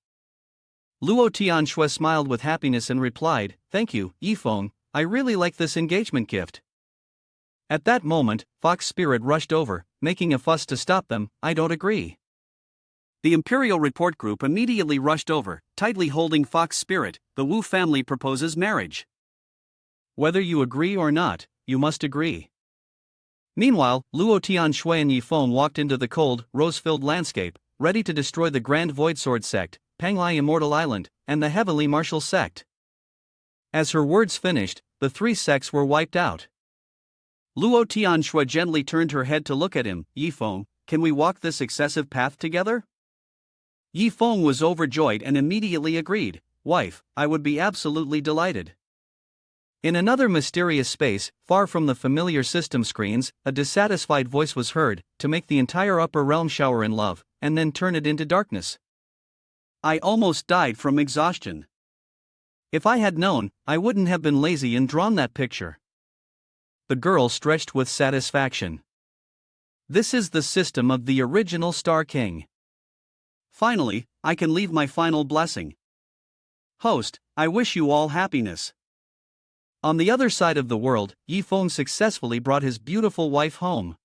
Luo Tianxue smiled with happiness and replied, Thank you, Yi Feng, I really like this engagement gift. At that moment, Fox Spirit rushed over, making a fuss to stop them, I don't agree. The Imperial Report Group immediately rushed over, tightly holding Fox Spirit, the Wu family proposes marriage. Whether you agree or not, you must agree. Meanwhile, Luo Tianshui and Yi Feng walked into the cold, rose-filled landscape, ready to destroy the Grand Voidsword Sect, Panglai Immortal Island, and the heavily martial Sect. As her words finished, the three sects were wiped out. Luo Tianshui gently turned her head to look at him. Yi Feng, can we walk this excessive path together? Yi Feng was overjoyed and immediately agreed. Wife, I would be absolutely delighted. In another mysterious space, far from the familiar system screens, a dissatisfied voice was heard, to make the entire upper realm shower in love, and then turn it into darkness. I almost died from exhaustion. If I had known, I wouldn't have been lazy and drawn that picture. The girl stretched with satisfaction. This is the system of the original Star King. Finally, I can leave my final blessing. Host, I wish you all happiness. On the other side of the world, Yi Feng successfully brought his beautiful wife home.